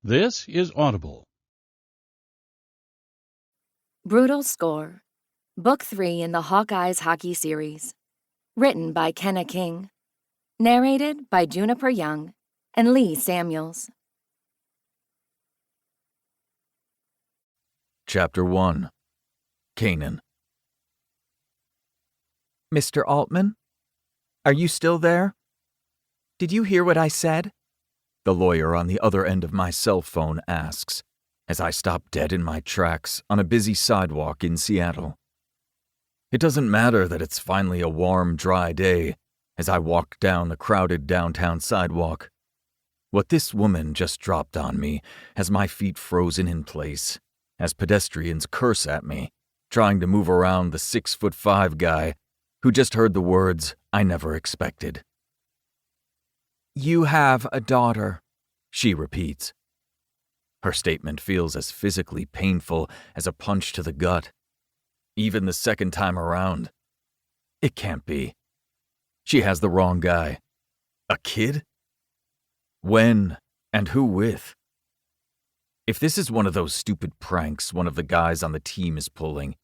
This is Audible. Brutal Score, Book 3 in the Hawkeyes Hockey series. Written by Kenna King. Narrated by Juniper Young and Lee Samuels. Chapter 1. Canaan. Mr. Altman? Are you still there? Did you hear what I said? The lawyer on the other end of my cell phone asks, as I stop dead in my tracks on a busy sidewalk in Seattle. It doesn't matter that it's finally a warm, dry day as I walk down the crowded downtown sidewalk. What this woman just dropped on me has my feet frozen in place as pedestrians curse at me, trying to move around the 6'5" guy who just heard the words I never expected. You have a daughter, she repeats. Her statement feels as physically painful as a punch to the gut. Even the second time around. It can't be. She has the wrong guy. A kid? When and who with? If this is one of those stupid pranks one of the guys on the team is pulling,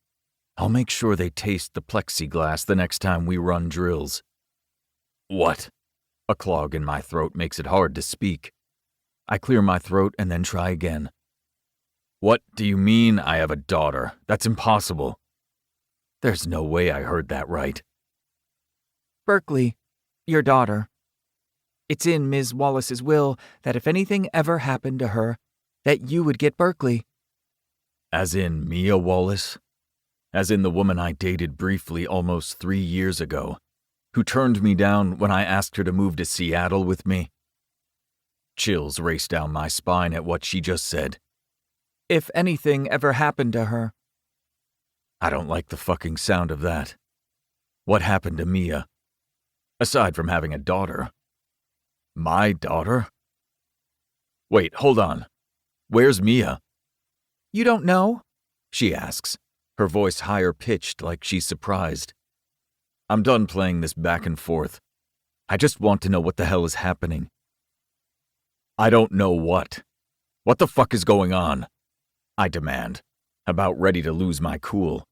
I'll make sure they taste the plexiglass the next time we run drills. What? A clog in my throat makes it hard to speak. I clear my throat and then try again. What do you mean I have a daughter? That's impossible. There's no way I heard that right. Berkeley, your daughter. It's in Ms. Wallace's will that if anything ever happened to her, that you would get Berkeley. As in Mia Wallace? As in the woman I dated briefly almost 3 years ago, who turned me down when I asked her to move to Seattle with me? Chills race down my spine at what she just said. If anything ever happened to her. I don't like the fucking sound of that. What happened to Mia? Aside from having a daughter. My daughter? Wait, hold on. Where's Mia? You don't know? She asks, her voice higher pitched like she's surprised. I'm done playing this back and forth. I just want to know what the hell is happening. I don't know what. What the fuck is going on? I demand, about ready to lose my cool.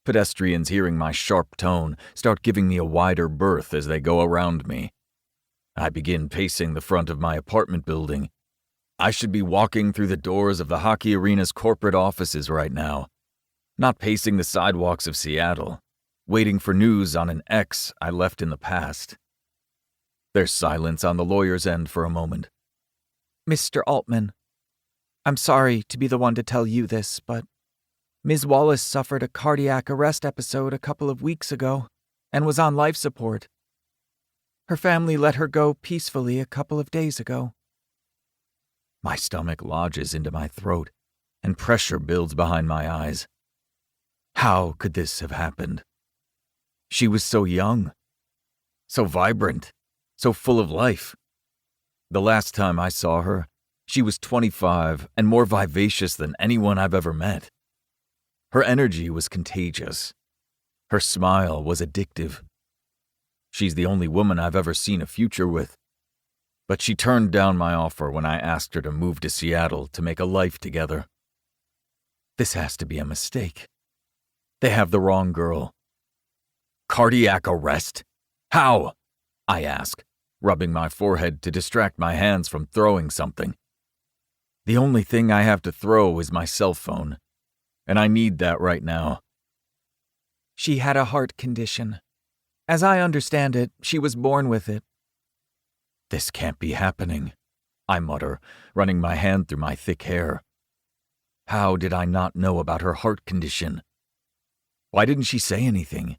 Pedestrians hearing my sharp tone start giving me a wider berth as they go around me. I begin pacing the front of my apartment building. I should be walking through the doors of the hockey arena's corporate offices right now, not pacing the sidewalks of Seattle, waiting for news on an ex I left in the past. There's silence on the lawyer's end for a moment. Mr. Altman, I'm sorry to be the one to tell you this, but Ms. Wallace suffered a cardiac arrest episode a couple of weeks ago and was on life support. Her family let her go peacefully a couple of days ago. My stomach lodges into my throat, and pressure builds behind my eyes. How could this have happened? She was so young, so vibrant, so full of life. The last time I saw her, she was 25 and more vivacious than anyone I've ever met. Her energy was contagious. Her smile was addictive. She's the only woman I've ever seen a future with. But she turned down my offer when I asked her to move to Seattle to make a life together. This has to be a mistake. They have the wrong girl. Cardiac arrest? How? I ask, rubbing my forehead to distract my hands from throwing something. The only thing I have to throw is my cell phone, and I need that right now. She had a heart condition. As I understand it, she was born with it. This can't be happening, I mutter, running my hand through my thick hair. How did I not know about her heart condition? Why didn't she say anything?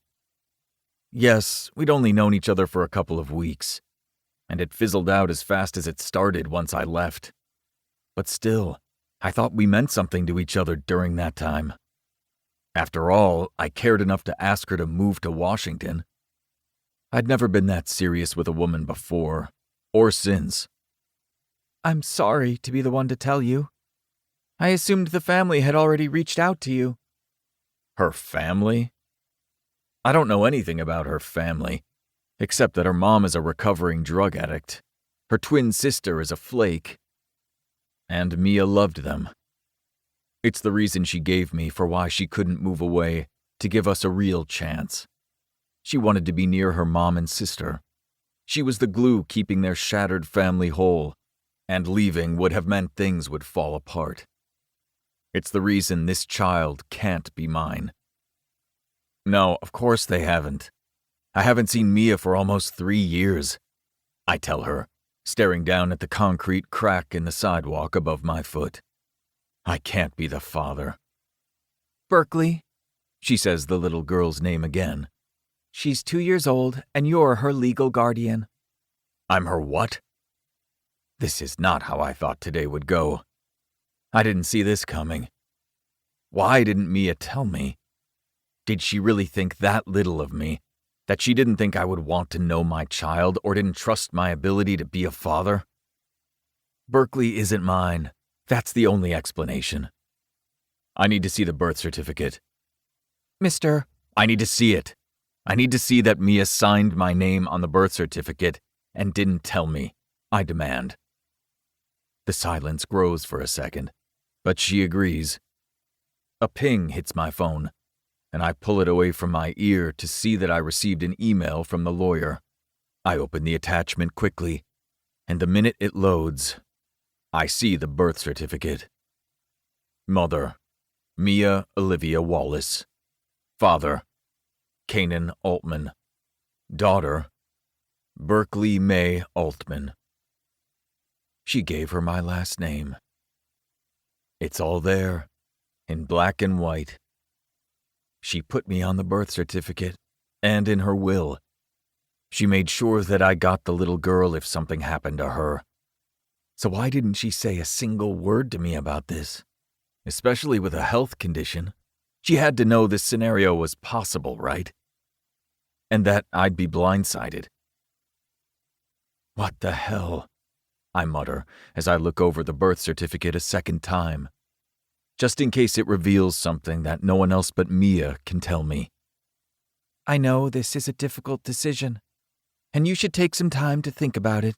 Yes, we'd only known each other for a couple of weeks, and it fizzled out as fast as it started once I left. But still, I thought we meant something to each other during that time. After all, I cared enough to ask her to move to Washington. I'd never been that serious with a woman before, or since. I'm sorry to be the one to tell you. I assumed the family had already reached out to you. Her family? I don't know anything about her family, except that her mom is a recovering drug addict. Her twin sister is a flake. and Mia loved them. It's the reason she gave me for why she couldn't move away, to give us a real chance. She wanted to be near her mom and sister. She was the glue keeping their shattered family whole, and leaving would have meant things would fall apart. It's the reason this child can't be mine. No, of course they haven't. I haven't seen Mia for almost 3 years, I tell her, staring down at the concrete crack in the sidewalk above my foot. I can't be the father. Berkeley, She says the little girl's name again. she's 2 years old, and you're her legal guardian. I'm her what? This is not how I thought today would go. I didn't see this coming. Why didn't Mia tell me? Did she really think that little of me? That she didn't think I would want to know my child or didn't trust my ability to be a father? Berkeley isn't mine. That's the only explanation. I need to see the birth certificate. Mr. I need to see it. I need to see that Mia signed my name on the birth certificate and didn't tell me. I demand. The silence grows for a second, but she agrees. A ping hits my phone, and I pull it away from my ear to see that I received an email from the lawyer. I open the attachment quickly, and the minute it loads, I see the birth certificate. Mother, Mia Olivia Wallace. Father, Kanan Altman. Daughter, Berkeley May Altman. She gave her my last name. It's all there, in black and white. She put me on the birth certificate, and in her will. She made sure that I got the little girl if something happened to her. So why didn't she say a single word to me about this? Especially with a health condition. She had to know this scenario was possible, right? And that I'd be blindsided. What the hell? I mutter as I look over the birth certificate a second time, just in case it reveals something that no one else but Mia can tell me. I know this is a difficult decision, and you should take some time to think about it.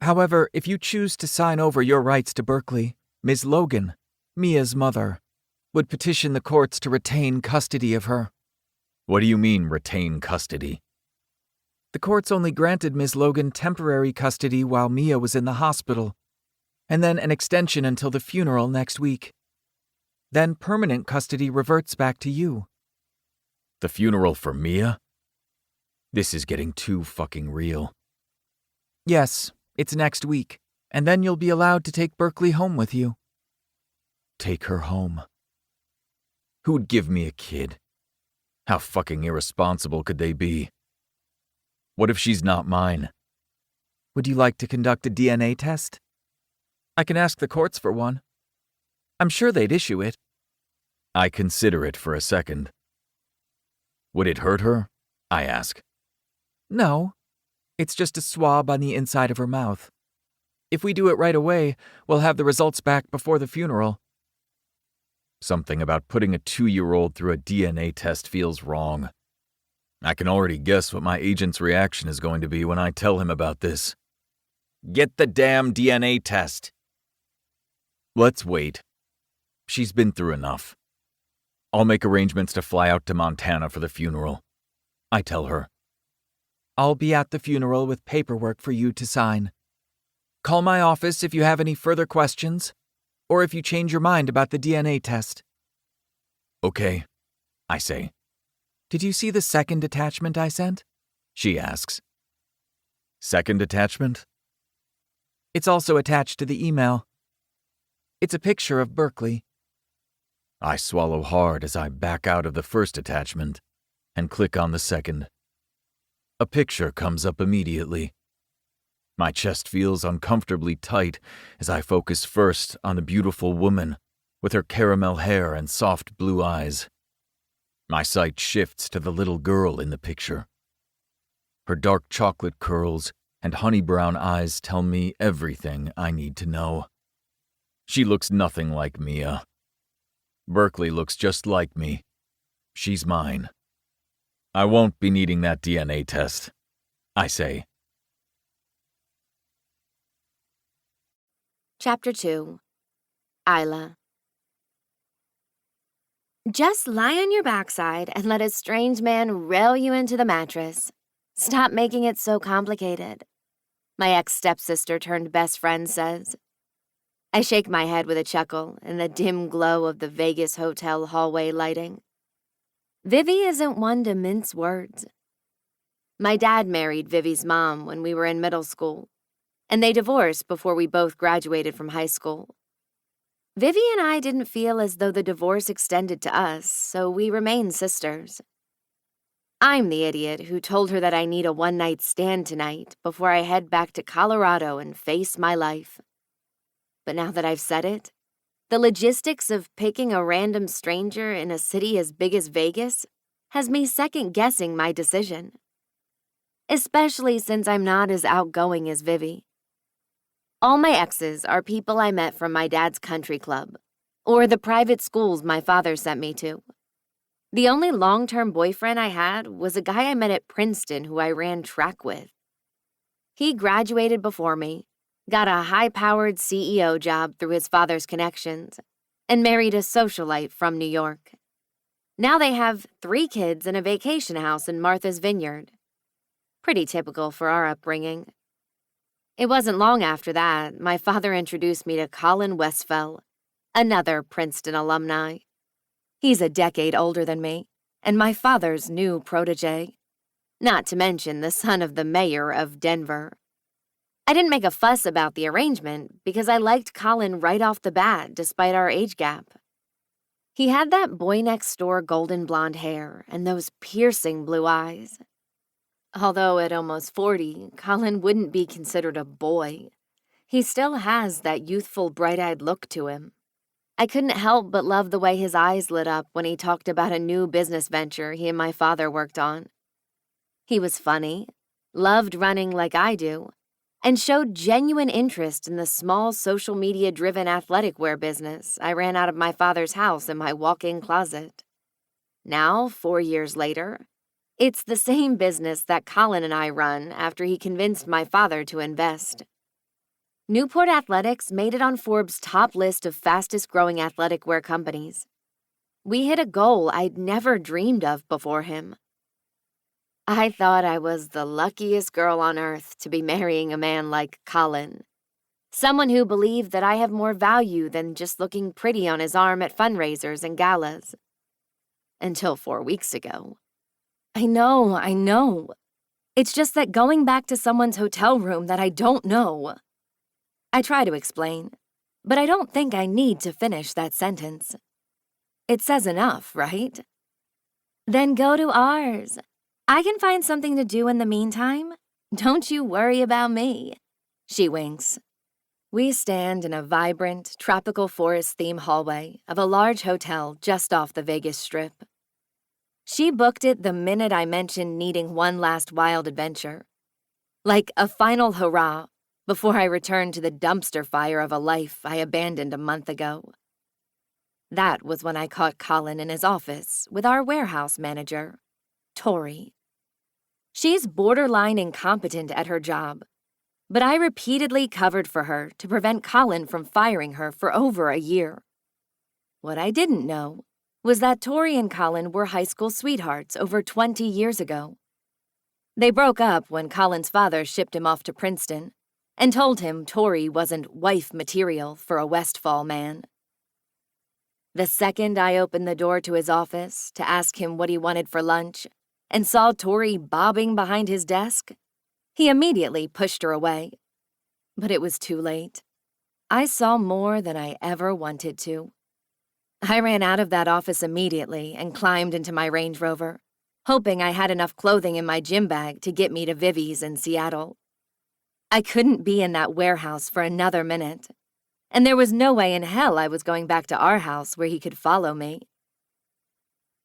However, if you choose to sign over your rights to Berkeley, Ms. Logan, Mia's mother, would petition the courts to retain custody of her. What do you mean, retain custody? The courts only granted Ms. Logan temporary custody while Mia was in the hospital, and then an extension until the funeral next week. Then permanent custody reverts back to you. The funeral for Mia? This is getting too fucking real. Yes, it's next week, and then you'll be allowed to take Berkeley home with you. Take her home. Who'd give me a kid? How fucking irresponsible could they be? What if she's not mine? Would you like to conduct a DNA test? I can ask the courts for one. I'm sure they'd issue it. I consider it for a second. Would it hurt her? I ask. No. It's just a swab on the inside of her mouth. If we do it right away, we'll have the results back before the funeral. Something about putting a 2-year-old through a DNA test feels wrong. I can already guess what my agent's reaction is going to be when I tell him about this. Get the damn DNA test. Let's wait. She's been through enough. I'll make arrangements to fly out to Montana for the funeral. I tell her. I'll be at the funeral with paperwork for you to sign. Call my office if you have any further questions, or if you change your mind about the DNA test. Okay, I say. Did you see the second attachment I sent? She asks. Second attachment? It's also attached to the email. It's a picture of Berkeley. I swallow hard as I back out of the first attachment and click on the second. A picture comes up immediately. My chest feels uncomfortably tight as I focus first on the beautiful woman with her caramel hair and soft blue eyes. My sight shifts to the little girl in the picture. Her dark chocolate curls and honey brown eyes tell me everything I need to know. She looks nothing like Mia. Berkeley looks just like me. She's mine. I won't be needing that DNA test, I say. Chapter 2. Isla. Just lie on your backside and let a strange man rail you into the mattress. Stop making it so complicated, my ex-stepsister turned best friend says. I shake my head with a chuckle in the dim glow of the Vegas hotel hallway lighting. Vivi isn't one to mince words. My dad married Vivi's mom when we were in middle school, and they divorced before we both graduated from high school. Vivi and I didn't feel as though the divorce extended to us, so we remained sisters. I'm the idiot who told her that I need a one-night stand tonight before I head back to Colorado and face my life. But now that I've said it, the logistics of picking a random stranger in a city as big as Vegas has me second-guessing my decision. Especially since I'm not as outgoing as Vivi. All my exes are people I met from my dad's country club, or the private schools my father sent me to. The only long-term boyfriend I had was a guy I met at Princeton who I ran track with. He graduated before me, got a high-powered CEO job through his father's connections, and married a socialite from New York. Now they have 3 kids and a vacation house in Martha's Vineyard. Pretty typical for our upbringing. It wasn't long after that my father introduced me to Colin Westfell, another Princeton alumni. He's a decade older than me, and my father's new protege. Not to mention the son of the mayor of Denver. I didn't make a fuss about the arrangement because I liked Colin right off the bat despite our age gap. He had that boy-next-door golden blonde hair and those piercing blue eyes. Although at almost 40, Colin wouldn't be considered a boy. He still has that youthful, bright-eyed look to him. I couldn't help but love the way his eyes lit up when he talked about a new business venture he and my father worked on. He was funny, loved running like I do, and showed genuine interest in the small social media-driven athletic wear business I ran out of my father's house in my walk-in closet. Now, 4 years later, it's the same business that Colin and I run after he convinced my father to invest. Newport Athletics made it on Forbes' top list of fastest-growing athletic wear companies. We hit a goal I'd never dreamed of before him. I thought I was the luckiest girl on earth to be marrying a man like Colin, someone who believed that I have more value than just looking pretty on his arm at fundraisers and galas. Until 4 weeks ago. I know. It's just that going back to someone's hotel room that I don't know. I try to explain, but I don't think I need to finish that sentence. It says enough, right? Then go to ours. I can find something to do in the meantime. Don't you worry about me. She winks. We stand in a vibrant, tropical forest-themed hallway of a large hotel just off the Vegas Strip. She booked it the minute I mentioned needing one last wild adventure. Like a final hurrah before I returned to the dumpster fire of a life I abandoned a month ago. That was when I caught Colin in his office with our warehouse manager, Tori. She's borderline incompetent at her job, but I repeatedly covered for her to prevent Colin from firing her for over a year. What I didn't know was that Tori and Colin were high school sweethearts over 20 years ago. They broke up when Colin's father shipped him off to Princeton and told him Tori wasn't wife material for a Westfall man. The second I opened the door to his office to ask him what he wanted for lunch and saw Tori bobbing behind his desk, he immediately pushed her away. But it was too late. I saw more than I ever wanted to. I ran out of that office immediately and climbed into my Range Rover, hoping I had enough clothing in my gym bag to get me to Vivi's in Seattle. I couldn't be in that warehouse for another minute, and there was no way in hell I was going back to our house where he could follow me.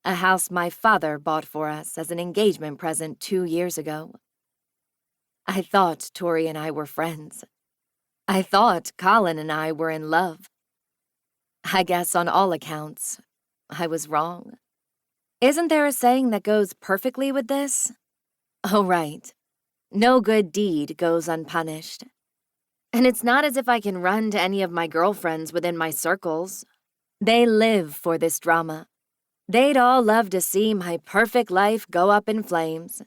A house my father bought for us as an engagement present 2 years ago. I thought Tori and I were friends. I thought Colin and I were in love. I guess on all accounts, I was wrong. Isn't there a saying that goes perfectly with this? Oh, right. No good deed goes unpunished. And it's not as if I can run to any of my girlfriends within my circles. They live for this drama. They'd all love to see my perfect life go up in flames.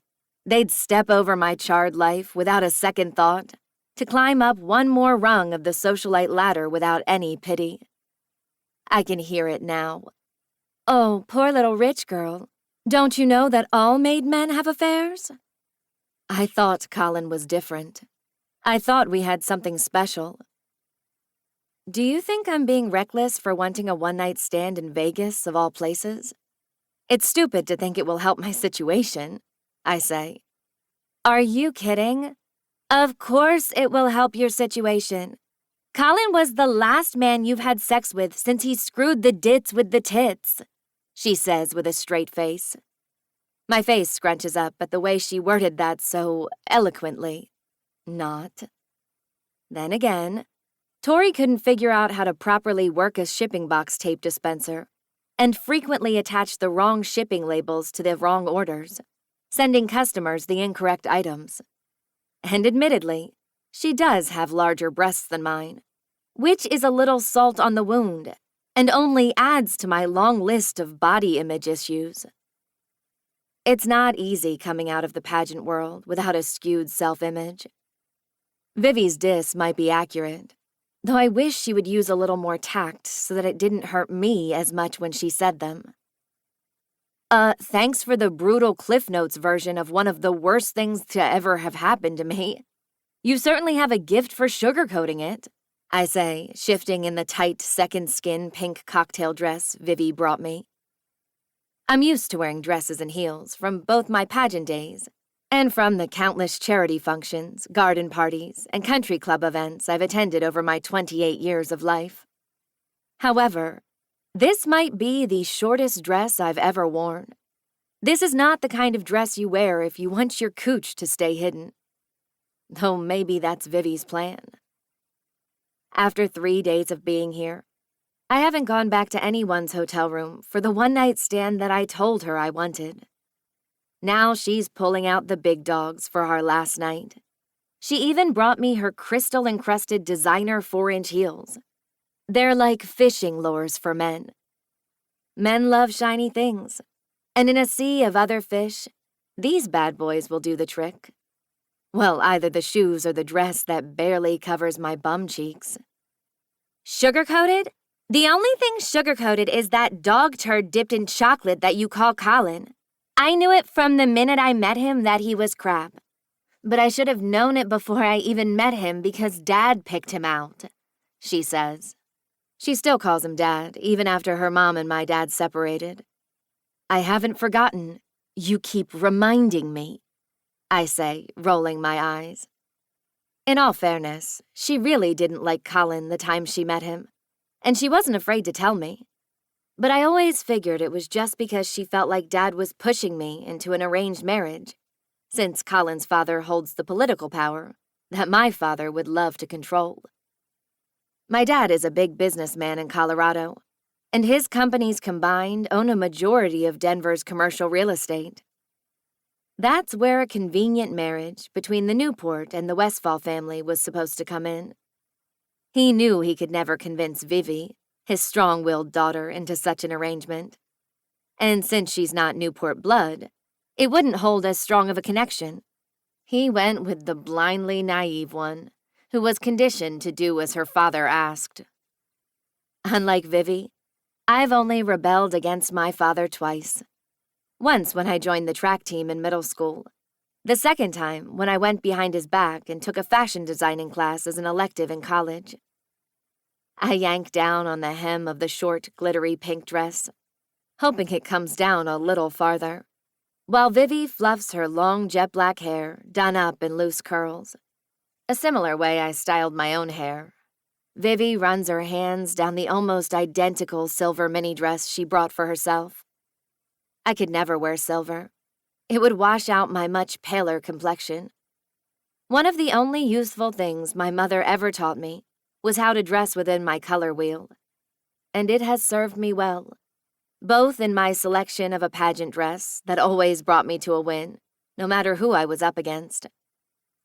They'd step over my charred life without a second thought, to climb up one more rung of the socialite ladder without any pity. I can hear it now. Oh, poor little rich girl. Don't you know that all made men have affairs? I thought Colin was different. I thought we had something special. Do you think I'm being reckless for wanting a one-night stand in Vegas, of all places? It's stupid to think it will help my situation, I say. Are you kidding? Of course it will help your situation. Colin was the last man you've had sex with since he screwed the dits with the tits, she says with a straight face. My face scrunches up at the way she worded that so eloquently. Not. Then again, Tori couldn't figure out how to properly work a shipping box tape dispenser and frequently attached the wrong shipping labels to the wrong orders, sending customers the incorrect items. And admittedly, she does have larger breasts than mine, which is a little salt on the wound and only adds to my long list of body image issues. It's not easy coming out of the pageant world without a skewed self-image. Vivi's diss might be accurate, though I wish she would use a little more tact so that it didn't hurt me as much when she said them. Thanks for the brutal Cliff Notes version of one of the worst things to ever have happened to me. You certainly have a gift for sugarcoating it, I say, shifting in the tight second skin pink cocktail dress Vivi brought me. I'm used to wearing dresses and heels from both my pageant days and from the countless charity functions, garden parties, and country club events I've attended over my 28 years of life. However, this might be the shortest dress I've ever worn. This is not the kind of dress you wear if you want your cooch to stay hidden. Though maybe that's Vivi's plan. After 3 days of being here, I haven't gone back to anyone's hotel room for the one-night stand that I told her I wanted. Now she's pulling out the big dogs for our last night. She even brought me her crystal-encrusted designer 4-inch heels. They're like fishing lures for men. Men love shiny things, and in a sea of other fish, these bad boys will do the trick. Well, either the shoes or the dress that barely covers my bum cheeks. Sugar-coated? The only thing sugar-coated is that dog turd dipped in chocolate that you call Colin. I knew it from the minute I met him that he was crap. But I should have known it before I even met him because Dad picked him out, she says. She still calls him Dad, even after her mom and my dad separated. I haven't forgotten. You keep reminding me, I say, rolling my eyes. In all fairness, she really didn't like Colin the time she met him, and she wasn't afraid to tell me. But I always figured it was just because she felt like Dad was pushing me into an arranged marriage, since Colin's father holds the political power that my father would love to control. My dad is a big businessman in Colorado, and his companies combined own a majority of Denver's commercial real estate. That's where a convenient marriage between the Newport and the Westfall family was supposed to come in. He knew he could never convince Vivi, his strong-willed daughter, into such an arrangement. And since she's not Newport blood, it wouldn't hold as strong of a connection. He went with the blindly naive one, who was conditioned to do as her father asked. Unlike Vivi, I've only rebelled against my father twice. Once when I joined the track team in middle school. The second time when I went behind his back and took a fashion designing class as an elective in college. I yank down on the hem of the short, glittery pink dress, hoping it comes down a little farther, while Vivi fluffs her long jet black hair done up in loose curls. A similar way I styled my own hair. Vivi runs her hands down the almost identical silver mini dress she brought for herself. I could never wear silver. It would wash out my much paler complexion. One of the only useful things my mother ever taught me was how to dress within my color wheel. And it has served me well, both in my selection of a pageant dress that always brought me to a win, no matter who I was up against,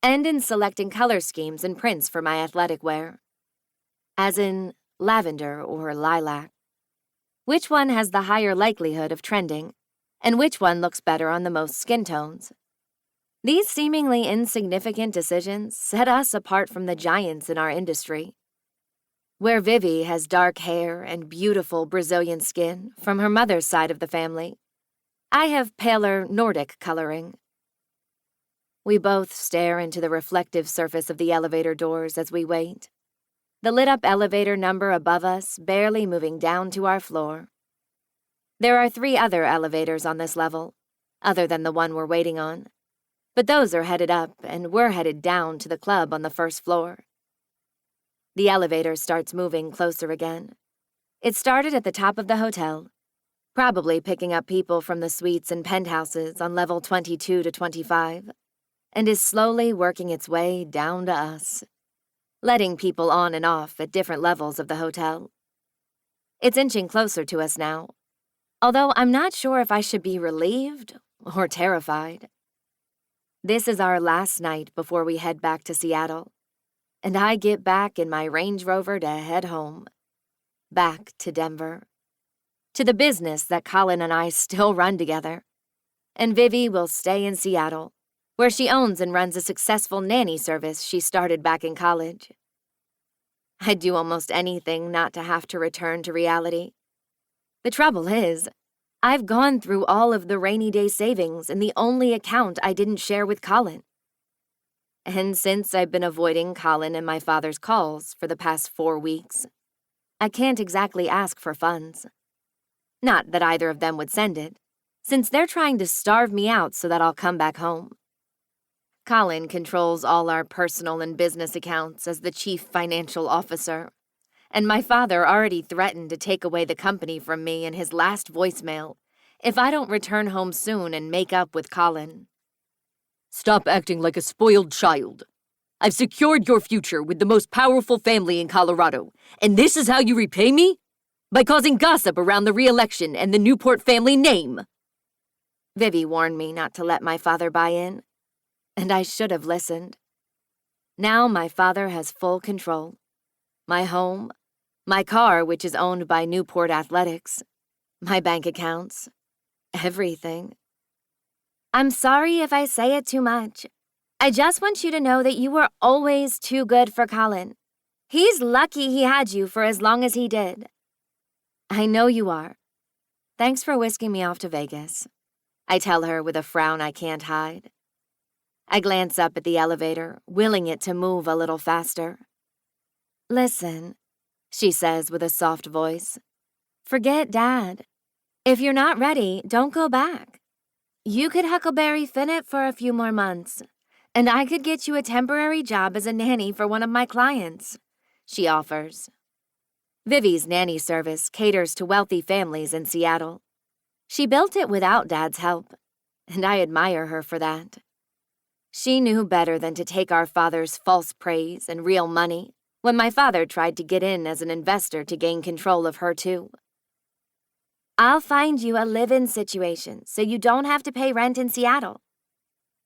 and in selecting color schemes and prints for my athletic wear. As in lavender or lilac. Which one has the higher likelihood of trending, and which one looks better on the most skin tones? These seemingly insignificant decisions set us apart from the giants in our industry. Where Vivi has dark hair and beautiful Brazilian skin from her mother's side of the family, I have paler Nordic coloring. We both stare into the reflective surface of the elevator doors as we wait, the lit-up elevator number above us barely moving down to our floor. There are 3 other elevators on this level, other than the one we're waiting on, but those are headed up and we're headed down to the club on the first floor. The elevator starts moving closer again. It started at the top of the hotel, probably picking up people from the suites and penthouses on level 22 to 25, and is slowly working its way down to us, letting people on and off at different levels of the hotel. It's inching closer to us now, although I'm not sure if I should be relieved or terrified. This is our last night before we head back to Seattle, and I get back in my Range Rover to head home, back to Denver, to the business that Colin and I still run together, and Vivi will stay in Seattle, where she owns and runs a successful nanny service she started back in college. I'd do almost anything not to have to return to reality. The trouble is, I've gone through all of the rainy day savings in the only account I didn't share with Colin. And since I've been avoiding Colin and my father's calls for the past 4 weeks, I can't exactly ask for funds. Not that either of them would send it, since they're trying to starve me out so that I'll come back home. Colin controls all our personal and business accounts as the chief financial officer, and my father already threatened to take away the company from me in his last voicemail if I don't return home soon and make up with Colin. Stop acting like a spoiled child. I've secured your future with the most powerful family in Colorado, and this is how you repay me? By causing gossip around the re-election and the Newport family name. Vivi warned me not to let my father buy in, and I should have listened. Now my father has full control. My home, my car, which is owned by Newport Athletics, my bank accounts, everything. I'm sorry if I say it too much. I just want you to know that you were always too good for Colin. He's lucky he had you for as long as he did. I know you are. Thanks for whisking me off to Vegas, I tell her with a frown I can't hide. I glance up at the elevator, willing it to move a little faster. Listen, she says with a soft voice. Forget Dad. If you're not ready, don't go back. You could Huckleberry Finn it for a few more months, and I could get you a temporary job as a nanny for one of my clients, she offers. Vivi's nanny service caters to wealthy families in Seattle. She built it without Dad's help, and I admire her for that. She knew better than to take our father's false praise and real money when my father tried to get in as an investor to gain control of her too. I'll find you a live-in situation so you don't have to pay rent in Seattle.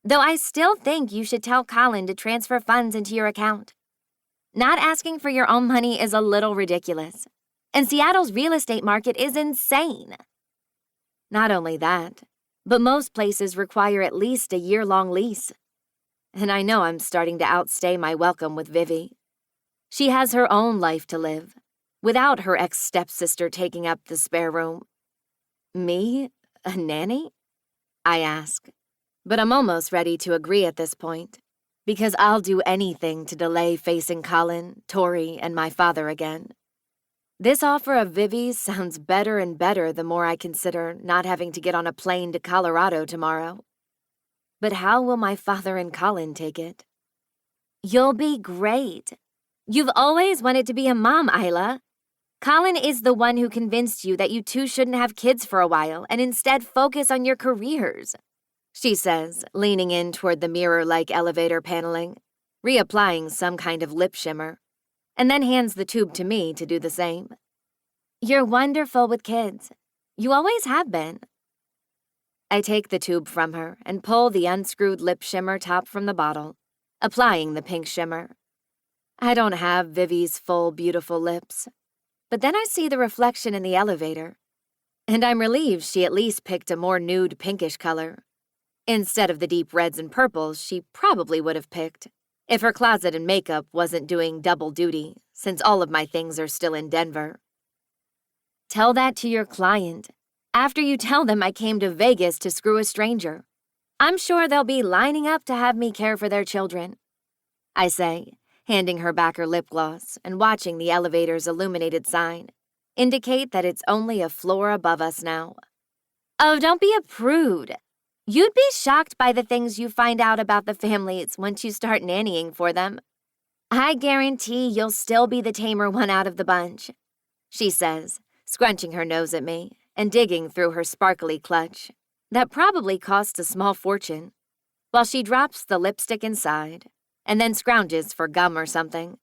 Though I still think you should tell Colin to transfer funds into your account. Not asking for your own money is a little ridiculous, and Seattle's real estate market is insane. Not only that, but most places require at least a year-long lease. And I know I'm starting to outstay my welcome with Vivi. She has her own life to live, without her ex-stepsister taking up the spare room. Me? A nanny? I ask, but I'm almost ready to agree at this point, because I'll do anything to delay facing Colin, Tori, and my father again. This offer of Vivi's sounds better and better the more I consider not having to get on a plane to Colorado tomorrow. But how will my father and Colin take it? You'll be great. You've always wanted to be a mom, Isla. Colin is the one who convinced you that you two shouldn't have kids for a while and instead focus on your careers, she says, leaning in toward the mirror-like elevator paneling, reapplying some kind of lip shimmer, and then hands the tube to me to do the same. You're wonderful with kids. You always have been. I take the tube from her and pull the unscrewed lip shimmer top from the bottle, applying the pink shimmer. I don't have Vivi's full, beautiful lips, but then I see the reflection in the elevator, and I'm relieved she at least picked a more nude pinkish color, instead of the deep reds and purples she probably would have picked if her closet and makeup wasn't doing double duty, since all of my things are still in Denver. Tell that to your client after you tell them I came to Vegas to screw a stranger. I'm sure they'll be lining up to have me care for their children, I say, handing her back her lip gloss and watching the elevator's illuminated sign indicate that it's only a floor above us now. Oh, don't be a prude. You'd be shocked by the things you find out about the families once you start nannying for them. I guarantee you'll still be the tamer one out of the bunch, she says, scrunching her nose at me and digging through her sparkly clutch that probably costs a small fortune, while she drops the lipstick inside and then scrounges for gum or something.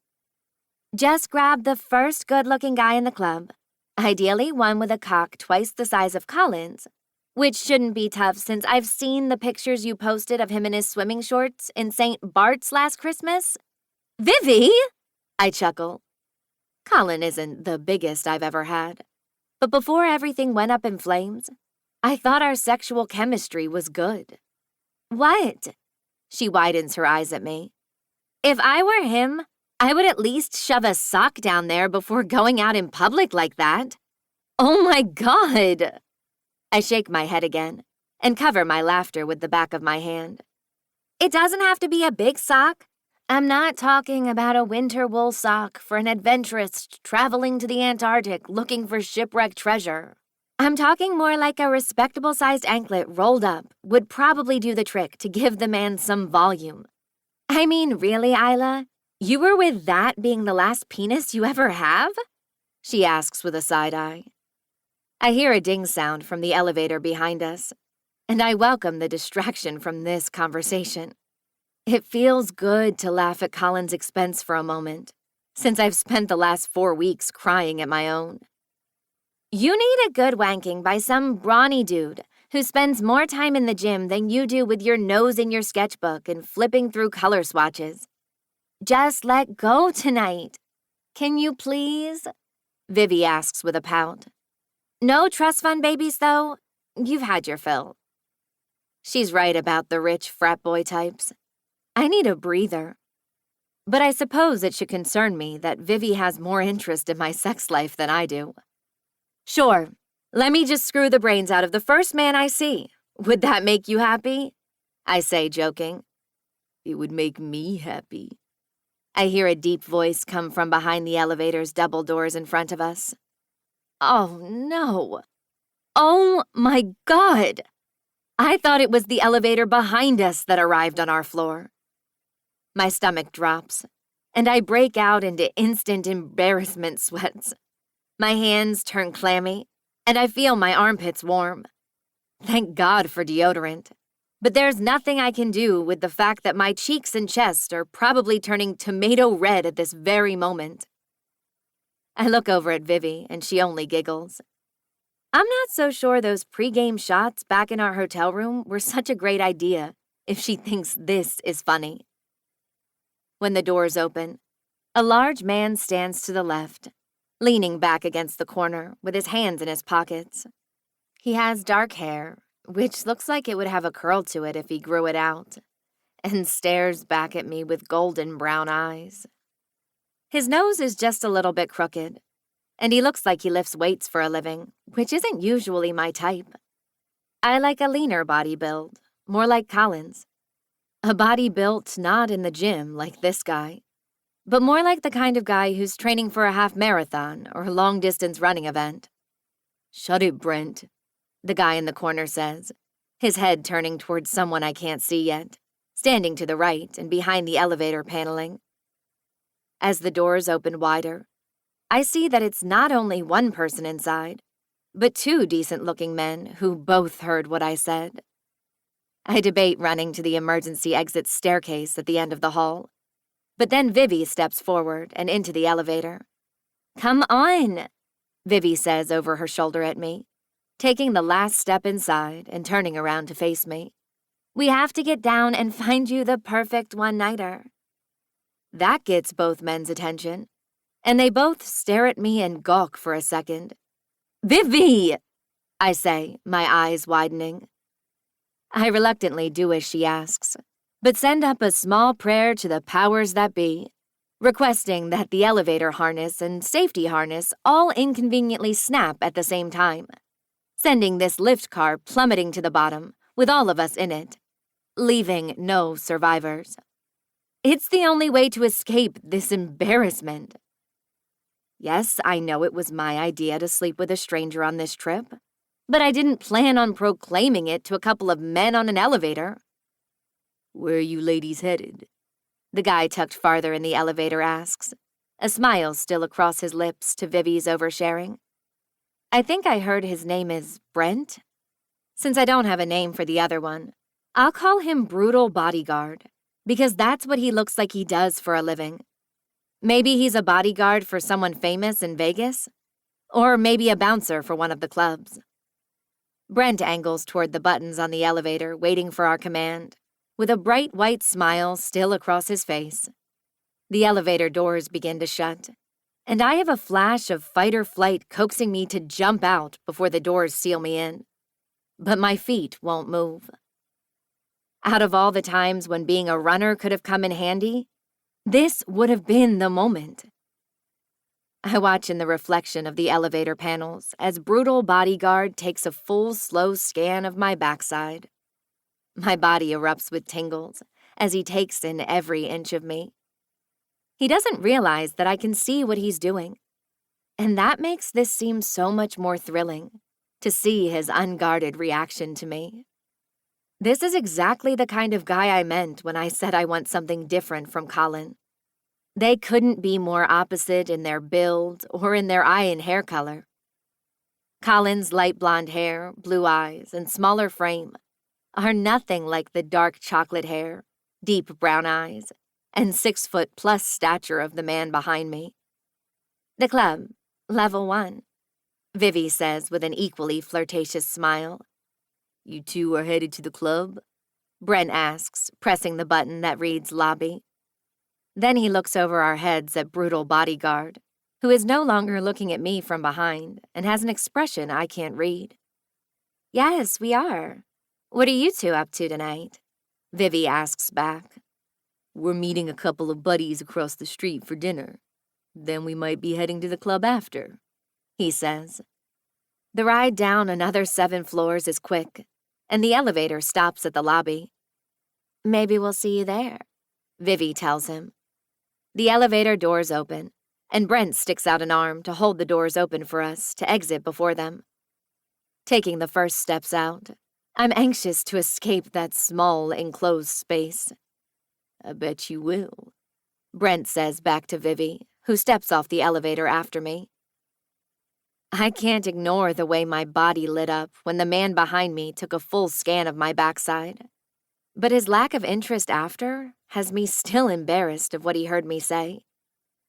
Just grab the first good-looking guy in the club, ideally one with a cock twice the size of Colin's, which shouldn't be tough since I've seen the pictures you posted of him in his swimming shorts in St. Bart's last Christmas. Vivi! I chuckle. Colin isn't the biggest I've ever had, but before everything went up in flames, I thought our sexual chemistry was good. What? She widens her eyes at me. If I were him, I would at least shove a sock down there before going out in public like that. Oh my God! I shake my head again and cover my laughter with the back of my hand. It doesn't have to be a big sock. I'm not talking about a winter wool sock for an adventurous traveling to the Antarctic looking for shipwrecked treasure. I'm talking more like a respectable-sized anklet rolled up would probably do the trick to give the man some volume. I mean, really, Isla? You were with that being the last penis you ever have? She asks with a side eye. I hear a ding sound from the elevator behind us, and I welcome the distraction from this conversation. It feels good to laugh at Colin's expense for a moment, since I've spent the last 4 weeks crying at my own. You need a good wanking by some brawny dude who spends more time in the gym than you do with your nose in your sketchbook and flipping through color swatches. Just let go tonight. Can you please? Vivi asks with a pout. No trust fund babies, though. You've had your fill. She's right about the rich frat boy types. I need a breather. But I suppose it should concern me that Vivi has more interest in my sex life than I do. Sure, let me just screw the brains out of the first man I see. Would that make you happy? I say, joking. It would make me happy. I hear a deep voice come from behind the elevator's double doors in front of us. Oh, no. Oh, my God. I thought it was the elevator behind us that arrived on our floor. My stomach drops, and I break out into instant embarrassment sweats. My hands turn clammy, and I feel my armpits warm. Thank God for deodorant. But there's nothing I can do with the fact that my cheeks and chest are probably turning tomato red at this very moment. I look over at Vivi, and she only giggles. I'm not so sure those pre-game shots back in our hotel room were such a great idea if she thinks this is funny. When the doors open, a large man stands to the left, leaning back against the corner with his hands in his pockets. He has dark hair, which looks like it would have a curl to it if he grew it out, and stares back at me with golden brown eyes. His nose is just a little bit crooked, and he looks like he lifts weights for a living, which isn't usually my type. I like a leaner body build, more like Colin's. A body built not in the gym like this guy, but more like the kind of guy who's training for a half marathon or a long-distance running event. Shut it, Brent, the guy in the corner says, his head turning towards someone I can't see yet, standing to the right and behind the elevator paneling. As the doors open wider, I see that it's not only one person inside, but 2 decent-looking men who both heard what I said. I debate running to the emergency exit staircase at the end of the hall, but then Vivi steps forward and into the elevator. Come on, Vivi says over her shoulder at me, taking the last step inside and turning around to face me. We have to get down and find you the perfect one-nighter." That gets both men's attention, and they both stare at me and gawk for a second. "Vivi!" I say, my eyes widening. I reluctantly do as she asks, but send up a small prayer to the powers that be, requesting that the elevator harness and safety harness all inconveniently snap at the same time, sending this lift car plummeting to the bottom with all of us in it, leaving no survivors. It's the only way to escape this embarrassment. Yes, I know it was my idea to sleep with a stranger on this trip, but I didn't plan on proclaiming it to a couple of men on an elevator. "Where are you ladies headed?" the guy tucked farther in the elevator asks, a smile still across his lips to Vivi's oversharing. I think I heard his name is Brent. Since I don't have a name for the other one, I'll call him Brutal Bodyguard, because that's what he looks like he does for a living. Maybe he's a bodyguard for someone famous in Vegas, or maybe a bouncer for one of the clubs. Brent angles toward the buttons on the elevator, waiting for our command, with a bright white smile still across his face. The elevator doors begin to shut, and I have a flash of fight or flight coaxing me to jump out before the doors seal me in. But my feet won't move. Out of all the times when being a runner could have come in handy, this would have been the moment. I watch in the reflection of the elevator panels as Brutal Bodyguard takes a full, slow scan of my backside. My body erupts with tingles as he takes in every inch of me. He doesn't realize that I can see what he's doing, and that makes this seem so much more thrilling, to see his unguarded reaction to me. This is exactly the kind of guy I meant when I said I want something different from Colin. They couldn't be more opposite in their build or in their eye and hair color. Colin's light blonde hair, blue eyes, and smaller frame are nothing like the dark chocolate hair, deep brown eyes, and 6-foot-plus stature of the man behind me. "The club, level 1, Vivi says with an equally flirtatious smile. "You two are headed to the club?" Brent asks, pressing the button that reads lobby. Then he looks over our heads at Brutal Bodyguard, who is no longer looking at me from behind and has an expression I can't read. "Yes, we are. What are you two up to tonight?" Vivi asks back. "We're meeting a couple of buddies across the street for dinner. Then we might be heading to the club after," he says. The ride down another 7 floors is quick, and the elevator stops at the lobby. "Maybe we'll see you there," Vivi tells him. The elevator doors open, and Brent sticks out an arm to hold the doors open for us to exit before them. Taking the first steps out, I'm anxious to escape that small, enclosed space. "I bet you will," Brent says back to Vivi, who steps off the elevator after me. I can't ignore the way my body lit up when the man behind me took a full scan of my backside. But his lack of interest after has me still embarrassed of what he heard me say,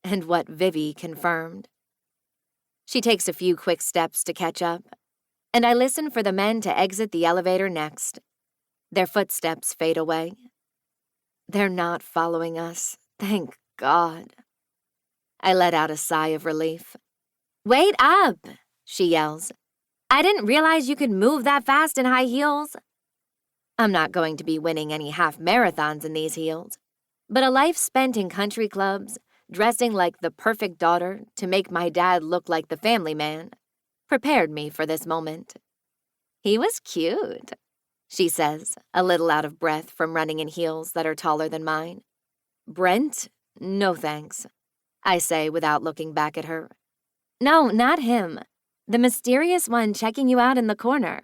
and what Vivi confirmed. She takes a few quick steps to catch up, and I listen for the men to exit the elevator next. Their footsteps fade away. They're not following us, thank God. I let out a sigh of relief. "Wait up," she yells. "I didn't realize you could move that fast in high heels." I'm not going to be winning any half marathons in these heels, but a life spent in country clubs, dressing like the perfect daughter to make my dad look like the family man, prepared me for this moment. "He was cute," she says, a little out of breath from running in heels that are taller than mine. "Brent? No thanks," I say without looking back at her. "No, not him. The mysterious one checking you out in the corner."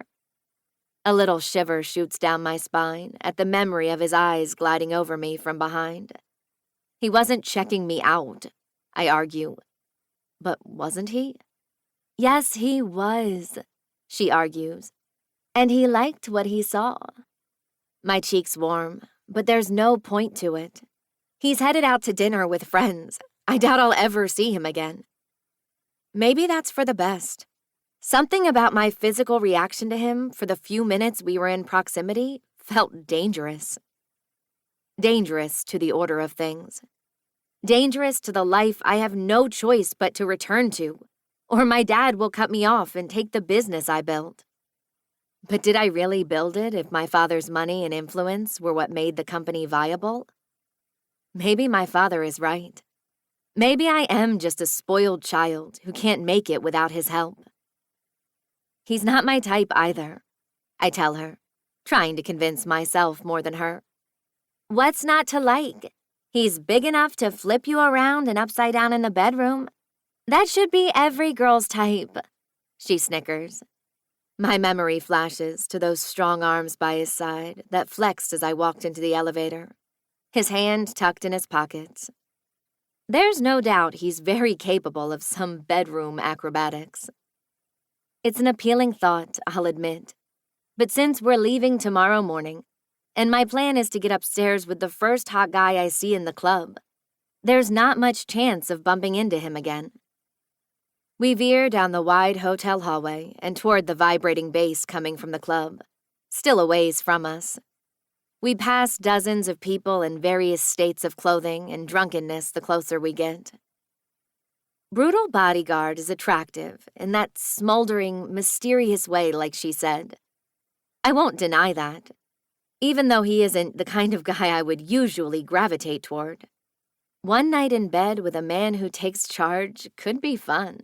A little shiver shoots down my spine at the memory of his eyes gliding over me from behind. He wasn't checking me out, I argue. But wasn't he? "Yes, he was," she argues. "And he liked what he saw." My cheeks warm, but there's no point to it. He's headed out to dinner with friends. I doubt I'll ever see him again. Maybe that's for the best. Something about my physical reaction to him for the few minutes we were in proximity felt dangerous. Dangerous to the order of things. Dangerous to the life I have no choice but to return to, or my dad will cut me off and take the business I built. But did I really build it if my father's money and influence were what made the company viable? Maybe my father is right. Maybe I am just a spoiled child who can't make it without his help. He's not my type either, I tell her, trying to convince myself more than her. What's not to like? He's big enough to flip you around and upside down in the bedroom. That should be every girl's type, she snickers. My memory flashes to those strong arms by his side that flexed as I walked into the elevator, his hand tucked in his pockets. There's no doubt he's very capable of some bedroom acrobatics. It's an appealing thought, I'll admit. But since we're leaving tomorrow morning, and my plan is to get upstairs with the first hot guy I see in the club, there's not much chance of bumping into him again. We veer down the wide hotel hallway and toward the vibrating bass coming from the club, still a ways from us. We pass dozens of people in various states of clothing and drunkenness the closer we get. Brutal bodyguard is attractive in that smoldering, mysterious way, like she said. I won't deny that, even though he isn't the kind of guy I would usually gravitate toward. One night in bed with a man who takes charge could be fun.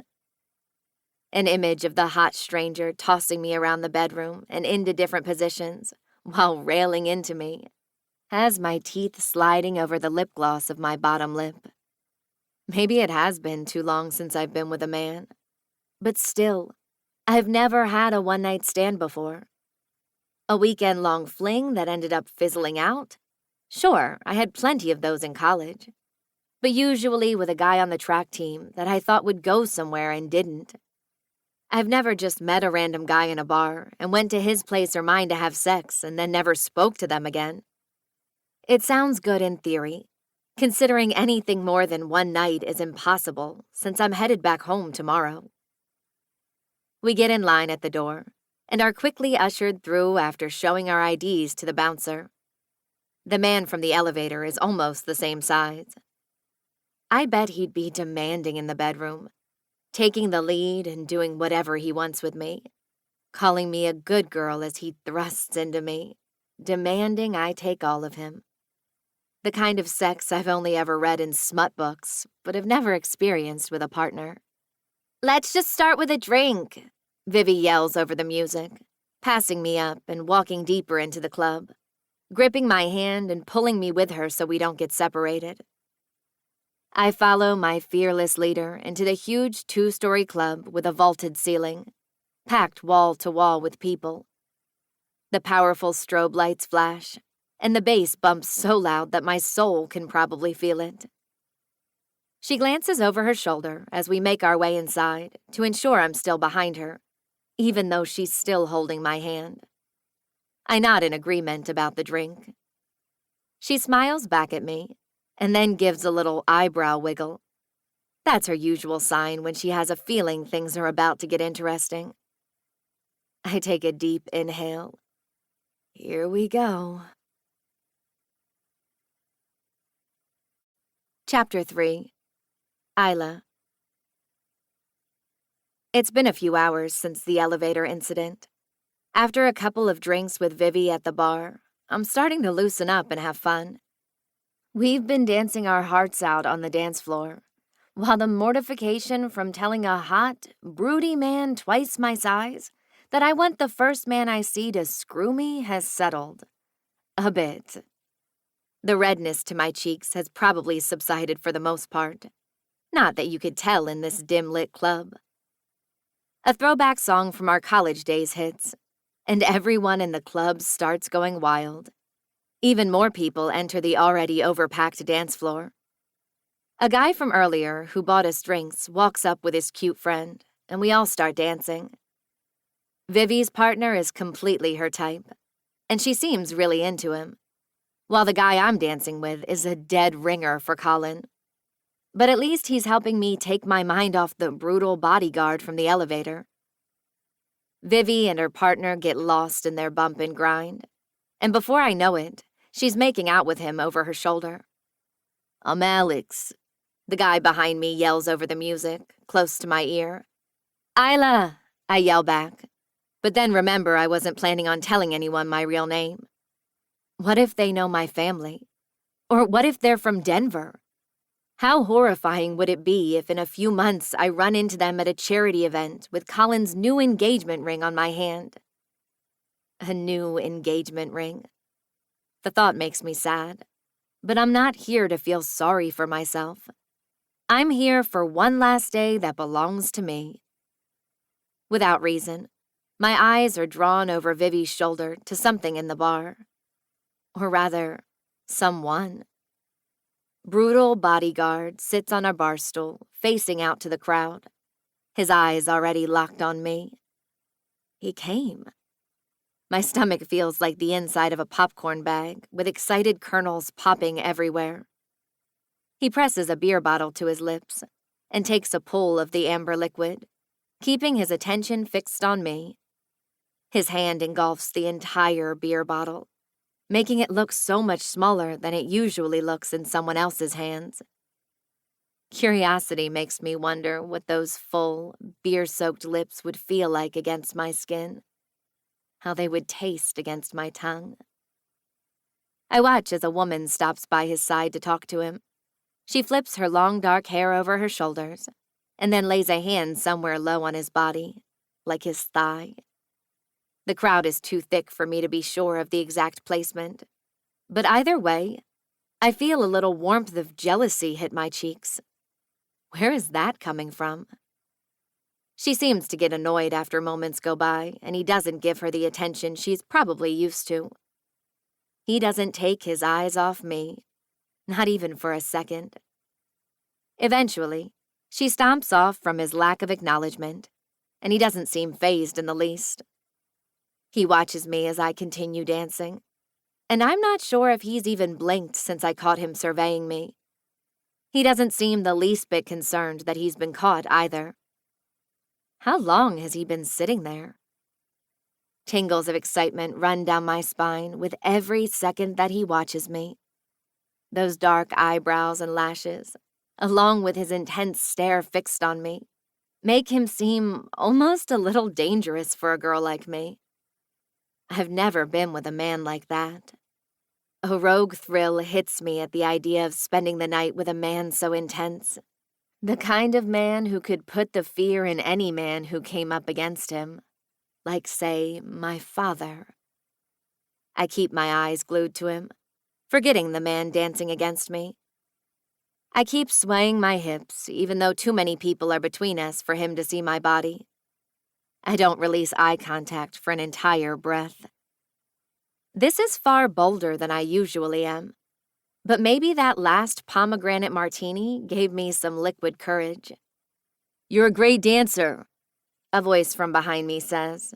An image of the hot stranger tossing me around the bedroom and into different positions while railing into me has my teeth sliding over the lip gloss of my bottom lip. Maybe it has been too long since I've been with a man, but still, I've never had a one-night stand before. A weekend-long fling that ended up fizzling out? Sure, I had plenty of those in college, but usually with a guy on the track team that I thought would go somewhere and didn't. I've never just met a random guy in a bar and went to his place or mine to have sex and then never spoke to them again. It sounds good in theory, considering anything more than one night is impossible since I'm headed back home tomorrow. We get in line at the door and are quickly ushered through after showing our IDs to the bouncer. The man from the elevator is almost the same size. I bet he'd be demanding in the bedroom, taking the lead and doing whatever he wants with me, calling me a good girl as he thrusts into me, demanding I take all of him. The kind of sex I've only ever read in smut books, but have never experienced with a partner. Let's just start with a drink, Vivi yells over the music, passing me up and walking deeper into the club, gripping my hand and pulling me with her so we don't get separated. I follow my fearless leader into the huge 2-story club with a vaulted ceiling, packed wall to wall with people. The powerful strobe lights flash, and the bass bumps so loud that my soul can probably feel it. She glances over her shoulder as we make our way inside to ensure I'm still behind her, even though she's still holding my hand. I nod in agreement about the drink. She smiles back at me, and then gives a little eyebrow wiggle. That's her usual sign when she has a feeling things are about to get interesting. I take a deep inhale. Here we go. Chapter 3. Isla. It's been a few hours since the elevator incident. After a couple of drinks with Vivi at the bar, I'm starting to loosen up and have fun. We've been dancing our hearts out on the dance floor, while the mortification from telling a hot, broody man twice my size that I want the first man I see to screw me has settled. A bit. The redness to my cheeks has probably subsided for the most part. Not that you could tell in this dim-lit club. A throwback song from our college days hits, and everyone in the club starts going wild. Even more people enter the already overpacked dance floor. A guy from earlier who bought us drinks walks up with his cute friend, and we all start dancing. Vivi's partner is completely her type, and she seems really into him, while the guy I'm dancing with is a dead ringer for Colin. But at least he's helping me take my mind off the brutal bodyguard from the elevator. Vivi and her partner get lost in their bump and grind. And before I know it, she's making out with him over her shoulder. I'm Alex. The guy behind me yells over the music, close to my ear. Isla, I yell back, but then remember I wasn't planning on telling anyone my real name. What if they know my family? Or what if they're from Denver? How horrifying would it be if in a few months I run into them at a charity event with Colin's new engagement ring on my hand? A new engagement ring. The thought makes me sad, but I'm not here to feel sorry for myself. I'm here for one last day that belongs to me. Without reason, my eyes are drawn over Vivi's shoulder to something in the bar. Or rather, someone. Brutal bodyguard sits on a bar stool, facing out to the crowd, his eyes already locked on me. He came. My stomach feels like the inside of a popcorn bag, with excited kernels popping everywhere. He presses a beer bottle to his lips and takes a pull of the amber liquid, keeping his attention fixed on me. His hand engulfs the entire beer bottle, making it look so much smaller than it usually looks in someone else's hands. Curiosity makes me wonder what those full, beer-soaked lips would feel like against my skin, how they would taste against my tongue. I watch as a woman stops by his side to talk to him. She flips her long dark hair over her shoulders and then lays a hand somewhere low on his body, like his thigh. The crowd is too thick for me to be sure of the exact placement. But either way, I feel a little warmth of jealousy hit my cheeks. Where is that coming from? She seems to get annoyed after moments go by, and he doesn't give her the attention she's probably used to. He doesn't take his eyes off me, not even for a second. Eventually, she stomps off from his lack of acknowledgement, and he doesn't seem fazed in the least. He watches me as I continue dancing, and I'm not sure if he's even blinked since I caught him surveying me. He doesn't seem the least bit concerned that he's been caught either. How long has he been sitting there? Tingles of excitement run down my spine with every second that he watches me. Those dark eyebrows and lashes, along with his intense stare fixed on me, make him seem almost a little dangerous for a girl like me. I've never been with a man like that. A rogue thrill hits me at the idea of spending the night with a man so intense. The kind of man who could put the fear in any man who came up against him. Like, say, my father. I keep my eyes glued to him, forgetting the man dancing against me. I keep swaying my hips, even though too many people are between us for him to see my body. I don't release eye contact for an entire breath. This is far bolder than I usually am, but maybe that last pomegranate martini gave me some liquid courage. You're a great dancer, a voice from behind me says.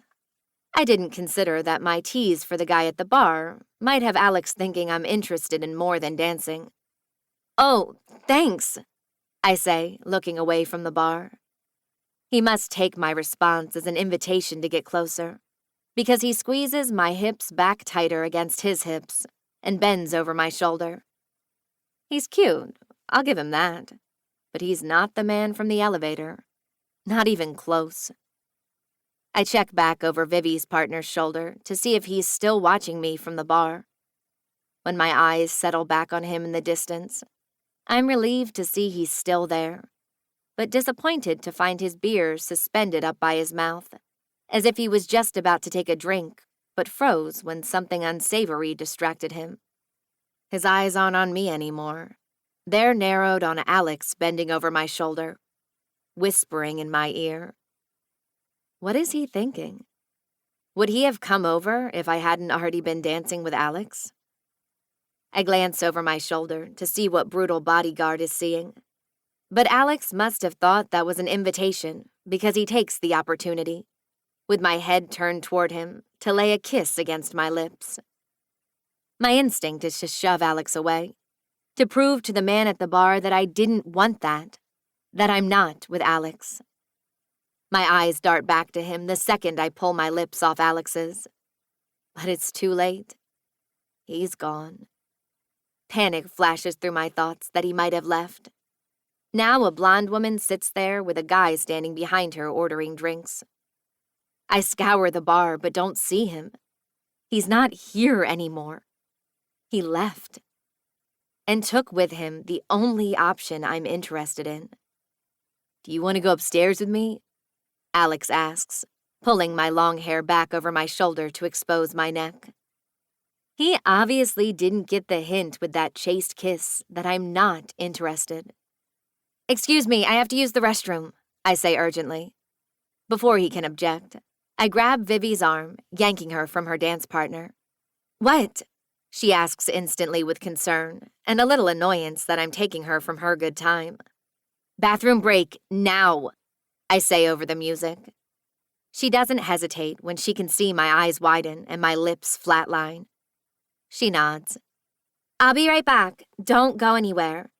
I didn't consider that my tease for the guy at the bar might have Alex thinking I'm interested in more than dancing. Oh, thanks, I say, looking away from the bar. He must take my response as an invitation to get closer, because he squeezes my hips back tighter against his hips and bends over my shoulder. He's cute, I'll give him that, but he's not the man from the elevator, not even close. I check back over Vivi's partner's shoulder to see if he's still watching me from the bar. When my eyes settle back on him in the distance, I'm relieved to see he's still there, but disappointed to find his beer suspended up by his mouth, as if he was just about to take a drink, but froze when something unsavory distracted him. His eyes aren't on me anymore. They're narrowed on Alex bending over my shoulder, whispering in my ear. What is he thinking? Would he have come over if I hadn't already been dancing with Alex? I glance over my shoulder to see what brutal bodyguard is seeing. But Alex must have thought that was an invitation because he takes the opportunity, with my head turned toward him, to lay a kiss against my lips. My instinct is to shove Alex away, to prove to the man at the bar that I didn't want that I'm not with Alex. My eyes dart back to him the second I pull my lips off Alex's. But it's too late. He's gone. Panic flashes through my thoughts that he might have left. Now a blonde woman sits there with a guy standing behind her ordering drinks. I scour the bar but don't see him. He's not here anymore. He left. And took with him the only option I'm interested in. Do you want to go upstairs with me? Alex asks, pulling my long hair back over my shoulder to expose my neck. He obviously didn't get the hint with that chaste kiss that I'm not interested. Excuse me, I have to use the restroom, I say urgently. Before he can object, I grab Vivi's arm, yanking her from her dance partner. What? She asks instantly with concern and a little annoyance that I'm taking her from her good time. Bathroom break, now, I say over the music. She doesn't hesitate when she can see my eyes widen and my lips flatline. She nods. I'll be right back. Don't go anywhere,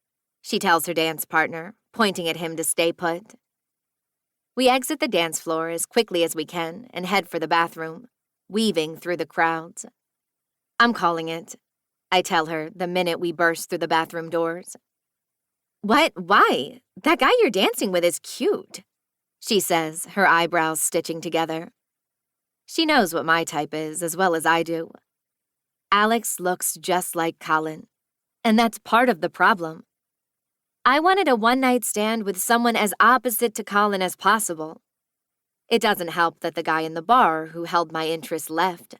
she tells her dance partner, pointing at him to stay put. We exit the dance floor as quickly as we can and head for the bathroom, weaving through the crowds. I'm calling it, I tell her the minute we burst through the bathroom doors. What? Why? That guy you're dancing with is cute, she says, her eyebrows stitching together. She knows what my type is as well as I do. Alex looks just like Colin, and that's part of the problem. I wanted a one-night stand with someone as opposite to Colin as possible. It doesn't help that the guy in the bar who held my interest left,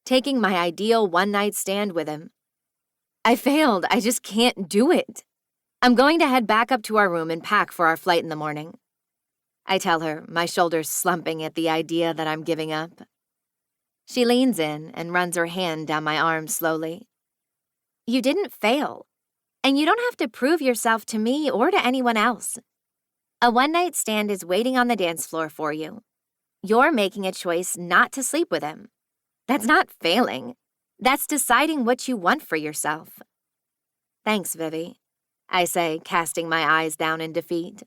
taking my ideal one-night stand with him. I failed. I just can't do it. I'm going to head back up to our room and pack for our flight in the morning. I tell her, my shoulders slumping at the idea that I'm giving up. She leans in and runs her hand down my arm slowly. You didn't fail, and you don't have to prove yourself to me or to anyone else. A one-night stand is waiting on the dance floor for you. You're making a choice not to sleep with him. That's not failing. That's deciding what you want for yourself. Thanks, Vivi, I say, casting my eyes down in defeat,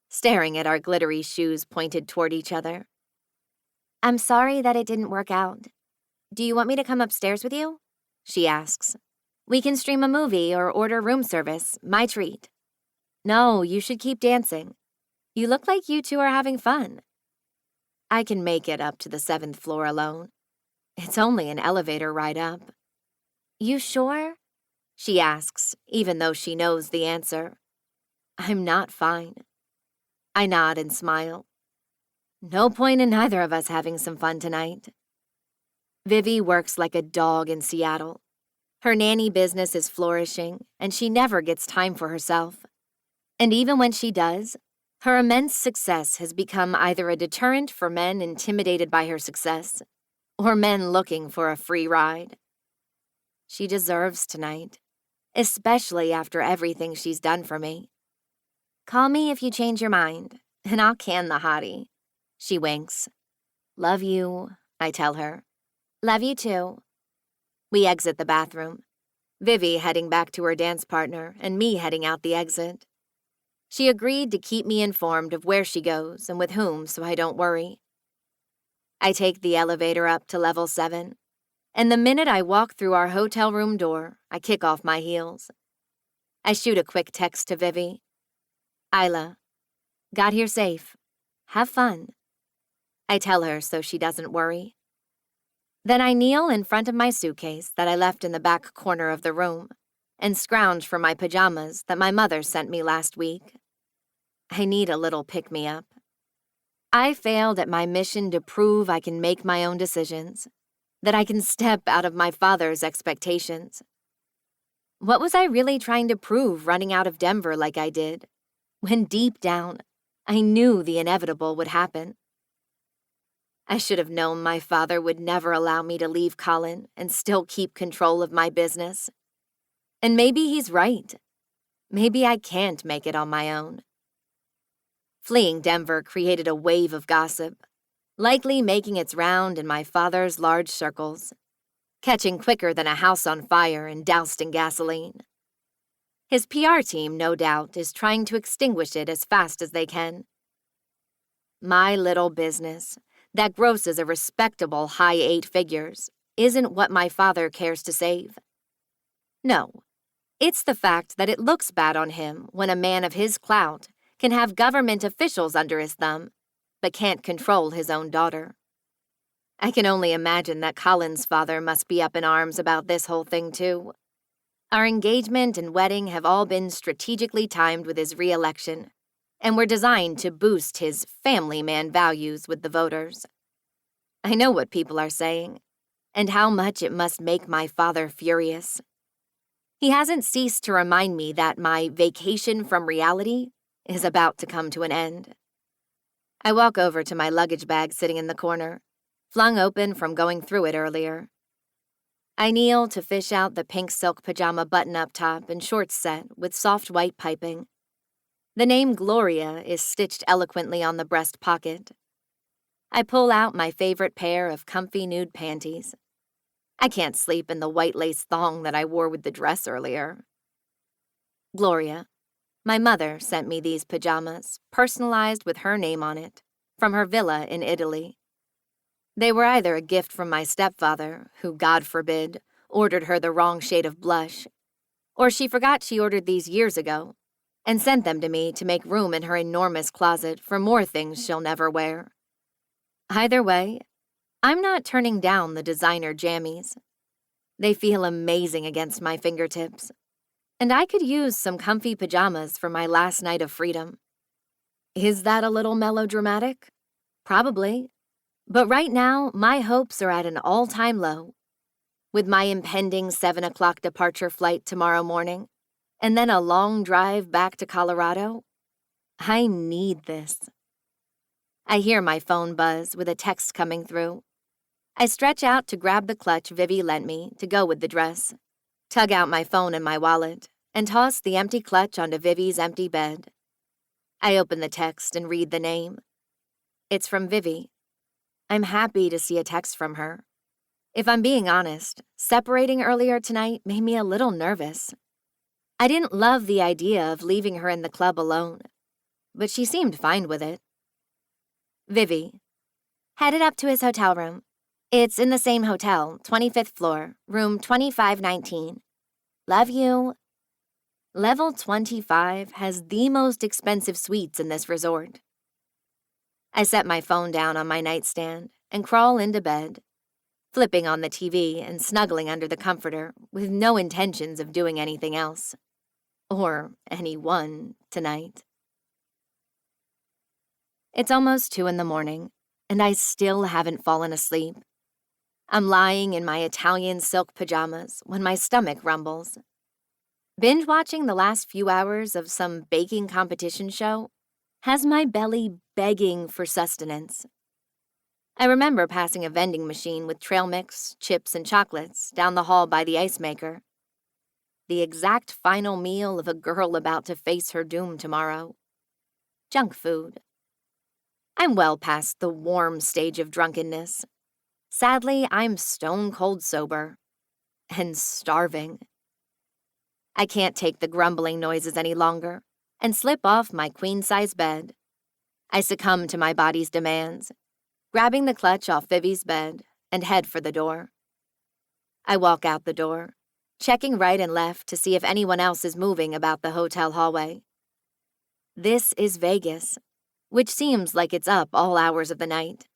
staring at our glittery shoes pointed toward each other. I'm sorry that it didn't work out. Do you want me to come upstairs with you? She asks. We can stream a movie or order room service, my treat. No, you should keep dancing. You look like you two are having fun. I can make it up to the 7th floor alone. It's only an elevator ride up. You sure? She asks, even though she knows the answer. I'm not fine. I nod and smile. No point in neither of us having some fun tonight. Vivi works like a dog in Seattle. Her nanny business is flourishing, and she never gets time for herself. And even when she does, her immense success has become either a deterrent for men intimidated by her success, or men looking for a free ride. She deserves tonight, especially after everything she's done for me. Call me if you change your mind, and I'll can the hottie. She winks. Love you, I tell her. Love you too. We exit the bathroom, Vivi heading back to her dance partner and me heading out the exit. She agreed to keep me informed of where she goes and with whom so I don't worry. I take the elevator up to level 7, and the minute I walk through our hotel room door, I kick off my heels. I shoot a quick text to Vivi. Isla, got here safe. Have fun. I tell her so she doesn't worry. Then I kneel in front of my suitcase that I left in the back corner of the room and scrounge for my pajamas that my mother sent me last week. I need a little pick-me-up. I failed at my mission to prove I can make my own decisions, that I can step out of my father's expectations. What was I really trying to prove running out of Denver like I did, when deep down, I knew the inevitable would happen? I should have known my father would never allow me to leave Colin and still keep control of my business. And maybe he's right. Maybe I can't make it on my own. Fleeing Denver created a wave of gossip, likely making its round in my father's large circles, catching quicker than a house on fire and doused in gasoline. His PR team, no doubt, is trying to extinguish it as fast as they can. My little business, that grosses a respectable high 8 figures, isn't what my father cares to save. No, it's the fact that it looks bad on him when a man of his clout can have government officials under his thumb, but can't control his own daughter. I can only imagine that Colin's father must be up in arms about this whole thing, too. Our engagement and wedding have all been strategically timed with his re-election, and were designed to boost his family man values with the voters. I know what people are saying, and how much it must make my father furious. He hasn't ceased to remind me that my vacation from reality is about to come to an end. I walk over to my luggage bag sitting in the corner, flung open from going through it earlier. I kneel to fish out the pink silk pajama button-up top and shorts set with soft white piping. The name Gloria is stitched eloquently on the breast pocket. I pull out my favorite pair of comfy nude panties. I can't sleep in the white lace thong that I wore with the dress earlier. Gloria, my mother, sent me these pajamas, personalized with her name on it, from her villa in Italy. They were either a gift from my stepfather, who, God forbid, ordered her the wrong shade of blush, or she forgot she ordered these years ago and sent them to me to make room in her enormous closet for more things she'll never wear. Either way, I'm not turning down the designer jammies. They feel amazing against my fingertips, and I could use some comfy pajamas for my last night of freedom. Is that a little melodramatic? Probably. But right now, my hopes are at an all-time low. With my impending 7 o'clock departure flight tomorrow morning, and then a long drive back to Colorado, I need this. I hear my phone buzz with a text coming through. I stretch out to grab the clutch Vivi lent me to go with the dress, tug out my phone and my wallet, and toss the empty clutch onto Vivi's empty bed. I open the text and read the name. It's from Vivi. I'm happy to see a text from her. If I'm being honest, separating earlier tonight made me a little nervous. I didn't love the idea of leaving her in the club alone, but she seemed fine with it. Vivi. Headed up to his hotel room. It's in the same hotel, 25th floor, room 2519. Love you. Level 25 has the most expensive suites in this resort. I set my phone down on my nightstand and crawl into bed, flipping on the TV and snuggling under the comforter with no intentions of doing anything else. Or anyone tonight. It's almost 2 a.m, and I still haven't fallen asleep. I'm lying in my Italian silk pajamas when my stomach rumbles. Binge-watching the last few hours of some baking competition show has my belly begging for sustenance. I remember passing a vending machine with trail mix, chips, and chocolates down the hall by the ice maker. The exact final meal of a girl about to face her doom tomorrow. Junk food. I'm well past the warm stage of drunkenness. Sadly, I'm stone-cold sober. And starving. I can't take the grumbling noises any longer and slip off my queen-size bed. I succumb to my body's demands, grabbing the clutch off Vivi's bed and head for the door. I walk out the door, checking right and left to see if anyone else is moving about the hotel hallway. This is Vegas, which seems like it's up all hours of the night.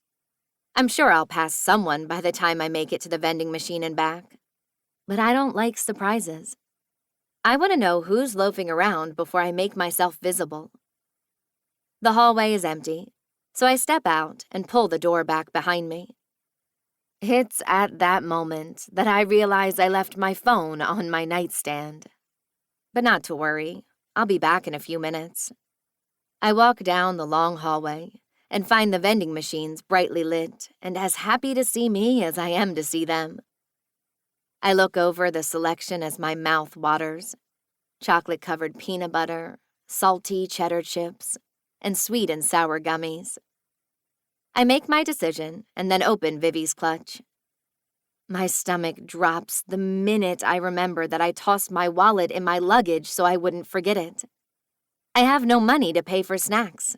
I'm sure I'll pass someone by the time I make it to the vending machine and back. But I don't like surprises. I want to know who's loafing around before I make myself visible. The hallway is empty, so I step out and pull the door back behind me. It's at that moment that I realize I left my phone on my nightstand. But not to worry, I'll be back in a few minutes. I walk down the long hallway and find the vending machines brightly lit and as happy to see me as I am to see them. I look over the selection as my mouth waters. Chocolate-covered peanut butter, salty cheddar chips, and sweet and sour gummies. I make my decision and then open Vivi's clutch. My stomach drops the minute I remember that I tossed my wallet in my luggage so I wouldn't forget it. I have no money to pay for snacks.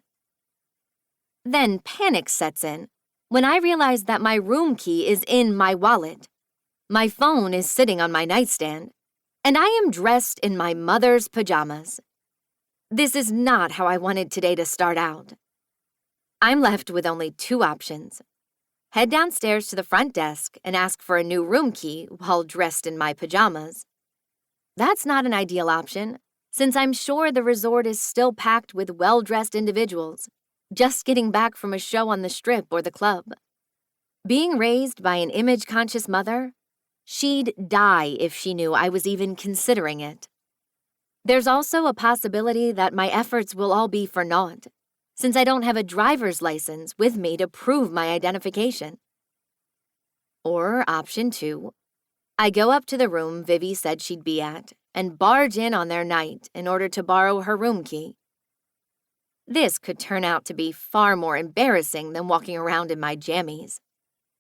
Then panic sets in when I realize that my room key is in my wallet. My phone is sitting on my nightstand, And I am dressed in my mother's pajamas. This is not how I wanted today to start out. I'm left with only two options. Head downstairs to the front desk and ask for a new room key while dressed in my pajamas. That's not an ideal option, since I'm sure the resort is still packed with well-dressed individuals, just getting back from a show on the Strip or the club. Being raised by an image-conscious mother, she'd die if she knew I was even considering it. There's also a possibility that my efforts will all be for naught, since I don't have a driver's license with me to prove my identification. Or option 2, I go up to the room Vivi said she'd be at and barge in on their night in order to borrow her room key. This could turn out to be far more embarrassing than walking around in my jammies,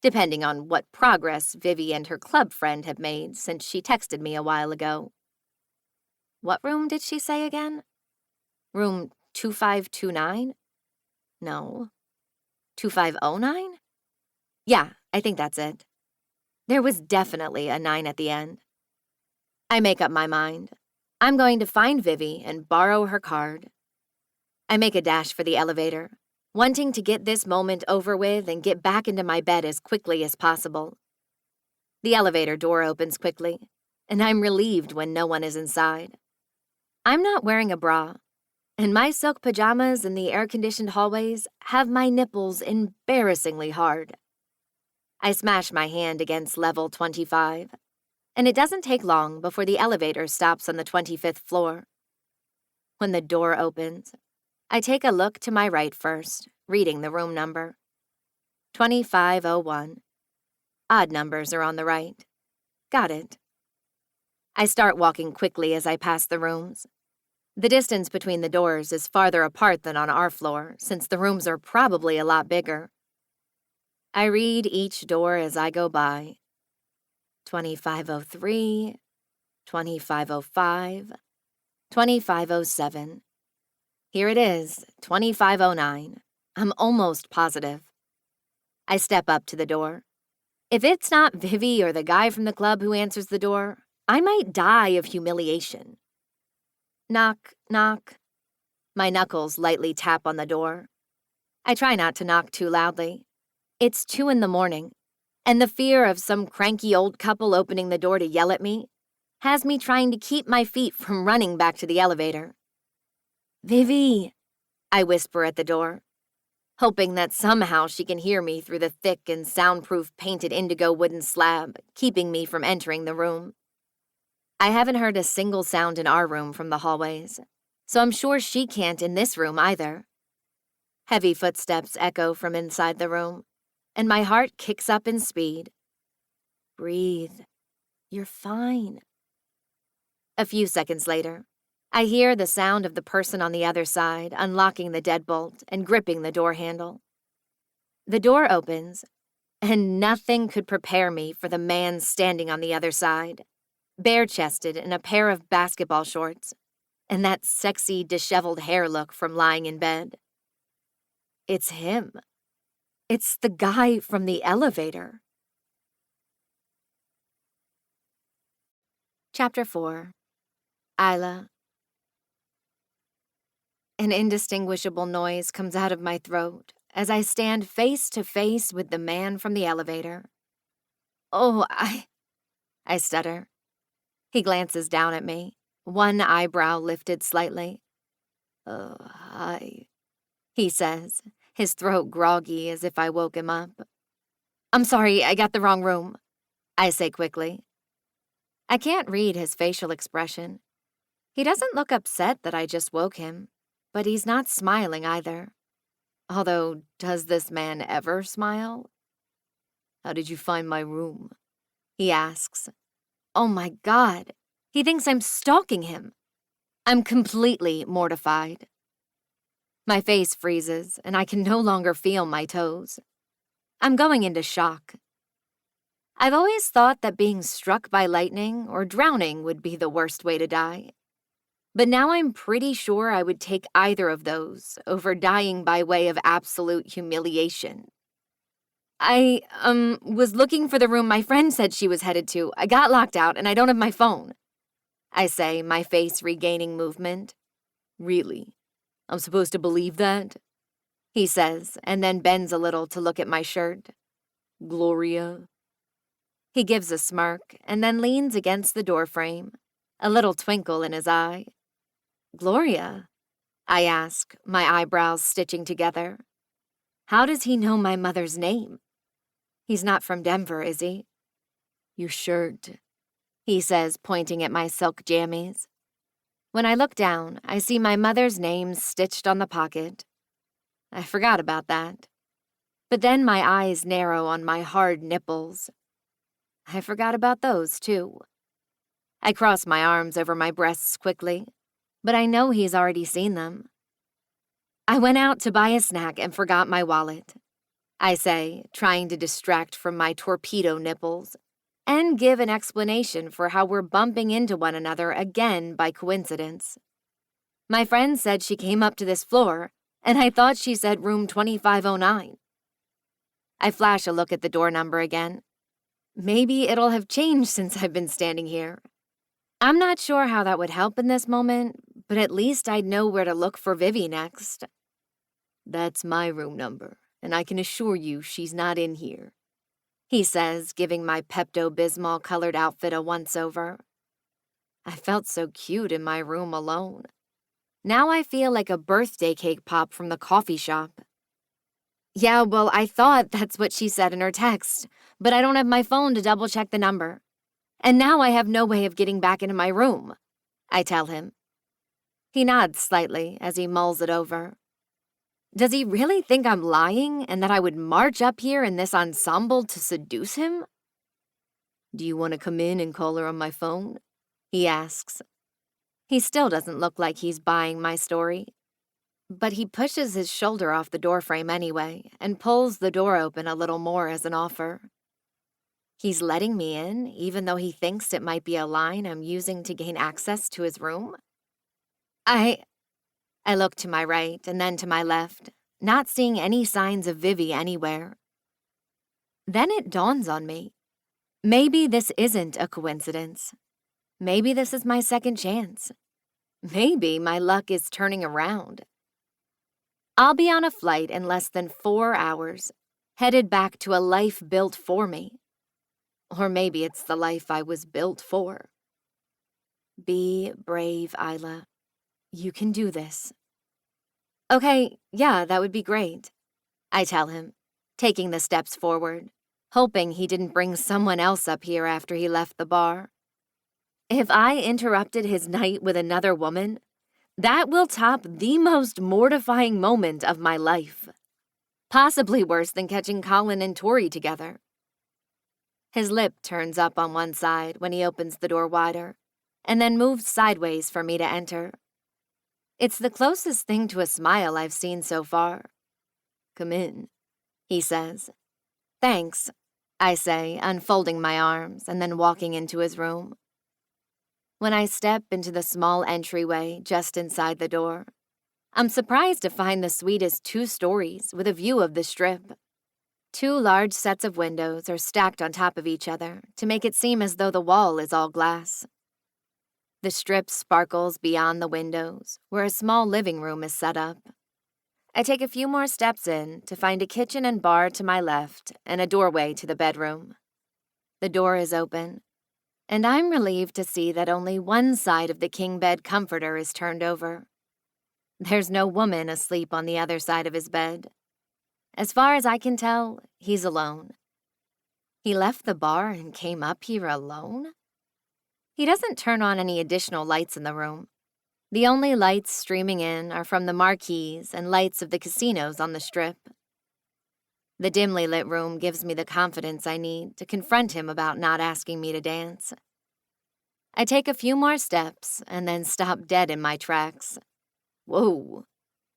depending on what progress Vivi and her club friend have made since she texted me a while ago. What room did she say again? Room 2529? No. 2509? Yeah, I think that's it. There was definitely a 9 at the end. I make up my mind. I'm going to find Vivi and borrow her card. I make a dash for the elevator, wanting to get this moment over with and get back into my bed as quickly as possible. The elevator door opens quickly, and I'm relieved when no one is inside. I'm not wearing a bra, and my silk pajamas in the air-conditioned hallways have my nipples embarrassingly hard. I smash my hand against level 25, and it doesn't take long before the elevator stops on the 25th floor. When the door opens, I take a look to my right first, reading the room number. 2501. Odd numbers are on the right. Got it. I start walking quickly as I pass the rooms. The distance between the doors is farther apart than on our floor, since the rooms are probably a lot bigger. I read each door as I go by. 2503, 2505, 2507. Here it is, 2509. I'm almost positive. I step up to the door. If it's not Vivi or the guy from the club who answers the door, I might die of humiliation. Knock, knock. My knuckles lightly tap on the door. I try not to knock too loudly. It's 2 a.m, and the fear of some cranky old couple opening the door to yell at me has me trying to keep my feet from running back to the elevator. Vivi, I whisper at the door, hoping that somehow she can hear me through the thick and soundproof painted indigo wooden slab, keeping me from entering the room. I haven't heard a single sound in our room from the hallways, so I'm sure she can't in this room either. Heavy footsteps echo from inside the room, and my heart kicks up in speed. Breathe. You're fine. A few seconds later, I hear the sound of the person on the other side unlocking the deadbolt and gripping the door handle. The door opens, and nothing could prepare me for the man standing on the other side, bare-chested in a pair of basketball shorts, and that sexy, disheveled hair look from lying in bed. It's him. It's the guy from the elevator. Chapter 4. Isla. An indistinguishable noise comes out of my throat as I stand face to face with the man from the elevator. Oh, I stutter. He glances down at me, one eyebrow lifted slightly. Oh, hi, he says, his throat groggy as if I woke him up. I'm sorry, I got the wrong room, I say quickly. I can't read his facial expression. He doesn't look upset that I just woke him, but he's not smiling either. Although, does this man ever smile? How did you find my room? He asks. Oh my God, he thinks I'm stalking him. I'm completely mortified. My face freezes, and I can no longer feel my toes. I'm going into shock. I've always thought that being struck by lightning or drowning would be the worst way to die. But now I'm pretty sure I would take either of those over dying by way of absolute humiliation. I, was looking for the room my friend said she was headed to. I got locked out, and I don't have my phone. I say, my face regaining movement. Really? I'm supposed to believe that? He says, and then bends a little to look at my shirt. Gloria? He gives a smirk and then leans against the doorframe, a little twinkle in his eye. Gloria? I ask, my eyebrows stitching together. How does he know my mother's name? He's not from Denver, is he? Your shirt, he says, pointing at my silk jammies. When I look down, I see my mother's name stitched on the pocket. I forgot about that. But then my eyes narrow on my hard nipples. I forgot about those, too. I cross my arms over my breasts quickly, but I know he's already seen them. I went out to buy a snack and forgot my wallet, I say, trying to distract from my torpedo nipples, and give an explanation for how we're bumping into one another again by coincidence. My friend said she came up to this floor, and I thought she said room 2509. I flash a look at the door number again. Maybe it'll have changed since I've been standing here. I'm not sure how that would help in this moment, but at least I'd know where to look for Vivi next. That's my room number, and I can assure you she's not in here, he says, giving my Pepto-Bismol colored outfit a once-over. I felt so cute in my room alone. Now I feel like a birthday cake pop from the coffee shop. Yeah, well, I thought that's what she said in her text, but I don't have my phone to double-check the number. And now I have no way of getting back into my room, I tell him. He nods slightly as he mulls it over. Does he really think I'm lying and that I would march up here in this ensemble to seduce him? Do you want to come in and call her on my phone? He asks. He still doesn't look like he's buying my story. But he pushes his shoulder off the doorframe anyway and pulls the door open a little more as an offer. He's letting me in, even though he thinks it might be a line I'm using to gain access to his room? I look to my right and then to my left, not seeing any signs of Vivi anywhere. Then it dawns on me. Maybe this isn't a coincidence. Maybe this is my second chance. Maybe my luck is turning around. I'll be on a flight in less than 4 hours, headed back to a life built for me. Or maybe it's the life I was built for. Be brave, Isla. You can do this. Okay, yeah, that would be great, I tell him, taking the steps forward, hoping he didn't bring someone else up here after he left the bar. If I interrupted his night with another woman, that will top the most mortifying moment of my life. Possibly worse than catching Colin and Tori together. His lip turns up on one side when he opens the door wider, and then moves sideways for me to enter. It's the closest thing to a smile I've seen so far. Come in, he says. Thanks, I say, unfolding my arms and then walking into his room. When I step into the small entryway just inside the door, I'm surprised to find the suite is 2 stories with a view of the Strip. 2 large sets of windows are stacked on top of each other to make it seem as though the wall is all glass. The Strip sparkles beyond the windows, where a small living room is set up. I take a few more steps in to find a kitchen and bar to my left and a doorway to the bedroom. The door is open, and I'm relieved to see that only one side of the king bed comforter is turned over. There's no woman asleep on the other side of his bed. As far as I can tell, he's alone. He left the bar and came up here alone? He doesn't turn on any additional lights in the room. The only lights streaming in are from the marquees and lights of the casinos on the Strip. The dimly lit room gives me the confidence I need to confront him about not asking me to dance. I take a few more steps and then stop dead in my tracks. Whoa,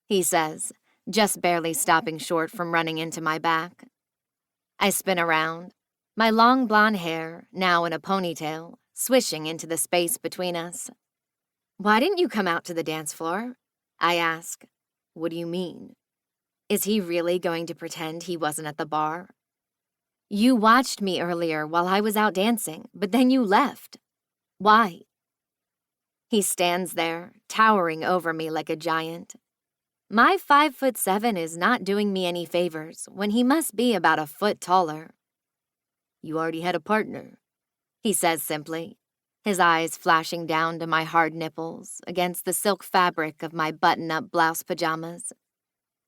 he says, just barely stopping short from running into my back. I spin around, my long blonde hair, now in a ponytail, swishing into the space between us. Why didn't you come out to the dance floor? I ask. What do you mean? Is he really going to pretend he wasn't at the bar? You watched me earlier while I was out dancing, but then you left. Why? He stands there, towering over me like a giant. My 5'7" is not doing me any favors when he must be about a foot taller. You already had a partner, he says simply, his eyes flashing down to my hard nipples against the silk fabric of my button-up blouse pajamas.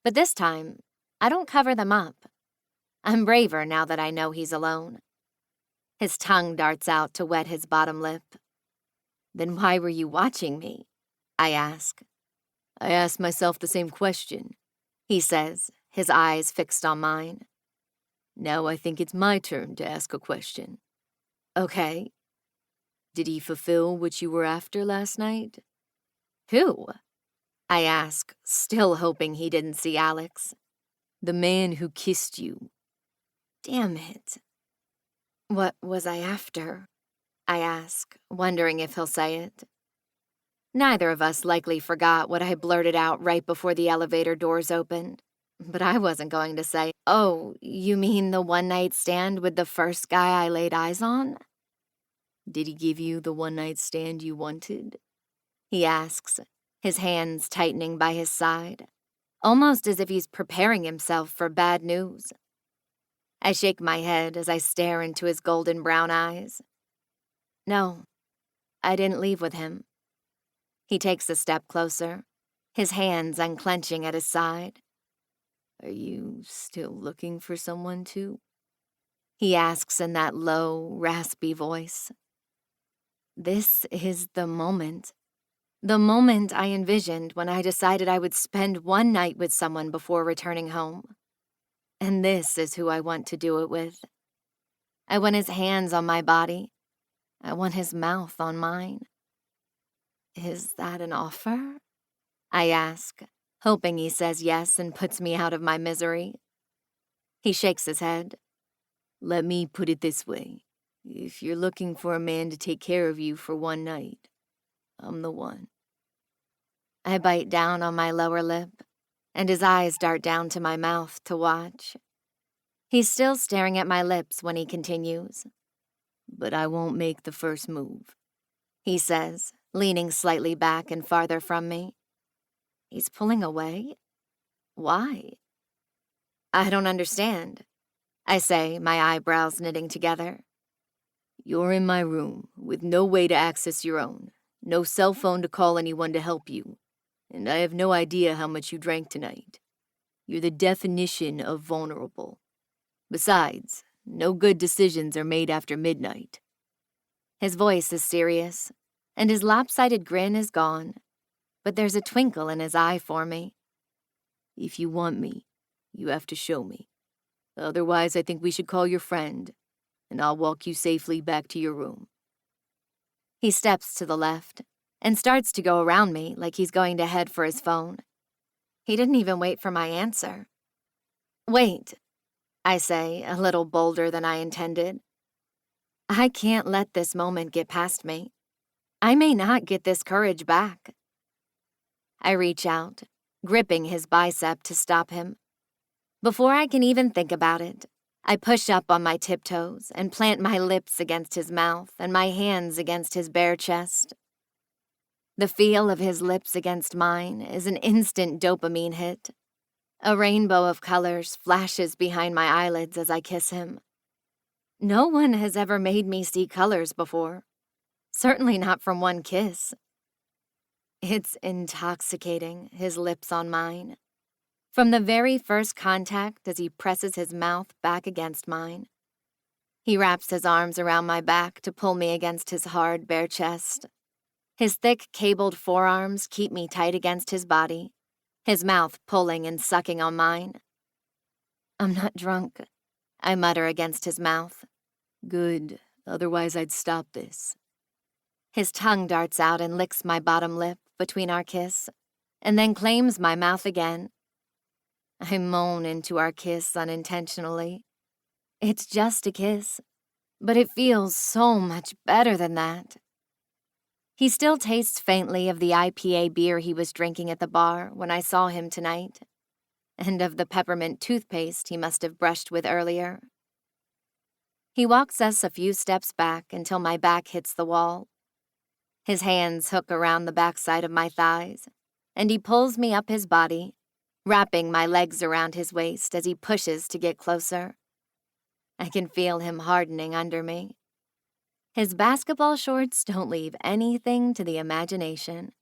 But this time, I don't cover them up. I'm braver now that I know he's alone. His tongue darts out to wet his bottom lip. Then why were you watching me? I ask. I asked myself the same question, he says, his eyes fixed on mine. Now I think it's my turn to ask a question. Okay. Did he fulfill what you were after last night? Who? I ask, still hoping he didn't see Alex. The man who kissed you. Damn it. What was I after? I ask, wondering if he'll say it. Neither of us likely forgot what I blurted out right before the elevator doors opened. But I wasn't going to say, "Oh, you mean the one-night stand with the first guy I laid eyes on?" Did he give you the one-night stand you wanted? He asks, his hands tightening by his side, almost as if he's preparing himself for bad news. I shake my head as I stare into his golden brown eyes. No, I didn't leave with him. He takes a step closer, his hands unclenching at his side. Are you still looking for someone to? He asks in that low, raspy voice. This is the moment I envisioned when I decided I would spend one night with someone before returning home. And this is who I want to do it with. I want his hands on my body. I want his mouth on mine. Is that an offer? I ask, hoping he says yes and puts me out of my misery. He shakes his head. Let me put it this way. If you're looking for a man to take care of you for one night, I'm the one. I bite down on my lower lip, and his eyes dart down to my mouth to watch. He's still staring at my lips when he continues. But I won't make the first move, he says, leaning slightly back and farther from me. He's pulling away? Why? I don't understand, I say, my eyebrows knitting together. You're in my room, with no way to access your own, no cell phone to call anyone to help you, and I have no idea how much you drank tonight. You're the definition of vulnerable. Besides, no good decisions are made after midnight. His voice is serious, and his lopsided grin is gone, but there's a twinkle in his eye for me. If you want me, you have to show me. Otherwise, I think we should call your friend, and I'll walk you safely back to your room. He steps to the left and starts to go around me like he's going to head for his phone. He didn't even wait for my answer. Wait, I say, a little bolder than I intended. I can't let this moment get past me. I may not get this courage back. I reach out, gripping his bicep to stop him. Before I can even think about it, I push up on my tiptoes and plant my lips against his mouth and my hands against his bare chest. The feel of his lips against mine is an instant dopamine hit. A rainbow of colors flashes behind my eyelids as I kiss him. No one has ever made me see colors before. Certainly not from one kiss. It's intoxicating, his lips on mine. From the very first contact as he presses his mouth back against mine. He wraps his arms around my back to pull me against his hard, bare chest. His thick, cabled forearms keep me tight against his body, his mouth pulling and sucking on mine. I'm not drunk, I mutter against his mouth. Good, otherwise I'd stop this. His tongue darts out and licks my bottom lip between our kiss, and then claims my mouth again. I moan into our kiss unintentionally. It's just a kiss, but it feels so much better than that. He still tastes faintly of the IPA beer he was drinking at the bar when I saw him tonight, and of the peppermint toothpaste he must have brushed with earlier. He walks us a few steps back until my back hits the wall. His hands hook around the backside of my thighs, and he pulls me up his body, wrapping my legs around his waist as he pushes to get closer. I can feel him hardening under me. His basketball shorts don't leave anything to the imagination.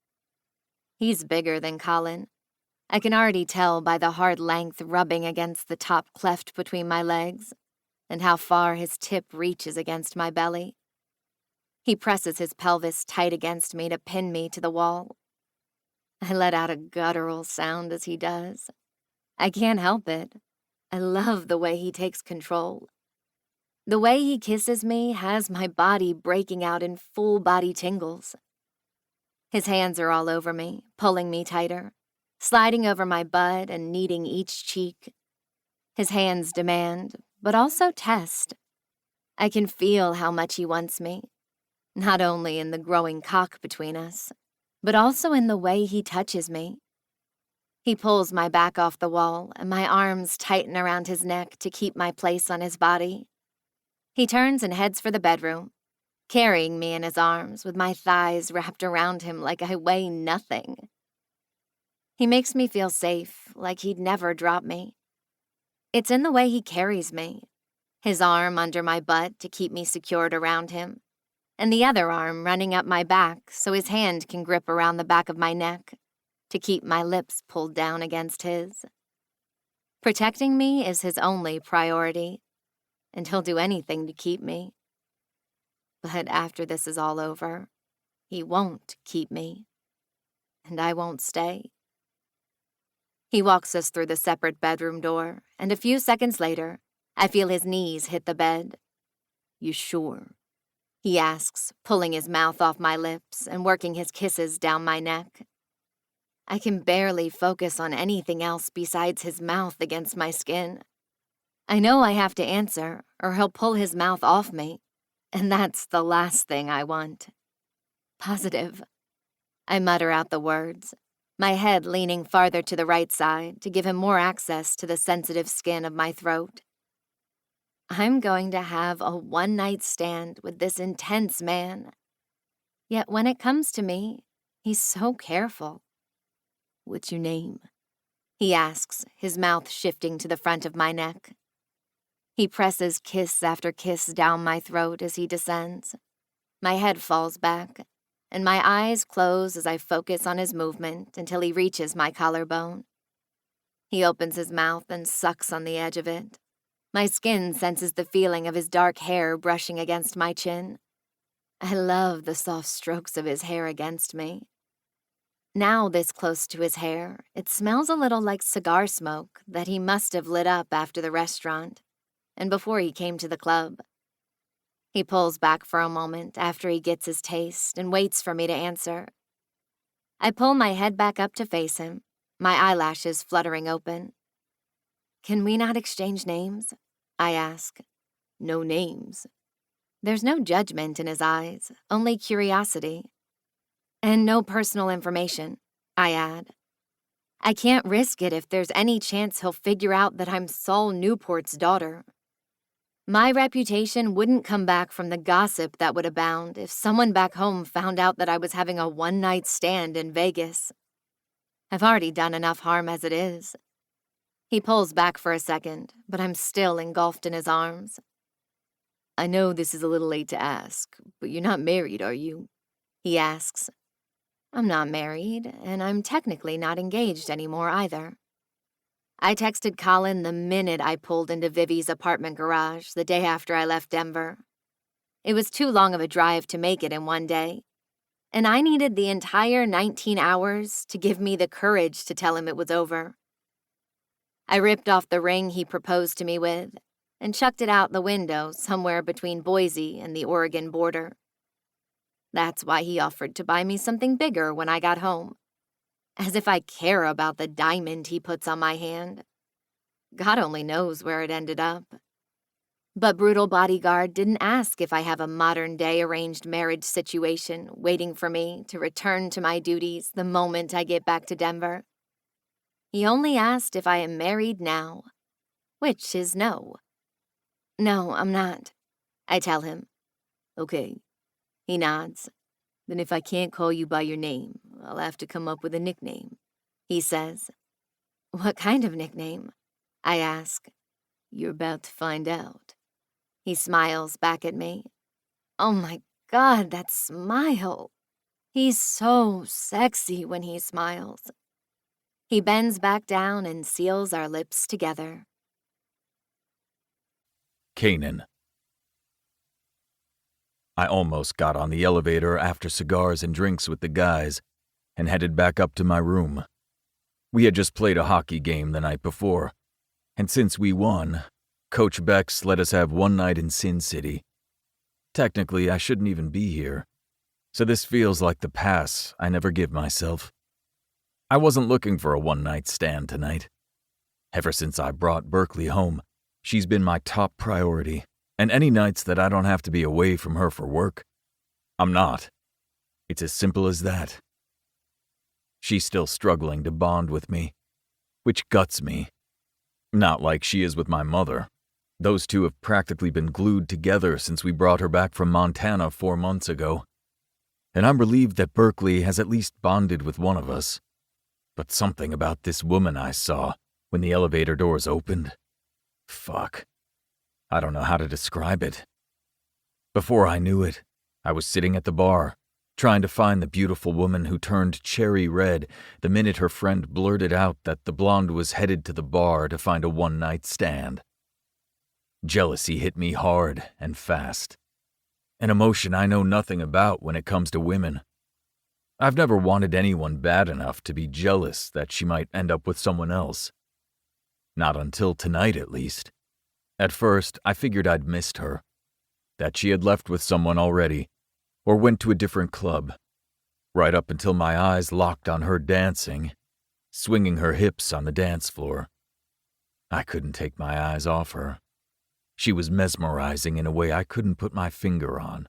He's bigger than Colin. I can already tell by the hard length rubbing against the top cleft between my legs, and how far his tip reaches against my belly. He presses his pelvis tight against me to pin me to the wall. I let out a guttural sound as he does. I can't help it. I love the way he takes control. The way he kisses me has my body breaking out in full body tingles. His hands are all over me, pulling me tighter, sliding over my butt and kneading each cheek. His hands demand, but also test. I can feel how much he wants me, not only in the growing cock between us, but also in the way he touches me. He pulls my back off the wall, and my arms tighten around his neck to keep my place on his body. He turns and heads for the bedroom, carrying me in his arms with my thighs wrapped around him like I weigh nothing. He makes me feel safe, like he'd never drop me. It's in the way he carries me, his arm under my butt to keep me secured around him, and the other arm running up my back so his hand can grip around the back of my neck to keep my lips pulled down against his. Protecting me is his only priority, and he'll do anything to keep me. But after this is all over, he won't keep me, and I won't stay. He walks us through the separate bedroom door, and a few seconds later, I feel his knees hit the bed. "You sure?" he asks, pulling his mouth off my lips and working his kisses down my neck. I can barely focus on anything else besides his mouth against my skin. I know I have to answer, or he'll pull his mouth off me, and that's the last thing I want. Positive. I mutter out the words, my head leaning farther to the right side to give him more access to the sensitive skin of my throat. I'm going to have a one-night stand with this intense man. Yet when it comes to me, he's so careful. "What's your name?" he asks, his mouth shifting to the front of my neck. He presses kiss after kiss down my throat as he descends. My head falls back, and my eyes close as I focus on his movement until he reaches my collarbone. He opens his mouth and sucks on the edge of it. My skin senses the feeling of his dark hair brushing against my chin. I love the soft strokes of his hair against me. Now this close to his hair, it smells a little like cigar smoke that he must have lit up after the restaurant and before he came to the club. He pulls back for a moment after he gets his taste and waits for me to answer. I pull my head back up to face him, my eyelashes fluttering open. "Can we not exchange names?" I ask. "No names." There's no judgment in his eyes, only curiosity. "And no personal information," I add. I can't risk it if there's any chance he'll figure out that I'm Saul Newport's daughter. My reputation wouldn't come back from the gossip that would abound if someone back home found out that I was having a one-night stand in Vegas. I've already done enough harm as it is. He pulls back for a second, but I'm still engulfed in his arms. "I know this is a little late to ask, but you're not married, are you?" he asks. I'm not married, and I'm technically not engaged anymore either. I texted Colin the minute I pulled into Vivi's apartment garage the day after I left Denver. It was too long of a drive to make it in one day, and I needed the entire 19 hours to give me the courage to tell him it was over. I ripped off the ring he proposed to me with and chucked it out the window somewhere between Boise and the Oregon border. That's why he offered to buy me something bigger when I got home. As if I care about the diamond he puts on my hand. God only knows where it ended up. But Brutal Bodyguard didn't ask if I have a modern-day arranged marriage situation waiting for me to return to my duties the moment I get back to Denver. He only asked if I am married now, which is no. "No, I'm not," I tell him. "Okay." He nods. Then if I can't call you by your name, I'll have to come up with a nickname, he says. What kind of nickname? I ask. You're about to find out. He smiles back at me. Oh my God, that smile. He's so sexy when he smiles. He bends back down and seals our lips together. Canaan. I almost got on the elevator after cigars and drinks with the guys and headed back up to my room. We had just played a hockey game the night before, and since we won, Coach Bex let us have one night in Sin City. Technically, I shouldn't even be here, so this feels like the pass I never give myself. I wasn't looking for a one-night stand tonight. Ever since I brought Berkeley home, she's been my top priority, and any nights that I don't have to be away from her for work, I'm not. It's as simple as that. She's still struggling to bond with me, which guts me. Not like she is with my mother. Those two have practically been glued together since we brought her back from Montana 4 months ago. And I'm relieved that Berkeley has at least bonded with one of us. But something about this woman I saw when the elevator doors opened. Fuck. I don't know how to describe it. Before I knew it, I was sitting at the bar, trying to find the beautiful woman who turned cherry red the minute her friend blurted out that the blonde was headed to the bar to find a one-night stand. Jealousy hit me hard and fast, an emotion I know nothing about when it comes to women. I've never wanted anyone bad enough to be jealous that she might end up with someone else. Not until tonight, at least. At first, I figured I'd missed her, that she had left with someone already, or went to a different club, right up until my eyes locked on her dancing, swinging her hips on the dance floor. I couldn't take my eyes off her. She was mesmerizing in a way I couldn't put my finger on.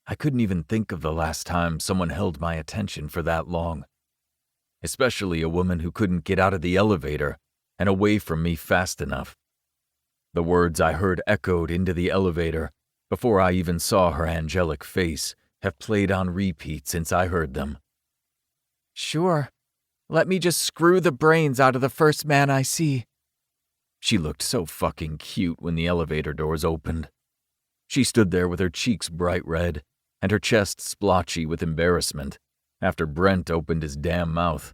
I couldn't even think of the last time someone held my attention for that long, especially a woman who couldn't get out of the elevator and away from me fast enough. The words I heard echoed into the elevator before I even saw her angelic face have played on repeat since I heard them. Sure. Let me just screw the brains out of the first man I see. She looked so fucking cute when the elevator doors opened. She stood there with her cheeks bright red and her chest splotchy with embarrassment after Brent opened his damn mouth.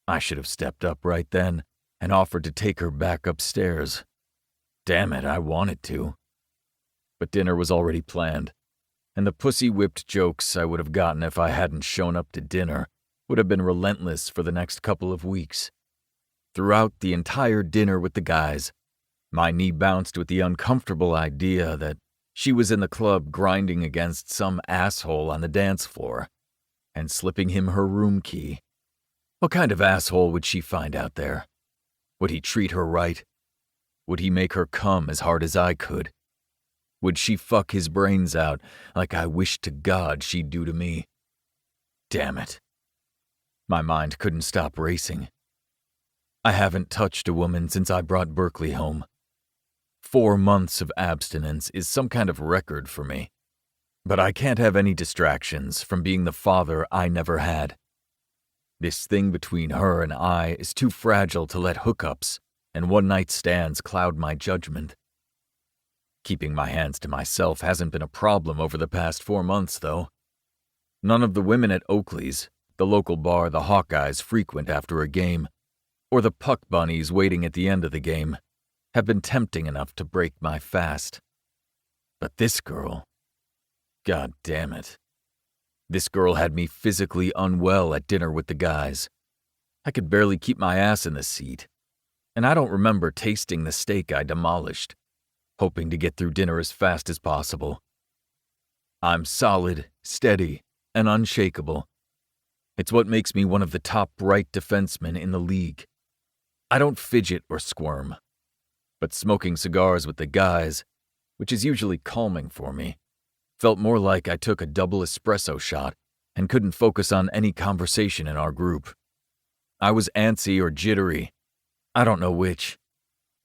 I should have stepped up right then and offered to take her back upstairs. Damn it, I wanted to. But dinner was already planned, and the pussy-whipped jokes I would have gotten if I hadn't shown up to dinner would have been relentless for the next couple of weeks. Throughout the entire dinner with the guys, my knee bounced with the uncomfortable idea that she was in the club grinding against some asshole on the dance floor and slipping him her room key. What kind of asshole would she find out there? Would he treat her right? Would he make her come as hard as I could? Would she fuck his brains out like I wished to God she'd do to me? Damn it. My mind couldn't stop racing. I haven't touched a woman since I brought Berkeley home. 4 months of abstinence is some kind of record for me. But I can't have any distractions from being the father I never had. This thing between her and I is too fragile to let hookups and one-night stands cloud my judgment. Keeping my hands to myself hasn't been a problem over the past 4 months, though. None of the women at Oakley's, the local bar the Hawkeyes frequent after a game, or the puck bunnies waiting at the end of the game, have been tempting enough to break my fast. But this girl, God damn it. This girl had me physically unwell at dinner with the guys. I could barely keep my ass in the seat, and I don't remember tasting the steak I demolished, hoping to get through dinner as fast as possible. I'm solid, steady, and unshakable. It's what makes me one of the top right defensemen in the league. I don't fidget or squirm. But smoking cigars with the guys, which is usually calming for me, felt more like I took a double espresso shot and couldn't focus on any conversation in our group. I was antsy or jittery. I don't know which.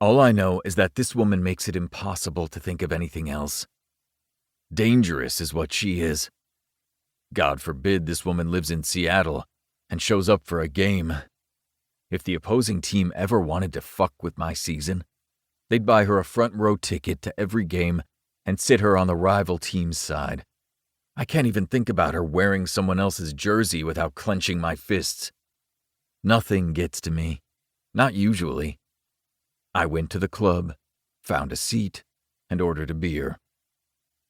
All I know is that this woman makes it impossible to think of anything else. Dangerous is what she is. God forbid this woman lives in Seattle and shows up for a game. If the opposing team ever wanted to fuck with my season, they'd buy her a front row ticket to every game and sit her on the rival team's side. I can't even think about her wearing someone else's jersey without clenching my fists. Nothing gets to me. Not usually. I went to the club, found a seat, and ordered a beer.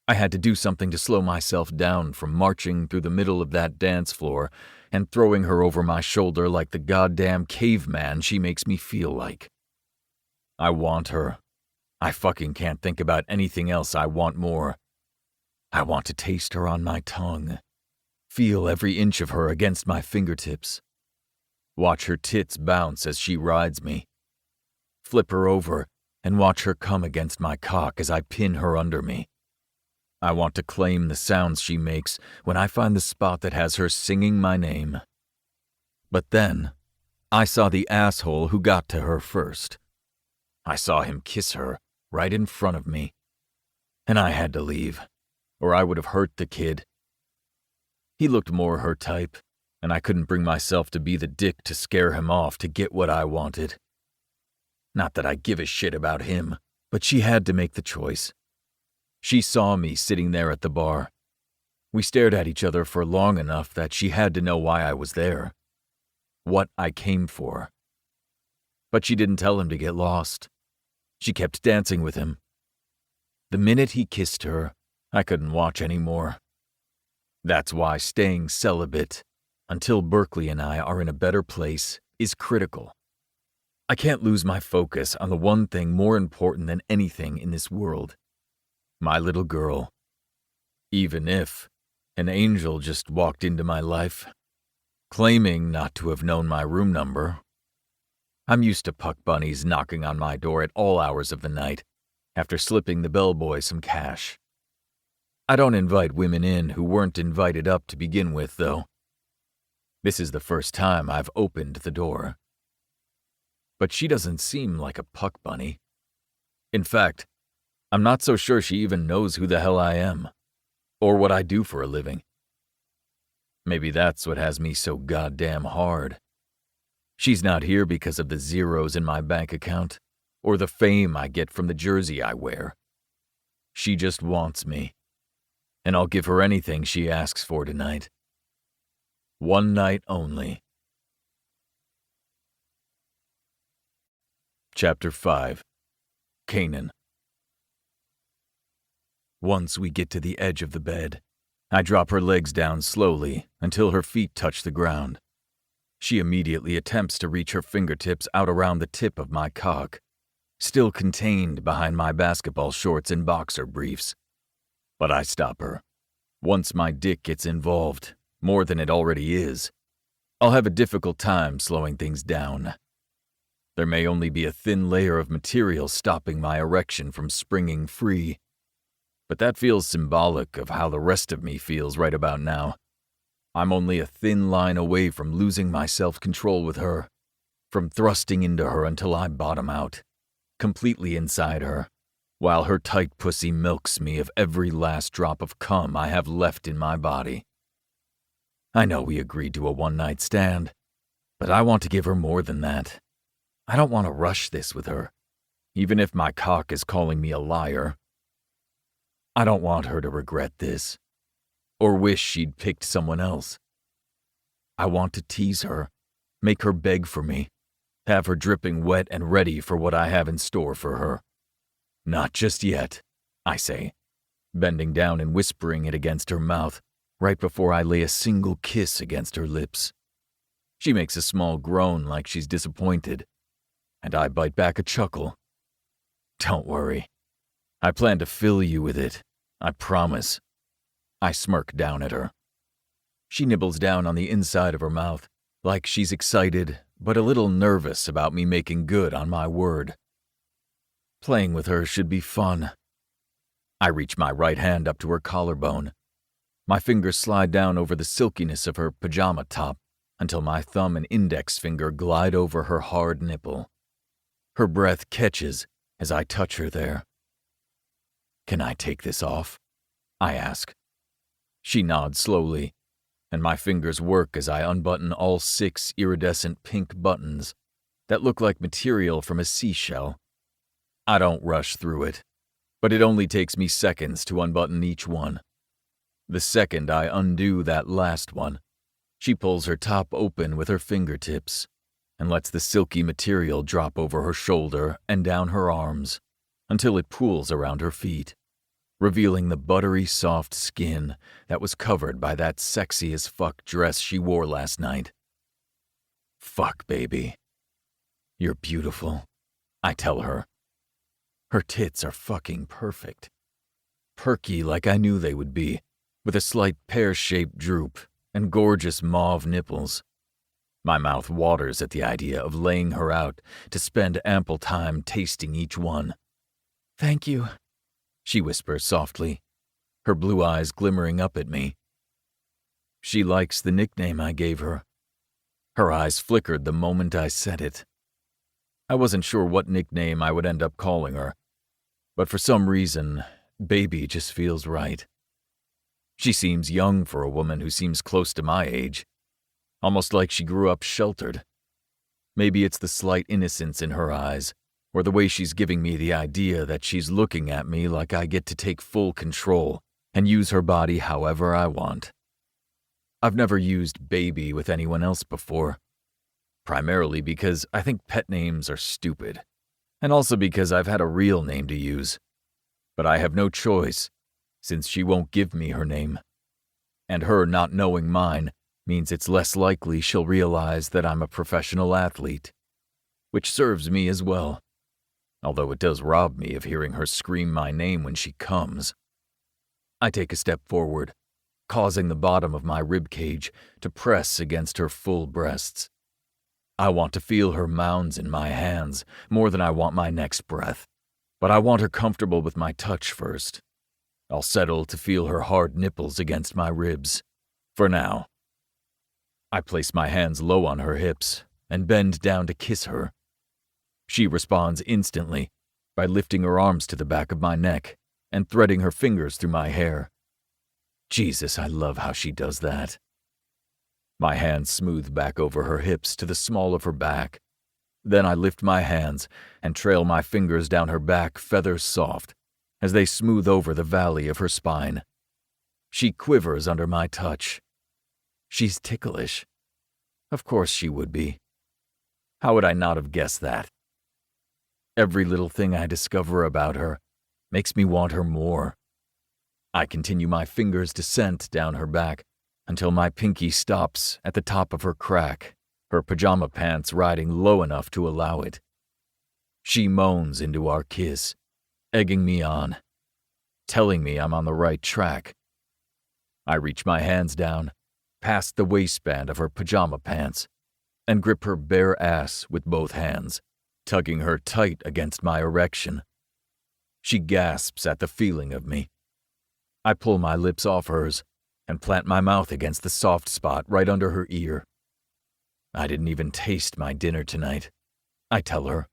I had to do something to slow myself down from marching through the middle of that dance floor and throwing her over my shoulder like the goddamn caveman she makes me feel like. I want her. I fucking can't think about anything else I want more. I want to taste her on my tongue, feel every inch of her against my fingertips, watch her tits bounce as she rides me, flip her over and watch her come against my cock as I pin her under me. I want to claim the sounds she makes when I find the spot that has her singing my name. But then, I saw the asshole who got to her first. I saw him kiss her right in front of me. And I had to leave, or I would have hurt the kid. He looked more her type, and I couldn't bring myself to be the dick to scare him off to get what I wanted. Not that I give a shit about him, but she had to make the choice. She saw me sitting there at the bar. We stared at each other for long enough that she had to know why I was there. What I came for. But she didn't tell him to get lost. She kept dancing with him. The minute he kissed her, I couldn't watch anymore. That's why staying celibate, until Berkeley and I are in a better place, is critical. I can't lose my focus on the one thing more important than anything in this world. My little girl. Even if an angel just walked into my life, claiming not to have known my room number. I'm used to puck bunnies knocking on my door at all hours of the night, after slipping the bellboy some cash. I don't invite women in who weren't invited up to begin with, though. This is the first time I've opened the door. But she doesn't seem like a puck bunny. In fact, I'm not so sure she even knows who the hell I am, or what I do for a living. Maybe that's what has me so goddamn hard. She's not here because of the zeros in my bank account, or the fame I get from the jersey I wear. She just wants me, and I'll give her anything she asks for tonight. One night only. Chapter 5. Canaan. Once we get to the edge of the bed, I drop her legs down slowly until her feet touch the ground. She immediately attempts to reach her fingertips out around the tip of my cock, still contained behind my basketball shorts and boxer briefs. But I stop her. Once my dick gets involved, more than it already is, I'll have a difficult time slowing things down. There may only be a thin layer of material stopping my erection from springing free. But that feels symbolic of how the rest of me feels right about now. I'm only a thin line away from losing my self-control with her, from thrusting into her until I bottom out, completely inside her, while her tight pussy milks me of every last drop of cum I have left in my body. I know we agreed to a one-night stand, but I want to give her more than that. I don't want to rush this with her, even if my cock is calling me a liar. I don't want her to regret this, or wish she'd picked someone else. I want to tease her, make her beg for me, have her dripping wet and ready for what I have in store for her. Not just yet, I say, bending down and whispering it against her mouth, right before I lay a single kiss against her lips. She makes a small groan like she's disappointed, and I bite back a chuckle. Don't worry. I plan to fill you with it, I promise. I smirk down at her. She nibbles down on the inside of her mouth, like she's excited, but a little nervous about me making good on my word. Playing with her should be fun. I reach my right hand up to her collarbone. My fingers slide down over the silkiness of her pajama top until my thumb and index finger glide over her hard nipple. Her breath catches as I touch her there. Can I take this off? I ask. She nods slowly, and my fingers work as I unbutton all 6 iridescent pink buttons that look like material from a seashell. I don't rush through it, but it only takes me seconds to unbutton each one. The second I undo that last one, she pulls her top open with her fingertips and lets the silky material drop over her shoulder and down her arms until it pools around her feet, revealing the buttery soft skin that was covered by that sexy as fuck dress she wore last night. Fuck, baby. You're beautiful, I tell her. Her tits are fucking perfect. Perky like I knew they would be, with a slight pear-shaped droop and gorgeous mauve nipples. My mouth waters at the idea of laying her out to spend ample time tasting each one. Thank you, she whispers softly, her blue eyes glimmering up at me. She likes the nickname I gave her. Her eyes flickered the moment I said it. I wasn't sure what nickname I would end up calling her, but for some reason, baby just feels right. She seems young for a woman who seems close to my age, almost like she grew up sheltered. Maybe it's the slight innocence in her eyes, or the way she's giving me the idea that she's looking at me like I get to take full control and use her body however I want. I've never used baby with anyone else before, primarily because I think pet names are stupid, and also because I've had a real name to use. But I have no choice, since she won't give me her name. And her not knowing mine means it's less likely she'll realize that I'm a professional athlete, which serves me as well, although it does rob me of hearing her scream my name when she comes. I take a step forward, causing the bottom of my ribcage to press against her full breasts. I want to feel her mounds in my hands more than I want my next breath, but I want her comfortable with my touch first. I'll settle to feel her hard nipples against my ribs, for now. I place my hands low on her hips and bend down to kiss her. She responds instantly by lifting her arms to the back of my neck and threading her fingers through my hair. Jesus, I love how she does that. My hands smooth back over her hips to the small of her back. Then I lift my hands and trail my fingers down her back feather soft as they smooth over the valley of her spine. She quivers under my touch. She's ticklish. Of course she would be. How would I not have guessed that? Every little thing I discover about her makes me want her more. I continue my fingers' descent down her back until my pinky stops at the top of her crack, her pajama pants riding low enough to allow it. She moans into our kiss, egging me on, telling me I'm on the right track. I reach my hands down, past the waistband of her pajama pants, and grip her bare ass with both hands, tugging her tight against my erection. She gasps at the feeling of me. I pull my lips off hers and plant my mouth against the soft spot right under her ear. I didn't even taste my dinner tonight, I tell her.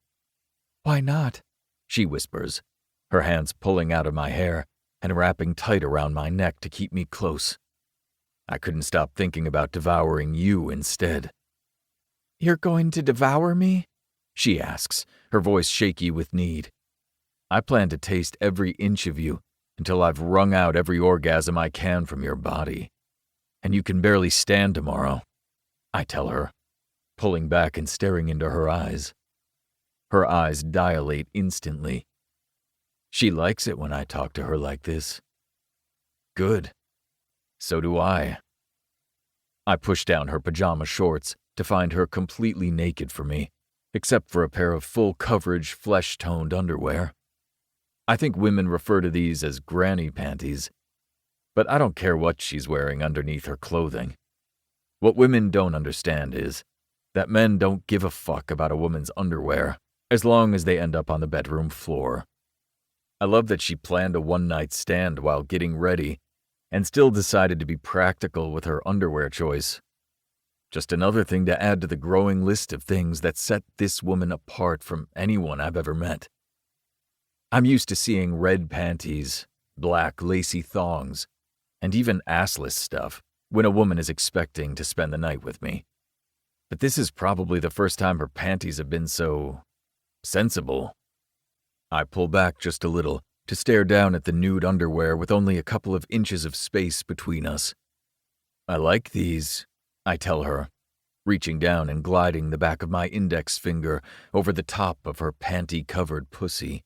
Why not? She whispers, her hands pulling out of my hair and wrapping tight around my neck to keep me close. I couldn't stop thinking about devouring you instead. You're going to devour me? She asks, her voice shaky with need. I plan to taste every inch of you until I've wrung out every orgasm I can from your body. And you can barely stand tomorrow, I tell her, pulling back and staring into her eyes. Her eyes dilate instantly. She likes it when I talk to her like this. Good. So do I. I push down her pajama shorts to find her completely naked for me, except for a pair of full-coverage, flesh-toned underwear. I think women refer to these as granny panties, but I don't care what she's wearing underneath her clothing. What women don't understand is that men don't give a fuck about a woman's underwear as long as they end up on the bedroom floor. I love that she planned a one-night stand while getting ready and still decided to be practical with her underwear choice. Just another thing to add to the growing list of things that set this woman apart from anyone I've ever met. I'm used to seeing red panties, black lacy thongs, and even assless stuff when a woman is expecting to spend the night with me. But this is probably the first time her panties have been so sensible. I pull back just a little to stare down at the nude underwear with only a couple of inches of space between us. I like these, I tell her, reaching down and gliding the back of my index finger over the top of her panty-covered pussy.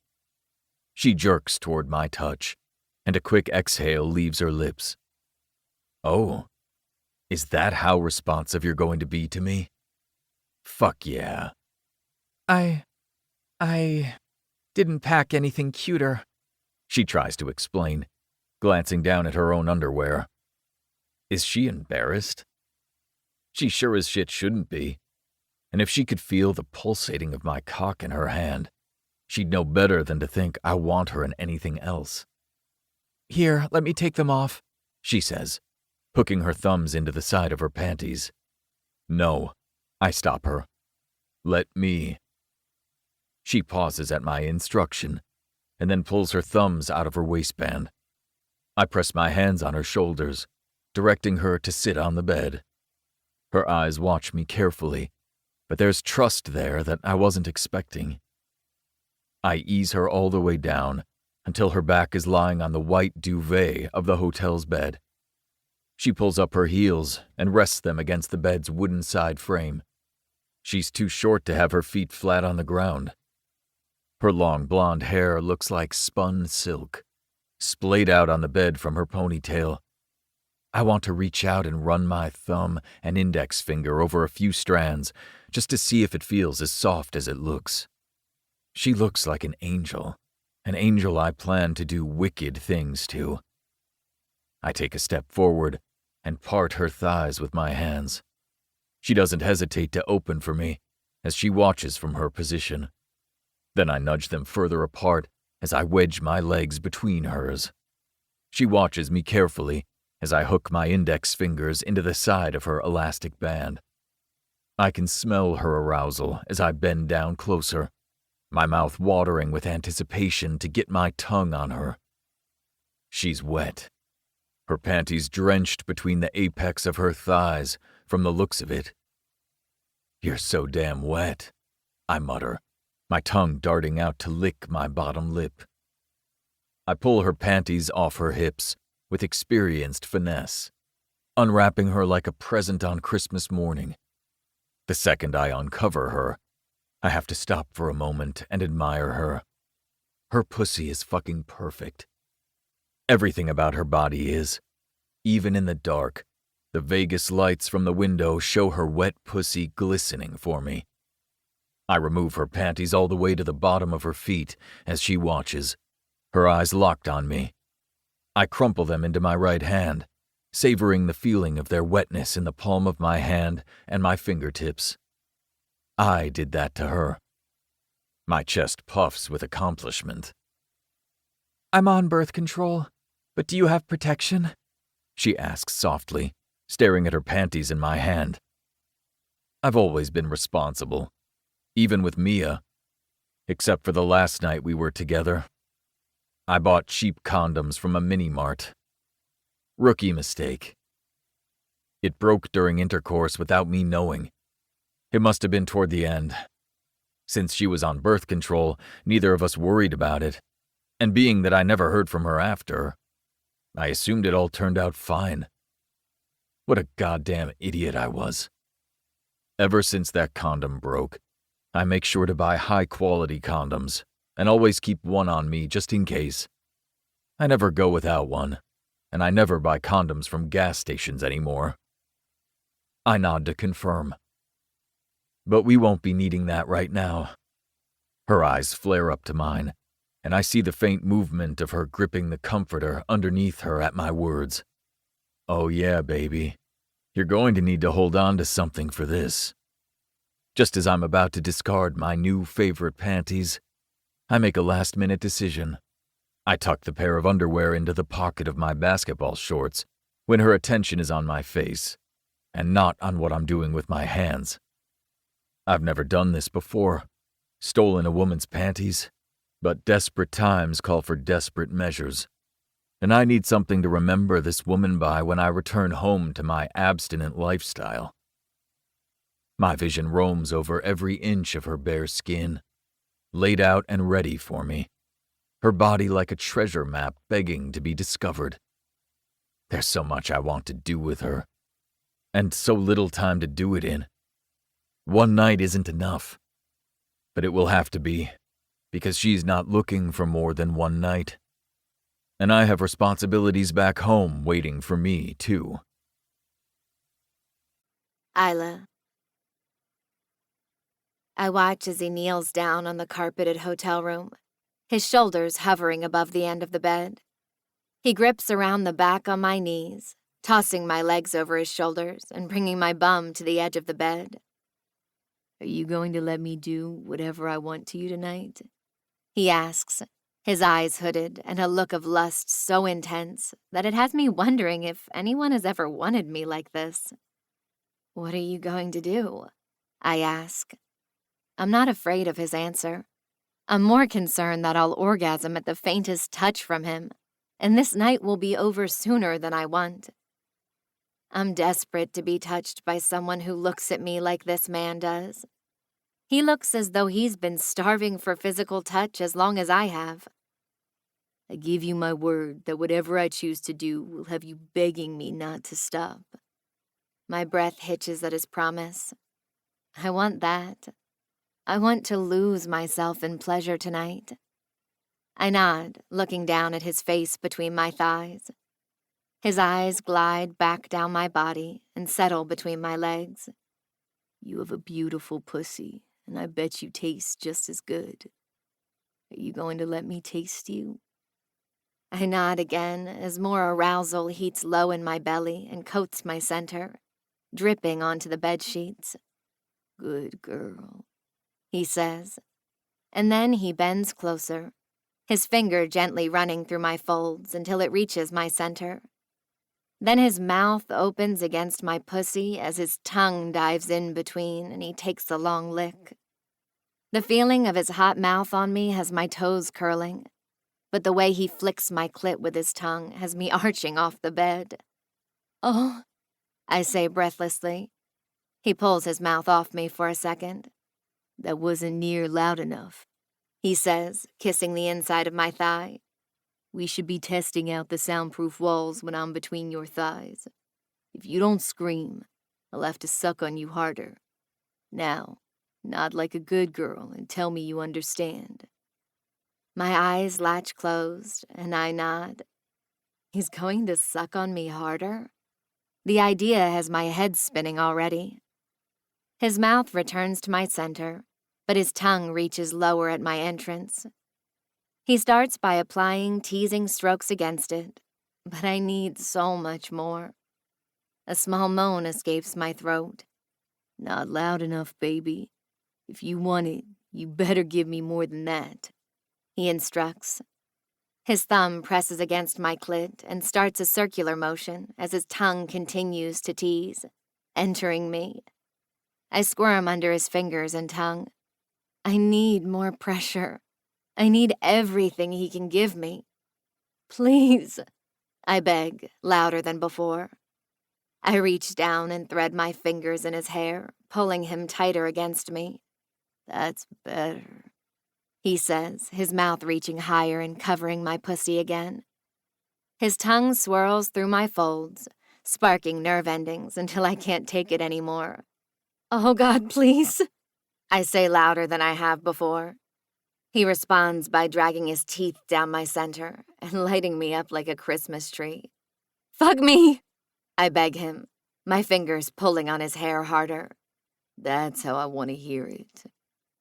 She jerks toward my touch, and a quick exhale leaves her lips. Oh, is that how responsive you're going to be to me? Fuck yeah. I didn't pack anything cuter, she tries to explain, glancing down at her own underwear. Is she embarrassed? She sure as shit shouldn't be. And if she could feel the pulsating of my cock in her hand, she'd know better than to think I want her in anything else. Here, let me take them off, she says, hooking her thumbs into the side of her panties. No, I stop her. Let me. She pauses at my instruction, and then pulls her thumbs out of her waistband. I press my hands on her shoulders, directing her to sit on the bed. Her eyes watch me carefully, but there's trust there that I wasn't expecting. I ease her all the way down until her back is lying on the white duvet of the hotel's bed. She pulls up her heels and rests them against the bed's wooden side frame. She's too short to have her feet flat on the ground. Her long blonde hair looks like spun silk, splayed out on the bed from her ponytail. I want to reach out and run my thumb and index finger over a few strands just to see if it feels as soft as it looks. She looks like an angel I plan to do wicked things to. I take a step forward and part her thighs with my hands. She doesn't hesitate to open for me as she watches from her position. Then I nudge them further apart as I wedge my legs between hers. She watches me carefully as I hook my index fingers into the side of her elastic band. I can smell her arousal as I bend down closer, my mouth watering with anticipation to get my tongue on her. She's wet, her panties drenched between the apex of her thighs from the looks of it. You're so damn wet, I mutter, my tongue darting out to lick my bottom lip. I pull her panties off her hips with experienced finesse, unwrapping her like a present on Christmas morning. The second I uncover her, I have to stop for a moment and admire her. Her pussy is fucking perfect. Everything about her body is. Even in the dark, the Vegas lights from the window show her wet pussy glistening for me. I remove her panties all the way to the bottom of her feet as she watches, her eyes locked on me. I crumple them into my right hand, savoring the feeling of their wetness in the palm of my hand and my fingertips. I did that to her. My chest puffs with accomplishment. I'm on birth control, but do you have protection? She asks softly, staring at her panties in my hand. I've always been responsible, even with Mia, except for the last night we were together. I bought cheap condoms from a mini-mart. Rookie mistake. It broke during intercourse without me knowing. It must have been toward the end. Since she was on birth control, neither of us worried about it, and being that I never heard from her after, I assumed it all turned out fine. What a goddamn idiot I was. Ever since that condom broke, I make sure to buy high-quality condoms and always keep one on me just in case. I never go without one, and I never buy condoms from gas stations anymore. I nod to confirm. But we won't be needing that right now. Her eyes flare up to mine, and I see the faint movement of her gripping the comforter underneath her at my words. Oh yeah, baby. You're going to need to hold on to something for this. Just as I'm about to discard my new favorite panties, I make a last-minute decision. I tuck the pair of underwear into the pocket of my basketball shorts when her attention is on my face, and not on what I'm doing with my hands. I've never done this before, stolen a woman's panties, but desperate times call for desperate measures. And I need something to remember this woman by when I return home to my abstinent lifestyle. My vision roams over every inch of her bare skin, laid out and ready for me, her body like a treasure map begging to be discovered. There's so much I want to do with her, and so little time to do it in. One night isn't enough, but it will have to be, because she's not looking for more than one night. And I have responsibilities back home waiting for me, too. Isla. I watch as he kneels down on the carpeted hotel room, his shoulders hovering above the end of the bed. He grips around the back on my knees, tossing my legs over his shoulders and bringing my bum to the edge of the bed. Are you going to let me do whatever I want to you tonight? He asks, his eyes hooded and a look of lust so intense that it has me wondering if anyone has ever wanted me like this. What are you going to do? I ask. I'm not afraid of his answer. I'm more concerned that I'll orgasm at the faintest touch from him, and this night will be over sooner than I want. I'm desperate to be touched by someone who looks at me like this man does. He looks as though he's been starving for physical touch as long as I have. I give you my word that whatever I choose to do will have you begging me not to stop. My breath hitches at his promise. I want that. I want to lose myself in pleasure tonight. I nod, looking down at his face between my thighs. His eyes glide back down my body and settle between my legs. You have a beautiful pussy, and I bet you taste just as good. Are you going to let me taste you? I nod again as more arousal heats low in my belly and coats my center, dripping onto the bedsheets. Good girl, he says. And then he bends closer, his finger gently running through my folds until it reaches my center. Then his mouth opens against my pussy as his tongue dives in between and he takes a long lick. The feeling of his hot mouth on me has my toes curling, but the way he flicks my clit with his tongue has me arching off the bed. Oh, I say breathlessly. He pulls his mouth off me for a second. That wasn't near loud enough, he says, kissing the inside of my thigh. We should be testing out the soundproof walls when I'm between your thighs. If you don't scream, I'll have to suck on you harder. Now, nod like a good girl and tell me you understand. My eyes latch closed, and I nod. He's going to suck on me harder? The idea has my head spinning already. His mouth returns to my center, but his tongue reaches lower at my entrance. He starts by applying teasing strokes against it, but I need so much more. A small moan escapes my throat. Not loud enough, baby. If you want it, you better give me more than that, he instructs. His thumb presses against my clit and starts a circular motion as his tongue continues to tease, entering me. I squirm under his fingers and tongue. I need more pressure. I need everything he can give me. Please, I beg, louder than before. I reach down and thread my fingers in his hair, pulling him tighter against me. That's better, he says, his mouth reaching higher and covering my pussy again. His tongue swirls through my folds, sparking nerve endings until I can't take it anymore. Oh, God, please, I say louder than I have before. He responds by dragging his teeth down my center and lighting me up like a Christmas tree. Fuck me, I beg him, my fingers pulling on his hair harder. That's how I want to hear it,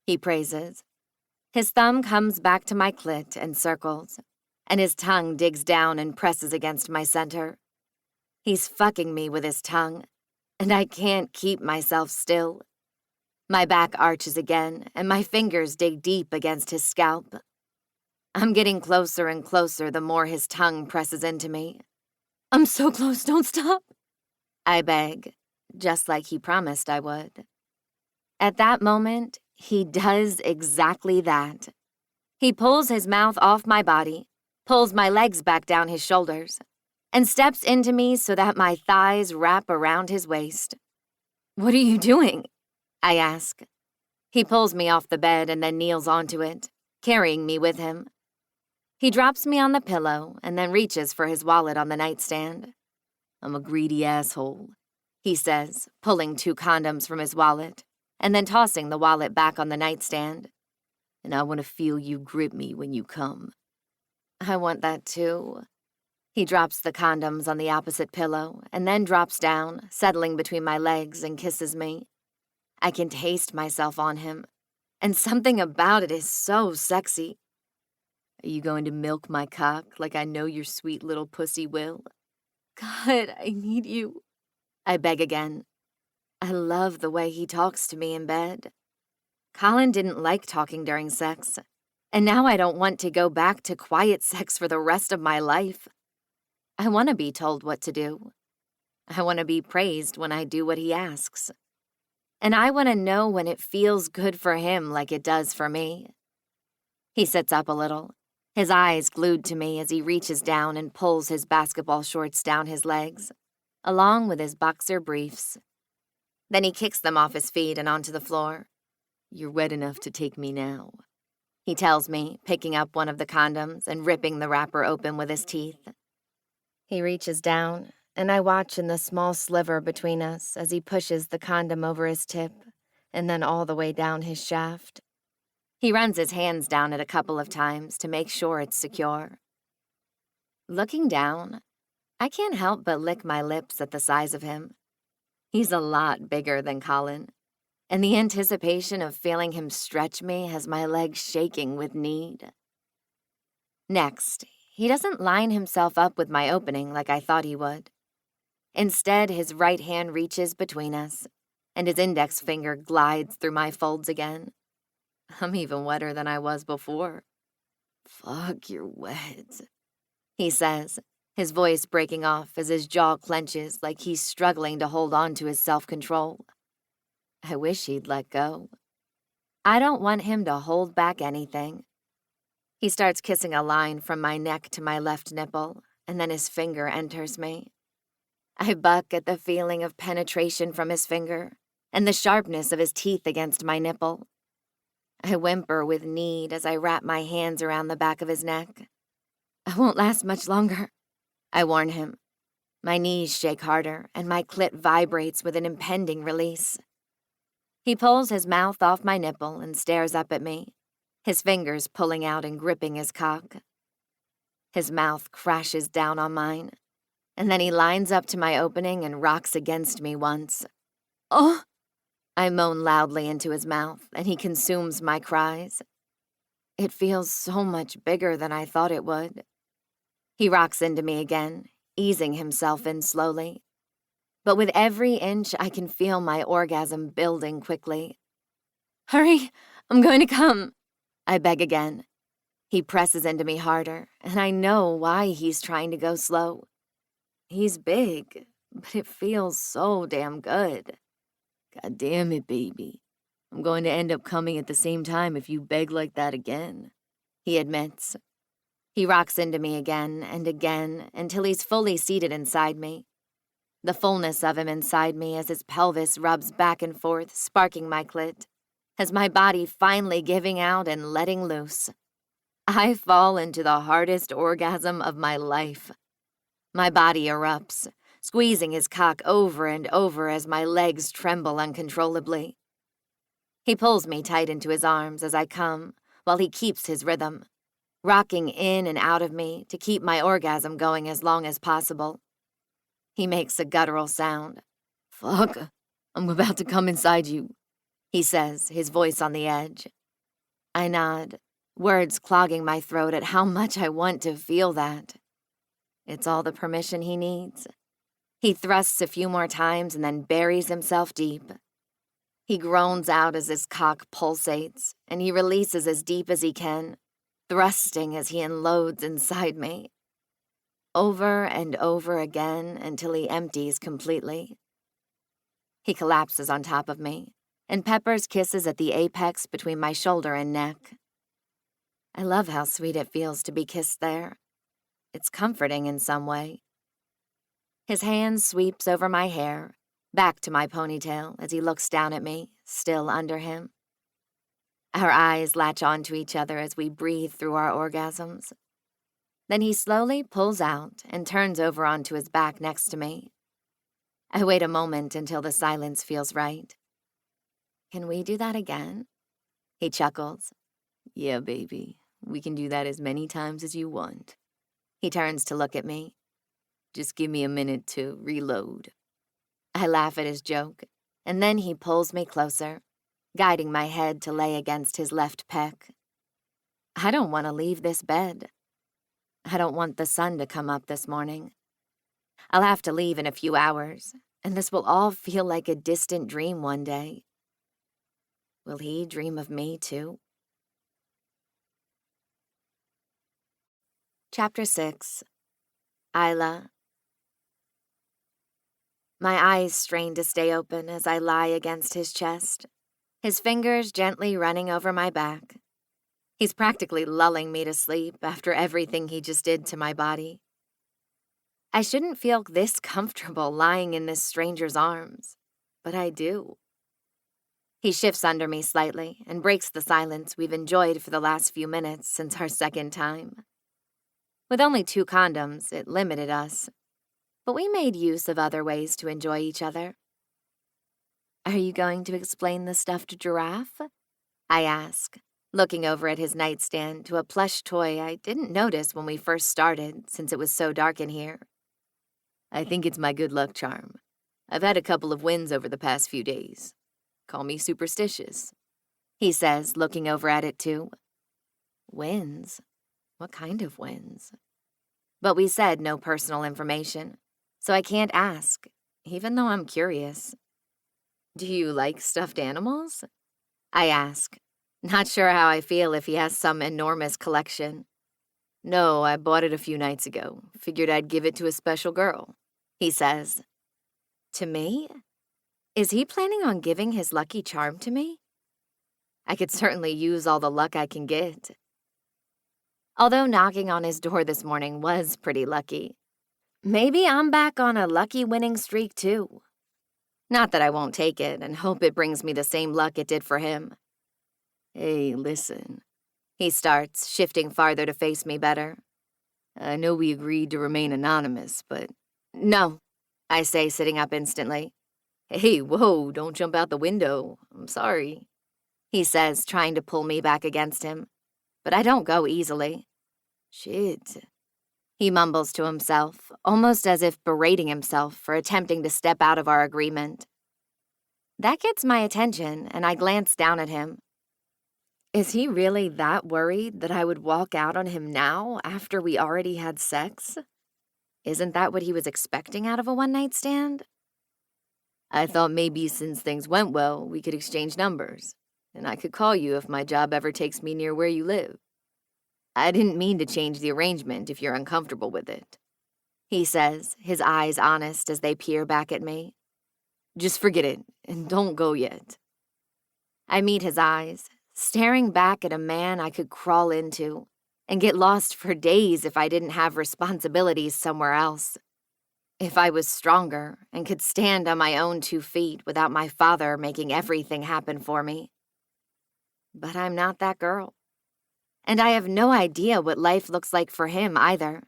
he praises. His thumb comes back to my clit and circles, and his tongue digs down and presses against my center. He's fucking me with his tongue, and I can't keep myself still. My back arches again, and my fingers dig deep against his scalp. I'm getting closer and closer the more his tongue presses into me. I'm so close, don't stop, I beg, just like he promised I would. At that moment, he does exactly that. He pulls his mouth off my body, pulls my legs back down his shoulders, and steps into me so that my thighs wrap around his waist. "What are you doing?" I ask. He pulls me off the bed and then kneels onto it, carrying me with him. He drops me on the pillow and then reaches for his wallet on the nightstand. "I'm a greedy asshole," he says, pulling 2 condoms from his wallet and then tossing the wallet back on the nightstand. "And I want to feel you grip me when you come." "I want that too." He drops the condoms on the opposite pillow and then drops down, settling between my legs, and kisses me. I can taste myself on him, and something about it is so sexy. "Are you going to milk my cock like I know your sweet little pussy will?" "God, I need you," I beg again. I love the way he talks to me in bed. Colin didn't like talking during sex, and now I don't want to go back to quiet sex for the rest of my life. I want to be told what to do. I want to be praised when I do what he asks. And I want to know when it feels good for him like it does for me. He sits up a little, his eyes glued to me as he reaches down and pulls his basketball shorts down his legs, along with his boxer briefs. Then he kicks them off his feet and onto the floor. "You're wet enough to take me now," he tells me, picking up one of the condoms and ripping the wrapper open with his teeth. He reaches down, and I watch in the small sliver between us as he pushes the condom over his tip and then all the way down his shaft. He runs his hands down it a couple of times to make sure it's secure. Looking down, I can't help but lick my lips at the size of him. He's a lot bigger than Colin, and the anticipation of feeling him stretch me has my legs shaking with need. Next, he doesn't line himself up with my opening like I thought he would. Instead, his right hand reaches between us, and his index finger glides through my folds again. I'm even wetter than I was before. "Fuck, you're wet," he says, his voice breaking off as his jaw clenches like he's struggling to hold on to his self-control. I wish he'd let go. I don't want him to hold back anything. He starts kissing a line from my neck to my left nipple, and then his finger enters me. I buck at the feeling of penetration from his finger and the sharpness of his teeth against my nipple. I whimper with need as I wrap my hands around the back of his neck. "I won't last much longer," I warn him. My knees shake harder, and my clit vibrates with an impending release. He pulls his mouth off my nipple and stares up at me, his fingers pulling out and gripping his cock. His mouth crashes down on mine, and then he lines up to my opening and rocks against me once. "Oh!" I moan loudly into his mouth, and he consumes my cries. It feels so much bigger than I thought it would. He rocks into me again, easing himself in slowly. But with every inch, I can feel my orgasm building quickly. "Hurry, I'm going to come," I beg again. He presses into me harder, and I know why he's trying to go slow. He's big, but it feels so damn good. "God damn it, baby. I'm going to end up coming at the same time if you beg like that again," he admits. He rocks into me again and again until he's fully seated inside me. The fullness of him inside me as his pelvis rubs back and forth, sparking my clit, as my body finally giving out and letting loose. I fall into the hardest orgasm of my life. My body erupts, squeezing his cock over and over as my legs tremble uncontrollably. He pulls me tight into his arms as I come, while he keeps his rhythm, rocking in and out of me to keep my orgasm going as long as possible. He makes a guttural sound. "Fuck, I'm about to come inside you," he says, his voice on the edge. I nod, words clogging my throat at how much I want to feel that. It's all the permission he needs. He thrusts a few more times and then buries himself deep. He groans out as his cock pulsates, and he releases as deep as he can, thrusting as he unloads inside me. Over and over again until he empties completely. He collapses on top of me and peppers kisses at the apex between my shoulder and neck. I love how sweet it feels to be kissed there, it's comforting in some way. His hand sweeps over my hair, back to my ponytail as he looks down at me, still under him. Our eyes latch onto each other as we breathe through our orgasms. Then he slowly pulls out and turns over onto his back next to me. I wait a moment until the silence feels right. Can we do that again? He chuckles. Yeah, baby. We can do that as many times as you want. He turns to look at me. Just give me a minute to reload. I laugh at his joke, and then he pulls me closer, guiding my head to lay against his left pec. I don't want to leave this bed. I don't want the sun to come up this morning. I'll have to leave in a few hours, and this will all feel like a distant dream one day. Will he dream of me too? Chapter 6. Isla. My eyes strain to stay open as I lie against his chest, his fingers gently running over my back. He's practically lulling me to sleep after everything he just did to my body. I shouldn't feel this comfortable lying in this stranger's arms, but I do. He shifts under me slightly and breaks the silence we've enjoyed for the last few minutes since our second time. With only 2 condoms, it limited us, but we made use of other ways to enjoy each other. Are you going to explain the stuffed giraffe? I ask, looking over at his nightstand to a plush toy I didn't notice when we first started since it was so dark in here. I think it's my good luck charm. I've had a couple of wins over the past few days. Call me superstitious. He says, looking over at it too. Wins? What kind of wins? But we said no personal information, so I can't ask, even though I'm curious. Do you like stuffed animals? I ask, not sure how I feel if he has some enormous collection. No, I bought it a few nights ago. Figured I'd give it to a special girl, he says. To me? Is he planning on giving his lucky charm to me? I could certainly use all the luck I can get. Although knocking on his door this morning was pretty lucky. Maybe I'm back on a lucky winning streak too. Not that I won't take it and hope it brings me the same luck it did for him. Hey, listen. He starts, shifting farther to face me better. I know we agreed to remain anonymous, but... No, I say, sitting up instantly. Hey, whoa, don't jump out the window. I'm sorry. He says, trying to pull me back against him. But I don't go easily. Shit. He mumbles to himself, almost as if berating himself for attempting to step out of our agreement. That gets my attention, and I glance down at him. Is he really that worried that I would walk out on him now after we already had sex? Isn't that what he was expecting out of a one-night stand? I thought maybe since things went well, we could exchange numbers, and I could call you if my job ever takes me near where you live. I didn't mean to change the arrangement if you're uncomfortable with it. He says, his eyes honest as they peer back at me. Just forget it, and don't go yet. I meet his eyes, staring back at a man I could crawl into and get lost for days if I didn't have responsibilities somewhere else. If I was stronger and could stand on my own 2 feet without my father making everything happen for me. But I'm not that girl. And I have no idea what life looks like for him either.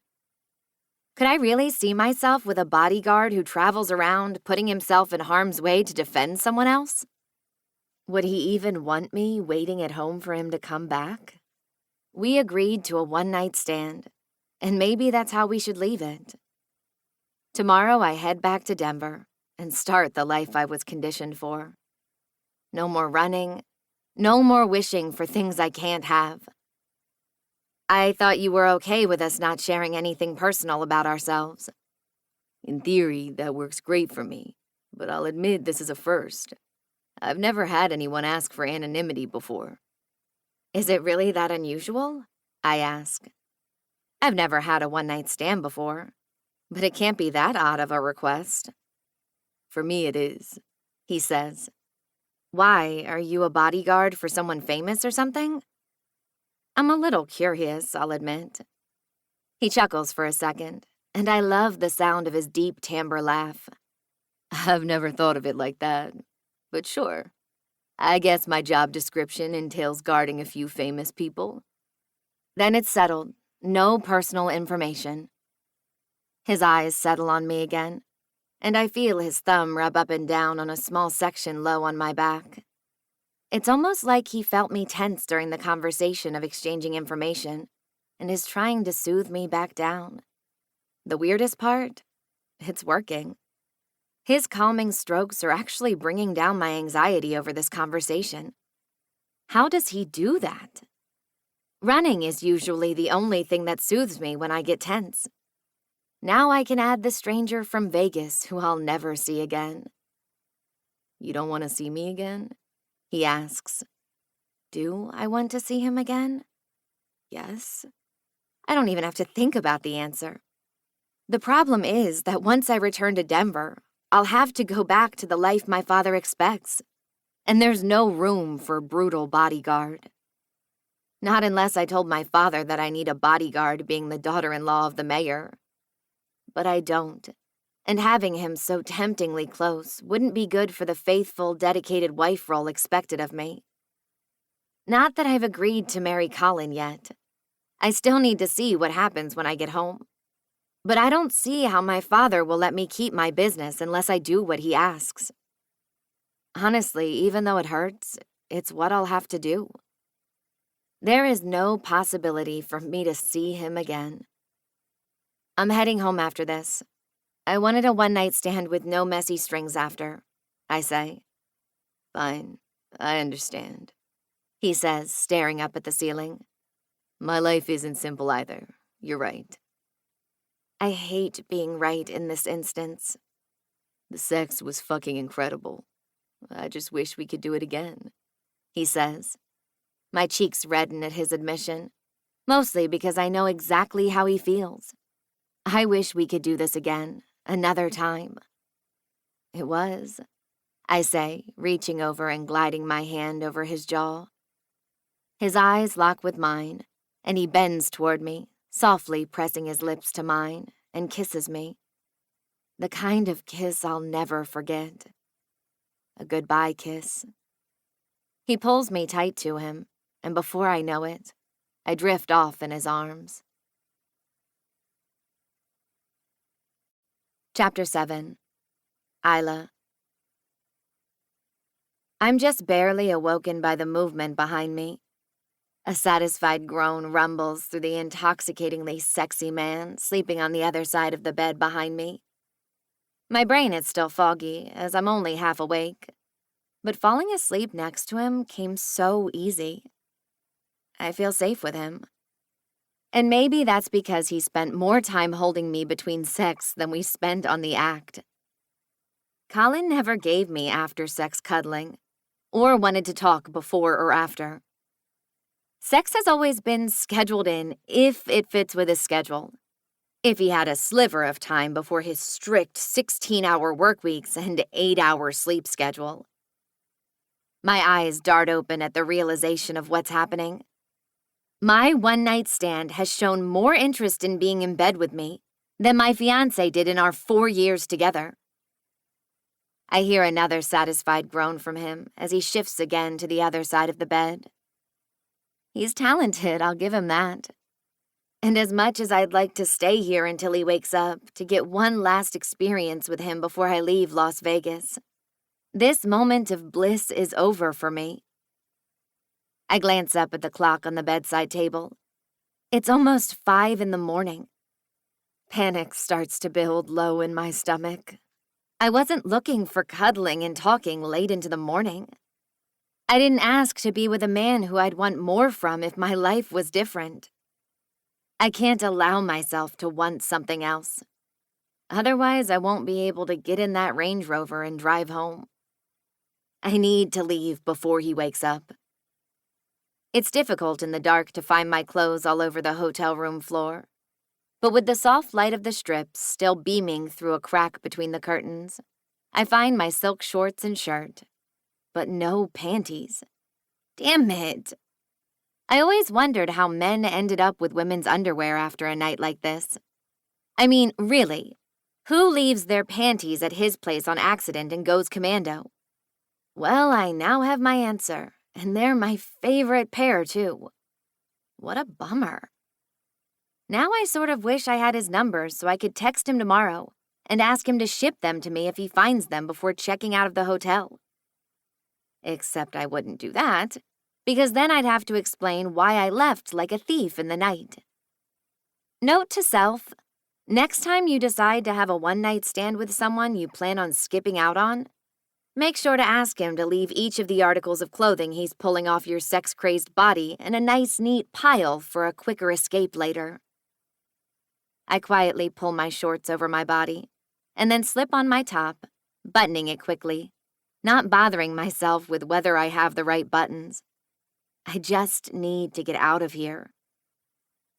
Could I really see myself with a bodyguard who travels around putting himself in harm's way to defend someone else? Would he even want me waiting at home for him to come back? We agreed to a one-night stand, and maybe that's how we should leave it. Tomorrow I head back to Denver and start the life I was conditioned for. No more running, no more wishing for things I can't have. I thought you were okay with us not sharing anything personal about ourselves. In theory, that works great for me, but I'll admit this is a first. I've never had anyone ask for anonymity before. Is it really that unusual? I ask. I've never had a one-night stand before, but it can't be that odd of a request. For me, it is, he says. Why, are you a bodyguard for someone famous or something? I'm a little curious, I'll admit. He chuckles for a second, and I love the sound of his deep timbre laugh. I've never thought of it like that, but sure. I guess my job description entails guarding a few famous people. Then it's settled. No personal information. His eyes settle on me again, and I feel his thumb rub up and down on a small section low on my back. It's almost like he felt me tense during the conversation of exchanging information and is trying to soothe me back down. The weirdest part? It's working. His calming strokes are actually bringing down my anxiety over this conversation. How does he do that? Running is usually the only thing that soothes me when I get tense. Now I can add the stranger from Vegas who I'll never see again. You don't want to see me again? He asks. Do I want to see him again? Yes. I don't even have to think about the answer. The problem is that once I return to Denver, I'll have to go back to the life my father expects, and there's no room for a brutal bodyguard. Not unless I told my father that I need a bodyguard being the daughter-in-law of the mayor. But I don't, and having him so temptingly close wouldn't be good for the faithful, dedicated wife role expected of me. Not that I've agreed to marry Colin yet. I still need to see what happens when I get home. But I don't see how my father will let me keep my business unless I do what he asks. Honestly, even though it hurts, it's what I'll have to do. There is no possibility for me to see him again. I'm heading home after this. I wanted a one-night stand with no messy strings after, I say. Fine, I understand, he says, staring up at the ceiling. My life isn't simple either. You're right. I hate being right in this instance. The sex was fucking incredible. I just wish we could do it again, he says. My cheeks redden at his admission, mostly because I know exactly how he feels. I wish we could do this again, another time. It was, I say, reaching over and gliding my hand over his jaw. His eyes lock with mine, and he bends toward me, softly pressing his lips to mine, and kisses me. The kind of kiss I'll never forget. A goodbye kiss. He pulls me tight to him, and before I know it, I drift off in his arms. Chapter 7. Isla. I'm just barely awoken by the movement behind me. A satisfied groan rumbles through the intoxicatingly sexy man sleeping on the other side of the bed behind me. My brain is still foggy, as I'm only half awake, but falling asleep next to him came so easy. I feel safe with him. And maybe that's because he spent more time holding me between sex than we spent on the act. Colin never gave me after-sex cuddling, or wanted to talk before or after. Sex has always been scheduled in if it fits with his schedule. If he had a sliver of time before his strict 16-hour work weeks and 8-hour sleep schedule. My eyes dart open at the realization of what's happening. My one-night stand has shown more interest in being in bed with me than my fiancé did in our 4 years together. I hear another satisfied groan from him as he shifts again to the other side of the bed. He's talented, I'll give him that. And as much as I'd like to stay here until he wakes up to get one last experience with him before I leave Las Vegas, this moment of bliss is over for me. I glance up at the clock on the bedside table. It's almost 5 a.m. Panic starts to build low in my stomach. I wasn't looking for cuddling and talking late into the morning. I didn't ask to be with a man who I'd want more from if my life was different. I can't allow myself to want something else. Otherwise, I won't be able to get in that Range Rover and drive home. I need to leave before he wakes up. It's difficult in the dark to find my clothes all over the hotel room floor. But with the soft light of the strips still beaming through a crack between the curtains, I find my silk shorts and shirt. But no panties. Damn it. I always wondered how men ended up with women's underwear after a night like this. I mean, really, who leaves their panties at his place on accident and goes commando? Well, I now have my answer, and they're my favorite pair, too. What a bummer. Now I sort of wish I had his number so I could text him tomorrow and ask him to ship them to me if he finds them before checking out of the hotel. Except I wouldn't do that, because then I'd have to explain why I left like a thief in the night. Note to self, next time you decide to have a one-night stand with someone you plan on skipping out on, make sure to ask him to leave each of the articles of clothing he's pulling off your sex-crazed body in a nice, neat pile for a quicker escape later. I quietly pull my shorts over my body, and then slip on my top, buttoning it quickly, not bothering myself with whether I have the right buttons. I just need to get out of here.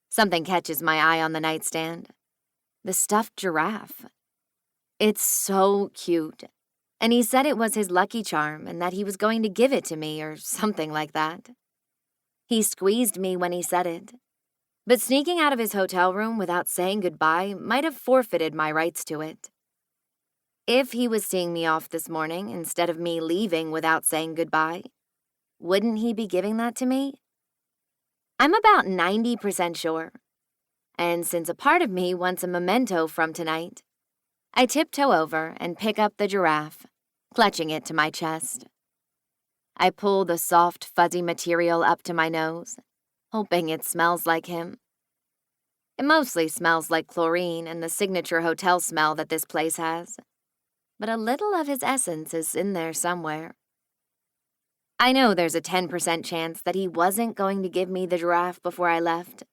Something catches my eye on the nightstand. The stuffed giraffe. It's so cute, and he said it was his lucky charm and that he was going to give it to me or something like that. He squeezed me when he said it, but sneaking out of his hotel room without saying goodbye might have forfeited my rights to it. If he was seeing me off this morning instead of me leaving without saying goodbye, wouldn't he be giving that to me? I'm about 90% sure. And since a part of me wants a memento from tonight, I tiptoe over and pick up the giraffe, clutching it to my chest. I pull the soft, fuzzy material up to my nose, hoping it smells like him. It mostly smells like chlorine and the signature hotel smell that this place has, but a little of his essence is in there somewhere. I know there's a 10% chance that he wasn't going to give me the giraffe before I left,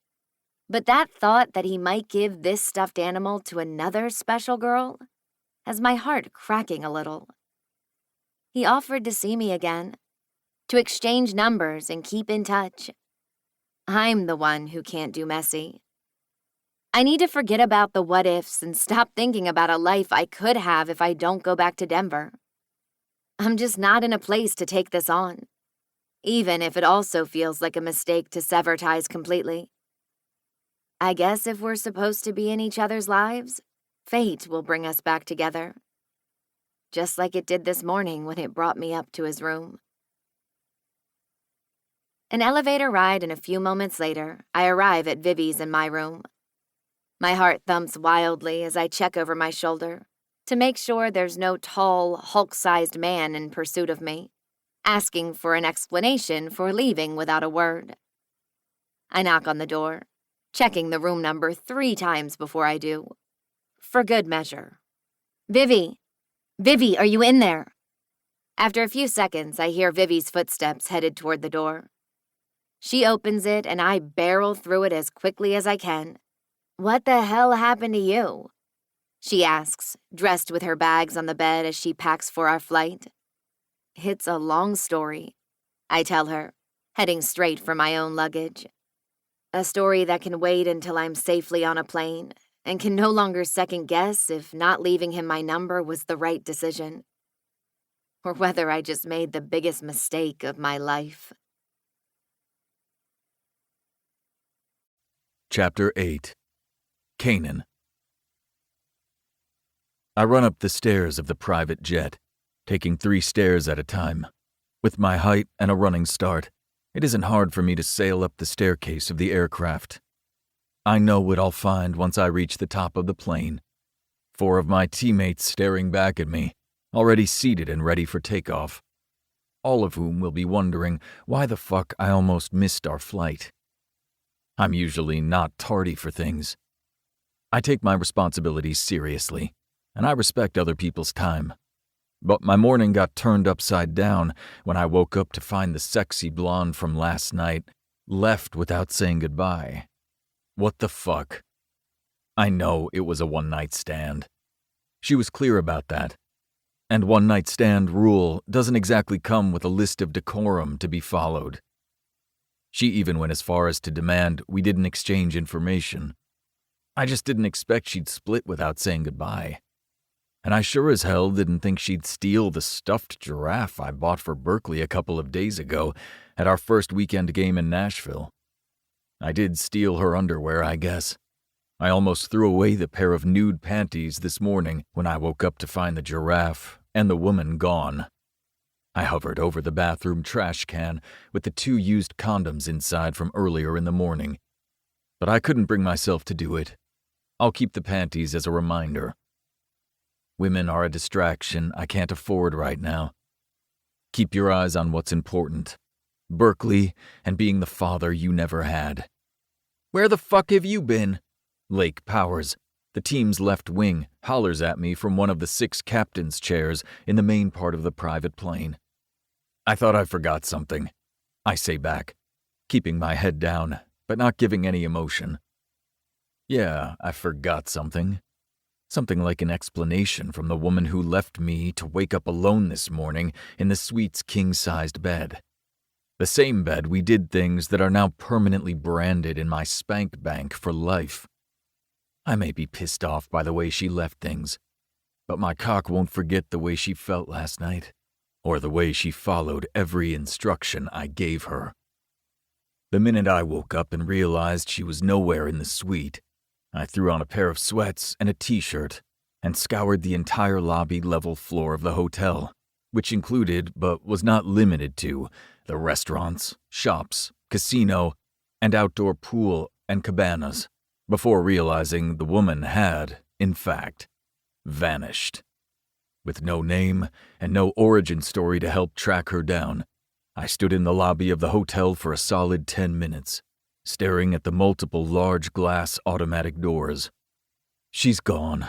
but that thought that he might give this stuffed animal to another special girl has my heart cracking a little. He offered to see me again, to exchange numbers and keep in touch. I'm the one who can't do messy. I need to forget about the what-ifs and stop thinking about a life I could have if I don't go back to Denver. I'm just not in a place to take this on, even if it also feels like a mistake to sever ties completely. I guess if we're supposed to be in each other's lives, fate will bring us back together, just like it did this morning when it brought me up to his room. An elevator ride and a few moments later, I arrive at Vivi's in my room. My heart thumps wildly as I check over my shoulder to make sure there's no tall, Hulk-sized man in pursuit of me, asking for an explanation for leaving without a word. I knock on the door, checking the room number 3 times before I do, for good measure. Vivi! Vivi, are you in there? After a few seconds, I hear Vivi's footsteps headed toward the door. She opens it, and I barrel through it as quickly as I can. What the hell happened to you? She asks, dressed with her bags on the bed as she packs for our flight. It's a long story, I tell her, heading straight for my own luggage. A story that can wait until I'm safely on a plane and can no longer second-guess if not leaving him my number was the right decision, or whether I just made the biggest mistake of my life. Chapter 8. Canaan. I run up the stairs of the private jet, taking 3 stairs at a time. With my height and a running start, it isn't hard for me to sail up the staircase of the aircraft. I know what I'll find once I reach the top of the plane. 4 of my teammates staring back at me, already seated and ready for takeoff. All of whom will be wondering why the fuck I almost missed our flight. I'm usually not tardy for things. I take my responsibilities seriously, and I respect other people's time. But my morning got turned upside down when I woke up to find the sexy blonde from last night left without saying goodbye. What the fuck? I know it was a one-night stand. She was clear about that. And one-night stand rule doesn't exactly come with a list of decorum to be followed. She even went as far as to demand we didn't exchange information. I just didn't expect she'd split without saying goodbye. and I sure as hell didn't think she'd steal the stuffed giraffe I bought for Berkeley a couple of days ago at our first weekend game in Nashville. I did steal her underwear, I guess. I almost threw away the pair of nude panties this morning when I woke up to find the giraffe and the woman gone. I hovered over the bathroom trash can with the 2 used condoms inside from earlier in the morning. But I couldn't bring myself to do it. I'll keep the panties as a reminder. Women are a distraction I can't afford right now. Keep your eyes on what's important. Berkeley and being the father you never had. Where the fuck have you been? Lake Powers, the team's left wing, hollers at me from one of the 6 captain's chairs in the main part of the private plane. I thought I forgot something, I say back, keeping my head down, but not giving any emotion. Yeah, I forgot something. Something like an explanation from the woman who left me to wake up alone this morning in the suite's king-sized bed. The same bed we did things that are now permanently branded in my spank bank for life. I may be pissed off by the way she left things, but my cock won't forget the way she felt last night, or the way she followed every instruction I gave her. The minute I woke up and realized she was nowhere in the suite, I threw on a pair of sweats and a t-shirt and scoured the entire lobby level floor of the hotel, which included, but was not limited to, the restaurants, shops, casino, and outdoor pool and cabanas, before realizing the woman had, in fact, vanished. With no name and no origin story to help track her down, I stood in the lobby of the hotel for a solid 10 minutes, staring at the multiple large glass automatic doors. She's gone,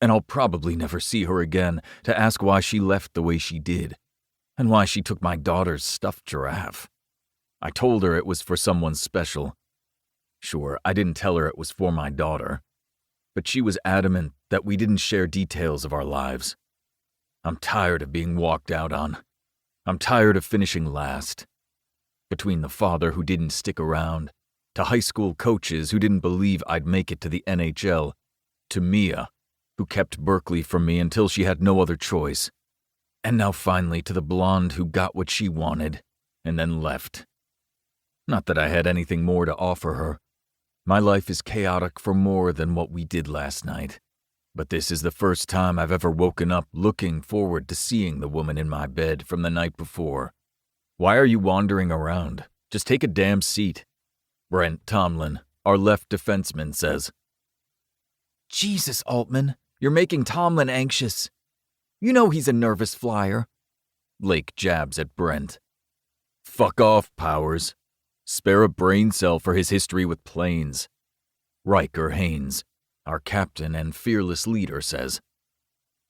and I'll probably never see her again to ask why she left the way she did, and why she took my daughter's stuffed giraffe. I told her it was for someone special. Sure, I didn't tell her it was for my daughter, but she was adamant that we didn't share details of our lives. I'm tired of being walked out on. I'm tired of finishing last. Between the father who didn't stick around, to high school coaches who didn't believe I'd make it to the NHL, to Mia, who kept Berkeley from me until she had no other choice, and now finally to the blonde who got what she wanted and then left. Not that I had anything more to offer her. My life is chaotic for more than what we did last night, but this is the first time I've ever woken up looking forward to seeing the woman in my bed from the night before. Why are you wandering around? Just take a damn seat, Brent Tomlin, our left defenseman, says. Jesus, Altman, you're making Tomlin anxious. You know he's a nervous flyer. Lake jabs at Brent. Fuck off, Powers. Spare a brain cell for his history with planes. Riker Haynes, our captain and fearless leader, says.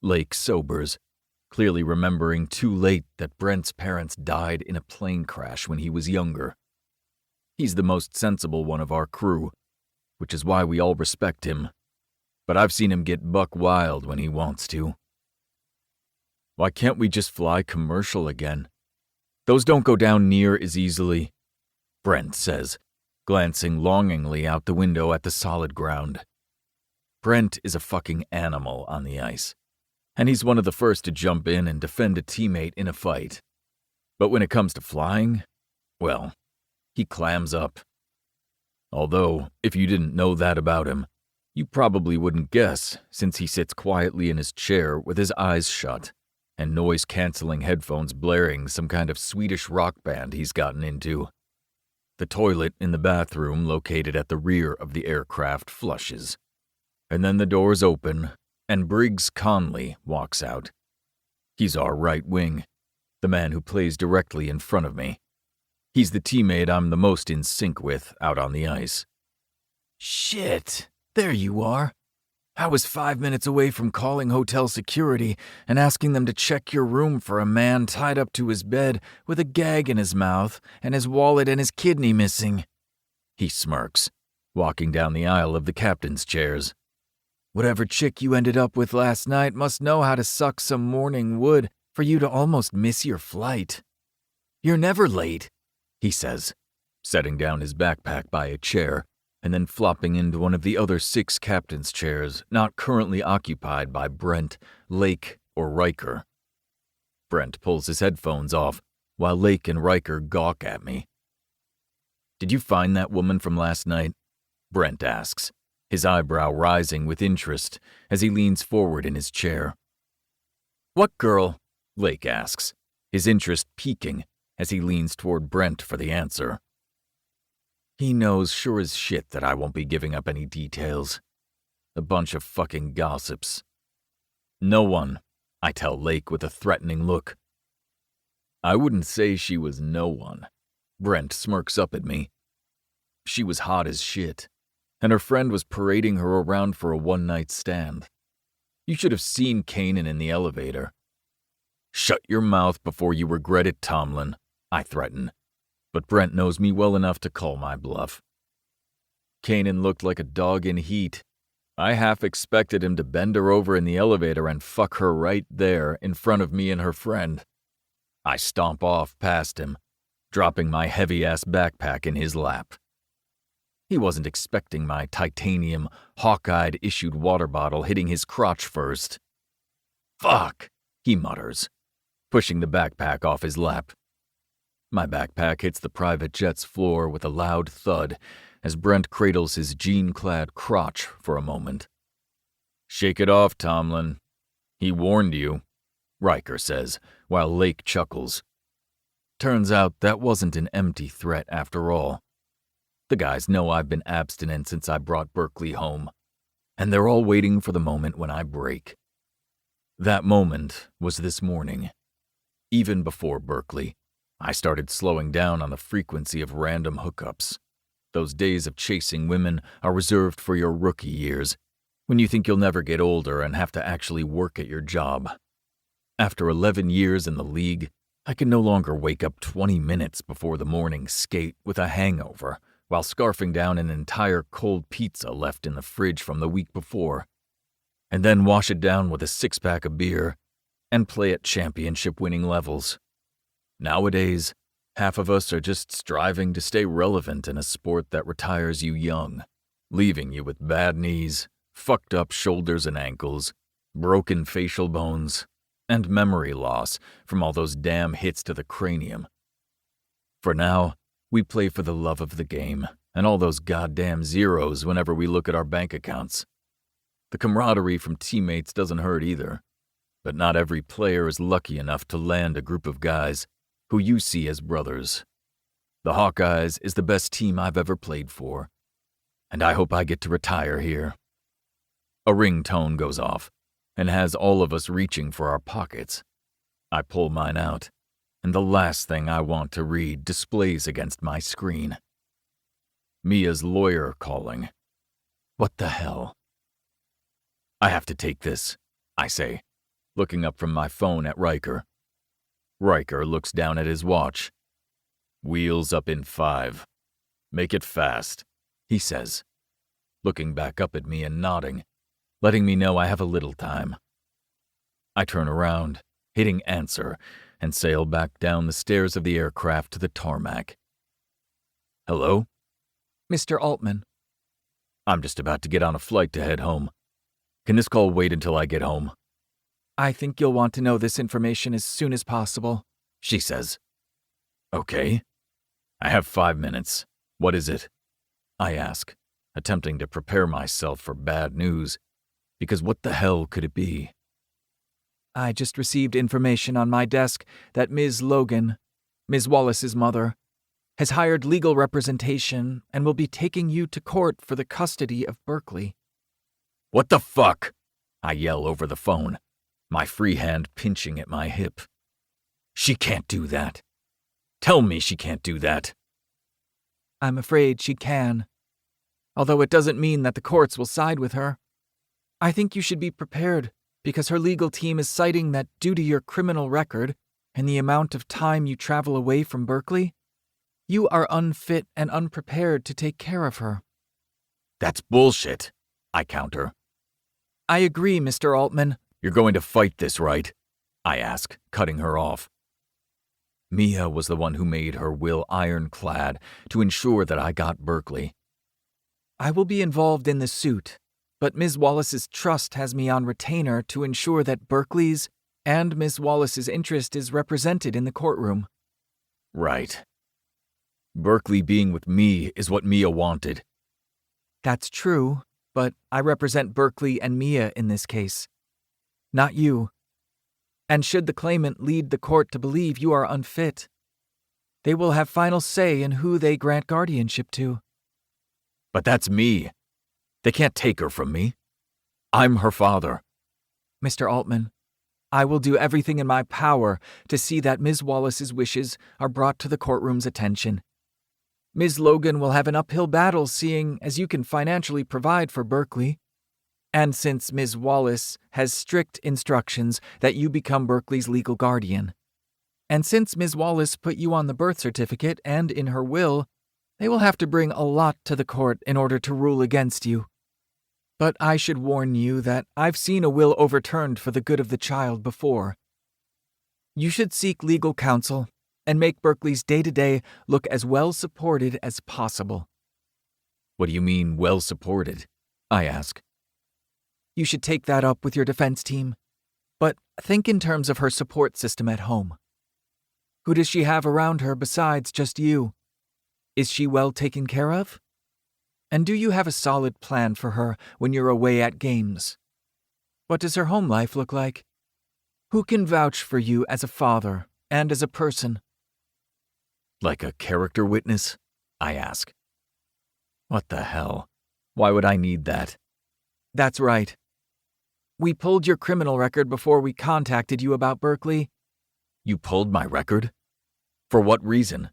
Lake sobers, clearly remembering too late that Brent's parents died in a plane crash when he was younger. He's the most sensible one of our crew, which is why we all respect him. But I've seen him get buck wild when he wants to. Why can't we just fly commercial again? Those don't go down near as easily, Brent says, glancing longingly out the window at the solid ground. Brent is a fucking animal on the ice, and he's one of the first to jump in and defend a teammate in a fight. But when it comes to flying, well, he clams up. Although, if you didn't know that about him, you probably wouldn't guess, since he sits quietly in his chair with his eyes shut and noise-canceling headphones blaring some kind of Swedish rock band he's gotten into. The toilet in the bathroom located at the rear of the aircraft flushes, and then the doors open, and Briggs Conley walks out. He's our right wing, the man who plays directly in front of me. He's the teammate I'm the most in sync with out on the ice. Shit, there you are. I was 5 minutes away from calling hotel security and asking them to check your room for a man tied up to his bed with a gag in his mouth and his wallet and his kidney missing. He smirks, walking down the aisle of the captain's chairs. Whatever chick you ended up with last night must know how to suck some morning wood for you to almost miss your flight. You're never late, he says, setting down his backpack by a chair and then flopping into one of the other 6 captain's chairs not currently occupied by Brent, Lake, or Riker. Brent pulls his headphones off, while Lake and Riker gawk at me. "Did you find that woman from last night?" Brent asks, his eyebrow rising with interest as he leans forward in his chair. "What girl?" Lake asks, his interest peaking as he leans toward Brent for the answer. He knows sure as shit that I won't be giving up any details. A bunch of fucking gossips. "No one," I tell Lake with a threatening look. "I wouldn't say she was no one." Brent smirks up at me. "She was hot as shit, and her friend was parading her around for a one-night stand. You should have seen Kanan in the elevator." "Shut your mouth before you regret it, Tomlin," I threaten, but Brent knows me well enough to call my bluff. Kanan looked like a dog in heat. I half expected him to bend her over in the elevator and fuck her right there in front of me and her friend. I stomp off past him, dropping my heavy-ass backpack in his lap. He wasn't expecting my titanium, hawk-eyed issued water bottle hitting his crotch first. "Fuck," he mutters, pushing the backpack off his lap. My backpack hits the private jet's floor with a loud thud as Brent cradles his jean-clad crotch for a moment. "Shake it off, Tomlin. He warned you," Riker says, while Lake chuckles. Turns out that wasn't an empty threat after all. The guys know I've been abstinent since I brought Berkeley home, and they're all waiting for the moment when I break. That moment was this morning. Even before Berkeley, I started slowing down on the frequency of random hookups. Those days of chasing women are reserved for your rookie years, when you think you'll never get older and have to actually work at your job. After 11 years in the league, I can no longer wake up 20 minutes before the morning skate with a hangover while scarfing down an entire cold pizza left in the fridge from the week before, and then wash it down with a 6-pack of beer and play at championship-winning levels. Nowadays, half of us are just striving to stay relevant in a sport that retires you young, leaving you with bad knees, fucked up shoulders and ankles, broken facial bones, and memory loss from all those damn hits to the cranium. For now, we play for the love of the game and all those goddamn zeros whenever we look at our bank accounts. The camaraderie from teammates doesn't hurt either, but not every player is lucky enough to land a group of guys who you see as brothers. The Hawkeyes is the best team I've ever played for, and I hope I get to retire here. A ringtone goes off and has all of us reaching for our pockets. I pull mine out, and the last thing I want to read displays against my screen. Mia's lawyer calling. What the hell? "I have to take this," I say, looking up from my phone at Riker. Riker looks down at his watch. "Wheels up in 5. Make it fast," he says, looking back up at me and nodding, letting me know I have a little time. I turn around, hitting answer, and sail back down the stairs of the aircraft to the tarmac. "Hello?" "Mr. Altman." "I'm just about to get on a flight to head home. Can this call wait until I get home?" "I think you'll want to know this information as soon as possible," she says. "Okay. I have 5 minutes. What is it?" I ask, attempting to prepare myself for bad news, because what the hell could it be? "I just received information on my desk that Ms. Logan, Ms. Wallace's mother, has hired legal representation and will be taking you to court for the custody of Berkeley." "What the fuck?" I yell over the phone, my free hand pinching at my hip. "She can't do that. Tell me she can't do that." "I'm afraid she can. Although it doesn't mean that the courts will side with her. I think you should be prepared because her legal team is citing that due to your criminal record and the amount of time you travel away from Berkeley, you are unfit and unprepared to take care of her." "That's bullshit," I counter. "I agree, Mr. Altman." "You're going to fight this, right?" I ask, cutting her off. Mia was the one who made her will ironclad to ensure that I got Berkeley. I will be involved in the suit, but Ms. Wallace's trust has me on retainer to ensure that Berkeley's and Ms. Wallace's interest is represented in the courtroom. Right. Berkeley being with me is what Mia wanted. That's true, but I represent Berkeley and Mia in this case, not you. And should the claimant lead the court to believe you are unfit, they will have final say in who they grant guardianship to. But that's me. They can't take her from me. I'm her father. Mr. Altman, I will do everything in my power to see that Ms. Wallace's wishes are brought to the courtroom's attention. Ms. Logan will have an uphill battle seeing as you can financially provide for Berkeley. And since Ms. Wallace has strict instructions that you become Berkeley's legal guardian. And since Ms. Wallace put you on the birth certificate and in her will, they will have to bring a lot to the court in order to rule against you. But I should warn you that I've seen a will overturned for the good of the child before. You should seek legal counsel and make Berkeley's day-to-day look as well supported as possible. What do you mean, well supported? I ask. You should take that up with your defense team, but think in terms of her support system at home. Who does she have around her besides just you? Is she well taken care of? And do you have a solid plan for her when you're away at games? What does her home life look like? Who can vouch for you as a father and as a person? Like a character witness? I ask. What the hell? Why would I need that? That's right. We pulled your criminal record before we contacted you about Berkeley. You pulled my record? For what reason?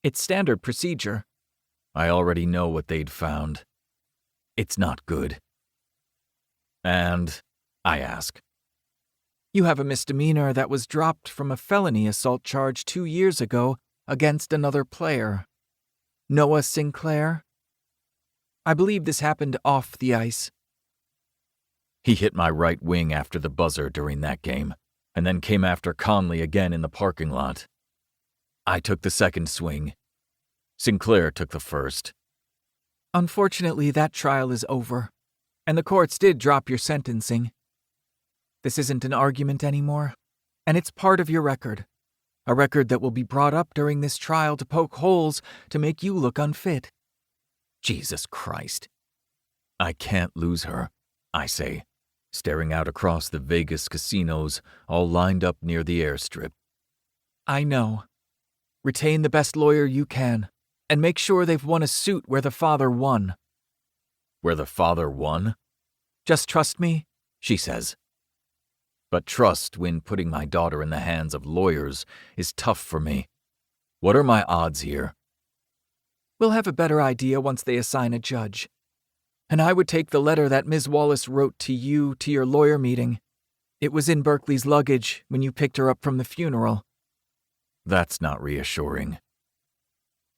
It's standard procedure. I already know what they'd found. It's not good. And, I ask. You have a misdemeanor that was dropped from a felony assault charge 2 years ago against another player, Noah Sinclair. I believe this happened off the ice. He hit my right wing after the buzzer during that game, and then came after Conley again in the parking lot. I took the second swing. Sinclair took the first. Unfortunately, that trial is over, and the courts did drop your sentencing. This isn't an argument anymore, and it's part of your record, a record that will be brought up during this trial to poke holes to make you look unfit. Jesus Christ. I can't lose her, I say, staring out across the Vegas casinos all lined up near the airstrip. I know. Retain the best lawyer you can, and make sure they've won a suit where the father won. Where the father won? Just trust me, she says. But trust when putting my daughter in the hands of lawyers is tough for me. What are my odds here? We'll have a better idea once they assign a judge. And I would take the letter that Ms. Wallace wrote to you to your lawyer meeting. It was in Berkeley's luggage when you picked her up from the funeral. That's not reassuring.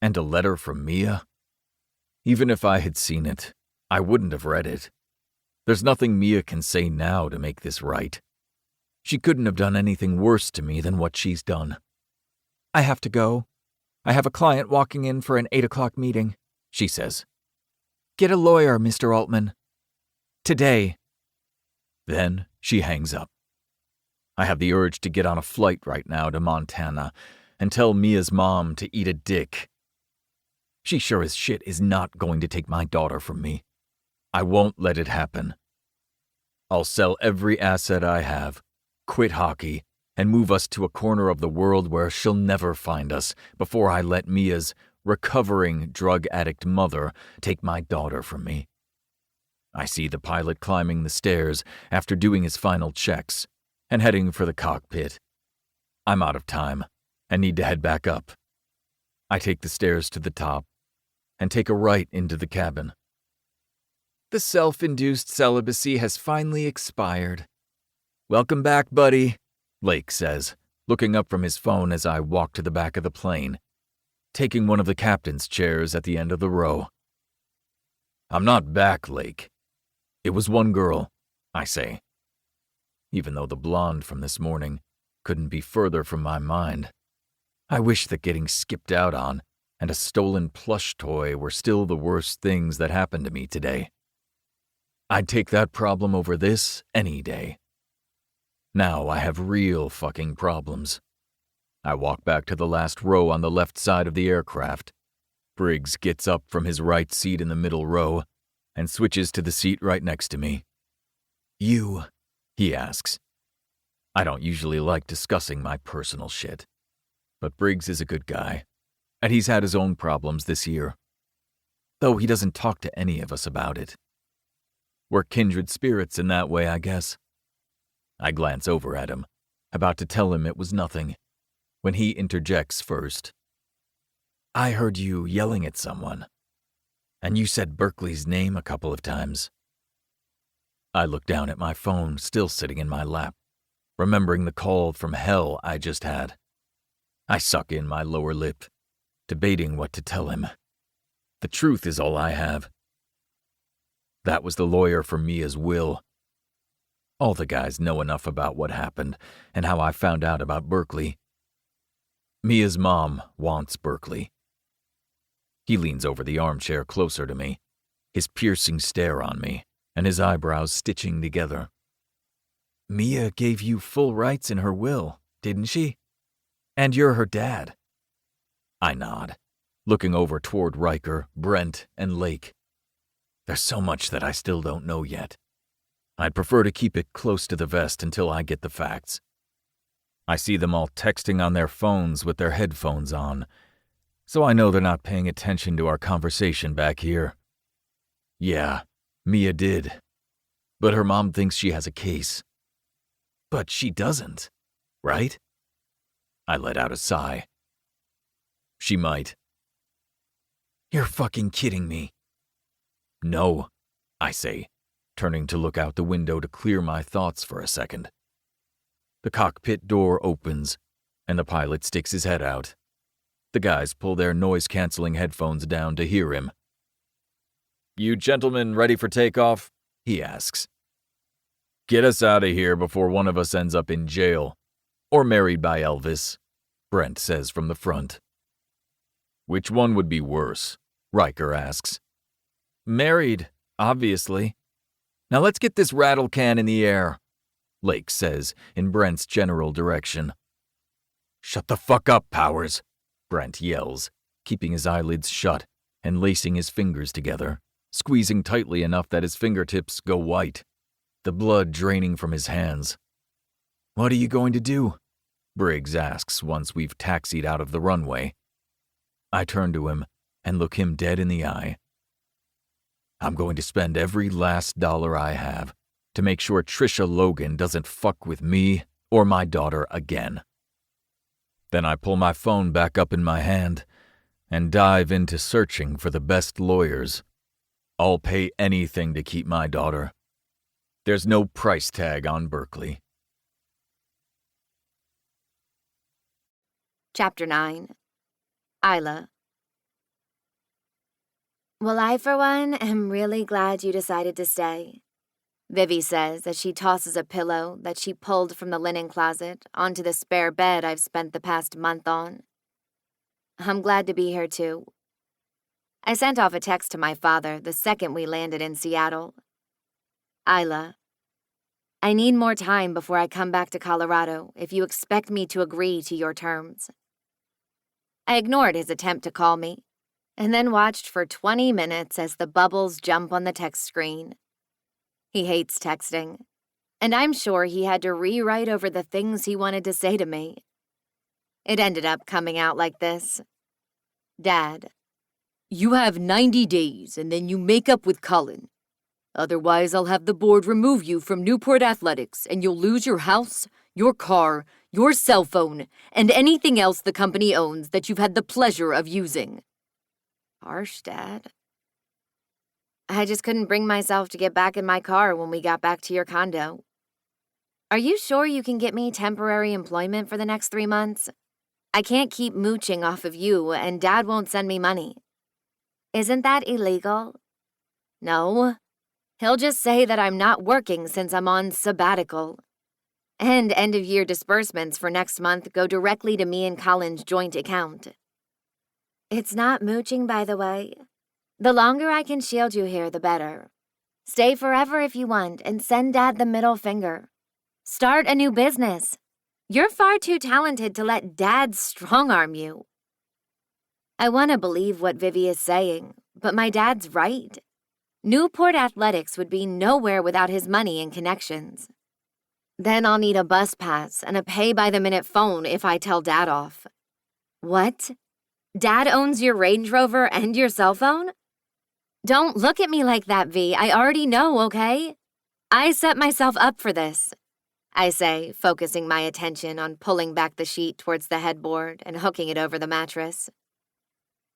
And a letter from Mia? Even if I had seen it, I wouldn't have read it. There's nothing Mia can say now to make this right. She couldn't have done anything worse to me than what she's done. I have to go. I have a client walking in for an 8 o'clock meeting, she says. Get a lawyer, Mr. Altman. Today. Then she hangs up. I have the urge to get on a flight right now to Montana and tell Mia's mom to eat a dick. She sure as shit is not going to take my daughter from me. I won't let it happen. I'll sell every asset I have, quit hockey, and move us to a corner of the world where she'll never find us before I let Mia's recovering drug addict mother take my daughter from me. I see the pilot climbing the stairs after doing his final checks and heading for the cockpit. I'm out of time and need to head back up. I take the stairs to the top and take a right into the cabin. The self-induced celibacy has finally expired. Welcome back, buddy, Lake says, looking up from his phone as I walk to the back of the plane, taking one of the captain's chairs at the end of the row. I'm not back, Lake. It was one girl, I say, even though the blonde from this morning couldn't be further from my mind. I wish that getting skipped out on and a stolen plush toy were still the worst things that happened to me today. I'd take that problem over this any day. Now I have real fucking problems. I walk back to the last row on the left side of the aircraft. Briggs gets up from his right seat in the middle row and switches to the seat right next to me. "You?" he asks. I don't usually like discussing my personal shit, but Briggs is a good guy, and he's had his own problems this year, though he doesn't talk to any of us about it. We're kindred spirits in that way, I guess. I glance over at him, about to tell him it was nothing, when he interjects first. "I heard you yelling at someone, and you said Berkeley's name a couple of times." I look down at my phone still sitting in my lap, remembering the call from hell I just had. I suck in my lower lip, debating what to tell him. The truth is all I have. That was the lawyer for Mia's will. All the guys know enough about what happened and how I found out about Berkeley. Mia's mom wants Berkeley. He leans over the armchair closer to me, his piercing stare on me, and his eyebrows stitching together. "Mia gave you full rights in her will, didn't she? And you're her dad." I nod, looking over toward Riker, Brent, and Lake. There's so much that I still don't know yet. I'd prefer to keep it close to the vest until I get the facts. I see them all texting on their phones with their headphones on, so I know they're not paying attention to our conversation back here. Yeah, Mia did. But her mom thinks she has a case. But she doesn't, right? I let out a sigh. She might. "You're fucking kidding me." "No," I say, turning to look out the window to clear my thoughts for a second. The cockpit door opens, and the pilot sticks his head out. The guys pull their noise-canceling headphones down to hear him. "You gentlemen ready for takeoff?" he asks. "Get us out of here before one of us ends up in jail, or married by Elvis," Brent says from the front. "Which one would be worse?" Riker asks. "Married, obviously. Now let's get this rattle can in the air," Lake says in Brent's general direction. "Shut the fuck up, Powers," Brent yells, keeping his eyelids shut and lacing his fingers together, squeezing tightly enough that his fingertips go white, the blood draining from his hands. "What are you going to do?" Briggs asks once we've taxied out of the runway. I turn to him and look him dead in the eye. "I'm going to spend every last dollar I have to make sure Trisha Logan doesn't fuck with me or my daughter again." Then I pull my phone back up in my hand and dive into searching for the best lawyers. I'll pay anything to keep my daughter. There's no price tag on Berkeley. Chapter 9. Isla. "Well, I, for one, am really glad you decided to stay," Vivi says as she tosses a pillow that she pulled from the linen closet onto the spare bed I've spent the past month on. "I'm glad to be here, too. I sent off a text to my father the second we landed in Seattle. Isla, I need more time before I come back to Colorado if you expect me to agree to your terms." I ignored his attempt to call me, and then watched for 20 minutes as the bubbles jump on the text screen. He hates texting, and I'm sure he had to rewrite over the things he wanted to say to me. It ended up coming out like this. "Dad, You have 90 days, and then you make up with Colin. Otherwise, I'll have the board remove you from Newport Athletics, and you'll lose your house, your car, your cell phone, and anything else the company owns that you've had the pleasure of using." Harsh, Dad. I just couldn't bring myself to get back in my car when we got back to your condo. "Are you sure you can get me temporary employment for the next 3 months? I can't keep mooching off of you, and Dad won't send me money." "Isn't that illegal?" "No. He'll just say that I'm not working since I'm on sabbatical. And end-of-year disbursements for next month go directly to me and Colin's joint account." It's not mooching, by the way. The longer I can shield you here, the better. Stay forever if you want and send Dad the middle finger. Start a new business. You're far too talented to let Dad strong-arm you. I want to believe what Vivi is saying, but my dad's right. Newport Athletics would be nowhere without his money and connections. Then I'll need a bus pass and a pay-by-the-minute phone if I tell Dad off. What? Dad owns your Range Rover and your cell phone? Don't look at me like that, V. I already know, okay? I set myself up for this, I say, focusing my attention on pulling back the sheet towards the headboard and hooking it over the mattress.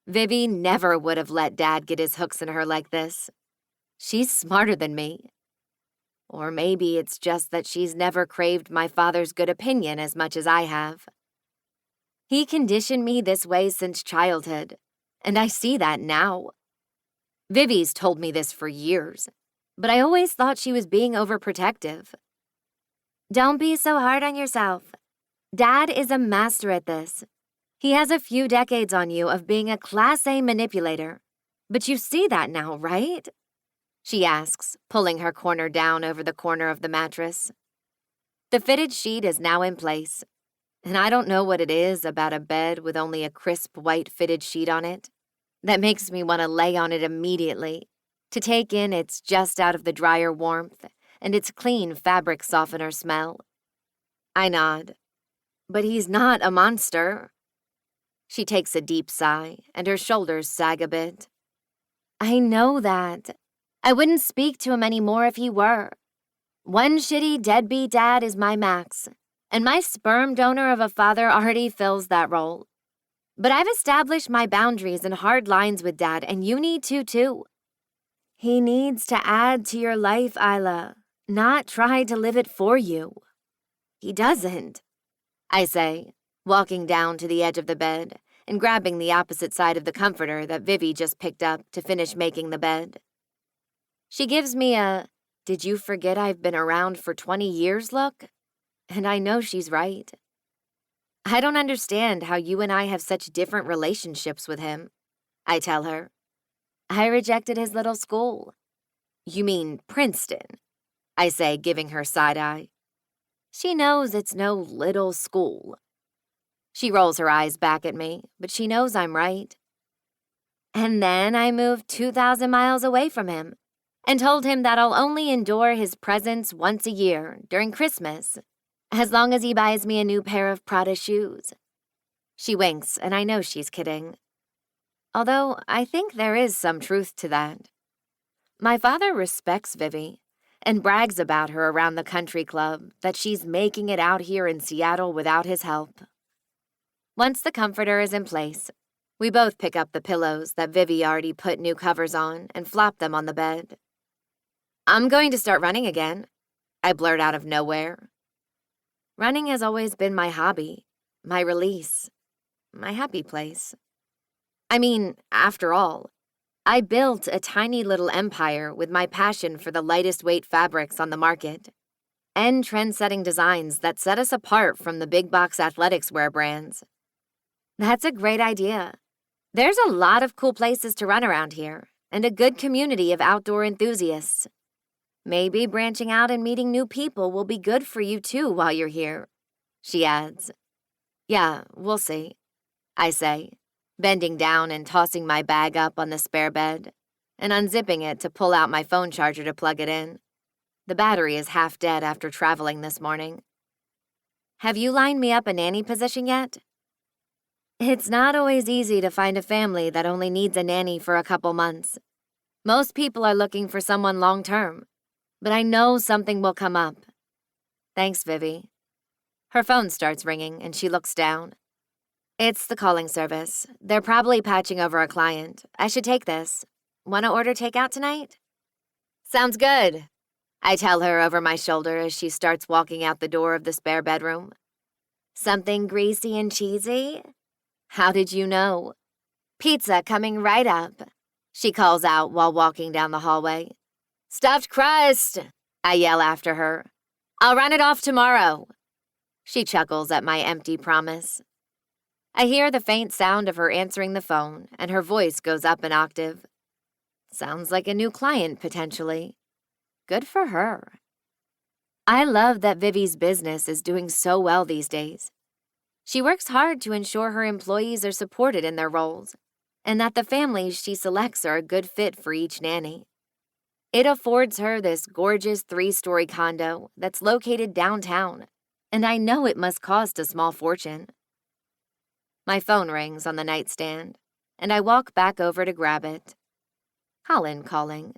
Vivi never would have let Dad get his hooks in her like this. She's smarter than me. Or maybe it's just that she's never craved my father's good opinion as much as I have. He conditioned me this way since childhood, and I see that now. Vivi's told me this for years, but I always thought she was being overprotective. Don't be so hard on yourself. Dad is a master at this. He has a few decades on you of being a Class A manipulator, but you see that now, right? She asks, pulling her corner down over the corner of the mattress. The fitted sheet is now in place, and I don't know what it is about a bed with only a crisp white fitted sheet on it that makes me want to lay on it immediately, to take in its just out of the dryer warmth and its clean fabric softener smell. I nod. But he's not a monster. She takes a deep sigh, and her shoulders sag a bit. I know that. I wouldn't speak to him anymore if he were. One shitty deadbeat dad is my max, and my sperm donor of a father already fills that role. But I've established my boundaries and hard lines with Dad, and you need to, too. He needs to add to your life, Isla, not try to live it for you. He doesn't, I say, walking down to the edge of the bed and grabbing the opposite side of the comforter that Vivi just picked up to finish making the bed. She gives me a, "Did you forget I've been around for 20 years look?" And I know she's right. I don't understand how you and I have such different relationships with him, I tell her. I rejected his little school. You mean Princeton, I say, giving her side eye. She knows it's no little school. She rolls her eyes back at me, but she knows I'm right. And then I moved 2,000 miles away from him and told him that I'll only endure his presence once a year during Christmas, as long as he buys me a new pair of Prada shoes. She winks, and I know she's kidding. Although I think there is some truth to that. My father respects Vivi and brags about her around the country club that she's making it out here in Seattle without his help. Once the comforter is in place, we both pick up the pillows that Vivi already put new covers on and flop them on the bed. I'm going to start running again, I blurt out of nowhere. Running has always been my hobby, my release, my happy place. I mean, after all, I built a tiny little empire with my passion for the lightest weight fabrics on the market and trend-setting designs that set us apart from the big box athletics wear brands. That's a great idea. There's a lot of cool places to run around here and a good community of outdoor enthusiasts. Maybe branching out and meeting new people will be good for you too while you're here, she adds. Yeah, we'll see, I say, bending down and tossing my bag up on the spare bed and unzipping it to pull out my phone charger to plug it in. The battery is half dead after traveling this morning. Have you lined me up a nanny position yet? It's not always easy to find a family that only needs a nanny for a couple months. Most people are looking for someone long-term, but I know something will come up. Thanks, Vivi. Her phone starts ringing and she looks down. It's the calling service. They're probably patching over a client. I should take this. Want to order takeout tonight? Sounds good, I tell her over my shoulder as she starts walking out the door of the spare bedroom. Something greasy and cheesy? How did you know? Pizza coming right up, she calls out while walking down the hallway. Stuffed crust, I yell after her. I'll run it off tomorrow. She chuckles at my empty promise. I hear the faint sound of her answering the phone, and her voice goes up an octave. Sounds like a new client, potentially. Good for her. I love that Vivi's business is doing so well these days. She works hard to ensure her employees are supported in their roles, and that the families she selects are a good fit for each nanny. It affords her this gorgeous 3-story condo that's located downtown, and I know it must cost a small fortune. My phone rings on the nightstand, and I walk back over to grab it. Colin calling.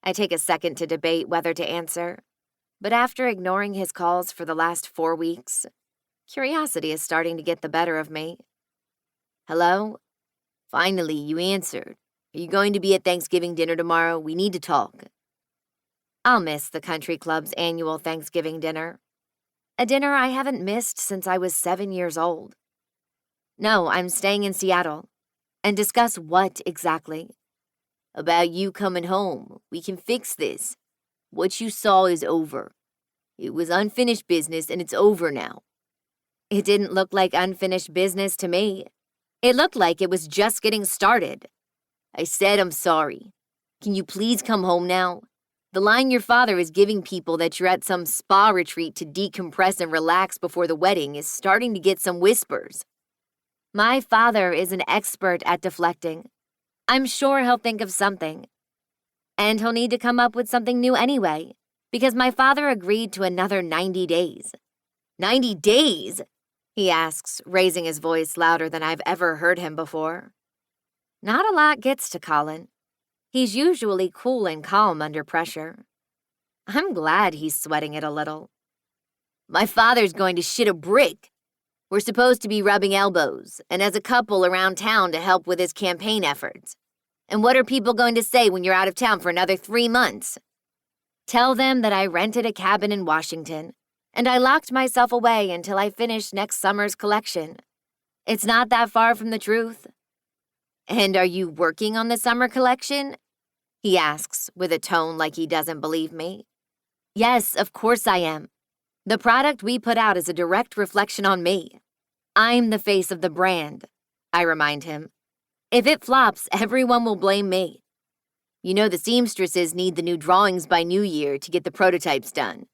I take a second to debate whether to answer, but after ignoring his calls for the last 4 weeks, curiosity is starting to get the better of me. Hello? Finally, you answered. Are you going to be at Thanksgiving dinner tomorrow? We need to talk. I'll miss the country club's annual Thanksgiving dinner. A dinner I haven't missed since I was 7 years old. No, I'm staying in Seattle. And discuss what exactly? About you coming home. We can fix this. What you saw is over. It was unfinished business and it's over now. It didn't look like unfinished business to me. It looked like it was just getting started. I said I'm sorry. Can you please come home now? The line your father is giving people that you're at some spa retreat to decompress and relax before the wedding is starting to get some whispers. My father is an expert at deflecting. I'm sure he'll think of something. And he'll need to come up with something new anyway, because my father agreed to another 90 days. 90 days? He asks, raising his voice louder than I've ever heard him before. Not a lot gets to Colin. He's usually cool and calm under pressure. I'm glad he's sweating it a little. My father's going to shit a brick. We're supposed to be rubbing elbows, and as a couple around town to help with his campaign efforts. And what are people going to say when you're out of town for another 3 months? Tell them that I rented a cabin in Washington, and I locked myself away until I finished next summer's collection. It's not that far from the truth. And are you working on the summer collection? He asks, with a tone like he doesn't believe me. Yes, of course I am. The product we put out is a direct reflection on me. I'm the face of the brand, I remind him. If it flops, everyone will blame me. You know the seamstresses need the new drawings by New Year to get the prototypes done.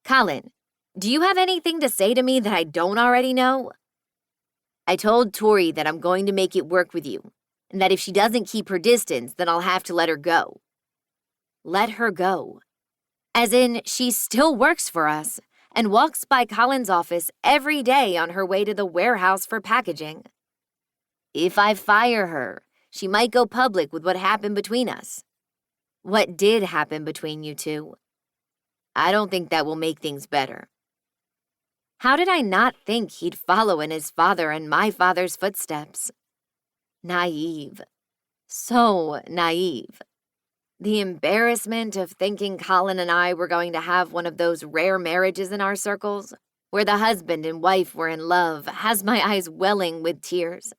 Colin, do you have anything to say to me that I don't already know? I told Tori that I'm going to make it work with you, and that if she doesn't keep her distance, then I'll have to let her go. Let her go. As in, she still works for us and walks by Colin's office every day on her way to the warehouse for packaging. If I fire her, she might go public with what happened between us. What did happen between you two? I don't think that will make things better. How did I not think he'd follow in his father and my father's footsteps? Naive. So naive. The embarrassment of thinking Colin and I were going to have one of those rare marriages in our circles, where the husband and wife were in love, has my eyes welling with tears.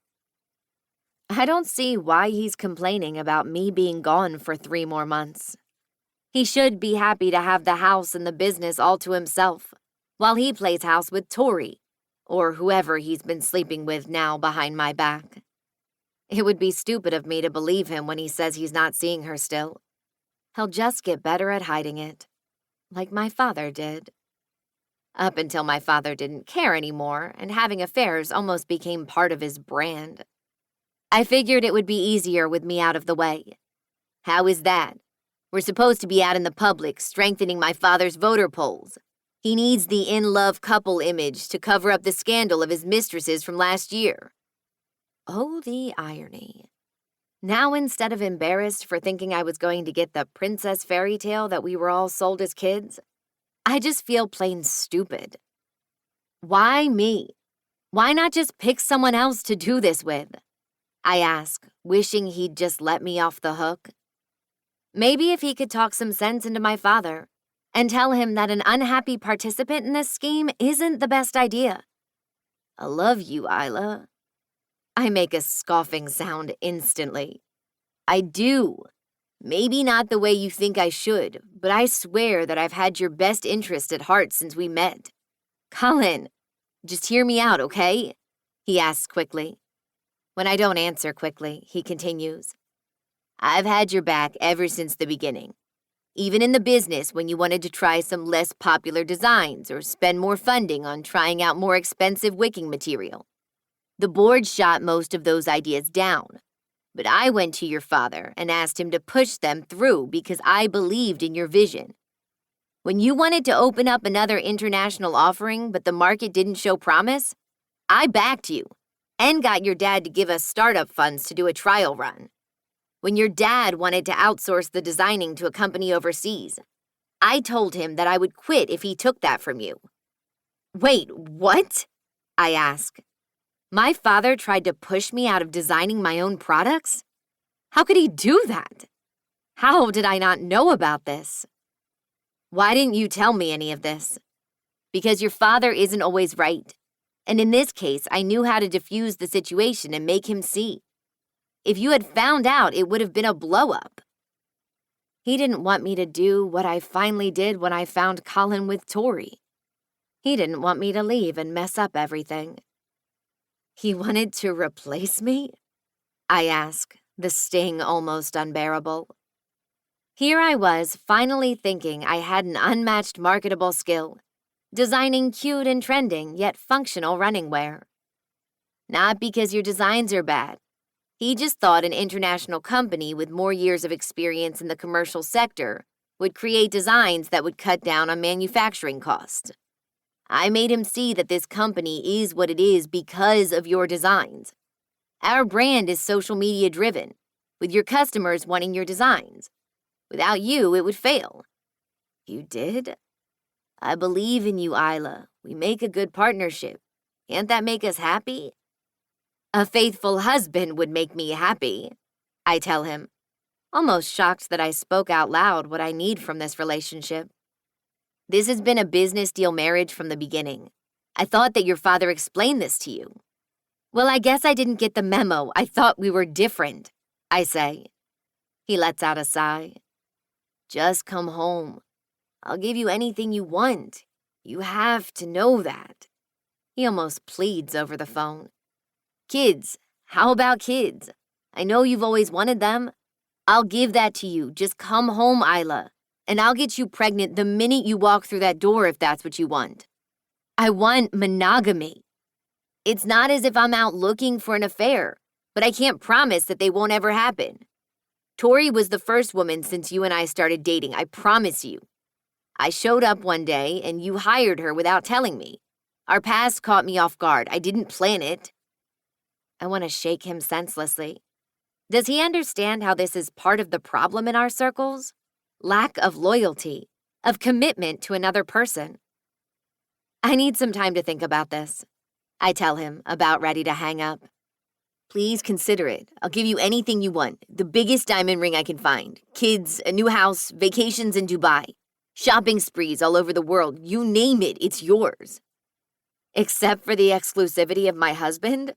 I don't see why he's complaining about me being gone for 3 more months. He should be happy to have the house and the business all to himself, while he plays house with Tori, or whoever he's been sleeping with now behind my back. It would be stupid of me to believe him when he says he's not seeing her still. He'll just get better at hiding it, like my father did. Up until my father didn't care anymore, and having affairs almost became part of his brand. I figured it would be easier with me out of the way. How is that? We're supposed to be out in the public, strengthening my father's voter polls. He needs the in-love couple image to cover up the scandal of his mistresses from last year. Oh, the irony. Now, instead of embarrassed for thinking I was going to get the princess fairy tale that we were all sold as kids, I just feel plain stupid. Why me? Why not just pick someone else to do this with? I ask, wishing he'd just let me off the hook. Maybe if he could talk some sense into my father and tell him that an unhappy participant in this scheme isn't the best idea. I love you, Isla. I make a scoffing sound instantly. I do. Maybe not the way you think I should, but I swear that I've had your best interest at heart since we met. Colin, just hear me out, okay? he asks quickly. When I don't answer quickly, he continues. I've had your back ever since the beginning. Even in the business when you wanted to try some less popular designs or spend more funding on trying out more expensive wicking material. The board shot most of those ideas down, but I went to your father and asked him to push them through because I believed in your vision. When you wanted to open up another international offering but the market didn't show promise, I backed you and got your dad to give us startup funds to do a trial run. When your dad wanted to outsource the designing to a company overseas, I told him that I would quit if he took that from you. Wait, what? I ask. My father tried to push me out of designing my own products? How could he do that? How did I not know about this? Why didn't you tell me any of this? Because your father isn't always right. And in this case, I knew how to diffuse the situation and make him see. If you had found out, it would have been a blow-up. He didn't want me to do what I finally did when I found Colin with Tori. He didn't want me to leave and mess up everything. He wanted to replace me? I ask, the sting almost unbearable. Here I was, finally thinking I had an unmatched marketable skill, designing cute and trending yet functional running wear. Not because your designs are bad. He just thought an international company with more years of experience in the commercial sector would create designs that would cut down on manufacturing costs. I made him see that this company is what it is because of your designs. Our brand is social media driven, with your customers wanting your designs. Without you, it would fail. You did? I believe in you, Isla. We make a good partnership. Can't that make us happy? A faithful husband would make me happy, I tell him, almost shocked that I spoke out loud what I need from this relationship. This has been a business deal marriage from the beginning. I thought that your father explained this to you. Well, I guess I didn't get the memo. I thought we were different, I say. He lets out a sigh. Just come home. I'll give you anything you want. You have to know that. He almost pleads over the phone. Kids, how about kids? I know you've always wanted them. I'll give that to you. Just come home, Isla, and I'll get you pregnant the minute you walk through that door if that's what you want. I want monogamy. It's not as if I'm out looking for an affair, but I can't promise that they won't ever happen. Tori was the first woman since you and I started dating, I promise you. I showed up one day and you hired her without telling me. Our past caught me off guard. I didn't plan it. I want to shake him senselessly. Does he understand how this is part of the problem in our circles? Lack of loyalty, of commitment to another person. I need some time to think about this, I tell him, about ready to hang up. Please consider it. I'll give you anything you want. The biggest diamond ring I can find. Kids, a new house, vacations in Dubai. Shopping sprees all over the world. You name it, it's yours. Except for the exclusivity of my husband?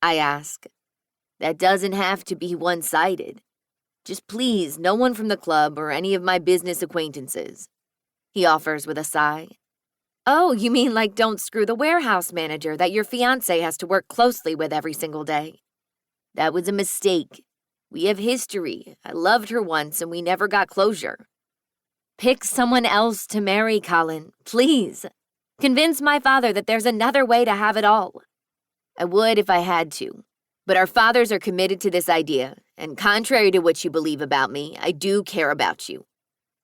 I ask. That doesn't have to be one-sided. Just please, no one from the club or any of my business acquaintances. He offers with a sigh. Oh, you mean like don't screw the warehouse manager that your fiancé has to work closely with every single day? That was a mistake. We have history. I loved her once and we never got closure. Pick someone else to marry, Colin, please. Convince my father that there's another way to have it all. I would if I had to, but our fathers are committed to this idea, and contrary to what you believe about me, I do care about you,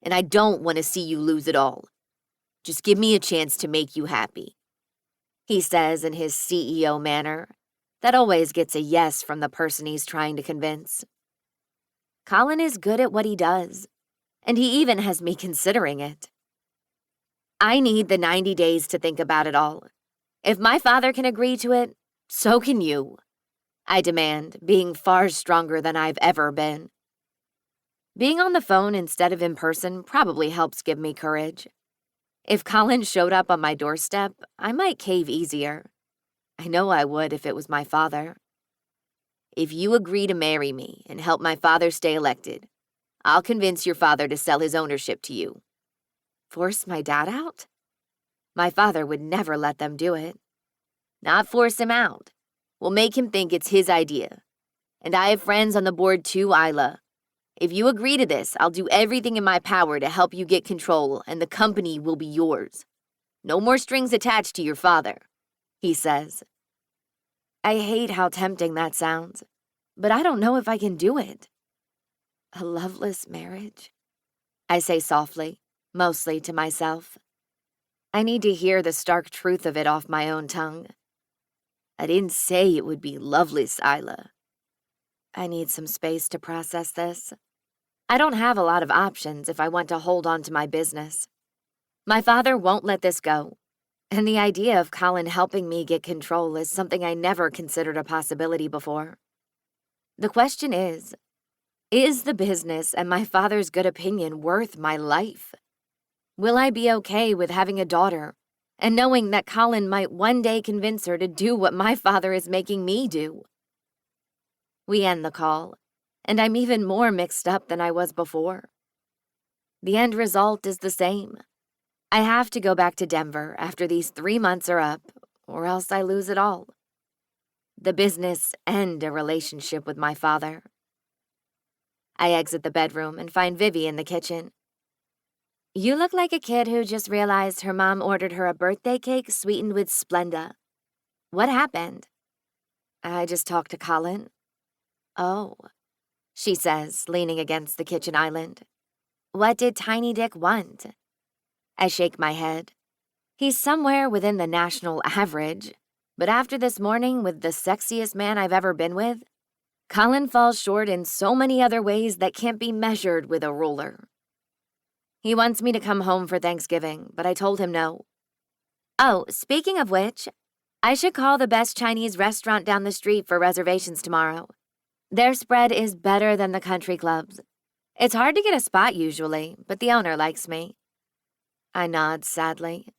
and I don't want to see you lose it all. Just give me a chance to make you happy, he says in his CEO manner that always gets a yes from the person he's trying to convince. Colin is good at what he does, and he even has me considering it. I need the 90 days to think about it all. If my father can agree to it, so can you, I demand, being far stronger than I've ever been. Being on the phone instead of in person probably helps give me courage. If Colin showed up on my doorstep, I might cave easier. I know I would if it was my father. If you agree to marry me and help my father stay elected, I'll convince your father to sell his ownership to you. Force my dad out? My father would never let them do it. Not force him out. We'll make him think it's his idea. And I have friends on the board too, Isla. If you agree to this, I'll do everything in my power to help you get control, and the company will be yours. No more strings attached to your father," he says. I hate how tempting that sounds, but I don't know if I can do it. A loveless marriage? I say softly, mostly to myself. I need to hear the stark truth of it off my own tongue. I didn't say it would be loveless, Isla. I need some space to process this. I don't have a lot of options if I want to hold on to my business. My father won't let this go, and the idea of Colin helping me get control is something I never considered a possibility before. The question is the business and my father's good opinion worth my life? Will I be okay with having a daughter and knowing that Colin might one day convince her to do what my father is making me do? We end the call, and I'm even more mixed up than I was before. The end result is the same. I have to go back to Denver after these 3 months are up, or else I lose it all. The business and a relationship with my father. I exit the bedroom and find Vivi in the kitchen. "You look like a kid who just realized her mom ordered her a birthday cake sweetened with Splenda. What happened?" "I just talked to Colin." "Oh," she says, leaning against the kitchen island. "What did Tiny Dick want?" I shake my head. He's somewhere within the national average, but after this morning with the sexiest man I've ever been with, Colin falls short in so many other ways that can't be measured with a ruler. He wants me to come home for Thanksgiving, but I told him no. Oh, speaking of which, I should call the best Chinese restaurant down the street for reservations tomorrow. Their spread is better than the country clubs. It's hard to get a spot usually, but the owner likes me. I nod sadly.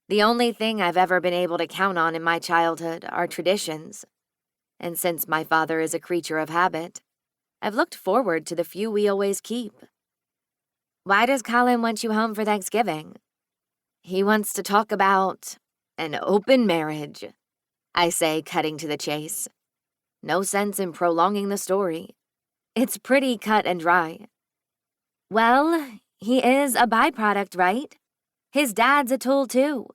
The only thing I've ever been able to count on in my childhood are traditions. And since my father is a creature of habit, I've looked forward to the few we always keep. Why does Colin want you home for Thanksgiving? He wants to talk about an open marriage, I say, cutting to the chase. No sense in prolonging the story. It's pretty cut and dry. Well, he is a byproduct, right? His dad's a tool too,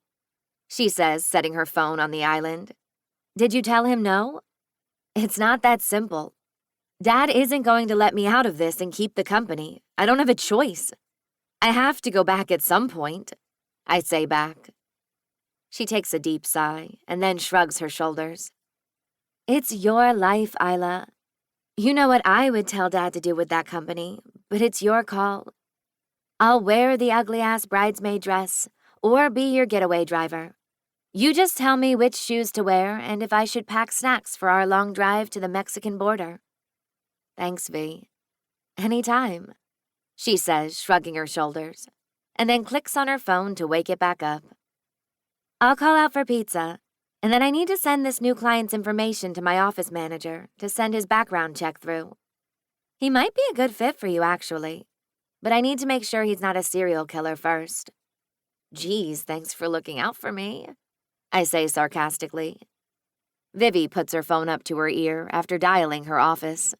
she says, setting her phone on the island. Did you tell him no? It's not that simple. Dad isn't going to let me out of this and keep the company. I don't have a choice. I have to go back at some point, I say back. She takes a deep sigh and then shrugs her shoulders. It's your life, Isla. You know what I would tell Dad to do with that company, but it's your call. I'll wear the ugly-ass bridesmaid dress or be your getaway driver. You just tell me which shoes to wear and if I should pack snacks for our long drive to the Mexican border. Thanks, V. Anytime, she says, shrugging her shoulders, and then clicks on her phone to wake it back up. I'll call out for pizza, and then I need to send this new client's information to my office manager to send his background check through. He might be a good fit for you, actually, but I need to make sure he's not a serial killer first. Geez, thanks for looking out for me, I say sarcastically. Vivi puts her phone up to her ear after dialing her office.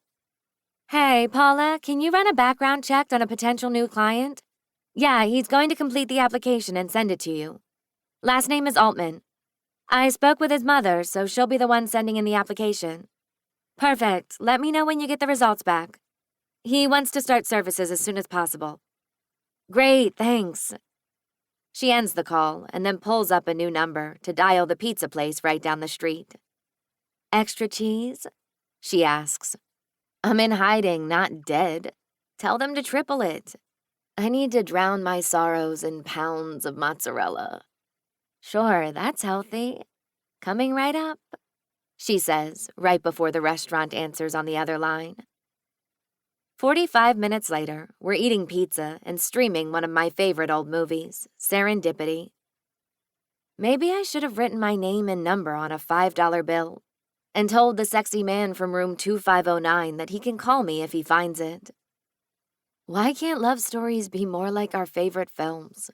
Hey, Paula, can you run a background check on a potential new client? Yeah, he's going to complete the application and send it to you. Last name is Altman. I spoke with his mother, so she'll be the one sending in the application. Perfect. Let me know when you get the results back. He wants to start services as soon as possible. Great, thanks. She ends the call and then pulls up a new number to dial the pizza place right down the street. Extra cheese? She asks. I'm in hiding, not dead. Tell them to triple it. I need to drown my sorrows in pounds of mozzarella. Sure, that's healthy. Coming right up, she says, right before the restaurant answers on the other line. 45 minutes later, we're eating pizza and streaming one of my favorite old movies, Serendipity. Maybe I should have written my name and number on a $5 bill and told the sexy man from room 2509 that he can call me if he finds it. Why can't love stories be more like our favorite films?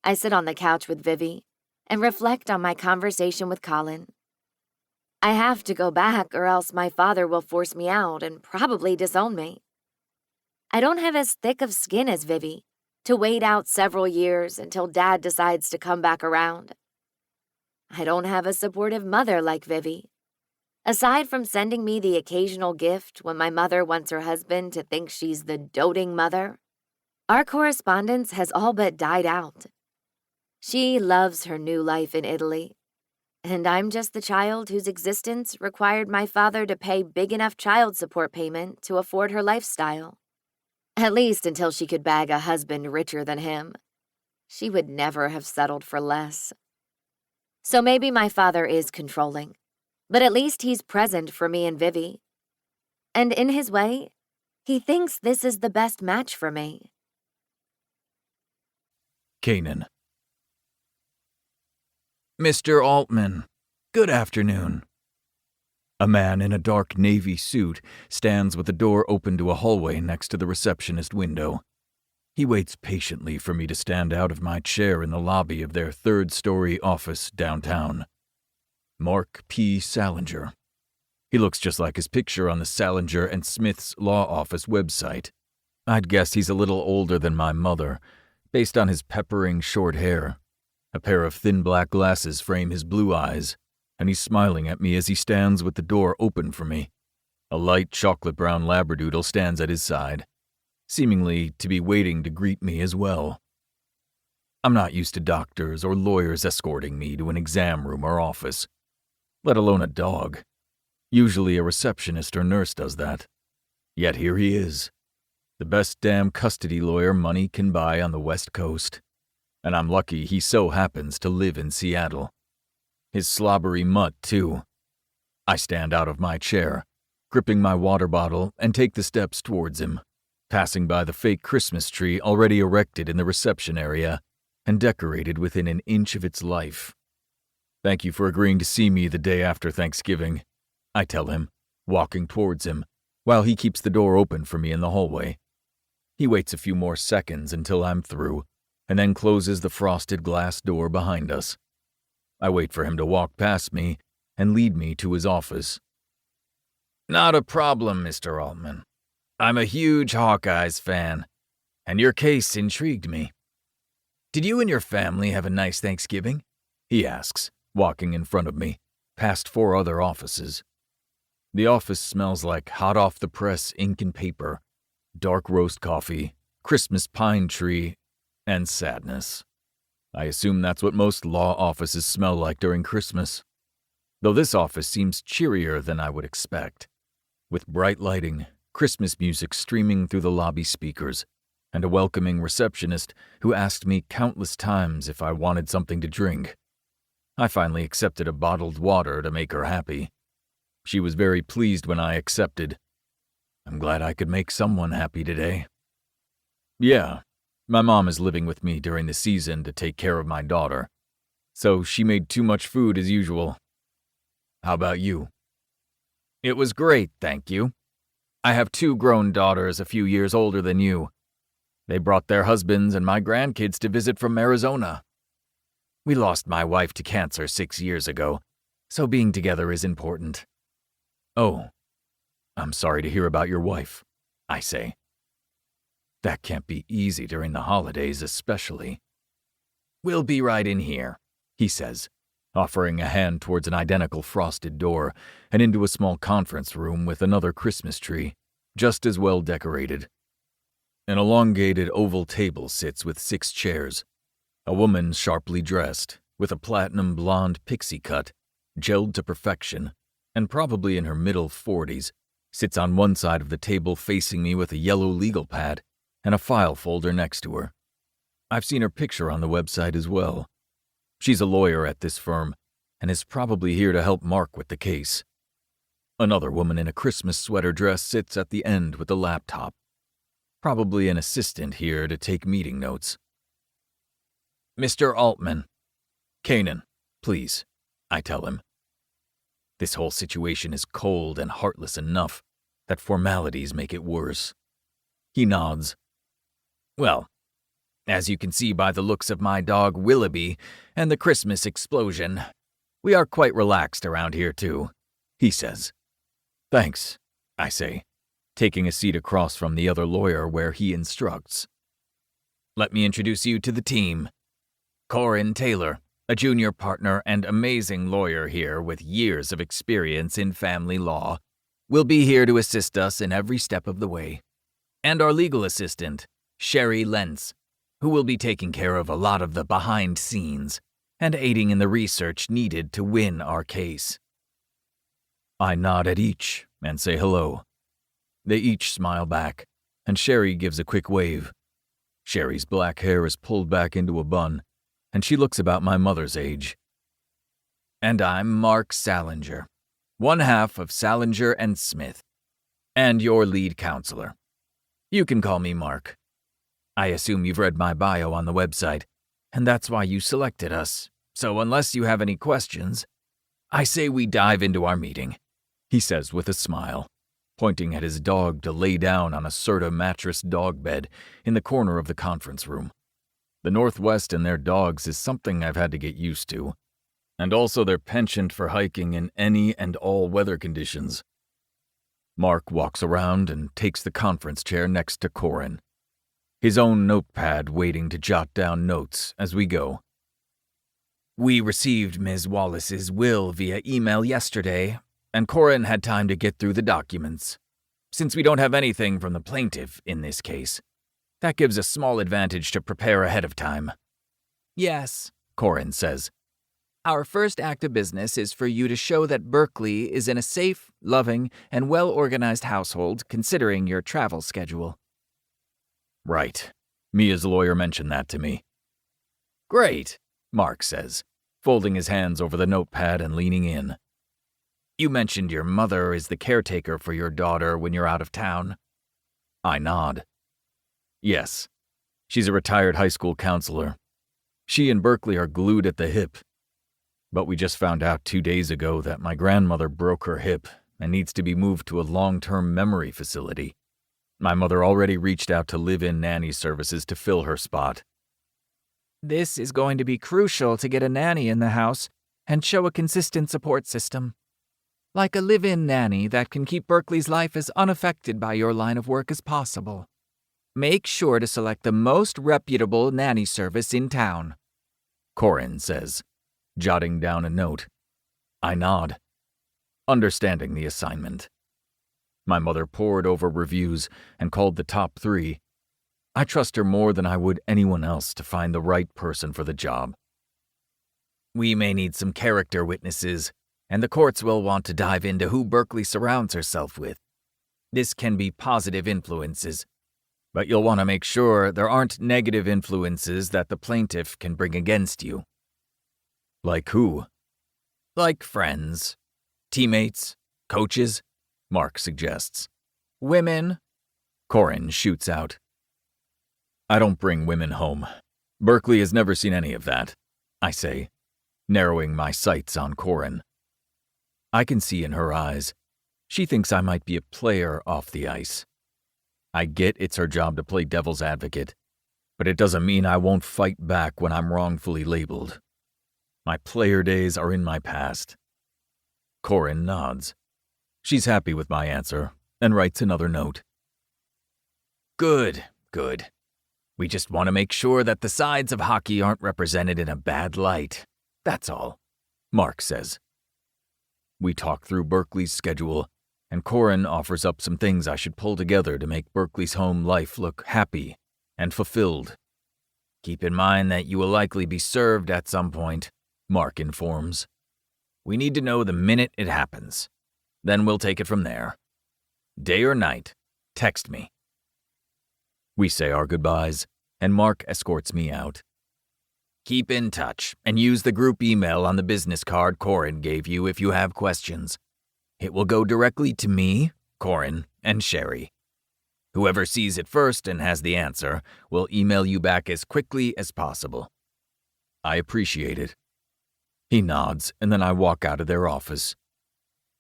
I sit on the couch with Vivi and reflect on my conversation with Colin. I have to go back or else my father will force me out and probably disown me. I don't have as thick of skin as Vivi to wait out several years until Dad decides to come back around. I don't have a supportive mother like Vivi. Aside from sending me the occasional gift when my mother wants her husband to think she's the doting mother, our correspondence has all but died out. She loves her new life in Italy, and I'm just the child whose existence required my father to pay big enough child support payment to afford her lifestyle. At least until she could bag a husband richer than him. She would never have settled for less. So maybe my father is controlling, but at least he's present for me and Vivi. And in his way, he thinks this is the best match for me. Kanan. Mr. Altman, good afternoon. A man in a dark navy suit stands with the door open to a hallway next to the receptionist window. He waits patiently for me to stand out of my chair in the lobby of their third-story office downtown. Mark P. Salinger. He looks just like his picture on the Salinger and Smith's law office website. I'd guess he's a little older than my mother, based on his peppering short hair. A pair of thin black glasses frame his blue eyes, and he's smiling at me as he stands with the door open for me. A light chocolate-brown labradoodle stands at his side, seemingly to be waiting to greet me as well. I'm not used to doctors or lawyers escorting me to an exam room or office, let alone a dog. Usually a receptionist or nurse does that. Yet here he is, the best damn custody lawyer money can buy on the West Coast. And I'm lucky he so happens to live in Seattle. His slobbery mutt, too. I stand out of my chair, gripping my water bottle, and take the steps towards him, passing by the fake Christmas tree already erected in the reception area and decorated within an inch of its life. Thank you for agreeing to see me the day after Thanksgiving, I tell him, walking towards him, while he keeps the door open for me in the hallway. He waits a few more seconds until I'm through, and then closes the frosted glass door behind us. I wait for him to walk past me and lead me to his office. Not a problem, Mr. Altman. I'm a huge Hawkeyes fan, and your case intrigued me. Did you and your family have a nice Thanksgiving? He asks, walking in front of me, past 4 other offices. The office smells like hot-off-the-press ink and paper, dark roast coffee, Christmas pine tree, and sadness. I assume that's what most law offices smell like during Christmas. Though this office seems cheerier than I would expect, with bright lighting, Christmas music streaming through the lobby speakers, and a welcoming receptionist who asked me countless times if I wanted something to drink. I finally accepted a bottled water to make her happy. She was very pleased when I accepted. I'm glad I could make someone happy today. Yeah. My mom is living with me during the season to take care of my daughter, so she made too much food as usual. How about you? It was great, thank you. I have 2 grown daughters a few years older than you. They brought their husbands and my grandkids to visit from Arizona. We lost my wife to cancer 6 years ago, so being together is important. Oh, I'm sorry to hear about your wife, I say. That can't be easy during the holidays, especially. We'll be right in here, he says, offering a hand towards an identical frosted door and into a small conference room with another Christmas tree, just as well decorated. An elongated oval table sits with 6 chairs. A woman sharply dressed, with a platinum blonde pixie cut, gelled to perfection, and probably in her middle 40s, sits on one side of the table facing me with a yellow legal pad and a file folder next to her. I've seen her picture on the website as well. She's a lawyer at this firm and is probably here to help Mark with the case. Another woman in a Christmas sweater dress sits at the end with a laptop. Probably an assistant here to take meeting notes. Mr. Altman. Kanan, please, I tell him. This whole situation is cold and heartless enough that formalities make it worse. He nods. Well, as you can see by the looks of my dog Willoughby and the Christmas explosion, we are quite relaxed around here too. he says. Thanks, I say, taking a seat across from the other lawyer where he instructs. Let me introduce you to the team. Corin Taylor, a junior partner and amazing lawyer here with years of experience in family law, will be here to assist us in every step of the way. And our legal assistant, Sherry Lentz, who will be taking care of a lot of the behind scenes and aiding in the research needed to win our case. I nod at each and say hello. They each smile back, and Sherry gives a quick wave. Sherry's black hair is pulled back into a bun, and she looks about my mother's age. And I'm Mark Salinger, one half of Salinger and Smith, and your lead counselor. You can call me Mark. I assume you've read my bio on the website, and that's why you selected us. So unless you have any questions, I say we dive into our meeting, he says with a smile, pointing at his dog to lay down on a Serta mattress dog bed in the corner of the conference room. The Northwest and their dogs is something I've had to get used to, and also their penchant for hiking in any and all weather conditions. Mark walks around and takes the conference chair next to Corin, his own notepad waiting to jot down notes as we go. We received Ms. Wallace's will via email yesterday, and Corin had time to get through the documents. Since we don't have anything from the plaintiff in this case, that gives a small advantage to prepare ahead of time. Yes, Corin says. Our first act of business is for you to show that Berkeley is in a safe, loving, and well-organized household considering your travel schedule. Right. Mia's lawyer mentioned that to me. Great, Mark says, folding his hands over the notepad and leaning in. You mentioned your mother is the caretaker for your daughter when you're out of town. I nod. Yes, she's a retired high school counselor. She and Berkeley are glued at the hip. But we just found out 2 days ago that my grandmother broke her hip and needs to be moved to a long-term memory facility. My mother already reached out to live-in nanny services to fill her spot. This is going to be crucial to get a nanny in the house and show a consistent support system. Like a live-in nanny that can keep Berkeley's life as unaffected by your line of work as possible. Make sure to select the most reputable nanny service in town, Corin says, jotting down a note. I nod, understanding the assignment. My mother pored over reviews and called the top 3. I trust her more than I would anyone else to find the right person for the job. We may need some character witnesses, and the courts will want to dive into who Berkeley surrounds herself with. This can be positive influences, but you'll want to make sure there aren't negative influences that the plaintiff can bring against you. Like who? Like friends, teammates, coaches, Mark suggests. Women, Corin shoots out. I don't bring women home. Berkeley has never seen any of that, I say, narrowing my sights on Corin. I can see in her eyes. She thinks I might be a player off the ice. I get it's her job to play devil's advocate, but it doesn't mean I won't fight back when I'm wrongfully labeled. My player days are in my past. Corin nods. She's happy with my answer and writes another note. Good. We just want to make sure that the sides of hockey aren't represented in a bad light. That's all, Mark says. We talk through Berkeley's schedule, and Corin offers up some things I should pull together to make Berkeley's home life look happy and fulfilled. Keep in mind that you will likely be served at some point, Mark informs. We need to know the minute it happens. Then we'll take it from there. Day or night, text me. We say our goodbyes, and Mark escorts me out. Keep in touch and use the group email on the business card Corin gave you if you have questions. It will go directly to me, Corin, and Sherry. Whoever sees it first and has the answer will email you back as quickly as possible. I appreciate it. He nods, and then I walk out of their office.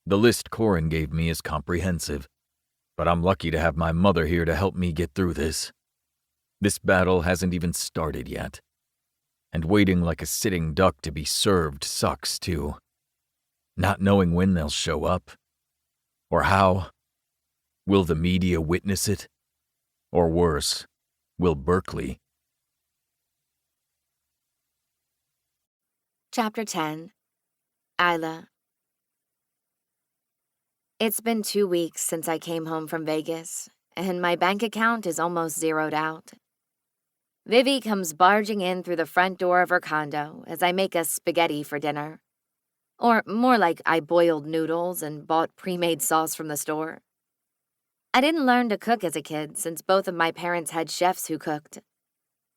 The list Corin gave me is comprehensive, but I'm lucky to have my mother here to help me get through this. This battle hasn't even started yet. And waiting like a sitting duck to be served sucks, too. not knowing when they'll show up, or how. Will the media witness it? Or worse, will Berkeley? Chapter 10. Isla. It's been 2 weeks since I came home from Vegas, and my bank account is almost zeroed out. Vivi comes barging in through the front door of her condo as I make us spaghetti for dinner. Or more like I boiled noodles and bought pre-made sauce from the store. I didn't learn to cook as a kid since both of my parents had chefs who cooked.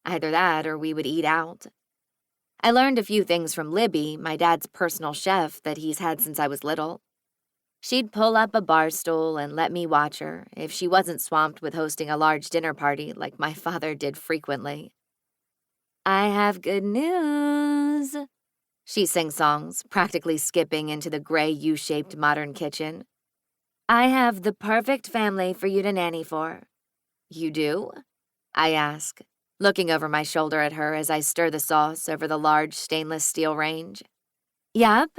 Either that or we would eat out. I learned a few things from Libby, my dad's personal chef that he's had since I was little. She'd pull up a bar stool and let me watch her if she wasn't swamped with hosting a large dinner party like my father did frequently. I have good news. She sing-songs, practically skipping into the gray U-shaped modern kitchen. I have the perfect family for you to nanny for. You do? I ask, looking over my shoulder at her as I stir the sauce over the large stainless steel range. Yup.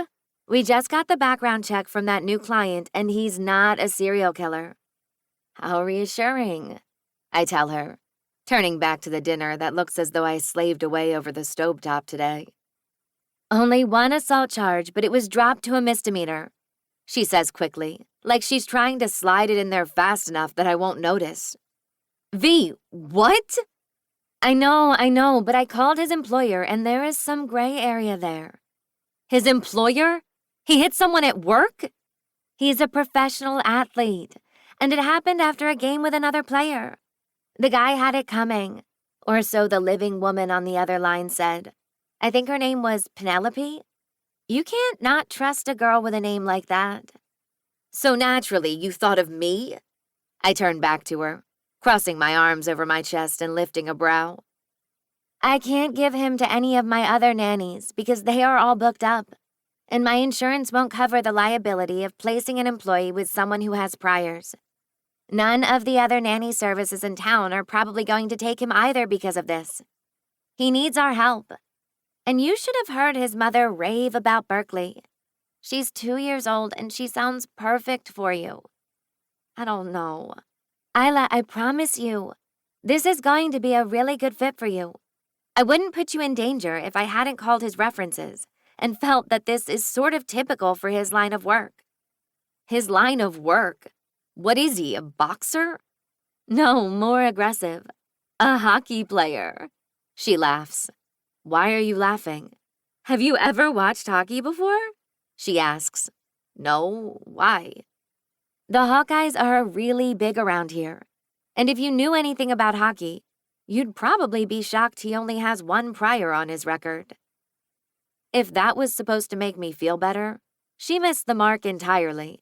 We just got the background check from that new client, and he's not a serial killer. How reassuring, I tell her, turning back to the dinner that looks as though I slaved away over the stovetop today. Only one assault charge, but it was dropped to a misdemeanor, she says quickly, like she's trying to slide it in there fast enough that I won't notice. V, what? I know, but I called his employer, and there is some gray area there. His employer? He hit someone at work? He's a professional athlete, and it happened after a game with another player. The guy had it coming, or so the living woman on the other line said. I think her name was Penelope. You can't not trust a girl with a name like that. So naturally, you thought of me? I turned back to her, crossing my arms over my chest and lifting a brow. I can't give him to any of my other nannies because they are all booked up. And my insurance won't cover the liability of placing an employee with someone who has priors. None of the other nanny services in town are probably going to take him either because of this. He needs our help. And you should have heard his mother rave about Berkeley. She's 2 years old and she sounds perfect for you. I don't know. Isla, I promise you, this is going to be a really good fit for you. I wouldn't put you in danger if I hadn't called his references and felt that this is sort of typical for his line of work. His line of work? What is he, a boxer? No, more aggressive. A hockey player. She laughs. Why are you laughing? Have you ever watched hockey before? She asks. No, why? The Hawkeyes are really big around here. And if you knew anything about hockey, you'd probably be shocked he only has 1 prior on his record. If that was supposed to make me feel better, she missed the mark entirely.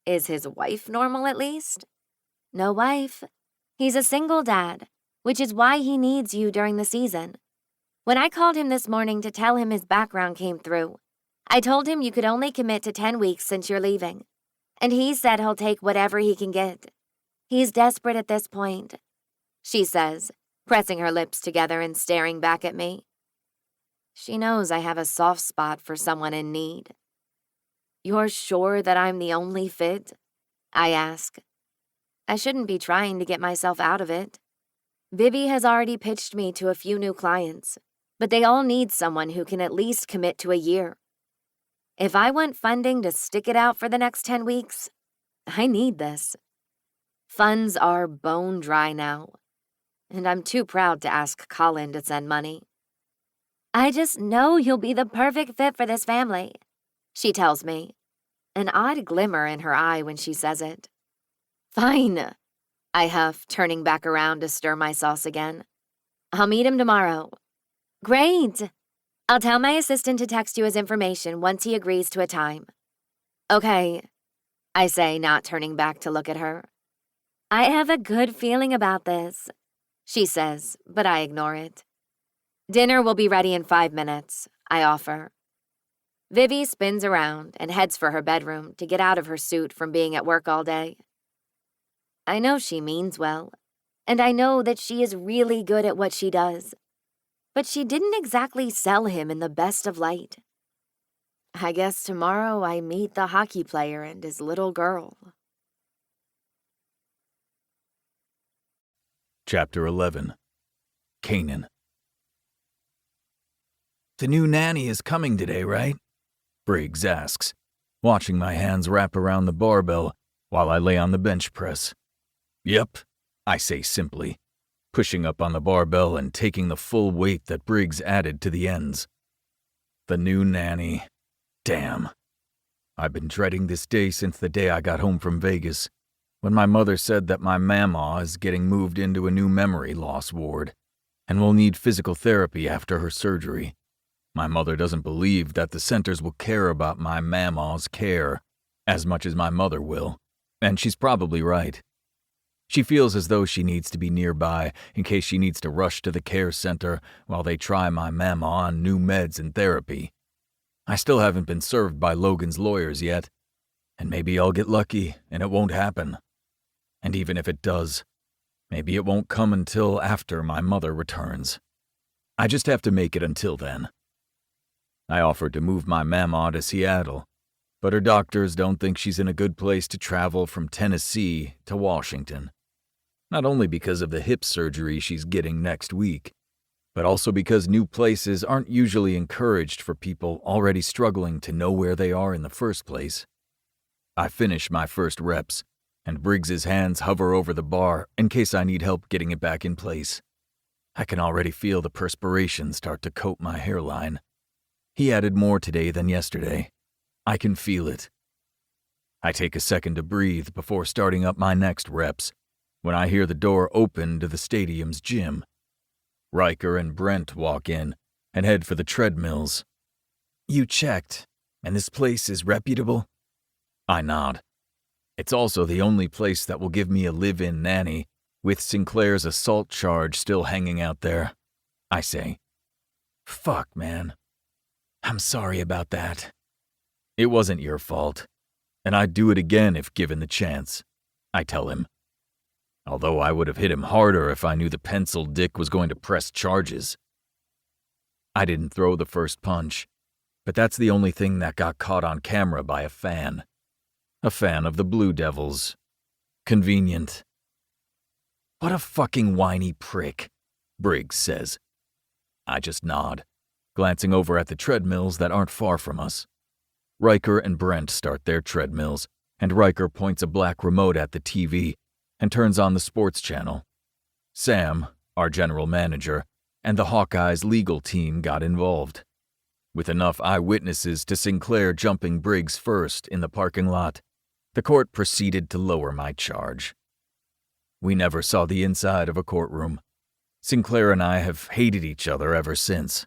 Is his wife normal at least? No wife. He's a single dad, which is why he needs you during the season. When I called him this morning to tell him his background came through, I told him you could only commit to 10 weeks since you're leaving, and he said he'll take whatever he can get. He's desperate at this point, she says, pressing her lips together and staring back at me. She knows I have a soft spot for someone in need. You're sure that I'm the only fit? I ask. I shouldn't be trying to get myself out of it. Vivi has already pitched me to a few new clients, but they all need someone who can at least commit to a year. If I want funding to stick it out for the next 10 weeks, I need this. Funds are bone dry now, and I'm too proud to ask Colin to send money. I just know you'll be the perfect fit for this family, she tells me, an odd glimmer in her eye when she says it. Fine, I huff, turning back around to stir my sauce again. I'll meet him tomorrow. Great. I'll tell my assistant to text you his information once he agrees to a time. Okay, I say, not turning back to look at her. I have a good feeling about this, she says, but I ignore it. Dinner will be ready in 5 minutes, I offer. Vivi spins around and heads for her bedroom to get out of her suit from being at work all day. I know she means well, and I know that she is really good at what she does, but she didn't exactly sell him in the best of light. I guess tomorrow I meet the hockey player and his little girl. Chapter 11. Canaan. The new nanny is coming today, right? Briggs asks, watching my hands wrap around the barbell while I lay on the bench press. Yep, I say simply, pushing up on the barbell and taking the full weight that Briggs added to the ends. The new nanny. Damn. I've been dreading this day since the day I got home from Vegas, when my mother said that my mamaw is getting moved into a new memory loss ward and will need physical therapy after her surgery. My mother doesn't believe that the centers will care about my mamaw's care as much as my mother will, and she's probably right. She feels as though she needs to be nearby in case she needs to rush to the care center while they try my mama on new meds and therapy. I still haven't been served by Logan's lawyers yet, and maybe I'll get lucky and it won't happen. And even if it does, maybe it won't come until after my mother returns. I just have to make it until then. I offered to move my mama to Seattle, but her doctors don't think she's in a good place to travel from Tennessee to Washington. Not only because of the hip surgery she's getting next week, but also because new places aren't usually encouraged for people already struggling to know where they are in the first place. I finish my first reps, and Briggs's hands hover over the bar in case I need help getting it back in place. I can already feel the perspiration start to coat my hairline. He added more today than yesterday. I can feel it. I take a second to breathe before starting up my next reps when I hear the door open to the stadium's gym. Riker and Brent walk in and head for the treadmills. You checked, and this place is reputable? I nod. It's also the only place that will give me a live-in nanny, with Sinclair's assault charge still hanging out there. I say. Fuck, man. I'm sorry about that. It wasn't your fault, and I'd do it again if given the chance, I tell him. Although I would have hit him harder if I knew the pencil dick was going to press charges. I didn't throw the first punch, but that's the only thing that got caught on camera by a fan. A fan of the Blue Devils. Convenient. What a fucking whiny prick, Briggs says. I just nod, glancing over at the treadmills that aren't far from us. Riker and Brent start their treadmills, and Riker points a black remote at the TV and turns on the sports channel. Sam, our general manager, and the Hawkeyes legal team got involved. With enough eyewitnesses to Sinclair jumping Briggs first in the parking lot, the court proceeded to lower my charge. We never saw the inside of a courtroom. Sinclair and I have hated each other ever since.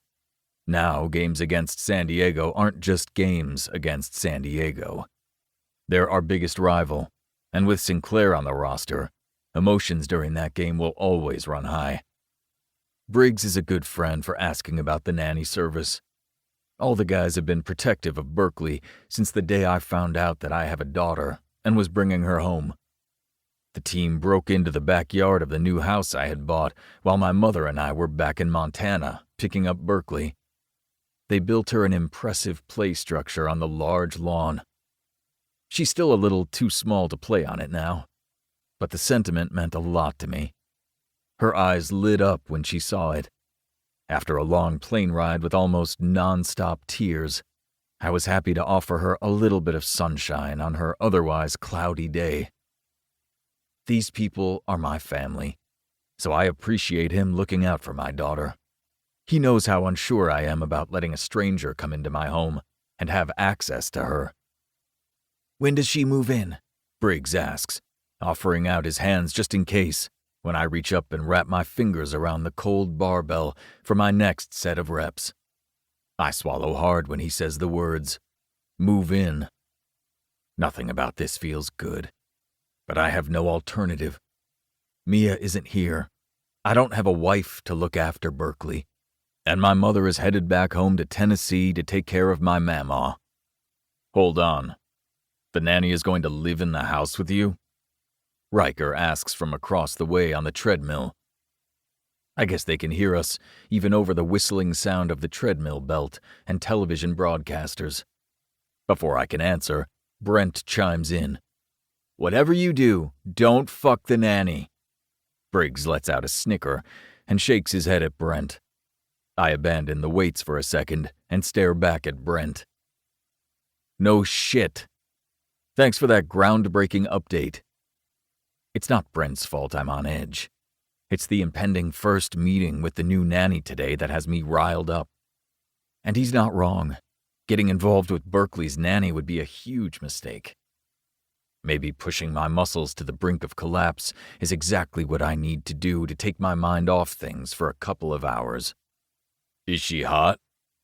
Now, games against San Diego aren't just games against San Diego. They're our biggest rival, and with Sinclair on the roster, emotions during that game will always run high. Briggs is a good friend for asking about the nanny service. All the guys have been protective of Berkeley since the day I found out that I have a daughter and was bringing her home. The team broke into the backyard of the new house I had bought while my mother and I were back in Montana picking up Berkeley. They built her an impressive play structure on the large lawn. She's still a little too small to play on it now, but the sentiment meant a lot to me. Her eyes lit up when she saw it. After a long plane ride with almost non-stop tears, I was happy to offer her a little bit of sunshine on her otherwise cloudy day. These people are my family, so I appreciate him looking out for my daughter. He knows how unsure I am about letting a stranger come into my home and have access to her. When does she move in? Briggs asks, offering out his hands just in case, when I reach up and wrap my fingers around the cold barbell for my next set of reps. I swallow hard when he says the words, "Move in." Nothing about this feels good, but I have no alternative. Mia isn't here. I don't have a wife to look after Berkeley, and my mother is headed back home to Tennessee to take care of my mamaw. Hold on. The nanny is going to live in the house with you? Riker asks from across the way on the treadmill. I guess they can hear us, even over the whistling sound of the treadmill belt and television broadcasters. Before I can answer, Brent chimes in. Whatever you do, don't fuck the nanny. Briggs lets out a snicker and shakes his head at Brent. I abandon the weights for a second and stare back at Brent. No shit. Thanks for that groundbreaking update. It's not Brent's fault I'm on edge. It's the impending first meeting with the new nanny today that has me riled up. And he's not wrong. Getting involved with Berkeley's nanny would be a huge mistake. Maybe pushing my muscles to the brink of collapse is exactly what I need to do to take my mind off things for a couple of hours. Is she hot?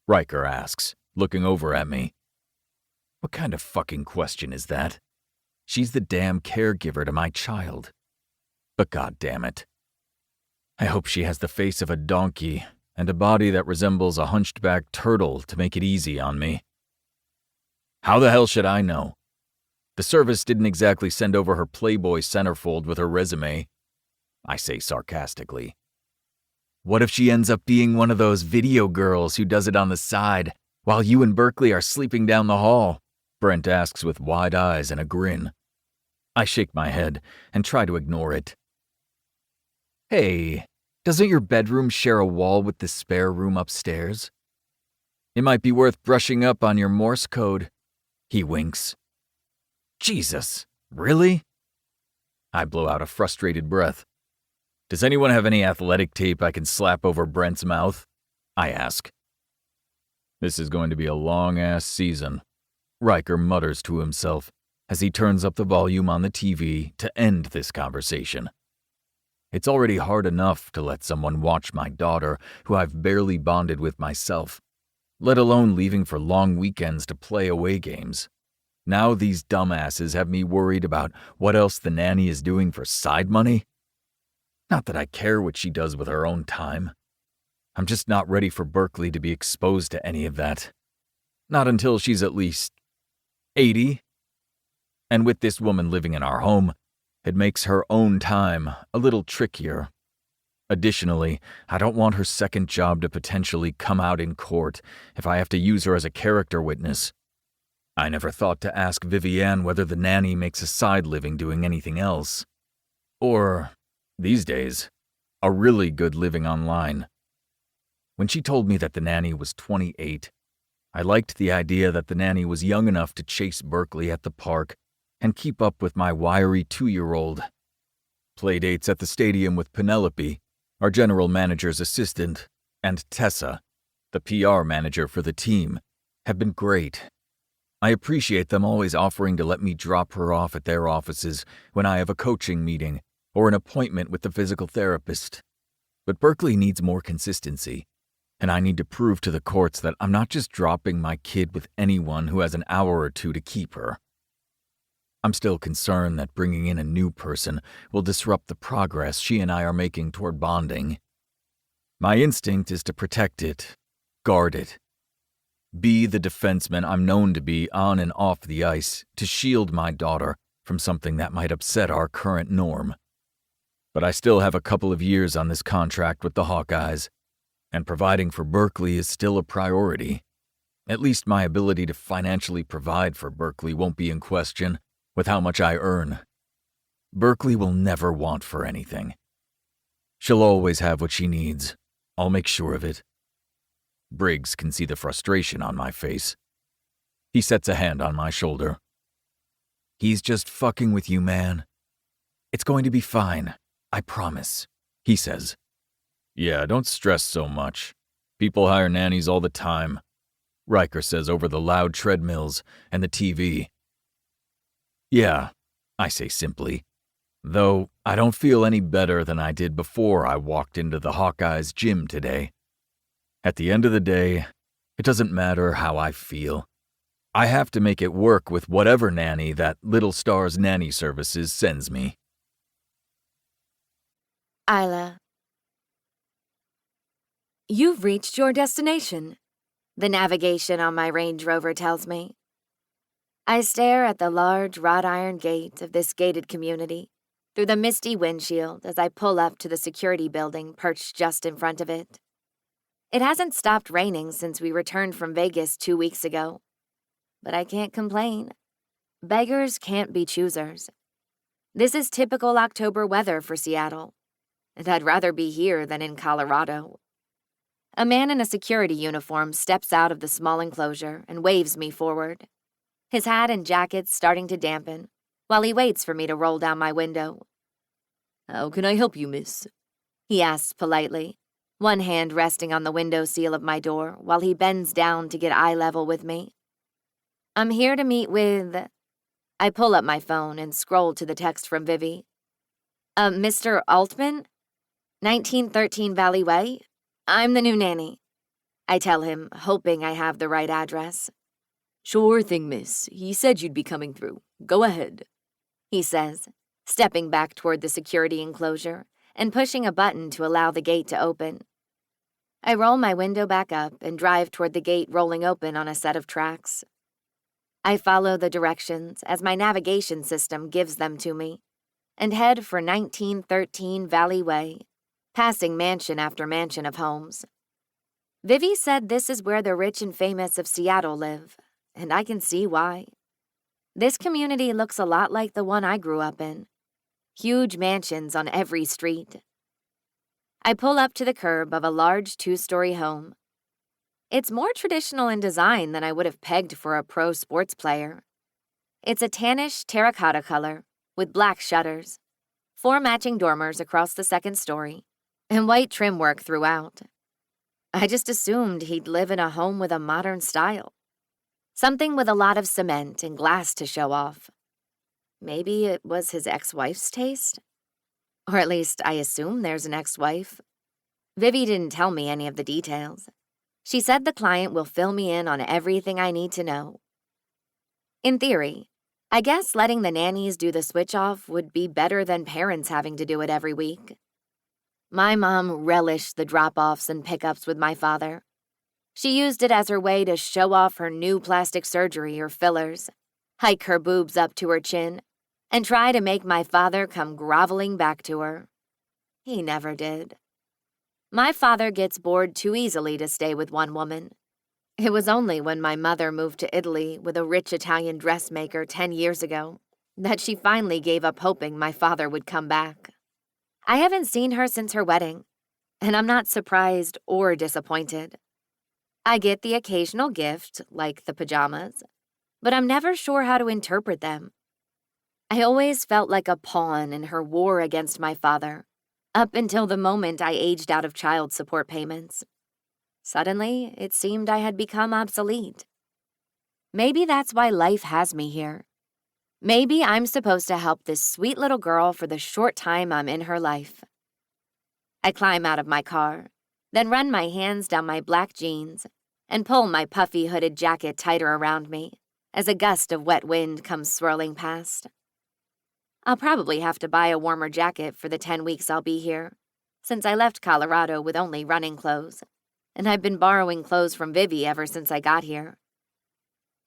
Riker asks, looking over at me. What kind of fucking question is that? She's the damn caregiver to my child. But goddammit. I hope she has the face of a donkey and a body that resembles a hunchback turtle to make it easy on me. How the hell should I know? The service didn't exactly send over her Playboy centerfold with her resume, I say sarcastically. What if she ends up being one of those video girls who does it on the side while you and Berkeley are sleeping down the hall? Brent asks with wide eyes and a grin. I shake my head and try to ignore it. Hey, doesn't your bedroom share a wall with the spare room upstairs? It might be worth brushing up on your Morse code. He winks. Jesus, really? I blow out a frustrated breath. Does anyone have any athletic tape I can slap over Brent's mouth? I ask. This is going to be a long-ass season, Riker mutters to himself as he turns up the volume on the TV to end this conversation. It's already hard enough to let someone watch my daughter, who I've barely bonded with myself, let alone leaving for long weekends to play away games. Now these dumbasses have me worried about what else the nanny is doing for side money. Not that I care what she does with her own time. I'm just not ready for Berkeley to be exposed to any of that. Not until she's at least 80. And with this woman living in our home, it makes her own time a little trickier. Additionally, I don't want her second job to potentially come out in court if I have to use her as a character witness. I never thought to ask Vivienne whether the nanny makes a side living doing anything else. Or, these days, a really good living online. When she told me that the nanny was 28, I liked the idea that the nanny was young enough to chase Berkeley at the park and keep up with my wiry 2-year-old. Playdates at the stadium with Penelope, our general manager's assistant, and Tessa, the PR manager for the team, have been great. I appreciate them always offering to let me drop her off at their offices when I have a coaching meeting or an appointment with the physical therapist. But Berkeley needs more consistency, and I need to prove to the courts that I'm not just dropping my kid with anyone who has an hour or two to keep her. I'm still concerned that bringing in a new person will disrupt the progress she and I are making toward bonding. My instinct is to protect it, guard it, be the defenseman I'm known to be on and off the ice to shield my daughter from something that might upset our current norm. But I still have a couple of years on this contract with the Hawkeyes, and providing for Berkeley is still a priority. At least my ability to financially provide for Berkeley won't be in question with how much I earn. Berkeley will never want for anything. She'll always have what she needs. I'll make sure of it. Briggs can see the frustration on my face. He sets a hand on my shoulder. He's just fucking with you, man. It's going to be fine, I promise, he says. Yeah, don't stress so much. People hire nannies all the time, Riker says over the loud treadmills and the TV. Yeah, I say simply, though I don't feel any better than I did before I walked into the Hawkeyes gym today. At the end of the day, it doesn't matter how I feel. I have to make it work with whatever nanny that Little Stars Nanny Services sends me. Isla. You've reached your destination. The navigation on my Range Rover tells me. I stare at the large wrought iron gate of this gated community through the misty windshield as I pull up to the security building perched just in front of it. It hasn't stopped raining since we returned from Vegas 2 weeks ago. but I can't complain. Beggars can't be choosers. This is typical October weather for Seattle, and I'd rather be here than in Colorado. A man in a security uniform steps out of the small enclosure and waves me forward. His hat and jacket's starting to dampen, while he waits for me to roll down my window. "How can I help you, miss?" he asks politely, one hand resting on the windowsill of my door while he bends down to get eye level with me. "I'm here to meet with..." I pull up my phone and scroll to the text from Vivi. Mr. Altman? 1913 Valley Way? I'm the new nanny." I tell him, hoping I have the right address. "Sure thing, miss. He said you'd be coming through. Go ahead," he says, stepping back toward the security enclosure and pushing a button to allow the gate to open. I roll my window back up and drive toward the gate rolling open on a set of tracks. I follow the directions as my navigation system gives them to me and head for 1913 Valley Way, passing mansion after mansion of homes. Vivi said this is where the rich and famous of Seattle live, and I can see why. This community looks a lot like the one I grew up in. Huge mansions on every street. I pull up to the curb of a large 2-story home. It's more traditional in design than I would have pegged for a pro sports player. It's a tannish terracotta color with black shutters, 4 matching dormers across the 2nd story, and white trim work throughout. I just assumed he'd live in a home with a modern style. Something with a lot of cement and glass to show off. Maybe it was his ex-wife's taste? Or at least I assume there's an ex-wife. Vivi didn't tell me any of the details. She said the client will fill me in on everything I need to know. In theory, I guess letting the nannies do the switch-off would be better than parents having to do it every week. My mom relished the drop-offs and pickups with my father. She used it as her way to show off her new plastic surgery or fillers, hike her boobs up to her chin, and try to make my father come groveling back to her. He never did. My father gets bored too easily to stay with one woman. It was only when my mother moved to Italy with a rich Italian dressmaker 10 years ago that she finally gave up hoping my father would come back. I haven't seen her since her wedding, and I'm not surprised or disappointed. I get the occasional gift, like the pajamas, but I'm never sure how to interpret them. I always felt like a pawn in her war against my father, up until the moment I aged out of child support payments. Suddenly, it seemed I had become obsolete. Maybe that's why life has me here. Maybe I'm supposed to help this sweet little girl for the short time I'm in her life. I climb out of my car, then run my hands down my black jeans and pull my puffy hooded jacket tighter around me as a gust of wet wind comes swirling past. I'll probably have to buy a warmer jacket for the 10 weeks I'll be here, since I left Colorado with only running clothes, and I've been borrowing clothes from Vivi ever since I got here.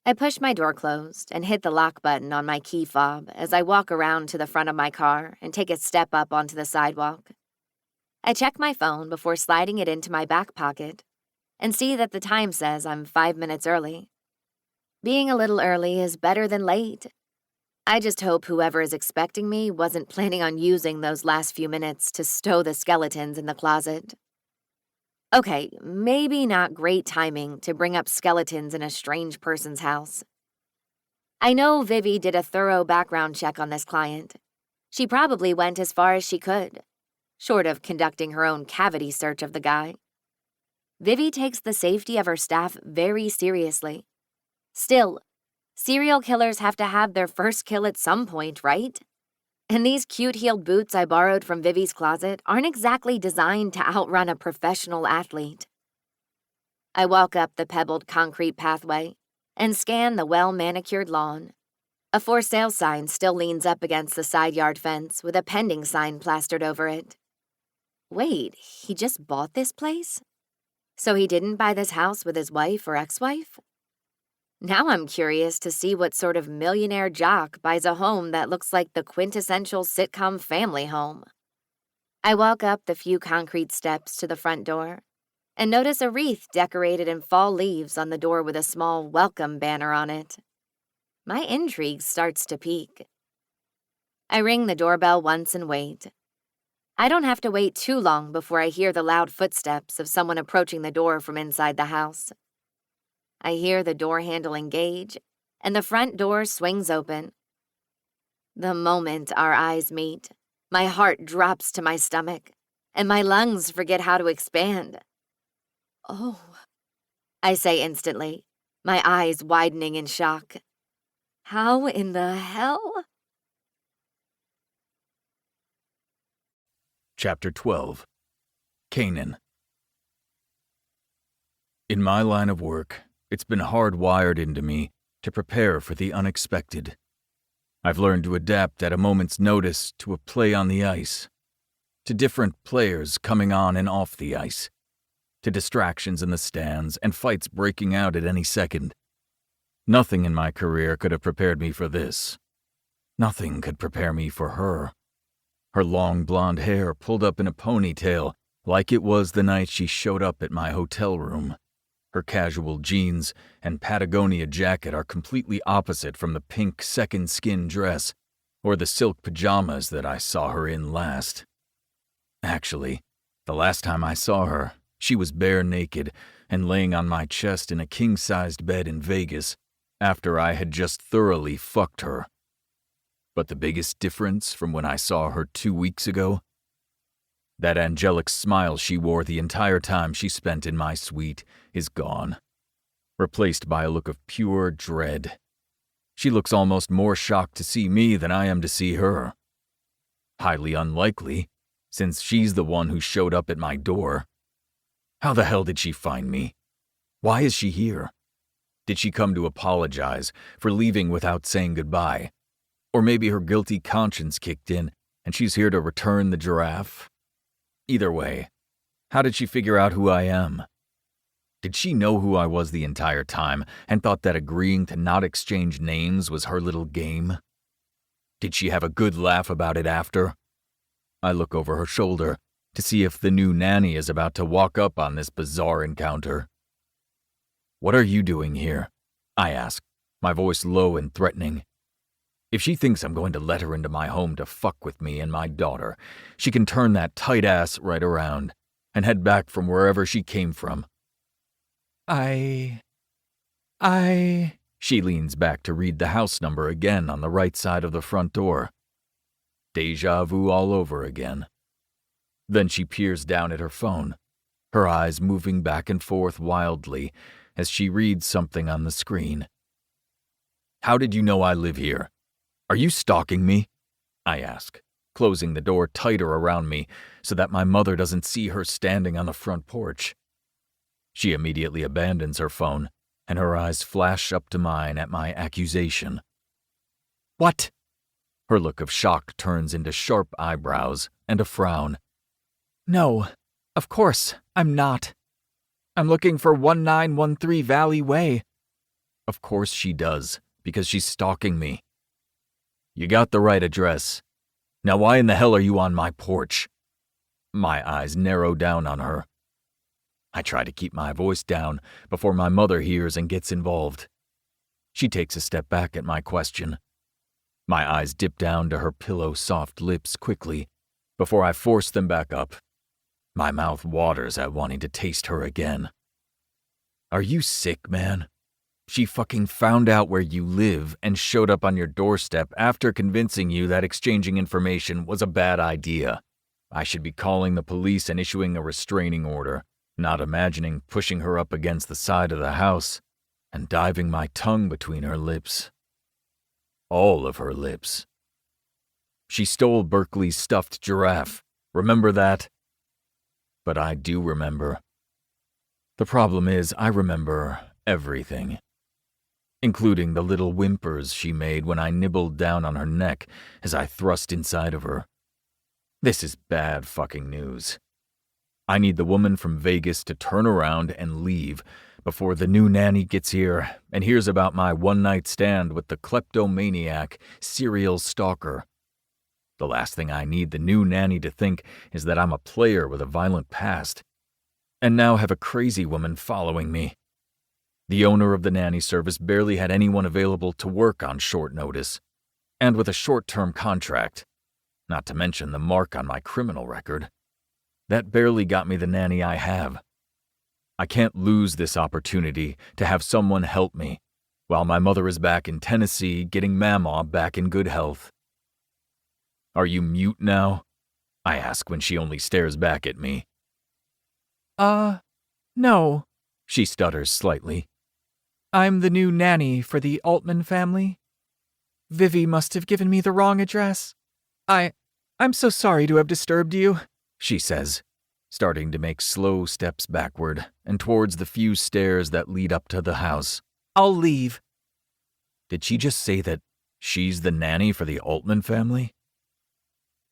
I push my door closed and hit the lock button on my key fob as I walk around to the front of my car and take a step up onto the sidewalk. I check my phone before sliding it into my back pocket and see that the time says I'm 5 minutes early. Being a little early is better than late. I just hope whoever is expecting me wasn't planning on using those last few minutes to stow the skeletons in the closet. Okay, maybe not great timing to bring up skeletons in a strange person's house. I know Vivi did a thorough background check on this client. She probably went as far as she could, short of conducting her own cavity search of the guy. Vivi takes the safety of her staff very seriously. Still, serial killers have to have their first kill at some point, right? And these cute-heeled boots I borrowed from Vivi's closet aren't exactly designed to outrun a professional athlete. I walk up the pebbled concrete pathway and scan the well-manicured lawn. A for sale sign still leans up against the side yard fence with a pending sign plastered over it. Wait, he just bought this place? So he didn't buy this house with his wife or ex-wife? Now I'm curious to see what sort of millionaire jock buys a home that looks like the quintessential sitcom family home. I walk up the few concrete steps to the front door and notice a wreath decorated in fall leaves on the door with a small welcome banner on it. My intrigue starts to peak. I ring the doorbell once and wait. I don't have to wait too long before I hear the loud footsteps of someone approaching the door from inside the house. I hear the door handle engage, and the front door swings open. The moment our eyes meet, my heart drops to my stomach, and my lungs forget how to expand. "Oh," I say instantly, my eyes widening in shock. How in the hell? Chapter 12. Canaan. In my line of work, it's been hardwired into me to prepare for the unexpected. I've learned to adapt at a moment's notice to a play on the ice, to different players coming on and off the ice, to distractions in the stands and fights breaking out at any second. Nothing in my career could have prepared me for this. Nothing could prepare me for her. Her long blonde hair pulled up in a ponytail like it was the night she showed up at my hotel room. Her casual jeans and Patagonia jacket are completely opposite from the pink second skin dress or the silk pajamas that I saw her in last. Actually, the last time I saw her, she was bare naked and laying on my chest in a king-sized bed in Vegas after I had just thoroughly fucked her. But the biggest difference from when I saw her 2 weeks ago? That angelic smile she wore the entire time she spent in my suite is gone, replaced by a look of pure dread. She looks almost more shocked to see me than I am to see her. Highly unlikely, since she's the one who showed up at my door. How the hell did she find me? Why is she here? Did she come to apologize for leaving without saying goodbye? Or maybe her guilty conscience kicked in and she's here to return the giraffe? Either way, how did she figure out who I am? Did she know who I was the entire time and thought that agreeing to not exchange names was her little game? Did she have a good laugh about it after? I look over her shoulder to see if the new nanny is about to walk up on this bizarre encounter. "What are you doing here?" I ask, my voice low and threatening. If she thinks I'm going to let her into my home to fuck with me and my daughter, she can turn that tight ass right around and head back from wherever she came from. She leans back to read the house number again on the right side of the front door. Deja vu all over again. Then she peers down at her phone, her eyes moving back and forth wildly as she reads something on the screen. "How did you know I live here? Are you stalking me?" I ask, closing the door tighter around me so that my mother doesn't see her standing on the front porch. She immediately abandons her phone, and her eyes flash up to mine at my accusation. "What?" Her look of shock turns into sharp eyebrows and a frown. "No, of course, I'm not. I'm looking for 1913 Valley Way." Of course she does, because she's stalking me. "You got the right address. Now why in the hell are you on my porch?" My eyes narrow down on her. I try to keep my voice down before my mother hears and gets involved. She takes a step back at my question. My eyes dip down to her pillow-soft lips quickly before I force them back up. My mouth waters at wanting to taste her again. "Are you sick, man? She fucking found out where you live and showed up on your doorstep after convincing you that exchanging information was a bad idea. I should be calling the police and issuing a restraining order, not imagining pushing her up against the side of the house and diving my tongue between her lips. All of her lips. She stole Berkeley's stuffed giraffe. Remember that? But I do remember. The problem is I remember everything, including the little whimpers she made when I nibbled down on her neck as I thrust inside of her. This is bad fucking news. I need the woman from Vegas to turn around and leave before the new nanny gets here and hears about my one-night stand with the kleptomaniac serial stalker. The last thing I need the new nanny to think is that I'm a player with a violent past. and now have a crazy woman following me. The owner of the nanny service barely had anyone available to work on short notice, and with a short-term contract, not to mention the mark on my criminal record. That barely got me the nanny I have. I can't lose this opportunity to have someone help me, while my mother is back in Tennessee getting Mamaw back in good health. "Are you mute now?" I ask when she only stares back at me. No, She stutters slightly. I'm the new nanny for the Altman family. Vivi must have given me the wrong address. I'm so sorry to have disturbed you," She says, starting to make slow steps backward and towards the few stairs that lead up to the house. "I'll leave." Did she just say that she's the nanny for the Altman family?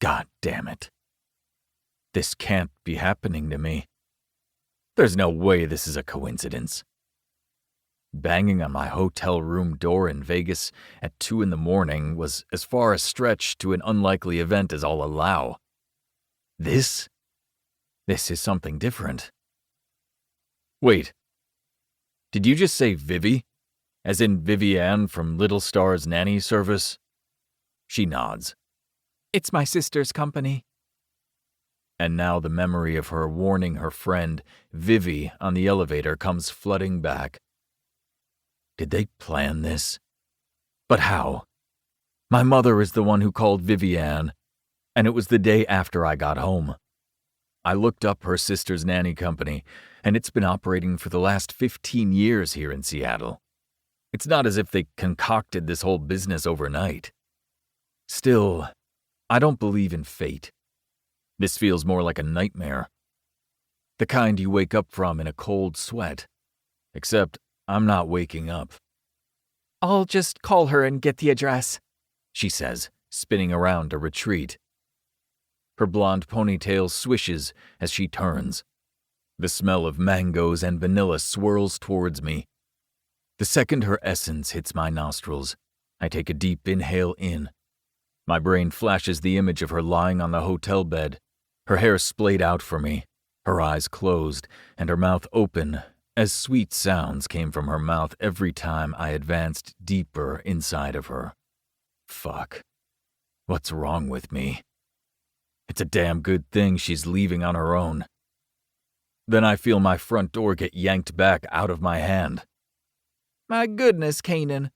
God damn it. This can't be happening to me. There's no way this is a coincidence. Banging on my hotel room door in Vegas at 2 a.m. was as far a stretch to an unlikely event as I'll allow. This is something different. Wait, did you just say Vivi? As in Vivian from Little Star's nanny service? She nods. It's my sister's company. And now the memory of her warning her friend, Vivi, on the elevator comes flooding back. Did they plan this? But how? My mother is the one who called Vivian, and it was the day after I got home. I looked up her sister's nanny company, and it's been operating for the last 15 years here in Seattle. It's not as if they concocted this whole business overnight. Still, I don't believe in fate. This feels more like a nightmare. The kind you wake up from in a cold sweat. Except I'm not waking up. "I'll just call her and get the address," she says, spinning around to retreat. Her blonde ponytail swishes as she turns. The smell of mangoes and vanilla swirls towards me. The second her essence hits my nostrils, I take a deep inhale in. My brain flashes the image of her lying on the hotel bed, her hair splayed out for me, her eyes closed, and her mouth open, as sweet sounds came from her mouth every time I advanced deeper inside of her. Fuck. What's wrong with me? It's a damn good thing she's leaving on her own. Then I feel my front door get yanked back out of my hand. "My goodness, Kanan.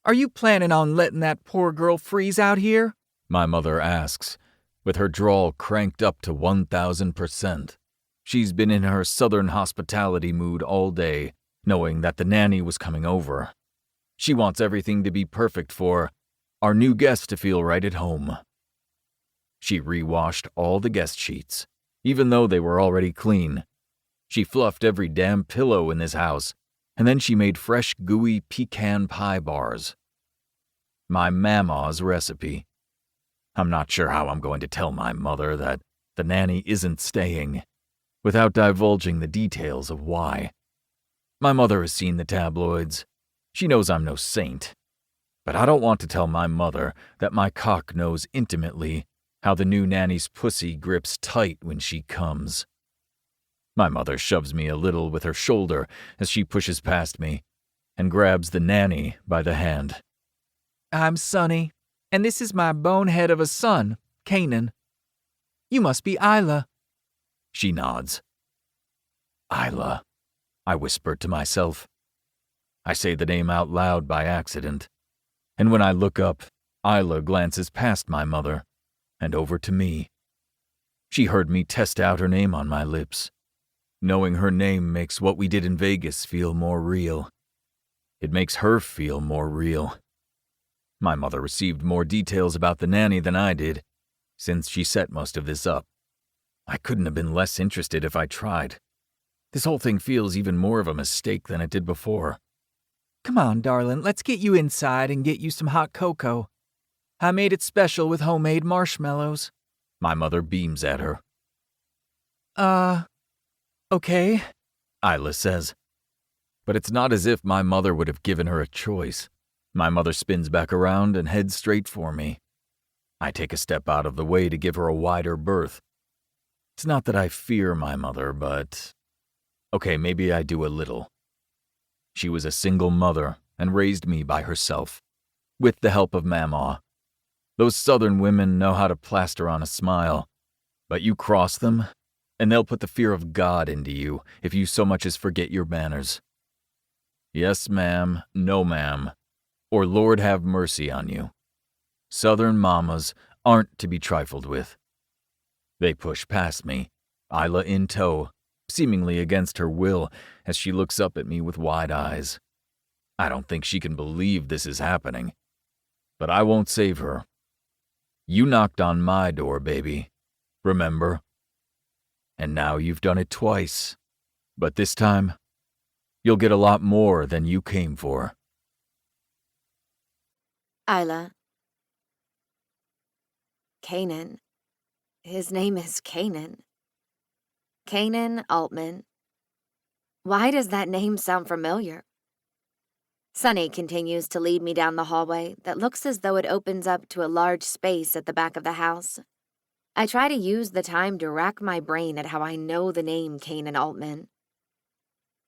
Are you planning on letting that poor girl freeze out here?" My mother asks, with her drawl cranked up to 1,000%. She's been in her southern hospitality mood all day, knowing that the nanny was coming over. She wants everything to be perfect for our new guest to feel right at home. She rewashed all the guest sheets, even though they were already clean. She fluffed every damn pillow in this house, and then she made fresh, gooey pecan pie bars. My Mamaw's recipe. I'm not sure how I'm going to tell my mother that the nanny isn't staying, without divulging the details of why. My mother has seen the tabloids. She knows I'm no saint. But I don't want to tell my mother that my cock knows intimately how the new nanny's pussy grips tight when she comes. My mother shoves me a little with her shoulder as she pushes past me and grabs the nanny by the hand. "I'm Sonny, and this is my bonehead of a son, Kanan. You must be Isla." She nods. Isla, I whisper to myself. I say the name out loud by accident, and when I look up, Isla glances past my mother and over to me. She heard me test out her name on my lips. Knowing her name makes what we did in Vegas feel more real. It makes her feel more real. My mother received more details about the nanny than I did, since she set most of this up. I couldn't have been less interested if I tried. This whole thing feels even more of a mistake than it did before. "Come on, darling, let's get you inside and get you some hot cocoa. I made it special with homemade marshmallows." My mother beams at her. Okay, Isla says. But it's not as if my mother would have given her a choice. My mother spins back around and heads straight for me. I take a step out of the way to give her a wider berth. It's not that I fear my mother, but Okay, maybe I do a little. She was a single mother and raised me by herself, with the help of Mamaw. Those southern women know how to plaster on a smile, but you cross them, and they'll put the fear of God into you if you so much as forget your manners. Yes, ma'am, no, ma'am, or Lord have mercy on you. Southern mamas aren't to be trifled with. They push past me, Isla in tow, seemingly against her will, as she looks up at me with wide eyes. I don't think she can believe this is happening, but I won't save her. You knocked on my door, baby. Remember? And now you've done it twice. But this time, you'll get a lot more than you came for. Isla. Kanan. His name is Kanan. Kanan Altman. Why does that name sound familiar? Sunny continues to lead me down the hallway that looks as though it opens up to a large space at the back of the house. I try to use the time to rack my brain at how I know the name Kanan Altman.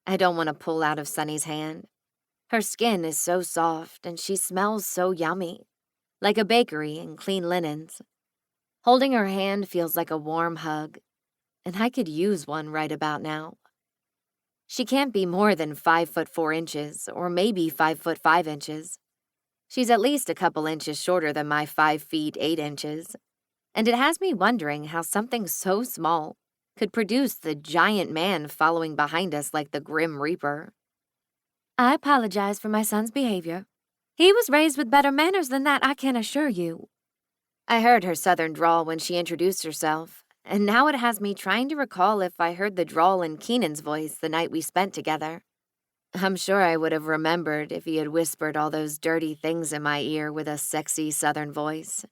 I don't want to pull out of Sunny's hand. Her skin is so soft and she smells so yummy, like a bakery and clean linens. Holding her hand feels like a warm hug, and I could use one right about now. She can't be more than 5'4" or maybe 5'5". She's at least a couple inches shorter than my 5'8", and it has me wondering how something so small could produce the giant man following behind us like the Grim Reaper. I apologize for my son's behavior. He was raised with better manners than that, I can assure you. I heard her southern drawl when she introduced herself, and now it has me trying to recall if I heard the drawl in Keenan's voice the night we spent together. I'm sure I would have remembered if he had whispered all those dirty things in my ear with a sexy southern voice.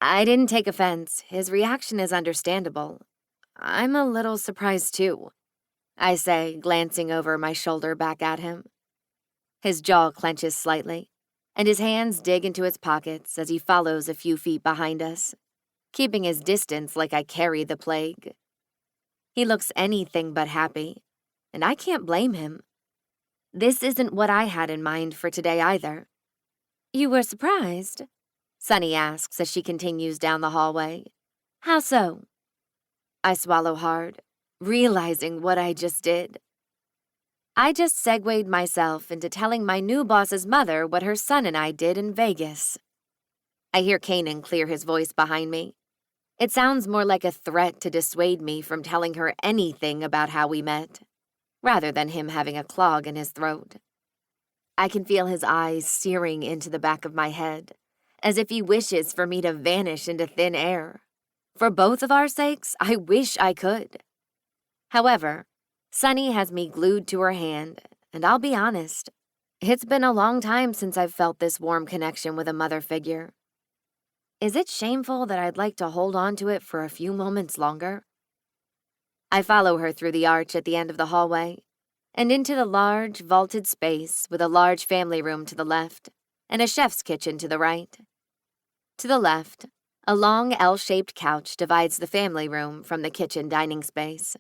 I didn't take offense. His reaction is understandable. I'm a little surprised too, I say, glancing over my shoulder back at him. His jaw clenches slightly, and his hands dig into his pockets as he follows a few feet behind us, keeping his distance like I carry the plague. He looks anything but happy, and I can't blame him. This isn't what I had in mind for today either. You were surprised? Sunny asks as she continues down the hallway. How so? I swallow hard, realizing what I just did. I just segued myself into telling my new boss's mother what her son and I did in Vegas. I hear Kanan clear his voice behind me. It sounds more like a threat to dissuade me from telling her anything about how we met, rather than him having a clog in his throat. I can feel his eyes searing into the back of my head, as if he wishes for me to vanish into thin air. For both of our sakes, I wish I could. However, Sunny has me glued to her hand, and I'll be honest, it's been a long time since I've felt this warm connection with a mother figure. Is it shameful that I'd like to hold on to it for a few moments longer? I follow her through the arch at the end of the hallway, and into the large, vaulted space with a large family room to the left and a chef's kitchen to the right. To the left, a long L-shaped couch divides the family room from the kitchen dining space.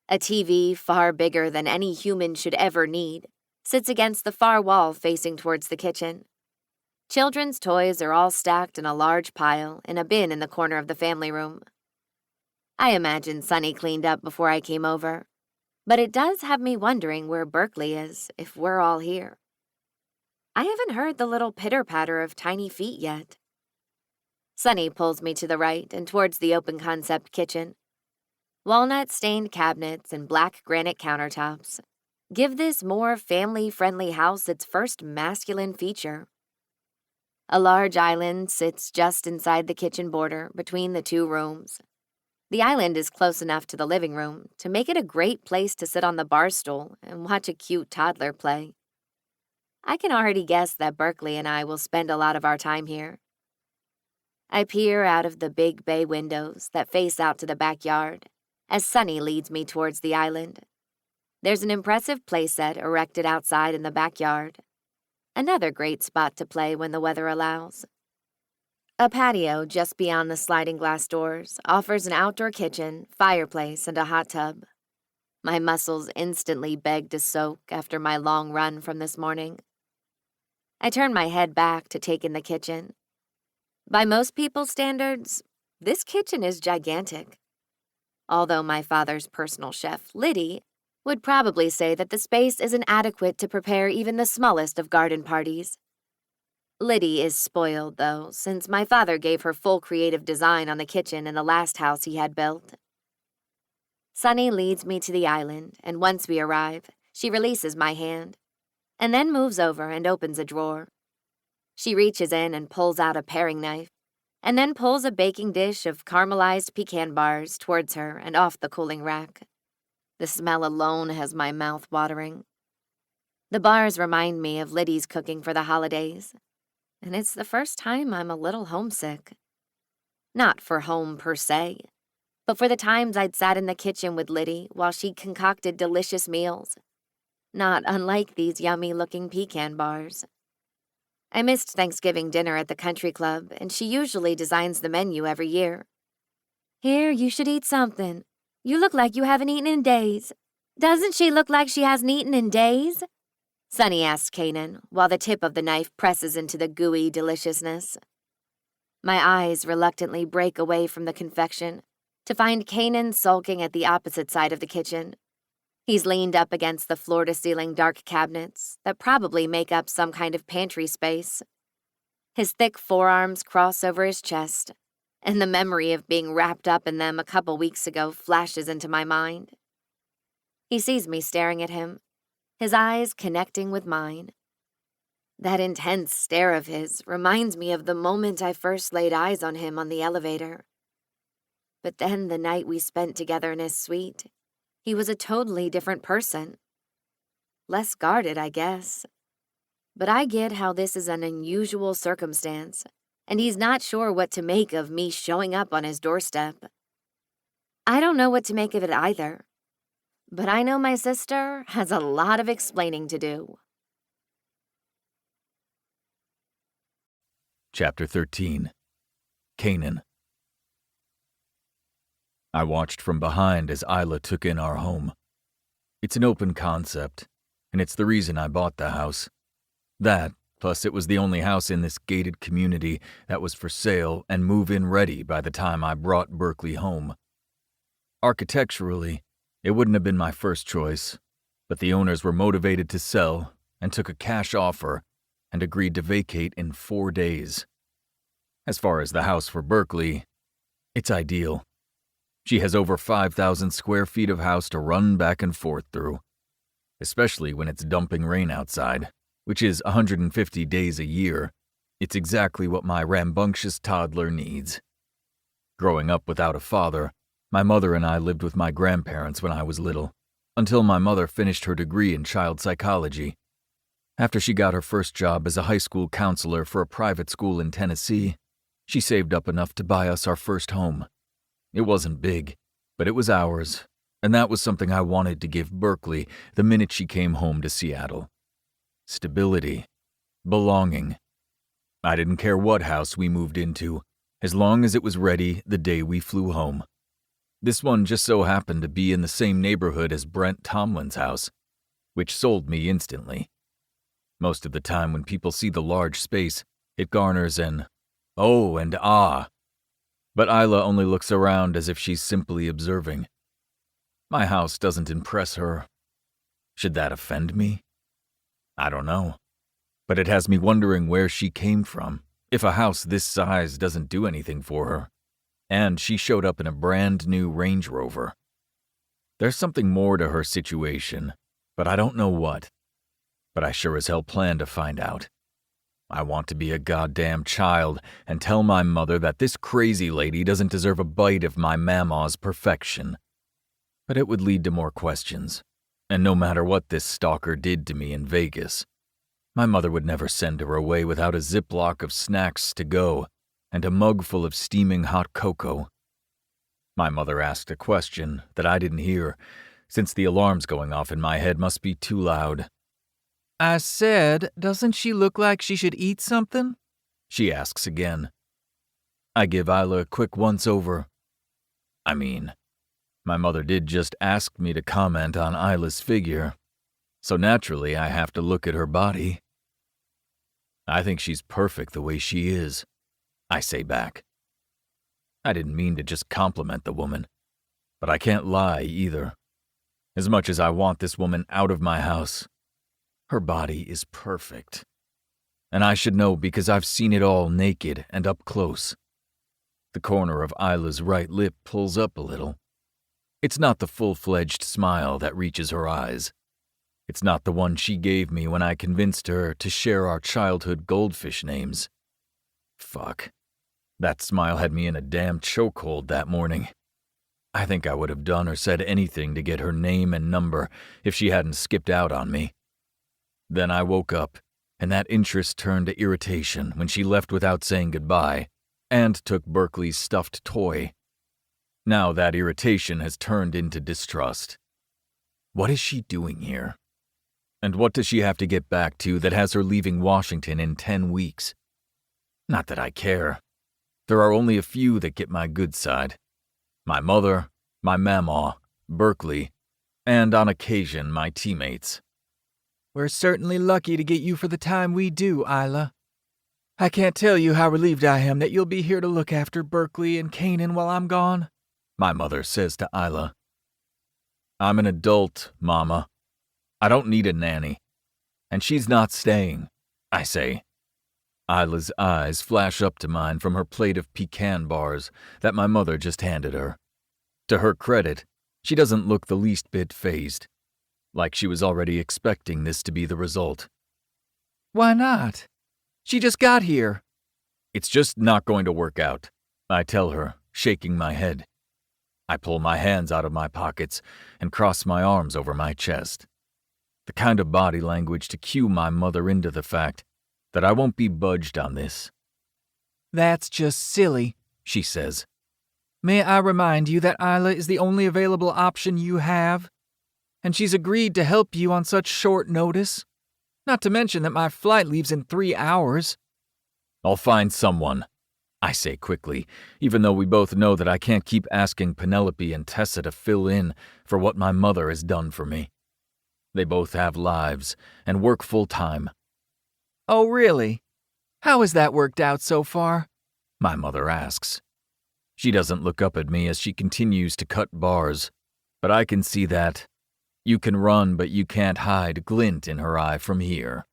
A TV far bigger than any human should ever need sits against the far wall facing towards the kitchen. Children's toys are all stacked in a large pile in a bin in the corner of the family room. I imagine Sunny cleaned up before I came over, but it does have me wondering where Berkeley is if we're all here. I haven't heard the little pitter-patter of tiny feet yet. Sunny pulls me to the right and towards the open-concept kitchen. Walnut-stained cabinets and black granite countertops give this more family-friendly house its first masculine feature. A large island sits just inside the kitchen border between the two rooms. The island is close enough to the living room to make it a great place to sit on the bar stool and watch a cute toddler play. I can already guess that Berkeley and I will spend a lot of our time here. I peer out of the big bay windows that face out to the backyard as Sunny leads me towards the island. There's an impressive playset erected outside in the backyard. Another great spot to play when the weather allows. A patio just beyond the sliding glass doors offers an outdoor kitchen, fireplace, and a hot tub. My muscles instantly begged to soak after my long run from this morning. I turned my head back to take in the kitchen. By most people's standards, this kitchen is gigantic. Although my father's personal chef, Liddy, would probably say that the space isn't adequate to prepare even the smallest of garden parties. Liddy is spoiled, though, since my father gave her full creative design on the kitchen in the last house he had built. Sunny leads me to the island, and once we arrive, she releases my hand, and then moves over and opens a drawer. She reaches in and pulls out a paring knife, and then pulls a baking dish of caramelized pecan bars towards her and off the cooling rack. The smell alone has my mouth watering. The bars remind me of Liddy's cooking for the holidays, and it's the first time I'm a little homesick. Not for home per se, but for the times I'd sat in the kitchen with Liddy while she concocted delicious meals, not unlike these yummy-looking pecan bars. I missed Thanksgiving dinner at the country club, and she usually designs the menu every year. Here, you should eat something. You look like you haven't eaten in days. Doesn't she look like she hasn't eaten in days? Sunny asks Kanan, while the tip of the knife presses into the gooey deliciousness. My eyes reluctantly break away from the confection to find Kanan sulking at the opposite side of the kitchen. He's leaned up against the floor-to-ceiling dark cabinets that probably make up some kind of pantry space. His thick forearms cross over his chest, and the memory of being wrapped up in them a couple weeks ago flashes into my mind. He sees me staring at him, his eyes connecting with mine. That intense stare of his reminds me of the moment I first laid eyes on him on the elevator. But then the night we spent together in his suite, he was a totally different person. Less guarded, I guess. But I get how this is an unusual circumstance, and he's not sure what to make of me showing up on his doorstep. I don't know what to make of it either, but I know my sister has a lot of explaining to do. Chapter 13. Kanan. I watched from behind as Isla took in our home. It's an open concept, and it's the reason I bought the house. That, plus it was the only house in this gated community that was for sale and move-in ready by the time I brought Berkeley home. Architecturally, it wouldn't have been my first choice, but the owners were motivated to sell and took a cash offer and agreed to vacate in 4 days. As far as the house for Berkeley, it's ideal. She has over 5,000 square feet of house to run back and forth through, especially when it's dumping rain outside, which is 150 days a year. It's exactly what my rambunctious toddler needs. Growing up without a father, my mother and I lived with my grandparents when I was little, until my mother finished her degree in child psychology. After she got her first job as a high school counselor for a private school in Tennessee, she saved up enough to buy us our first home. It wasn't big, but it was ours, and that was something I wanted to give Berkeley the minute she came home to Seattle. Stability. Belonging. I didn't care what house we moved into, as long as it was ready the day we flew home. This one just so happened to be in the same neighborhood as Brent Tomlin's house, which sold me instantly. Most of the time when people see the large space, it garners an "oh" and "ah." But Isla only looks around as if she's simply observing. My house doesn't impress her. Should that offend me? I don't know. But it has me wondering where she came from, if a house this size doesn't do anything for her. And she showed up in a brand new Range Rover. There's something more to her situation, but I don't know what. But I sure as hell plan to find out. I want to be a goddamn child and tell my mother that this crazy lady doesn't deserve a bite of my mamaw's perfection. But it would lead to more questions, and no matter what this stalker did to me in Vegas, my mother would never send her away without a Ziploc of snacks to go and a mug full of steaming hot cocoa. My mother asked a question that I didn't hear, since the alarms going off in my head must be too loud. I said, doesn't she look like she should eat something? She asks again. I give Isla a quick once-over. I mean, My mother did just ask me to comment on Isla's figure, so naturally I have to look at her body. I think she's perfect the way she is, I say back. I didn't mean to just compliment the woman, but I can't lie either. As much as I want this woman out of my house, her body is perfect. And I should know because I've seen it all naked and up close. The corner of Isla's right lip pulls up a little. It's not the full-fledged smile that reaches her eyes. It's not the one she gave me when I convinced her to share our childhood goldfish names. Fuck. That smile had me in a damn chokehold that morning. I think I would have done or said anything to get her name and number if she hadn't skipped out on me. Then I woke up, and that interest turned to irritation when she left without saying goodbye and took Berkeley's stuffed toy. Now that irritation has turned into distrust. What is she doing here? And what does she have to get back to that has her leaving Washington in 10 weeks? Not that I care. There are only a few that get my good side. My mother, my mamaw, Berkeley, and on occasion my teammates. We're certainly lucky to get you for the time we do, Isla. I can't tell you how relieved I am that you'll be here to look after Berkeley and Kanan while I'm gone, my mother says to Isla. I'm an adult, Mama. I don't need a nanny. And she's not staying, I say. Isla's eyes flash up to mine from her plate of pecan bars that my mother just handed her. To her credit, she doesn't look the least bit fazed, like she was already expecting this to be the result. Why not? She just got here. It's just not going to work out, I tell her, shaking my head. I pull my hands out of my pockets and cross my arms over my chest. The kind of body language to cue my mother into the fact that I won't be budged on this. That's just silly, she says. May I remind you that Isla is the only available option you have? And she's agreed to help you on such short notice. Not to mention that my flight leaves in 3 hours. I'll find someone, I say quickly, even though we both know that I can't keep asking Penelope and Tessa to fill in for what my mother has done for me. They both have lives and work full-time. Oh, really? How has that worked out so far? My mother asks. She doesn't look up at me as she continues to cut bars, but I can see that "you can run but you can't hide" glint in her eye from here.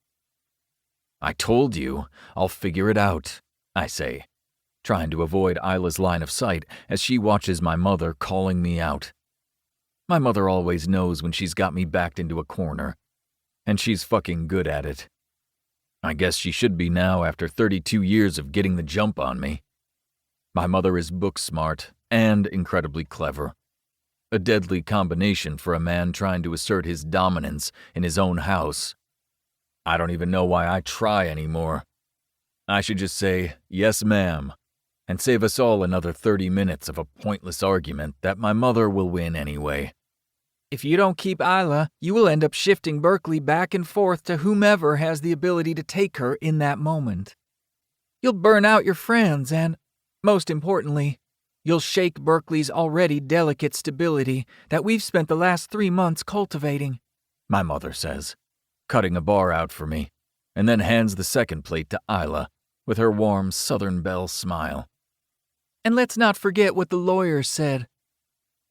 I told you, I'll figure it out, I say, trying to avoid Isla's line of sight as she watches my mother calling me out. My mother always knows when she's got me backed into a corner, and she's fucking good at it. I guess she should be now after 32 years of getting the jump on me. My mother is book smart and incredibly clever. A deadly combination for a man trying to assert his dominance in his own house. I don't even know why I try anymore. I should just say, "Yes, ma'am," and save us all another 30 minutes of a pointless argument that my mother will win anyway. If you don't keep Isla, you will end up shifting Berkeley back and forth to whomever has the ability to take her in that moment. You'll burn out your friends and, most importantly, you'll shake Berkeley's already delicate stability that we've spent the last 3 months cultivating, my mother says, cutting a bar out for me, and then hands the second plate to Isla with her warm Southern Belle smile. And let's not forget what the lawyer said.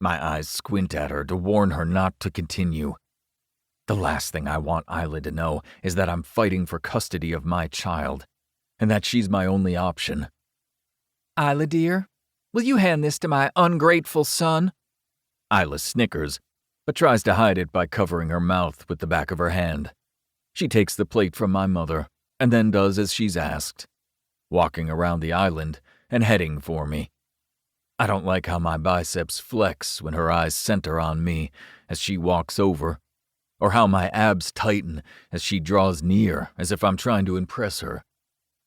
My eyes squint at her to warn her not to continue. The last thing I want Isla to know is that I'm fighting for custody of my child, and that she's my only option. Isla, dear, will you hand this to my ungrateful son? Isla snickers, but tries to hide it by covering her mouth with the back of her hand. She takes the plate from my mother, and then does as she's asked, walking around the island and heading for me. I don't like how my biceps flex when her eyes center on me as she walks over, or how my abs tighten as she draws near as if I'm trying to impress her,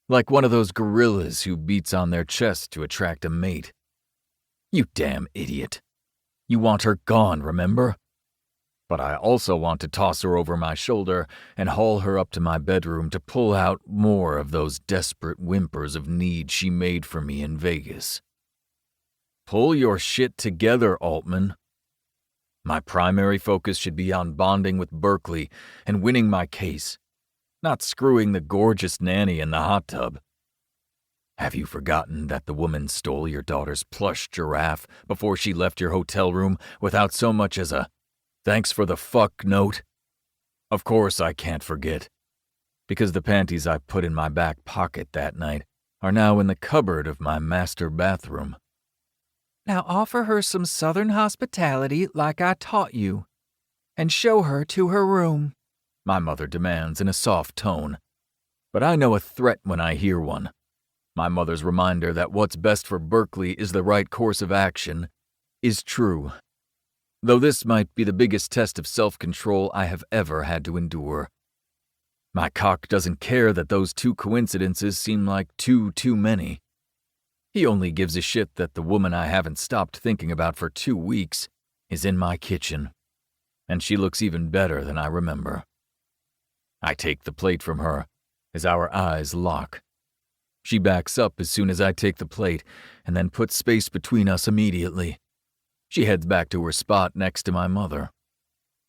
like one of those gorillas who beats on their chest to attract a mate. You damn idiot. You want her gone, remember? But I also want to toss her over my shoulder and haul her up to my bedroom to pull out more of those desperate whimpers of need she made for me in Vegas. Pull your shit together, Altman, My primary focus should be on bonding with Berkeley and winning my case, not screwing the gorgeous nanny in the hot tub. Have you forgotten that the woman stole your daughter's plush giraffe before she left your hotel room without so much as a "thanks for the fuck" note? Of course I can't forget, because the panties I put in my back pocket that night are now in the cupboard of my master bathroom. Now offer her some southern hospitality like I taught you, and show her to her room, my mother demands in a soft tone. But I know a threat when I hear one. My mother's reminder that what's best for Berkeley is the right course of action is true, though this might be the biggest test of self-control I have ever had to endure. My cock doesn't care that those two coincidences seem like too many. He only gives a shit that the woman I haven't stopped thinking about for 2 weeks is in my kitchen, and she looks even better than I remember. I take the plate from her as our eyes lock. She backs up as soon as I take the plate and then puts space between us immediately. She heads back to her spot next to my mother.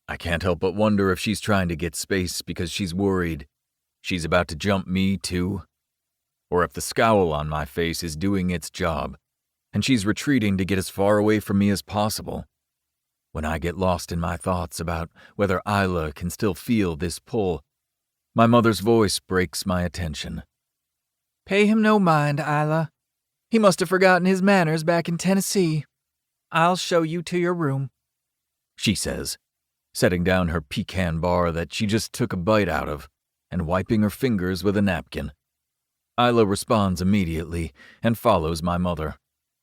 I can't help but wonder if she's trying to get space because she's worried she's about to jump me too, or if the scowl on my face is doing its job and she's retreating to get as far away from me as possible. When I get lost in my thoughts about whether Isla can still feel this pull, my mother's voice breaks my attention. Pay him no mind, Isla. He must have forgotten his manners back in Tennessee. I'll show you to your room, she says, setting down her pecan bar that she just took a bite out of and wiping her fingers with a napkin. Isla responds immediately and follows my mother,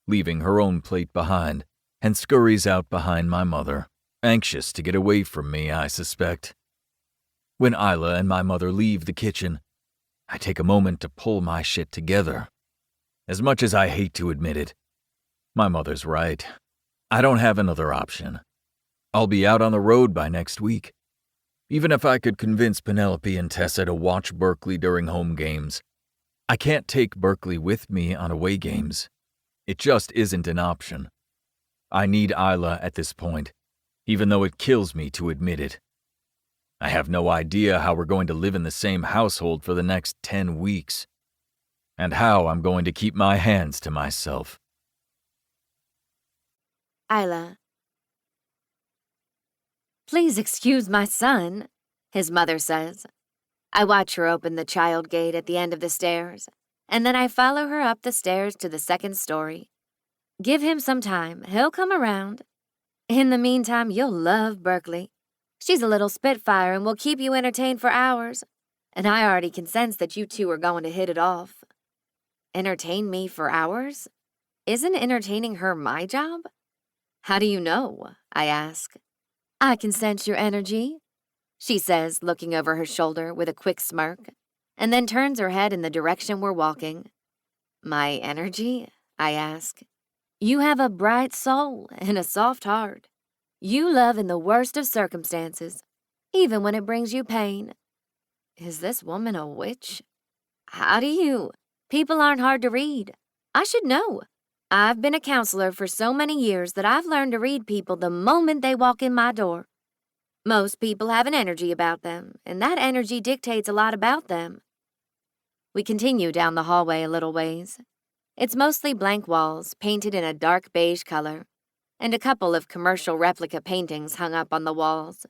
leaving her own plate behind, and scurries out behind my mother, anxious to get away from me, I suspect. When Isla and my mother leave the kitchen, I take a moment to pull my shit together. As much as I hate to admit it, my mother's right. I don't have another option. I'll be out on the road by next week. Even if I could convince Penelope and Tessa to watch Berkeley during home games, I can't take Berkeley with me on away games. It just isn't an option. I need Isla at this point, even though it kills me to admit it. I have no idea how we're going to live in the same household for the next 10 weeks, and how I'm going to keep my hands to myself. Isla. Please excuse my son, his mother says. I watch her open the child gate at the end of the stairs, and then I follow her up the stairs to the second story. Give him some time, he'll come around. In the meantime, you'll love Berkeley. She's a little spitfire and will keep you entertained for hours, and I already can sense that you two are going to hit it off. Entertain me for hours? Isn't entertaining her my job? How do you know? I ask. I can sense your energy, she says, looking over her shoulder with a quick smirk, and then turns her head in the direction we're walking. My energy? I ask. You have a bright soul and a soft heart. You love in the worst of circumstances, even when it brings you pain. Is this woman a witch? How do you? People aren't hard to read. I should know. I've been a counselor for so many years that I've learned to read people the moment they walk in my door. Most people have an energy about them, and that energy dictates a lot about them. We continue down the hallway a little ways. It's mostly blank walls, painted in a dark beige color, and a couple of commercial replica paintings hung up on the walls.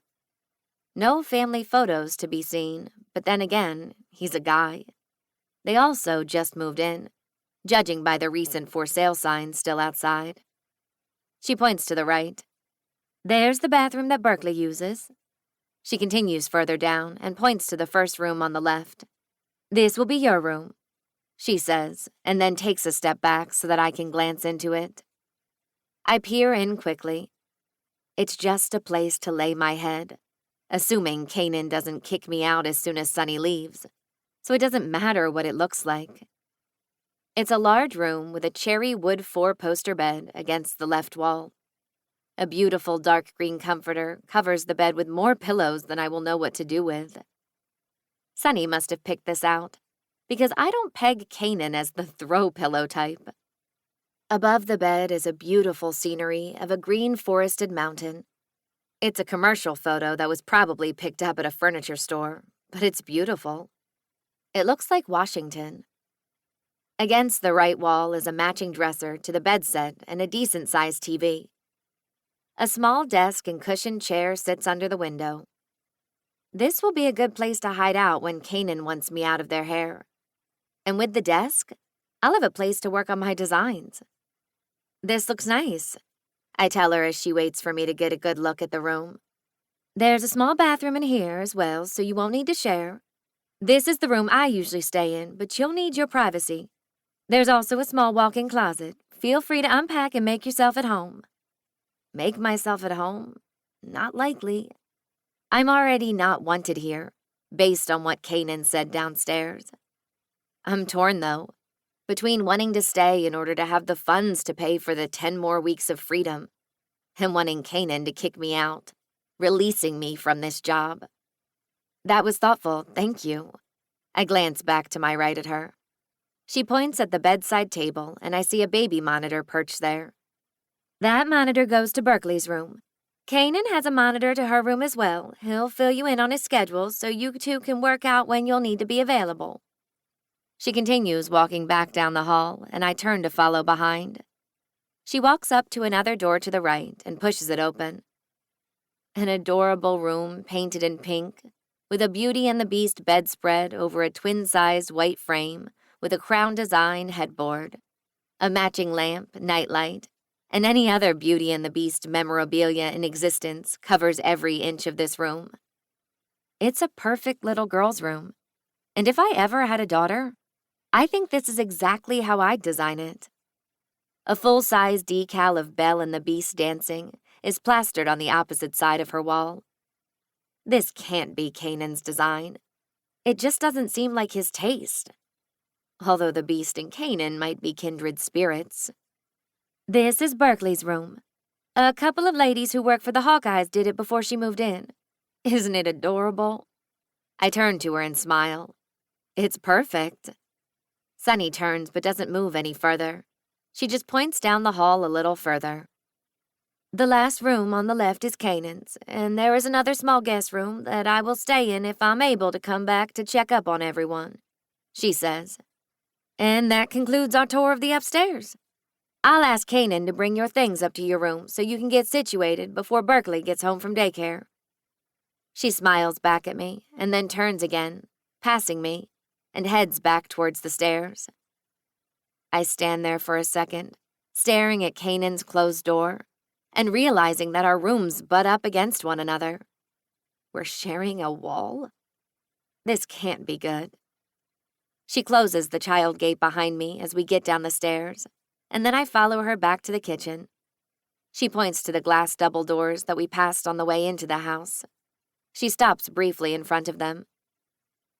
No family photos to be seen, but then again, he's a guy. They also just moved in, judging by the recent for sale sign still outside. She points to the right. There's the bathroom that Berkeley uses. She continues further down and points to the first room on the left. This will be your room, she says, and then takes a step back so that I can glance into it. I peer in quickly. It's just a place to lay my head, assuming Kanan doesn't kick me out as soon as Sunny leaves, so it doesn't matter what it looks like. It's a large room with a cherry wood 4-poster bed against the left wall. A beautiful dark green comforter covers the bed with more pillows than I will know what to do with. Sunny must have picked this out, because I don't peg Kanan as the throw pillow type. Above the bed is a beautiful scenery of a green forested mountain. It's a commercial photo that was probably picked up at a furniture store, but it's beautiful. It looks like Washington. Against the right wall is a matching dresser to the bed set and a decent-sized TV. A small desk and cushioned chair sits under the window. This will be a good place to hide out when Kanan wants me out of their hair. And with the desk, I'll have a place to work on my designs. This looks nice, I tell her as she waits for me to get a good look at the room. There's a small bathroom in here as well, so you won't need to share. This is the room I usually stay in, but you'll need your privacy. There's also a small walk-in closet. Feel free to unpack and make yourself at home. Make myself at home? Not likely. I'm already not wanted here, based on what Kanan said downstairs. I'm torn, though, between wanting to stay in order to have the funds to pay for the 10 more weeks of freedom and wanting Kanan to kick me out, releasing me from this job. That was thoughtful, thank you. I glance back to my right at her. She points at the bedside table, and I see a baby monitor perched there. That monitor goes to Berkeley's room. Kanan has a monitor to her room as well. He'll fill you in on his schedule so you two can work out when you'll need to be available. She continues walking back down the hall, and I turn to follow behind. She walks up to another door to the right and pushes it open. An adorable room painted in pink, with a Beauty and the Beast bedspread over a twin-sized white frame with a crown design headboard, a matching lamp, nightlight, and any other Beauty and the Beast memorabilia in existence covers every inch of this room. It's a perfect little girl's room, and if I ever had a daughter, I think this is exactly how I'd design it. A full-size decal of Belle and the Beast dancing is plastered on the opposite side of her wall. This can't be Kanan's design. It just doesn't seem like his taste. Although the Beast and Kanan might be kindred spirits. This is Berkeley's room. A couple of ladies who work for the Hawkeyes did it before she moved in. Isn't it adorable? I turn to her and smile. It's perfect. Sunny turns but doesn't move any further. She just points down the hall a little further. The last room on the left is Kanan's, and there is another small guest room that I will stay in if I'm able to come back to check up on everyone, she says. And that concludes our tour of the upstairs. I'll ask Kanan to bring your things up to your room so you can get situated before Berkeley gets home from daycare. She smiles back at me and then turns again, passing me, and heads back towards the stairs. I stand there for a second, staring at Kanan's closed door and realizing that our rooms butt up against one another. We're sharing a wall? This can't be good. She closes the child gate behind me as we get down the stairs, and then I follow her back to the kitchen. She points to the glass double doors that we passed on the way into the house. She stops briefly in front of them.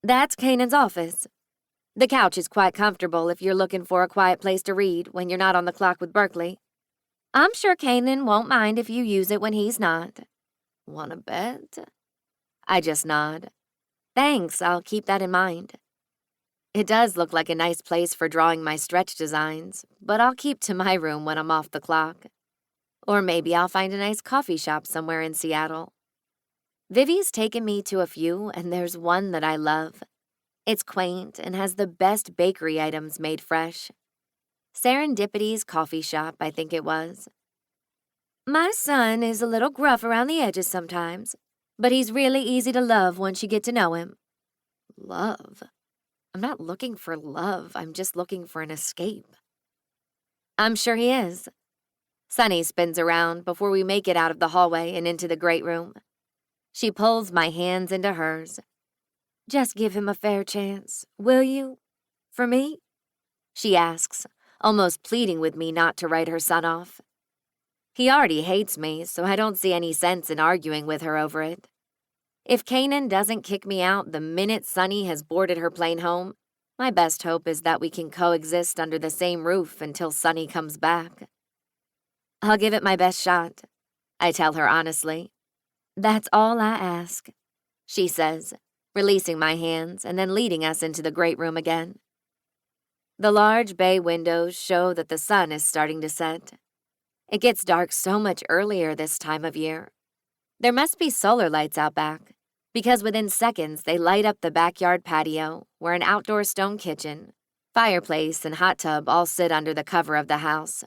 That's Kanan's office. The couch is quite comfortable if you're looking for a quiet place to read when you're not on the clock with Berkeley. I'm sure Kanan won't mind if you use it when he's not. Wanna bet? I just nod. Thanks, I'll keep that in mind. It does look like a nice place for drawing my stretch designs, but I'll keep to my room when I'm off the clock. Or maybe I'll find a nice coffee shop somewhere in Seattle. Vivi's taken me to a few, and there's one that I love. It's quaint and has the best bakery items made fresh. Serendipity's coffee shop, I think it was. My son is a little gruff around the edges sometimes, but he's really easy to love once you get to know him. Love? I'm not looking for love, I'm just looking for an escape. I'm sure he is. Sunny spins around before we make it out of the hallway and into the great room. She pulls my hands into hers. Just give him a fair chance, will you? For me? She asks, almost pleading with me not to write her son off. He already hates me, so I don't see any sense in arguing with her over it. If Kanan doesn't kick me out the minute Sunny has boarded her plane home, my best hope is that we can coexist under the same roof until Sunny comes back. I'll give it my best shot, I tell her honestly. That's all I ask, she says, releasing my hands and then leading us into the great room again. The large bay windows show that the sun is starting to set. It gets dark so much earlier this time of year. There must be solar lights out back, because within seconds they light up the backyard patio, where an outdoor stone kitchen, fireplace, and hot tub all sit under the cover of the house.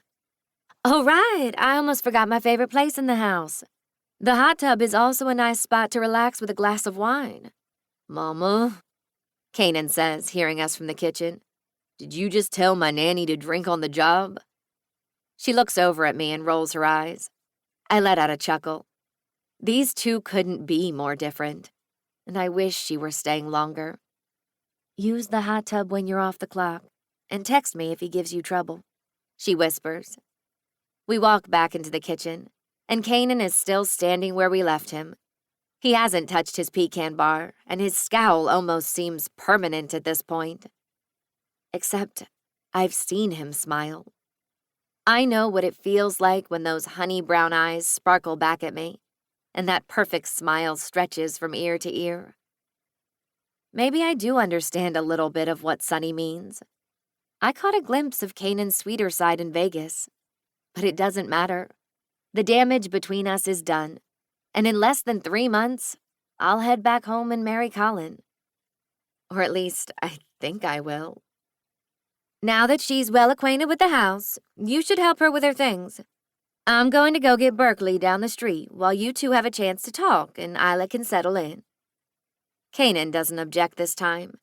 Oh, right, I almost forgot my favorite place in the house. The hot tub is also a nice spot to relax with a glass of wine. Mama, Kanan says, hearing us from the kitchen. did you just tell my nanny to drink on the job? She looks over at me and rolls her eyes. I let out a chuckle. These two couldn't be more different, and I wish she were staying longer. Use the hot tub when you're off the clock, and text me if he gives you trouble, she whispers. We walk back into the kitchen, and Kanan is still standing where we left him. He hasn't touched his pecan bar, and his scowl almost seems permanent at this point. Except I've seen him smile. I know what it feels like when those honey brown eyes sparkle back at me, and that perfect smile stretches from ear to ear. Maybe I do understand a little bit of what Sonny means. I caught a glimpse of Kanan's sweeter side in Vegas. But it doesn't matter. The damage between us is done, and in less than 3 months, I'll head back home and marry Colin. Or at least, I think I will. Now that she's well acquainted with the house, you should help her with her things. I'm going to go get Berkeley down the street while you two have a chance to talk and Isla can settle in. Kanan doesn't object this time.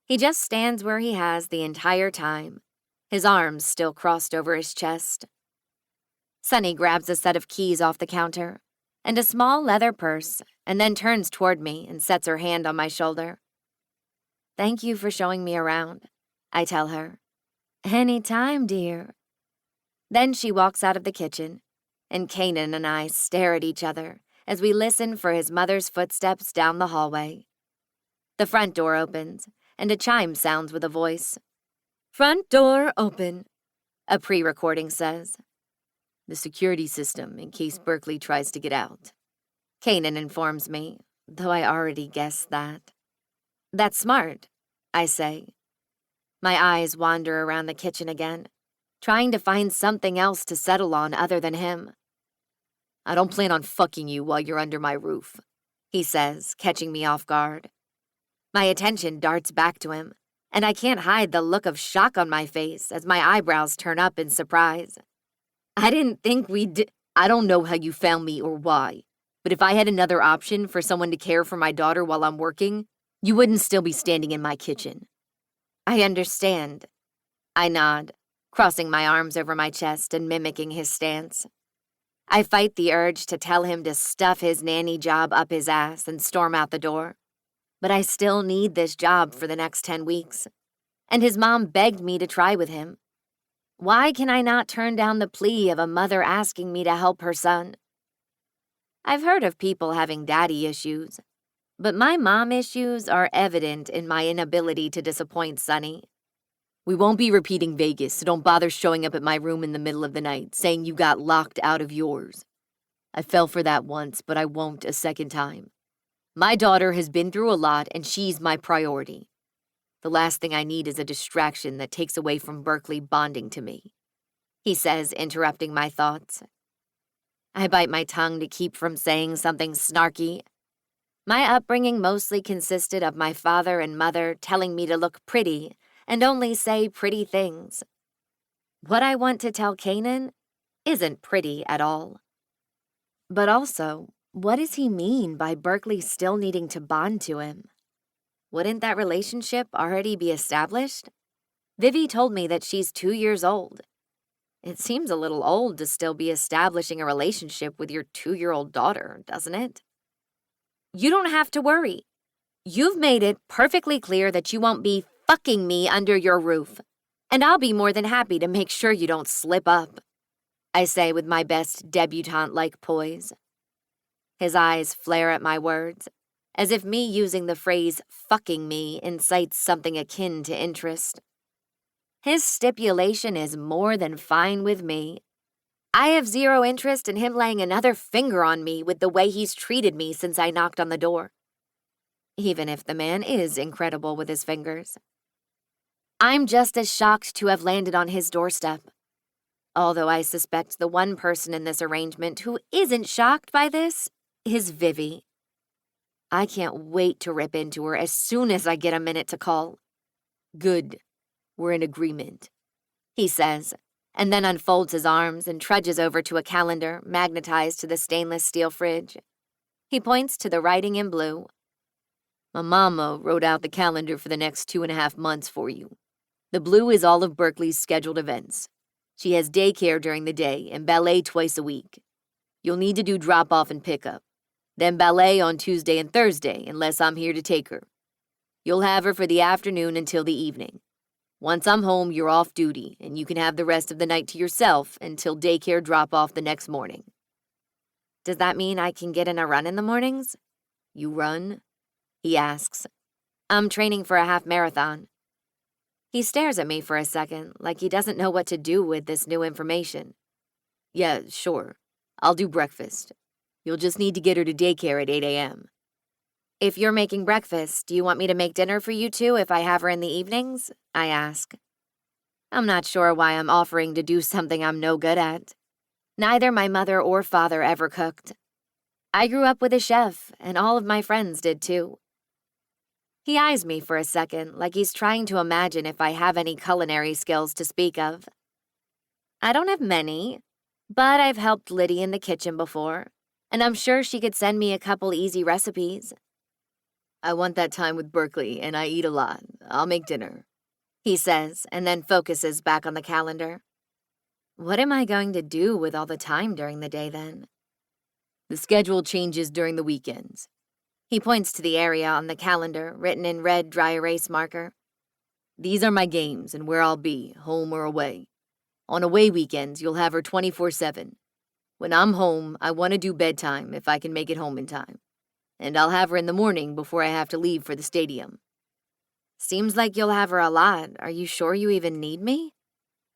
He just stands where he has the entire time, his arms still crossed over his chest. Sonny grabs a set of keys off the counter and a small leather purse and then turns toward me and sets her hand on my shoulder. Thank you for showing me around, I tell her. Anytime, dear. Then she walks out of the kitchen, and Kanan and I stare at each other as we listen for his mother's footsteps down the hallway. The front door opens, and a chime sounds with a voice. Front door open, a pre-recording says. The security system, in case Berkeley tries to get out. Kanan informs me, though I already guessed that. That's smart, I say. My eyes wander around the kitchen again, trying to find something else to settle on other than him. I don't plan on fucking you while you're under my roof, he says, catching me off guard. My attention darts back to him, and I can't hide the look of shock on my face as my eyebrows turn up in surprise. I didn't think I don't know how you found me or why, but if I had another option for someone to care for my daughter while I'm working, you wouldn't still be standing in my kitchen. I understand. I nod, crossing my arms over my chest and mimicking his stance. I fight the urge to tell him to stuff his nanny job up his ass and storm out the door. But I still need this job for the next 10 weeks. And his mom begged me to try with him. Why can I not turn down the plea of a mother asking me to help her son? I've heard of people having daddy issues, but my mom issues are evident in my inability to disappoint Sonny. We won't be repeating Vegas, so don't bother showing up at my room in the middle of the night saying you got locked out of yours. I fell for that once, but I won't a second time. My daughter has been through a lot, and she's my priority. The last thing I need is a distraction that takes away from Berkeley bonding to me, he says, interrupting my thoughts. I bite my tongue to keep from saying something snarky. My upbringing mostly consisted of my father and mother telling me to look pretty and only say pretty things. What I want to tell Kanan isn't pretty at all. But also, what does he mean by Berkeley still needing to bond to him? Wouldn't that relationship already be established? Vivi told me that she's 2 years old. It seems a little old to still be establishing a relationship with your 2-year-old daughter, doesn't it? You don't have to worry. You've made it perfectly clear that you won't be fucking me under your roof, and I'll be more than happy to make sure you don't slip up, I say with my best debutante-like poise. His eyes flare at my words, as if me using the phrase fucking me incites something akin to interest. His stipulation is more than fine with me. I have zero interest in him laying another finger on me with the way he's treated me since I knocked on the door. Even if the man is incredible with his fingers. I'm just as shocked to have landed on his doorstep. Although I suspect the one person in this arrangement who isn't shocked by this is Vivi. I can't wait to rip into her as soon as I get a minute to call. Good. We're in agreement, He says, and then unfolds his arms and trudges over to a calendar magnetized to the stainless steel fridge. He points to the writing in blue. My mama wrote out the calendar for the next 2.5 months for you. The blue is all of Berkeley's scheduled events. She has daycare during the day and ballet twice a week. You'll need to do drop-off and pick-up. Then ballet on Tuesday and Thursday, unless I'm here to take her. You'll have her for the afternoon until the evening. Once I'm home, you're off duty, and you can have the rest of the night to yourself until daycare drop-off the next morning. Does that mean I can get in a run in the mornings? You run? He asks. I'm training for a half marathon. He stares at me for a second, like he doesn't know what to do with this new information. Yeah, sure. I'll do breakfast. You'll just need to get her to daycare at 8 a.m. If you're making breakfast, do you want me to make dinner for you two if I have her in the evenings? I ask. I'm not sure why I'm offering to do something I'm no good at. Neither my mother or father ever cooked. I grew up with a chef, and all of my friends did too. He eyes me for a second, like he's trying to imagine if I have any culinary skills to speak of. I don't have many, but I've helped Liddy in the kitchen before, and I'm sure she could send me a couple easy recipes. I want that time with Berkeley, and I eat a lot. I'll make dinner, he says, and then focuses back on the calendar. What am I going to do with all the time during the day then? The schedule changes during the weekends. He points to the area on the calendar, written in red dry erase marker. These are my games and where I'll be, home or away. On away weekends, you'll have her 24/7. When I'm home, I want to do bedtime if I can make it home in time. And I'll have her in the morning before I have to leave for the stadium. Seems like you'll have her a lot. Are you sure you even need me?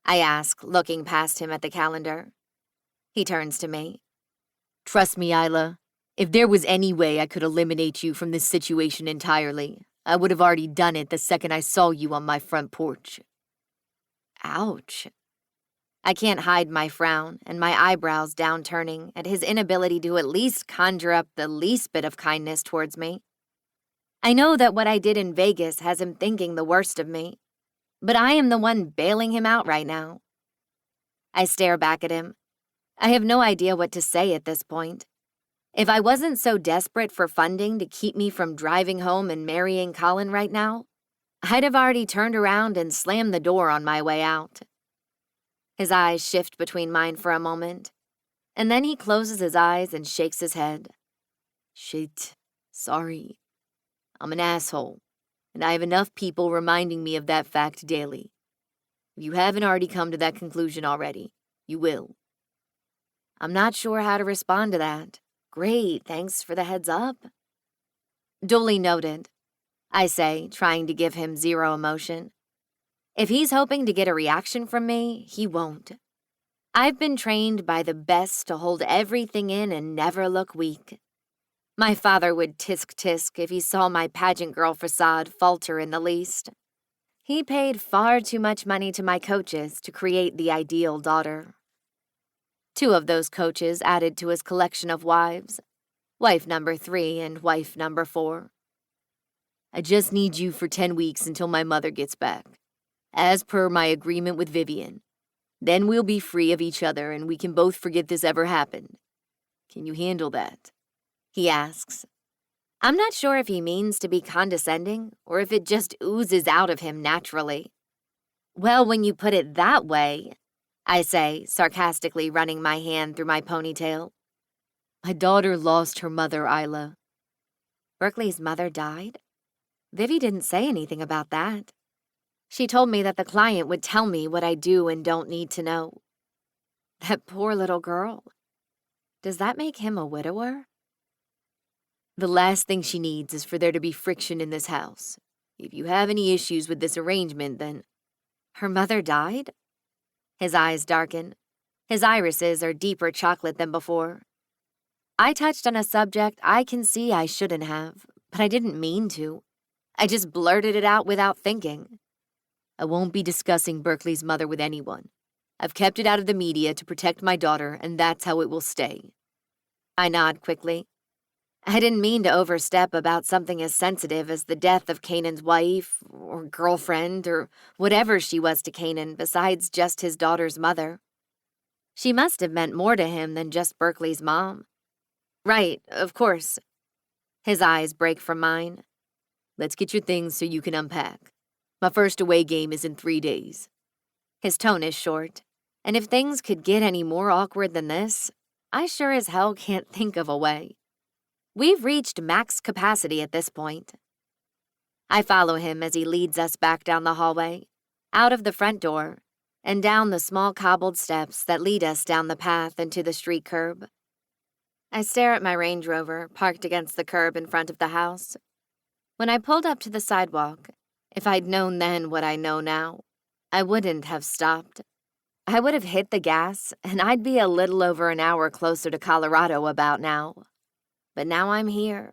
I ask, looking past him at the calendar. He turns to me. Trust me, Isla. If there was any way I could eliminate you from this situation entirely, I would have already done it the second I saw you on my front porch. Ouch. I can't hide my frown and my eyebrows downturning at his inability to at least conjure up the least bit of kindness towards me. I know that what I did in Vegas has him thinking the worst of me, but I am the one bailing him out right now. I stare back at him. I have no idea what to say at this point. If I wasn't so desperate for funding to keep me from driving home and marrying Colin right now, I'd have already turned around and slammed the door on my way out. His eyes shift between mine for a moment, and then he closes his eyes and shakes his head. Shit. Sorry. I'm an asshole, and I have enough people reminding me of that fact daily. If you haven't already come to that conclusion already, you will. I'm not sure how to respond to that. Great, thanks for the heads up. Duly noted, I say, trying to give him zero emotion. If he's hoping to get a reaction from me, he won't. I've been trained by the best to hold everything in and never look weak. My father would tisk-tisk if he saw my pageant girl facade falter in the least. He paid far too much money to my coaches to create the ideal daughter. 2 of those coaches added to his collection of wives, wife number 3 and wife number 4. I just need you for 10 weeks until my mother gets back, as per my agreement with Vivian. Then we'll be free of each other and we can both forget this ever happened. Can you handle that? He asks. I'm not sure if he means to be condescending or if it just oozes out of him naturally. Well, when you put it that way, I say, sarcastically running my hand through my ponytail. My daughter lost her mother, Isla. Berkeley's mother died? Vivi didn't say anything about that. She told me that the client would tell me what I do and don't need to know. That poor little girl. Does that make him a widower? The last thing she needs is for there to be friction in this house. If you have any issues with this arrangement, then... Her mother died? His eyes darken. His irises are deeper chocolate than before. I touched on a subject I can see I shouldn't have, but I didn't mean to. I just blurted it out without thinking. I won't be discussing Berkeley's mother with anyone. I've kept it out of the media to protect my daughter, and that's how it will stay. I nod quickly. I didn't mean to overstep about something as sensitive as the death of Kanan's wife or girlfriend or whatever she was to Kanan besides just his daughter's mother. She must have meant more to him than just Berkeley's mom. Right, of course. His eyes break from mine. Let's get your things so you can unpack. My first away game is in 3 days. His tone is short, and if things could get any more awkward than this, I sure as hell can't think of a way. We've reached max capacity at this point. I follow him as he leads us back down the hallway, out of the front door, and down the small cobbled steps that lead us down the path into the street curb. I stare at my Range Rover parked against the curb in front of the house. When I pulled up to the sidewalk, if I'd known then what I know now, I wouldn't have stopped. I would have hit the gas, and I'd be a little over an hour closer to Colorado about now. But now I'm here,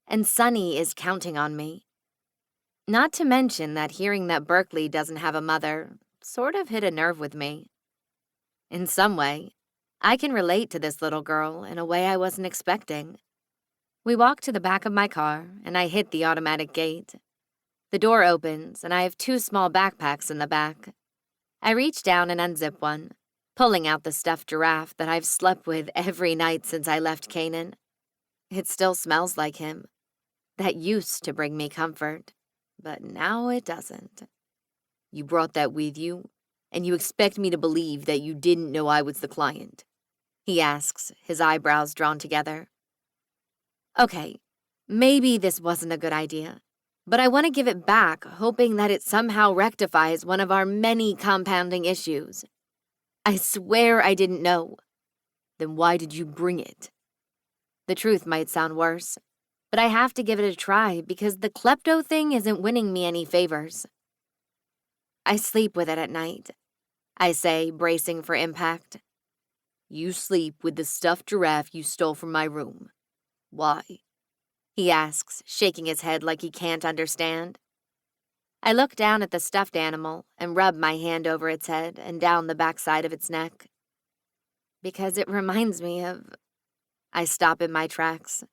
and Sunny is counting on me. Not to mention that hearing that Berkeley doesn't have a mother sort of hit a nerve with me. In some way, I can relate to this little girl in a way I wasn't expecting. We walk to the back of my car, and I hit the automatic gate. The door opens, and I have 2 small backpacks in the back. I reach down and unzip one, pulling out the stuffed giraffe that I've slept with every night since I left Kanan. It still smells like him. That used to bring me comfort, but now it doesn't. You brought that with you, and you expect me to believe that you didn't know I was the client? He asks, his eyebrows drawn together. Okay, maybe this wasn't a good idea, but I want to give it back, hoping that it somehow rectifies one of our many compounding issues. I swear I didn't know. Then why did you bring it? The truth might sound worse, but I have to give it a try because the klepto thing isn't winning me any favors. I sleep with it at night, I say, bracing for impact. You sleep with the stuffed giraffe you stole from my room. Why? He asks, shaking his head like he can't understand. I look down at the stuffed animal and rub my hand over its head and down the backside of its neck. Because it reminds me of... I stop in my tracks.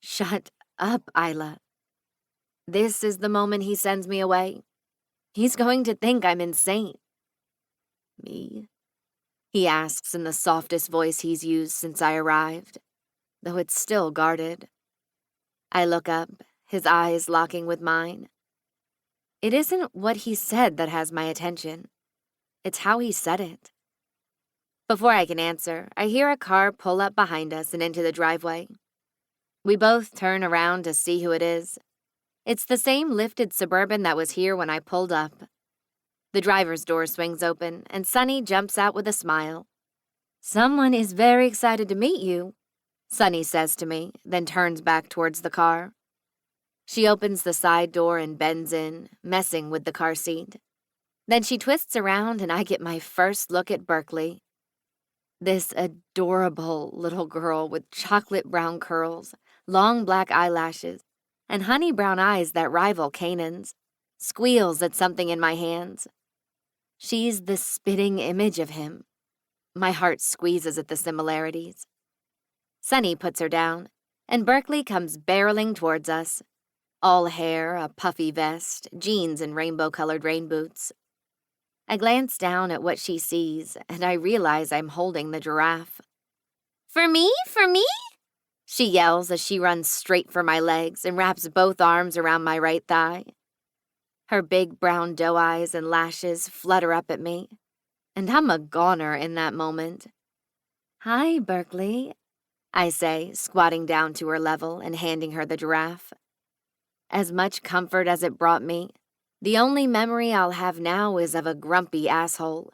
Shut up, Isla. This is the moment he sends me away. He's going to think I'm insane. Me? He asks in the softest voice he's used since I arrived, though it's still guarded. I look up, his eyes locking with mine. It isn't what he said that has my attention. It's how he said it. Before I can answer, I hear a car pull up behind us and into the driveway. We both turn around to see who it is. It's the same lifted Suburban that was here when I pulled up. The driver's door swings open, and Sunny jumps out with a smile. "Someone is very excited to meet you," Sunny says to me, then turns back towards the car. She opens the side door and bends in, messing with the car seat. Then she twists around, and I get my first look at Berkeley. This adorable little girl with chocolate brown curls, long black eyelashes, and honey brown eyes that rival Kanan's, squeals at something in my hands. She's the spitting image of him. My heart squeezes at the similarities. Sunny puts her down, and Berkeley comes barreling towards us. All hair, a puffy vest, jeans, and rainbow-colored rain boots. I glance down at what she sees, and I realize I'm holding the giraffe. "For me? For me?" she yells as she runs straight for my legs and wraps both arms around my right thigh. Her big brown doe eyes and lashes flutter up at me, and I'm a goner in that moment. "Hi, Berkeley," I say, squatting down to her level and handing her the giraffe. As much comfort as it brought me, the only memory I'll have now is of a grumpy asshole.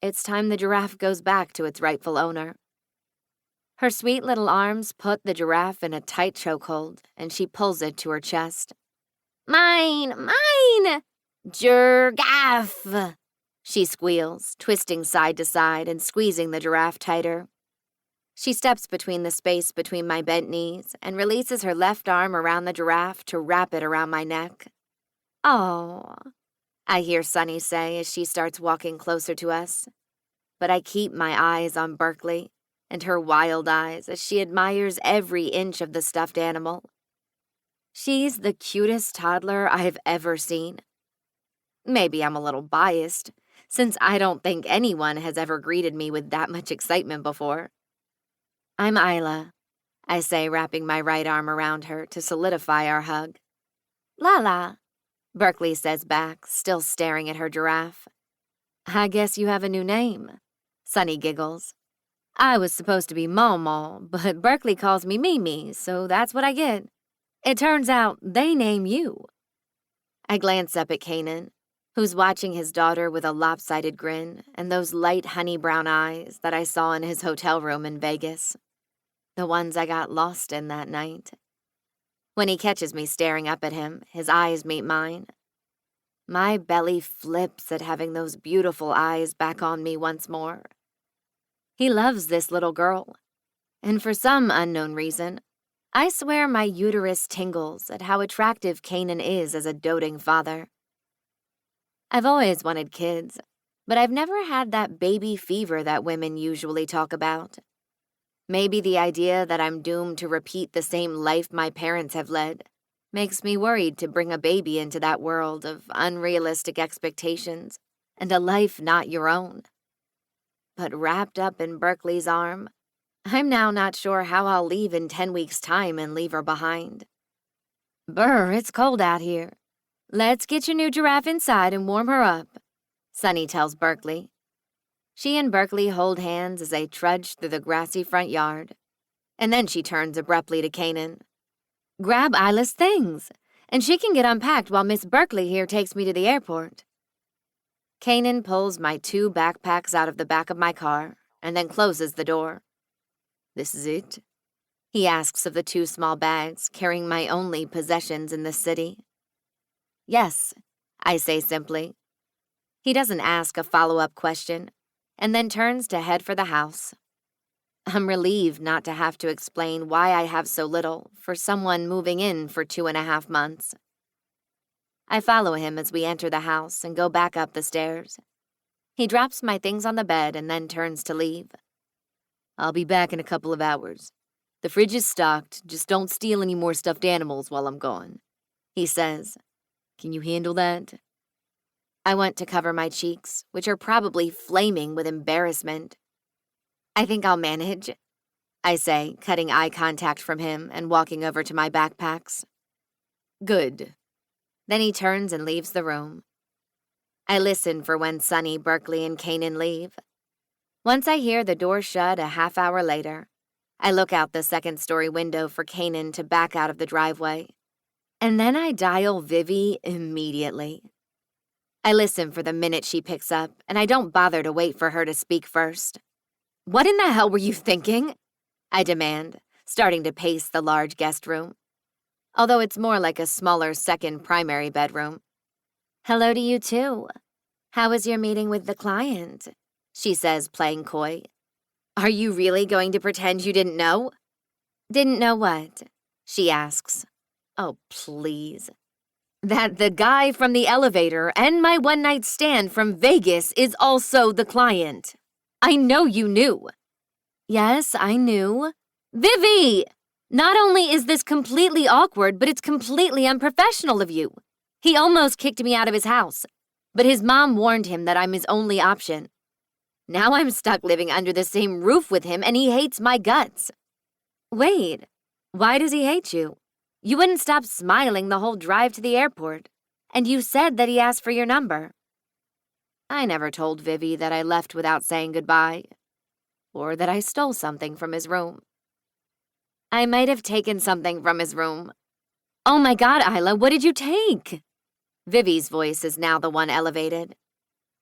It's time the giraffe goes back to its rightful owner. Her sweet little arms put the giraffe in a tight chokehold, and she pulls it to her chest. "Mine! Mine! Giraffe!" she squeals, twisting side to side and squeezing the giraffe tighter. She steps between the space between my bent knees and releases her left arm around the giraffe to wrap it around my neck. "Oh," I hear Sunny say as she starts walking closer to us. But I keep my eyes on Berkeley and her wild eyes as she admires every inch of the stuffed animal. She's the cutest toddler I have ever seen. Maybe I'm a little biased, since I don't think anyone has ever greeted me with that much excitement before. I'm Isla, I say, wrapping my right arm around her to solidify our hug. Lala, Berkeley says back, still staring at her giraffe. I guess you have a new name, Sunny giggles. I was supposed to be Momo, but Berkeley calls me Mimi, so that's what I get. It turns out they name you. I glance up at Kanan, who's watching his daughter with a lopsided grin and those light honey brown eyes that I saw in his hotel room in Vegas. The ones I got lost in that night. When he catches me staring up at him, his eyes meet mine. My belly flips at having those beautiful eyes back on me once more. He loves this little girl, and for some unknown reason, I swear my uterus tingles at how attractive Kanan is as a doting father. I've always wanted kids, but I've never had that baby fever that women usually talk about. Maybe the idea that I'm doomed to repeat the same life my parents have led makes me worried to bring a baby into that world of unrealistic expectations and a life not your own. But wrapped up in Berkeley's arm, I'm now not sure how I'll leave in 10 weeks' time and leave her behind. Brr, it's cold out here. Let's get your new giraffe inside and warm her up, Sunny tells Berkeley. She and Berkeley hold hands as they trudge through the grassy front yard. And then she turns abruptly to Kanan. Grab Isla's things, and she can get unpacked while Miss Berkeley here takes me to the airport. Kanan pulls my 2 backpacks out of the back of my car and then closes the door. This is it? He asks of the 2 small bags carrying my only possessions in the city. Yes, I say simply. He doesn't ask a follow-up question and then turns to head for the house. I'm relieved not to have to explain why I have so little for someone moving in for 2.5 months. I follow him as we enter the house and go back up the stairs. He drops my things on the bed and then turns to leave. I'll be back in a couple of hours. The fridge is stocked, just don't steal any more stuffed animals while I'm gone, he says. Can you handle that? I want to cover my cheeks, which are probably flaming with embarrassment. I think I'll manage, I say, cutting eye contact from him and walking over to my backpacks. Good. Then he turns and leaves the room. I listen for when Sunny, Berkeley, and Kanan leave. Once I hear the door shut a half hour later, I look out the second-story window for Kanan to back out of the driveway. And then I dial Vivi immediately. I listen for the minute she picks up, and I don't bother to wait for her to speak first. What in the hell were you thinking? I demand, starting to pace the large guest room. Although it's more like a smaller second primary bedroom. Hello to you too. How was your meeting with the client? She says, playing coy. Are you really going to pretend you didn't know? Didn't know what? She asks. Oh, please. That the guy from the elevator and my one-night stand from Vegas is also the client. I know you knew. Yes, I knew. Vivi! Not only is this completely awkward, but it's completely unprofessional of you. He almost kicked me out of his house, but his mom warned him that I'm his only option. Now I'm stuck living under the same roof with him, and he hates my guts. Wait, why does he hate you? You wouldn't stop smiling the whole drive to the airport, and you said that he asked for your number. I never told Vivi that I left without saying goodbye, or that I stole something from his room. I might have taken something from his room. Oh my God, Isla, what did you take? Vivi's voice is now the one elevated.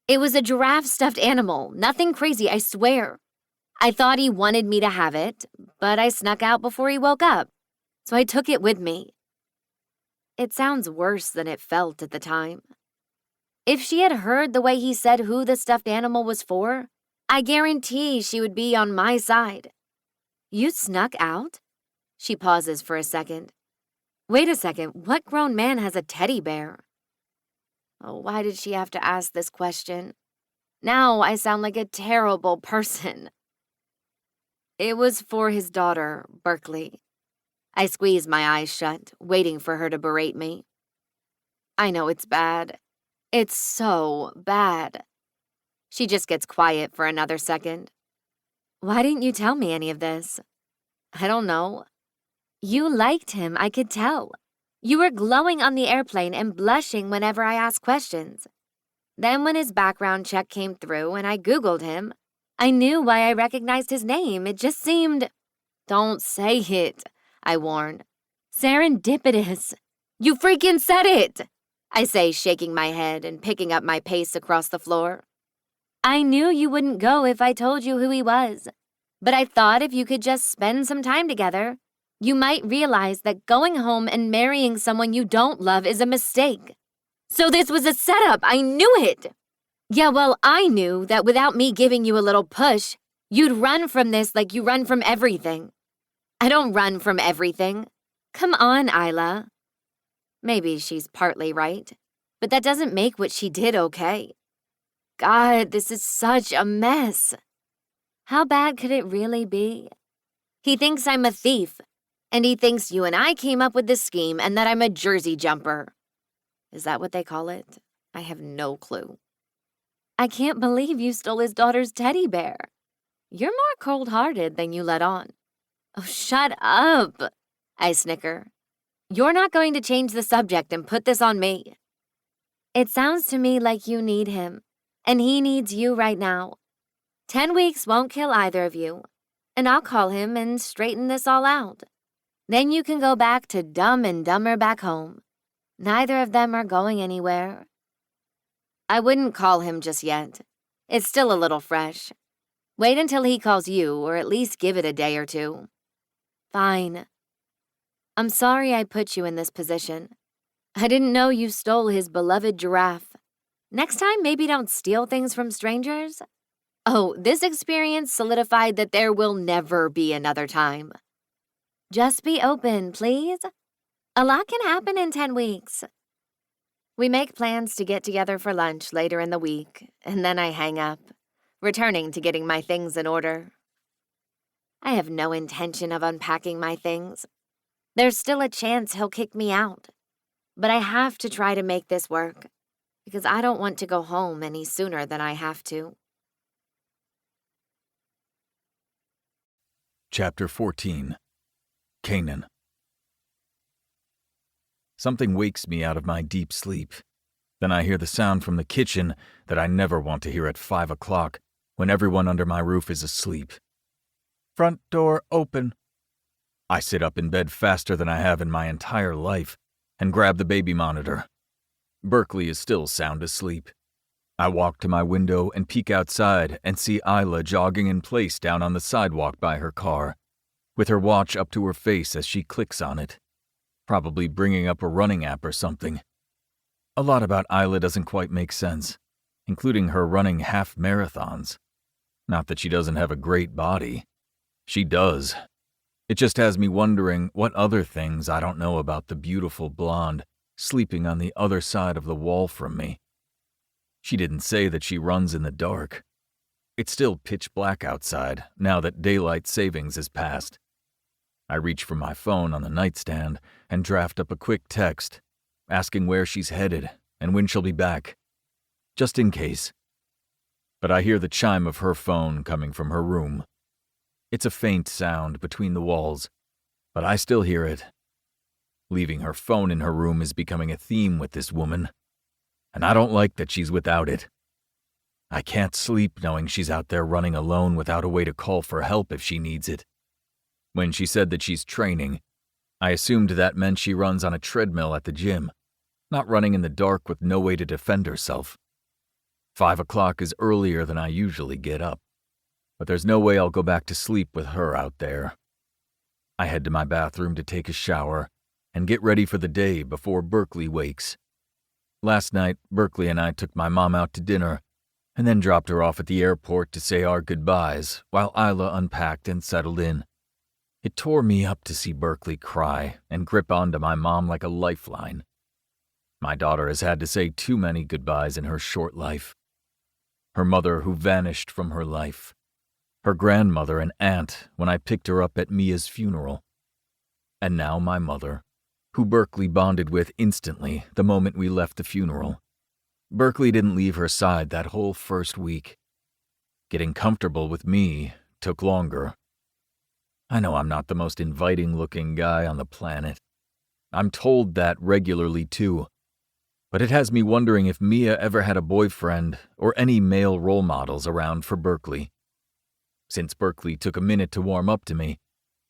It was a giraffe stuffed animal, nothing crazy, I swear. I thought he wanted me to have it, but I snuck out before he woke up, so I took it with me. It sounds worse than it felt at the time. If she had heard the way he said who the stuffed animal was for, I guarantee she would be on my side. You snuck out? She pauses for a second. Wait a second, what grown man has a teddy bear? Oh, why did she have to ask this question? Now I sound like a terrible person. It was for his daughter, Berkeley. I squeezed my eyes shut, waiting for her to berate me. I know it's bad. It's so bad. She just gets quiet for another second. Why didn't you tell me any of this? I don't know. You liked him, I could tell. You were glowing on the airplane and blushing whenever I asked questions. Then when his background check came through and I Googled him, I knew why I recognized his name. It just seemed... Don't say it, I warn. Serendipitous. You freaking said it, I say, shaking my head and picking up my pace across the floor. I knew you wouldn't go if I told you who he was, but I thought if you could just spend some time together, you might realize that going home and marrying someone you don't love is a mistake. So this was a setup. I knew it. Yeah, well, I knew that without me giving you a little push, you'd run from this like you run from everything. I don't run from everything. Come on, Isla. Maybe she's partly right, but that doesn't make what she did okay. God, this is such a mess. How bad could it really be? He thinks I'm a thief, and he thinks you and I came up with this scheme and that I'm a jersey jumper. Is that what they call it? I have no clue. I can't believe you stole his daughter's teddy bear. You're more cold-hearted than you let on. Oh, shut up, I snicker. You're not going to change the subject and put this on me. It sounds to me like you need him, and he needs you right now. 10 weeks won't kill either of you, and I'll call him and straighten this all out. Then you can go back to Dumb and Dumber back home. Neither of them are going anywhere. I wouldn't call him just yet. It's still a little fresh. Wait until he calls you, or at least give it a day or two. Fine. I'm sorry I put you in this position. I didn't know you stole his beloved giraffe. Next time, maybe don't steal things from strangers. Oh, this experience solidified that there will never be another time. Just be open, please. A lot can happen in 10 weeks. We make plans to get together for lunch later in the week, and then I hang up, returning to getting my things in order. I have no intention of unpacking my things. There's still a chance he'll kick me out, but I have to try to make this work, because I don't want to go home any sooner than I have to. Chapter 14. Canaan. Something wakes me out of my deep sleep. Then I hear the sound from the kitchen that I never want to hear at 5 o'clock when everyone under my roof is asleep. Front door open. I sit up in bed faster than I have in my entire life and grab the baby monitor. Berkeley is still sound asleep. I walk to my window and peek outside and see Isla jogging in place down on the sidewalk by her car, with her watch up to her face as she clicks on it, probably bringing up a running app or something. A lot about Isla doesn't quite make sense, including her running half marathons. Not that she doesn't have a great body. She does. It just has me wondering what other things I don't know about the beautiful blonde sleeping on the other side of the wall from me. She didn't say that she runs in the dark. It's still pitch black outside now that daylight savings is passed. I reach for my phone on the nightstand and draft up a quick text, asking where she's headed and when she'll be back, just in case. But I hear the chime of her phone coming from her room. It's a faint sound between the walls, but I still hear it. Leaving her phone in her room is becoming a theme with this woman, and I don't like that she's without it. I can't sleep knowing she's out there running alone without a way to call for help if she needs it. When she said that she's training, I assumed that meant she runs on a treadmill at the gym, not running in the dark with no way to defend herself. 5 o'clock is earlier than I usually get up, but there's no way I'll go back to sleep with her out there. I head to my bathroom to take a shower and get ready for the day before Berkeley wakes. Last night, Berkeley and I took my mom out to dinner and then dropped her off at the airport to say our goodbyes while Isla unpacked and settled in. It tore me up to see Berkeley cry and grip onto my mom like a lifeline. My daughter has had to say too many goodbyes in her short life. Her mother who vanished from her life. her grandmother and aunt when I picked her up at Mia's funeral. And now my mother, who Berkeley bonded with instantly the moment we left the funeral. Berkeley didn't leave her side that whole first week. Getting comfortable with me took longer. I know I'm not the most inviting-looking guy on the planet. I'm told that regularly, too. But it has me wondering if Mia ever had a boyfriend or any male role models around for Berkeley. Since Berkeley took a minute to warm up to me,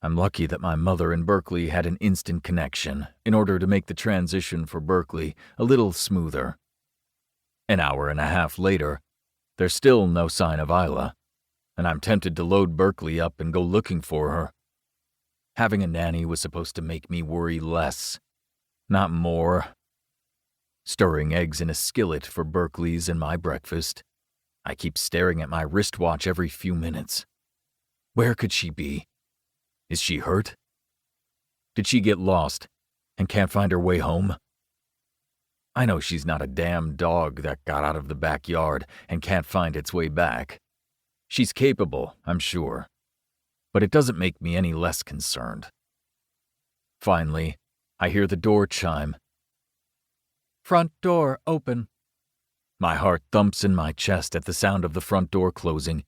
I'm lucky that my mother and Berkeley had an instant connection in order to make the transition for Berkeley a little smoother. An hour and a half later, there's still no sign of Isla, and I'm tempted to load Berkeley up and go looking for her. Having a nanny was supposed to make me worry less, not more. Stirring eggs in a skillet for Berkeley's and my breakfast. I keep staring at my wristwatch every few minutes. Where could she be? Is she hurt? Did she get lost and can't find her way home? I know she's not a damn dog that got out of the backyard and can't find its way back. She's capable, I'm sure, but it doesn't make me any less concerned. Finally, I hear the door chime. Front door open. My heart thumps in my chest at the sound of the front door closing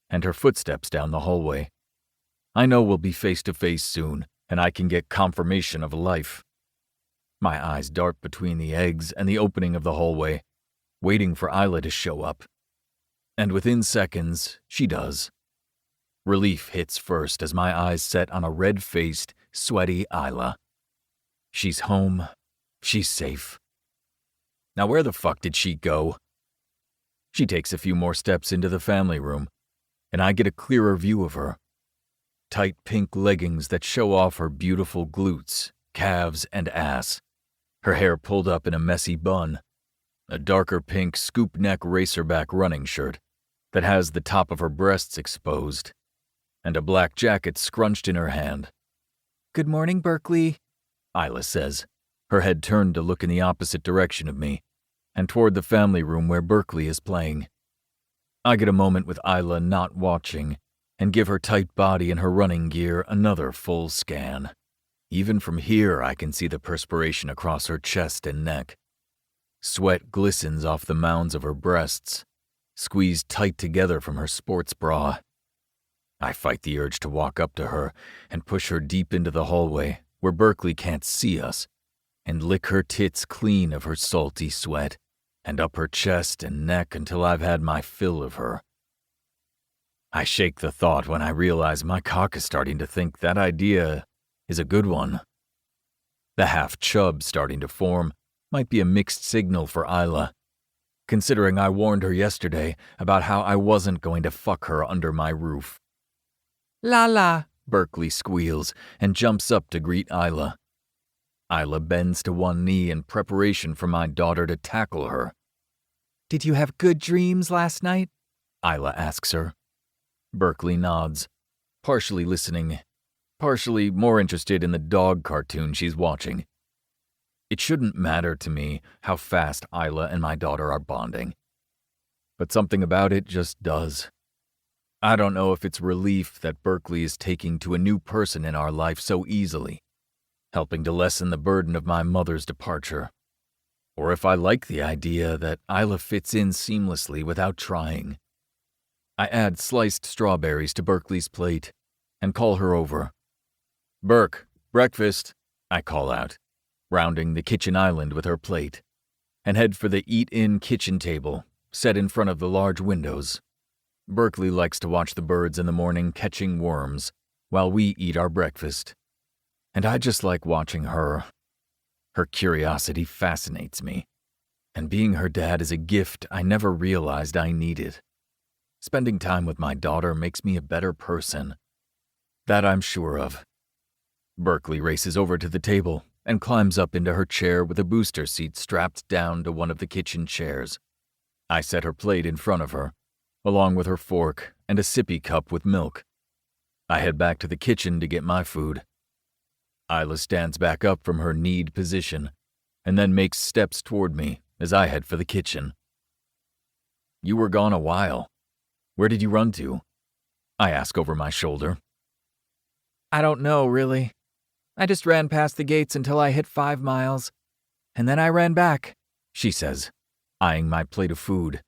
and her footsteps down the hallway. I know we'll be face to face soon, and I can get confirmation of life. My eyes dart between the eggs and the opening of the hallway, waiting for Isla to show up. And within seconds, she does. Relief hits first as my eyes set on a red-faced, sweaty Isla. She's home. She's safe. Now where the fuck did she go? She takes a few more steps into the family room, and I get a clearer view of her. Tight pink leggings that show off her beautiful glutes, calves, and ass. Her hair pulled up in a messy bun. A darker pink scoop-neck racerback running shirt that has the top of her breasts exposed, and a black jacket scrunched in her hand. Good morning, Berkeley, Isla says, her head turned to look in the opposite direction of me, and toward the family room where Berkeley is playing. I get a moment with Isla not watching, and give her tight body and her running gear another full scan. Even from here, I can see the perspiration across her chest and neck. Sweat glistens off the mounds of her breasts, squeezed tight together from her sports bra. I fight the urge to walk up to her and push her deep into the hallway where Berkeley can't see us, and lick her tits clean of her salty sweat, and up her chest and neck until I've had my fill of her. I shake the thought when I realize my cock is starting to think that idea is a good one. The half-chub starting to form might be a mixed signal for Isla, considering I warned her yesterday about how I wasn't going to fuck her under my roof. La la, Berkeley squeals and jumps up to greet Isla. Isla bends to one knee in preparation for my daughter to tackle her. Did you have good dreams last night? Isla asks her. Berkeley nods, partially listening, partially more interested in the dog cartoon she's watching. It shouldn't matter to me how fast Isla and my daughter are bonding, but something about it just does. I don't know if it's relief that Berkeley is taking to a new person in our life so easily, helping to lessen the burden of my mother's departure, or if I like the idea that Isla fits in seamlessly without trying. I add sliced strawberries to Berkeley's plate and call her over. "Berk, breakfast," I call out, rounding the kitchen island with her plate, and head for the eat-in kitchen table set in front of the large windows. Berkeley likes to watch the birds in the morning catching worms while we eat our breakfast, and I just like watching her. Her curiosity fascinates me, and being her dad is a gift I never realized I needed. Spending time with my daughter makes me a better person. That I'm sure of. Berkeley races over to the table and climbs up into her chair with a booster seat strapped down to one of the kitchen chairs. I set her plate in front of her, along with her fork and a sippy cup with milk. I head back to the kitchen to get my food. Isla stands back up from her kneed position and then makes steps toward me as I head for the kitchen. "You were gone a while. Where did you run to?" I ask over my shoulder. I don't know, really. I just ran past the gates until I hit 5 miles, and then I ran back, She says, eyeing my plate of food.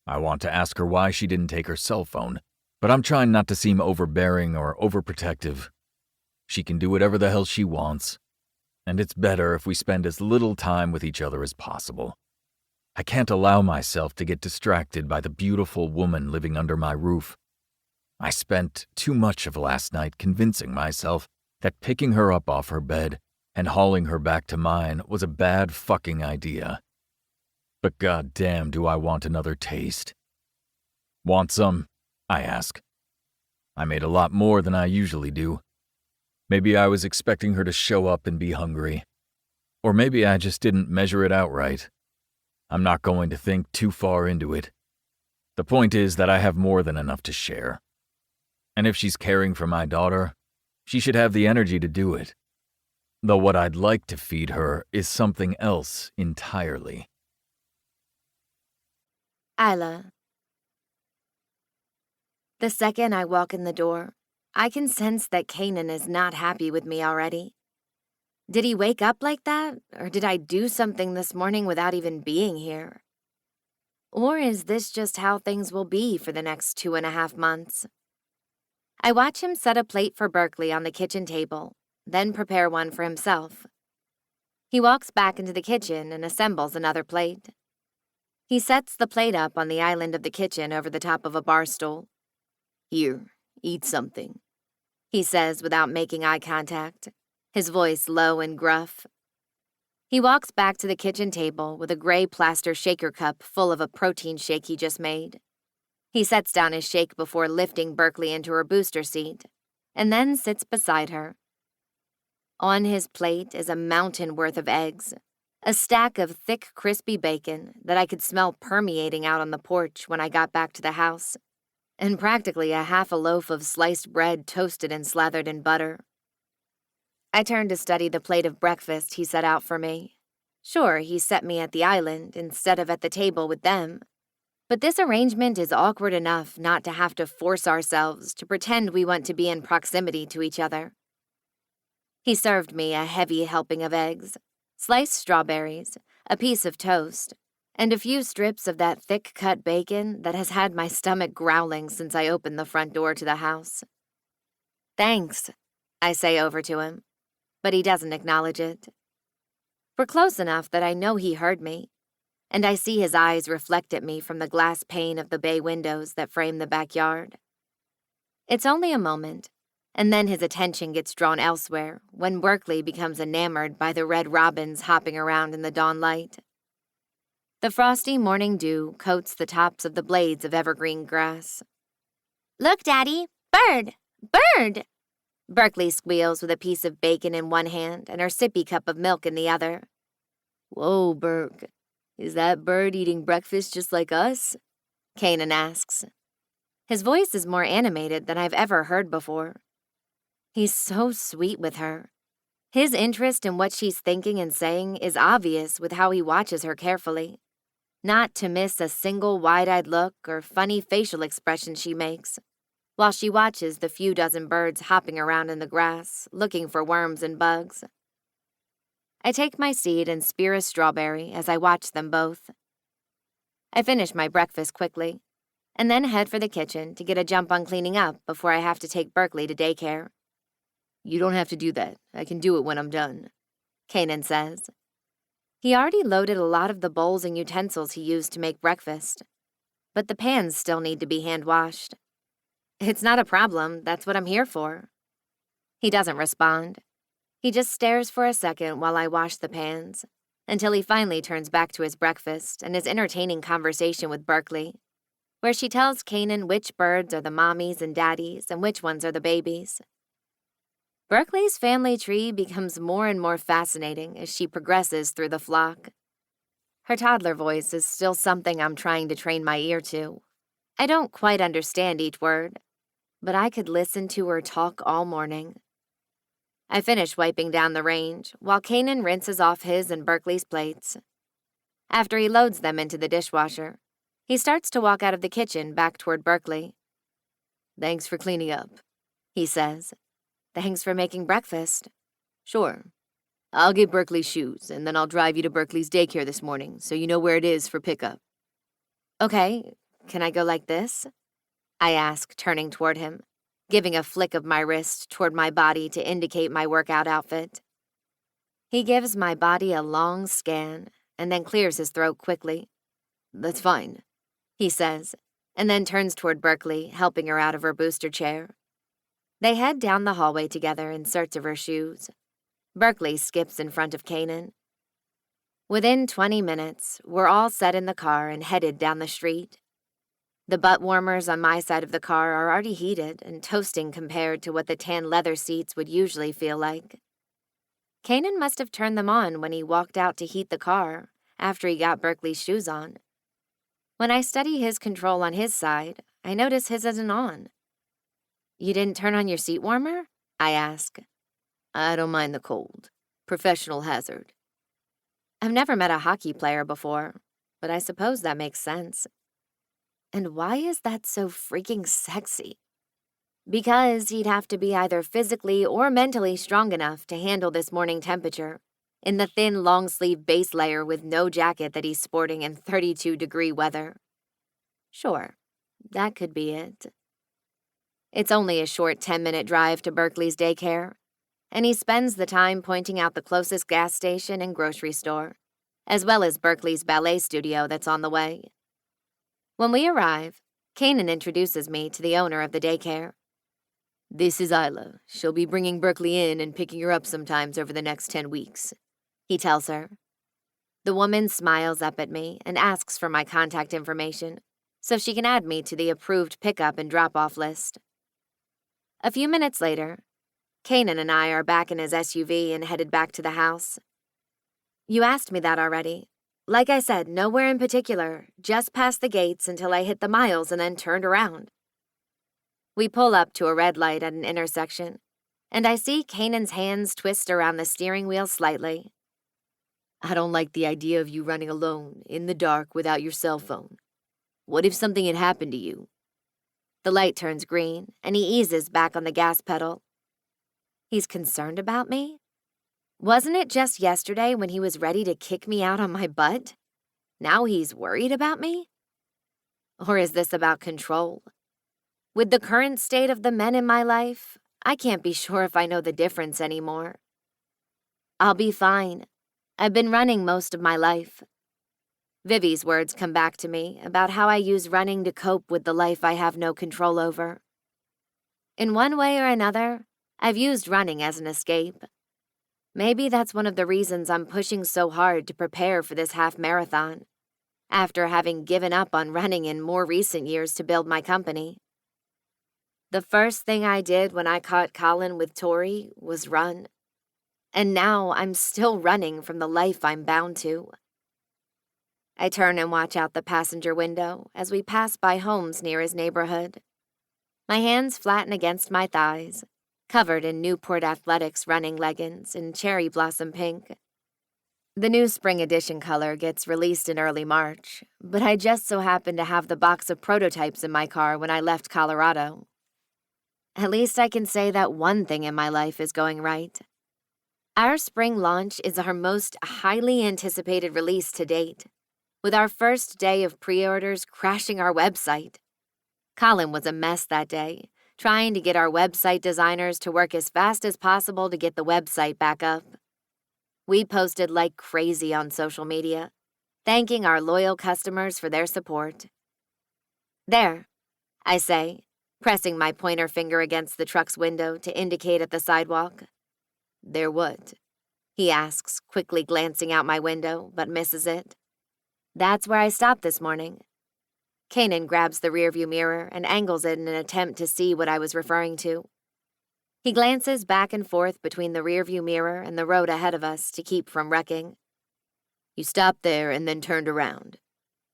I want to ask her why she didn't take her cell phone, but I'm trying not to seem overbearing or overprotective. She can do whatever the hell she wants, and it's better if we spend as little time with each other as possible. I can't allow myself to get distracted by the beautiful woman living under my roof. I spent too much of last night convincing myself that picking her up off her bed and hauling her back to mine was a bad fucking idea. But goddamn, do I want another taste. Want some? I ask. I made a lot more than I usually do. Maybe I was expecting her to show up and be hungry. Or maybe I just didn't measure it out right. I'm not going to think too far into it. The point is that I have more than enough to share. And if she's caring for my daughter, she should have the energy to do it. Though what I'd like to feed her is something else entirely. Isla. The second I walk in the door, I can sense that Kanan is not happy with me already. Did he wake up like that, or did I do something this morning without even being here? Or is this just how things will be for the next 2.5 months? I watch him set a plate for Berkeley on the kitchen table, then prepare one for himself. He walks back into the kitchen and assembles another plate. He sets the plate up on the island of the kitchen over the top of a bar stool. "Here, eat something," he says without making eye contact, his voice low and gruff. He walks back to the kitchen table with a gray plaster shaker cup full of a protein shake he just made. He sets down his shake before lifting Berkeley into her booster seat, and then sits beside her. On his plate is a mountain worth of eggs, a stack of thick, crispy bacon that I could smell permeating out on the porch when I got back to the house, and practically a half a loaf of sliced bread toasted and slathered in butter. I turned to study the plate of breakfast he set out for me. Sure, he set me at the island instead of at the table with them, but this arrangement is awkward enough not to have to force ourselves to pretend we want to be in proximity to each other. He served me a heavy helping of eggs, sliced strawberries, a piece of toast, and a few strips of that thick-cut bacon that has had my stomach growling since I opened the front door to the house. "Thanks," I say over to him, but he doesn't acknowledge it. We're close enough that I know he heard me, and I see his eyes reflect at me from the glass pane of the bay windows that frame the backyard. It's only a moment, and then his attention gets drawn elsewhere when Berkeley becomes enamored by the red robins hopping around in the dawn light. The frosty morning dew coats the tops of the blades of evergreen grass. "Look, Daddy! Bird! Bird!" Berkeley squeals with a piece of bacon in one hand and her sippy cup of milk in the other. "Whoa, Berk. Is that bird eating breakfast just like us?" Kanan asks. His voice is more animated than I've ever heard before. He's so sweet with her. His interest in what she's thinking and saying is obvious with how he watches her carefully, not to miss a single wide-eyed look or funny facial expression she makes, while she watches the few dozen birds hopping around in the grass, looking for worms and bugs. I take my seat and spear a strawberry as I watch them both. I finish my breakfast quickly, and then head for the kitchen to get a jump on cleaning up before I have to take Berkeley to daycare. "You don't have to do that. I can do it when I'm done," Kanan says. He already loaded a lot of the bowls and utensils he used to make breakfast, but the pans still need to be hand-washed. It's not a problem, that's what I'm here for. He doesn't respond. He just stares for a second while I wash the pans, until he finally turns back to his breakfast and his entertaining conversation with Berkeley, where she tells Kanan which birds are the mommies and daddies and which ones are the babies. Berkeley's family tree becomes more and more fascinating as she progresses through the flock. Her toddler voice is still something I'm trying to train my ear to. I don't quite understand each word, but I could listen to her talk all morning. I finish wiping down the range while Kanan rinses off his and Berkeley's plates. After he loads them into the dishwasher, he starts to walk out of the kitchen back toward Berkeley. Thanks for cleaning up, he says. Thanks for making breakfast. Sure. I'll get Berkeley's shoes, and then I'll drive you to Berkeley's daycare this morning so you know where it is for pickup. Okay, can I go like this? I ask, turning toward him, giving a flick of my wrist toward my body to indicate my workout outfit. He gives my body a long scan and then clears his throat quickly. That's fine, he says, and then turns toward Berkeley, helping her out of her booster chair. They head down the hallway together in search of her shoes. Berkeley skips in front of Kanan. Within 20 minutes, we're all set in the car and headed down the street. The butt warmers on my side of the car are already heated and toasting compared to what the tan leather seats would usually feel like. Kanan must have turned them on when he walked out to heat the car after he got Berkeley's shoes on. When I study his control on his side, I notice his isn't on. You didn't turn on your seat warmer? I ask. I don't mind the cold. Professional hazard. I've never met a hockey player before, but I suppose that makes sense. And why is that so freaking sexy? Because he'd have to be either physically or mentally strong enough to handle this morning temperature in the thin long-sleeve base layer with no jacket that he's sporting in 32-degree weather. Sure, that could be it. It's only a short 10-minute drive to Berkeley's daycare, and he spends the time pointing out the closest gas station and grocery store, as well as Berkeley's ballet studio that's on the way. When we arrive, Kanan introduces me to the owner of the daycare. This is Isla. She'll be bringing Berkeley in and picking her up sometimes over the next 10 weeks, he tells her. The woman smiles up at me and asks for my contact information so she can add me to the approved pickup and drop-off list. A few minutes later, Kanan and I are back in his SUV and headed back to the house. You asked me that already. Like I said, nowhere in particular, just past the gates until I hit the miles and then turned around. We pull up to a red light at an intersection, and I see Kanan's hands twist around the steering wheel slightly. I don't like the idea of you running alone, in the dark, without your cell phone. What if something had happened to you? The light turns green, and he eases back on the gas pedal. He's concerned about me? Wasn't it just yesterday when he was ready to kick me out on my butt? Now he's worried about me? Or is this about control? With the current state of the men in my life, I can't be sure if I know the difference anymore. I'll be fine. I've been running most of my life. Vivi's words come back to me about how I use running to cope with the life I have no control over. In one way or another, I've used running as an escape. Maybe that's one of the reasons I'm pushing so hard to prepare for this half marathon, after having given up on running in more recent years to build my company. The first thing I did when I caught Colin with Tori was run. And now I'm still running from the life I'm bound to. I turn and watch out the passenger window as we pass by homes near his neighborhood. My hands flatten against my thighs, covered in Newport Athletics running leggings in cherry blossom pink. The new spring edition color gets released in early March, but I just so happen to have the box of prototypes in my car when I left Colorado. At least I can say that one thing in my life is going right. Our spring launch is our most highly anticipated release to date, with our first day of pre-orders crashing our website. Colin was a mess that day, trying to get our website designers to work as fast as possible to get the website back up. We posted like crazy on social media, thanking our loyal customers for their support. There, I say, pressing my pointer finger against the truck's window to indicate at the sidewalk. There what? He asks, quickly glancing out my window, but misses it. That's where I stopped this morning. Kanan grabs the rearview mirror and angles it in an attempt to see what I was referring to. He glances back and forth between the rearview mirror and the road ahead of us to keep from wrecking. You stopped there and then turned around,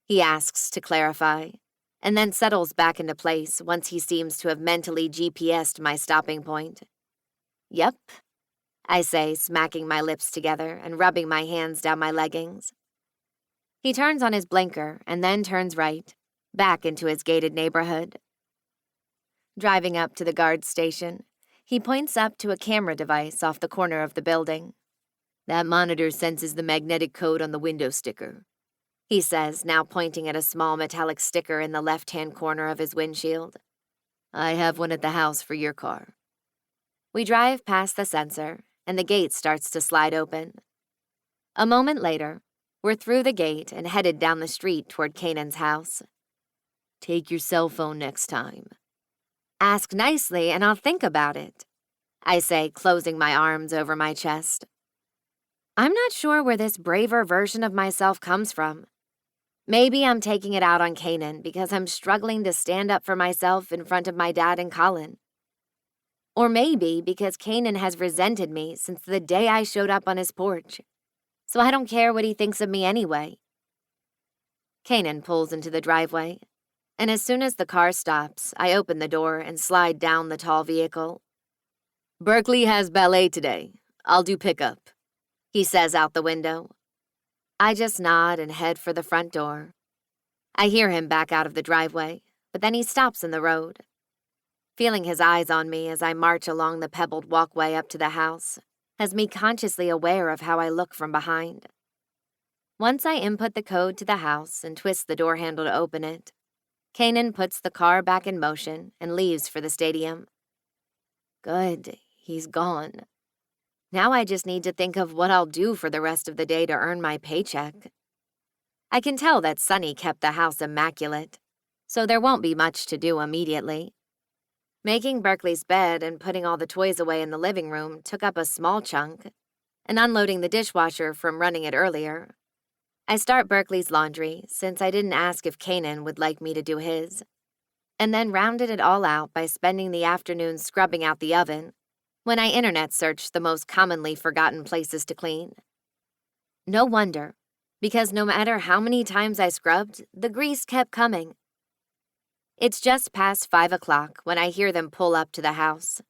he asks to clarify, and then settles back into place once he seems to have mentally GPS'd my stopping point. Yep, I say, smacking my lips together and rubbing my hands down my leggings. He turns on his blinker and then turns right, back into his gated neighborhood. Driving up to the guard station, he points up to a camera device off the corner of the building. That monitor senses the magnetic code on the window sticker, he says, now pointing at a small metallic sticker in the left-hand corner of his windshield. I have one at the house for your car. We drive past the sensor, and the gate starts to slide open. A moment later, we're through the gate and headed down the street toward Kanan's house. Take your cell phone next time. Ask nicely and I'll think about it, I say, closing my arms over my chest. I'm not sure where this braver version of myself comes from. Maybe I'm taking it out on Kanan because I'm struggling to stand up for myself in front of my dad and Colin. Or maybe because Kanan has resented me since the day I showed up on his porch, so I don't care what he thinks of me anyway. Kanan pulls into the driveway, and as soon as the car stops, I open the door and slide down the tall vehicle. Berkeley has ballet today. I'll do pickup, he says out the window. I just nod and head for the front door. I hear him back out of the driveway, but then he stops in the road. Feeling his eyes on me as I march along the pebbled walkway up to the house has me consciously aware of how I look from behind. Once I input the code to the house and twist the door handle to open it, Kanan puts the car back in motion and leaves for the stadium. Good, he's gone. Now I just need to think of what I'll do for the rest of the day to earn my paycheck. I can tell that Sunny kept the house immaculate, so there won't be much to do immediately. Making Berkeley's bed and putting all the toys away in the living room took up a small chunk, and unloading the dishwasher from running it earlier. I start Berkeley's laundry since I didn't ask if Kanan would like me to do his, and then rounded it all out by spending the afternoon scrubbing out the oven when I internet searched the most commonly forgotten places to clean. No wonder, because no matter how many times I scrubbed, the grease kept coming. It's just past 5 o'clock when I hear them pull up to the house.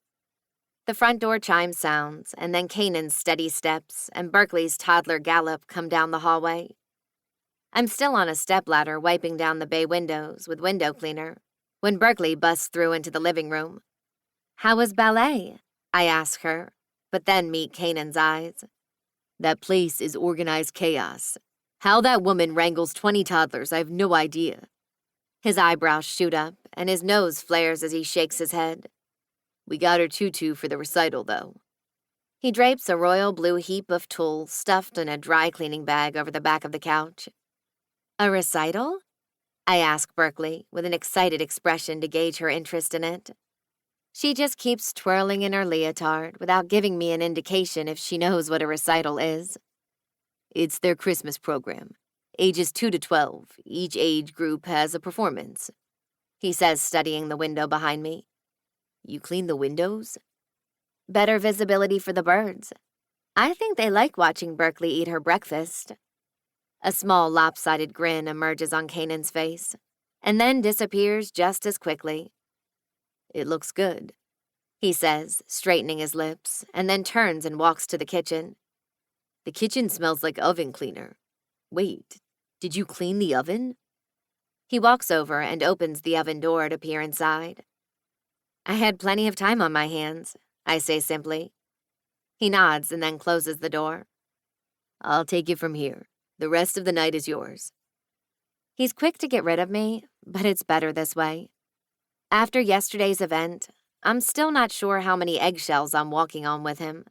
The front door chime sounds, and then Kanan's steady steps and Berkeley's toddler gallop come down the hallway. I'm still on a stepladder wiping down the bay windows with window cleaner when Berkeley busts through into the living room. How was ballet? I ask her, but then meet Kanan's eyes. That place is organized chaos. How that woman wrangles 20 toddlers, I have no idea. His eyebrows shoot up, and his nose flares as he shakes his head. We got her tutu for the recital, though. He drapes a royal blue heap of tulle stuffed in a dry cleaning bag over the back of the couch. A recital? I ask Berkeley, with an excited expression to gauge her interest in it. She just keeps twirling in her leotard without giving me an indication if she knows what a recital is. It's their Christmas program. Ages 2 to 12. Each age group has a performance, he says, studying the window behind me. You clean the windows? Better visibility for the birds. I think they like watching Berkeley eat her breakfast. A small lopsided grin emerges on Kanan's face, and then disappears just as quickly. It looks good, he says, straightening his lips, and then turns and walks to the kitchen. The kitchen smells like oven cleaner. Wait, did you clean the oven? He walks over and opens the oven door to peer inside. I had plenty of time on my hands, I say simply. He nods and then closes the door. I'll take it from here. The rest of the night is yours. He's quick to get rid of me, but it's better this way. After yesterday's event, I'm still not sure how many eggshells I'm walking on with him.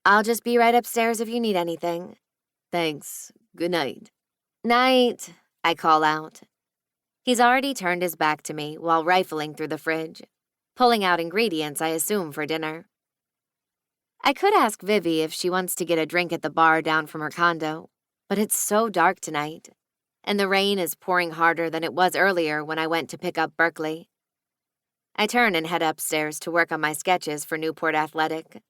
I'll just be right upstairs if you need anything. Thanks. Good night. Night, I call out. He's already turned his back to me while rifling through the fridge, pulling out ingredients I assume for dinner. I could ask Vivi if she wants to get a drink at the bar down from her condo, but it's so dark tonight, and the rain is pouring harder than it was earlier when I went to pick up Berkeley. I turn and head upstairs to work on my sketches for Newport Athletic.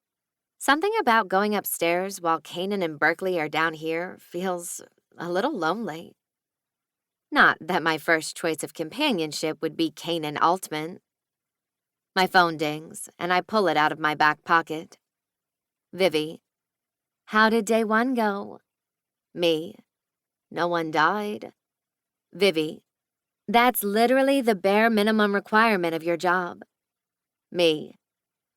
Something about going upstairs while Kanan and Berkeley are down here feels a little lonely. Not that my first choice of companionship would be Kanan Altman. My phone dings, and I pull it out of my back pocket. Vivi. How did day 1 go? Me. No one died. Vivi. That's literally the bare minimum requirement of your job. Me.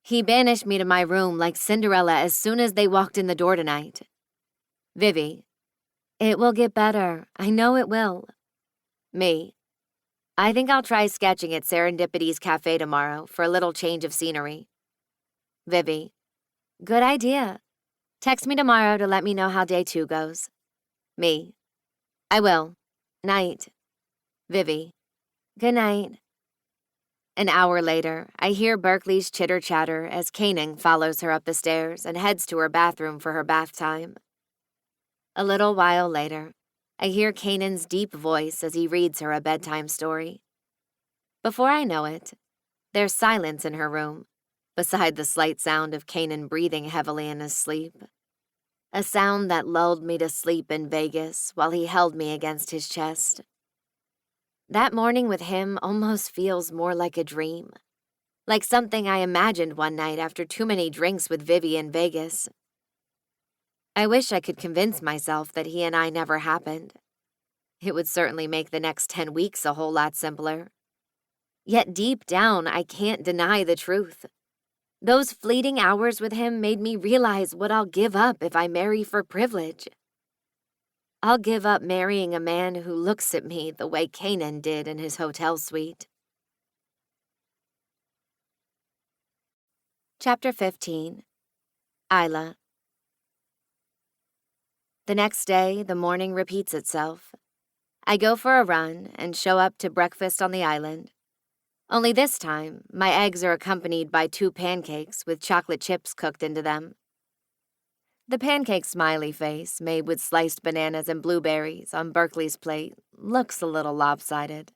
He banished me to my room like Cinderella as soon as they walked in the door tonight. Vivi. It will get better. I know it will. Me. I think I'll try sketching at Serendipity's Cafe tomorrow for a little change of scenery. Vivi. Good idea. Text me tomorrow to let me know how day 2 goes. Me. I will. Night. Vivi. Good night. An hour later, I hear Berkeley's chitter-chatter as Kanan follows her up the stairs and heads to her bathroom for her bath time. A little while later, I hear Kanan's deep voice as he reads her a bedtime story. Before I know it, there's silence in her room, beside the slight sound of Kanan breathing heavily in his sleep. A sound that lulled me to sleep in Vegas while he held me against his chest. That morning with him almost feels more like a dream, like something I imagined one night after too many drinks with Vivi in Vegas. I wish I could convince myself that he and I never happened. It would certainly make the next 10 weeks a whole lot simpler. Yet deep down, I can't deny the truth. Those fleeting hours with him made me realize what I'll give up if I marry for privilege. I'll give up marrying a man who looks at me the way Kanan did in his hotel suite. Chapter 15. Isla. The next day, the morning repeats itself. I go for a run and show up to breakfast on the island. Only this time, my eggs are accompanied by 2 pancakes with chocolate chips cooked into them. The pancake smiley face, made with sliced bananas and blueberries on Berkeley's plate, looks a little lopsided.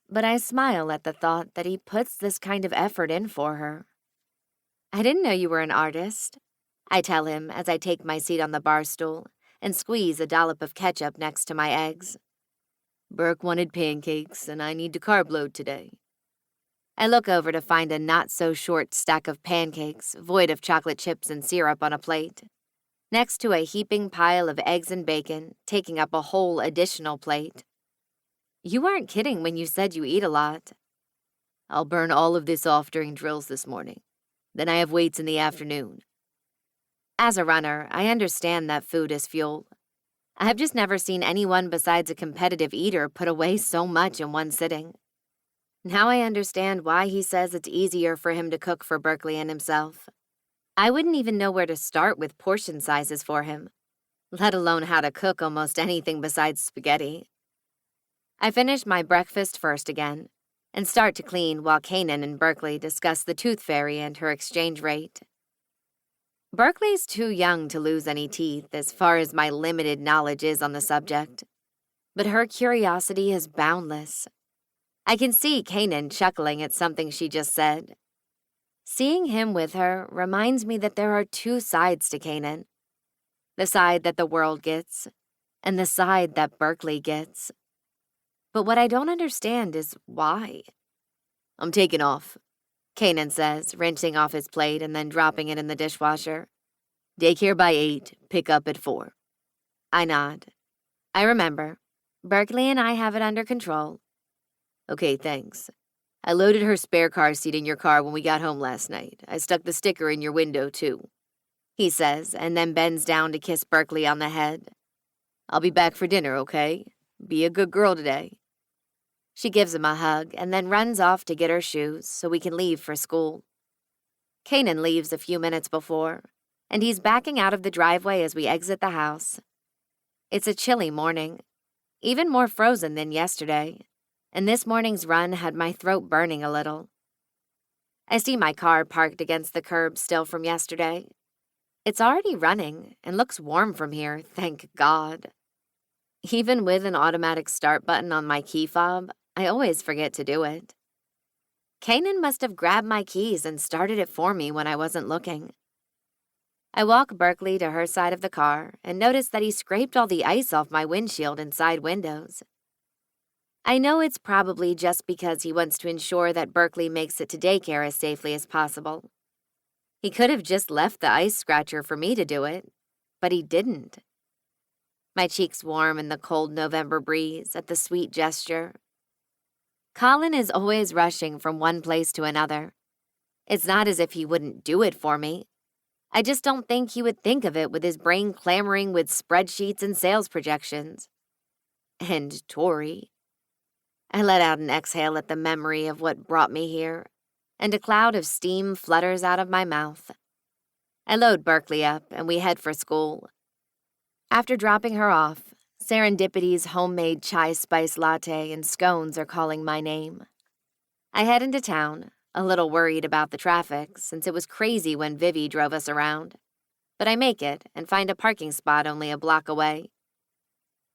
But I smile at the thought that he puts this kind of effort in for her. I didn't know you were an artist, I tell him as I take my seat on the bar stool and squeeze a dollop of ketchup next to my eggs. Burke wanted pancakes, and I need to carb load today. I look over to find a not-so-short stack of pancakes, void of chocolate chips and syrup on a plate, next to a heaping pile of eggs and bacon, taking up a whole additional plate. You weren't kidding when you said you eat a lot. I'll burn all of this off during drills this morning. Then I have weights in the afternoon. As a runner, I understand that food is fuel. I have just never seen anyone besides a competitive eater put away so much in one sitting. Now I understand why he says it's easier for him to cook for Berkeley and himself. I wouldn't even know where to start with portion sizes for him, let alone how to cook almost anything besides spaghetti. I finish my breakfast first again and start to clean while Kanan and Berkeley discuss the tooth fairy and her exchange rate. Berkeley's too young to lose any teeth as far as my limited knowledge is on the subject, but her curiosity is boundless. I can see Kanan chuckling at something she just said. Seeing him with her reminds me that there are 2 sides to Kanan. The side that the world gets, and the side that Berkeley gets. But what I don't understand is why. I'm taking off, Kanan says, rinsing off his plate and then dropping it in the dishwasher. Daycare by 8, pick up at 4. I nod. I remember. Berkeley and I have it under control. Okay, thanks. I loaded her spare car seat in your car when we got home last night. I stuck the sticker in your window, too, he says, and then bends down to kiss Berkeley on the head. I'll be back for dinner, okay? Be a good girl today. She gives him a hug and then runs off to get her shoes so we can leave for school. Kanan leaves a few minutes before, and he's backing out of the driveway as we exit the house. It's a chilly morning, even more frozen than yesterday, and this morning's run had my throat burning a little. I see my car parked against the curb still from yesterday. It's already running and looks warm from here, thank God. Even with an automatic start button on my key fob, I always forget to do it. Kanan must have grabbed my keys and started it for me when I wasn't looking. I walk Berkeley to her side of the car and notice that he scraped all the ice off my windshield and side windows. I know it's probably just because he wants to ensure that Berkeley makes it to daycare as safely as possible. He could have just left the ice scratcher for me to do it, but he didn't. My cheeks warm in the cold November breeze at the sweet gesture. Colin is always rushing from one place to another. It's not as if he wouldn't do it for me. I just don't think he would think of it with his brain clamoring with spreadsheets and sales projections. And Tori. I let out an exhale at the memory of what brought me here, and a cloud of steam flutters out of my mouth. I load Berkeley up, and we head for school. After dropping her off, Serendipity's homemade chai spice latte and scones are calling my name. I head into town, a little worried about the traffic since it was crazy when Vivi drove us around. But I make it and find a parking spot only a block away.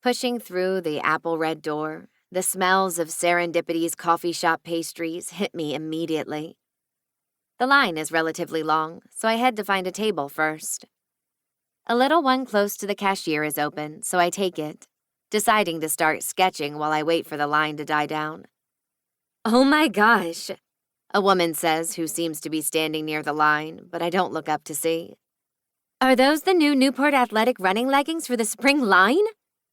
Pushing through the apple red door, the smells of Serendipity's coffee shop pastries hit me immediately. The line is relatively long, so I head to find a table first. A little one close to the cashier is open, so I take it, deciding to start sketching while I wait for the line to die down. "Oh my gosh," a woman says who seems to be standing near the line, but I don't look up to see. "Are those the new Newport Athletic running leggings for the spring line?"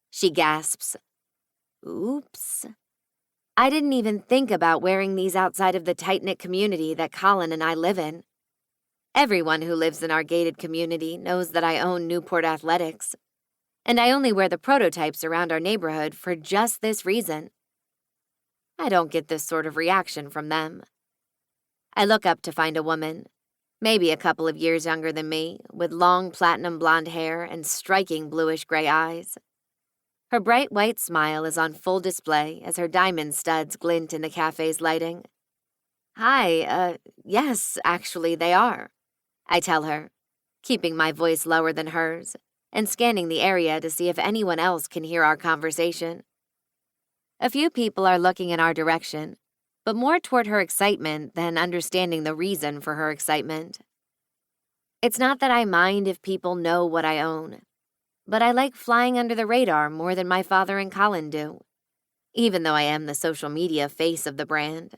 she gasps. Oops. I didn't even think about wearing these outside of the tight-knit community that Colin and I live in. Everyone who lives in our gated community knows that I own Newport Athletics, and I only wear the prototypes around our neighborhood for just this reason. I don't get this sort of reaction from them. I look up to find a woman, maybe a couple of years younger than me, with long platinum blonde hair and striking bluish-gray eyes. Her bright white smile is on full display as her diamond studs glint in the cafe's lighting. "Hi, yes, actually, they are," I tell her, keeping my voice lower than hers and scanning the area to see if anyone else can hear our conversation. A few people are looking in our direction, but more toward her excitement than understanding the reason for her excitement. It's not that I mind if people know what I own, but I like flying under the radar more than my father and Colin do, even though I am the social media face of the brand.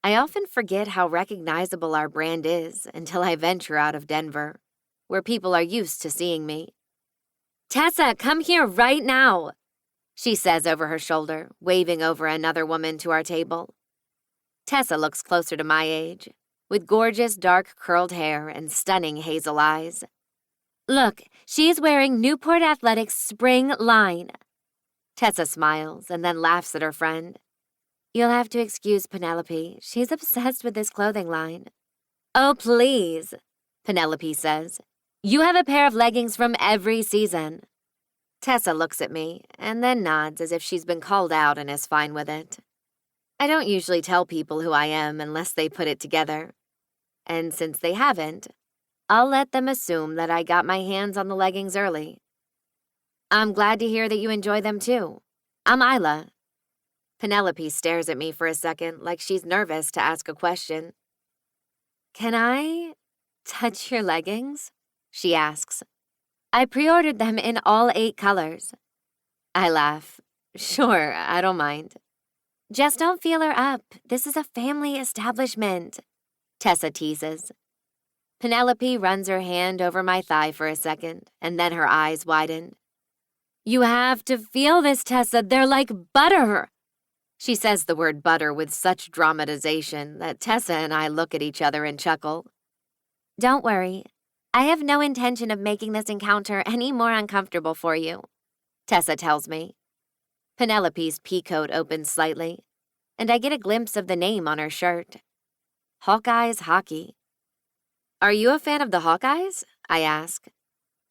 I often forget how recognizable our brand is until I venture out of Denver, where people are used to seeing me. "Tessa, come here right now," she says over her shoulder, waving over another woman to our table. Tessa looks closer to my age, with gorgeous dark curled hair and stunning hazel eyes. "Look, she's wearing Newport Athletics spring line." Tessa smiles and then laughs at her friend. "You'll have to excuse Penelope. She's obsessed with this clothing line." "Oh, please," Penelope says. "You have a pair of leggings from every season." Tessa looks at me and then nods as if she's been called out and is fine with it. I don't usually tell people who I am unless they put it together. And since they haven't, I'll let them assume that I got my hands on the leggings early. "I'm glad to hear that you enjoy them too. I'm Isla." Penelope stares at me for a second like she's nervous to ask a question. "Can I touch your leggings?" she asks. "I pre-ordered them in all 8 colors." I laugh. "Sure, I don't mind." "Just don't feel her up. This is a family establishment," Tessa teases. Penelope runs her hand over my thigh for a second, and then her eyes widen. "You have to feel this, Tessa. They're like butter." She says the word butter with such dramatization that Tessa and I look at each other and chuckle. "Don't worry. I have no intention of making this encounter any more uncomfortable for you," Tessa tells me. Penelope's peacoat opens slightly, and I get a glimpse of the name on her shirt. Hawkeyes Hockey. "Are you a fan of the Hawkeyes?" I ask.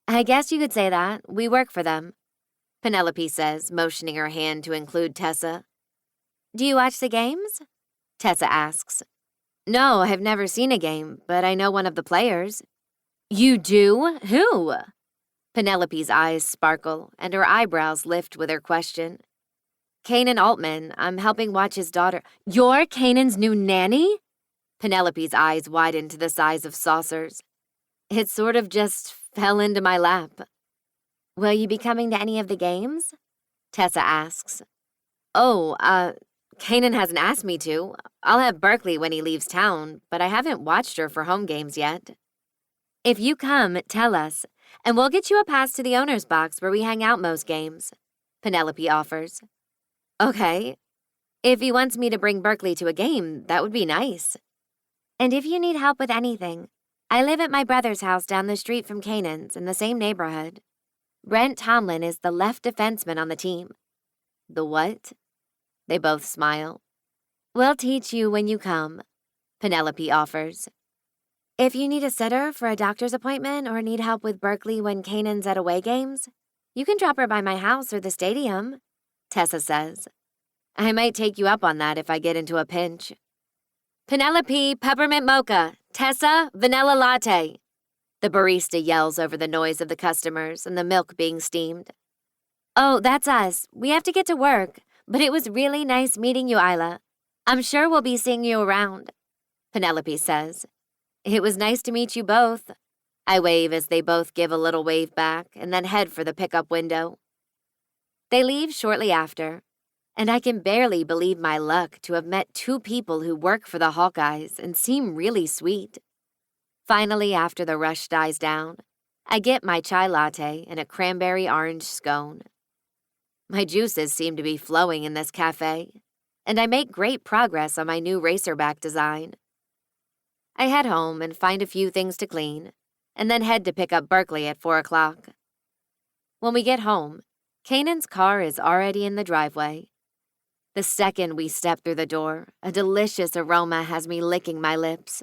"I guess you could say that. We work for them," Penelope says, motioning her hand to include Tessa. "Do you watch the games?" Tessa asks. "No, I've never seen a game, but I know one of the players." "You do? Who?" Penelope's eyes sparkle, and her eyebrows lift with her question. "Kanan Altman. I'm helping watch his daughter." "You're Kanan's new nanny?" Penelope's eyes widen to the size of saucers. It sort of just fell into my lap. "Will you be coming to any of the games?" Tessa asks. "Oh, Kanan hasn't asked me to. I'll have Berkeley when he leaves town, but I haven't watched her for home games yet." "If you come, tell us, and we'll get you a pass to the owner's box where we hang out most games," Penelope offers. "Okay." If he wants me to bring Berkeley to a game, that would be nice. And if you need help with anything, I live at my brother's house down the street from Kanan's in the same neighborhood. Brent Tomlin is the left defenseman on the team. The what? They both smile. We'll teach you when you come, Penelope offers. If you need a sitter for a doctor's appointment or need help with Berkeley when Kanan's at away games, you can drop her by my house or the stadium, Tessa says. I might take you up on that if I get into a pinch. Penelope, peppermint mocha. Tessa, vanilla latte. The barista yells over the noise of the customers and the milk being steamed. Oh, that's us. We have to get to work, but it was really nice meeting you, Isla. I'm sure we'll be seeing you around, Penelope says. It was nice to meet you both. I wave as they both give a little wave back and then head for the pickup window. They leave shortly after, and I can barely believe my luck to have met two people who work for the Hawkeyes and seem really sweet. Finally, after the rush dies down, I get my chai latte and a cranberry orange scone. My juices seem to be flowing in this cafe, and I make great progress on my new racerback design. I head home and find a few things to clean, and then head to pick up Berkeley at 4 o'clock. When we get home, Kanan's car is already in the driveway. The second we step through the door, a delicious aroma has me licking my lips.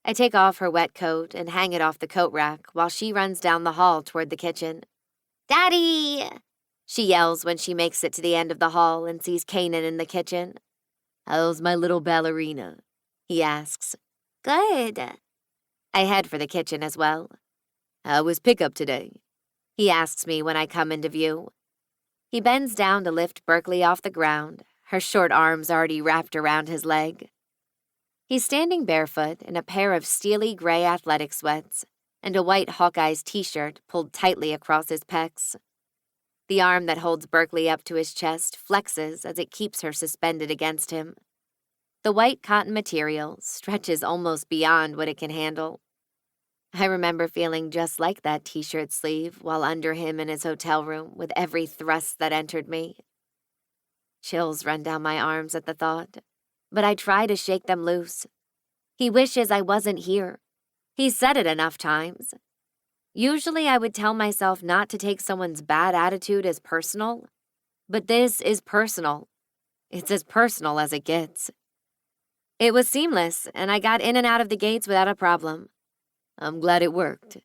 I take off her wet coat and hang it off the coat rack while she runs down the hall toward the kitchen. Daddy! She yells when she makes it to the end of the hall and sees Kanan in the kitchen. How's my little ballerina? He asks. Good. I head for the kitchen as well. How was pickup today? He asks me when I come into view. He bends down to lift Berkeley off the ground, her short arms already wrapped around his leg. He's standing barefoot in a pair of steely gray athletic sweats and a white Hawkeyes t-shirt pulled tightly across his pecs. The arm that holds Berkeley up to his chest flexes as it keeps her suspended against him. The white cotton material stretches almost beyond what it can handle. I remember feeling just like that t-shirt sleeve while under him in his hotel room with every thrust that entered me. Chills run down my arms at the thought, but I try to shake them loose. He wishes I wasn't here. He's said it enough times. Usually I would tell myself not to take someone's bad attitude as personal, but this is personal. It's as personal as it gets. It was seamless, and I got in and out of the gates without a problem. I'm glad it worked,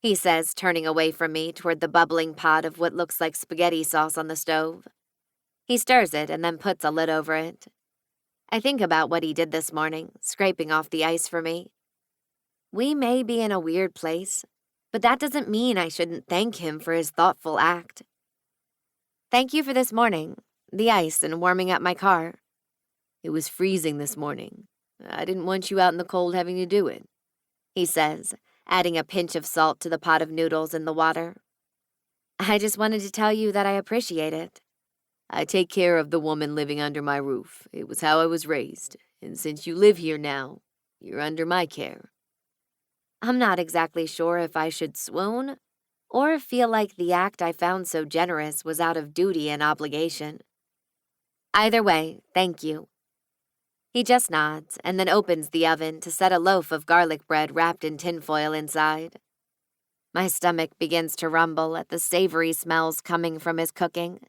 he says, turning away from me toward the bubbling pot of what looks like spaghetti sauce on the stove. He stirs it and then puts a lid over it. I think about what he did this morning, scraping off the ice for me. We may be in a weird place, but that doesn't mean I shouldn't thank him for his thoughtful act. Thank you for this morning, the ice and warming up my car. It was freezing this morning. I didn't want you out in the cold having to do it, he says, adding a pinch of salt to the pot of noodles in the water. I just wanted to tell you that I appreciate it. I take care of the woman living under my roof. It was how I was raised, and since you live here now, you're under my care. I'm not exactly sure if I should swoon or feel like the act I found so generous was out of duty and obligation. Either way, thank you. He just nods and then opens the oven to set a loaf of garlic bread wrapped in tinfoil inside. My stomach begins to rumble at the savory smells coming from his cooking.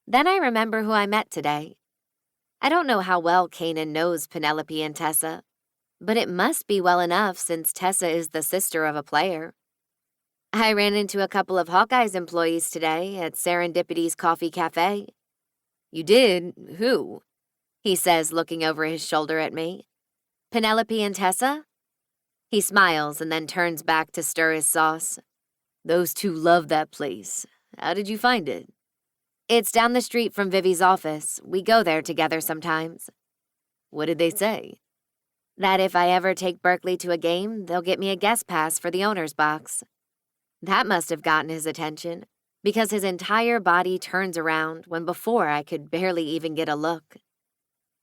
Then I remember who I met today. I don't know how well Kanan knows Penelope and Tessa, but it must be well enough since Tessa is the sister of a player. I ran into a couple of Hawkeyes employees today at Serendipity's Coffee Cafe. You did? Who? He says, looking over his shoulder at me. Penelope and Tessa? He smiles and then turns back to stir his sauce. Those two love that place. How did you find it? It's down the street from Vivi's office. We go there together sometimes. What did they say? That if I ever take Berkeley to a game, they'll get me a guest pass for the owner's box. That must have gotten his attention, because his entire body turns around when before I could barely even get a look.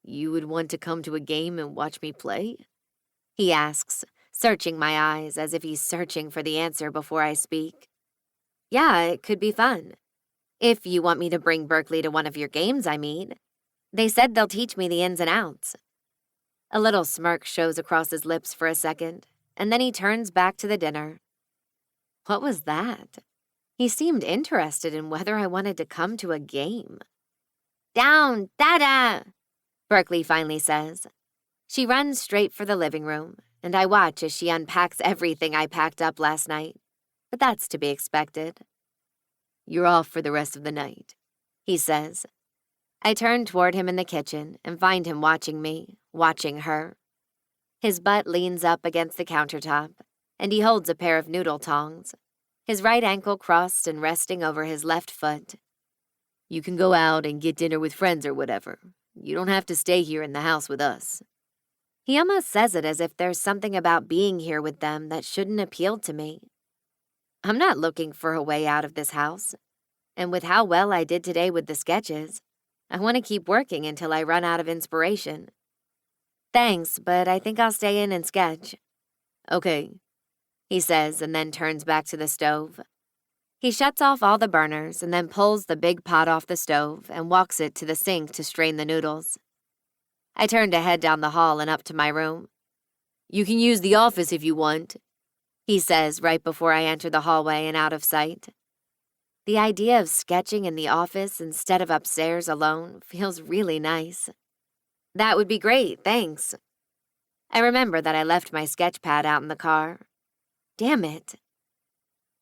You would want to come to a game and watch me play? He asks, searching my eyes as if he's searching for the answer before I speak. Yeah, it could be fun. If you want me to bring Berkeley to one of your games, I mean. They said they'll teach me the ins and outs. A little smirk shows across his lips for a second, and then he turns back to the dinner. What was that? He seemed interested in whether I wanted to come to a game. Down, Dada! Berkeley finally says. She runs straight for the living room, and I watch as she unpacks everything I packed up last night. But that's to be expected. You're off for the rest of the night, he says. I turn toward him in the kitchen and find him watching me, watching her. His butt leans up against the countertop, and he holds a pair of noodle tongs, his right ankle crossed and resting over his left foot. You can go out and get dinner with friends or whatever. You don't have to stay here in the house with us. He almost says it as if there's something about being here with them that shouldn't appeal to me. I'm not looking for a way out of this house, and with how well I did today with the sketches, I want to keep working until I run out of inspiration. Thanks, but I think I'll stay in and sketch. Okay, he says, and then turns back to the stove. He shuts off all the burners and then pulls the big pot off the stove and walks it to the sink to strain the noodles. I turn to head down the hall and up to my room. You can use the office if you want, he says right before I enter the hallway and out of sight. The idea of sketching in the office instead of upstairs alone feels really nice. That would be great, thanks. I remember that I left my sketch pad out in the car. Damn it.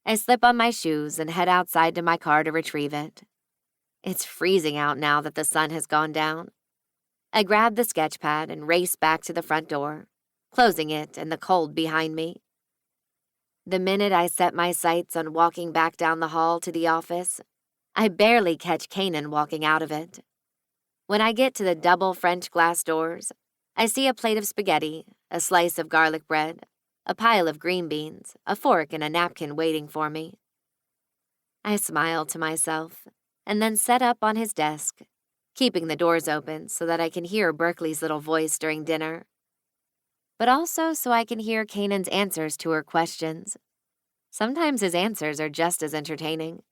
I slip on my shoes and head outside to my car to retrieve it. It's freezing out now that the sun has gone down. I grab the sketch pad and race back to the front door, closing it and the cold behind me. The minute I set my sights on walking back down the hall to the office, I barely catch Kanan walking out of it. When I get to the double French glass doors, I see a plate of spaghetti, a slice of garlic bread, a pile of green beans, a fork and a napkin waiting for me. I smile to myself and then set up on his desk, keeping the doors open so that I can hear Berkeley's little voice during dinner, but also so I can hear Kanan's answers to her questions. Sometimes his answers are just as entertaining.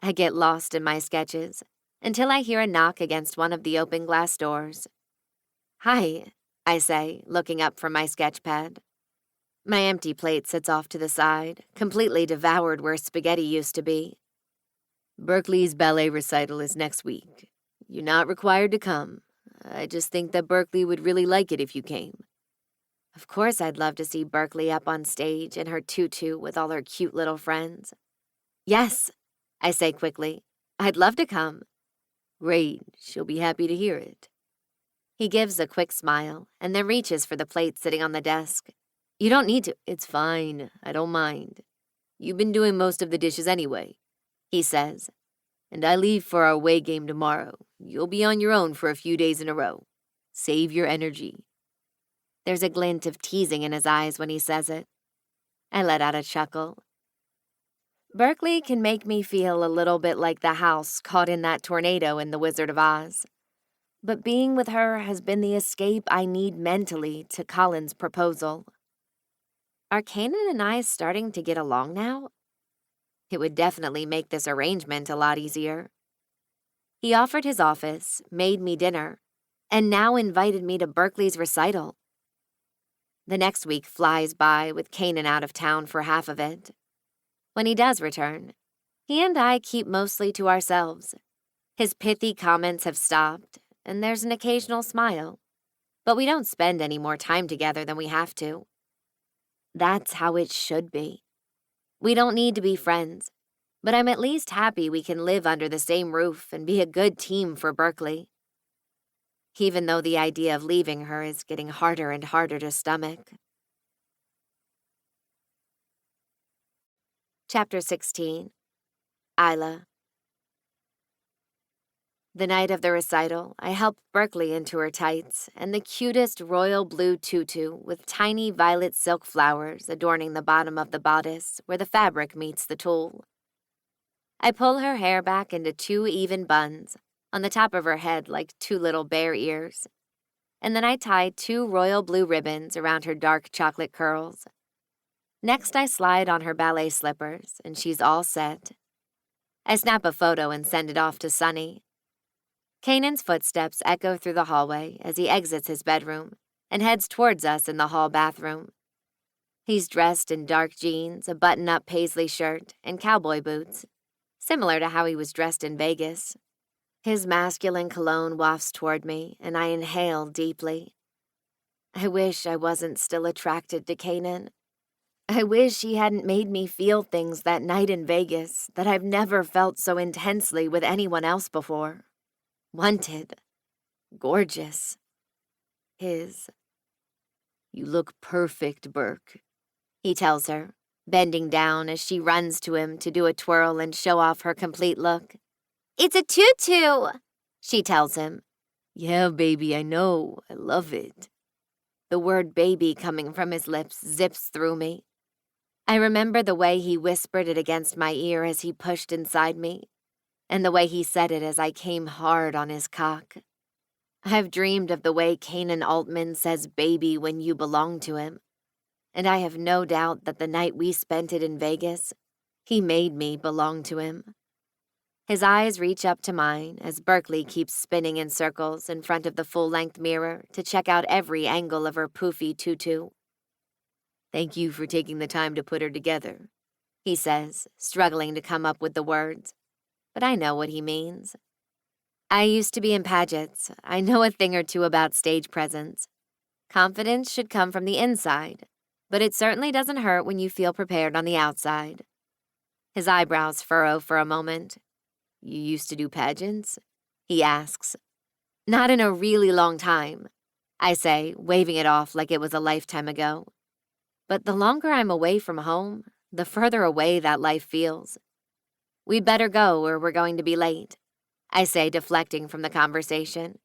I get lost in my sketches until I hear a knock against one of the open glass doors. Hi, I say, looking up from my sketch pad. My empty plate sits off to the side, completely devoured where spaghetti used to be. Berkeley's ballet recital is next week. You're not required to come. I just think that Berkeley would really like it if you came. Of course I'd love to see Berkeley up on stage in her tutu with all her cute little friends. Yes, I say quickly. I'd love to come. Great, she'll be happy to hear it. He gives a quick smile and then reaches for the plate sitting on the desk. You don't need to. It's fine, I don't mind. You've been doing most of the dishes anyway, he says. And I leave for our away game tomorrow. You'll be on your own for a few days in a row. Save your energy. There's a glint of teasing in his eyes when he says it. I let out a chuckle. Berkeley can make me feel a little bit like the house caught in that tornado in The Wizard of Oz. But being with her has been the escape I need mentally to Colin's proposal. Are Kanan and I starting to get along now? It would definitely make this arrangement a lot easier. He offered his office, made me dinner, and now invited me to Berkeley's recital. The next week flies by with Kanan out of town for half of it. When he does return, he and I keep mostly to ourselves. His pithy comments have stopped, and there's an occasional smile, but we don't spend any more time together than we have to. That's how it should be. We don't need to be friends, but I'm at least happy we can live under the same roof and be a good team for Berkeley. Even though the idea of leaving her is getting harder and harder to stomach. Chapter 16. Isla. The night of the recital, I helped Berkeley into her tights and the cutest royal blue tutu with tiny violet silk flowers adorning the bottom of the bodice where the fabric meets the tulle. I pull her hair back into 2 even buns on the top of her head like 2 little bear ears, and then I tie 2 royal blue ribbons around her dark chocolate curls. Next, I slide on her ballet slippers, and she's all set. I snap a photo and send it off to Sunny. Kanan's footsteps echo through the hallway as he exits his bedroom and heads towards us in the hall bathroom. He's dressed in dark jeans, a button-up paisley shirt, and cowboy boots, similar to how he was dressed in Vegas. His masculine cologne wafts toward me, and I inhale deeply. I wish I wasn't still attracted to Kanan. I wish he hadn't made me feel things that night in Vegas that I've never felt so intensely with anyone else before. Wanted. Gorgeous. His. You look perfect, Burke, he tells her, bending down as she runs to him to do a twirl and show off her complete look. It's a tutu, she tells him. Yeah, baby, I know. I love it. The word baby coming from his lips zips through me. I remember the way he whispered it against my ear as he pushed inside me, and the way he said it as I came hard on his cock. I've dreamed of the way Kanan Altman says baby when you belong to him, and I have no doubt that the night we spent it in Vegas, he made me belong to him. His eyes reach up to mine as Berkeley keeps spinning in circles in front of the full-length mirror to check out every angle of her poofy tutu. Thank you for taking the time to put her together, he says, struggling to come up with the words. But I know what he means. I used to be in pageants. I know a thing or two about stage presence. Confidence should come from the inside, but it certainly doesn't hurt when you feel prepared on the outside. His eyebrows furrow for a moment. You used to do pageants? He asks. Not in a really long time, I say, waving it off like it was a lifetime ago. But the longer I'm away from home, the further away that life feels. We'd better go or we're going to be late, I say, deflecting from the conversation.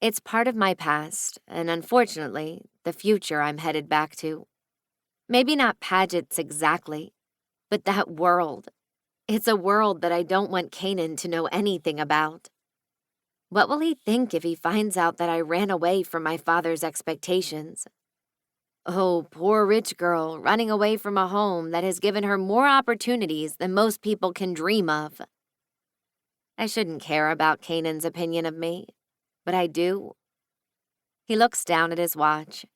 It's part of my past, and unfortunately, the future I'm headed back to. Maybe not pageants exactly, but that world. It's a world that I don't want Kanan to know anything about. What will he think if he finds out that I ran away from my father's expectations? Oh, poor rich girl running away from a home that has given her more opportunities than most people can dream of. I shouldn't care about Kanan's opinion of me, but I do. He looks down at his watch.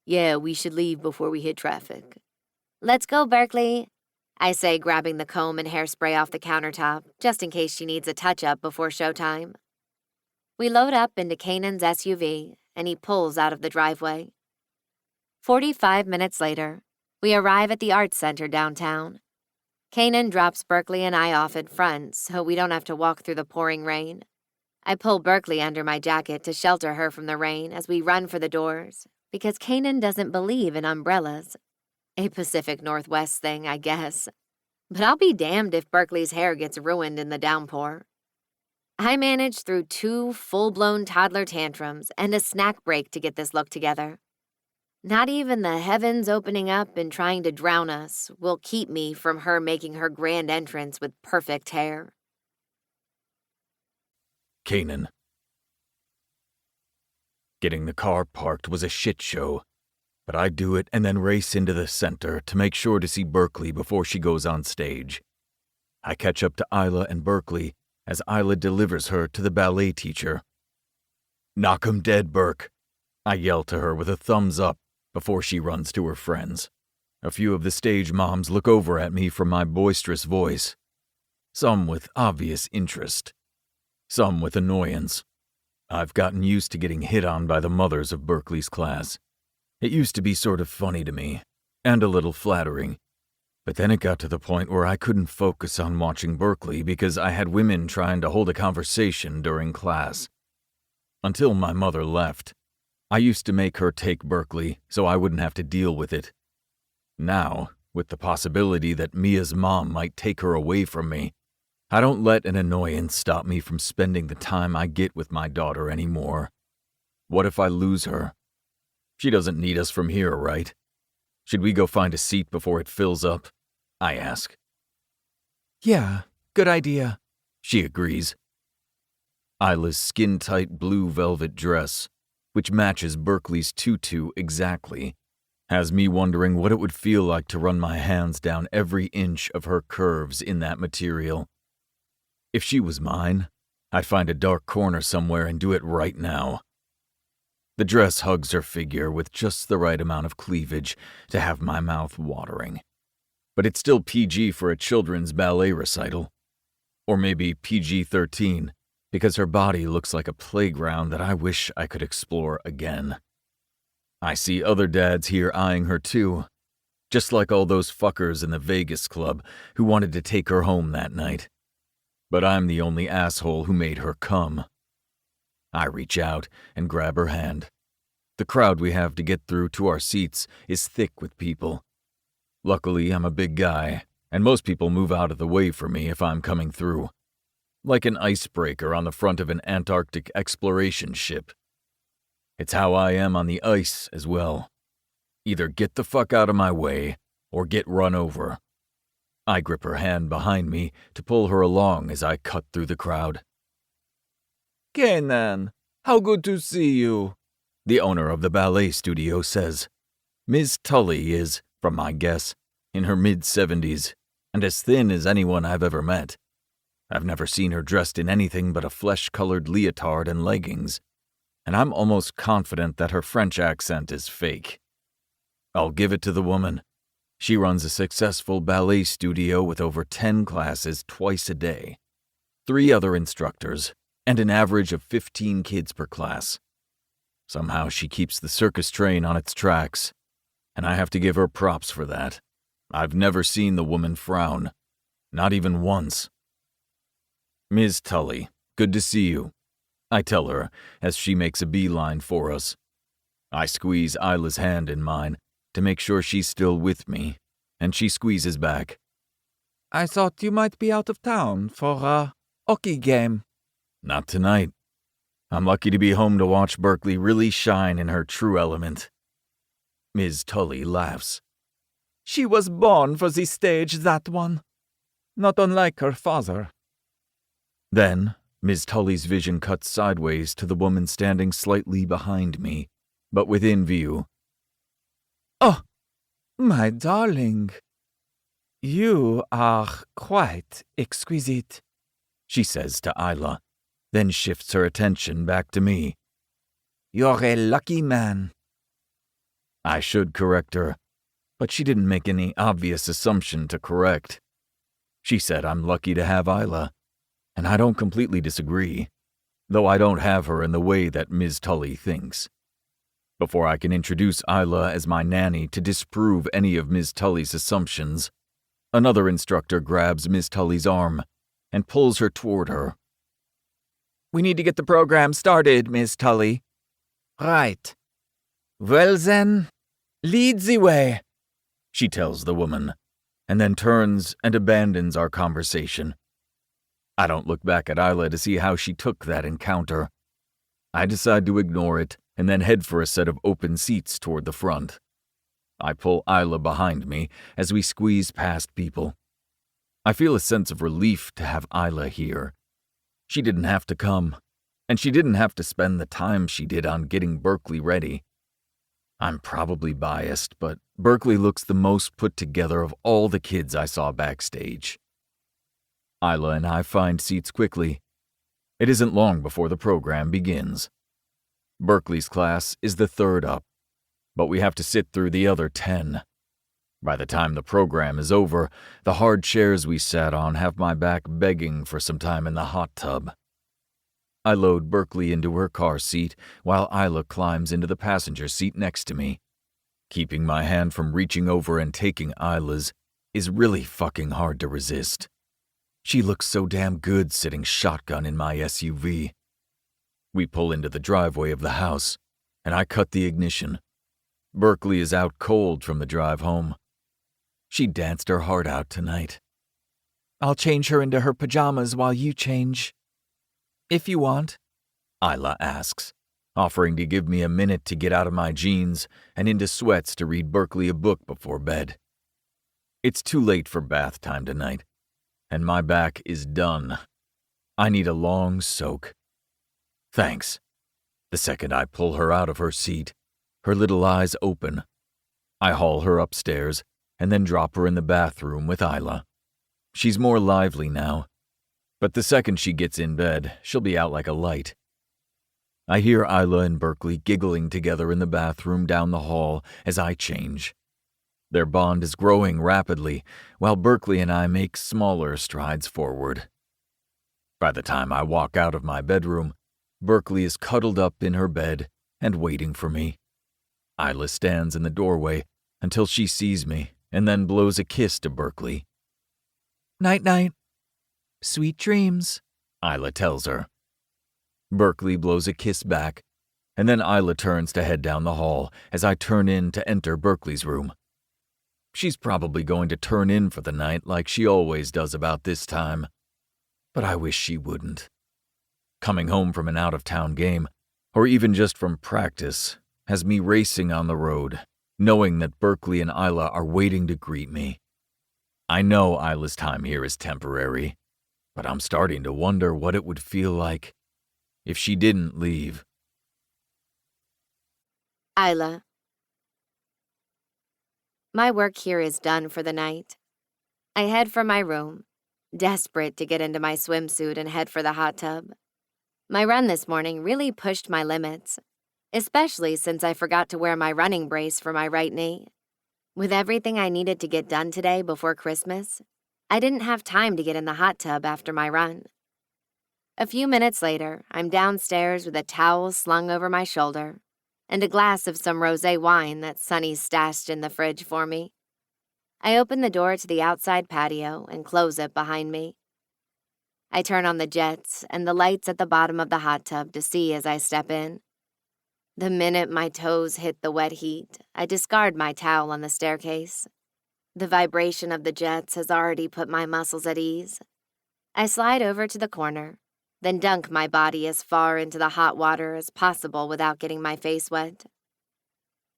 Yeah, we should leave before we hit traffic. Let's go, Berkeley, I say, grabbing the comb and hairspray off the countertop, just in case she needs a touch-up before showtime. We load up into Kanan's SUV, and he pulls out of the driveway. 45 minutes later, we arrive at the Arts Center downtown. Kanan drops Berkeley and I off in front so we don't have to walk through the pouring rain. I pull Berkeley under my jacket to shelter her from the rain as we run for the doors, because Kanan doesn't believe in umbrellas. A Pacific Northwest thing, I guess. But I'll be damned if Berkeley's hair gets ruined in the downpour. I managed through 2 full-blown toddler tantrums and a snack break to get this look together. Not even the heavens opening up and trying to drown us will keep me from her making her grand entrance with perfect hair. Kanan. Getting the car parked was a shit show, but I do it and then race into the center to make sure to see Berkeley before she goes on stage. I catch up to Isla and Berkeley as Isla delivers her to the ballet teacher. "Knock 'em dead, Burke," I yell to her with a thumbs up before she runs to her friends. A few of the stage moms look over at me from my boisterous voice, some with obvious interest, some with annoyance. I've gotten used to getting hit on by the mothers of Berkeley's class. It used to be sort of funny to me, and a little flattering, but then it got to the point where I couldn't focus on watching Berkeley because I had women trying to hold a conversation during class. Until my mother left, I used to make her take Berkeley so I wouldn't have to deal with it. Now, with the possibility that Mia's mom might take her away from me, I don't let an annoyance stop me from spending the time I get with my daughter anymore. What if I lose her? She doesn't need us from here, right? Should we go find a seat before it fills up? I ask. Yeah, good idea, she agrees. Isla's skin-tight blue velvet dress, which matches Berkeley's tutu exactly, has me wondering what it would feel like to run my hands down every inch of her curves in that material. If she was mine, I'd find a dark corner somewhere and do it right now. The dress hugs her figure with just the right amount of cleavage to have my mouth watering. But it's still PG for a children's ballet recital. Or maybe PG-13, because her body looks like a playground that I wish I could explore again. I see other dads here eyeing her too, just like all those fuckers in the Vegas club who wanted to take her home that night. But I'm the only asshole who made her come. I reach out and grab her hand. The crowd we have to get through to our seats is thick with people. Luckily, I'm a big guy, and most people move out of the way for me if I'm coming through. Like an icebreaker on the front of an Antarctic exploration ship. It's how I am on the ice as well. Either get the fuck out of my way, or get run over. I grip her hand behind me to pull her along as I cut through the crowd. Kenan, how good to see you, the owner of the ballet studio says. Ms. Tully is, from my guess, in her mid-70s, and as thin as anyone I've ever met. I've never seen her dressed in anything but a flesh-colored leotard and leggings, and I'm almost confident that her French accent is fake. I'll give it to the woman. She runs a successful ballet studio with over 10 classes twice a day, 3 other instructors, and an average of 15 kids per class. Somehow she keeps the circus train on its tracks, and I have to give her props for that. I've never seen the woman frown, not even once. Ms. Tully, good to see you, I tell her as she makes a beeline for us. I squeeze Isla's hand in mine to make sure she's still with me, and she squeezes back. I thought you might be out of town for a hockey game. Not tonight. I'm lucky to be home to watch Berkeley really shine in her true element. Ms. Tully laughs. She was born for the stage, that one. Not unlike her father. Then, Ms. Tully's vision cuts sideways to the woman standing slightly behind me, but within view. Oh, my darling. You are quite exquisite, she says to Isla, then shifts her attention back to me. You're a lucky man. I should correct her, but she didn't make any obvious assumption to correct. She said I'm lucky to have Isla, and I don't completely disagree, though I don't have her in the way that Ms. Tully thinks. Before I can introduce Isla as my nanny to disprove any of Ms. Tully's assumptions, another instructor grabs Ms. Tully's arm and pulls her toward her. We need to get the program started, Miss Tully. Right. Well then, lead the way, she tells the woman, and then turns and abandons our conversation. I don't look back at Isla to see how she took that encounter. I decide to ignore it and then head for a set of open seats toward the front. I pull Isla behind me as we squeeze past people. I feel a sense of relief to have Isla here. She didn't have to come, and she didn't have to spend the time she did on getting Berkeley ready. I'm probably biased, but Berkeley looks the most put together of all the kids I saw backstage. Isla and I find seats quickly. It isn't long before the program begins. Berkeley's class is the third up, but we have to sit through the other 10. By the time the program is over, the hard chairs we sat on have my back begging for some time in the hot tub. I load Berkeley into her car seat while Isla climbs into the passenger seat next to me. Keeping my hand from reaching over and taking Isla's is really fucking hard to resist. She looks so damn good sitting shotgun in my SUV. We pull into the driveway of the house, and I cut the ignition. Berkeley is out cold from the drive home. She danced her heart out tonight. I'll change her into her pajamas while you change. If you want, Isla asks, offering to give me a minute to get out of my jeans and into sweats to read Berkeley a book before bed. It's too late for bath time tonight, and my back is done. I need a long soak. Thanks. The second I pull her out of her seat, her little eyes open. I haul her upstairs and then drop her in the bathroom with Isla. She's more lively now. But the second she gets in bed, she'll be out like a light. I hear Isla and Berkeley giggling together in the bathroom down the hall as I change. Their bond is growing rapidly, while Berkeley and I make smaller strides forward. By the time I walk out of my bedroom, Berkeley is cuddled up in her bed and waiting for me. Isla stands in the doorway until she sees me and then blows a kiss to Berkeley. Night-night. Sweet dreams, Isla tells her. Berkeley blows a kiss back, and then Isla turns to head down the hall as I turn in to enter Berkeley's room. She's probably going to turn in for the night like she always does about this time, but I wish she wouldn't. Coming home from an out-of-town game, or even just from practice, has me racing on the road, knowing that Berkeley and Isla are waiting to greet me. I know Isla's time here is temporary, but I'm starting to wonder what it would feel like if she didn't leave. Isla. My work here is done for the night. I head for my room, desperate to get into my swimsuit and head for the hot tub. My run this morning really pushed my limits, especially since I forgot to wear my running brace for my right knee. With everything I needed to get done today before Christmas, I didn't have time to get in the hot tub after my run. A few minutes later, I'm downstairs with a towel slung over my shoulder and a glass of some rosé wine that Sonny stashed in the fridge for me. I open the door to the outside patio and close it behind me. I turn on the jets and the lights at the bottom of the hot tub to see as I step in. The minute my toes hit the wet heat, I discard my towel on the staircase. The vibration of the jets has already put my muscles at ease. I slide over to the corner, then dunk my body as far into the hot water as possible without getting my face wet.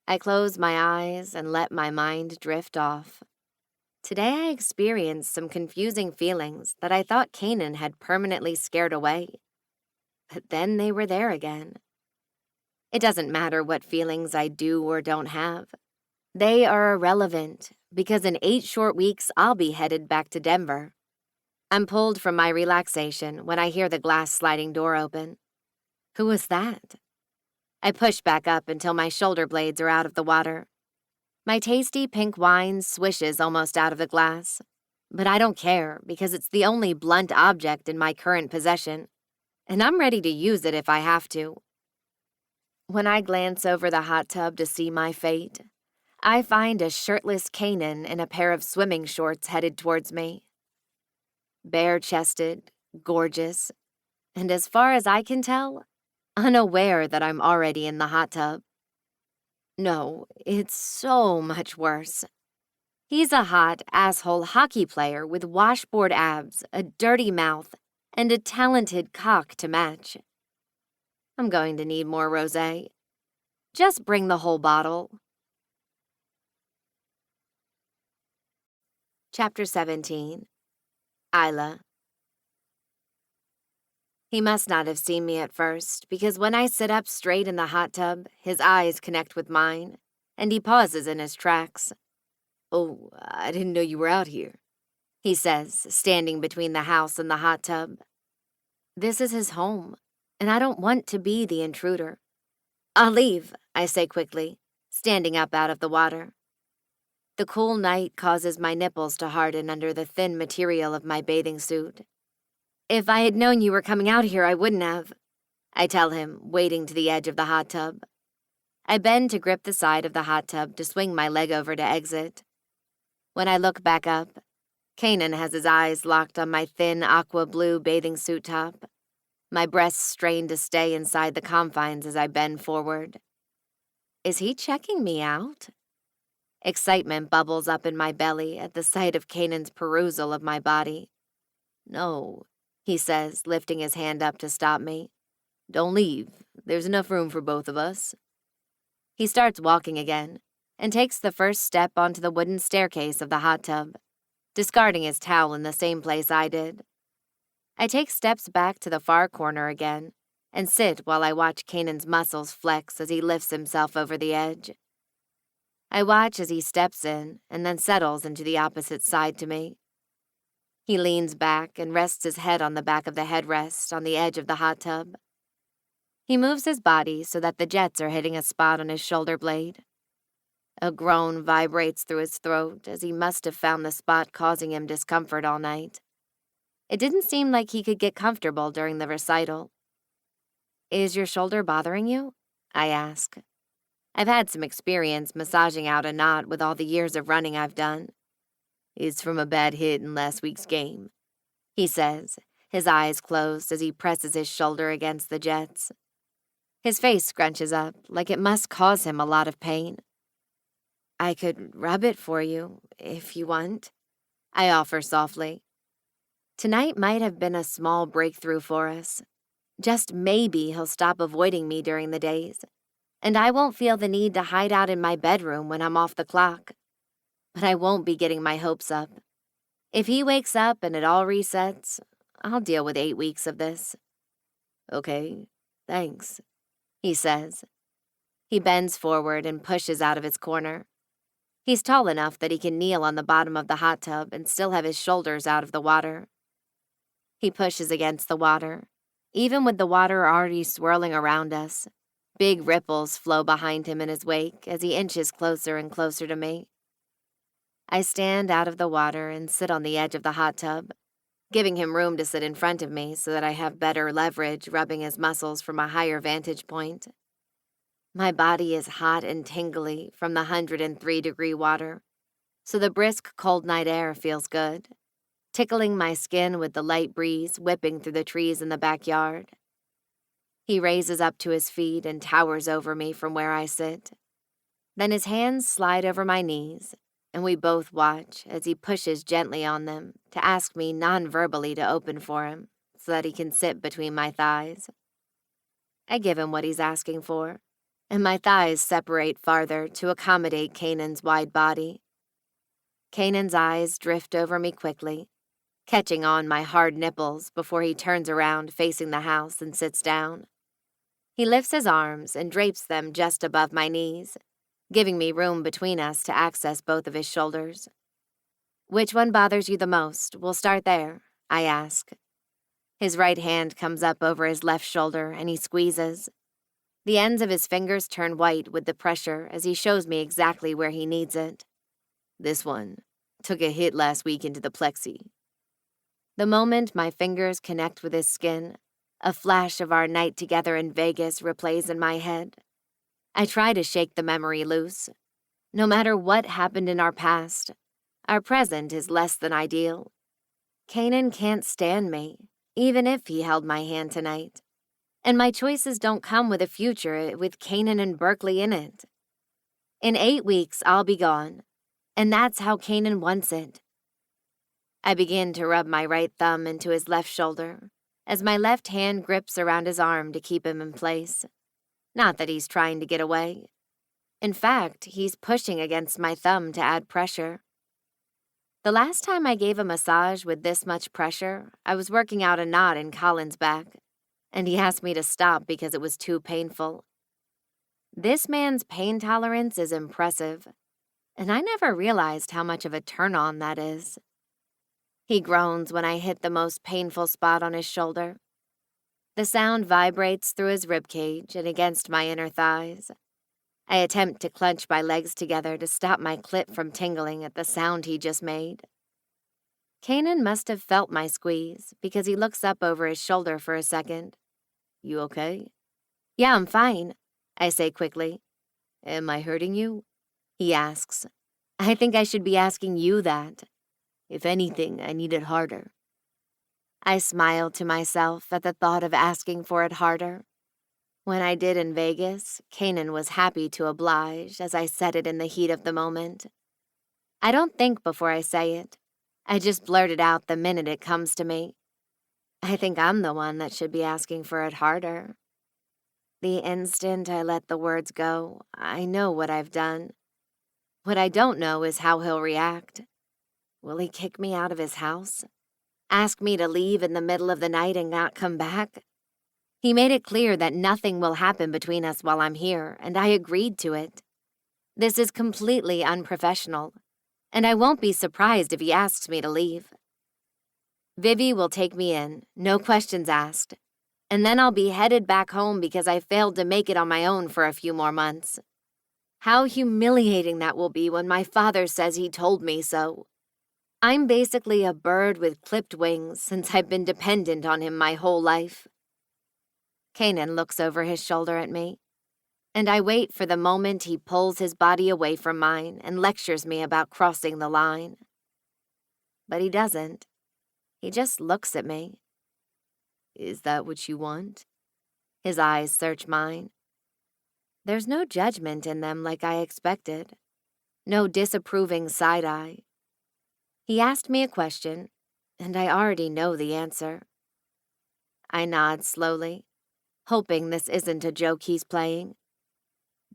I close my eyes and let my mind drift off. Today I experienced some confusing feelings that I thought Kanan had permanently scared away. But then they were there again. It doesn't matter what feelings I do or don't have. They are irrelevant because in 8 short weeks I'll be headed back to Denver. I'm pulled from my relaxation when I hear the glass sliding door open. Who was that? I push back up until my shoulder blades are out of the water. My tasty pink wine swishes almost out of the glass, but I don't care because it's the only blunt object in my current possession, and I'm ready to use it if I have to. When I glance over the hot tub to see my fate, I find a shirtless Kanan in a pair of swimming shorts headed towards me. Bare-chested, gorgeous, and as far as I can tell, unaware that I'm already in the hot tub. No, it's so much worse. He's a hot asshole hockey player with washboard abs, a dirty mouth, and a talented cock to match. I'm going to need more rosé. Just bring the whole bottle. Chapter 17. Isla. He must not have seen me at first, because when I sit up straight in the hot tub, his eyes connect with mine, and he pauses in his tracks. "Oh, I didn't know you were out here," he says, standing between the house and the hot tub. This is his home, and I don't want to be the intruder. "I'll leave," I say quickly, standing up out of the water. The cool night causes my nipples to harden under the thin material of my bathing suit. "If I had known you were coming out here, I wouldn't have," I tell him, wading to the edge of the hot tub. I bend to grip the side of the hot tub to swing my leg over to exit. When I look back up, Kanan has his eyes locked on my thin aqua blue bathing suit top. My breasts strain to stay inside the confines as I bend forward. Is he checking me out? Excitement bubbles up in my belly at the sight of Kanan's perusal of my body. "No," he says, lifting his hand up to stop me. "Don't leave. There's enough room for both of us." He starts walking again and takes the first step onto the wooden staircase of the hot tub, discarding his towel in the same place I did. I take steps back to the far corner again and sit while I watch Kanan's muscles flex as he lifts himself over the edge. I watch as he steps in and then settles into the opposite side to me. He leans back and rests his head on the back of the headrest on the edge of the hot tub. He moves his body so that the jets are hitting a spot on his shoulder blade. A groan vibrates through his throat as he must have found the spot causing him discomfort all night. It didn't seem like he could get comfortable during the recital. "Is your shoulder bothering you?" I ask. I've had some experience massaging out a knot with all the years of running I've done. "It's from a bad hit in last week's game," he says, his eyes closed as he presses his shoulder against the jets. His face scrunches up like it must cause him a lot of pain. "I could rub it for you, if you want," I offer softly. Tonight might have been a small breakthrough for us. Just maybe he'll stop avoiding me during the days, and I won't feel the need to hide out in my bedroom when I'm off the clock. But I won't be getting my hopes up. If he wakes up and it all resets, I'll deal with 8 weeks of this. "Okay, thanks," he says. He bends forward and pushes out of his corner. He's tall enough that he can kneel on the bottom of the hot tub and still have his shoulders out of the water. He pushes against the water. Even with the water already swirling around us, big ripples flow behind him in his wake as he inches closer and closer to me. I stand out of the water and sit on the edge of the hot tub, giving him room to sit in front of me so that I have better leverage rubbing his muscles from a higher vantage point. My body is hot and tingly from the 103-degree water, so the brisk cold night air feels good, tickling my skin with the light breeze whipping through the trees in the backyard. He raises up to his feet and towers over me from where I sit. Then his hands slide over my knees, and we both watch as he pushes gently on them to ask me non-verbally to open for him so that he can sit between my thighs. I give him what he's asking for, and my thighs separate farther to accommodate Kanan's wide body. Kanan's eyes drift over me quickly, catching on my hard nipples before he turns around facing the house and sits down. He lifts his arms and drapes them just above my knees, giving me room between us to access both of his shoulders. "Which one bothers you the most? We'll start there," I ask. His right hand comes up over his left shoulder and he squeezes. The ends of his fingers turn white with the pressure as he shows me exactly where he needs it. "This one took a hit last week into the plexi." The moment my fingers connect with his skin, a flash of our night together in Vegas replays in my head. I try to shake the memory loose. No matter what happened in our past, our present is less than ideal. Kanan can't stand me, even if he held my hand tonight. And my choices don't come with a future with Kanan and Berkeley in it. In 8 weeks, I'll be gone, and that's how Kanan wants it. I begin to rub my right thumb into his left shoulder as my left hand grips around his arm to keep him in place. Not that he's trying to get away. In fact, he's pushing against my thumb to add pressure. The last time I gave a massage with this much pressure, I was working out a knot in Colin's back, and he asked me to stop because it was too painful. This man's pain tolerance is impressive, and I never realized how much of a turn-on that is. He groans when I hit the most painful spot on his shoulder. The sound vibrates through his ribcage and against my inner thighs. I attempt to clench my legs together to stop my clit from tingling at the sound he just made. Kanan must have felt my squeeze because he looks up over his shoulder for a second. "You okay?" "Yeah, I'm fine," I say quickly. "Am I hurting you?" he asks. "I think I should be asking you that. If anything, I need it harder." I smile to myself at the thought of asking for it harder. When I did in Vegas, Kanan was happy to oblige as I said it in the heat of the moment. I don't think before I say it. I just blurt it out the minute it comes to me. I think I'm the one that should be asking for it harder. The instant I let the words go, I know what I've done. What I don't know is how he'll react. Will he kick me out of his house? Ask me to leave in the middle of the night and not come back? He made it clear that nothing will happen between us while I'm here, and I agreed to it. This is completely unprofessional, and I won't be surprised if he asks me to leave. Vivi will take me in, no questions asked, and then I'll be headed back home because I failed to make it on my own for a few more months. How humiliating that will be when my father says he told me so. I'm basically a bird with clipped wings since I've been dependent on him my whole life. Kanan looks over his shoulder at me, and I wait for the moment he pulls his body away from mine and lectures me about crossing the line. But he doesn't. He just looks at me. Is that what you want? His eyes search mine. There's no judgment in them like I expected. No disapproving side-eye. He asked me a question, and I already know the answer. I nod slowly, hoping this isn't a joke he's playing.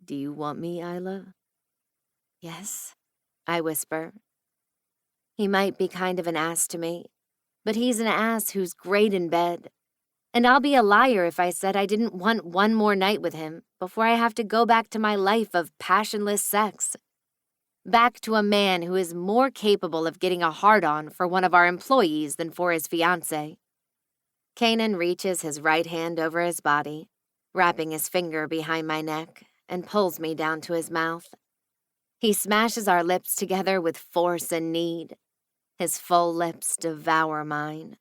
Do you want me, Isla? Yes, I whisper. He might be kind of an ass to me, but he's an ass who's great in bed. And I'll be a liar if I said I didn't want one more night with him before I have to go back to my life of passionless sex. Back to a man who is more capable of getting a hard-on for one of our employees than for his fiancée. Kanan reaches his right hand over his body, wrapping his finger behind my neck, and pulls me down to his mouth. He smashes our lips together with force and need. His full lips devour mine.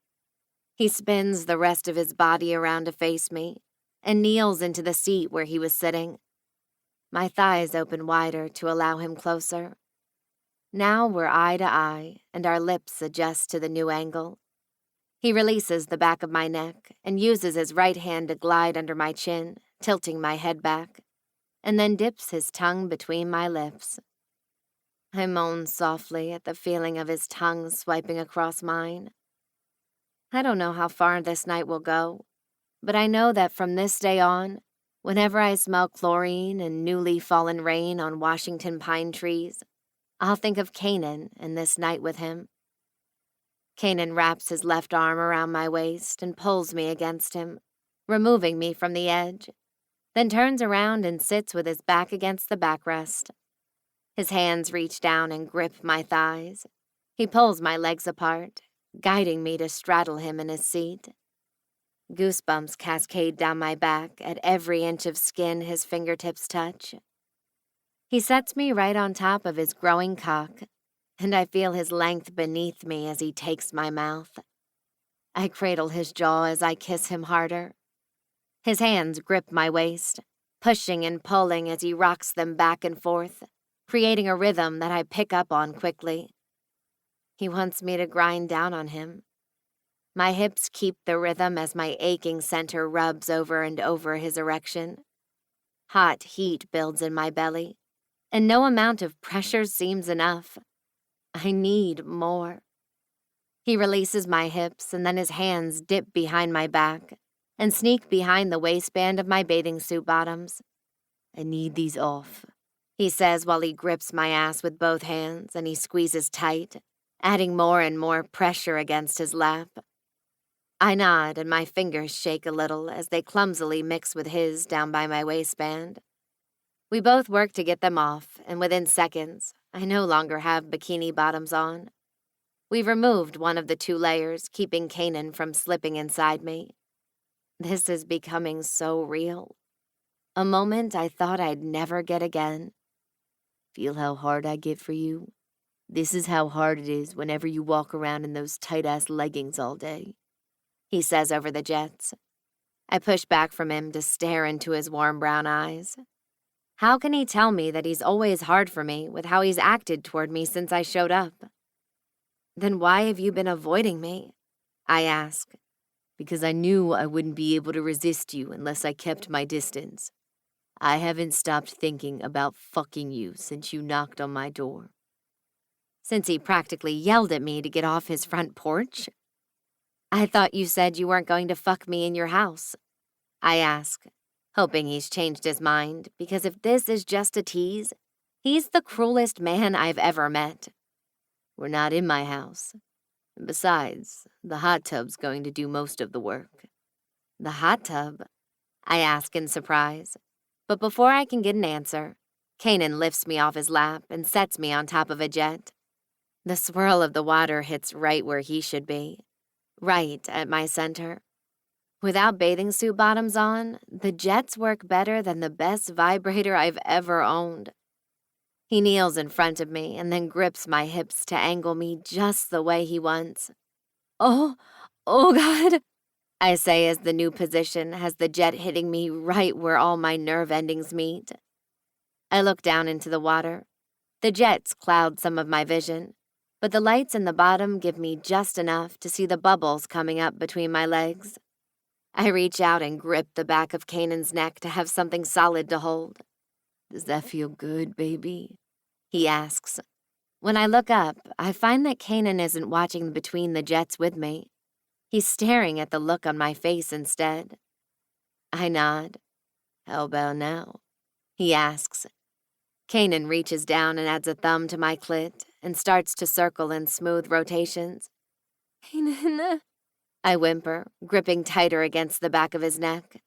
He spins the rest of his body around to face me and kneels into the seat where he was sitting. My thighs open wider to allow him closer. Now we're eye to eye, and our lips adjust to the new angle. He releases the back of my neck and uses his right hand to glide under my chin, tilting my head back, and then dips his tongue between my lips. I moan softly at the feeling of his tongue swiping across mine. I don't know how far this night will go, but I know that from this day on, whenever I smell chlorine and newly fallen rain on Washington pine trees, I'll think of Kanan and this night with him. Kanan wraps his left arm around my waist and pulls me against him, removing me from the edge, then turns around and sits with his back against the backrest. His hands reach down and grip my thighs. He pulls my legs apart, guiding me to straddle him in his seat. Goosebumps cascade down my back at every inch of skin his fingertips touch. He sets me right on top of his growing cock, and I feel his length beneath me as he takes my mouth. I cradle his jaw as I kiss him harder. His hands grip my waist, pushing and pulling as he rocks them back and forth, creating a rhythm that I pick up on quickly. He wants me to grind down on him. My hips keep the rhythm as my aching center rubs over and over his erection. Hot heat builds in my belly, and no amount of pressure seems enough. I need more. He releases my hips, and then his hands dip behind my back and sneak behind the waistband of my bathing suit bottoms. I need these off, he says while he grips my ass with both hands and he squeezes tight, adding more and more pressure against his lap. I nod and my fingers shake a little as they clumsily mix with his down by my waistband. We both work to get them off, and within seconds, I no longer have bikini bottoms on. We've removed one of the 2 layers, keeping Kanan from slipping inside me. This is becoming so real. A moment I thought I'd never get again. Feel how hard I get for you? This is how hard it is whenever you walk around in those tight-ass leggings all day, he says over the jets. I push back from him to stare into his warm brown eyes. How can he tell me that he's always hard for me with how he's acted toward me since I showed up? Then why have you been avoiding me? I ask. Because I knew I wouldn't be able to resist you unless I kept my distance. I haven't stopped thinking about fucking you since you knocked on my door. Since he practically yelled at me to get off his front porch? I thought you said you weren't going to fuck me in your house. I ask, hoping he's changed his mind, because if this is just a tease, he's the cruelest man I've ever met. We're not in my house. Besides, the hot tub's going to do most of the work. The hot tub? I ask in surprise. But before I can get an answer, Kanan lifts me off his lap and sets me on top of a jet. The swirl of the water hits right where he should be. right at my center. Without bathing suit bottoms on, the jets work better than the best vibrator I've ever owned. He kneels in front of me and then grips my hips to angle me just the way he wants. Oh, oh God, I say as the new position has the jet hitting me right where all my nerve endings meet. I look down into the water. The jets cloud some of my vision, but the lights in the bottom give me just enough to see the bubbles coming up between my legs. I reach out and grip the back of Kanan's neck to have something solid to hold. Does that feel good, baby? He asks. When I look up, I find that Kanan isn't watching between the jets with me. He's staring at the look on my face instead. I nod. How about now? He asks. Kanan reaches down and adds a thumb to my clit and starts to circle in smooth rotations. Kanan, I whimper, gripping tighter against the back of his neck.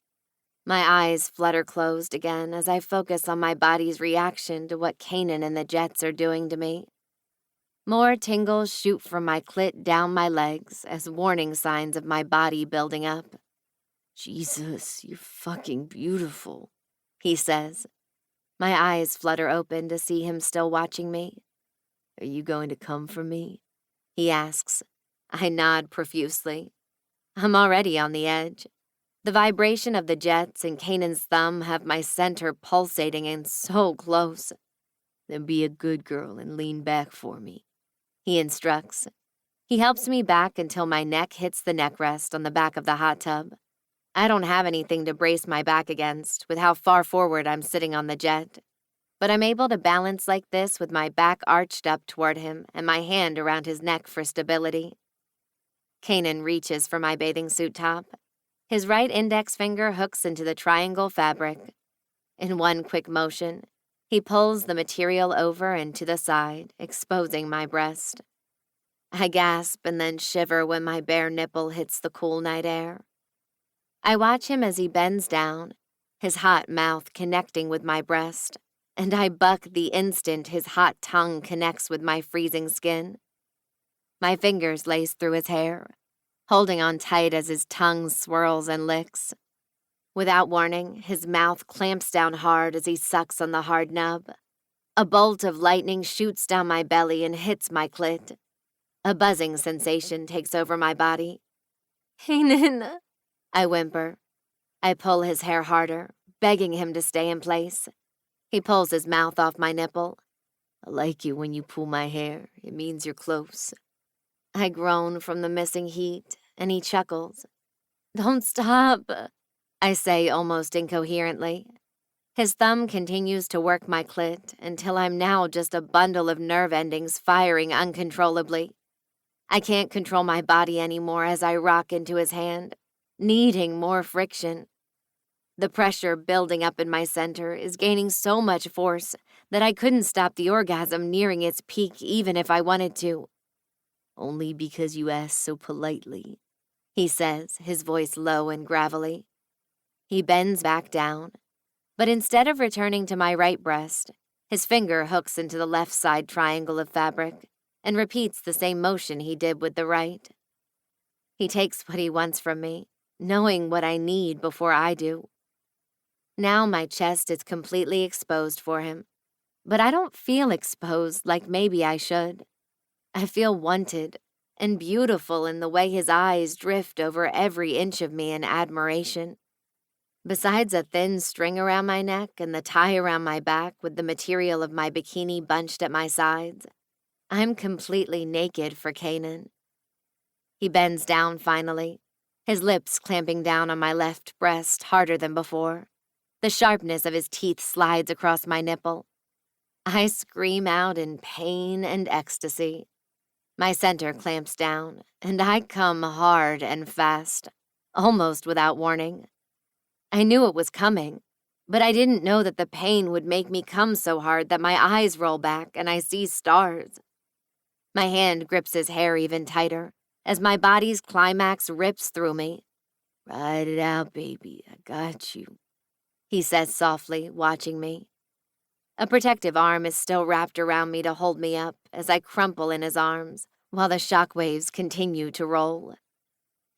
My eyes flutter closed again as I focus on my body's reaction to what Kanan and the jets are doing to me. More tingles shoot from my clit down my legs as warning signs of my body building up. Jesus, you're fucking beautiful, he says. My eyes flutter open to see him still watching me. Are you going to come for me? He asks. I nod profusely. I'm already on the edge. The vibration of the jets and Kanan's thumb have my center pulsating and so close. Then be a good girl and lean back for me, he instructs. He helps me back until my neck hits the neck rest on the back of the hot tub. I don't have anything to brace my back against with how far forward I'm sitting on the jet, but I'm able to balance like this with my back arched up toward him and my hand around his neck for stability. Kanan reaches for my bathing suit top. His right index finger hooks into the triangle fabric. In one quick motion, he pulls the material over and to the side, exposing my breast. I gasp and then shiver when my bare nipple hits the cool night air. I watch him as he bends down, his hot mouth connecting with my breast, and I buck the instant his hot tongue connects with my freezing skin. My fingers lace through his hair, holding on tight as his tongue swirls and licks. Without warning, his mouth clamps down hard as he sucks on the hard nub. A bolt of lightning shoots down my belly and hits my clit. A buzzing sensation takes over my body. Kanan, I whimper. I pull his hair harder, begging him to stay in place. He pulls his mouth off my nipple. I like you when you pull my hair. It means you're close. I groan from the missing heat, and he chuckles. Don't stop, I say almost incoherently. His thumb continues to work my clit until I'm now just a bundle of nerve endings firing uncontrollably. I can't control my body anymore as I rock into his hand, needing more friction. The pressure building up in my center is gaining so much force that I couldn't stop the orgasm nearing its peak even if I wanted to. Only because you asked so politely, he says, his voice low and gravelly. He bends back down, but instead of returning to my right breast, his finger hooks into the left side triangle of fabric and repeats the same motion he did with the right. He takes what he wants from me, knowing what I need before I do. Now my chest is completely exposed for him, but I don't feel exposed like maybe I should. I feel wanted and beautiful in the way his eyes drift over every inch of me in admiration. Besides a thin string around my neck and the tie around my back with the material of my bikini bunched at my sides, I'm completely naked for Kanan. He bends down finally, his lips clamping down on my left breast harder than before. The sharpness of his teeth slides across my nipple. I scream out in pain and ecstasy. My center clamps down, and I come hard and fast, almost without warning. I knew it was coming, but I didn't know that the pain would make me come so hard that my eyes roll back and I see stars. My hand grips his hair even tighter as my body's climax rips through me. Ride it out, baby, I got you, he says softly, watching me. A protective arm is still wrapped around me to hold me up as I crumple in his arms while the shockwaves continue to roll.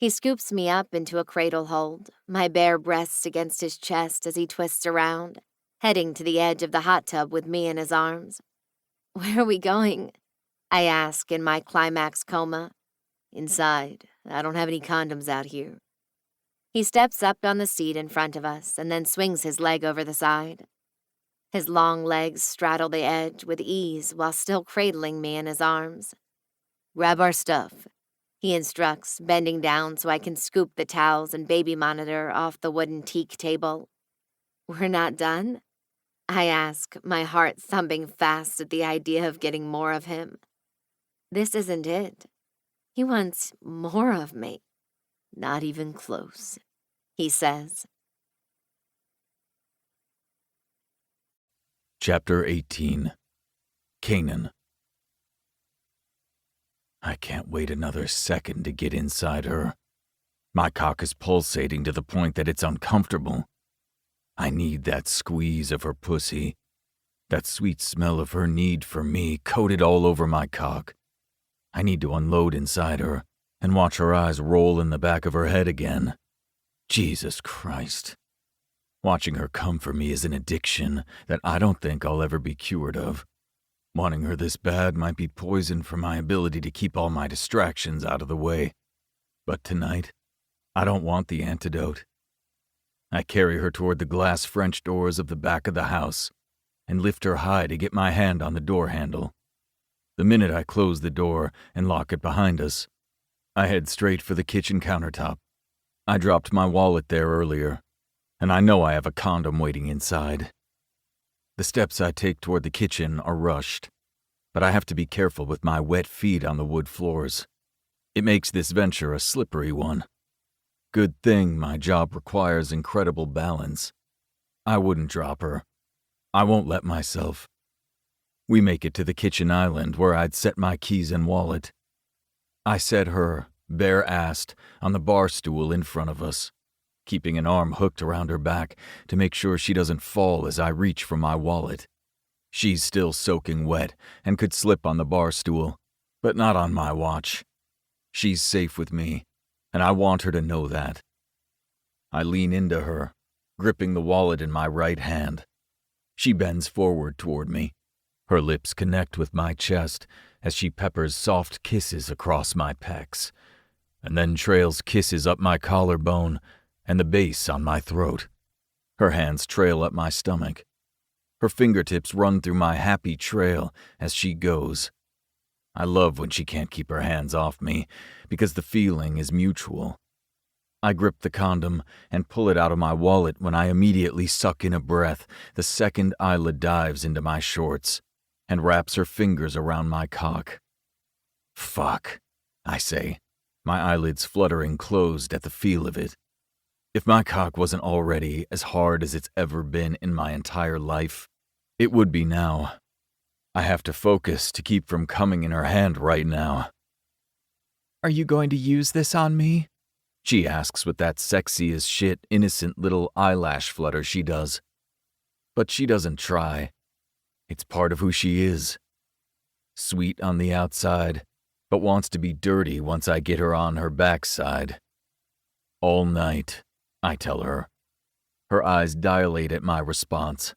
He scoops me up into a cradle hold, my bare breasts against his chest as he twists around, heading to the edge of the hot tub with me in his arms. "Where are we going?" I ask in my climax coma. "Inside. I don't have any condoms out here." He steps up on the seat in front of us and then swings his leg over the side. His long legs straddle the edge with ease while still cradling me in his arms. "Grab our stuff," he instructs, bending down so I can scoop the towels and baby monitor off the wooden teak table. "We're not done?" I ask, my heart thumping fast at the idea of getting more of him. This isn't it. He wants more of me. "Not even close," he says. Chapter 18. Canaan. I can't wait another second to get inside her. My cock is pulsating to the point that it's uncomfortable. I need that squeeze of her pussy, that sweet smell of her need for me coated all over my cock. I need to unload inside her and watch her eyes roll in the back of her head again. Jesus Christ. Watching her come for me is an addiction that I don't think I'll ever be cured of. Wanting her this bad might be poison for my ability to keep all my distractions out of the way. But tonight, I don't want the antidote. I carry her toward the glass French doors of the back of the house and lift her high to get my hand on the door handle. The minute I close the door and lock it behind us, I head straight for the kitchen countertop. I dropped my wallet there earlier, and I know I have a condom waiting inside. The steps I take toward the kitchen are rushed, but I have to be careful with my wet feet on the wood floors. It makes this venture a slippery one. Good thing my job requires incredible balance. I wouldn't drop her. I won't let myself. We make it to the kitchen island where I'd set my keys and wallet. I set her, bare-assed, on the bar stool in front of us, keeping an arm hooked around her back to make sure she doesn't fall as I reach for my wallet. She's still soaking wet and could slip on the bar stool, but not on my watch. She's safe with me, and I want her to know that. I lean into her, gripping the wallet in my right hand. She bends forward toward me. Her lips connect with my chest as she peppers soft kisses across my pecs, and then trails kisses up my collarbone and the base on my throat. Her hands trail up my stomach. Her fingertips run through my happy trail as she goes. I love when she can't keep her hands off me because the feeling is mutual. I grip the condom and pull it out of my wallet when I immediately suck in a breath the second Isla dives into my shorts and wraps her fingers around my cock. Fuck, I say, my eyelids fluttering closed at the feel of it. If my cock wasn't already as hard as it's ever been in my entire life, it would be now. I have to focus to keep from coming in her hand right now. "Are you going to use this on me?" She asks with that sexy as shit, innocent little eyelash flutter she does. But she doesn't try. It's part of who she is. Sweet on the outside, but wants to be dirty once I get her on her backside. All night, I tell her. Her eyes dilate at my response.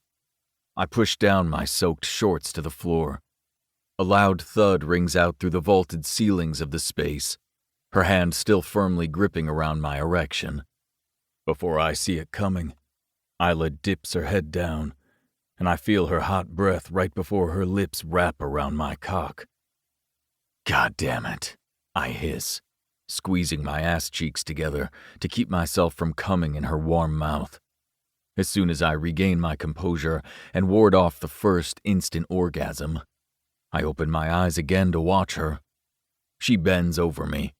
I push down my soaked shorts to the floor. A loud thud rings out through the vaulted ceilings of the space, her hand still firmly gripping around my erection. Before I see it coming, Isla dips her head down, and I feel her hot breath right before her lips wrap around my cock. God damn it, I hiss, squeezing my ass cheeks together to keep myself from coming in her warm mouth. As soon as I regain my composure and ward off the first instant orgasm, I open my eyes again to watch her. She bends over me.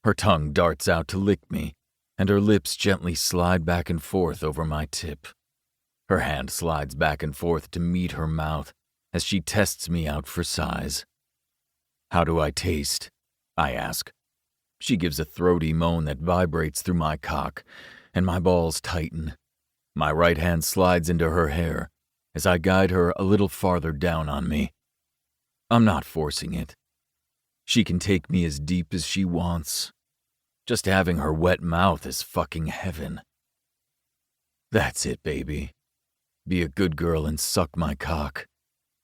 Her tongue darts out to lick me, and her lips gently slide back and forth over my tip. Her hand slides back and forth to meet her mouth as she tests me out for size. How do I taste? I ask. She gives a throaty moan that vibrates through my cock, and my balls tighten. My right hand slides into her hair as I guide her a little farther down on me. I'm not forcing it. She can take me as deep as she wants. Just having her wet mouth is fucking heaven. That's it, baby. Be a good girl and suck my cock.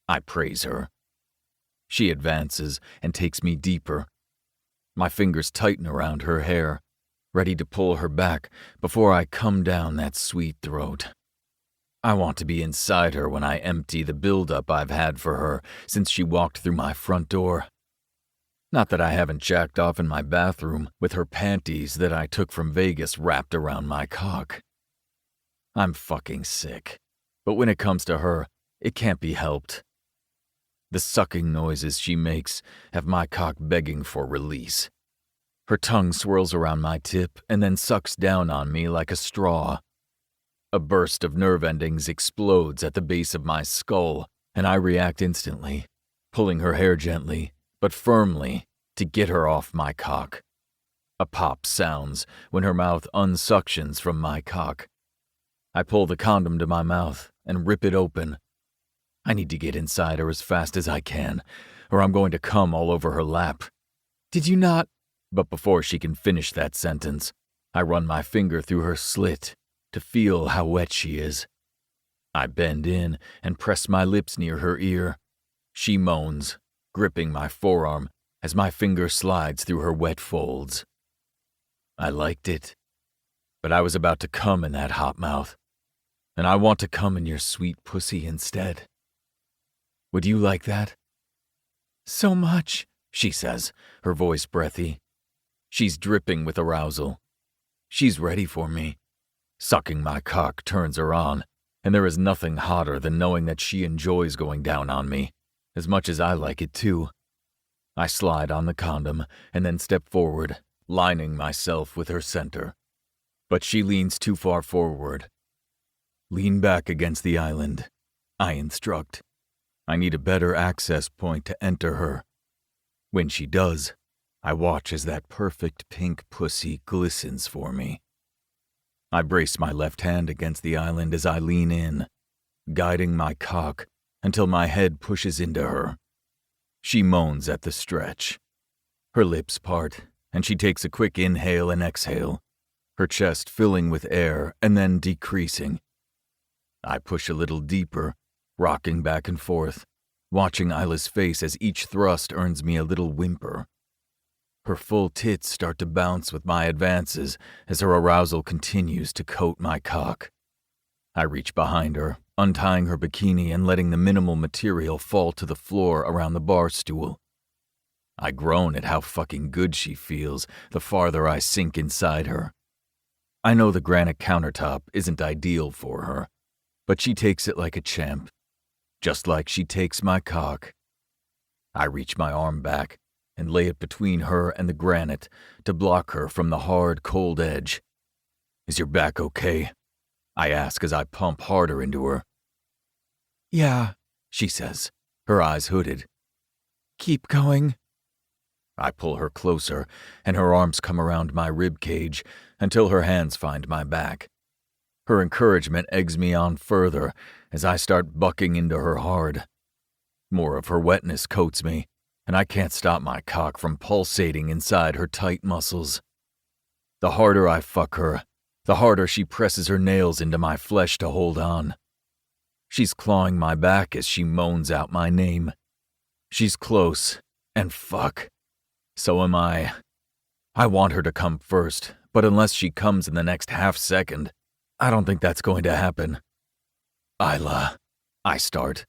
I praise her. She advances and takes me deeper. My fingers tighten around her hair, ready to pull her back before I come down that sweet throat. I want to be inside her when I empty the buildup I've had for her since she walked through my front door. Not that I haven't jacked off in my bathroom with her panties that I took from Vegas wrapped around my cock. I'm fucking sick, but when it comes to her, it can't be helped. The sucking noises she makes have my cock begging for release. Her tongue swirls around my tip and then sucks down on me like a straw. A burst of nerve endings explodes at the base of my skull, and I react instantly, pulling her hair gently, but firmly, to get her off my cock. A pop sounds when her mouth unsuctions from my cock. I pull the condom to my mouth and rip it open. I need to get inside her as fast as I can, or I'm going to come all over her lap. Did you not? But before she can finish that sentence, I run my finger through her slit to feel how wet she is. I bend in and press my lips near her ear. She moans, gripping my forearm as my finger slides through her wet folds. I liked it, but I was about to come in that hot mouth, and I want to come in your sweet pussy instead. Would you like that? So much, she says, her voice breathy. She's dripping with arousal. She's ready for me. Sucking my cock turns her on, and there is nothing hotter than knowing that she enjoys going down on me, as much as I like it too. I slide on the condom and then step forward, lining myself with her center. But she leans too far forward. Lean back against the island, I instruct. I need a better access point to enter her. When she does, I watch as that perfect pink pussy glistens for me. I brace my left hand against the island as I lean in, guiding my cock until my head pushes into her. She moans at the stretch. Her lips part, and she takes a quick inhale and exhale, her chest filling with air and then decreasing. I push a little deeper, rocking back and forth, watching Isla's face as each thrust earns me a little whimper. Her full tits start to bounce with my advances as her arousal continues to coat my cock. I reach behind her, untying her bikini and letting the minimal material fall to the floor around the bar stool. I groan at how fucking good she feels the farther I sink inside her. I know the granite countertop isn't ideal for her, but she takes it like a champ, just like she takes my cock. I reach my arm back and lay it between her and the granite to block her from the hard, cold edge. Is your back okay? I ask as I pump harder into her. Yeah, she says, her eyes hooded. keep going. I pull her closer, and her arms come around my rib cage until her hands find my back. Her encouragement eggs me on further as I start bucking into her hard. More of her wetness coats me, and I can't stop my cock from pulsating inside her tight muscles. The harder I fuck her, the harder she presses her nails into my flesh to hold on. She's clawing my back as she moans out my name. She's close, and fuck, so am I. I want her to come first, but unless she comes in the next half second, I don't think that's going to happen. Isla, I start.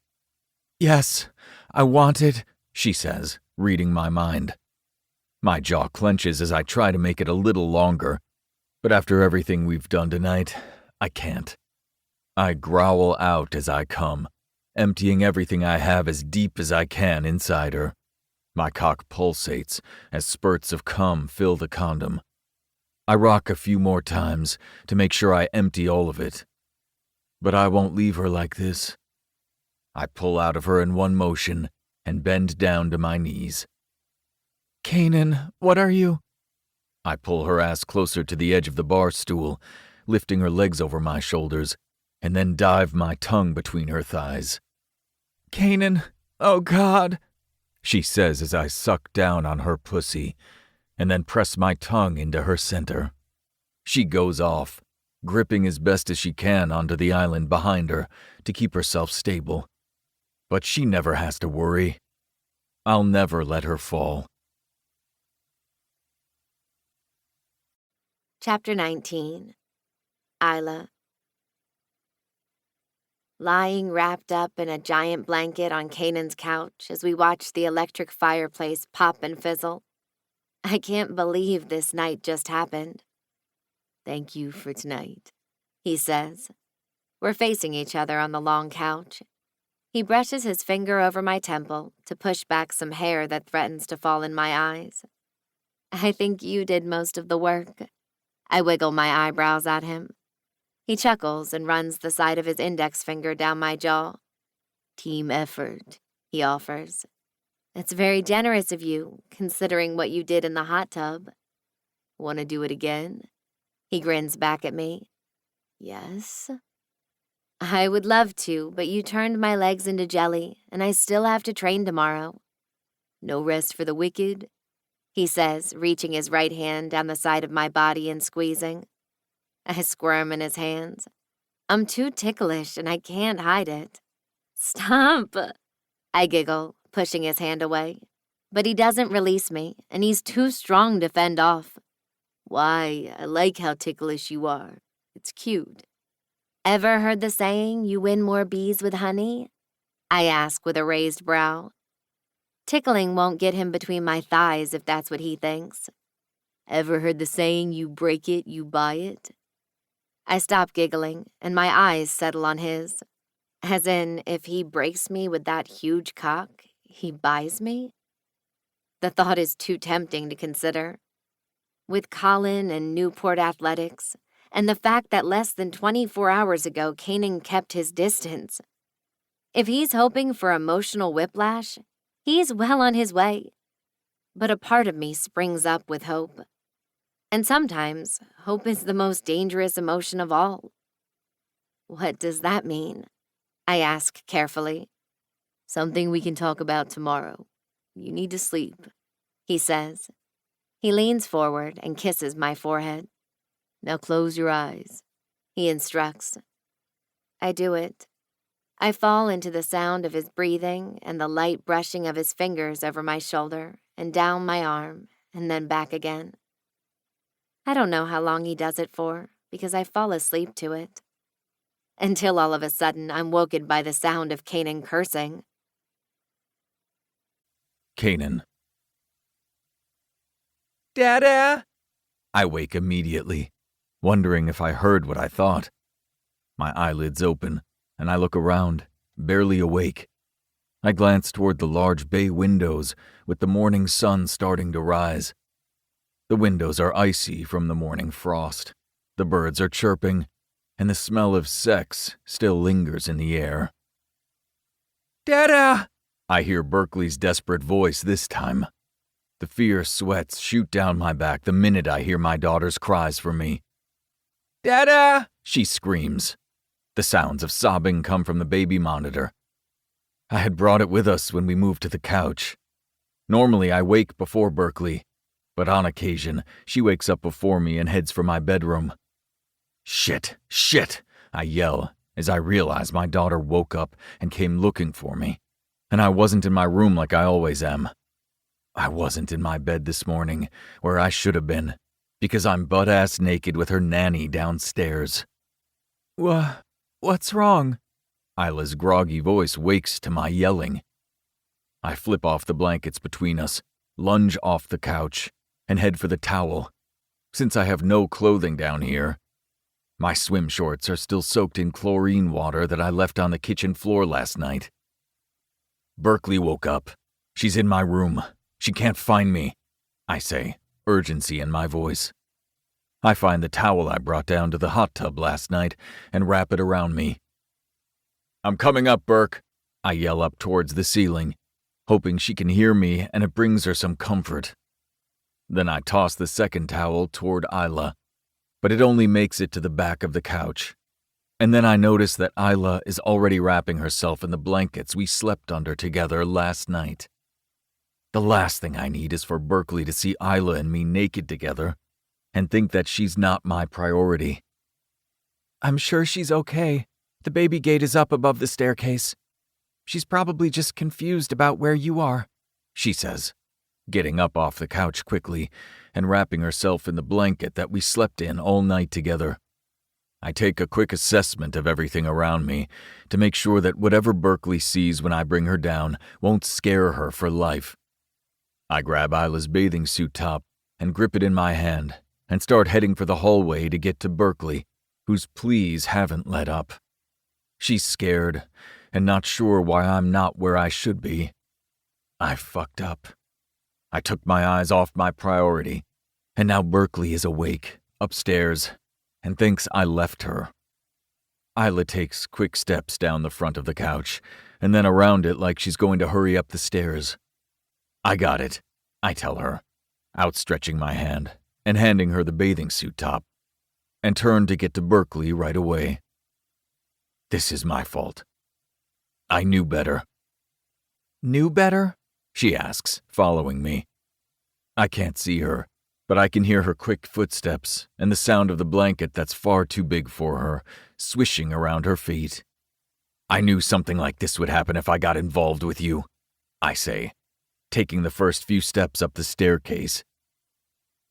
Yes, I want it, she says, reading my mind. My jaw clenches as I try to make it a little longer, but after everything we've done tonight, I can't. I growl out as I come, emptying everything I have as deep as I can inside her. My cock pulsates as spurts of cum fill the condom. I rock a few more times to make sure I empty all of it. But I won't leave her like this. I pull out of her in one motion and bend down to my knees. Kanan, what are you? I pull her ass closer to the edge of the bar stool, lifting her legs over my shoulders, and then dive my tongue between her thighs. Kanan, oh God, she says as I suck down on her pussy, and then press my tongue into her center. She goes off, gripping as best as she can onto the island behind her to keep herself stable. But she never has to worry. I'll never let her fall. Chapter 19. Isla. Lying wrapped up in a giant blanket on Kanan's couch as we watch the electric fireplace pop and fizzle. I can't believe this night just happened. "Thank you for tonight," he says. We're facing each other on the long couch. He brushes his finger over my temple to push back some hair that threatens to fall in my eyes. "I think you did most of the work." I wiggle my eyebrows at him. He chuckles and runs the side of his index finger down my jaw. "Team effort," he offers. "It's very generous of you, considering what you did in the hot tub." "Want to do it again?" He grins back at me. "Yes." "I would love to, but you turned my legs into jelly, and I still have to train tomorrow." "No rest for the wicked," he says, reaching his right hand down the side of my body and squeezing. I squirm in his hands. I'm too ticklish and I can't hide it. "Stop!" I giggle, pushing his hand away. But he doesn't release me, and he's too strong to fend off. "Why, I like how ticklish you are. It's cute." "Ever heard the saying, you win more bees with honey?" I ask with a raised brow. Tickling won't get him between my thighs if that's what he thinks. "Ever heard the saying, you break it, you buy it?" I stop giggling, and my eyes settle on his. As in, if he breaks me with that huge cock, he buys me? The thought is too tempting to consider. With Colin and Newport Athletics, and the fact that less than 24 hours ago Kanan kept his distance. If he's hoping for emotional whiplash, he's well on his way. But a part of me springs up with hope. And sometimes, hope is the most dangerous emotion of all. "What does that mean?" I ask carefully. "Something we can talk about tomorrow. You need to sleep," he says. He leans forward and kisses my forehead. "Now close your eyes," he instructs. I do it. I fall into the sound of his breathing and the light brushing of his fingers over my shoulder and down my arm and then back again. I don't know how long he does it for, because I fall asleep to it. Until all of a sudden I'm woken by the sound of Kanan cursing. Kanan. "Dada!" I wake immediately, wondering if I heard what I thought. My eyelids open, and I look around, barely awake. I glance toward the large bay windows with the morning sun starting to rise. The windows are icy from the morning frost. The birds are chirping, and the smell of sex still lingers in the air. "Dada!" I hear Berkeley's desperate voice this time. The fierce sweats shoot down my back the minute I hear my daughter's cries for me. "Dada!" She screams. The sounds of sobbing come from the baby monitor. I had brought it with us when we moved to the couch. Normally I wake before Berkeley, but on occasion she wakes up before me and heads for my bedroom. "Shit, shit," I yell as I realize my daughter woke up and came looking for me, and I wasn't in my room like I always am. I wasn't in my bed this morning, where I should have been, because I'm butt-ass naked with her nanny downstairs. What's wrong?" Isla's groggy voice wakes to my yelling. I flip off the blankets between us, lunge off the couch, and head for the towel, since I have no clothing down here. My swim shorts are still soaked in chlorine water that I left on the kitchen floor last night. Berkeley woke up. She's in my room. She can't find me, I say, urgency in my voice. I find the towel I brought down to the hot tub last night and wrap it around me. "I'm coming up, Burke," I yell up towards the ceiling, hoping she can hear me and it brings her some comfort. Then I toss the second towel toward Isla, but it only makes it to the back of the couch. And then I notice that Isla is already wrapping herself in the blankets we slept under together last night. The last thing I need is for Berkeley to see Isla and me naked together and think that she's not my priority. I'm sure she's okay. The baby gate is up above the staircase. She's probably just confused about where you are, she says, getting up off the couch quickly and wrapping herself in the blanket that we slept in all night together. I take a quick assessment of everything around me to make sure that whatever Berkeley sees when I bring her down won't scare her for life. I grab Isla's bathing suit top and grip it in my hand and start heading for the hallway to get to Berkeley, whose pleas haven't let up. She's scared and not sure why I'm not where I should be. I fucked up. I took my eyes off my priority, and now Berkeley is awake, upstairs, and thinks I left her. Isla takes quick steps down the front of the couch, and then around it like she's going to hurry up the stairs. I got it, I tell her, outstretching my hand and handing her the bathing suit top, and turn to get to Berkeley right away. This is my fault. I knew better. Knew better? She asks, following me. I can't see her, but I can hear her quick footsteps and the sound of the blanket that's far too big for her, swishing around her feet. I knew something like this would happen if I got involved with you, I say, taking the first few steps up the staircase.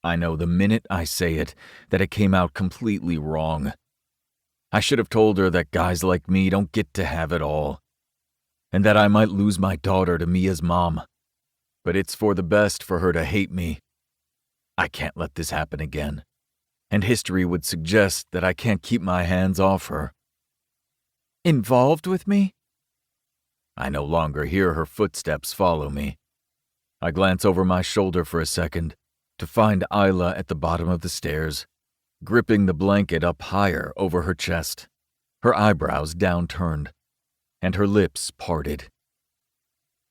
I know the minute I say it that it came out completely wrong. I should have told her that guys like me don't get to have it all, and that I might lose my daughter to Mia's mom. But it's for the best for her to hate me. I can't let this happen again, and history would suggest that I can't keep my hands off her. Involved with me? I no longer hear her footsteps follow me. I glance over my shoulder for a second to find Isla at the bottom of the stairs, gripping the blanket up higher over her chest, her eyebrows downturned, and her lips parted.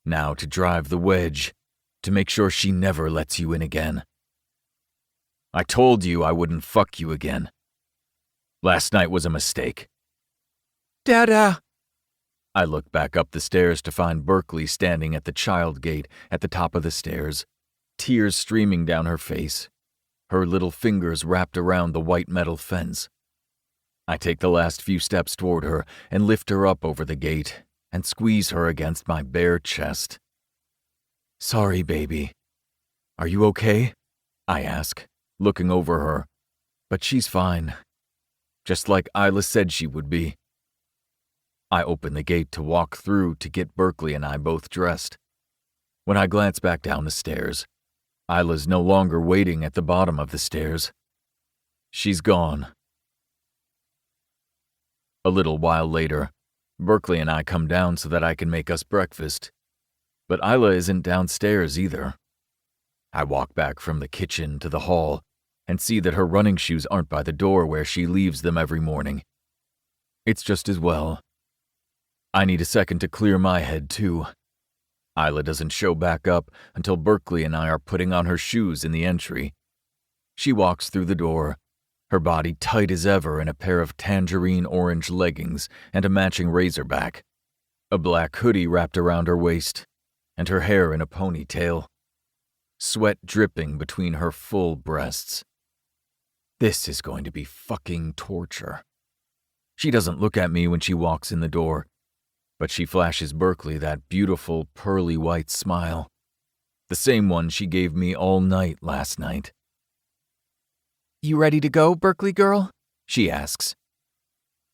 Now to drive the wedge, to make sure she never lets you in again. I told you I wouldn't fuck you again. Last night was a mistake. Dada! I look back up the stairs to find Berkeley standing at the child gate at the top of the stairs, tears streaming down her face, her little fingers wrapped around the white metal fence. I take the last few steps toward her and lift her up over the gate and squeeze her against my bare chest. Sorry, baby. Are you okay? I ask, looking over her, but she's fine, just like Isla said she would be. I open the gate to walk through to get Berkeley and I both dressed. When I glance back down the stairs, Isla's no longer waiting at the bottom of the stairs. She's gone. A little while later, Berkeley and I come down so that I can make us breakfast, but Isla isn't downstairs either. I walk back from the kitchen to the hall and see that her running shoes aren't by the door where she leaves them every morning. It's just as well. I need a second to clear my head, too. Isla doesn't show back up until Berkeley and I are putting on her shoes in the entry. She walks through the door, her body tight as ever in a pair of tangerine orange leggings and a matching razorback, a black hoodie wrapped around her waist, and her hair in a ponytail, sweat dripping between her full breasts. This is going to be fucking torture. She doesn't look at me when she walks in the door, but she flashes Berkeley that beautiful pearly white smile, the same one she gave me all night last night. You ready to go, Berkeley girl? She asks.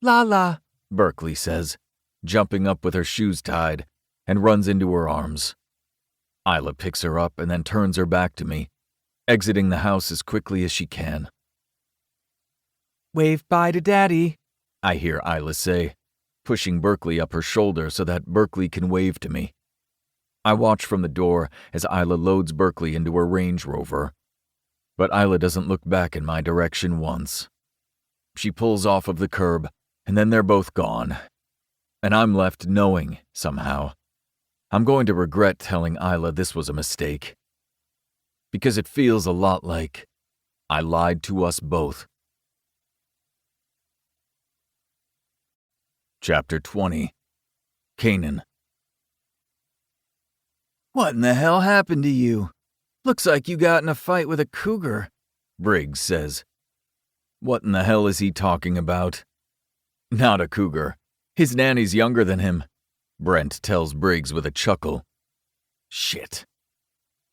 La la, Berkeley says, jumping up with her shoes tied, and runs into her arms. Isla picks her up and then turns her back to me, exiting the house as quickly as she can. Wave bye to Daddy, I hear Isla say, pushing Berkeley up her shoulder so that Berkeley can wave to me. I watch from the door as Isla loads Berkeley into her Range Rover, but Isla doesn't look back in my direction once. She pulls off of the curb, and then they're both gone, and I'm left knowing, somehow, I'm going to regret telling Isla this was a mistake, because it feels a lot like I lied to us both. Chapter 20. Canaan. What in the hell happened to you? Looks like you got in a fight with a cougar, Briggs says. What in the hell is he talking about? Not a cougar. His nanny's younger than him, Brent tells Briggs with a chuckle. Shit.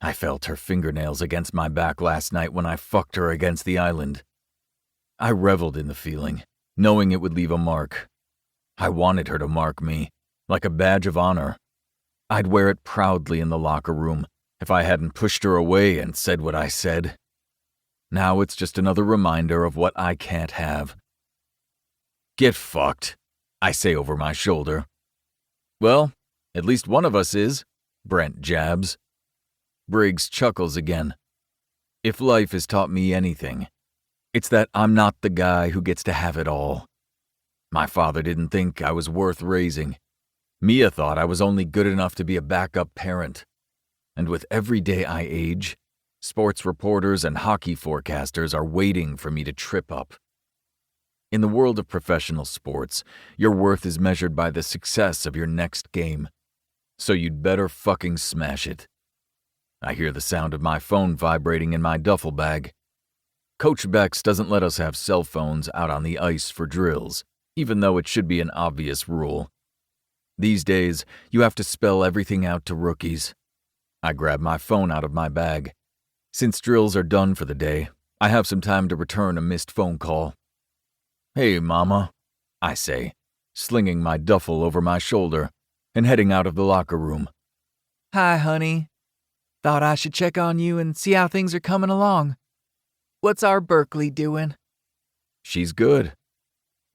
I felt her fingernails against my back last night when I fucked her against the island. I reveled in the feeling, knowing it would leave a mark. I wanted her to mark me, like a badge of honor. I'd wear it proudly in the locker room if I hadn't pushed her away and said what I said. Now it's just another reminder of what I can't have. Get fucked, I say over my shoulder. Well, at least one of us is, Brent jabs. Briggs chuckles again. If life has taught me anything, it's that I'm not the guy who gets to have it all. My father didn't think I was worth raising. Mia thought I was only good enough to be a backup parent. And with every day I age, sports reporters and hockey forecasters are waiting for me to trip up. In the world of professional sports, your worth is measured by the success of your next game. So you'd better fucking smash it. I hear the sound of my phone vibrating in my duffel bag. Coach Bex doesn't let us have cell phones out on the ice for drills, even though it should be an obvious rule. These days, you have to spell everything out to rookies. I grab my phone out of my bag. Since drills are done for the day, I have some time to return a missed phone call. Hey, Mama, I say, slinging my duffel over my shoulder and heading out of the locker room. Hi, honey. Thought I should check on you and see how things are coming along. What's our Berkeley doing? She's good.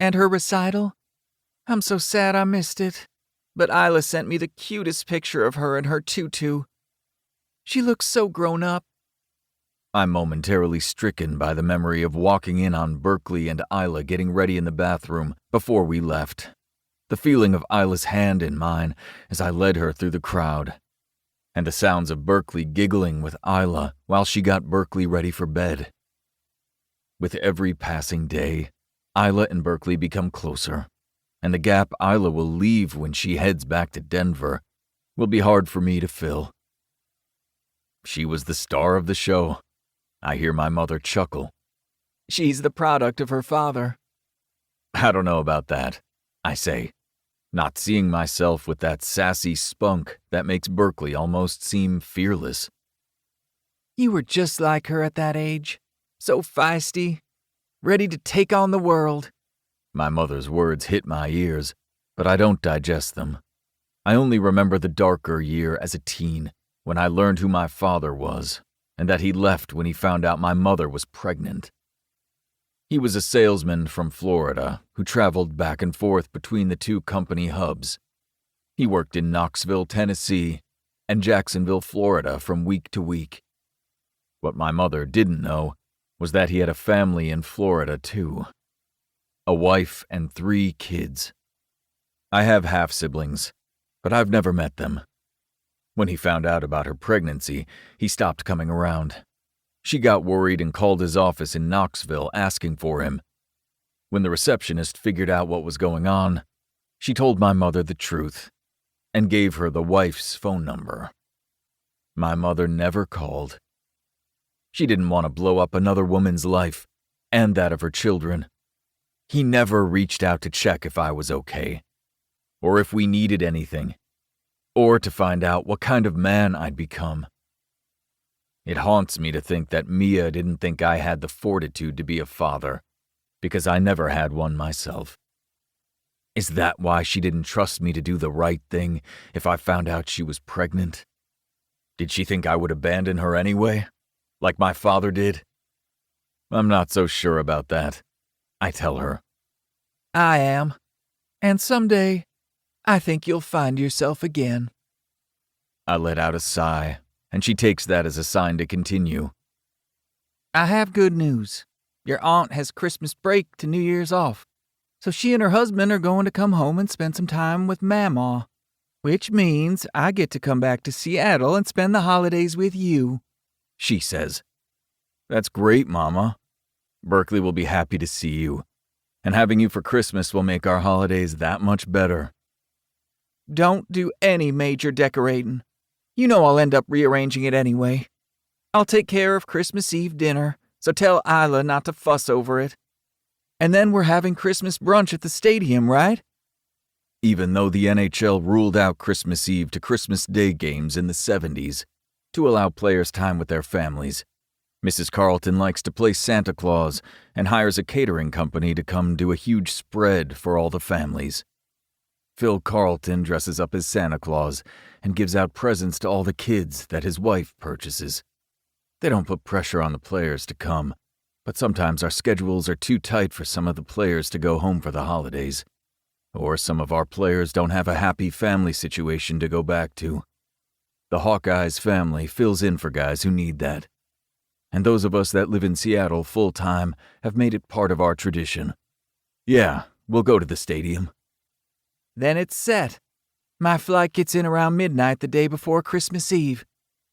And her recital? I'm so sad I missed it. But Isla sent me the cutest picture of her in her tutu. She looks so grown up. I'm momentarily stricken by the memory of walking in on Berkeley and Isla getting ready in the bathroom before we left. The feeling of Isla's hand in mine as I led her through the crowd. And the sounds of Berkeley giggling with Isla while she got Berkeley ready for bed. With every passing day, Isla and Berkeley become closer, and the gap Isla will leave when she heads back to Denver will be hard for me to fill. She was the star of the show. I hear my mother chuckle. She's the product of her father. I don't know about that, I say, not seeing myself with that sassy spunk that makes Berkeley almost seem fearless. You were just like her at that age, so feisty, ready to take on the world. My mother's words hit my ears, but I don't digest them. I only remember the darker year as a teen, when I learned who my father was, and that he left when he found out my mother was pregnant. He was a salesman from Florida who traveled back and forth between the two company hubs. He worked in Knoxville, Tennessee, and Jacksonville, Florida from week to week. What my mother didn't know was that he had a family in Florida too. A wife and 3 kids. I have half-siblings, but I've never met them. When he found out about her pregnancy, he stopped coming around. She got worried and called his office in Knoxville asking for him. When the receptionist figured out what was going on, she told my mother the truth and gave her the wife's phone number. My mother never called. She didn't want to blow up another woman's life and that of her children. He never reached out to check if I was okay, or if we needed anything, or to find out what kind of man I'd become. It haunts me to think that Mia didn't think I had the fortitude to be a father, because I never had one myself. Is that why she didn't trust me to do the right thing if I found out she was pregnant? Did she think I would abandon her anyway, like my father did? I'm not so sure about that, I tell her. I am. And someday, I think you'll find yourself again. I let out a sigh, and she takes that as a sign to continue. I have good news. Your aunt has Christmas break to New Year's off, so she and her husband are going to come home and spend some time with Mamaw, which means I get to come back to Seattle and spend the holidays with you, she says. That's great, Mama. Berkeley will be happy to see you, and having you for Christmas will make our holidays that much better. Don't do any major decorating. You know I'll end up rearranging it anyway. I'll take care of Christmas Eve dinner, so tell Isla not to fuss over it. And then we're having Christmas brunch at the stadium, right? Even though the NHL ruled out Christmas Eve to Christmas Day games in the 70s to allow players time with their families, Mrs. Carlton likes to play Santa Claus and hires a catering company to come do a huge spread for all the families. Phil Carlton dresses up as Santa Claus and gives out presents to all the kids that his wife purchases. They don't put pressure on the players to come, but sometimes our schedules are too tight for some of the players to go home for the holidays. Or some of our players don't have a happy family situation to go back to. The Hawkeyes family fills in for guys who need that. And those of us that live in Seattle full-time have made it part of our tradition. Yeah, we'll go to the stadium. Then it's set. My flight gets in around midnight the day before Christmas Eve.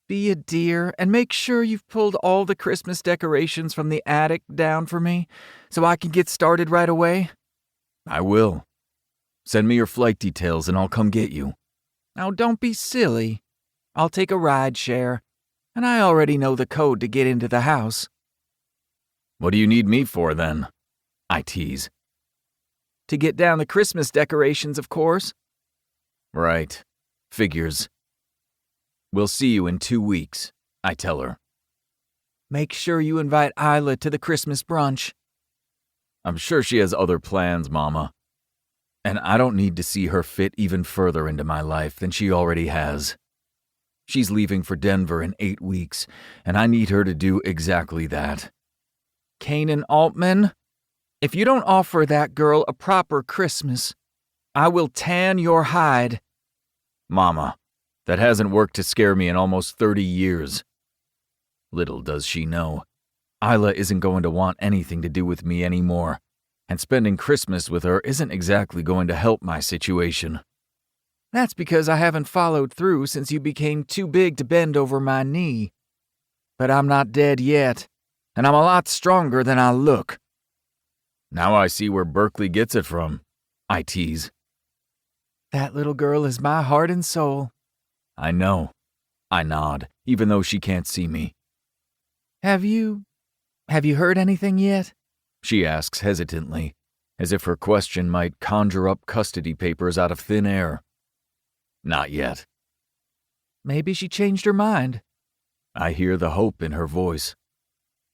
Be a dear and make sure you've pulled all the Christmas decorations from the attic down for me so I can get started right away. I will. Send me your flight details and I'll come get you. Now don't be silly. I'll take a ride share, and I already know the code to get into the house. What do you need me for then? I tease. To get down the Christmas decorations, of course. Right. Figures. We'll see you in 2 weeks, I tell her. Make sure you invite Isla to the Christmas brunch. I'm sure she has other plans, Mama. And I don't need to see her fit even further into my life than she already has. She's leaving for Denver in 8 weeks, and I need her to do exactly that. Kanan Altman, if you don't offer that girl a proper Christmas, I will tan your hide. Mama, that hasn't worked to scare me in almost 30 years. Little does she know, Isla isn't going to want anything to do with me anymore, and spending Christmas with her isn't exactly going to help my situation. That's because I haven't followed through since you became too big to bend over my knee. But I'm not dead yet, and I'm a lot stronger than I look. Now I see where Berkeley gets it from, I tease. That little girl is my heart and soul. I know. I nod, even though she can't see me. Have you heard anything yet? She asks hesitantly, as if her question might conjure up custody papers out of thin air. Not yet. Maybe she changed her mind. I hear the hope in her voice.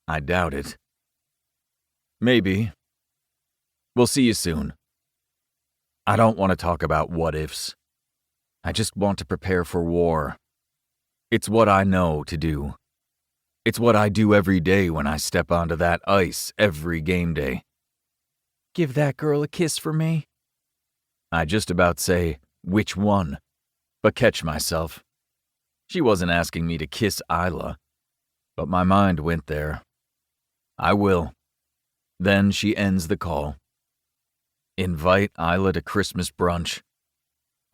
I doubt it. Maybe. We'll see you soon. I don't want to talk about what-ifs. I just want to prepare for war. It's what I know to do. It's what I do every day when I step onto that ice every game day. Give that girl a kiss for me. I just about say, which one? But catch myself. She wasn't asking me to kiss Isla, but my mind went there. I will. Then she ends the call. Invite Isla to Christmas brunch.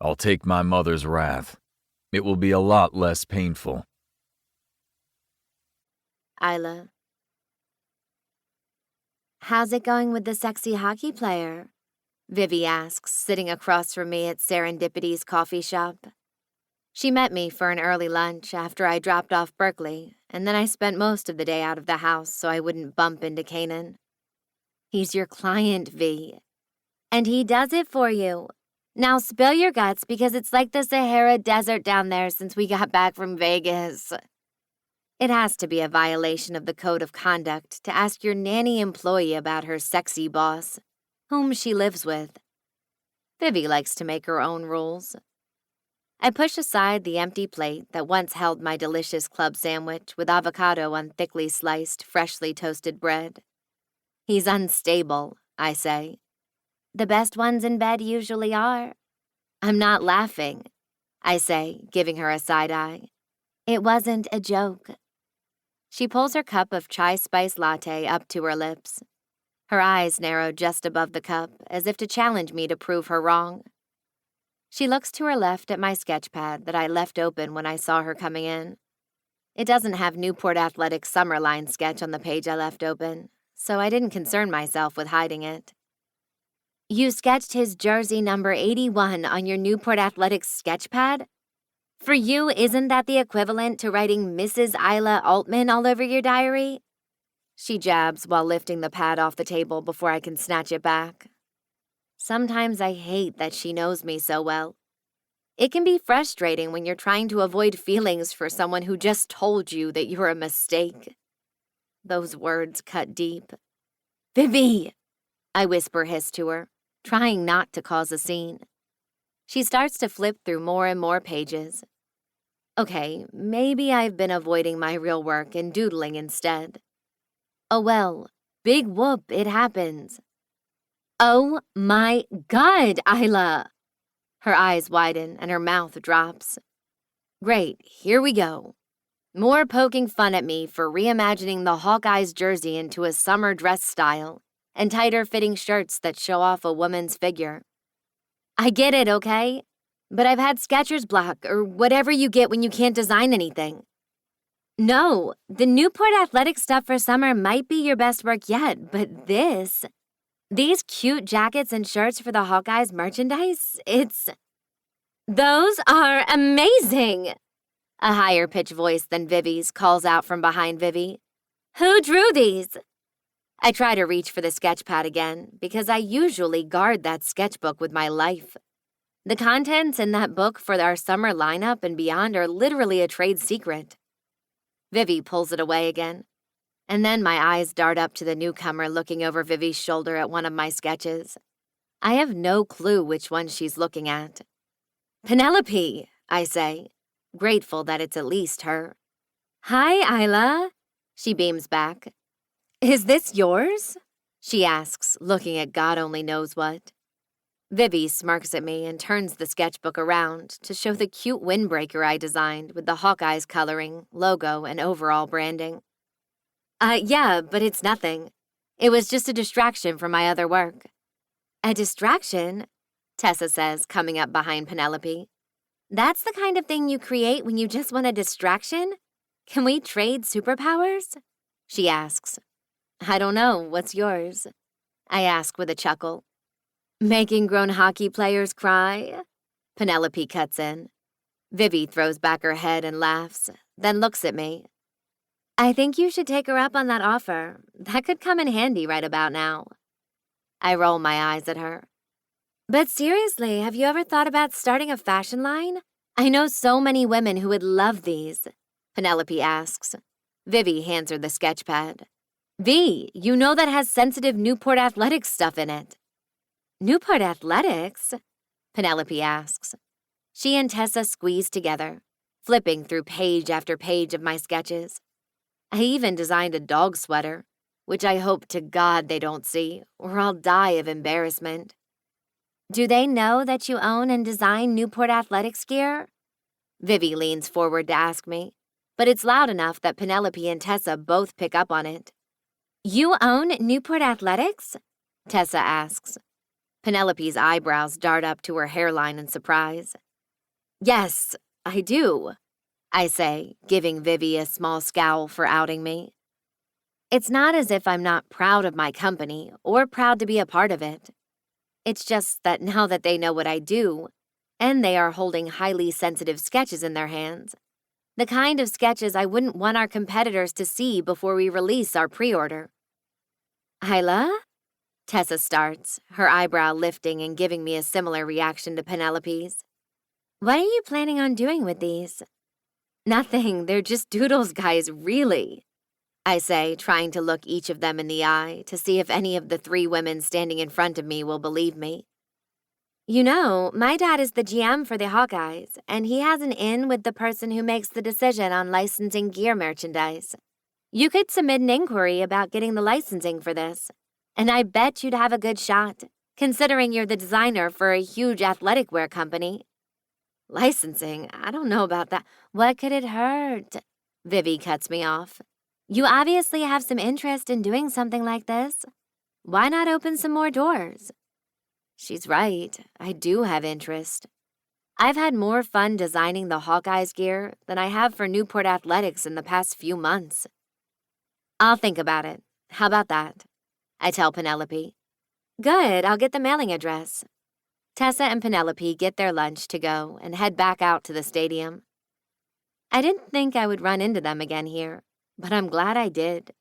I'll take my mother's wrath. It will be a lot less painful. Isla. How's it going with the sexy hockey player? Vivi asks, sitting across from me at Serendipity's coffee shop. She met me for an early lunch after I dropped off Berkeley, and then I spent most of the day out of the house so I wouldn't bump into Kanan. He's your client, V. And he does it for you. Now spill your guts because it's like the Sahara Desert down there since we got back from Vegas. It has to be a violation of the code of conduct to ask your nanny employee about her sexy boss, whom she lives with. Vivi likes to make her own rules. I push aside the empty plate that once held my delicious club sandwich with avocado on thickly sliced, freshly toasted bread. He's unstable, I say. The best ones in bed usually are. I'm not laughing, I say, giving her a side eye. It wasn't a joke. She pulls her cup of chai spice latte up to her lips. Her eyes narrow just above the cup, as if to challenge me to prove her wrong. She looks to her left at my sketch pad that I left open when I saw her coming in. It doesn't have Newport Athletics Summerline sketch on the page I left open, so I didn't concern myself with hiding it. You sketched his jersey number 81 on your Newport Athletics sketch pad? For you, isn't that the equivalent to writing Mrs. Isla Altman all over your diary? She jabs while lifting the pad off the table before I can snatch it back. Sometimes I hate that she knows me so well. It can be frustrating when you're trying to avoid feelings for someone who just told you that you're a mistake. Those words cut deep. Vivi! I whisper hiss to her, trying not to cause a scene. She starts to flip through more and more pages. Okay, maybe I've been avoiding my real work and doodling instead. Oh well, big whoop, it happens. Oh my God, Isla! Her eyes widen and her mouth drops. Great, here we go. More poking fun at me for reimagining the Hawkeye's jersey into a summer dress style and tighter-fitting shirts that show off a woman's figure. I get it, okay? But I've had sketcher's block or whatever you get when you can't design anything. No, the Newport athletic stuff for summer might be your best work yet, but these cute jackets and shirts for the Hawkeyes merchandise, those are amazing! A higher-pitched voice than Vivi's calls out from behind Vivi. Who drew these? I try to reach for the sketch pad again because I usually guard that sketchbook with my life. The contents in that book for our summer lineup and beyond are literally a trade secret. Vivi pulls it away again, and then my eyes dart up to the newcomer looking over Vivi's shoulder at one of my sketches. I have no clue which one she's looking at. Penelope, I say, grateful that it's at least her. Hi, Isla, she beams back. Is this yours? She asks, looking at God only knows what. Vivi smirks at me and turns the sketchbook around to show the cute windbreaker I designed with the Hawkeyes coloring, logo, and overall branding. Yeah, but it's nothing. It was just a distraction from my other work. A distraction? Tessa says, coming up behind Penelope. That's the kind of thing you create when you just want a distraction? Can we trade superpowers? She asks. I don't know. What's yours? I ask with a chuckle. Making grown hockey players cry? Penelope cuts in. Vivi throws back her head and laughs, then looks at me. I think you should take her up on that offer. That could come in handy right about now. I roll my eyes at her. But seriously, have you ever thought about starting a fashion line? I know so many women who would love these. Penelope asks. Vivi hands her the sketch pad. V, you know that has sensitive Newport Athletics stuff in it. Newport Athletics? Penelope asks. She and Tessa squeeze together, flipping through page after page of my sketches. I even designed a dog sweater, which I hope to God they don't see, or I'll die of embarrassment. Do they know that you own and design Newport Athletics gear? Vivi leans forward to ask me, but it's loud enough that Penelope and Tessa both pick up on it. You own Newport Athletics? Tessa asks. Penelope's eyebrows dart up to her hairline in surprise. Yes, I do, I say, giving Vivi a small scowl for outing me. It's not as if I'm not proud of my company or proud to be a part of it. It's just that now that they know what I do, and they are holding highly sensitive sketches in their hands, the kind of sketches I wouldn't want our competitors to see before we release our pre-order. Isla? Tessa starts, her eyebrow lifting and giving me a similar reaction to Penelope's. What are you planning on doing with these? Nothing, they're just doodles, guys, really. I say, trying to look each of them in the eye to see if any of the three women standing in front of me will believe me. You know, my dad is the GM for the Hawkeyes, and he has an in with the person who makes the decision on licensing gear merchandise. You could submit an inquiry about getting the licensing for this, and I bet you'd have a good shot, considering you're the designer for a huge athletic wear company. Licensing? I don't know about that. What could it hurt? Vivi cuts me off. You obviously have some interest in doing something like this. Why not open some more doors? She's right. I do have interest. I've had more fun designing the Hawkeyes gear than I have for Newport Athletics in the past few months. I'll think about it. How about that? I tell Penelope. Good, I'll get the mailing address. Tessa and Penelope get their lunch to go and head back out to the stadium, I didn't think I would run into them again here, but I'm glad I did.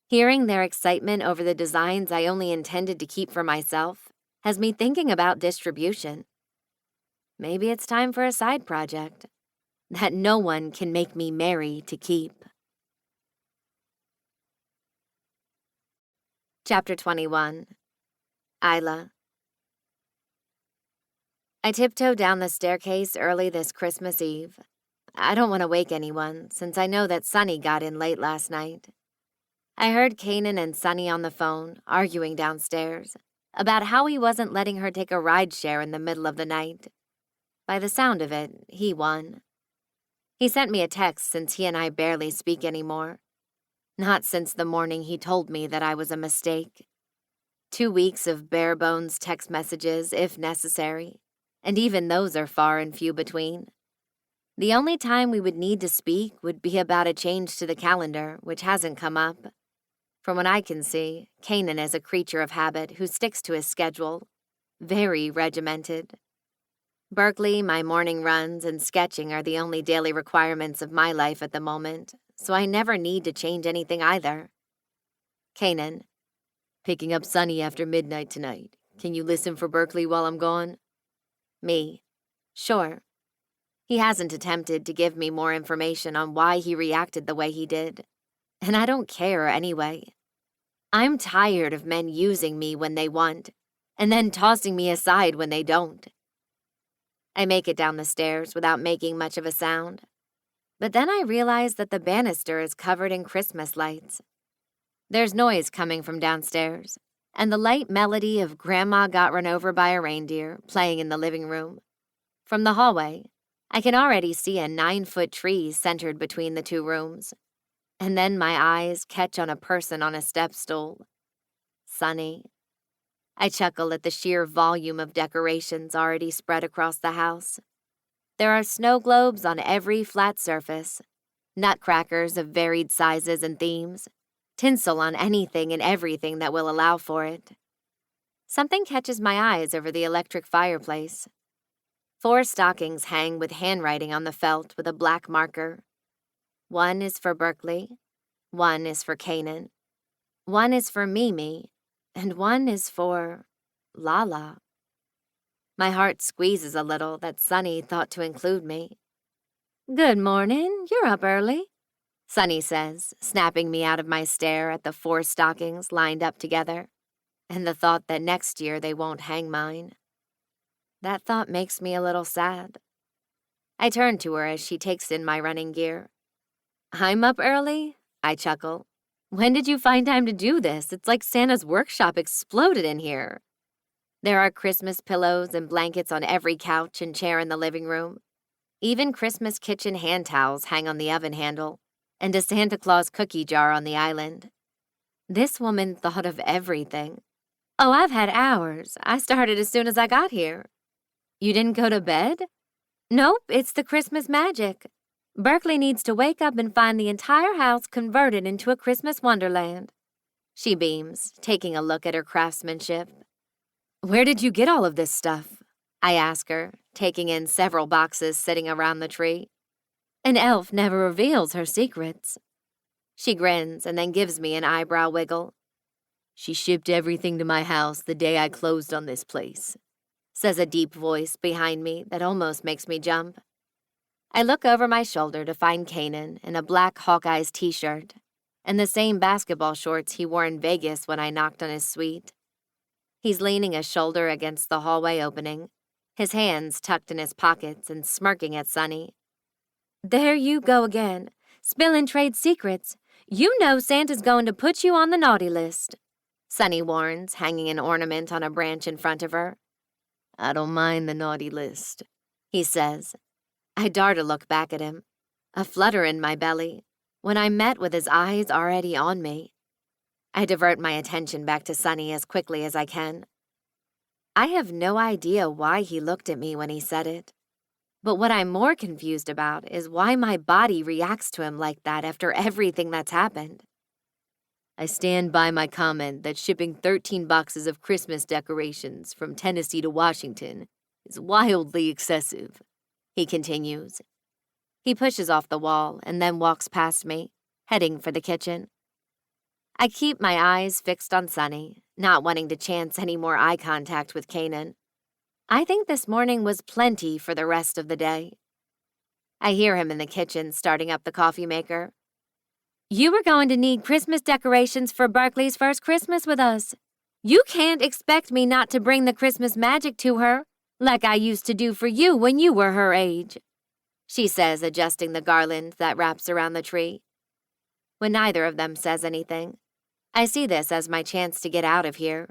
Hearing their excitement over the designs I only intended to keep for myself has me thinking about distribution. Maybe it's time for a side project that no one can make me marry to keep. Chapter 21. Isla. I tiptoe down the staircase early this Christmas Eve. I don't want to wake anyone, since I know that Sunny got in late last night. I heard Kanan and Sunny on the phone, arguing downstairs, about how he wasn't letting her take a rideshare in the middle of the night. By the sound of it, he won. He sent me a text since he and I barely speak anymore. Not since the morning he told me that I was a mistake. 2 weeks of bare-bones text messages, if necessary, and even those are far and few between. The only time we would need to speak would be about a change to the calendar, which hasn't come up. From what I can see, Kanan is a creature of habit who sticks to his schedule, very regimented. Berkeley, my morning runs, and sketching are the only daily requirements of my life at the moment, so I never need to change anything either. Kanan. Picking up Sunny after midnight tonight. Can you listen for Berkeley while I'm gone? Me. Sure. He hasn't attempted to give me more information on why he reacted the way he did. And I don't care anyway. I'm tired of men using me when they want, and then tossing me aside when they don't. I make it down the stairs without making much of a sound. But then I realize that the banister is covered in Christmas lights. There's noise coming from downstairs, and the light melody of Grandma Got Run Over by a Reindeer playing in the living room. From the hallway, I can already see a 9-foot tree centered between the two rooms. And then my eyes catch on a person on a step stool. Sunny. I chuckle at the sheer volume of decorations already spread across the house. There are snow globes on every flat surface, nutcrackers of varied sizes and themes, tinsel on anything and everything that will allow for it. Something catches my eyes over the electric fireplace. 4 stockings hang with handwriting on the felt with a black marker. 1 is for Berkeley, 1 is for Kanan, 1 is for Mimi, and 1 is for Lala. My heart squeezes a little that Sunny thought to include me. Good morning, you're up early, Sunny says, snapping me out of my stare at the 4 stockings lined up together, and the thought that next year they won't hang mine. That thought makes me a little sad. I turn to her as she takes in my running gear. I'm up early? I chuckle. When did you find time to do this? It's like Santa's workshop exploded in here. There are Christmas pillows and blankets on every couch and chair in the living room. Even Christmas kitchen hand towels hang on the oven handle, and a Santa Claus cookie jar on the island. This woman thought of everything. Oh, I've had hours. I started as soon as I got here. You didn't go to bed? Nope, it's the Christmas magic. Berkeley needs to wake up and find the entire house converted into a Christmas wonderland. She beams, taking a look at her craftsmanship. Where did you get all of this stuff? I ask her, taking in several boxes sitting around the tree. An elf never reveals her secrets. She grins and then gives me an eyebrow wiggle. She shipped everything to my house the day I closed on this place, says a deep voice behind me that almost makes me jump. I look over my shoulder to find Kanan in a black Hawkeyes t-shirt and the same basketball shorts he wore in Vegas when I knocked on his suite. He's leaning a shoulder against the hallway opening, his hands tucked in his pockets and smirking at Sunny. There you go again, spilling trade secrets. You know Santa's going to put you on the naughty list, Sunny warns, hanging an ornament on a branch in front of her. I don't mind the naughty list, he says. I dart a look back at him, a flutter in my belly, when I'm met with his eyes already on me. I divert my attention back to Sunny as quickly as I can. I have no idea why he looked at me when he said it, but what I'm more confused about is why my body reacts to him like that after everything that's happened. I stand by my comment that shipping 13 boxes of Christmas decorations from Tennessee to Washington is wildly excessive, he continues. He pushes off the wall and then walks past me, heading for the kitchen. I keep my eyes fixed on Sunny, not wanting to chance any more eye contact with Kanan. I think this morning was plenty for the rest of the day. I hear him in the kitchen starting up the coffee maker. You were going to need Christmas decorations for Berkeley's first Christmas with us. You can't expect me not to bring the Christmas magic to her, like I used to do for you when you were her age, she says, adjusting the garland that wraps around the tree. When neither of them says anything, I see this as my chance to get out of here.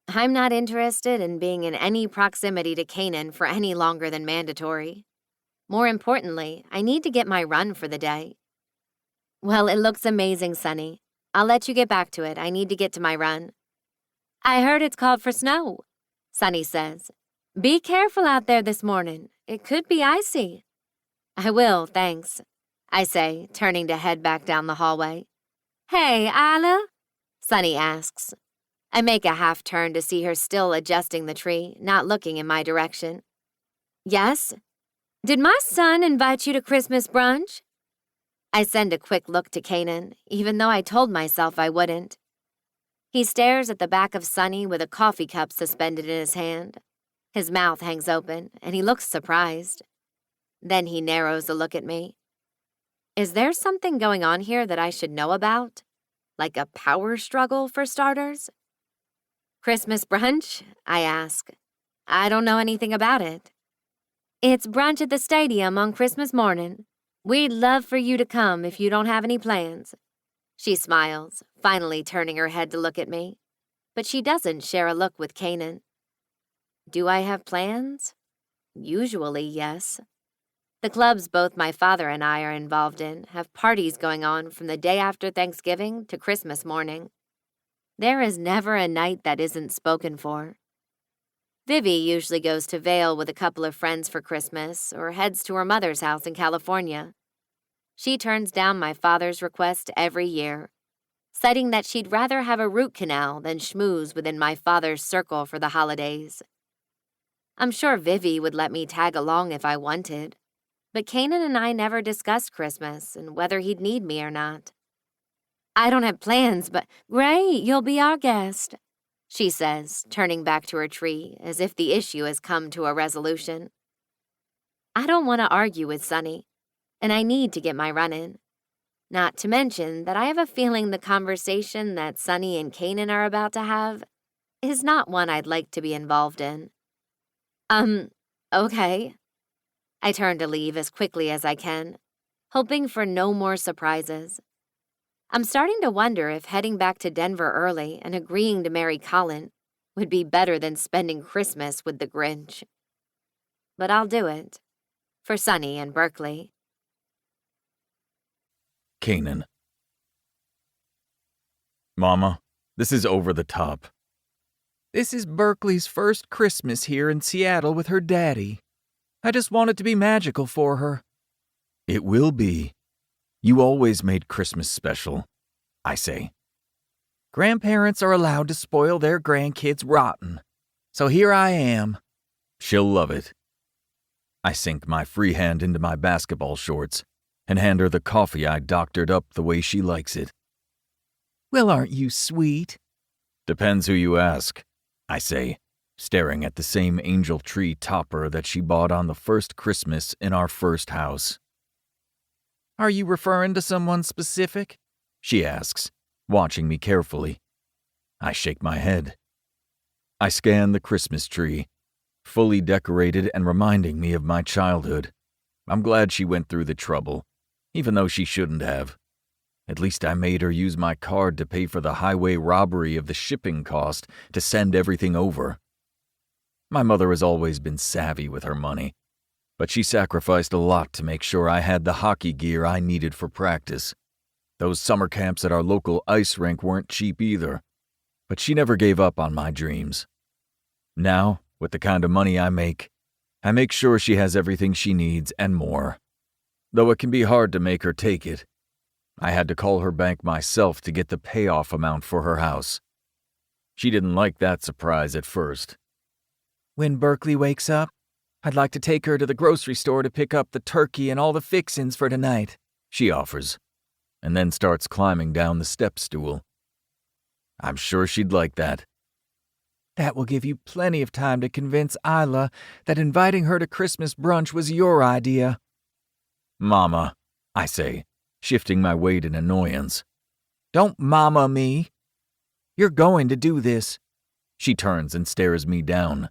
I'm not interested in being in any proximity to Kanan for any longer than mandatory. More importantly, I need to get my run for the day. Well, it looks amazing, Sunny. I'll let you get back to it. I need to get to my run. I heard it's called for snow, Sunny says. Be careful out there this morning. It could be icy. I will, thanks, I say, turning to head back down the hallway. Hey, Isla? Sunny asks. I make a half turn to see her still adjusting the tree, not looking in my direction. Yes? Did my son invite you to Christmas brunch? I send a quick look to Kanan, even though I told myself I wouldn't. He stares at the back of Sunny with a coffee cup suspended in his hand. His mouth hangs open, and he looks surprised. Then he narrows a look at me. Is there something going on here that I should know about? Like a power struggle, for starters? Christmas brunch? I ask. I don't know anything about it. It's brunch at the stadium on Christmas morning. We'd love for you to come if you don't have any plans. She smiles, finally turning her head to look at me. But she doesn't share a look with Kanan. Do I have plans? Usually, yes. The clubs both my father and I are involved in have parties going on from the day after Thanksgiving to Christmas morning. There is never a night that isn't spoken for. Vivi usually goes to Vail with a couple of friends for Christmas or heads to her mother's house in California. She turns down my father's request every year, citing that she'd rather have a root canal than schmooze within my father's circle for the holidays. I'm sure Vivi would let me tag along if I wanted, but Kanan and I never discussed Christmas and whether he'd need me or not. I don't have plans, but great, you'll be our guest, she says, turning back to her tree as if the issue has come to a resolution. I don't want to argue with Sunny, and I need to get my run in. Not to mention that I have a feeling the conversation that Sunny and Kanan are about to have is not one I'd like to be involved in. Okay. I turn to leave as quickly as I can, hoping for no more surprises. I'm starting to wonder if heading back to Denver early and agreeing to marry Colin would be better than spending Christmas with the Grinch. But I'll do it. For Sunny and Berkeley. Kanan. Mama, this is over the top. This is Berkeley's first Christmas here in Seattle with her daddy. I just want it to be magical for her. It will be. You always made Christmas special, I say. Grandparents are allowed to spoil their grandkids rotten. So here I am. She'll love it. I sink my free hand into my basketball shorts and hand her the coffee I doctored up the way she likes it. Well, aren't you sweet? Depends who you ask, I say, staring at the same angel tree topper that she bought on the first Christmas in our first house. Are you referring to someone specific? She asks, watching me carefully. I shake my head. I scan the Christmas tree, fully decorated and reminding me of my childhood. I'm glad she went through the trouble, even though she shouldn't have. At least I made her use my card to pay for the highway robbery of the shipping cost to send everything over. My mother has always been savvy with her money, but she sacrificed a lot to make sure I had the hockey gear I needed for practice. Those summer camps at our local ice rink weren't cheap either, but she never gave up on my dreams. Now, with the kind of money I make sure she has everything she needs and more. Though it can be hard to make her take it. I had to call her bank myself to get the payoff amount for her house. She didn't like that surprise at first. When Berkeley wakes up, I'd like to take her to the grocery store to pick up the turkey and all the fixins for tonight, she offers, and then starts climbing down the step stool. I'm sure she'd like that. That will give you plenty of time to convince Isla that inviting her to Christmas brunch was your idea. Mama, I say, shifting my weight in annoyance. Don't mama me. You're going to do this. She turns and stares me down.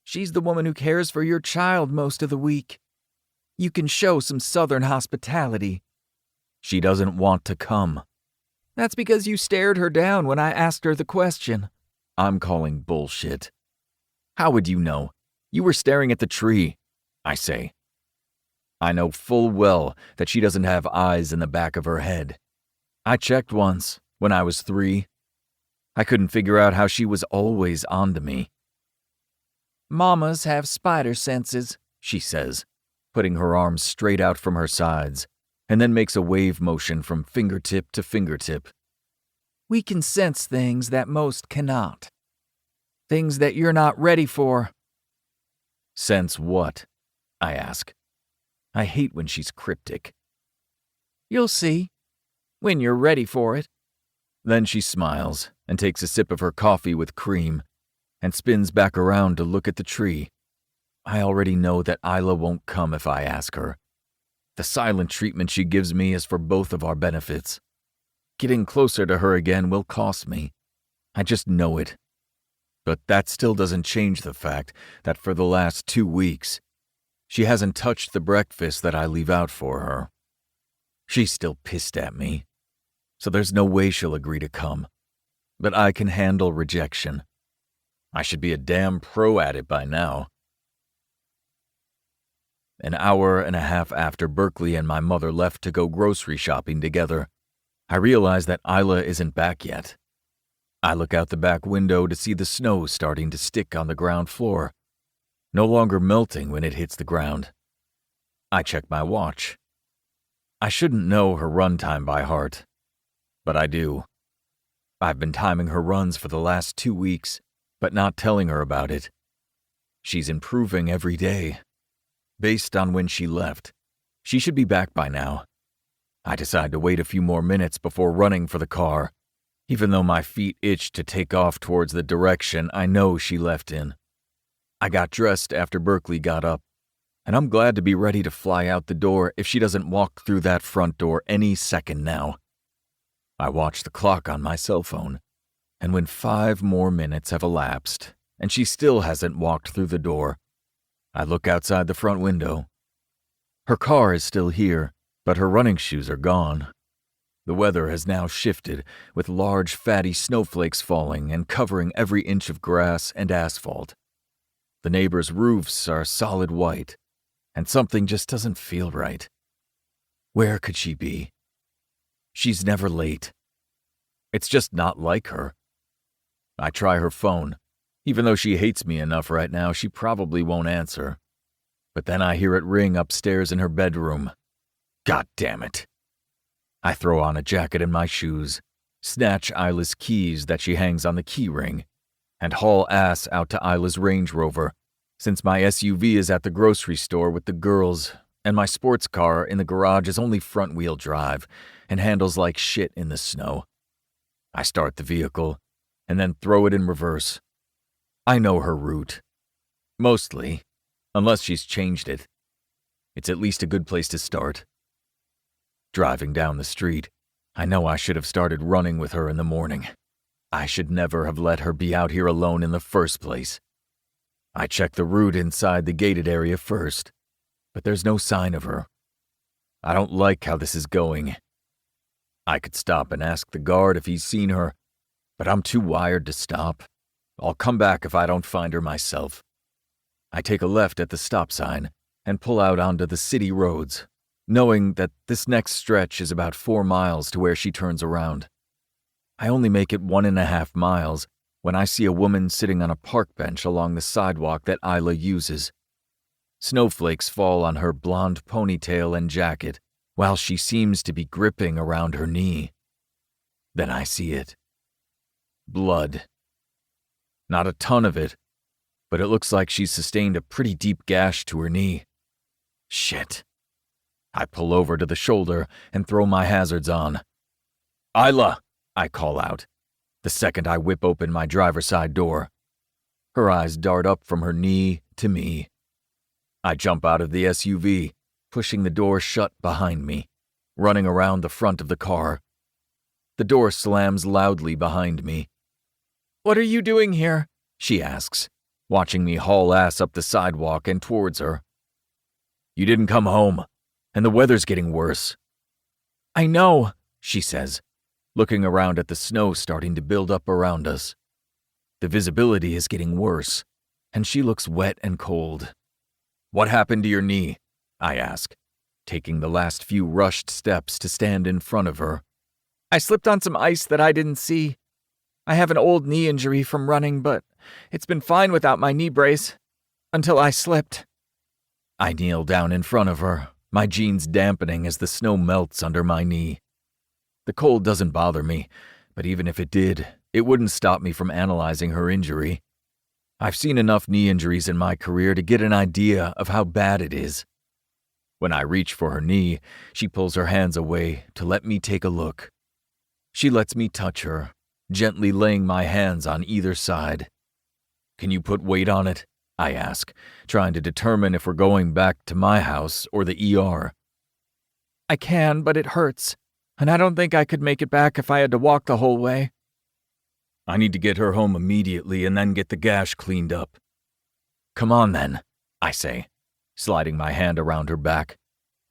She's the woman who cares for your child most of the week. You can show some Southern hospitality. She doesn't want to come. That's because you stared her down when I asked her the question. I'm calling bullshit. How would you know? You were staring at the tree, I say. I know full well that she doesn't have eyes in the back of her head. I checked once, when I was 3. I couldn't figure out how she was always onto me. Mamas have spider senses, she says, putting her arms straight out from her sides, and then makes a wave motion from fingertip to fingertip. We can sense things that most cannot. Things that you're not ready for. Sense what? I ask. I hate when she's cryptic. You'll see, when you're ready for it. Then she smiles and takes a sip of her coffee with cream and spins back around to look at the tree. I already know that Isla won't come if I ask her. The silent treatment she gives me is for both of our benefits. Getting closer to her again will cost me. I just know it. But that still doesn't change the fact that for the last 2 weeks, she hasn't touched the breakfast that I leave out for her. She's still pissed at me, so there's no way she'll agree to come. But I can handle rejection. I should be a damn pro at it by now. An hour and a half after Berkeley and my mother left to go grocery shopping together, I realize that Isla isn't back yet. I look out the back window to see the snow starting to stick on the ground floor, no longer melting when it hits the ground. I check my watch. I shouldn't know her run time by heart, but I do. I've been timing her runs for the last 2 weeks, but not telling her about it. She's improving every day. Based on when she left, she should be back by now. I decide to wait a few more minutes before running for the car, even though my feet itch to take off towards the direction I know she left in. I got dressed after Berkeley got up, and I'm glad to be ready to fly out the door if she doesn't walk through that front door any second now. I watch the clock on my cell phone, and when 5 more minutes have elapsed and she still hasn't walked through the door, I look outside the front window. Her car is still here, but her running shoes are gone. The weather has now shifted, with large fatty snowflakes falling and covering every inch of grass and asphalt. The neighbors' roofs are solid white, and something just doesn't feel right. Where could she be? She's never late. It's just not like her. I try her phone. Even though she hates me enough right now, she probably won't answer. But then I hear it ring upstairs in her bedroom. God damn it. I throw on a jacket and my shoes, snatch Isla's keys that she hangs on the key ring, and haul ass out to Isla's Range Rover, since my SUV is at the grocery store with the girls, and my sports car in the garage is only front-wheel drive and handles like shit in the snow. I start the vehicle, and then throw it in reverse. I know her route. Mostly, unless she's changed it. It's at least a good place to start. Driving down the street, I know I should have started running with her in the morning. I should never have let her be out here alone in the first place. I check the route inside the gated area first, but there's no sign of her. I don't like how this is going. I could stop and ask the guard if he's seen her, but I'm too wired to stop. I'll come back if I don't find her myself. I take a left at the stop sign and pull out onto the city roads, knowing that this next stretch is about 4 miles to where she turns around. I only make it 1.5 miles when I see a woman sitting on a park bench along the sidewalk that Isla uses. Snowflakes fall on her blonde ponytail and jacket, while she seems to be gripping around her knee. Then I see it. Blood. Not a ton of it, but it looks like she's sustained a pretty deep gash to her knee. Shit. I pull over to the shoulder and throw my hazards on. "Isla!" I call out, the second I whip open my driver's side door. Her eyes dart up from her knee to me. I jump out of the SUV, pushing the door shut behind me, running around the front of the car. The door slams loudly behind me. "What are you doing here?" she asks, watching me haul ass up the sidewalk and towards her. "You didn't come home, and the weather's getting worse." "I know," she says, looking around at the snow starting to build up around us. The visibility is getting worse, and she looks wet and cold. "What happened to your knee?" I ask, taking the last few rushed steps to stand in front of her. "I slipped on some ice that I didn't see. I have an old knee injury from running, but it's been fine without my knee brace. Until I slipped." I kneel down in front of her, my jeans dampening as the snow melts under my knee. The cold doesn't bother me, but even if it did, it wouldn't stop me from analyzing her injury. I've seen enough knee injuries in my career to get an idea of how bad it is. When I reach for her knee, she pulls her hands away to let me take a look. She lets me touch her, gently laying my hands on either side. "Can you put weight on it?" I ask, trying to determine if we're going back to my house or the ER. "I can, but it hurts, and I don't think I could make it back if I had to walk the whole way." "I need to get her home immediately and then get the gash cleaned up." "Come on then," I say, sliding my hand around her back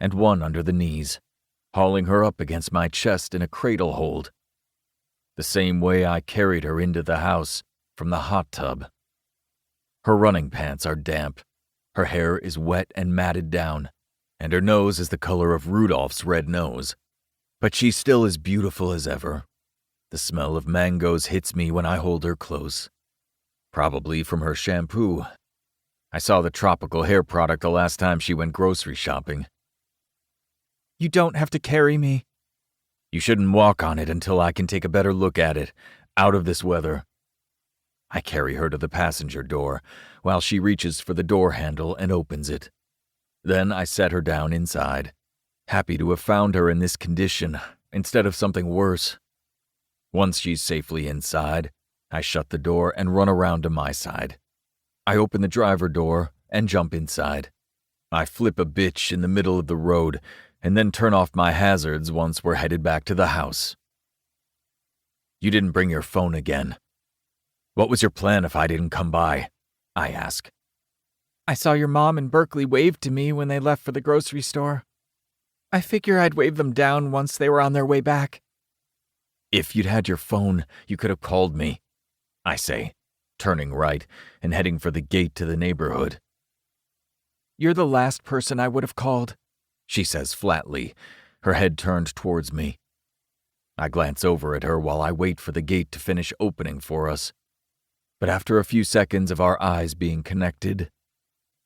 and one under the knees, hauling her up against my chest in a cradle hold, the same way I carried her into the house from the hot tub. Her running pants are damp, her hair is wet and matted down, and her nose is the color of Rudolph's red nose. But she's still as beautiful as ever. The smell of mangoes hits me when I hold her close. Probably from her shampoo. I saw the tropical hair product the last time she went grocery shopping. "You don't have to carry me." "You shouldn't walk on it until I can take a better look at it, out of this weather." I carry her to the passenger door, while she reaches for the door handle and opens it. Then I set her down inside, happy to have found her in this condition instead of something worse. Once she's safely inside, I shut the door and run around to my side. I open the driver door and jump inside. I flip a bitch in the middle of the road and then turn off my hazards once we're headed back to the house. "You didn't bring your phone again. What was your plan if I didn't come by?" I ask. "I saw your mom and Berkeley wave to me when they left for the grocery store. I figure I'd wave them down once they were on their way back." "If you'd had your phone, you could have called me," I say, turning right and heading for the gate to the neighborhood. "You're the last person I would have called," she says flatly, her head turned towards me. I glance over at her while I wait for the gate to finish opening for us. But after a few seconds of our eyes being connected,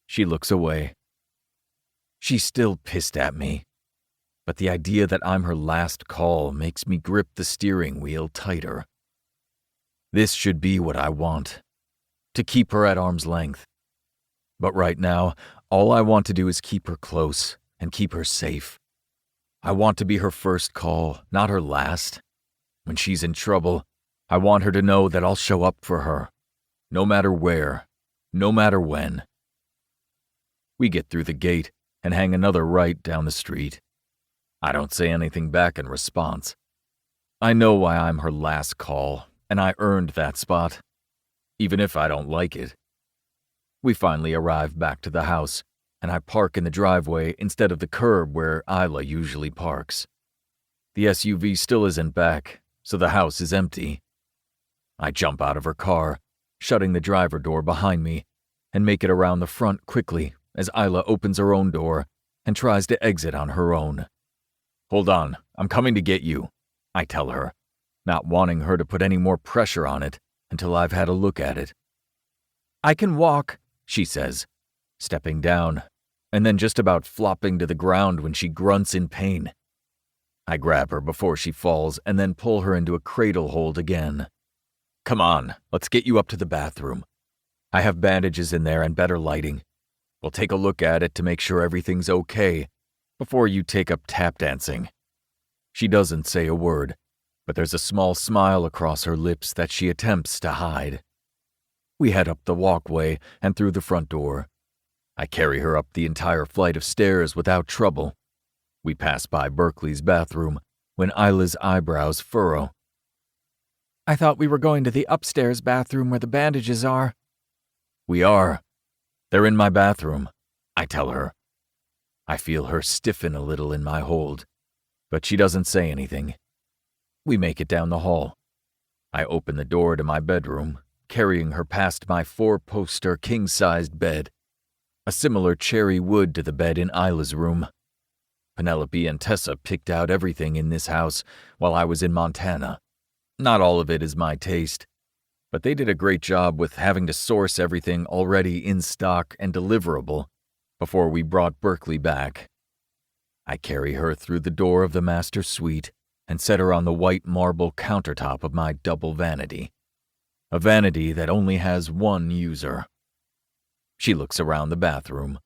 she looks away. She's still pissed at me, but the idea that I'm her last call makes me grip the steering wheel tighter. This should be what I want, to keep her at arm's length. But right now, all I want to do is keep her close and keep her safe. I want to be her first call, not her last. When she's in trouble, I want her to know that I'll show up for her, no matter where, no matter when. We get through the gate and hang another right down the street. I don't say anything back in response. I know why I'm her last call, and I earned that spot, even if I don't like it. We finally arrive back to the house, and I park in the driveway instead of the curb where Isla usually parks. The SUV still isn't back, so the house is empty. I jump out of her car, shutting the driver door behind me, and make it around the front quickly as Isla opens her own door and tries to exit on her own. "Hold on, I'm coming to get you," I tell her, not wanting her to put any more pressure on it until I've had a look at it. "I can walk," she says, stepping down, and then just about flopping to the ground when she grunts in pain. I grab her before she falls and then pull her into a cradle hold again. "Come on, let's get you up to the bathroom." I have bandages in there and better lighting. We'll take a look at it to make sure everything's okay before you take up tap dancing." She doesn't say a word, but there's a small smile across her lips that she attempts to hide. We head up the walkway and through the front door. I carry her up the entire flight of stairs without trouble. We pass by Berkeley's bathroom when Isla's eyebrows furrow. I thought we were going to the upstairs bathroom where the bandages are. "We are. They're in my bathroom," I tell her. I feel her stiffen a little in my hold, but she doesn't say anything. We make it down the hall. I open the door to my bedroom, carrying her past my 4-poster king-sized bed, a similar cherry wood to the bed in Isla's room. Penelope and Tessa picked out everything in this house while I was in Montana. Not all of it is my taste, but they did a great job with having to source everything already in stock and deliverable before we brought Berkeley back. I carry her through the door of the master suite and set her on the white marble countertop of my double vanity, a vanity that only has one user. She looks around the bathroom,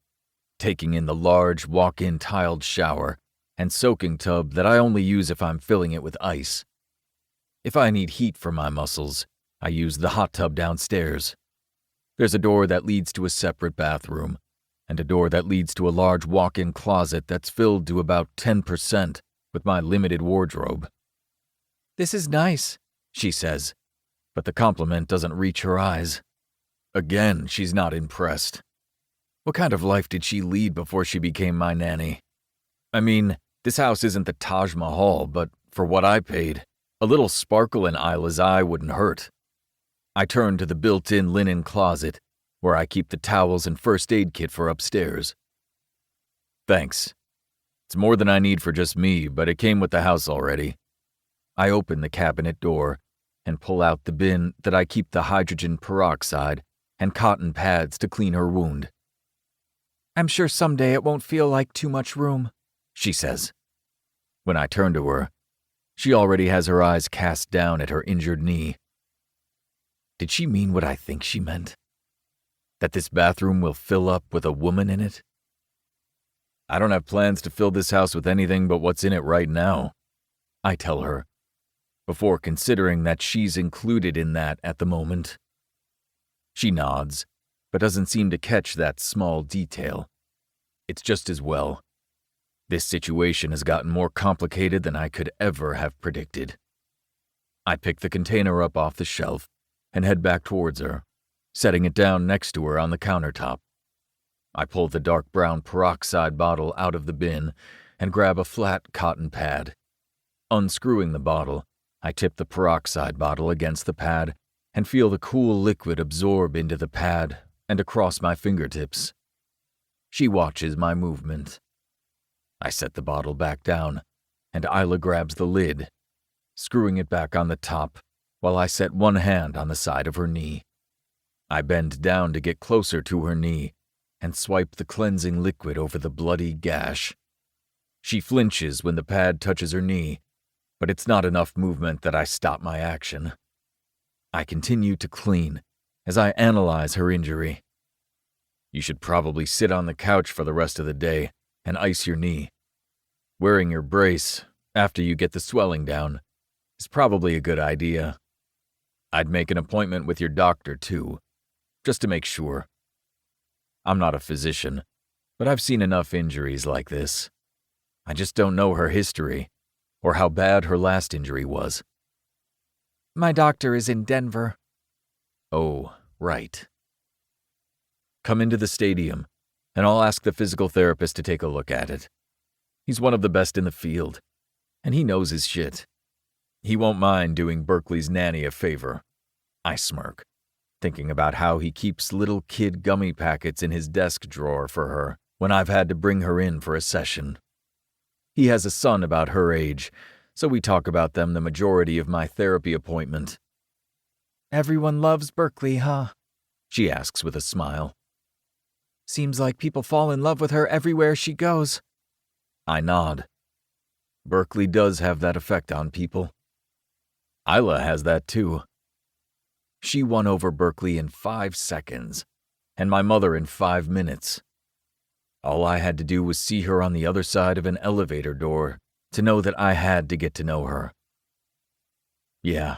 taking in the large walk-in tiled shower and soaking tub that I only use if I'm filling it with ice. If I need heat for my muscles, I use the hot tub downstairs. There's a door that leads to a separate bathroom, and a door that leads to a large walk-in closet that's filled to about 10% with my limited wardrobe. "This is nice," she says, but the compliment doesn't reach her eyes. Again, she's not impressed. What kind of life did she lead before she became my nanny? I mean, this house isn't the Taj Mahal, but for what I paid, a little sparkle in Isla's eye wouldn't hurt. I turn to the built-in linen closet, where I keep the towels and first aid kit for upstairs. "Thanks. It's more than I need for just me, but it came with the house already." I open the cabinet door and pull out the bin that I keep the hydrogen peroxide and cotton pads to clean her wound. "I'm sure someday it won't feel like too much room," she says. When I turn to her, she already has her eyes cast down at her injured knee. Did she mean what I think she meant? That this bathroom will fill up with a woman in it? I don't have plans to fill this house with anything but what's in it right now, I tell her, before considering that she's included in that at the moment. She nods, but doesn't seem to catch that small detail. It's just as well. This situation has gotten more complicated than I could ever have predicted. I pick the container up off the shelf and head back towards her, setting it down next to her on the countertop. I pull the dark brown peroxide bottle out of the bin and grab a flat cotton pad. Unscrewing the bottle, I tip the peroxide bottle against the pad and feel the cool liquid absorb into the pad and across my fingertips. She watches my movement. I set the bottle back down, and Isla grabs the lid, screwing it back on the top while I set one hand on the side of her knee. I bend down to get closer to her knee and swipe the cleansing liquid over the bloody gash. She flinches when the pad touches her knee, but it's not enough movement that I stop my action. I continue to clean as I analyze her injury. You should probably sit on the couch for the rest of the day and ice your knee. Wearing your brace, after you get the swelling down, is probably a good idea. I'd make an appointment with your doctor, too, just to make sure. I'm not a physician, but I've seen enough injuries like this. I just don't know her history, or how bad her last injury was. My doctor is in Denver. Oh, right. Come into the stadium, and I'll ask the physical therapist to take a look at it. He's one of the best in the field, and he knows his shit. He won't mind doing Berkeley's nanny a favor. I smirk, thinking about how he keeps little kid gummy packets in his desk drawer for her when I've had to bring her in for a session. He has a son about her age, so we talk about them the majority of my therapy appointment. Everyone loves Berkeley, huh? She asks with a smile. Seems like people fall in love with her everywhere she goes. I nod. Berkeley does have that effect on people. Isla has that too. She won over Berkeley in 5 seconds, and my mother in 5 minutes. All I had to do was see her on the other side of an elevator door to know that I had to get to know her. Yeah,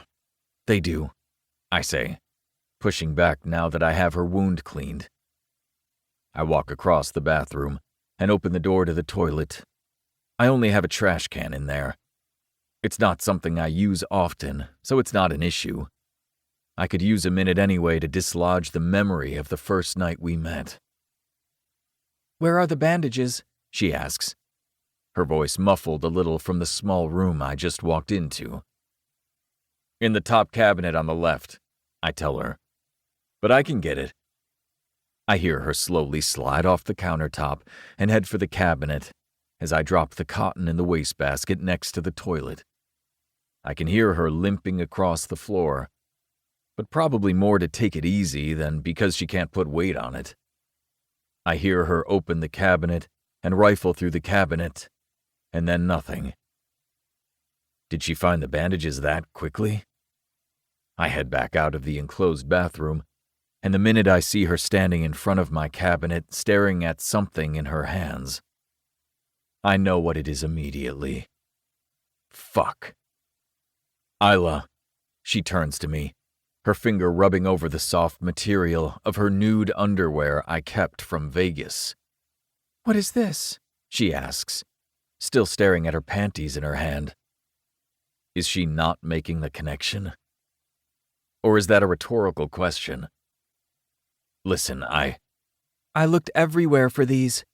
they do, I say, pushing back now that I have her wound cleaned. I walk across the bathroom and open the door to the toilet. I only have a trash can in there. It's not something I use often, so it's not an issue. I could use a minute anyway to dislodge the memory of the first night we met. Where are the bandages? She asks, her voice muffled a little from the small room I just walked into. In the top cabinet on the left, I tell her. But I can get it. I hear her slowly slide off the countertop and head for the cabinet as I drop the cotton in the wastebasket next to the toilet. I can hear her limping across the floor, but probably more to take it easy than because she can't put weight on it. I hear her open the cabinet and rifle through the cabinet, and then nothing. Did she find the bandages that quickly? I head back out of the enclosed bathroom, and the minute I see her standing in front of my cabinet staring at something in her hands, I know what it is immediately. Fuck. Isla, she turns to me, her finger rubbing over the soft material of her nude underwear I kept from Vegas. What is this? She asks, still staring at her panties in her hand. Is she not making the connection? Or is that a rhetorical question? Listen, I looked everywhere for these.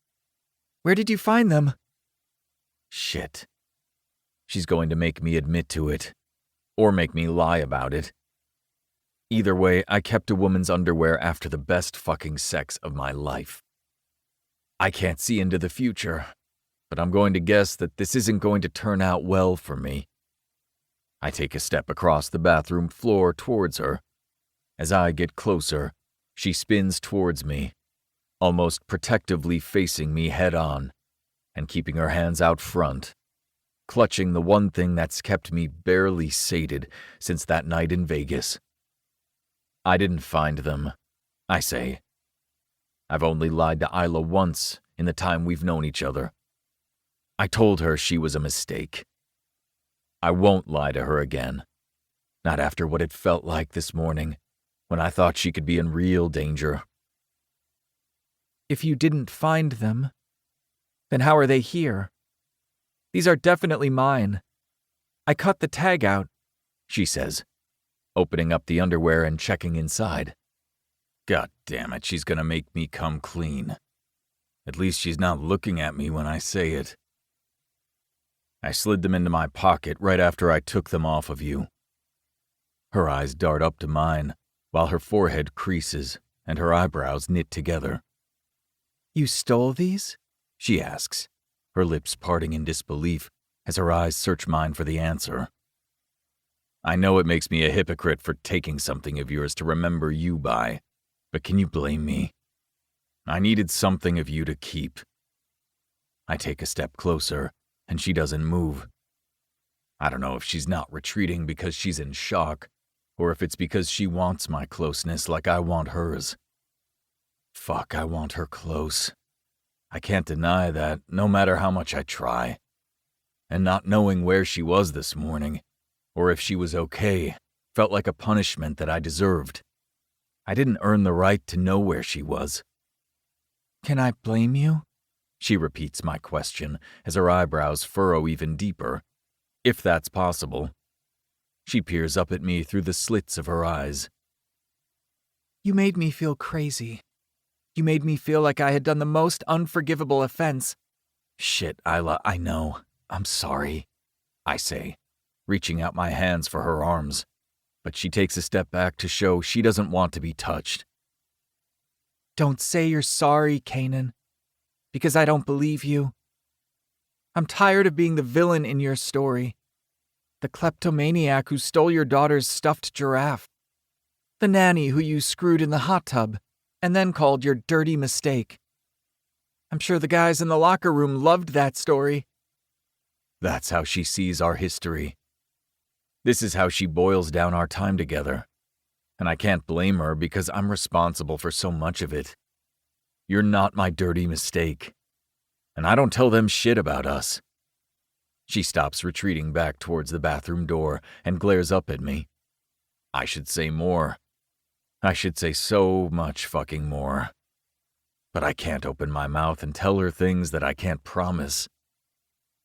Where did you find them? Shit. She's going to make me admit to it, or make me lie about it. Either way, I kept a woman's underwear after the best fucking sex of my life. I can't see into the future, but I'm going to guess that this isn't going to turn out well for me. I take a step across the bathroom floor towards her. As I get closer, she spins towards me, almost protectively facing me head on, and keeping her hands out front, clutching the one thing that's kept me barely sated since that night in Vegas. I didn't find them, I say. I've only lied to Isla once in the time we've known each other. I told her she was a mistake. I won't lie to her again, not after what it felt like this morning, when I thought she could be in real danger. If you didn't find them, then how are they here? These are definitely mine. I cut the tag out, she says, opening up the underwear and checking inside. God damn it, she's gonna make me come clean. At least she's not looking at me when I say it. I slid them into my pocket right after I took them off of you. Her eyes dart up to mine, while her forehead creases and her eyebrows knit together. You stole these? She asks, her lips parting in disbelief as her eyes search mine for the answer. I know it makes me a hypocrite for taking something of yours to remember you by, but can you blame me? I needed something of you to keep. I take a step closer, and she doesn't move. I don't know if she's not retreating because she's in shock, or if it's because she wants my closeness like I want hers. Fuck, I want her close. I can't deny that, no matter how much I try. And not knowing where she was this morning, or if she was okay, felt like a punishment that I deserved. I didn't earn the right to know where she was. Can I blame you? She repeats my question as her eyebrows furrow even deeper, if that's possible. She peers up at me through the slits of her eyes. You made me feel crazy. You made me feel like I had done the most unforgivable offense. Shit, Isla, I know. I'm sorry, I say, reaching out my hands for her arms, but she takes a step back to show she doesn't want to be touched. Don't say you're sorry, Kanan, because I don't believe you. I'm tired of being the villain in your story. The kleptomaniac who stole your daughter's stuffed giraffe. The nanny who you screwed in the hot tub and then called your dirty mistake. I'm sure the guys in the locker room loved that story. That's how she sees our history. This is how she boils down our time together. and I can't blame her because I'm responsible for so much of it. You're not my dirty mistake, and I don't tell them shit about us. She stops retreating back towards the bathroom door and glares up at me. I should say more. I should say so much fucking more. But I can't open my mouth and tell her things that I can't promise.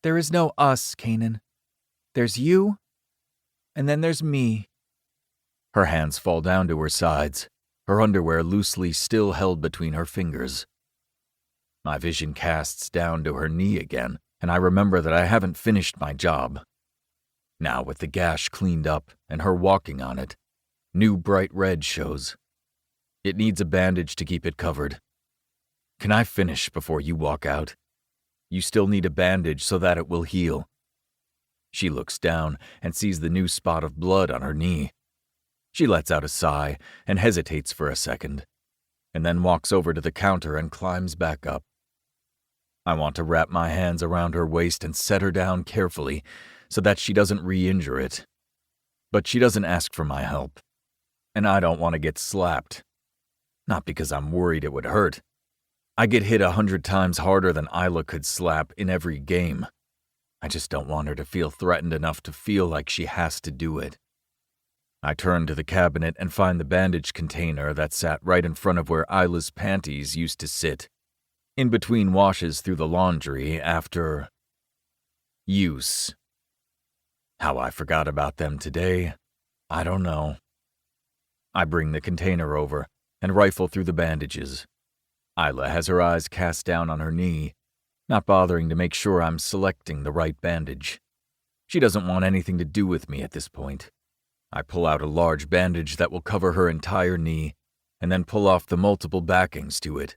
There is no us, Kanan. There's you, and then there's me. Her hands fall down to her sides, her underwear loosely still held between her fingers. My vision casts down to her knee again, and I remember that I haven't finished my job. Now with the gash cleaned up and her walking on it, new bright red shows. It needs a bandage to keep it covered. Can I finish before you walk out? You still need a bandage so that it will heal. She looks down and sees the new spot of blood on her knee. She lets out a sigh and hesitates for a second, and then walks over to the counter and climbs back up. I want to wrap my hands around her waist and set her down carefully so that she doesn't re-injure it. But she doesn't ask for my help, and I don't want to get slapped. Not because I'm worried it would hurt. I get hit 100 times harder than Isla could slap in every game. I just don't want her to feel threatened enough to feel like she has to do it. I turn to the cabinet and find the bandage container that sat right in front of where Isla's panties used to sit, in between washes through the laundry after use. How I forgot about them today, I don't know. I bring the container over and rifle through the bandages. Isla has her eyes cast down on her knee, not bothering to make sure I'm selecting the right bandage. She doesn't want anything to do with me at this point. I pull out a large bandage that will cover her entire knee, and then pull off the multiple backings to it.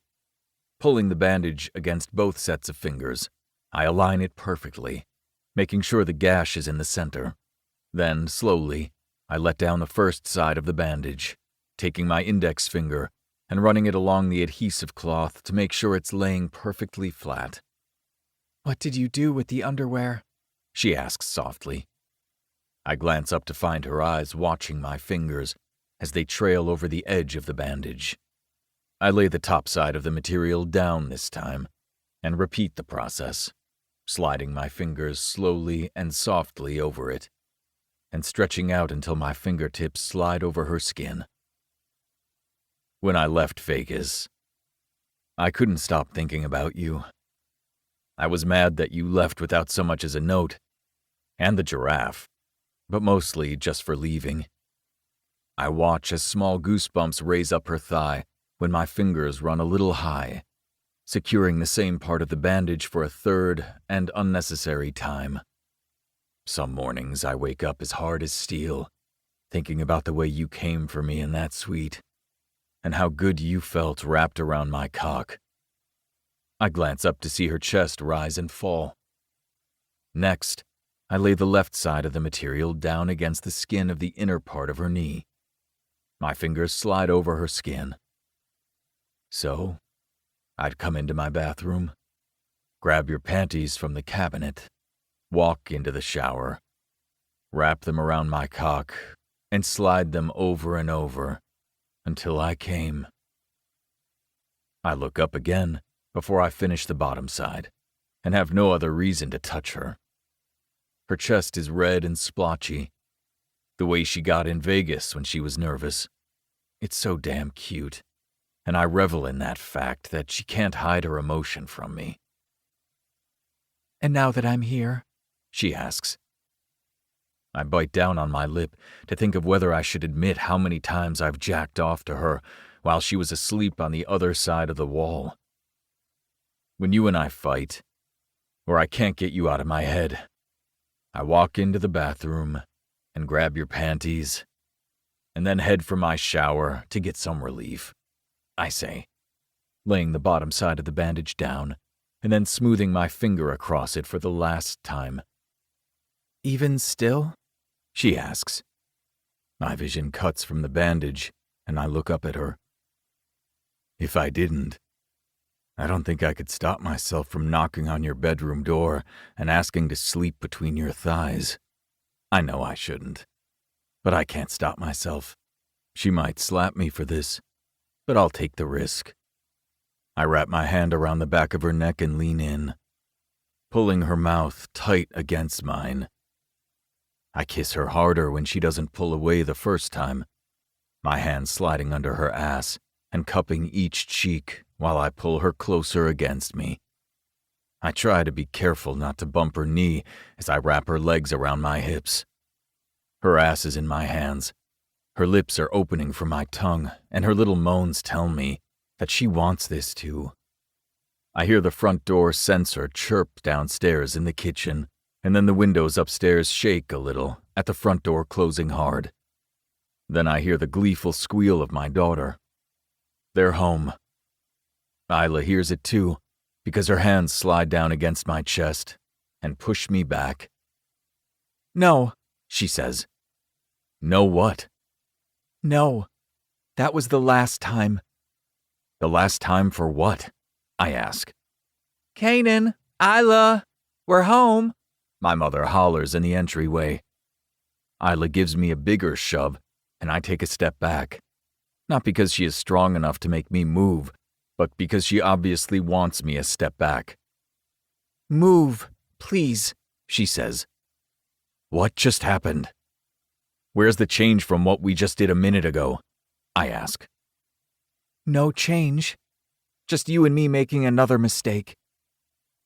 Pulling the bandage against both sets of fingers, I align it perfectly, making sure the gash is in the center. Then, slowly, I let down the first side of the bandage, taking my index finger and running it along the adhesive cloth to make sure it's laying perfectly flat. What did you do with the underwear? She asks softly. I glance up to find her eyes watching my fingers as they trail over the edge of the bandage. I lay the top side of the material down this time and repeat the process, sliding my fingers slowly and softly over it, and stretching out until my fingertips slide over her skin. When I left Vegas, I couldn't stop thinking about you. I was mad that you left without so much as a note, and the giraffe, but mostly just for leaving. I watch as small goosebumps raise up her thigh when my fingers run a little high, securing the same part of the bandage for a third and unnecessary time. Some mornings I wake up as hard as steel, thinking about the way you came for me in that suite, and how good you felt wrapped around my cock. I glance up to see her chest rise and fall. Next, I lay the left side of the material down against the skin of the inner part of her knee. My fingers slide over her skin. So, I'd come into my bathroom, grab your panties from the cabinet, walk into the shower, wrap them around my cock, and slide them over and over until I came. I look up again before I finish the bottom side, and have no other reason to touch her. Her chest is red and splotchy, the way she got in Vegas when she was nervous. It's so damn cute, and I revel in that fact that she can't hide her emotion from me. And now that I'm here, she asks. I bite down on my lip to think of whether I should admit how many times I've jacked off to her while she was asleep on the other side of the wall. When you and I fight, or I can't get you out of my head, I walk into the bathroom and grab your panties, and then head for my shower to get some relief, I say, laying the bottom side of the bandage down and then smoothing my finger across it for the last time. Even still? She asks. My vision cuts from the bandage, and I look up at her. If I didn't, I don't think I could stop myself from knocking on your bedroom door and asking to sleep between your thighs. I know I shouldn't, but I can't stop myself. She might slap me for this, but I'll take the risk. I wrap my hand around the back of her neck and lean in, pulling her mouth tight against mine. I kiss her harder when she doesn't pull away the first time, my hand sliding under her ass and cupping each cheek while I pull her closer against me. I try to be careful not to bump her knee as I wrap her legs around my hips. Her ass is in my hands. Her lips are opening for my tongue, and her little moans tell me that she wants this too. I hear the front door sensor chirp downstairs in the kitchen, and then the windows upstairs shake a little at the front door closing hard. Then I hear the gleeful squeal of my daughter. They're home. Isla hears it too, because her hands slide down against my chest and push me back. No, She says. No what? no. That was the last time. The last time for what? I ask. Kanan, Isla, we're home. My mother hollers in the entryway. Isla gives me a bigger shove, and I take a step back. Not because she is strong enough to make me move, but because she obviously wants me a step back. Move, please, She says. What just happened? Where's the change from what we just did a minute ago? I ask. No change. Just you and me making another mistake.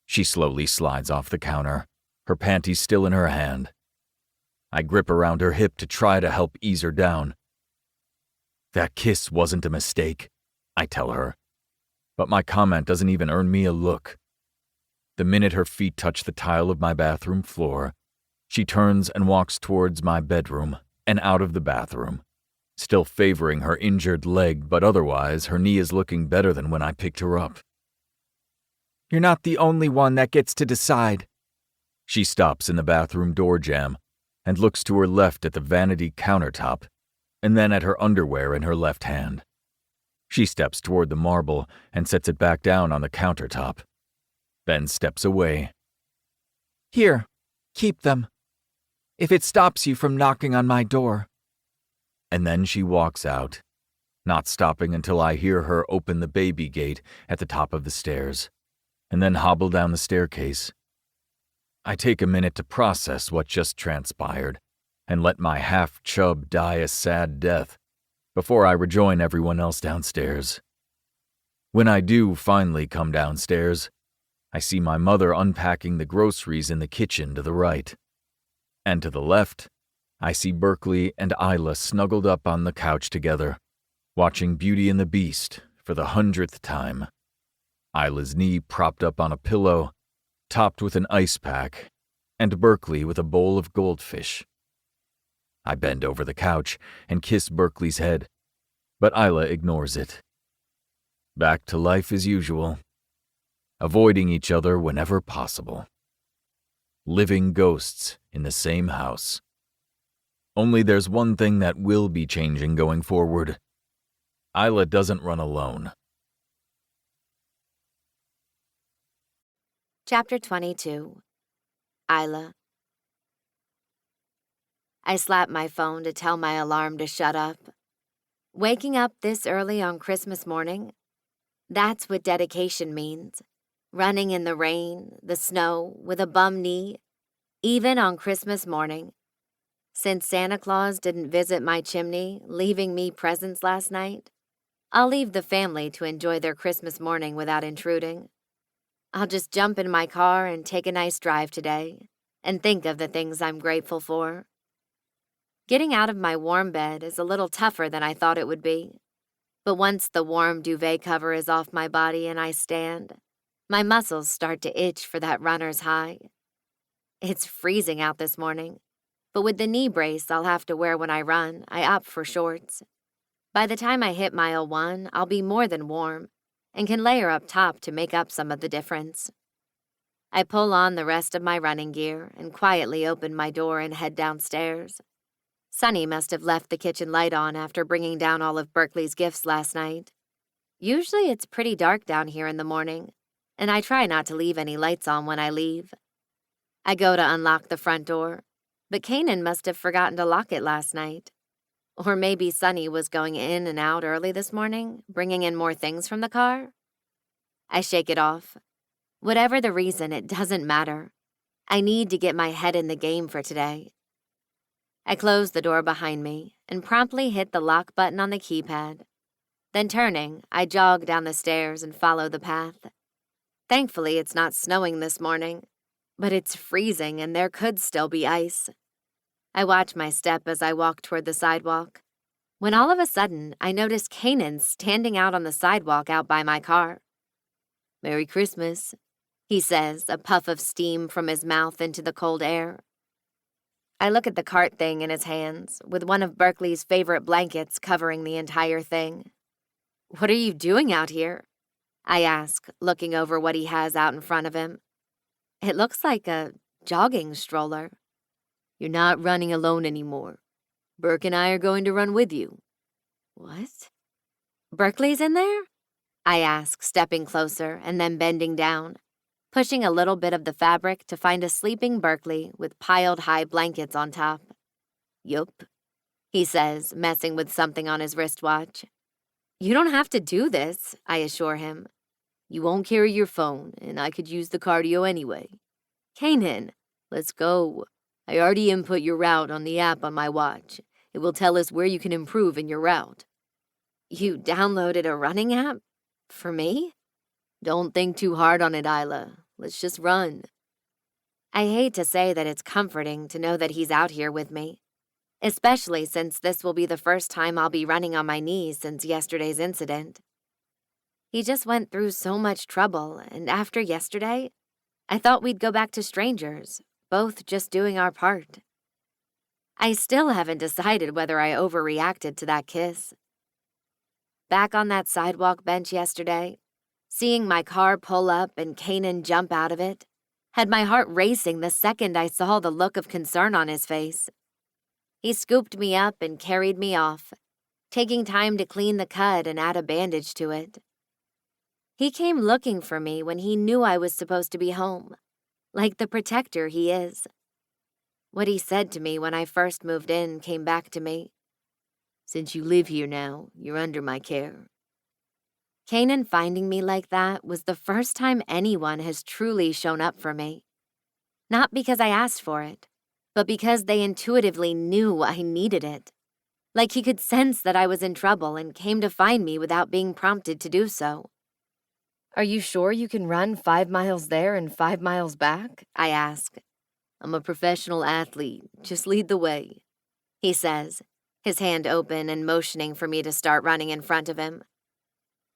She slowly slides off the counter, her panties still in her hand. I grip around her hip to try to help ease her down. That kiss wasn't a mistake, I tell her. But my comment doesn't even earn me a look. The minute her feet touch the tile of my bathroom floor, she turns and walks towards my bedroom and out of the bathroom, still favoring her injured leg, but otherwise her knee is looking better than when I picked her up. You're not the only one that gets to decide. She stops in the bathroom door jamb and looks to her left at the vanity countertop and then at her underwear in her left hand. She steps toward the marble and sets it back down on the countertop, then steps away. Here, keep them. If it stops you from knocking on my door. And then she walks out, not stopping until I hear her open the baby gate at the top of the stairs, and then hobble down the staircase. I take a minute to process what just transpired and let my half-chub die a sad death before I rejoin everyone else downstairs. When I do finally come downstairs, I see my mother unpacking the groceries in the kitchen to the right. And to the left, I see Berkeley and Isla snuggled up on the couch together, watching Beauty and the Beast for the 100th time. Isla's knee propped up on a pillow, topped with an ice pack, and Berkeley with a bowl of goldfish. I bend over the couch and kiss Berkeley's head, but Isla ignores it. Back to life as usual, avoiding each other whenever possible. Living ghosts in the same house. Only there's one thing that will be changing going forward. Isla doesn't run alone. Chapter 22. Isla. I slap my phone to tell my alarm to shut up. Waking up this early on Christmas morning? That's what dedication means. Running in the rain, the snow, with a bum knee, even on Christmas morning. Since Santa Claus didn't visit my chimney, leaving me presents last night, I'll leave the family to enjoy their Christmas morning without intruding. I'll just jump in my car and take a nice drive today, and think of the things I'm grateful for. Getting out of my warm bed is a little tougher than I thought it would be, but once the warm duvet cover is off my body and I stand, my muscles start to itch for that runner's high. It's freezing out this morning, but with the knee brace I'll have to wear when I run, I opt for shorts. By the time I hit mile 1, I'll be more than warm and can layer up top to make up some of the difference. I pull on the rest of my running gear and quietly open my door and head downstairs. Sonny must have left the kitchen light on after bringing down all of Berkeley's gifts last night. Usually it's pretty dark down here in the morning, and I try not to leave any lights on when I leave. I go to unlock the front door, but Kanan must have forgotten to lock it last night. Or maybe Sunny was going in and out early this morning, bringing in more things from the car? I shake it off. Whatever the reason, it doesn't matter. I need to get my head in the game for today. I close the door behind me and promptly hit the lock button on the keypad. Then turning, I jog down the stairs and follow the path. Thankfully, it's not snowing this morning, but it's freezing and there could still be ice. I watch my step as I walk toward the sidewalk, when all of a sudden I notice Kanan standing out on the sidewalk out by my car. "Merry Christmas," he says, a puff of steam from his mouth into the cold air. I look at the cart thing in his hands, with one of Berkeley's favorite blankets covering the entire thing. "What are you doing out here?" I ask, looking over what he has out in front of him. It looks like a jogging stroller. "You're not running alone anymore. Burke and I are going to run with you." "What? Berkeley's in there?" I ask, stepping closer and then bending down, pushing a little bit of the fabric to find a sleeping Berkeley with piled high blankets on top. "Yup," he says, messing with something on his wristwatch. "You don't have to do this," I assure him. "You won't carry your phone, and I could use the cardio anyway." "Kanan, "Let's go. I already input your route on the app on my watch. It will tell us where you can improve in your route." you downloaded a running app? For me?" "Don't think too hard on it, Isla. Let's just run." I hate to say that it's comforting to know that he's out here with me, especially since this will be the first time I'll be running on my knees since yesterday's incident. He just went through so much trouble, and after yesterday, I thought we'd go back to strangers, both just doing our part. I still haven't decided whether I overreacted to that kiss. Back on that sidewalk bench yesterday, seeing my car pull up and Kanan jump out of it, had my heart racing the second I saw the look of concern on his face. He scooped me up and carried me off, taking time to clean the cut and add a bandage to it. He came looking for me when he knew I was supposed to be home, like the protector he is. What he said to me when I first moved in came back to me. "Since you live here now, you're under my care." Kanan finding me like that was the first time anyone has truly shown up for me. Not because I asked for it, but because they intuitively knew I needed it. Like he could sense that I was in trouble and came to find me without being prompted to do so. "Are you sure you can run 5 miles there and 5 miles back?" I ask. "I'm a professional athlete. Just lead the way," he says, his hand open and motioning for me to start running in front of him.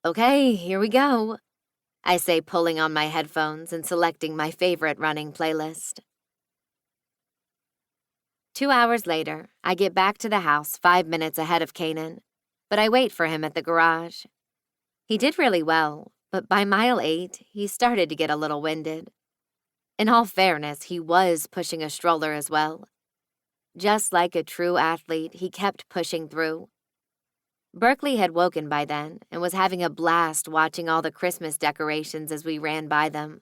"Okay, here we go," I say, pulling on my headphones and selecting my favorite running playlist. 2 hours later, I get back to the house 5 minutes ahead of Kanan, but I wait for him at the garage. He did really well, but by mile 8, he started to get a little winded. In all fairness, he was pushing a stroller as well. Just like a true athlete, he kept pushing through. Berkeley had woken by then and was having a blast watching all the Christmas decorations as we ran by them.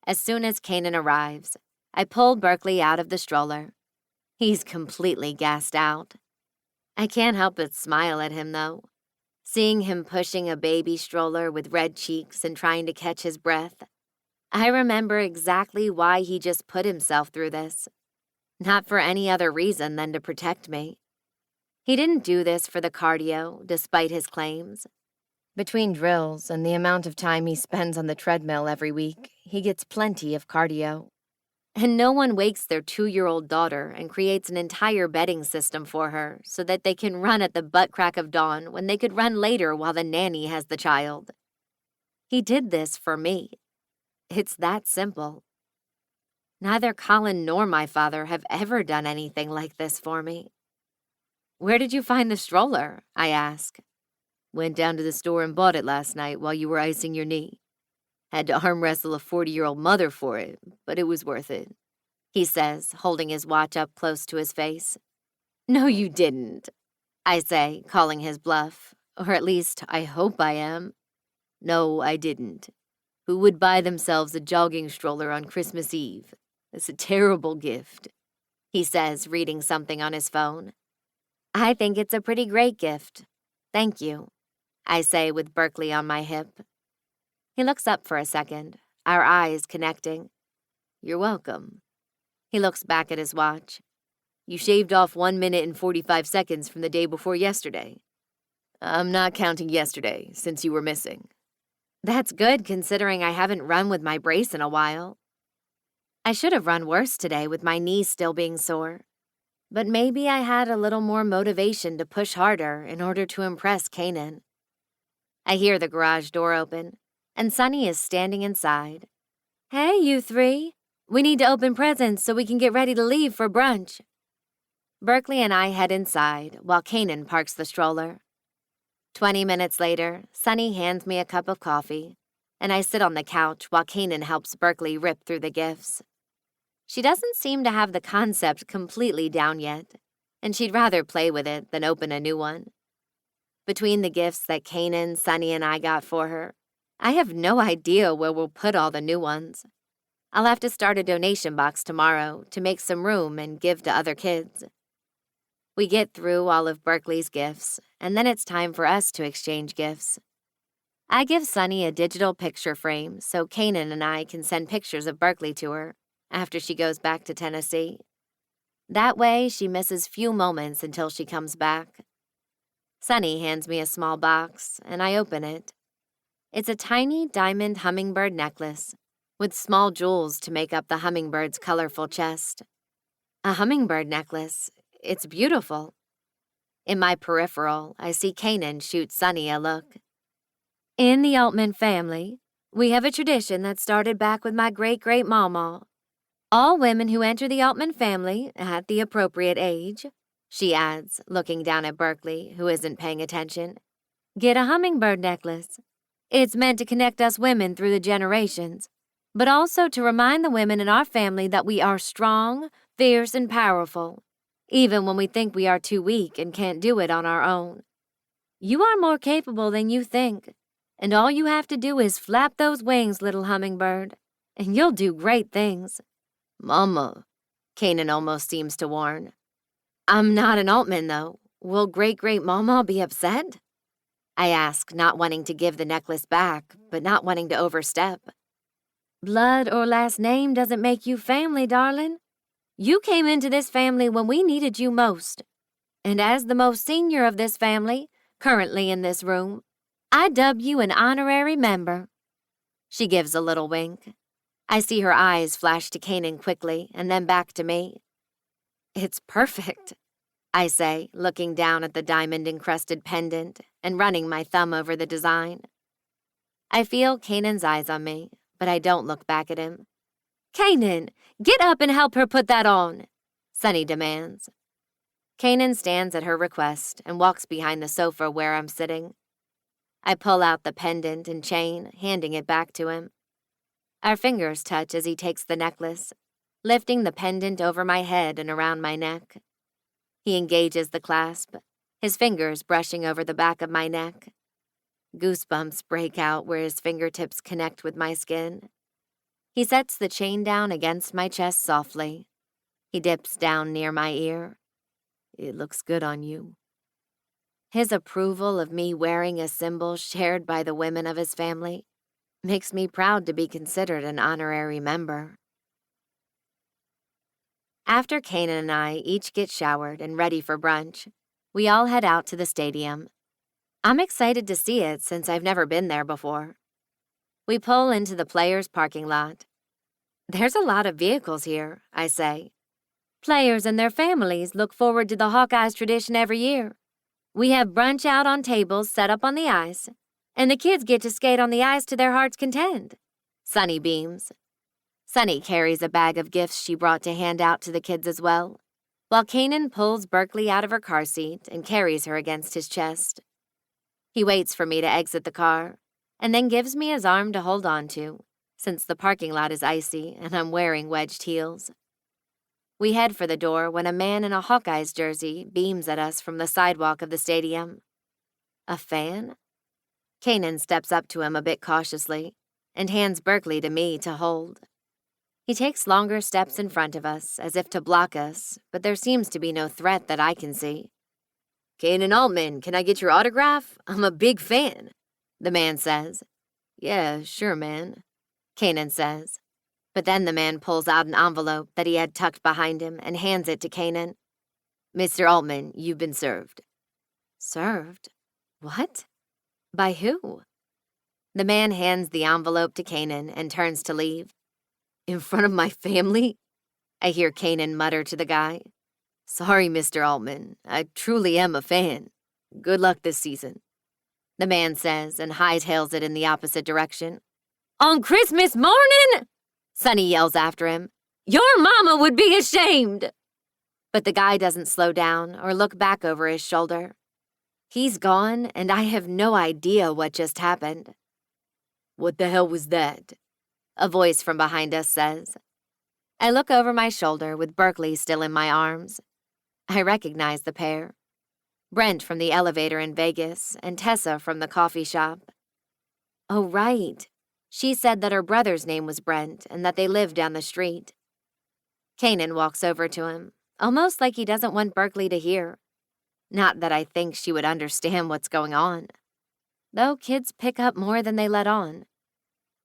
As soon as Kanan arrives, I pull Berkeley out of the stroller. He's completely gassed out. I can't help but smile at him, though. Seeing him pushing a baby stroller with red cheeks and trying to catch his breath, I remember exactly why he just put himself through this. Not for any other reason than to protect me. He didn't do this for the cardio, despite his claims. Between drills and the amount of time he spends on the treadmill every week, he gets plenty of cardio. And no one wakes their 2-year-old daughter and creates an entire bedding system for her so that they can run at the butt crack of dawn when they could run later while the nanny has the child. He did this for me. It's that simple. Neither Colin nor my father have ever done anything like this for me. "Where did you find the stroller?" I ask. "Went down to the store and bought it last night while you were icing your knee. Had to arm wrestle a 40-year-old mother for it, but it was worth it," he says, holding his watch up close to his face. "No, you didn't," I say, calling his bluff. Or at least, I hope I am. "No, I didn't. Who would buy themselves a jogging stroller on Christmas Eve? It's a terrible gift," he says, reading something on his phone. I think it's a pretty great gift. Thank you, I say with Berkeley on my hip. He looks up for a second, our eyes connecting. You're welcome. He looks back at his watch. You shaved off 1 minute and 45 seconds from the day before yesterday. I'm not counting yesterday, since you were missing. That's good, considering I haven't run with my brace in a while. I should have run worse today with my knees still being sore. But maybe I had a little more motivation to push harder in order to impress Kanan. I hear the garage door open, and Sunny is standing inside. Hey, you three. We need to open presents so we can get ready to leave for brunch. Berkeley and I head inside while Kanan parks the stroller. 20 minutes later, Sunny hands me a cup of coffee, and I sit on the couch while Kanan helps Berkeley rip through the gifts. She doesn't seem to have the concept completely down yet, and she'd rather play with it than open a new one. Between the gifts that Kanan, Sunny, and I got for her, I have no idea where we'll put all the new ones. I'll have to start a donation box tomorrow to make some room and give to other kids. We get through all of Berkeley's gifts, and then it's time for us to exchange gifts. I give Sunny a digital picture frame so Kanan and I can send pictures of Berkeley to her after she goes back to Tennessee. That way, she misses few moments until she comes back. Sunny hands me a small box, and I open it. It's a tiny diamond hummingbird necklace with small jewels to make up the hummingbird's colorful chest. A hummingbird necklace. It's beautiful. In my peripheral, I see Kanan shoot Sunny a look. In the Altman family, we have a tradition that started back with my great-great-mama. All women who enter the Altman family at the appropriate age, she adds, looking down at Berkeley, who isn't paying attention, get a hummingbird necklace. It's meant to connect us women through the generations, but also to remind the women in our family that we are strong, fierce, and powerful, even when we think we are too weak and can't do it on our own. You are more capable than you think, and all you have to do is flap those wings, little hummingbird, and you'll do great things. Mama, Kanan almost seems to warn. I'm not an Altman, though. Will great-great-mama be upset? I ask, not wanting to give the necklace back, but not wanting to overstep. Blood or last name doesn't make you family, darling. You came into this family when we needed you most. And as the most senior of this family, currently in this room, I dub you an honorary member. She gives a little wink. I see her eyes flash to Kanan quickly and then back to me. It's perfect, I say, looking down at the diamond-encrusted pendant and running my thumb over the design. I feel Kanan's eyes on me, but I don't look back at him. Kanan, get up and help her put that on, Sunny demands. Kanan stands at her request and walks behind the sofa where I'm sitting. I pull out the pendant and chain, handing it back to him. Our fingers touch as he takes the necklace, lifting the pendant over my head and around my neck. He engages the clasp, his fingers brushing over the back of my neck. Goosebumps break out where his fingertips connect with my skin. He sets the chain down against my chest softly. He dips down near my ear. It looks good on you. His approval of me wearing a symbol shared by the women of his family makes me proud to be considered an honorary member. After Kanan and I each get showered and ready for brunch, we all head out to the stadium. I'm excited to see it since I've never been there before. We pull into the players' parking lot. There's a lot of vehicles here, I say. Players and their families look forward to the Hawkeyes tradition every year. We have brunch out on tables set up on the ice, and the kids get to skate on the ice to their heart's content. Sunny beams. Sunny carries a bag of gifts she brought to hand out to the kids as well, while Kanan pulls Berkeley out of her car seat and carries her against his chest. He waits for me to exit the car, and then gives me his arm to hold on to, since the parking lot is icy and I'm wearing wedged heels. We head for the door when a man in a Hawkeyes jersey beams at us from the sidewalk of the stadium. A fan? Kanan steps up to him a bit cautiously and hands Berkeley to me to hold. He takes longer steps in front of us, as if to block us, but there seems to be no threat that I can see. Kanan Altman, can I get your autograph? I'm a big fan, the man says. Yeah, sure, man, Kanan says. But then the man pulls out an envelope that he had tucked behind him and hands it to Kanan. Mr. Altman, you've been served. Served? What? By who? The man hands the envelope to Kanan and turns to leave. In front of my family? I hear Kanan mutter to the guy. Sorry, Mr. Altman. I truly am a fan. Good luck this season, the man says and hightails it in the opposite direction. On Christmas morning? Sonny yells after him. Your mama would be ashamed. But the guy doesn't slow down or look back over his shoulder. He's gone, and I have no idea what just happened. What the hell was that? A voice from behind us says. I look over my shoulder with Berkeley still in my arms. I recognize the pair. Brent from the elevator in Vegas and Tessa from the coffee shop. Oh, right. She said that her brother's name was Brent and that they lived down the street. Kanan walks over to him, almost like he doesn't want Berkeley to hear. Not that I think she would understand what's going on. Though kids pick up more than they let on.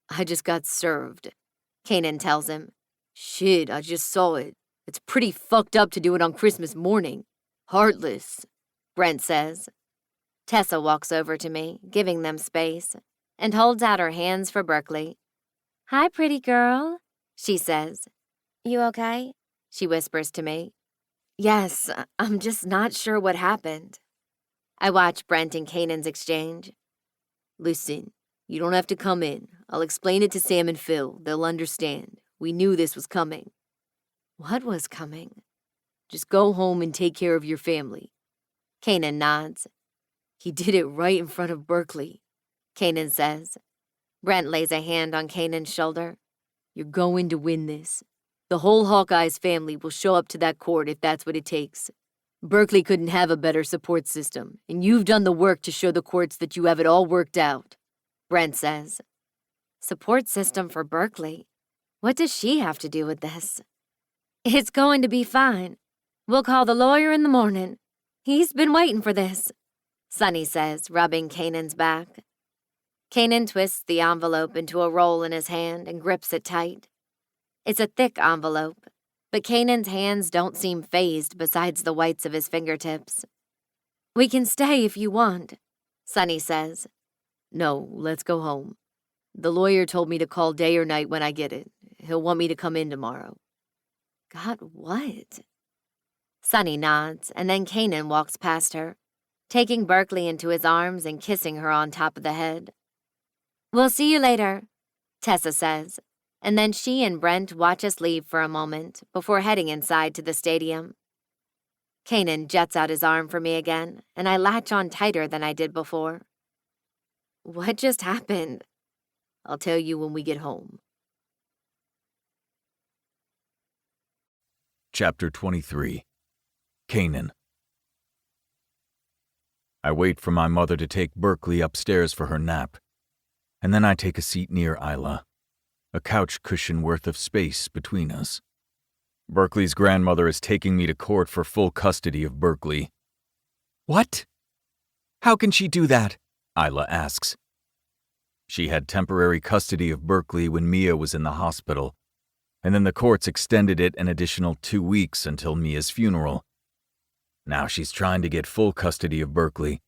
I just got served, Kanan tells him. Shit, I just saw it. It's pretty fucked up to do it on Christmas morning. Heartless, Brent says. Tessa walks over to me, giving them space, and holds out her hands for Berkeley. Hi, pretty girl, she says. You okay? She whispers to me. Yes, I'm just not sure what happened. I watch Brent and Kanan's exchange. Listen, you don't have to come in. I'll explain it to Sam and Phil. They'll understand. We knew this was coming. What was coming? Just go home and take care of your family. Kanan nods. He did it right in front of Berkeley, Kanan says. Brent lays a hand on Kanan's shoulder. You're going to win this. The whole Hawkeyes family will show up to that court if that's what it takes. Berkeley couldn't have a better support system, and you've done the work to show the courts that you have it all worked out, Brent says. Support system for Berkeley? What does she have to do with this? It's going to be fine. We'll call the lawyer in the morning. He's been waiting for this, Sonny says, rubbing Kanan's back. Kanan twists the envelope into a roll in his hand and grips it tight. It's a thick envelope, but Kanan's hands don't seem fazed besides the whites of his fingertips. We can stay if you want, Sonny says. No, let's go home. The lawyer told me to call day or night when I get it. He'll want me to come in tomorrow. God, what? Sonny nods, and then Kanan walks past her, taking Berkeley into his arms and kissing her on top of the head. We'll see you later, Tessa says, and then she and Brent watch us leave for a moment before heading inside to the stadium. Kanan juts out his arm for me again, and I latch on tighter than I did before. What just happened? I'll tell you when we get home. Chapter 23. Kanan. I wait for my mother to take Berkeley upstairs for her nap, and then I take a seat near Isla, a couch cushion worth of space between us. Berkeley's grandmother is taking me to court for full custody of Berkeley. What? How can she do that? Isla asks. She had temporary custody of Berkeley when Mia was in the hospital, and then the courts extended it an additional 2 weeks until Mia's funeral. Now she's trying to get full custody of Berkeley,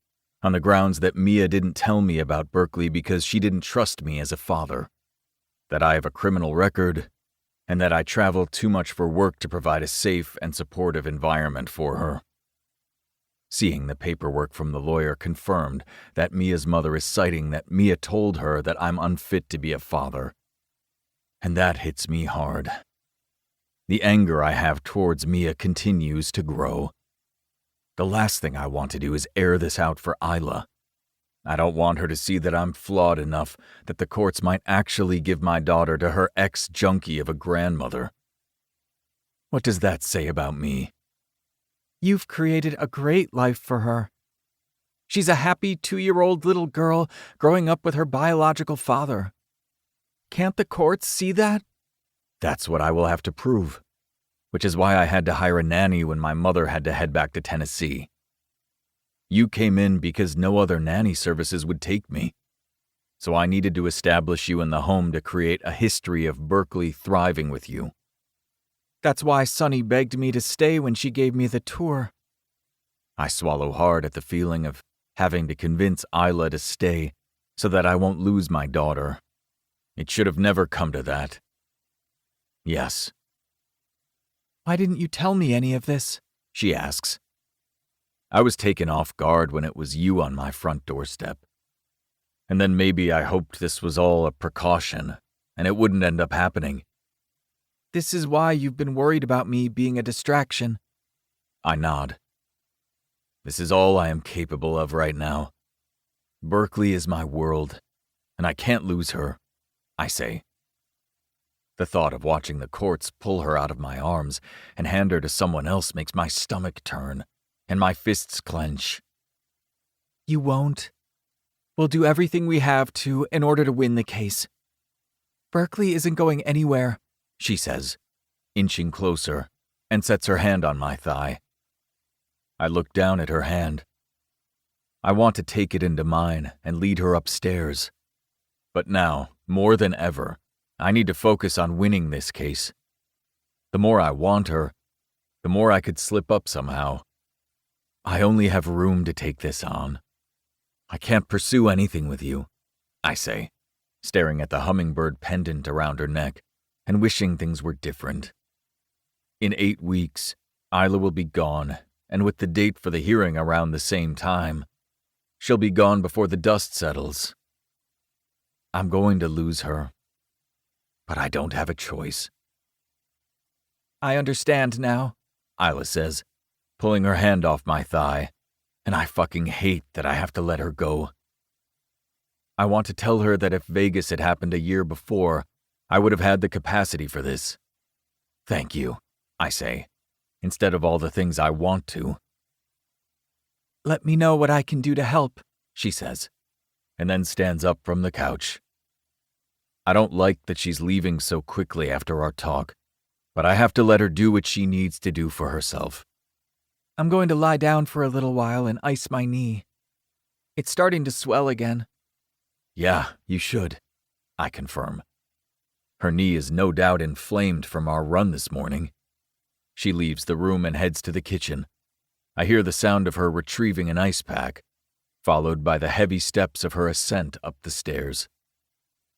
on the grounds that Mia didn't tell me about Berkeley because she didn't trust me as a father, that I have a criminal record, and that I travel too much for work to provide a safe and supportive environment for her. Seeing the paperwork from the lawyer confirmed that Mia's mother is citing that Mia told her that I'm unfit to be a father. And that hits me hard. The anger I have towards Mia continues to grow. The last thing I want to do is air this out for Isla. I don't want her to see that I'm flawed enough that the courts might actually give my daughter to her ex-junkie of a grandmother. What does that say about me? You've created a great life for her. She's a happy 2-year-old little girl growing up with her biological father. Can't the courts see that? That's what I will have to prove, which is why I had to hire a nanny when my mother had to head back to Tennessee. You came in because no other nanny services would take me. So I needed to establish you in the home to create a history of Berkeley thriving with you. That's why Sunny begged me to stay when she gave me the tour. I swallow hard at the feeling of having to convince Isla to stay so that I won't lose my daughter. It should have never come to that. Yes. Why didn't you tell me any of this? She asks. I was taken off guard when it was you on my front doorstep. And then maybe I hoped this was all a precaution, and it wouldn't end up happening. This is why you've been worried about me being a distraction. I nod. This is all I am capable of right now. Berkeley is my world, and I can't lose her, I say. The thought of watching the courts pull her out of my arms and hand her to someone else makes my stomach turn, and my fists clench. You won't. We'll do everything we have to in order to win the case. Berkeley isn't going anywhere, she says, inching closer, and sets her hand on my thigh. I look down at her hand. I want to take it into mine and lead her upstairs. But now, more than ever, I need to focus on winning this case. The more I want her, the more I could slip up somehow. I only have room to take this on. I can't pursue anything with you, I say, staring at the hummingbird pendant around her neck and wishing things were different. In 8 weeks, Isla will be gone, and with the date for the hearing around the same time, she'll be gone before the dust settles. I'm going to lose her, but I don't have a choice. I understand now, Isla says, pulling her hand off my thigh, and I fucking hate that I have to let her go. I want to tell her that if Vegas had happened a year before, I would have had the capacity for this. Thank you, I say, instead of all the things I want to. Let me know what I can do to help, she says, and then stands up from the couch. I don't like that she's leaving so quickly after our talk, but I have to let her do what she needs to do for herself. I'm going to lie down for a little while and ice my knee. It's starting to swell again. Yeah, you should, I confirm. Her knee is no doubt inflamed from our run this morning. She leaves the room and heads to the kitchen. I hear the sound of her retrieving an ice pack, followed by the heavy steps of her ascent up the stairs.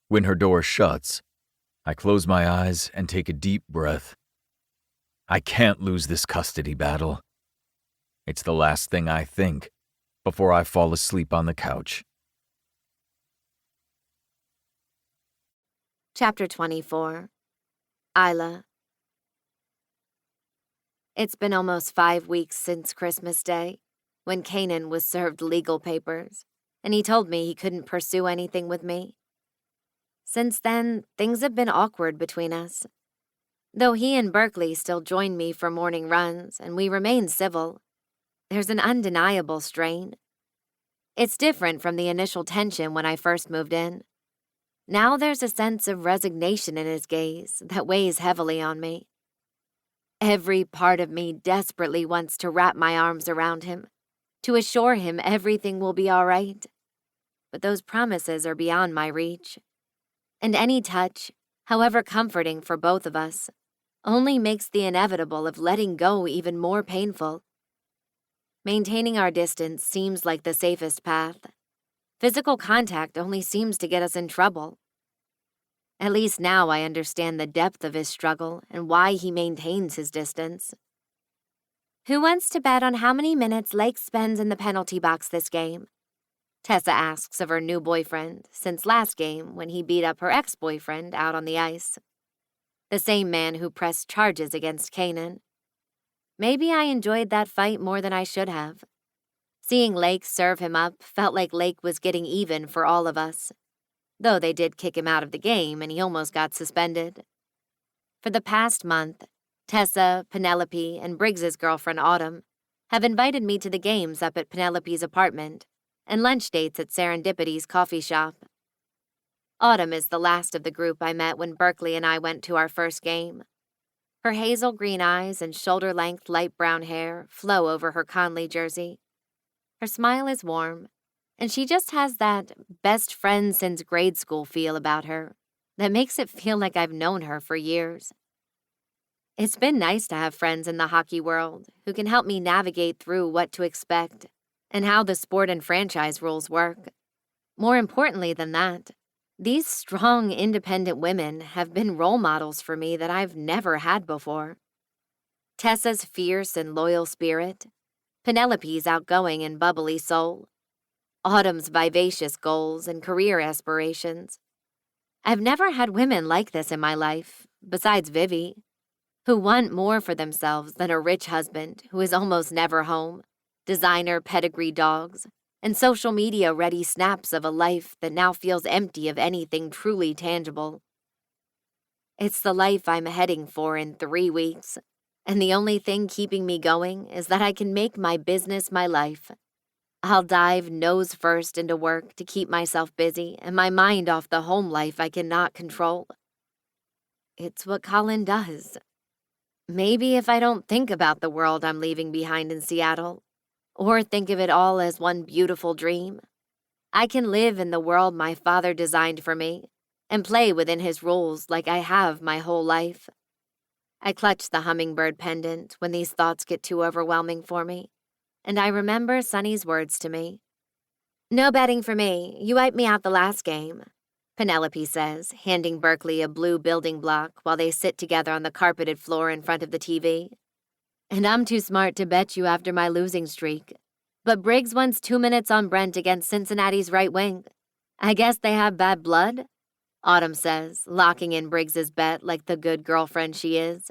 When her door shuts, I close my eyes and take a deep breath. I can't lose this custody battle. It's the last thing I think before I fall asleep on the couch. Chapter 24. Isla. It's been almost 5 weeks since Christmas Day, when Kanan was served legal papers, and he told me he couldn't pursue anything with me. Since then, things have been awkward between us. Though he and Berkeley still join me for morning runs, and we remain civil, there's an undeniable strain. It's different from the initial tension when I first moved in. Now there's a sense of resignation in his gaze that weighs heavily on me. Every part of me desperately wants to wrap my arms around him, to assure him everything will be all right. But those promises are beyond my reach. And any touch, however comforting for both of us, only makes the inevitable of letting go even more painful. Maintaining our distance seems like the safest path. Physical contact only seems to get us in trouble. At least now I understand the depth of his struggle and why he maintains his distance. Who wants to bet on how many minutes Lake spends in the penalty box this game? Tessa asks of her new boyfriend since last game when he beat up her ex-boyfriend out on the ice. The same man who pressed charges against Kanan. Maybe I enjoyed that fight more than I should have. Seeing Lake serve him up felt like Lake was getting even for all of us, though they did kick him out of the game and he almost got suspended. For the past month, Tessa, Penelope, and Briggs's girlfriend Autumn have invited me to the games up at Penelope's apartment and lunch dates at Serendipity's coffee shop. Autumn is the last of the group I met when Berkeley and I went to our first game. Her hazel green eyes and shoulder-length light brown hair flow over her Conley jersey. Her smile is warm, and she just has that best friend since grade school feel about her that makes it feel like I've known her for years. It's been nice to have friends in the hockey world who can help me navigate through what to expect and how the sport and franchise rules work. More importantly than that, these strong, independent women have been role models for me that I've never had before. Tessa's fierce and loyal spirit, Penelope's outgoing and bubbly soul, Autumn's vivacious goals and career aspirations. I've never had women like this in my life, besides Vivi, who want more for themselves than a rich husband who is almost never home, designer pedigree dogs, and social media-ready snaps of a life that now feels empty of anything truly tangible. It's the life I'm heading for in 3 weeks, and the only thing keeping me going is that I can make my business my life. I'll dive nose first into work to keep myself busy and my mind off the home life I cannot control. It's what Colin does. Maybe if I don't think about the world I'm leaving behind in Seattle, or think of it all as one beautiful dream, I can live in the world my father designed for me and play within his rules like I have my whole life. I clutch the hummingbird pendant when these thoughts get too overwhelming for me, and I remember Sonny's words to me. "No betting for me. You wiped me out the last game," Penelope says, handing Berkeley a blue building block while they sit together on the carpeted floor in front of the TV. "And I'm too smart to bet you after my losing streak. But Briggs wants 2 minutes on Brent against Cincinnati's right wing. I guess they have bad blood?" Autumn says, locking in Briggs's bet like the good girlfriend she is.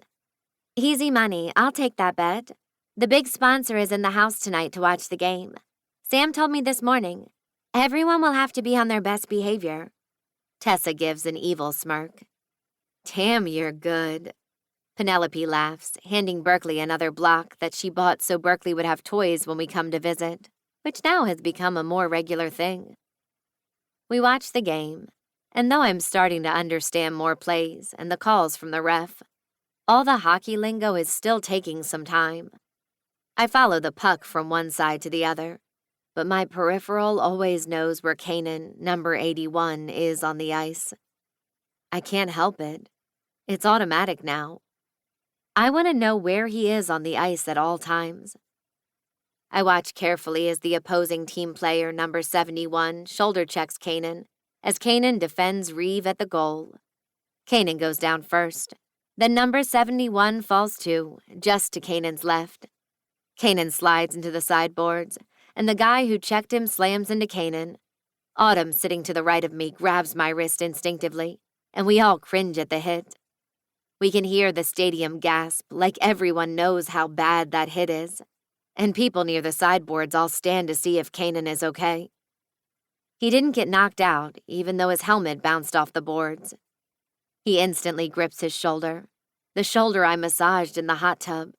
"Easy money. I'll take that bet. The big sponsor is in the house tonight to watch the game. Sam told me this morning. Everyone will have to be on their best behavior." Tessa gives an evil smirk. "Damn, you're good." Penelope laughs, handing Berkeley another block that she bought so Berkeley would have toys when we come to visit, which now has become a more regular thing. We watch the game, and though I'm starting to understand more plays and the calls from the ref, all the hockey lingo is still taking some time. I follow the puck from one side to the other, but my peripheral always knows where Kanan, number 81, is on the ice. I can't help it. It's automatic now. I want to know where he is on the ice at all times. I watch carefully as the opposing team player, number 71, shoulder checks Kanan, as Kanan defends Reeve at the goal. Kanan goes down first. Then number 71 falls too, just to Kanan's left. Kanan slides into the sideboards, and the guy who checked him slams into Kanan. Autumn, sitting to the right of me, grabs my wrist instinctively, and we all cringe at the hit. We can hear the stadium gasp like everyone knows how bad that hit is, and people near the sideboards all stand to see if Kanan is okay. He didn't get knocked out, even though his helmet bounced off the boards. He instantly grips his shoulder, the shoulder I massaged in the hot tub.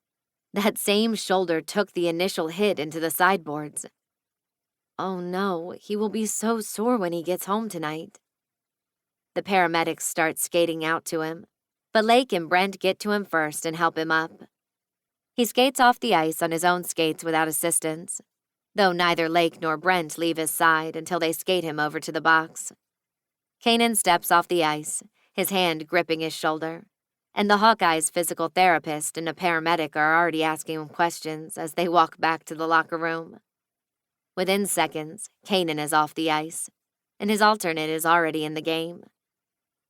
That same shoulder took the initial hit into the sideboards. Oh no, he will be so sore when he gets home tonight. The paramedics start skating out to him, but Lake and Brent get to him first and help him up. He skates off the ice on his own skates without assistance, though neither Lake nor Brent leave his side until they skate him over to the box. Kanan steps off the ice, his hand gripping his shoulder, and the Hawkeyes' physical therapist and a paramedic are already asking him questions as they walk back to the locker room. Within seconds, Kanan is off the ice, and his alternate is already in the game.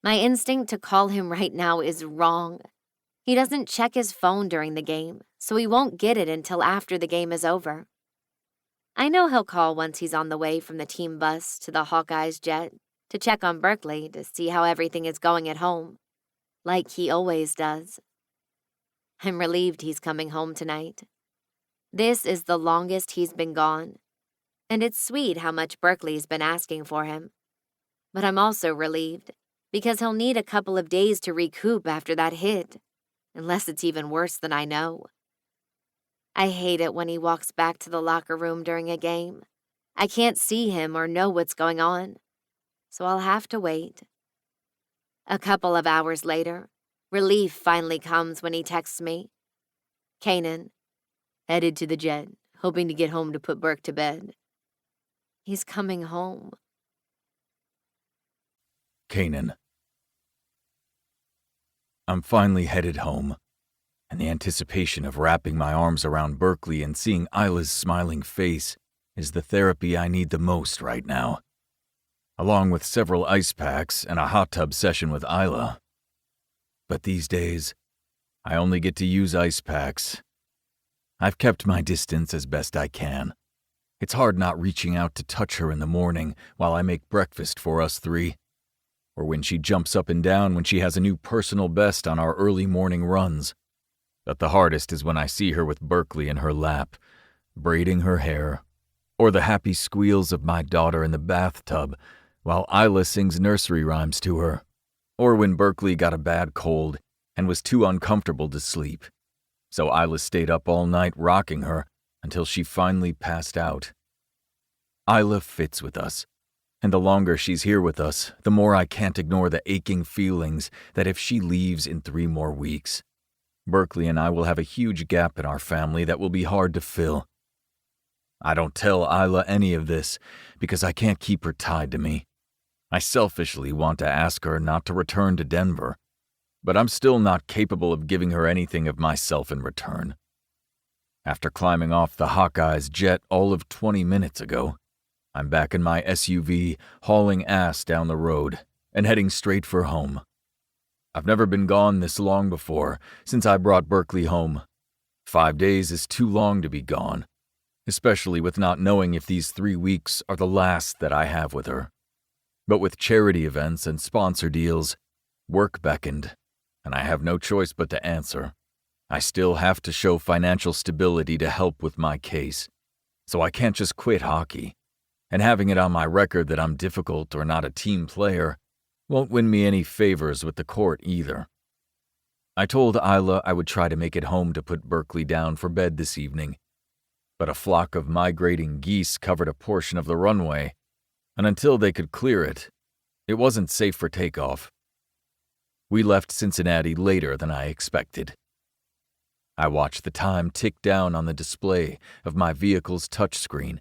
My instinct to call him right now is wrong. He doesn't check his phone during the game, so he won't get it until after the game is over. I know he'll call once he's on the way from the team bus to the Hawkeyes jet to check on Berkeley to see how everything is going at home, like he always does. I'm relieved he's coming home tonight. This is the longest he's been gone, and it's sweet how much Berkeley's been asking for him. But I'm also relieved because he'll need a couple of days to recoup after that hit, unless it's even worse than I know. I hate it when he walks back to the locker room during a game. I can't see him or know what's going on, so I'll have to wait. A couple of hours later, relief finally comes when he texts me. Kanan, headed to the jet. hoping to get home to put Burke to bed. He's coming home. Kanan. I'm finally headed home, and the anticipation of wrapping my arms around Berkeley and seeing Isla's smiling face is the therapy I need the most right now, along with several ice packs and a hot tub session with Isla. But these days, I only get to use ice packs. I've kept my distance as best I can. It's hard not reaching out to touch her in the morning while I make breakfast for us three, or when she jumps up and down when she has a new personal best on our early morning runs. But the hardest is when I see her with Berkeley in her lap, braiding her hair, or the happy squeals of my daughter in the bathtub while Isla sings nursery rhymes to her, or when Berkeley got a bad cold and was too uncomfortable to sleep. So Isla stayed up all night rocking her until she finally passed out. Isla fits with us, and the longer she's here with us, the more I can't ignore the aching feelings that if she leaves in 3 more weeks, Berkeley and I will have a huge gap in our family that will be hard to fill. I don't tell Isla any of this because I can't keep her tied to me. I selfishly want to ask her not to return to Denver, but I'm still not capable of giving her anything of myself in return. After climbing off the Hawkeye's jet all of 20 minutes ago, I'm back in my SUV, hauling ass down the road and heading straight for home. I've never been gone this long before since I brought Berkeley home. 5 days is too long to be gone, especially with not knowing if these 3 weeks are the last that I have with her. But with charity events and sponsor deals, work beckoned, and I have no choice but to answer. I still have to show financial stability to help with my case, so I can't just quit hockey. And having it on my record that I'm difficult or not a team player won't win me any favors with the court either. I told Isla I would try to make it home to put Berkeley down for bed this evening, but a flock of migrating geese covered a portion of the runway, and until they could clear it, it wasn't safe for takeoff. We left Cincinnati later than I expected. I watched the time tick down on the display of my vehicle's touchscreen.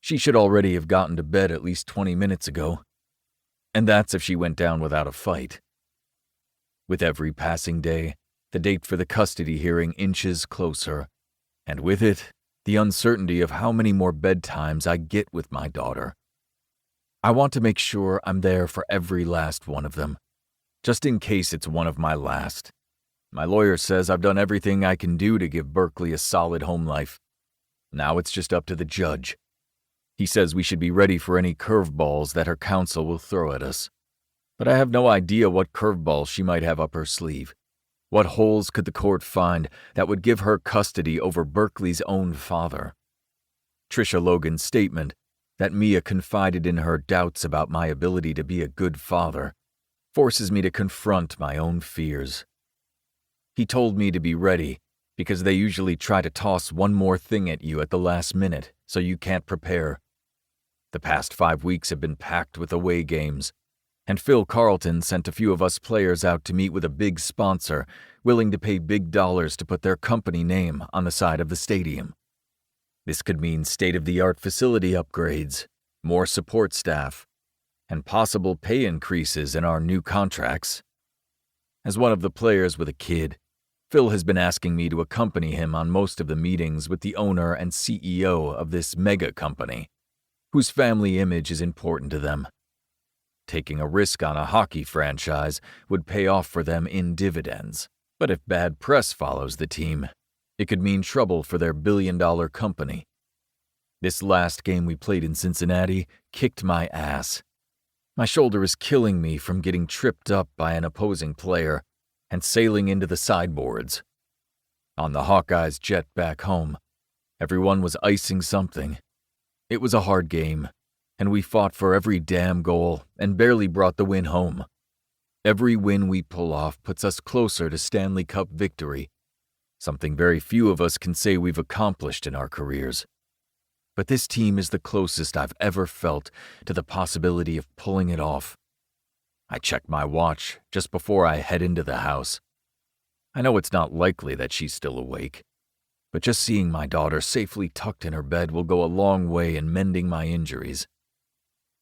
She should already have gotten to bed at least 20 minutes ago, and that's if she went down without a fight. With every passing day, the date for the custody hearing inches closer, and with it, the uncertainty of how many more bedtimes I get with my daughter. I want to make sure I'm there for every last one of them, just in case it's one of my last. My lawyer says I've done everything I can do to give Berkeley a solid home life. Now it's just up to the judge. He says we should be ready for any curveballs that her counsel will throw at us. But I have no idea what curveballs she might have up her sleeve. What holes could the court find that would give her custody over Berkeley's own father? Trisha Logan's statement that Mia confided in her doubts about my ability to be a good father forces me to confront my own fears. He told me to be ready because they usually try to toss one more thing at you at the last minute so you can't prepare. The past 5 weeks have been packed with away games, and Phil Carlton sent a few of us players out to meet with a big sponsor willing to pay big dollars to put their company name on the side of the stadium. This could mean state-of-the-art facility upgrades, more support staff, and possible pay increases in our new contracts. As one of the players with a kid, Phil has been asking me to accompany him on most of the meetings with the owner and CEO of this mega company, whose family image is important to them. Taking a risk on a hockey franchise would pay off for them in dividends, but if bad press follows the team, it could mean trouble for their billion-dollar company. This last game we played in Cincinnati kicked my ass. My shoulder is killing me from getting tripped up by an opposing player and sailing into the sideboards. On the Hawkeyes jet back home, everyone was icing something. It was a hard game, and we fought for every damn goal and barely brought the win home. Every win we pull off puts us closer to Stanley Cup victory, something very few of us can say we've accomplished in our careers. But this team is the closest I've ever felt to the possibility of pulling it off. I check my watch just before I head into the house. I know it's not likely that she's still awake. but just seeing my daughter safely tucked in her bed will go a long way in mending my injuries.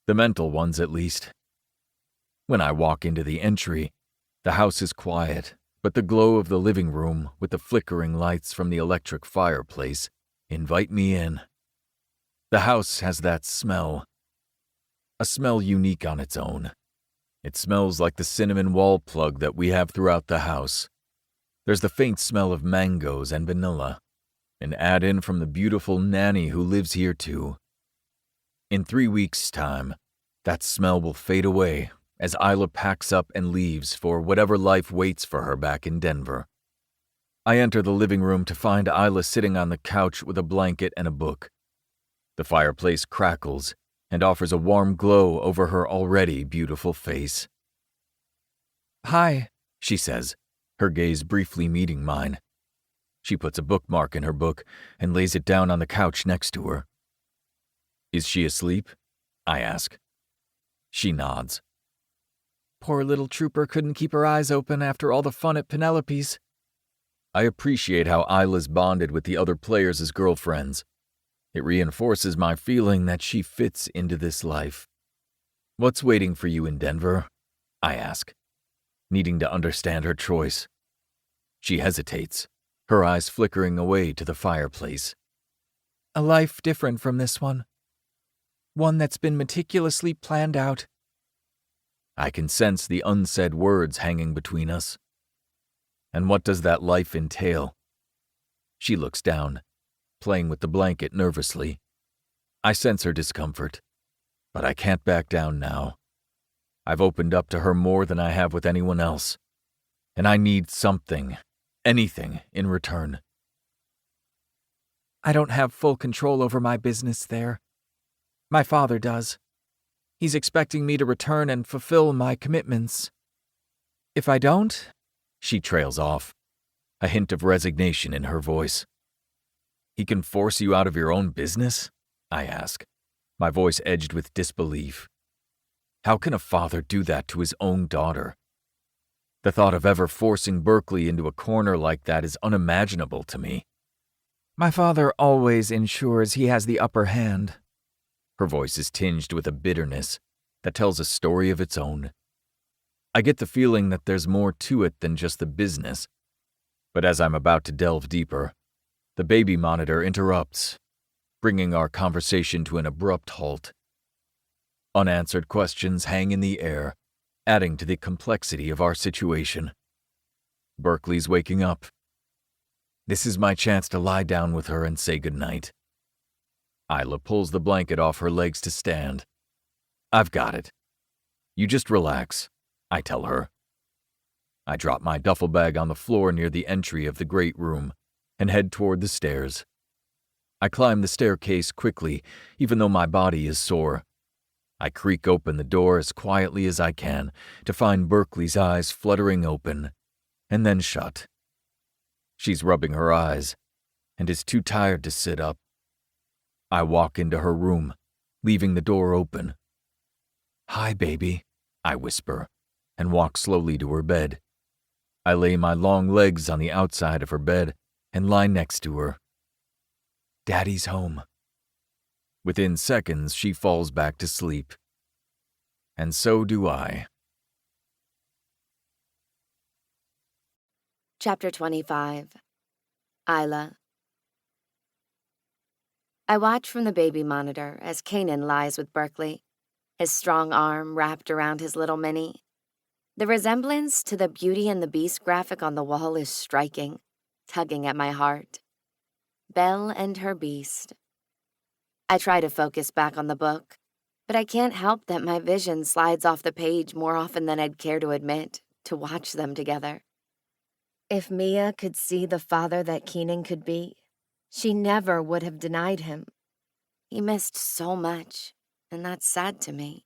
The mental ones, at least. When I walk into the entry, the house is quiet, but the glow of the living room with the flickering lights from the electric fireplace invite me in. The house has that smell. A smell unique on its own. It smells like the cinnamon wall plug that we have throughout the house. There's the faint smell of mangoes and vanilla, and add in from the beautiful nanny who lives here too. In 3 weeks' time, that smell will fade away as Isla packs up and leaves for whatever life waits for her back in Denver. I enter the living room to find Isla sitting on the couch with a blanket and a book. The fireplace crackles and offers a warm glow over her already beautiful face. Hi, She says, her gaze briefly meeting mine. She puts a bookmark in her book and lays it down on the couch next to her. Is she asleep? I ask. She nods. Poor little trooper couldn't keep her eyes open after all the fun at Penelope's. I appreciate how Isla's bonded with the other players as girlfriends. It reinforces my feeling that she fits into this life. What's waiting for you in Denver? I ask, needing to understand her choice. She hesitates, her eyes flickering away to the fireplace. A life different from this one. One that's been meticulously planned out. I can sense the unsaid words hanging between us. And what does that life entail? She looks down, playing with the blanket nervously. I sense her discomfort, but I can't back down now. I've opened up to her more than I have with anyone else, and I need something, anything, in return. I don't have full control over my business there. My father does. He's expecting me to return and fulfill my commitments. If I don't, She trails off, a hint of resignation in her voice. He can force you out of your own business? I ask, my voice edged with disbelief. How can a father do that to his own daughter? The thought of ever forcing Berkeley into a corner like that is unimaginable to me. my father always ensures he has the upper hand. Her voice is tinged with a bitterness that tells a story of its own. I get the feeling that there's more to it than just the business. But as I'm about to delve deeper, the baby monitor interrupts, bringing our conversation to an abrupt halt. Unanswered questions hang in the air, adding to the complexity of our situation. Berkeley's waking up. This is my chance to lie down with her and say goodnight. Isla pulls the blanket off her legs to stand. I've got it. You just relax, I tell her. I drop my duffel bag on the floor near the entry of the great room and head toward the stairs. I climb the staircase quickly, even though my body is sore. I creak open the door as quietly as I can to find Berkeley's eyes fluttering open, and then shut. She's rubbing her eyes and is too tired to sit up. I walk into her room, leaving the door open. Hi, baby, I whisper, and walk slowly to her bed. I lay my long legs on the outside of her bed and lie next to her. Daddy's home. Within seconds, she falls back to sleep. And so do I. Chapter 25. Isla. I watch from the baby monitor as Kanan lies with Berkeley, his strong arm wrapped around his little Minnie. The resemblance to the Beauty and the Beast graphic on the wall is striking, tugging at my heart. Belle and her beast. I try to focus back on the book, but I can't help that my vision slides off the page more often than I'd care to admit to watch them together. If Mia could see the father that Keenan could be, she never would have denied him. He missed so much, and that's sad to me.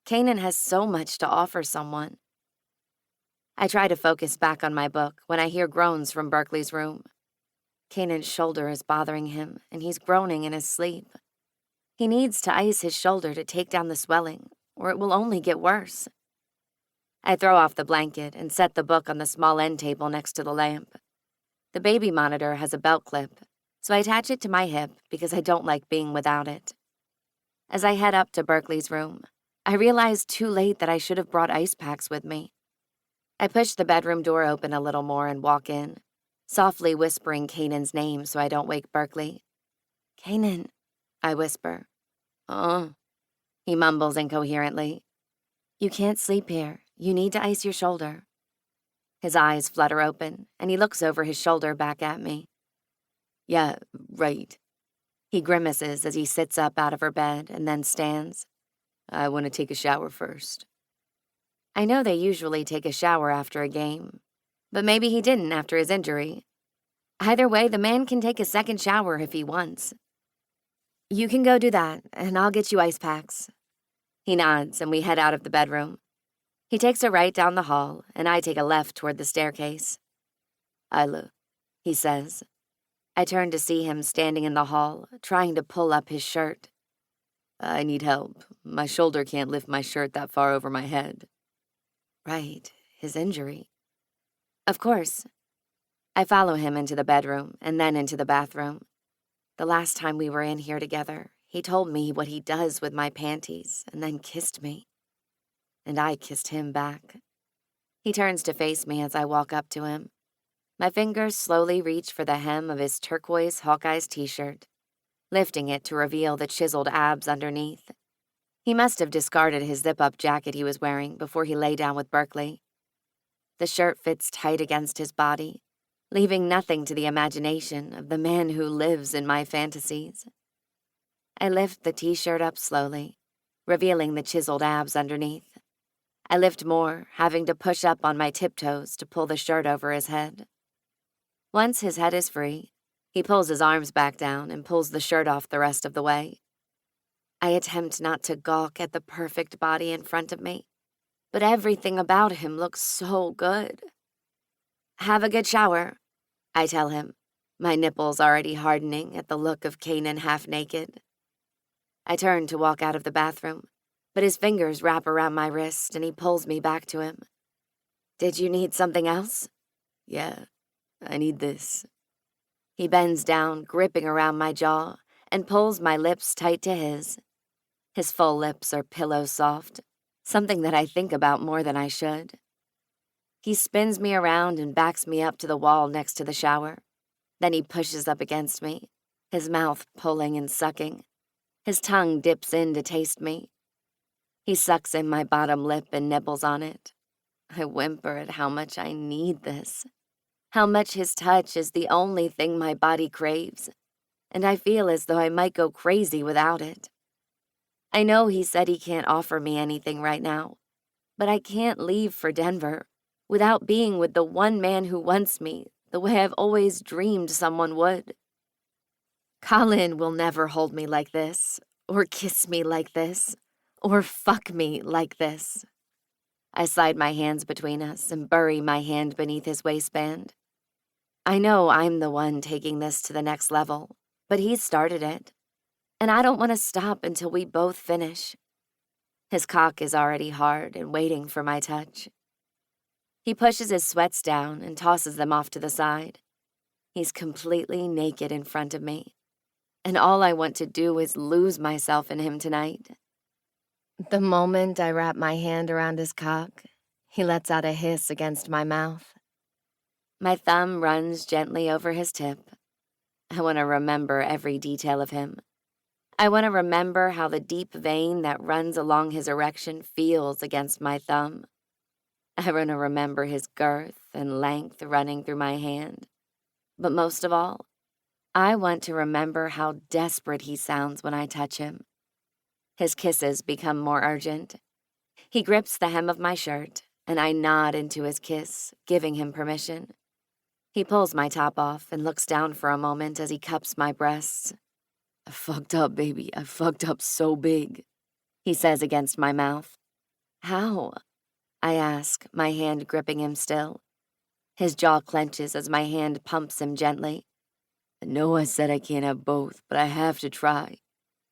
Kanan has so much to offer someone. I try to focus back on my book when I hear groans from Berkeley's room. Kanan's shoulder is bothering him, and he's groaning in his sleep. He needs to ice his shoulder to take down the swelling, or it will only get worse. I throw off the blanket and set the book on the small end table next to the lamp. The baby monitor has a belt clip, so I attach it to my hip because I don't like being without it. As I head up to Berkeley's room, I realize too late that I should have brought ice packs with me. I push the bedroom door open a little more and walk in, softly whispering Kanan's name so I don't wake Berkeley. "Kanan," I whisper. He mumbles incoherently. "You can't sleep here. You need to ice your shoulder." His eyes flutter open, and he looks over his shoulder back at me. "Yeah, right." He grimaces as he sits up out of her bed and then stands. "I want to take a shower first." I know they usually take a shower after a game, but maybe he didn't after his injury. Either way, the man can take a second shower if he wants. "You can go do that, and I'll get you ice packs." He nods, and we head out of the bedroom. He takes a right down the hall, and I take a left toward the staircase. "Isla," he says. I turn to see him standing in the hall, trying to pull up his shirt. "I need help. My shoulder can't lift my shirt that far over my head." Right, his injury. Of course. I follow him into the bedroom and then into the bathroom. The last time we were in here together, he told me what he does with my panties and then kissed me. And I kissed him back. He turns to face me as I walk up to him. My fingers slowly reach for the hem of his turquoise Hawkeyes t-shirt, lifting it to reveal the chiseled abs underneath. He must have discarded his zip-up jacket he was wearing before he lay down with Berkeley. The shirt fits tight against his body, leaving nothing to the imagination of the man who lives in my fantasies. I lift the t-shirt up slowly, revealing the chiseled abs underneath. I lift more, having to push up on my tiptoes to pull the shirt over his head. Once his head is free, he pulls his arms back down and pulls the shirt off the rest of the way. I attempt not to gawk at the perfect body in front of me, but everything about him looks so good. "Have a good shower," I tell him, my nipples already hardening at the look of Kanan half naked. I turn to walk out of the bathroom, but his fingers wrap around my wrist and he pulls me back to him. "Did you need something else?" "Yeah, I need this." He bends down, gripping around my jaw, and pulls my lips tight to his. His full lips are pillow soft, something that I think about more than I should. He spins me around and backs me up to the wall next to the shower. Then he pushes up against me, his mouth pulling and sucking. His tongue dips in to taste me. He sucks in my bottom lip and nibbles on it. I whimper at how much I need this, how much his touch is the only thing my body craves, and I feel as though I might go crazy without it. I know he said he can't offer me anything right now, but I can't leave for Denver without being with the one man who wants me the way I've always dreamed someone would. Colin will never hold me like this, or kiss me like this, or fuck me like this. I slide my hands between us and bury my hand beneath his waistband. I know I'm the one taking this to the next level, but he's started it, and I don't want to stop until we both finish. His cock is already hard and waiting for my touch. He pushes his sweats down and tosses them off to the side. He's completely naked in front of me, and all I want to do is lose myself in him tonight. The moment I wrap my hand around his cock, he lets out a hiss against my mouth. My thumb runs gently over his tip. I want to remember every detail of him. I want to remember how the deep vein that runs along his erection feels against my thumb. I want to remember his girth and length running through my hand. But most of all, I want to remember how desperate he sounds when I touch him. His kisses become more urgent. He grips the hem of my shirt, and I nod into his kiss, giving him permission. He pulls my top off and looks down for a moment as he cups my breasts. "I fucked up, baby. I fucked up so big," he says against my mouth. "How?" I ask, my hand gripping him still. His jaw clenches as my hand pumps him gently. "I know I said I can't have both, but I have to try.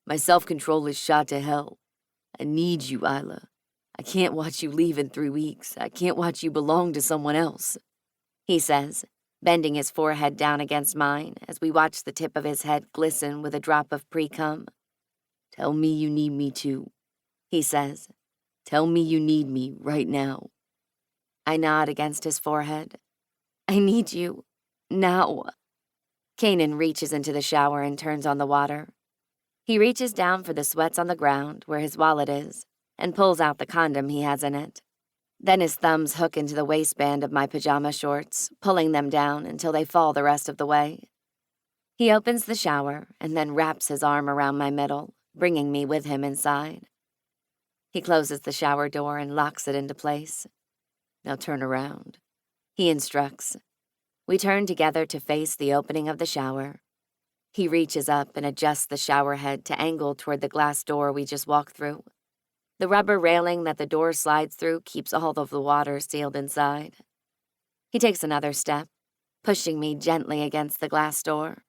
My self-control is shot to hell. I need you, Isla. I can't watch you leave in 3 weeks. I can't watch you belong to someone else," he says, bending his forehead down against mine as we watch the tip of his head glisten with a drop of pre-cum. "Tell me you need me too," he says. "Tell me you need me right now." I nod against his forehead. I need you. Now. Kanan reaches into the shower and turns on the water. He reaches down for the sweats on the ground where his wallet is and pulls out the condom he has in it. Then his thumbs hook into the waistband of my pajama shorts, pulling them down until they fall the rest of the way. He opens the shower and then wraps his arm around my middle, bringing me with him inside. He closes the shower door and locks it into place. "Now turn around," he instructs. We turn together to face the opening of the shower. He reaches up and adjusts the shower head to angle toward the glass door we just walked through. The rubber railing that the door slides through keeps all of the water sealed inside. He takes another step, pushing me gently against the glass door.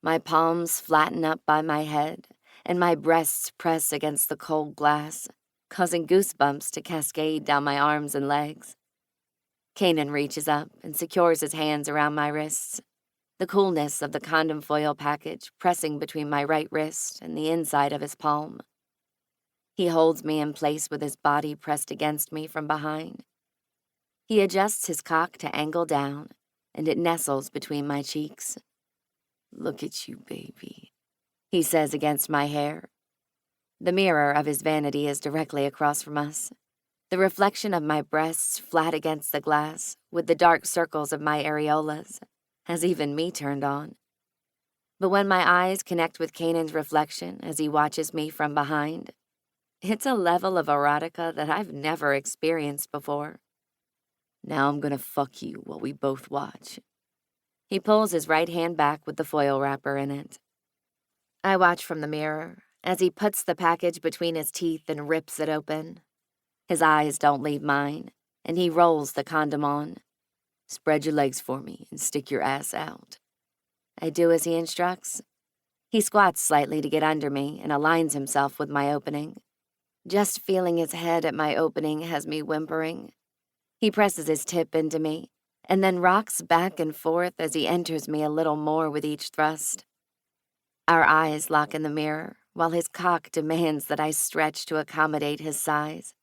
My palms flatten up by my head, and my breasts press against the cold glass, causing goosebumps to cascade down my arms and legs. Kanan reaches up and secures his hands around my wrists, the coolness of the condom foil package pressing between my right wrist and the inside of his palm. He holds me in place with his body pressed against me from behind. He adjusts his cock to angle down, and it nestles between my cheeks. "Look at you, baby," he says against my hair. The mirror of his vanity is directly across from us. The reflection of my breasts flat against the glass, with the dark circles of my areolas, has even me turned on. But when my eyes connect with Kanan's reflection as he watches me from behind, it's a level of erotica that I've never experienced before. "Now I'm gonna fuck you while we both watch." He pulls his right hand back with the foil wrapper in it. I watch from the mirror as he puts the package between his teeth and rips it open. His eyes don't leave mine, and he rolls the condom on. "Spread your legs for me and stick your ass out." I do as he instructs. He squats slightly to get under me and aligns himself with my opening. Just feeling his head at my opening has me whimpering. He presses his tip into me and then rocks back and forth as he enters me a little more with each thrust. Our eyes lock in the mirror while his cock demands that I stretch to accommodate his size.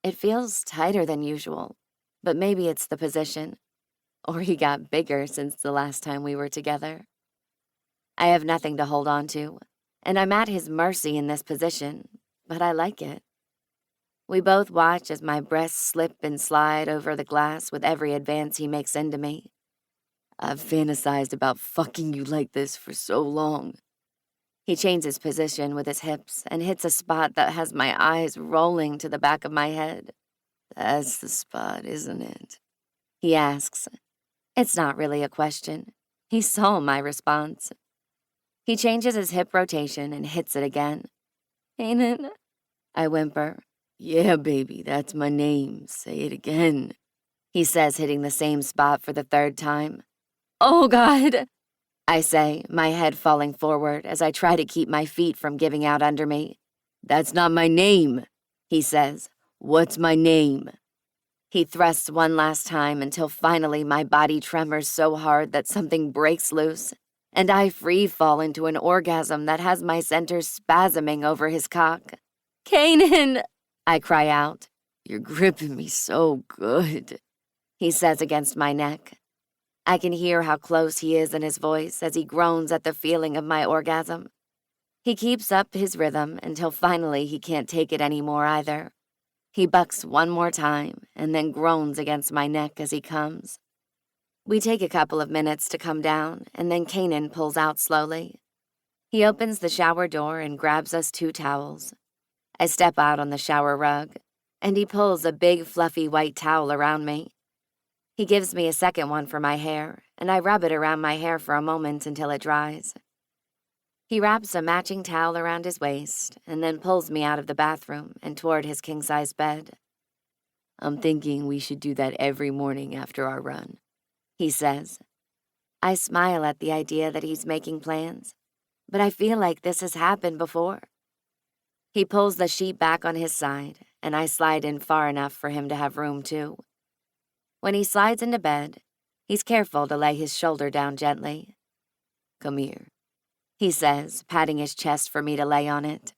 It feels tighter than usual, but maybe it's the position. Or he got bigger since the last time we were together. I have nothing to hold on to, and I'm at his mercy in this position, but I like it. We both watch as my breasts slip and slide over the glass with every advance he makes into me. "I've fantasized about fucking you like this for so long." He changes position with his hips and hits a spot that has my eyes rolling to the back of my head. "That's the spot, isn't it?" he asks. It's not really a question. He saw my response. He changes his hip rotation and hits it again. "Kanan," I whimper. "Yeah, baby, that's my name. Say it again," he says, hitting the same spot for the third time. "Oh, God," I say, my head falling forward as I try to keep my feet from giving out under me. "That's not my name," he says. "What's my name?" He thrusts one last time until finally my body tremors so hard that something breaks loose, and I free fall into an orgasm that has my center spasming over his cock. "Kanan!" I cry out. "You're gripping me so good," he says against my neck. I can hear how close he is in his voice as he groans at the feeling of my orgasm. He keeps up his rhythm until finally he can't take it anymore either. He bucks one more time and then groans against my neck as he comes. We take a couple of minutes to come down, and then Kanan pulls out slowly. He opens the shower door and grabs us 2 towels. I step out on the shower rug, and he pulls a big fluffy white towel around me. He gives me a second one for my hair, and I rub it around my hair for a moment until it dries. He wraps a matching towel around his waist and then pulls me out of the bathroom and toward his king-size bed. "I'm thinking we should do that every morning after our run," he says. I smile at the idea that he's making plans, but I feel like this has happened before. He pulls the sheet back on his side, and I slide in far enough for him to have room too. When he slides into bed, He's careful to lay his shoulder down gently. "Come here," he says, patting his chest for me to lay on it.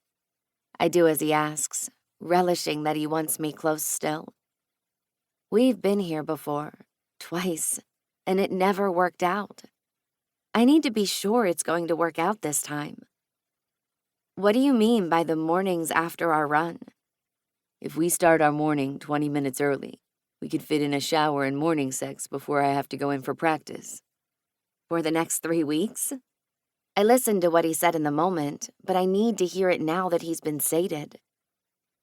I do as he asks, relishing that he wants me close still. We've been here before, twice, and it never worked out. I need to be sure it's going to work out this time. What do you mean by the mornings after our run? If we start our morning 20 minutes early, we could fit in a shower and morning sex before I have to go in for practice. For the next 3 weeks? I listened to what he said in the moment, but I need to hear it now that he's been sated.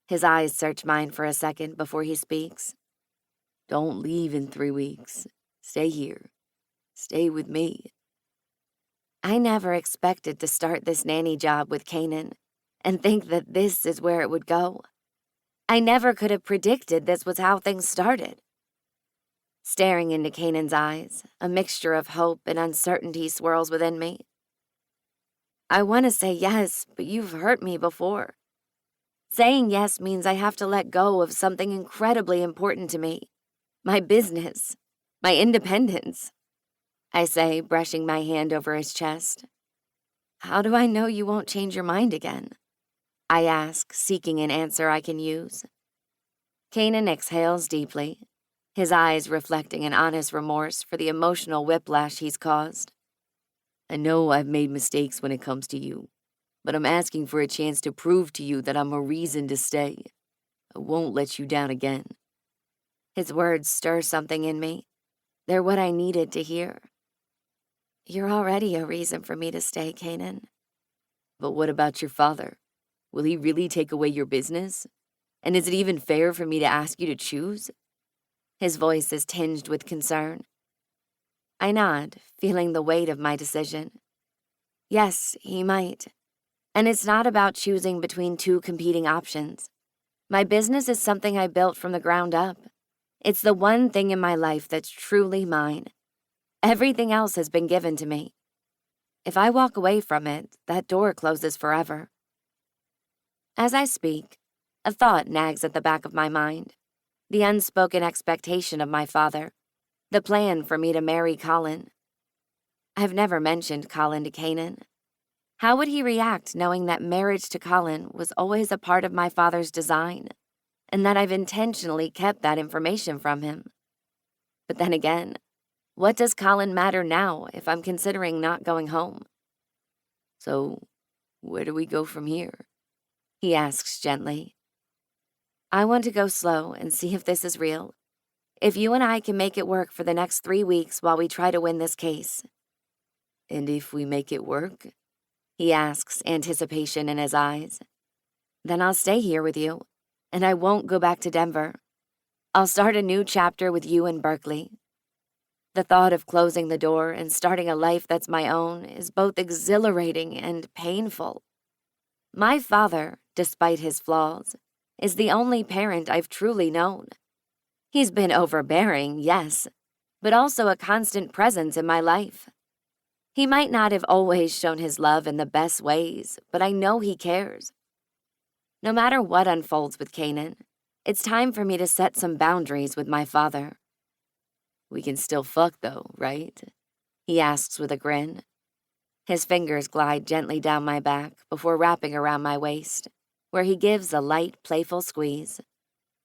His eyes search mine for a second before he speaks. Don't leave in 3 weeks. Stay here. Stay with me. I never expected to start this nanny job with Kanan and think that this is where it would go. I never could have predicted this was how things started. Staring into Kanan's eyes, a mixture of hope and uncertainty swirls within me. I want to say yes, but you've hurt me before. Saying yes means I have to let go of something incredibly important to me. My business. My independence. I say, brushing my hand over his chest. How do I know you won't change your mind again? I ask, seeking an answer I can use. Kanan exhales deeply, his eyes reflecting an honest remorse for the emotional whiplash he's caused. I know I've made mistakes when it comes to you, but I'm asking for a chance to prove to you that I'm a reason to stay. I won't let you down again. His words stir something in me. They're what I needed to hear. You're already a reason for me to stay, Kanan. But what about your father? Will he really take away your business? And is it even fair for me to ask you to choose? His voice is tinged with concern. I nod, feeling the weight of my decision. Yes, he might. And it's not about choosing between two competing options. My business is something I built from the ground up. It's the one thing in my life that's truly mine. Everything else has been given to me. If I walk away from it, that door closes forever. As I speak, a thought nags at the back of my mind. The unspoken expectation of my father. The plan for me to marry Colin. I've never mentioned Colin to Kanan. How would he react knowing that marriage to Colin was always a part of my father's design, and that I've intentionally kept that information from him? But then again, what does Colin matter now if I'm considering not going home? So, where do we go from here? He asks gently. I want to go slow and see if this is real. If you and I can make it work for the next 3 weeks while we try to win this case. And if we make it work? He asks, anticipation in his eyes. Then I'll stay here with you, and I won't go back to Denver. I'll start a new chapter with you in Berkeley. The thought of closing the door and starting a life that's my own is both exhilarating and painful. My father, despite his flaws, is the only parent I've truly known. He's been overbearing, yes, but also a constant presence in my life. He might not have always shown his love in the best ways, but I know he cares. No matter what unfolds with Kanan, it's time for me to set some boundaries with my father. We can still fuck though, right? He asks with a grin. His fingers glide gently down my back before wrapping around my waist, where he gives a light, playful squeeze.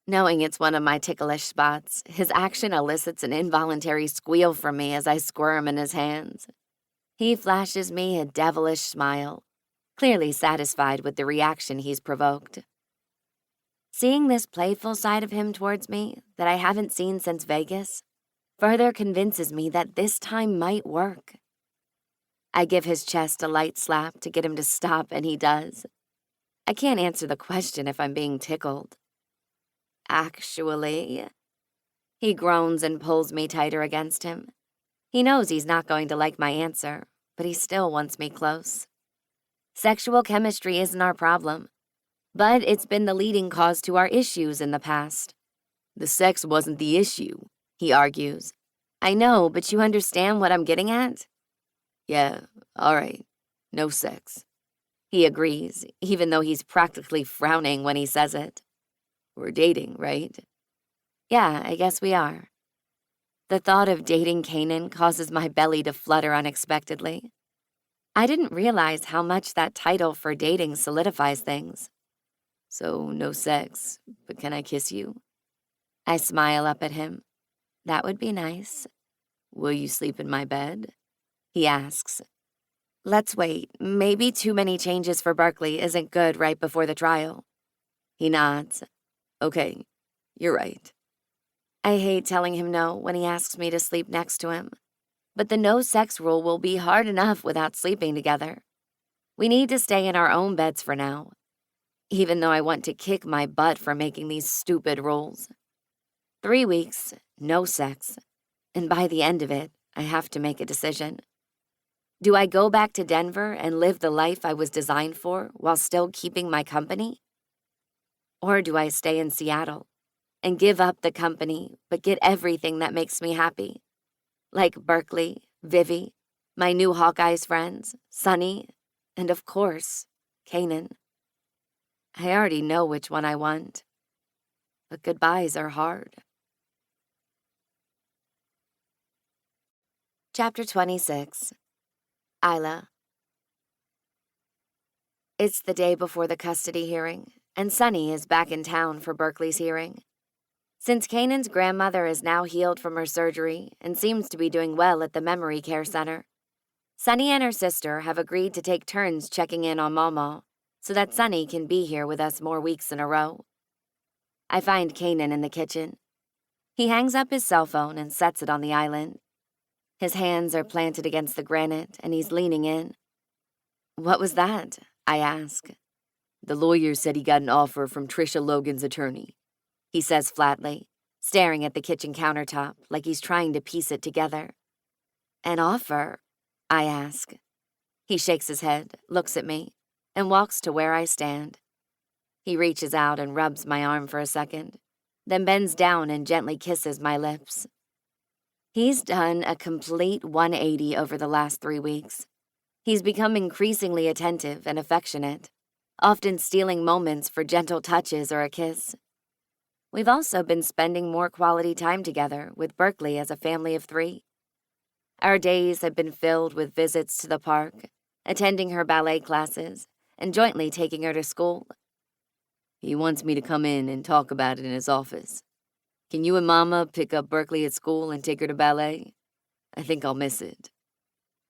Knowing it's one of my ticklish spots, his action elicits an involuntary squeal from me as I squirm in his hands. He flashes me a devilish smile, clearly satisfied with the reaction he's provoked. Seeing this playful side of him towards me that I haven't seen since Vegas further convinces me that this time might work. I give his chest a light slap to get him to stop, and he does. I can't answer the question if I'm being tickled. Actually, he groans and pulls me tighter against him. He knows he's not going to like my answer, but he still wants me close. Sexual chemistry isn't our problem, but it's been the leading cause to our issues in the past. The sex wasn't the issue, he argues. I know, but you understand what I'm getting at? Yeah, all right. No sex. He agrees, even though he's practically frowning when he says it. We're dating, right? Yeah, I guess we are. The thought of dating Kanan causes my belly to flutter unexpectedly. I didn't realize how much that title for dating solidifies things. So, no sex, but can I kiss you? I smile up at him. That would be nice. Will you sleep in my bed? He asks. Let's wait. Maybe too many changes for Berkeley isn't good right before the trial. He nods. Okay, you're right. I hate telling him no when he asks me to sleep next to him. But the no sex rule will be hard enough without sleeping together. We need to stay in our own beds for now. Even though I want to kick my butt for making these stupid rules. 3 weeks, no sex. And by the end of it, I have to make a decision. Do I go back to Denver and live the life I was designed for while still keeping my company? Or do I stay in Seattle and give up the company but get everything that makes me happy? Like Berkeley, Vivi, my new Hawkeyes friends, Sunny, and of course, Kanan. I already know which one I want, but goodbyes are hard. Chapter 26. Isla. It's the day before the custody hearing, and Sunny is back in town for Berkeley's hearing. Since Kanan's grandmother is now healed from her surgery and seems to be doing well at the memory care center, Sunny and her sister have agreed to take turns checking in on Mama so that Sunny can be here with us more weeks in a row. I find Kanan in the kitchen. He hangs up his cell phone and sets it on the island. His hands are planted against the granite, and he's leaning in. What was that? I ask. The lawyer said he got an offer from Trisha Logan's attorney, he says flatly, staring at the kitchen countertop like he's trying to piece it together. An offer? I ask. He shakes his head, looks at me, and walks to where I stand. He reaches out and rubs my arm for a second, then bends down and gently kisses my lips. He's done a complete 180 over the last 3 weeks. He's become increasingly attentive and affectionate, often stealing moments for gentle touches or a kiss. We've also been spending more quality time together with Berkeley as a family of 3. Our days have been filled with visits to the park, attending her ballet classes, and jointly taking her to school. He wants me to come in and talk about it in his office. Can you and Mama pick up Berkeley at school and take her to ballet? I think I'll miss it.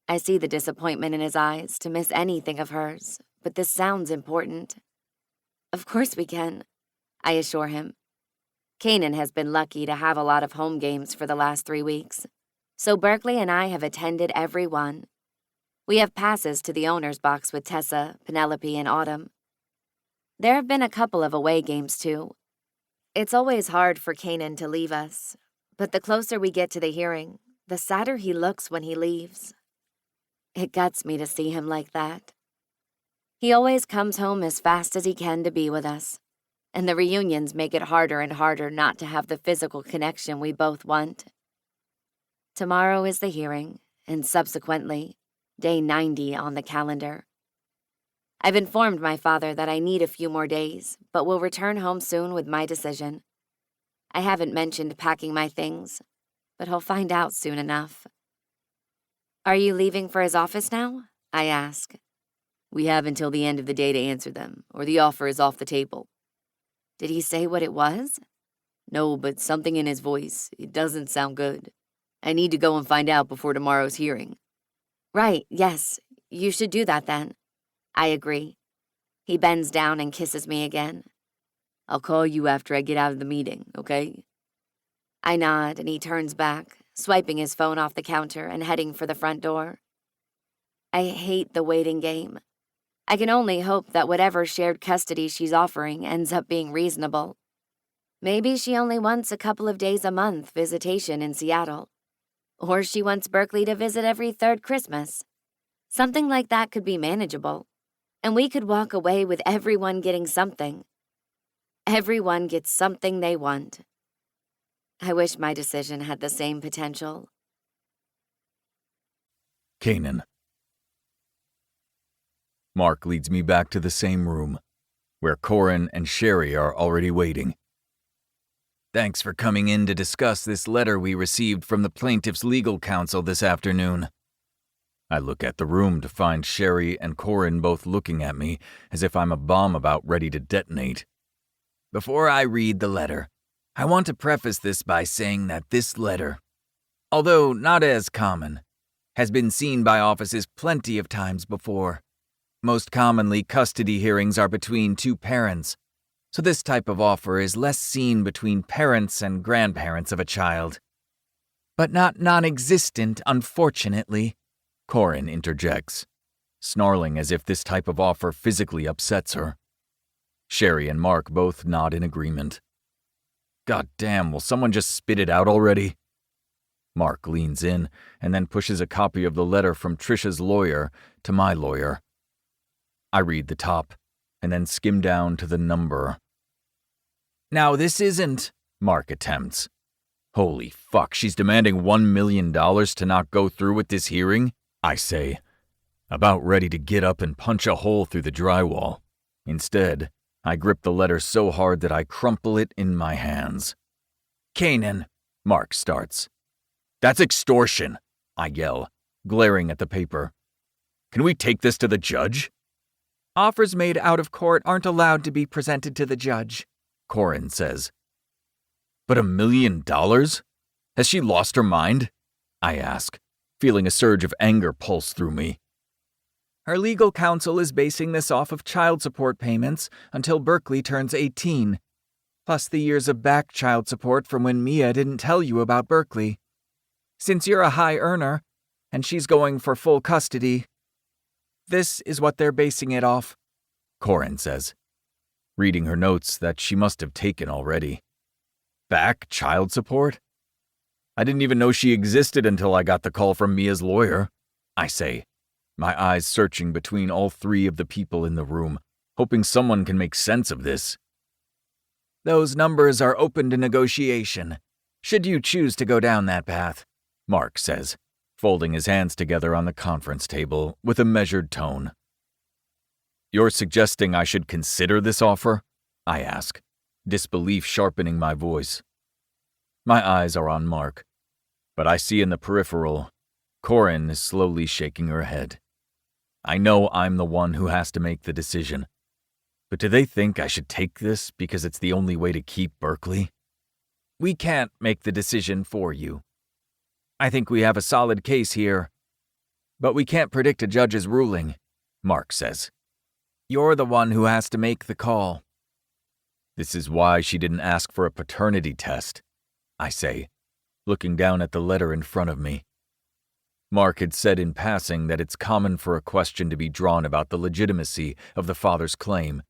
I see the disappointment in his eyes to miss anything of hers, but this sounds important. Of course we can, I assure him. Kanan has been lucky to have a lot of home games for the last 3 weeks, so Berkeley and I have attended every one. We have passes to the owner's box with Tessa, Penelope, and Autumn. There have been a couple of away games, too. It's always hard for Kanan to leave us, but the closer we get to the hearing, the sadder he looks when he leaves. It guts me to see him like that. He always comes home as fast as he can to be with us, and the reunions make it harder and harder not to have the physical connection we both want. Tomorrow is the hearing, and subsequently, day 90 on the calendar. I've informed my father that I need a few more days, but will return home soon with my decision. I haven't mentioned packing my things, but he'll find out soon enough. Are you leaving for his office now? I ask. We have until the end of the day to answer them, or the offer is off the table. Did he say what it was? No, but something in his voice. It doesn't sound good. I need to go and find out before tomorrow's hearing. Right, yes. You should do that then. I agree. He bends down and kisses me again. I'll call you after I get out of the meeting, okay? I nod and he turns back, swiping his phone off the counter and heading for the front door. I hate the waiting game. I can only hope that whatever shared custody she's offering ends up being reasonable. Maybe she only wants a couple of days a month visitation in Seattle. Or she wants Berkeley to visit every 3rd Christmas. Something like that could be manageable. And we could walk away with everyone getting something. Everyone gets something they want. I wish my decision had the same potential. Kanan. Mark leads me back to the same room, where Corin and Sherry are already waiting. Thanks for coming in to discuss this letter we received from the plaintiff's legal counsel this afternoon. I look at the room to find Sherry and Corin both looking at me as if I'm a bomb about ready to detonate. Before I read the letter, I want to preface this by saying that this letter, although not as common, has been seen by offices plenty of times before. Most commonly, custody hearings are between two parents, so this type of offer is less seen between parents and grandparents of a child. But not non-existent, unfortunately, Corin interjects, snarling as if this type of offer physically upsets her. Sherry and Mark both nod in agreement. God damn, will someone just spit it out already? Mark leans in and then pushes a copy of the letter from Trisha's lawyer to my lawyer. I read the top and then skim down to the number. Now this isn't, Mark attempts. Holy fuck, she's demanding $1 million to not go through with this hearing? I say, about ready to get up and punch a hole through the drywall. Instead, I grip the letter so hard that I crumple it in my hands. Kanan, Mark starts. That's extortion, I yell, glaring at the paper. Can we take this to the judge? Offers made out of court aren't allowed to be presented to the judge, Corin says. But $1 million? Has she lost her mind? I ask, feeling a surge of anger pulse through me. Her legal counsel is basing this off of child support payments until Berkeley turns 18, plus the years of back child support from when Mia didn't tell you about Berkeley. Since you're a high earner, and she's going for full custody, this is what they're basing it off, Corin says, reading her notes that she must have taken already. Back child support? I didn't even know she existed until I got the call from Mia's lawyer, I say, my eyes searching between all three of the people in the room, hoping someone can make sense of this. Those numbers are open to negotiation, should you choose to go down that path, Mark says, folding his hands together on the conference table with a measured tone. You're suggesting I should consider this offer? I ask, disbelief sharpening my voice. My eyes are on Mark, but I see in the peripheral, Corin is slowly shaking her head. I know I'm the one who has to make the decision, but do they think I should take this because it's the only way to keep Berkeley? We can't make the decision for you. I think we have a solid case here, but we can't predict a judge's ruling, Mark says. You're the one who has to make the call. This is why she didn't ask for a paternity test, I say, looking down at the letter in front of me. Mark had said in passing that it's common for a question to be drawn about the legitimacy of the father's claim,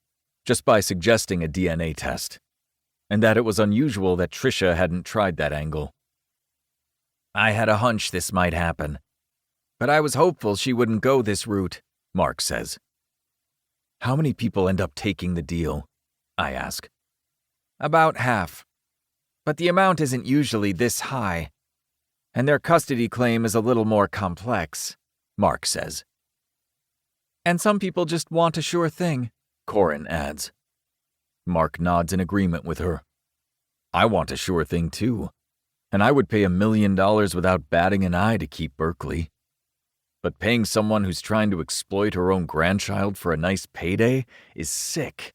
just by suggesting a DNA test, and that it was unusual that Trisha hadn't tried that angle. I had a hunch this might happen, but I was hopeful she wouldn't go this route, Mark says. How many people end up taking the deal? I ask. About half. But the amount isn't usually this high, and their custody claim is a little more complex, Mark says. And some people just want a sure thing, Corin adds. Mark nods in agreement with her. I want a sure thing too, and I would pay $1 million without batting an eye to keep Berkeley. But paying someone who's trying to exploit her own grandchild for a nice payday is sick.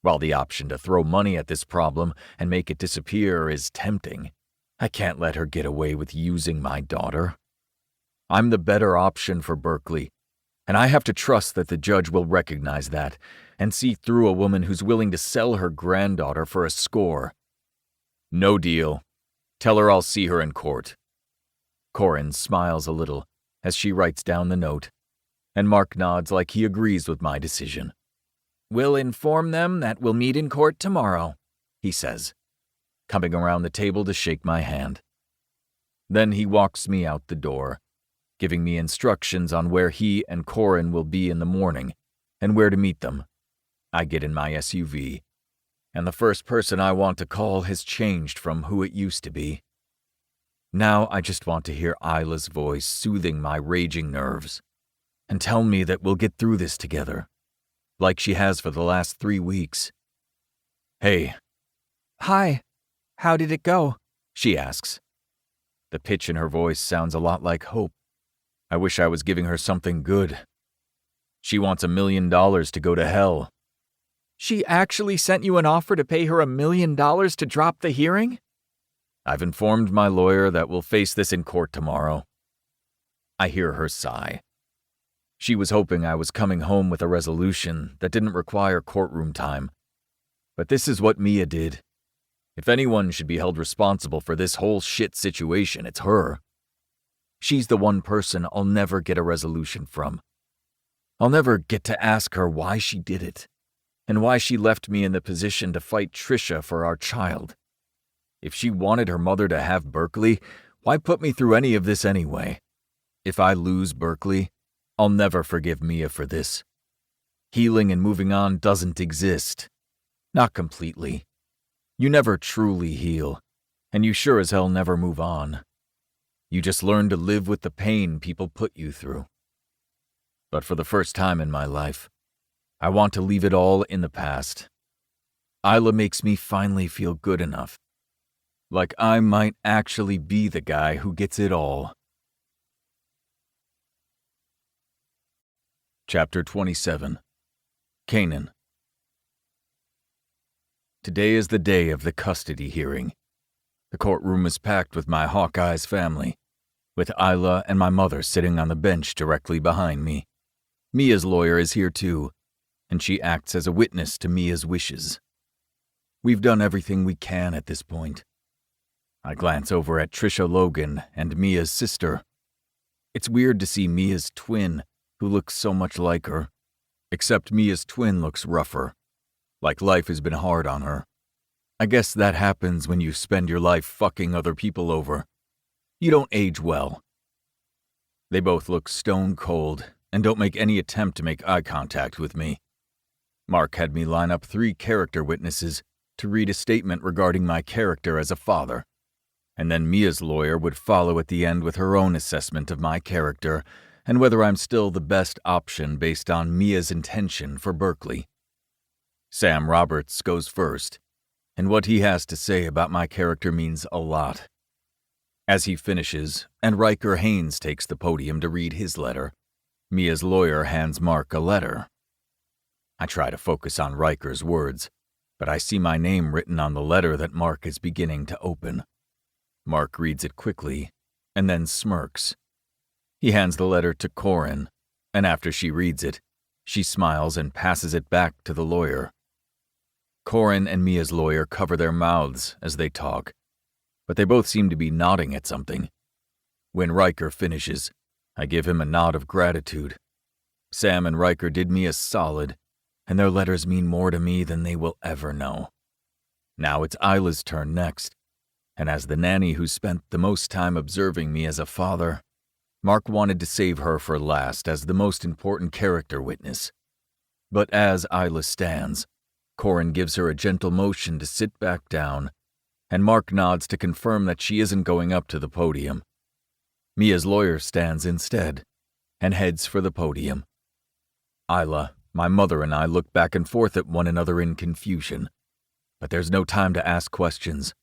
While the option to throw money at this problem and make it disappear is tempting, I can't let her get away with using my daughter. I'm the better option for Berkeley, and I have to trust that the judge will recognize that and see through a woman who's willing to sell her granddaughter for a score. No deal. Tell her I'll see her in court. Corin smiles a little as she writes down the note, and Mark nods like he agrees with my decision. We'll inform them that we'll meet in court tomorrow, he says, coming around the table to shake my hand. Then he walks me out the door, giving me instructions on where he and Corin will be in the morning and where to meet them. I get in my SUV, and the first person I want to call has changed from who it used to be. Now I just want to hear Isla's voice soothing my raging nerves and tell me that we'll get through this together, like she has for the last 3 weeks. Hey. Hi, How did it go? She asks. The pitch in her voice sounds a lot like hope. I wish I was giving her something good. She wants $1 million to go to hell. She actually sent you an offer to pay her $1 million to drop the hearing? I've informed my lawyer that we'll face this in court tomorrow. I hear her sigh. She was hoping I was coming home with a resolution that didn't require courtroom time. But this is what Mia did. If anyone should be held responsible for this whole shit situation, it's her. She's the one person I'll never get a resolution from. I'll never get to ask her why she did it, and why she left me in the position to fight Trisha for our child. If she wanted her mother to have Berkeley, why put me through any of this anyway? If I lose Berkeley, I'll never forgive Mia for this. Healing and moving on doesn't exist. Not completely. You never truly heal, and you sure as hell never move on. You just learn to live with the pain people put you through. But for the first time in my life, I want to leave it all in the past. Isla makes me finally feel good enough. Like I might actually be the guy who gets it all. Chapter 27. Canaan. Today is the day of the custody hearing. The courtroom is packed with my Hawkeye's family, with Isla and my mother sitting on the bench directly behind me. Mia's lawyer is here too, and she acts as a witness to Mia's wishes. We've done everything we can at this point. I glance over at Trisha Logan and Mia's sister. It's weird to see Mia's twin, who looks so much like her, except Mia's twin looks rougher, like life has been hard on her. I guess that happens when you spend your life fucking other people over. You don't age well. They both look stone cold and don't make any attempt to make eye contact with me. Mark had me line up 3 character witnesses to read a statement regarding my character as a father, and then Mia's lawyer would follow at the end with her own assessment of my character and whether I'm still the best option based on Mia's intention for Berkeley. Sam Roberts goes first, and what he has to say about my character means a lot. As he finishes, and Riker Haynes takes the podium to read his letter, Mia's lawyer hands Mark a letter. I try to focus on Riker's words, but I see my name written on the letter that Mark is beginning to open. Mark reads it quickly, and then smirks. He hands the letter to Corin, and after she reads it, she smiles and passes it back to the lawyer. Corin and Mia's lawyer cover their mouths as they talk, but they both seem to be nodding at something. When Riker finishes, I give him a nod of gratitude. Sam and Riker did me a solid, and their letters mean more to me than they will ever know. Now it's Isla's turn next, and as the nanny who spent the most time observing me as a father, Mark wanted to save her for last as the most important character witness. But as Isla stands, Corin gives her a gentle motion to sit back down, and Mark nods to confirm that she isn't going up to the podium. Mia's lawyer stands instead, and heads for the podium. Isla, my mother, and I look back and forth at one another in confusion. But there's no time to ask questions.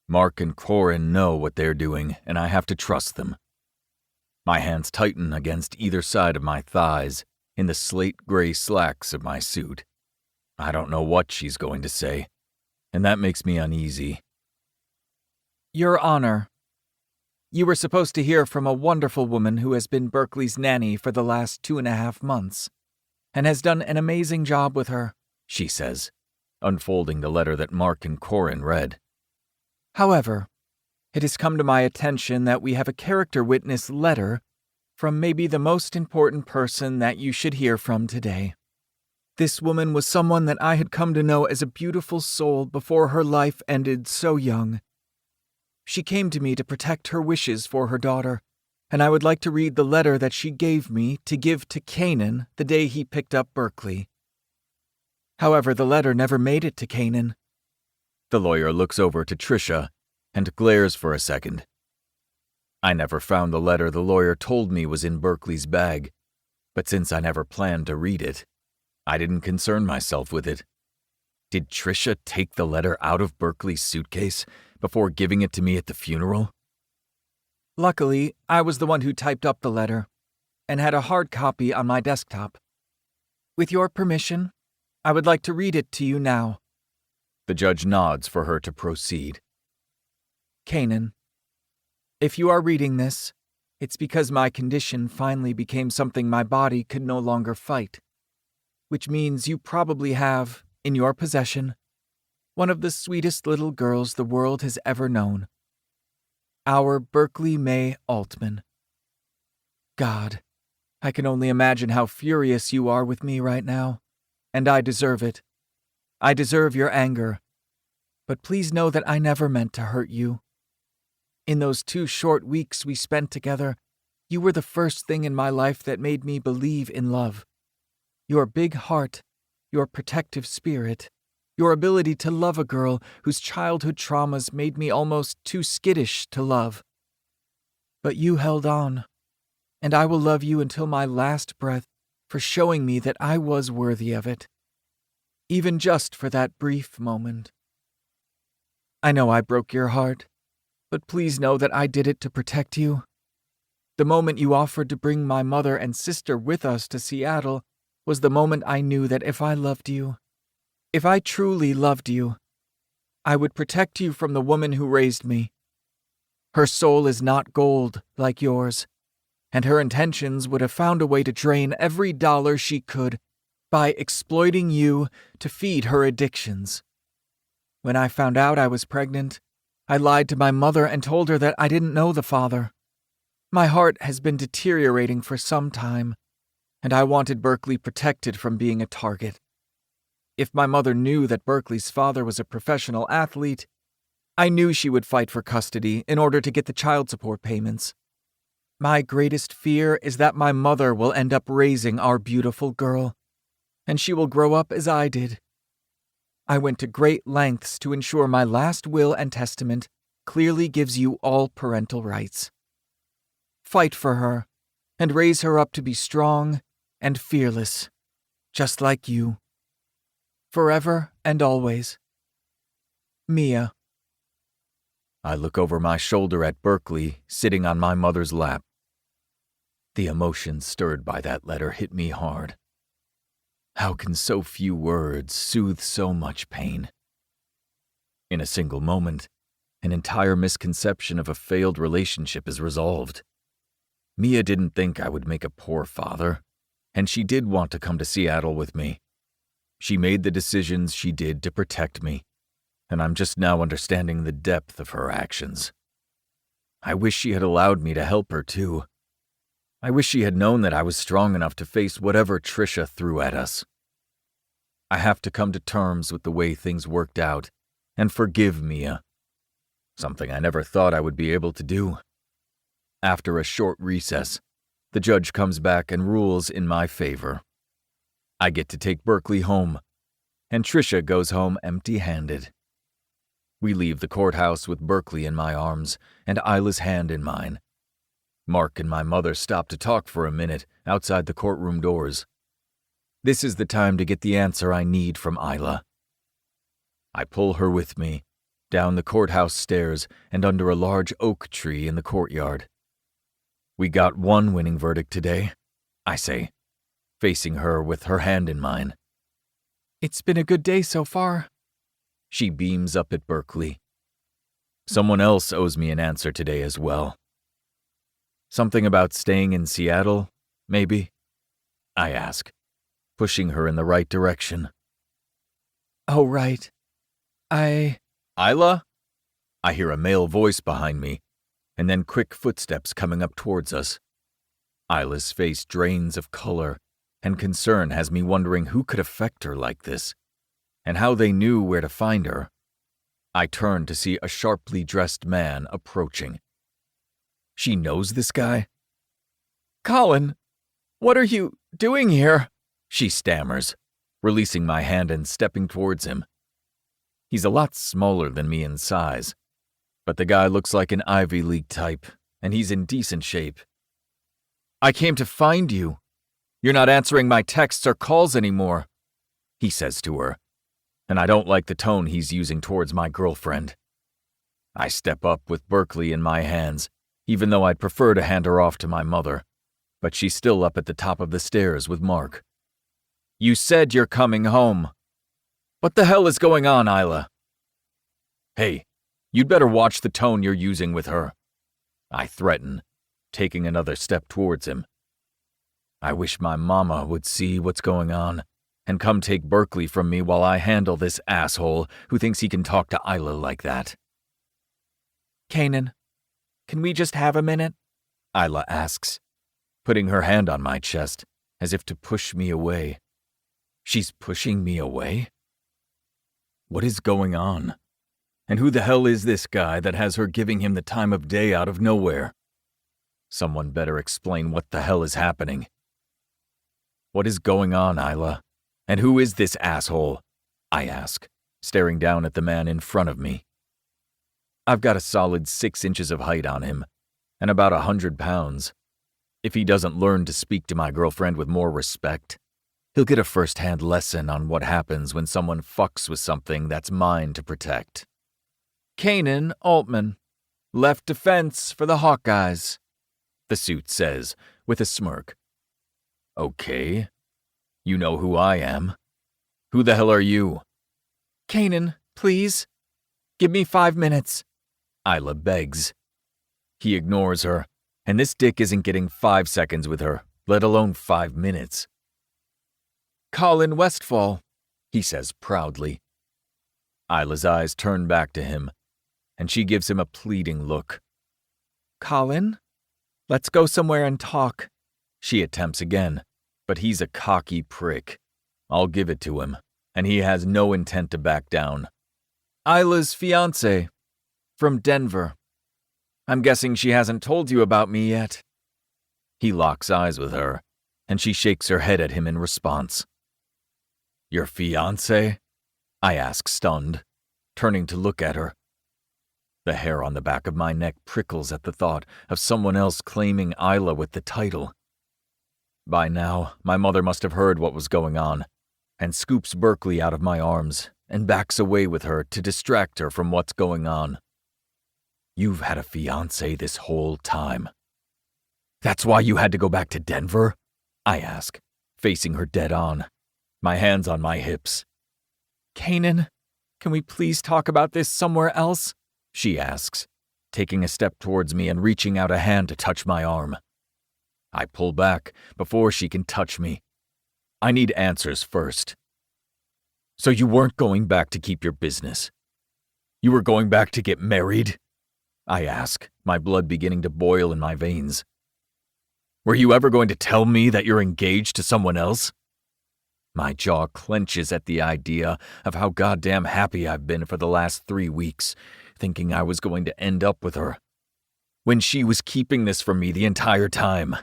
Mark and Corin know what they're doing, and I have to trust them. My hands tighten against either side of my thighs, in the slate-gray slacks of my suit. I don't know what she's going to say, and that makes me uneasy. Your Honor, you were supposed to hear from a wonderful woman who has been Berkeley's nanny for the last 2.5 months, and has done an amazing job with her, she says, unfolding the letter that Mark and Corin read. However, it has come to my attention that we have a character witness letter from maybe the most important person that you should hear from today. This woman was someone that I had come to know as a beautiful soul before her life ended so young. She came to me to protect her wishes for her daughter, and I would like to read the letter that she gave me to give to Canaan the day he picked up Berkeley. However, the letter never made it to Canaan. The lawyer looks over to Trisha and glares for a second. I never found the letter the lawyer told me was in Berkeley's bag, but since I never planned to read it, I didn't concern myself with it. Did Trisha take the letter out of Berkeley's suitcase, before giving it to me at the funeral? Luckily, I was the one who typed up the letter and had a hard copy on my desktop. With your permission, I would like to read it to you now. The judge nods for her to proceed. Kanan, if you are reading this, it's because my condition finally became something my body could no longer fight, which means you probably have, in your possession, one of the sweetest little girls the world has ever known. Our Berkeley May Altman. God, I can only imagine how furious you are with me right now, and I deserve it. I deserve your anger, but please know that I never meant to hurt you. In those 2 short weeks we spent together, you were the first thing in my life that made me believe in love. Your big heart, your protective spirit, your ability to love a girl whose childhood traumas made me almost too skittish to love. But you held on, and I will love you until my last breath for showing me that I was worthy of it, even just for that brief moment. I know I broke your heart, but please know that I did it to protect you. The moment you offered to bring my mother and sister with us to Seattle was the moment I knew that if I loved you, if I truly loved you, I would protect you from the woman who raised me. Her soul is not gold like yours, and her intentions would have found a way to drain every dollar she could by exploiting you to feed her addictions. When I found out I was pregnant, I lied to my mother and told her that I didn't know the father. My heart has been deteriorating for some time, and I wanted Berkeley protected from being a target. If my mother knew that Berkeley's father was a professional athlete, I knew she would fight for custody in order to get the child support payments. My greatest fear is that my mother will end up raising our beautiful girl, and she will grow up as I did. I went to great lengths to ensure my last will and testament clearly gives you all parental rights. Fight for her, and raise her up to be strong and fearless, just like you. Forever and always. Mia. I look over my shoulder at Berkeley, sitting on my mother's lap. The emotions stirred by that letter hit me hard. How can so few words soothe so much pain? In a single moment, an entire misconception of a failed relationship is resolved. Mia didn't think I would make a poor father, and she did want to come to Seattle with me. She made the decisions she did to protect me, and I'm just now understanding the depth of her actions. I wish she had allowed me to help her, too. I wish she had known that I was strong enough to face whatever Trisha threw at us. I have to come to terms with the way things worked out and forgive Mia, something I never thought I would be able to do. After a short recess, the judge comes back and rules in my favor. I get to take Berkeley home, and Trisha goes home empty-handed. We leave the courthouse with Berkeley in my arms and Isla's hand in mine. Mark and my mother stop to talk for a minute outside the courtroom doors. This is the time to get the answer I need from Isla. I pull her with me, down the courthouse stairs and under a large oak tree in the courtyard. We got one winning verdict today, I say, facing her with her hand in mine. It's been a good day so far. She beams up at Berkeley. Someone else owes me an answer today as well. Something about staying in Seattle, maybe? I ask, pushing her in the right direction. Oh, right. Isla? I hear a male voice behind me, and then quick footsteps coming up towards us. Isla's face drains of color, and concern has me wondering who could affect her like this, and how they knew where to find her. I turn to see a sharply dressed man approaching. She knows this guy? Colin, what are you doing here? She stammers, releasing my hand and stepping towards him. He's a lot smaller than me in size, but the guy looks like an Ivy League type, and he's in decent shape. I came to find you. You're not answering my texts or calls anymore, he says to her, and I don't like the tone he's using towards my girlfriend. I step up with Berkeley in my hands, even though I'd prefer to hand her off to my mother, but she's still up at the top of the stairs with Mark. You said you're coming home. What the hell is going on, Isla? Hey, you'd better watch the tone you're using with her. I threaten, taking another step towards him. I wish my mama would see what's going on and come take Berkeley from me while I handle this asshole who thinks he can talk to Isla like that. Kanan, can we just have a minute? Isla asks, putting her hand on my chest as if to push me away. She's pushing me away? What is going on? And who the hell is this guy that has her giving him the time of day out of nowhere? Someone better explain what the hell is happening. What is going on, Isla? And who is this asshole? I ask, staring down at the man in front of me. I've got a solid 6 inches of height on him, and about 100 pounds. If he doesn't learn to speak to my girlfriend with more respect, he'll get a first-hand lesson on what happens when someone fucks with something that's mine to protect. Kanan Altman, left defense for the Hawkeyes, the suit says, with a smirk. Okay. You know who I am. Who the hell are you? Kanan, please. Give me 5 minutes. Isla begs. He ignores her, and this dick isn't getting 5 seconds with her, let alone 5 minutes. Colin Westfall, he says proudly. Isla's eyes turn back to him, and she gives him a pleading look. Colin, let's go somewhere and talk. She attempts again, but he's a cocky prick. I'll give it to him, and he has no intent to back down. Isla's fiancé, from Denver. I'm guessing she hasn't told you about me yet. He locks eyes with her, and she shakes her head at him in response. Your fiancé? I ask, stunned, turning to look at her. The hair on the back of my neck prickles at the thought of someone else claiming Isla with the title. By now, my mother must have heard what was going on, and scoops Berkeley out of my arms and backs away with her to distract her from what's going on. You've had a fiancé this whole time. That's why you had to go back to Denver? I ask, facing her dead on, my hands on my hips. Kanan, can we please talk about this somewhere else? She asks, taking a step towards me and reaching out a hand to touch my arm. I pull back before she can touch me. I need answers first. So you weren't going back to keep your business? You were going back to get married? I ask, my blood beginning to boil in my veins. Were you ever going to tell me that you're engaged to someone else? My jaw clenches at the idea of how goddamn happy I've been for the last 3 weeks, thinking I was going to end up with her, when she was keeping this from me the entire time.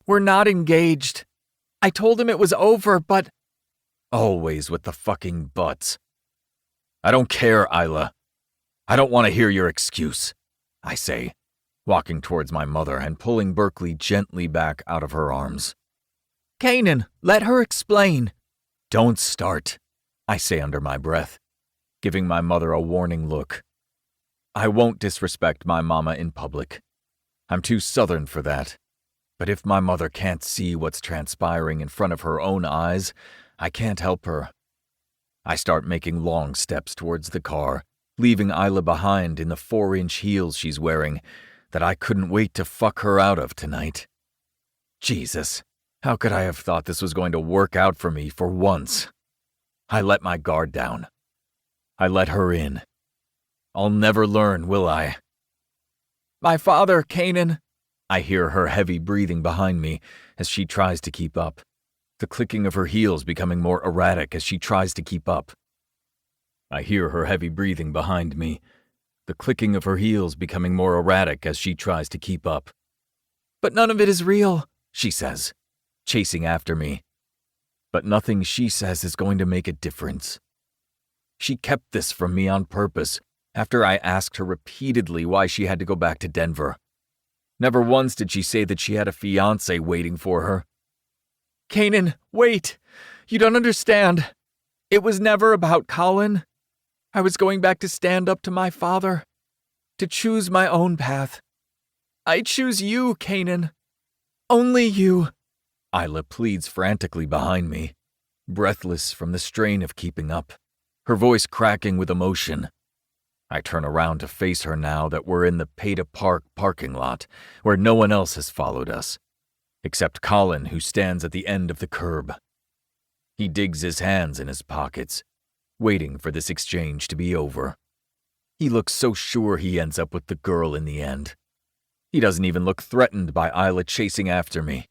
We're not engaged. I told him it was over, but... Always with the fucking buts. I don't care, Isla. I don't want to hear your excuse, I say, walking towards my mother and pulling Berkeley gently back out of her arms. Kanan, let her explain. Don't start, I say under my breath, giving my mother a warning look. I won't disrespect my mama in public. I'm too Southern for that. But if my mother can't see what's transpiring in front of her own eyes, I can't help her. I start making long steps towards the car, leaving Isla behind in the 4-inch heels she's wearing that I couldn't wait to fuck her out of tonight. Jesus, how could I have thought this was going to work out for me for once? I let my guard down. I let her in. I'll never learn, will I? My father, Kanan. I hear her heavy breathing behind me as she tries to keep up, the clicking of her heels becoming more erratic as she tries to keep up. I hear her heavy breathing behind me, the clicking of her heels becoming more erratic as she tries to keep up. But none of it is real, she says, chasing after me. But nothing she says is going to make a difference. She kept this from me on purpose after I asked her repeatedly why she had to go back to Denver. Never once did she say that she had a fiancé waiting for her. Kanan, wait! You don't understand. It was never about Colin. I was going back to stand up to my father. to choose my own path. I choose you, Kanan. Only you. Isla pleads frantically behind me, breathless from the strain of keeping up, her voice cracking with emotion. I turn around to face her now that we're in the Peta Park parking lot, where no one else has followed us, except Colin, who stands at the end of the curb. He digs his hands in his pockets, waiting for this exchange to be over. He looks so sure he ends up with the girl in the end. He doesn't even look threatened by Isla chasing after me.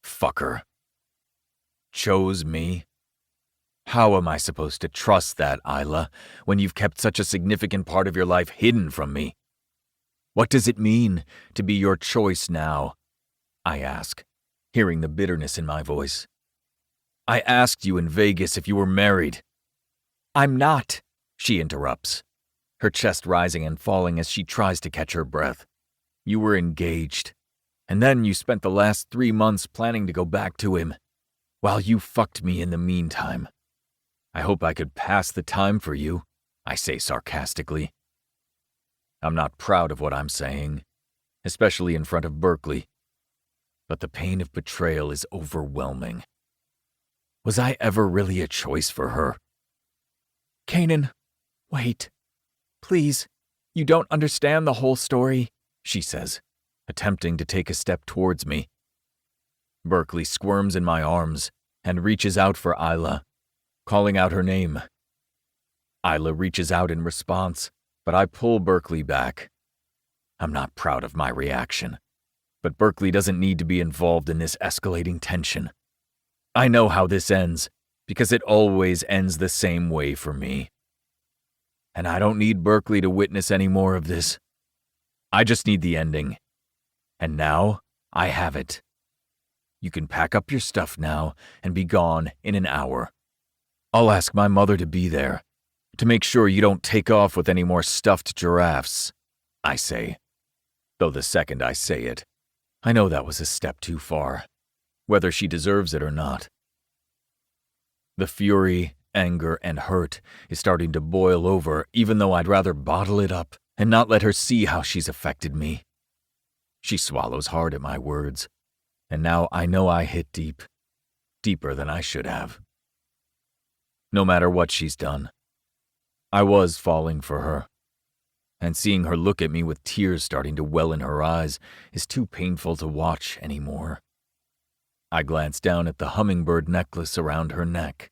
Fucker. Chose me? How am I supposed to trust that, Isla, when you've kept such a significant part of your life hidden from me? What does it mean to be your choice now? I ask, hearing the bitterness in my voice. I asked you in Vegas if you were married. I'm not, She interrupts, her chest rising and falling as she tries to catch her breath. You were engaged, and then you spent the last 3 months planning to go back to him, while you fucked me in the meantime. I hope I could pass the time for you, I say sarcastically. I'm not proud of what I'm saying, especially in front of Berkeley, but the pain of betrayal is overwhelming. Was I ever really a choice for her? Kanan, wait. Please, you don't understand the whole story, she says, attempting to take a step towards me. Berkeley squirms in my arms and reaches out for Isla, calling out her name. Isla reaches out in response, but I pull Berkeley back. I'm not proud of my reaction, but Berkeley doesn't need to be involved in this escalating tension. I know how this ends, because it always ends the same way for me. And I don't need Berkeley to witness any more of this. I just need the ending. And now, I have it. You can pack up your stuff now and be gone in an hour. I'll ask my mother to be there, to make sure you don't take off with any more stuffed giraffes, I say. Though the second I say it, I know that was a step too far, whether she deserves it or not. The fury, anger, and hurt is starting to boil over, even though I'd rather bottle it up and not let her see how she's affected me. She swallows hard at my words, and now I know I hit deep, deeper than I should have. No matter what she's done, I was falling for her, and seeing her look at me with tears starting to well in her eyes is too painful to watch anymore. I glance down at the hummingbird necklace around her neck.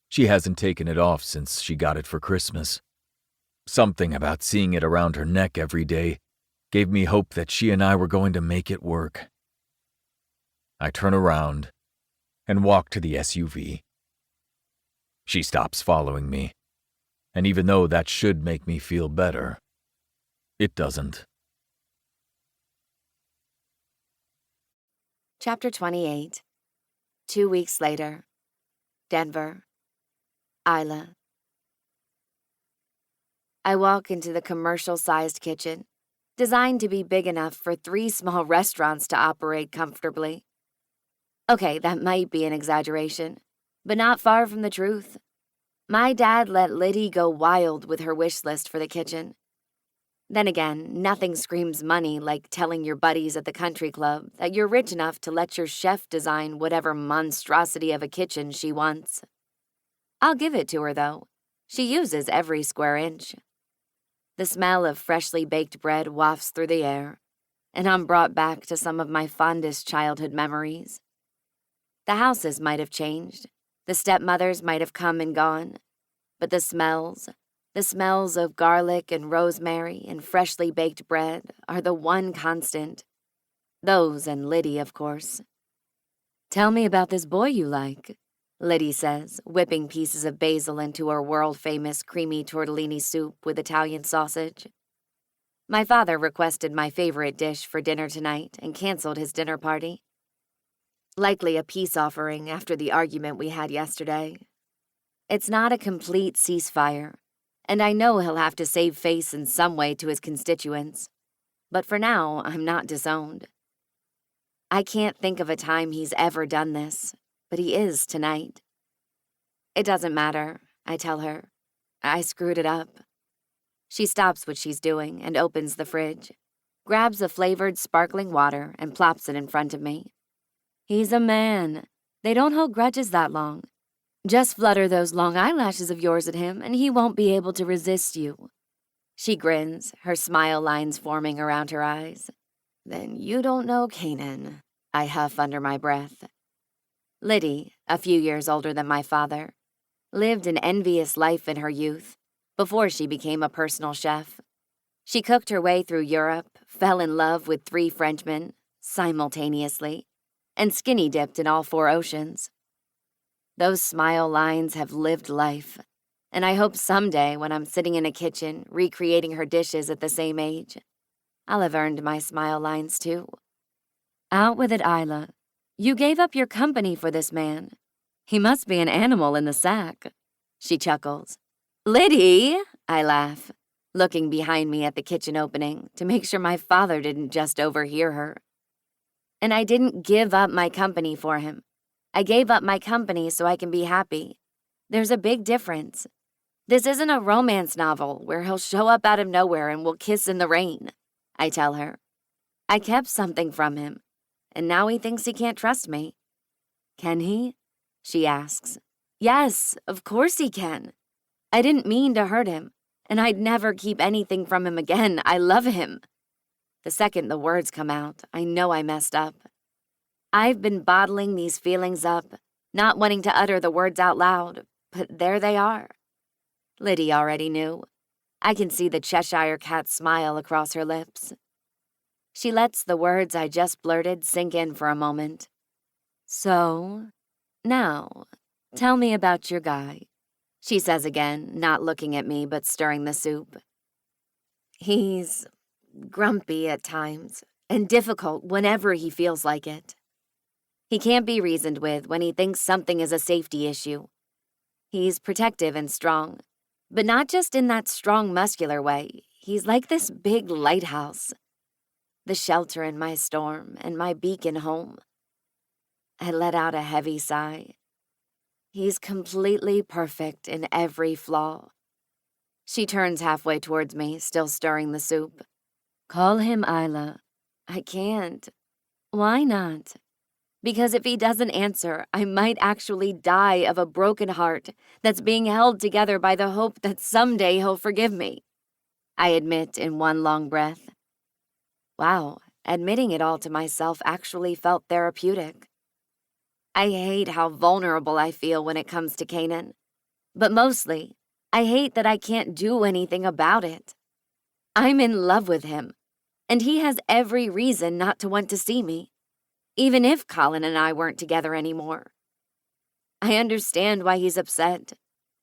She hasn't taken it off since she got it for Christmas. Something about seeing it around her neck every day gave me hope that she and I were going to make it work. I turn around and walk to the SUV. She stops following me, and even though that should make me feel better, it doesn't. Chapter 28. 2 weeks later. Denver. Isla. I walk into the commercial-sized kitchen, designed to be big enough for 3 small restaurants to operate comfortably. Okay, that might be an exaggeration, but not far from the truth. My dad let Liddy go wild with her wish list for the kitchen. Then again, nothing screams money like telling your buddies at the country club that you're rich enough to let your chef design whatever monstrosity of a kitchen she wants. I'll give it to her, though. She uses every square inch. The smell of freshly baked bread wafts through the air, and I'm brought back to some of my fondest childhood memories. The houses might have changed, the stepmothers might have come and gone, but the smells of garlic and rosemary and freshly baked bread are the one constant. Those and Liddy, of course. "Tell me about this boy you like," Liddy says, whipping pieces of basil into her world-famous creamy tortellini soup with Italian sausage. My father requested my favorite dish for dinner tonight and canceled his dinner party. Likely a peace offering after the argument we had yesterday. It's not a complete ceasefire, and I know he'll have to save face in some way to his constituents. But for now, I'm not disowned. I can't think of a time he's ever done this, but he is tonight. It doesn't matter, I tell her. I screwed it up. She stops what she's doing and opens the fridge, grabs a flavored sparkling water and plops it in front of me. He's a man. They don't hold grudges that long. Just flutter those long eyelashes of yours at him and he won't be able to resist you. She grins, her smile lines forming around her eyes. Then you don't know Kanan, I huff under my breath. Liddy, a few years older than my father, lived an envious life in her youth before she became a personal chef. She cooked her way through Europe, fell in love with 3 Frenchmen simultaneously, and skinny dipped in all 4 oceans. Those smile lines have lived life, and I hope someday when I'm sitting in a kitchen recreating her dishes at the same age, I'll have earned my smile lines too. Out with it, Isla. You gave up your company for this man. He must be an animal in the sack. She chuckles. Liddy, I laugh, looking behind me at the kitchen opening to make sure my father didn't just overhear her. And I didn't give up my company for him. I gave up my company so I can be happy. There's a big difference. This isn't a romance novel where he'll show up out of nowhere and we'll kiss in the rain, I tell her. I kept something from him, and now he thinks he can't trust me. Can he? She asks. Yes, of course he can. I didn't mean to hurt him, and I'd never keep anything from him again. I love him. The second the words come out, I know I messed up. I've been bottling these feelings up, not wanting to utter the words out loud, but there they are. Liddy already knew. I can see the Cheshire Cat smile across her lips. She lets the words I just blurted sink in for a moment. So, now, tell me about your guy, she says again, not looking at me but stirring the soup. He's grumpy at times and difficult whenever he feels like it. He can't be reasoned with when he thinks something is a safety issue. He's protective and strong, but not just in that strong muscular way. He's like this big lighthouse, the shelter in my storm and my beacon home. I let out a heavy sigh. He's completely perfect in every flaw. She turns halfway towards me, still stirring the soup. Call him Isla. I can't. Why not? Because if he doesn't answer, I might actually die of a broken heart that's being held together by the hope that someday he'll forgive me, I admit in one long breath. Wow, admitting it all to myself actually felt therapeutic. I hate how vulnerable I feel when it comes to Kanan, but mostly, I hate that I can't do anything about it. I'm in love with him, and he has every reason not to want to see me, even if Colin and I weren't together anymore. I understand why he's upset,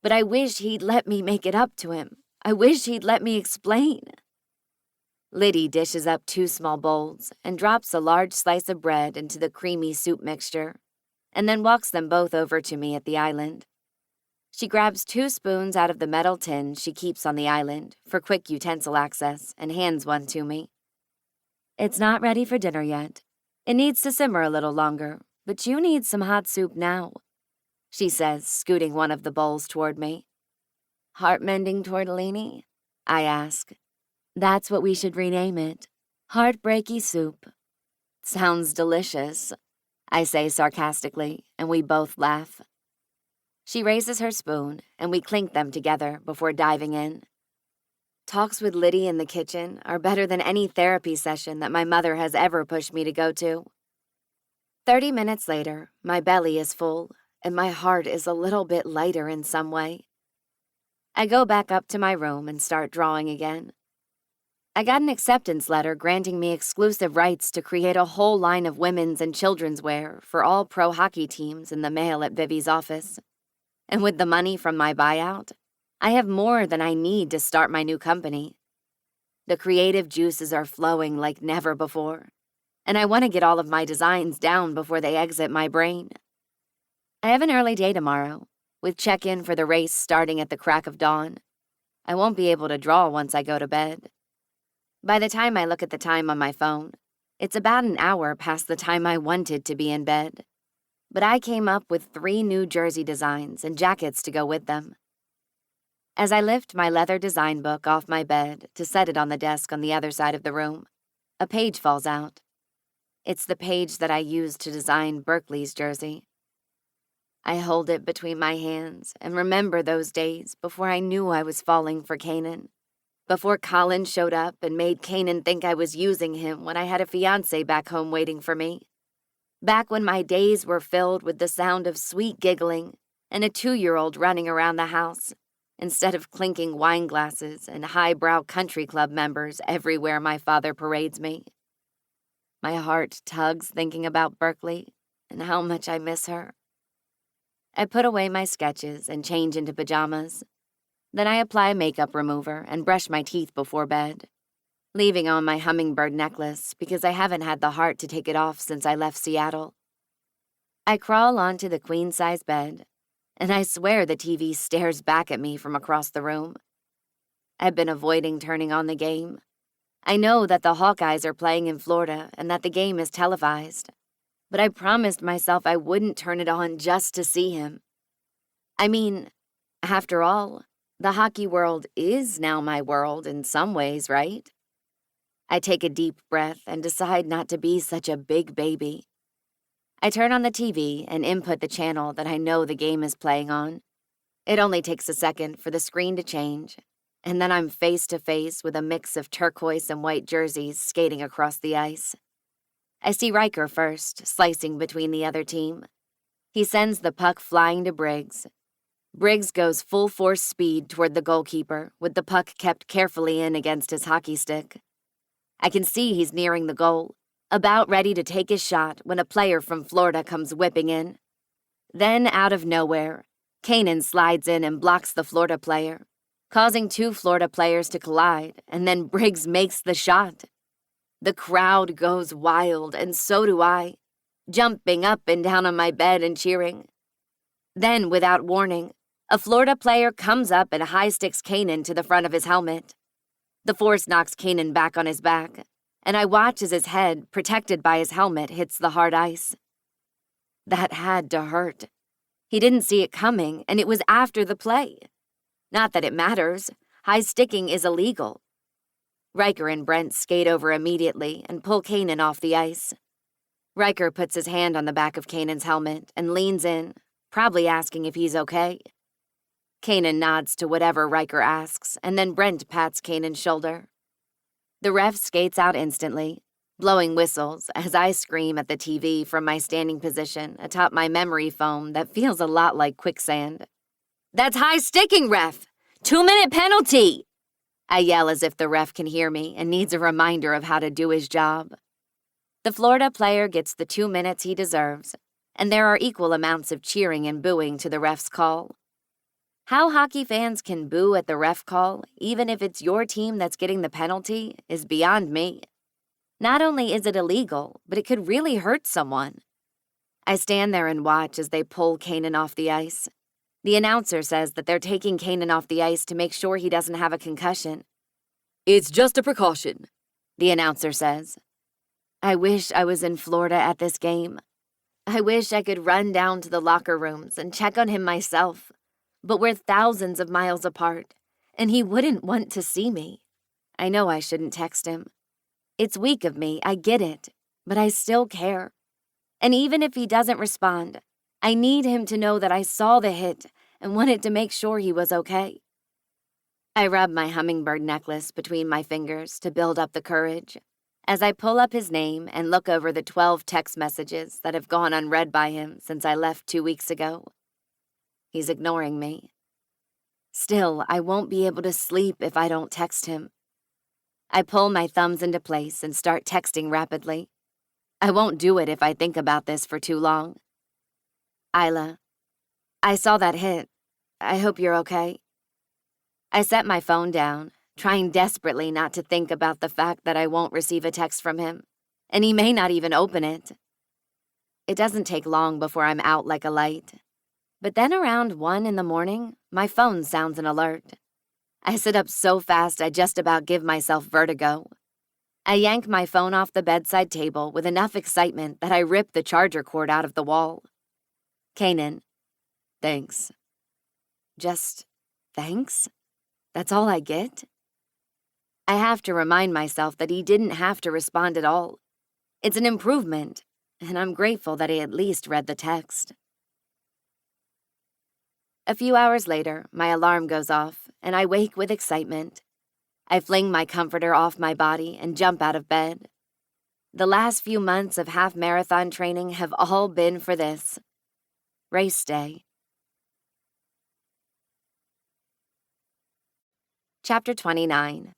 but I wish he'd let me make it up to him. I wish he'd let me explain. Liddy dishes up 2 small bowls and drops a large slice of bread into the creamy soup mixture, and then walks them both over to me at the island. She grabs 2 spoons out of the metal tin she keeps on the island for quick utensil access and hands one to me. It's not ready for dinner yet. It needs to simmer a little longer, but you need some hot soup now, she says, scooting one of the bowls toward me. Heart-mending tortellini? I ask. That's what we should rename it. Heartbreaky soup. Sounds delicious, I say sarcastically, and we both laugh. She raises her spoon, and we clink them together before diving in. Talks with Liddy in the kitchen are better than any therapy session that my mother has ever pushed me to go to. 30 minutes later, my belly is full, and my heart is a little bit lighter in some way. I go back up to my room and start drawing again. I got an acceptance letter granting me exclusive rights to create a whole line of women's and children's wear for all pro hockey teams in the mail at Vivi's office. And with the money from my buyout, I have more than I need to start my new company. The creative juices are flowing like never before, and I want to get all of my designs down before they exit my brain. I have an early day tomorrow, with check-in for the race starting at the crack of dawn. I won't be able to draw once I go to bed. By the time I look at the time on my phone, it's about an hour past the time I wanted to be in bed. But I came up with 3 new jersey designs and jackets to go with them. As I lift my leather design book off my bed to set it on the desk on the other side of the room, a page falls out. It's the page that I used to design Berkeley's jersey. I hold it between my hands and remember those days before I knew I was falling for Kanan. Before Colin showed up and made Kanan think I was using him when I had a fiancé back home waiting for me. Back when my days were filled with the sound of sweet giggling and a 2-year-old running around the house, instead of clinking wine glasses and highbrow country club members everywhere my father parades me. My heart tugs thinking about Berkeley and how much I miss her. I put away my sketches and change into pajamas. Then I apply makeup remover and brush my teeth before bed, leaving on my hummingbird necklace because I haven't had the heart to take it off since I left Seattle. I crawl onto the queen-size bed, and I swear the TV stares back at me from across the room. I've been avoiding turning on the game. I know that the Hawkeyes are playing in Florida and that the game is televised, but I promised myself I wouldn't turn it on just to see him. I mean, after all, the hockey world is now my world in some ways, right? I take a deep breath and decide not to be such a big baby. I turn on the TV and input the channel that I know the game is playing on. It only takes a second for the screen to change, and then I'm face to face with a mix of turquoise and white jerseys skating across the ice. I see Riker first, slicing between the other team. He sends the puck flying to Briggs. Briggs goes full force speed toward the goalkeeper, with the puck kept carefully in against his hockey stick. I can see he's nearing the goal, about ready to take his shot when a player from Florida comes whipping in. Then, out of nowhere, Kanan slides in and blocks the Florida player, causing 2 Florida players to collide, and then Briggs makes the shot. The crowd goes wild, and so do I, jumping up and down on my bed and cheering. Then, without warning, a Florida player comes up and high-sticks Kanan to the front of his helmet. The force knocks Kanan back on his back, and I watch as his head, protected by his helmet, hits the hard ice. That had to hurt. He didn't see it coming, and it was after the play. Not that it matters. High-sticking is illegal. Riker and Brent skate over immediately and pull Kanan off the ice. Riker puts his hand on the back of Kanan's helmet and leans in, probably asking if he's okay. Kanan nods to whatever Riker asks, and then Brent pats Kanan's shoulder. The ref skates out instantly, blowing whistles as I scream at the TV from my standing position atop my memory foam that feels a lot like quicksand. "That's high sticking, ref! 2-minute penalty!" I yell as if the ref can hear me and needs a reminder of how to do his job. The Florida player gets the 2 minutes he deserves, and there are equal amounts of cheering and booing to the ref's call. How hockey fans can boo at the ref call, even if it's your team that's getting the penalty, is beyond me. Not only is it illegal, but it could really hurt someone. I stand there and watch as they pull Kanan off the ice. The announcer says that they're taking Kanan off the ice to make sure he doesn't have a concussion. "It's just a precaution," the announcer says. I wish I was in Florida at this game. I wish I could run down to the locker rooms and check on him myself. But we're thousands of miles apart, and he wouldn't want to see me. I know I shouldn't text him. It's weak of me, I get it, but I still care. And even if he doesn't respond, I need him to know that I saw the hit and wanted to make sure he was okay. I rub my hummingbird necklace between my fingers to build up the courage as I pull up his name and look over the 12 text messages that have gone unread by him since I left 2 weeks ago. He's ignoring me. Still, I won't be able to sleep if I don't text him. I pull my thumbs into place and start texting rapidly. I won't do it if I think about this for too long. Isla, I saw that hit. I hope you're okay. I set my phone down, trying desperately not to think about the fact that I won't receive a text from him, and he may not even open it. It doesn't take long before I'm out like a light. But then around 1 in the morning, my phone sounds an alert. I sit up so fast I just about give myself vertigo. I yank my phone off the bedside table with enough excitement that I rip the charger cord out of the wall. Kanan, thanks. Just thanks? That's all I get? I have to remind myself that he didn't have to respond at all. It's an improvement, and I'm grateful that he at least read the text. A few hours later, my alarm goes off, and I wake with excitement. I fling my comforter off my body and jump out of bed. The last few months of half-marathon training have all been for this. Race day. Chapter 29.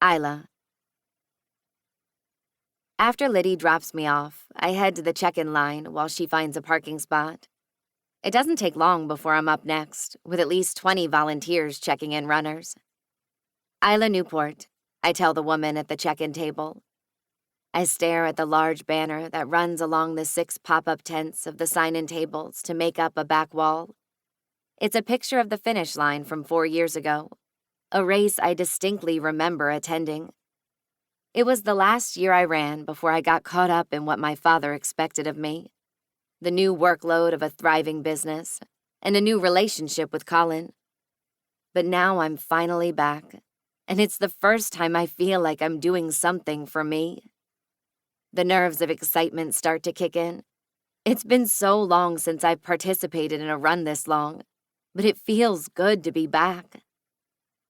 Isla. After Liddy drops me off, I head to the check-in line while she finds a parking spot. It doesn't take long before I'm up next, with at least 20 volunteers checking in runners. Isla Newport, I tell the woman at the check-in table. I stare at the large banner that runs along the 6 pop-up tents of the sign-in tables to make up a back wall. It's a picture of the finish line from 4 years ago, a race I distinctly remember attending. It was the last year I ran before I got caught up in what my father expected of me. The new workload of a thriving business, and a new relationship with Colin. But now I'm finally back, and it's the first time I feel like I'm doing something for me. The nerves of excitement start to kick in. It's been so long since I've participated in a run this long, but it feels good to be back.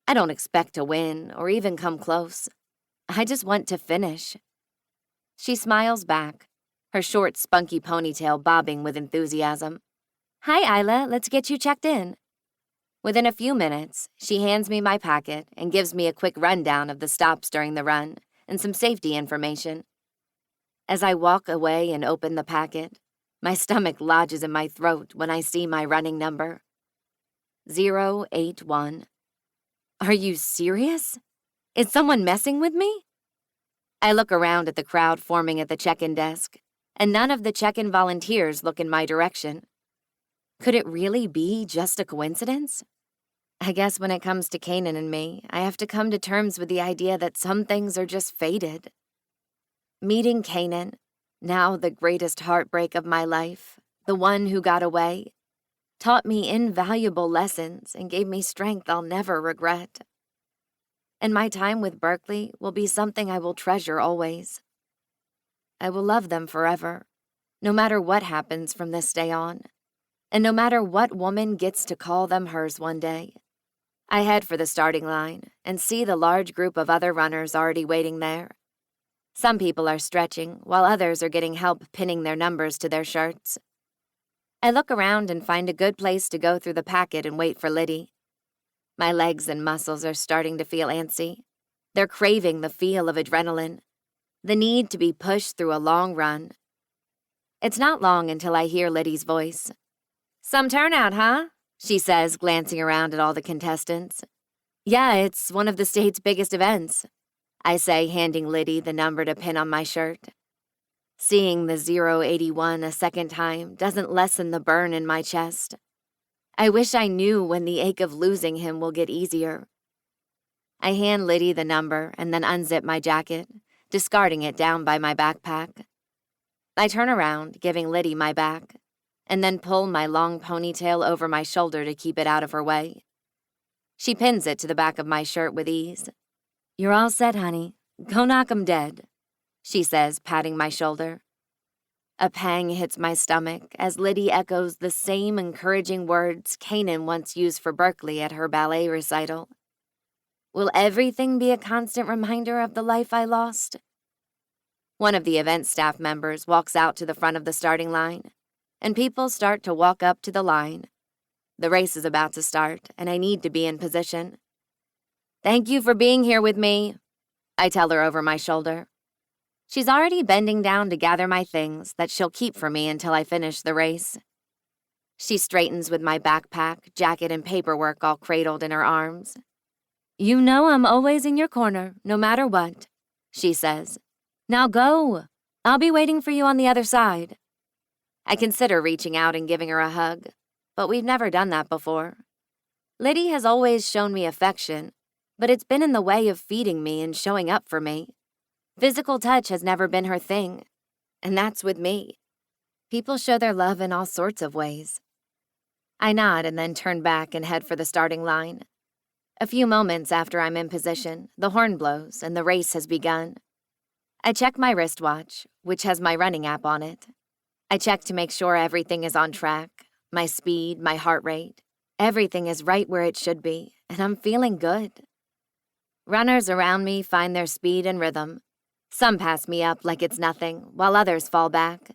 I don't expect to win or even come close. I just want to finish. She smiles back, her short, spunky ponytail bobbing with enthusiasm. Hi, Isla, let's get you checked in. Within a few minutes, she hands me my packet and gives me a quick rundown of the stops during the run and some safety information. As I walk away and open the packet, my stomach lodges in my throat when I see my running number. 081. Are you serious? Is someone messing with me? I look around at the crowd forming at the check-in desk, and none of the check-in volunteers look in my direction. Could it really be just a coincidence? I guess when it comes to Kanan and me, I have to come to terms with the idea that some things are just fated. Meeting Kanan, now the greatest heartbreak of my life, the one who got away, taught me invaluable lessons and gave me strength I'll never regret. And my time with Berkeley will be something I will treasure always. I will love them forever, no matter what happens from this day on, and no matter what woman gets to call them hers one day. I head for the starting line and see the large group of other runners already waiting there. Some people are stretching, while others are getting help pinning their numbers to their shirts. I look around and find a good place to go through the packet and wait for Liddy. My legs and muscles are starting to feel antsy. They're craving the feel of adrenaline, the need to be pushed through a long run. It's not long until I hear Liddy's voice. Some turnout, huh? She says, glancing around at all the contestants. Yeah, it's one of the state's biggest events, I say, handing Liddy the number to pin on my shirt. Seeing the 081 a second time doesn't lessen the burn in my chest. I wish I knew when the ache of losing him will get easier. I hand Liddy the number and then unzip my jacket, discarding it down by my backpack. I turn around, giving Liddy my back, and then pull my long ponytail over my shoulder to keep it out of her way. She pins it to the back of my shirt with ease. You're all set, honey. Go knock 'em dead, she says, patting my shoulder. A pang hits my stomach as Liddy echoes the same encouraging words Kanan once used for Berkeley at her ballet recital. Will everything be a constant reminder of the life I lost? One of the event staff members walks out to the front of the starting line, and people start to walk up to the line. The race is about to start, and I need to be in position. Thank you for being here with me, I tell her over my shoulder. She's already bending down to gather my things that she'll keep for me until I finish the race. She straightens with my backpack, jacket, and paperwork all cradled in her arms. You know I'm always in your corner, no matter what, she says. Now go. I'll be waiting for you on the other side. I consider reaching out and giving her a hug, but we've never done that before. Liddy has always shown me affection, but it's been in the way of feeding me and showing up for me. Physical touch has never been her thing, and that's with me. People show their love in all sorts of ways. I nod and then turn back and head for the starting line. A few moments after I'm in position, the horn blows and the race has begun. I check my wristwatch, which has my running app on it. I check to make sure everything is on track, my speed, my heart rate. Everything is right where it should be, and I'm feeling good. Runners around me find their speed and rhythm. Some pass me up like it's nothing, while others fall back.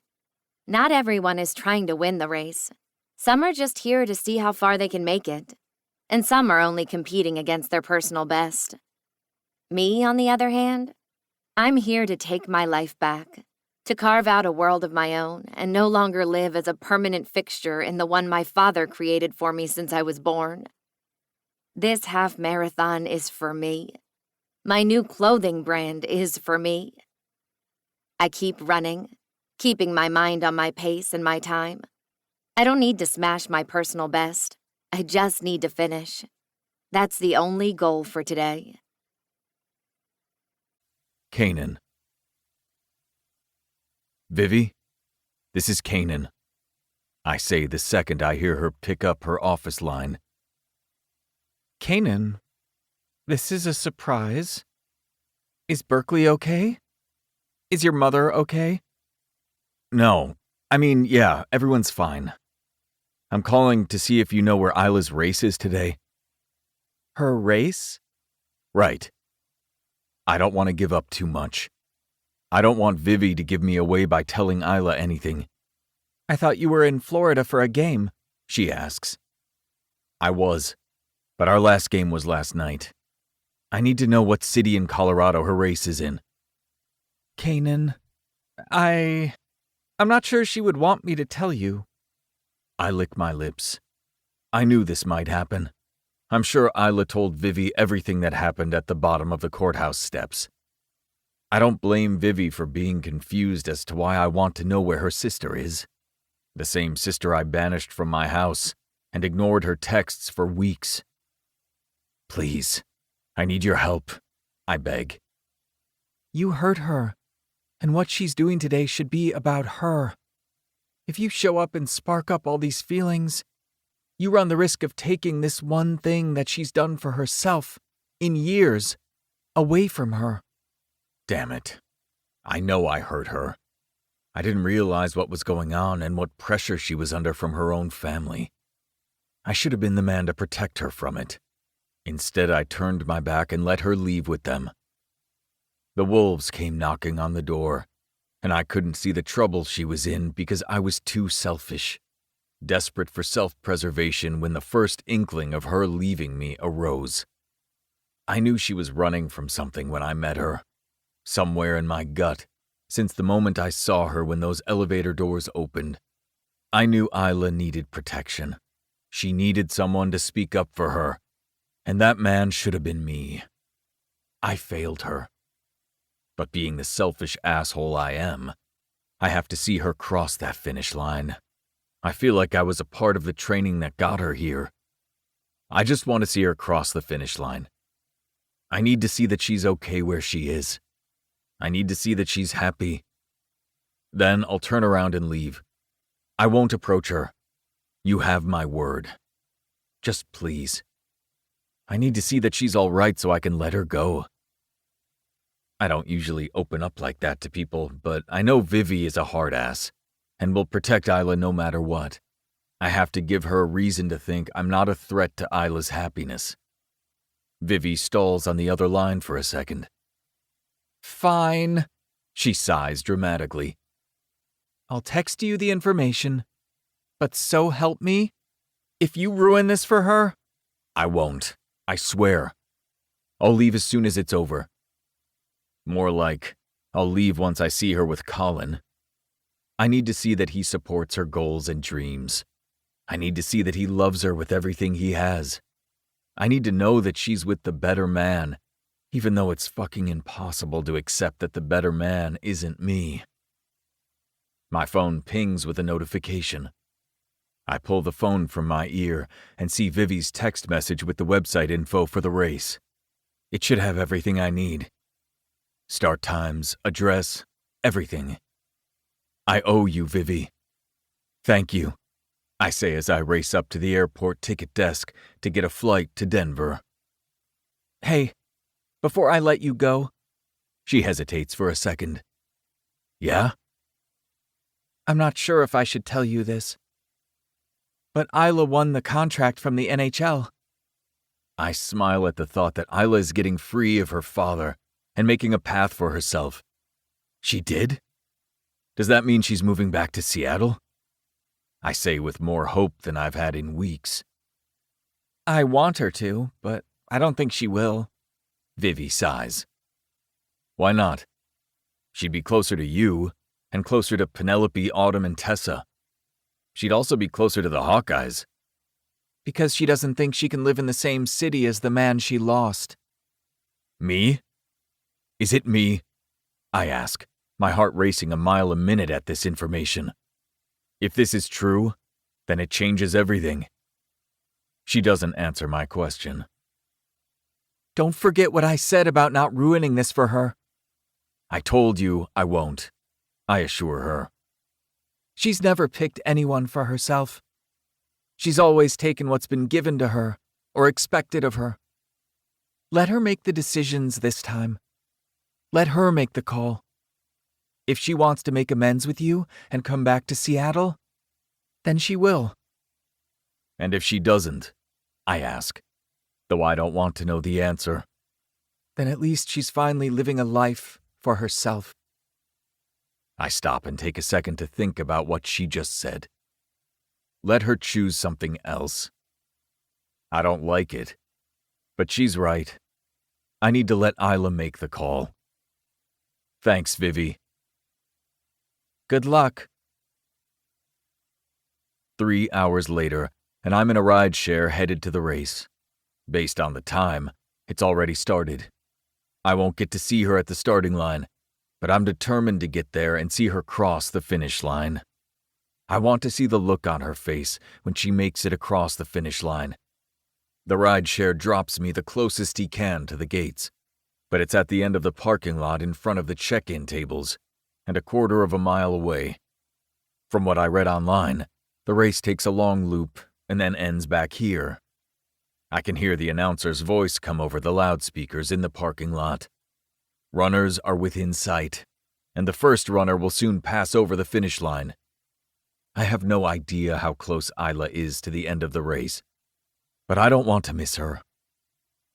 Not everyone is trying to win the race. Some are just here to see how far they can make it, and some are only competing against their personal best. Me, on the other hand, I'm here to take my life back, to carve out a world of my own and no longer live as a permanent fixture in the one my father created for me since I was born. This half marathon is for me. My new clothing brand is for me. I keep running, keeping my mind on my pace and my time. I don't need to smash my personal best. I just need to finish. That's the only goal for today. Kanan. Vivi, this is Kanan. I say the second I hear her pick up her office line. Kanan, this is a surprise. Is Berkeley okay? Is your mother okay? No, yeah, everyone's fine. I'm calling to see if you know where Isla's race is today. Her race? Right. I don't want to give up too much. I don't want Vivi to give me away by telling Isla anything. I thought you were in Florida for a game, she asks. I was, but our last game was last night. I need to know what city in Colorado her race is in. Kanan, I'm not sure she would want me to tell you. I lick my lips. I knew this might happen. I'm sure Isla told Vivi everything that happened at the bottom of the courthouse steps. I don't blame Vivi for being confused as to why I want to know where her sister is. The same sister I banished from my house and ignored her texts for weeks. Please, I need your help, I beg. You hurt her, and what she's doing today should be about her. If you show up and spark up all these feelings, you run the risk of taking this one thing that she's done for herself, in years, away from her. Damn it. I know I hurt her. I didn't realize what was going on and what pressure she was under from her own family. I should have been the man to protect her from it. Instead, I turned my back and let her leave with them. The wolves came knocking on the door, and I couldn't see the trouble she was in because I was too selfish, desperate for self-preservation when the first inkling of her leaving me arose. I knew she was running from something when I met her, somewhere in my gut, since the moment I saw her when those elevator doors opened. I knew Isla needed protection. She needed someone to speak up for her, and that man should have been me. I failed her. But being the selfish asshole I am, I have to see her cross that finish line. I feel like I was a part of the training that got her here. I just want to see her cross the finish line. I need to see that she's okay where she is. I need to see that she's happy. Then I'll turn around and leave. I won't approach her. You have my word. Just please. I need to see that she's all right so I can let her go. I don't usually open up like that to people, but I know Vivi is a hard ass and will protect Isla no matter what. I have to give her a reason to think I'm not a threat to Isla's happiness. Vivi stalls on the other line for a second. Fine, she sighs dramatically. I'll text you the information. But so help me, if you ruin this for her... I won't. I swear. I'll leave as soon as it's over. More like, I'll leave once I see her with Colin. I need to see that he supports her goals and dreams. I need to see that he loves her with everything he has. I need to know that she's with the better man, even though it's fucking impossible to accept that the better man isn't me. My phone pings with a notification. I pull the phone from my ear and see Vivi's text message with the website info for the race. It should have everything I need. Start times, address, everything. I owe you, Vivi. Thank you, I say as I race up to the airport ticket desk to get a flight to Denver. Hey, before I let you go, She hesitates for a second. Yeah? I'm not sure if I should tell you this, but Isla won the contract from the NHL. I smile at the thought that Isla is getting free of her father and making a path for herself. She did? Does that mean she's moving back to Seattle? I say with more hope than I've had in weeks. I want her to, but I don't think she will. Vivi sighs. Why not? She'd be closer to you, and closer to Penelope, Autumn, and Tessa. She'd also be closer to the Hawkeyes. Because she doesn't think she can live in the same city as the man she lost. Me? Is it me? I ask, my heart racing a mile a minute at this information. If this is true, then it changes everything. She doesn't answer my question. Don't forget what I said about not ruining this for her. I told you I won't, I assure her. She's never picked anyone for herself. She's always taken what's been given to her or expected of her. Let her make the decisions this time. Let her make the call. If she wants to make amends with you and come back to Seattle, then she will. And if she doesn't, I ask, though I don't want to know the answer. Then at least she's finally living a life for herself. I stop and take a second to think about what she just said. Let her choose something else. I don't like it, but she's right. I need to let Isla make the call. Thanks, Vivi. Good luck. 3 hours later, and I'm in a rideshare headed to the race. Based on the time, it's already started. I won't get to see her at the starting line, but I'm determined to get there and see her cross the finish line. I want to see the look on her face when she makes it across the finish line. The rideshare drops me the closest he can to the gates, but it's at the end of the parking lot in front of the check-in tables, and a quarter of a mile away. From what I read online, the race takes a long loop and then ends back here. I can hear the announcer's voice come over the loudspeakers in the parking lot. Runners are within sight, and the first runner will soon pass over the finish line. I have no idea how close Isla is to the end of the race, but I don't want to miss her.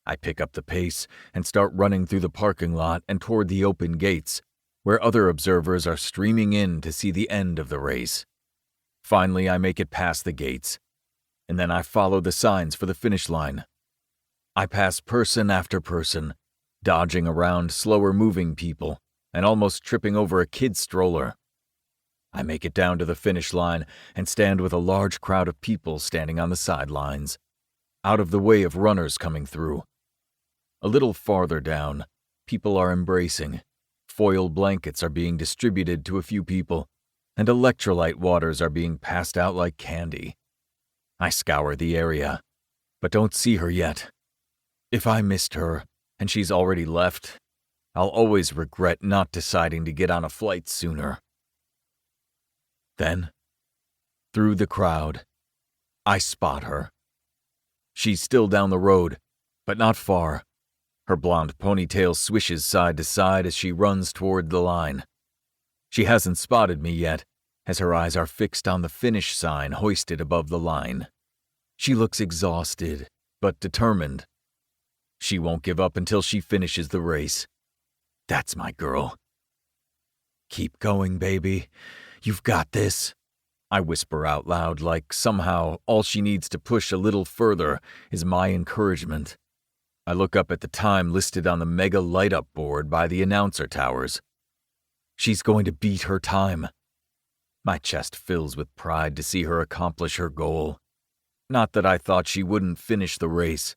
I pick up the pace and start running through the parking lot and toward the open gates, where other observers are streaming in to see the end of the race. Finally, I make it past the gates, and then I follow the signs for the finish line. I pass person after person, dodging around slower-moving people and almost tripping over a kid's stroller. I make it down to the finish line and stand with a large crowd of people standing on the sidelines, out of the way of runners coming through. A little farther down, people are embracing. Foil blankets are being distributed to a few people, and electrolyte waters are being passed out like candy. I scour the area, but don't see her yet. If I missed her, and she's already left, I'll always regret not deciding to get on a flight sooner. Then, through the crowd, I spot her. She's still down the road, but not far. Her blonde ponytail swishes side to side as she runs toward the line. She hasn't spotted me yet, as her eyes are fixed on the finish sign hoisted above the line. She looks exhausted, but determined. She won't give up until she finishes the race. That's my girl. Keep going, baby. You've got this. I whisper out loud like somehow all she needs to push a little further is my encouragement. I look up at the time listed on the mega light-up board by the announcer towers. She's going to beat her time. My chest fills with pride to see her accomplish her goal. Not that I thought she wouldn't finish the race.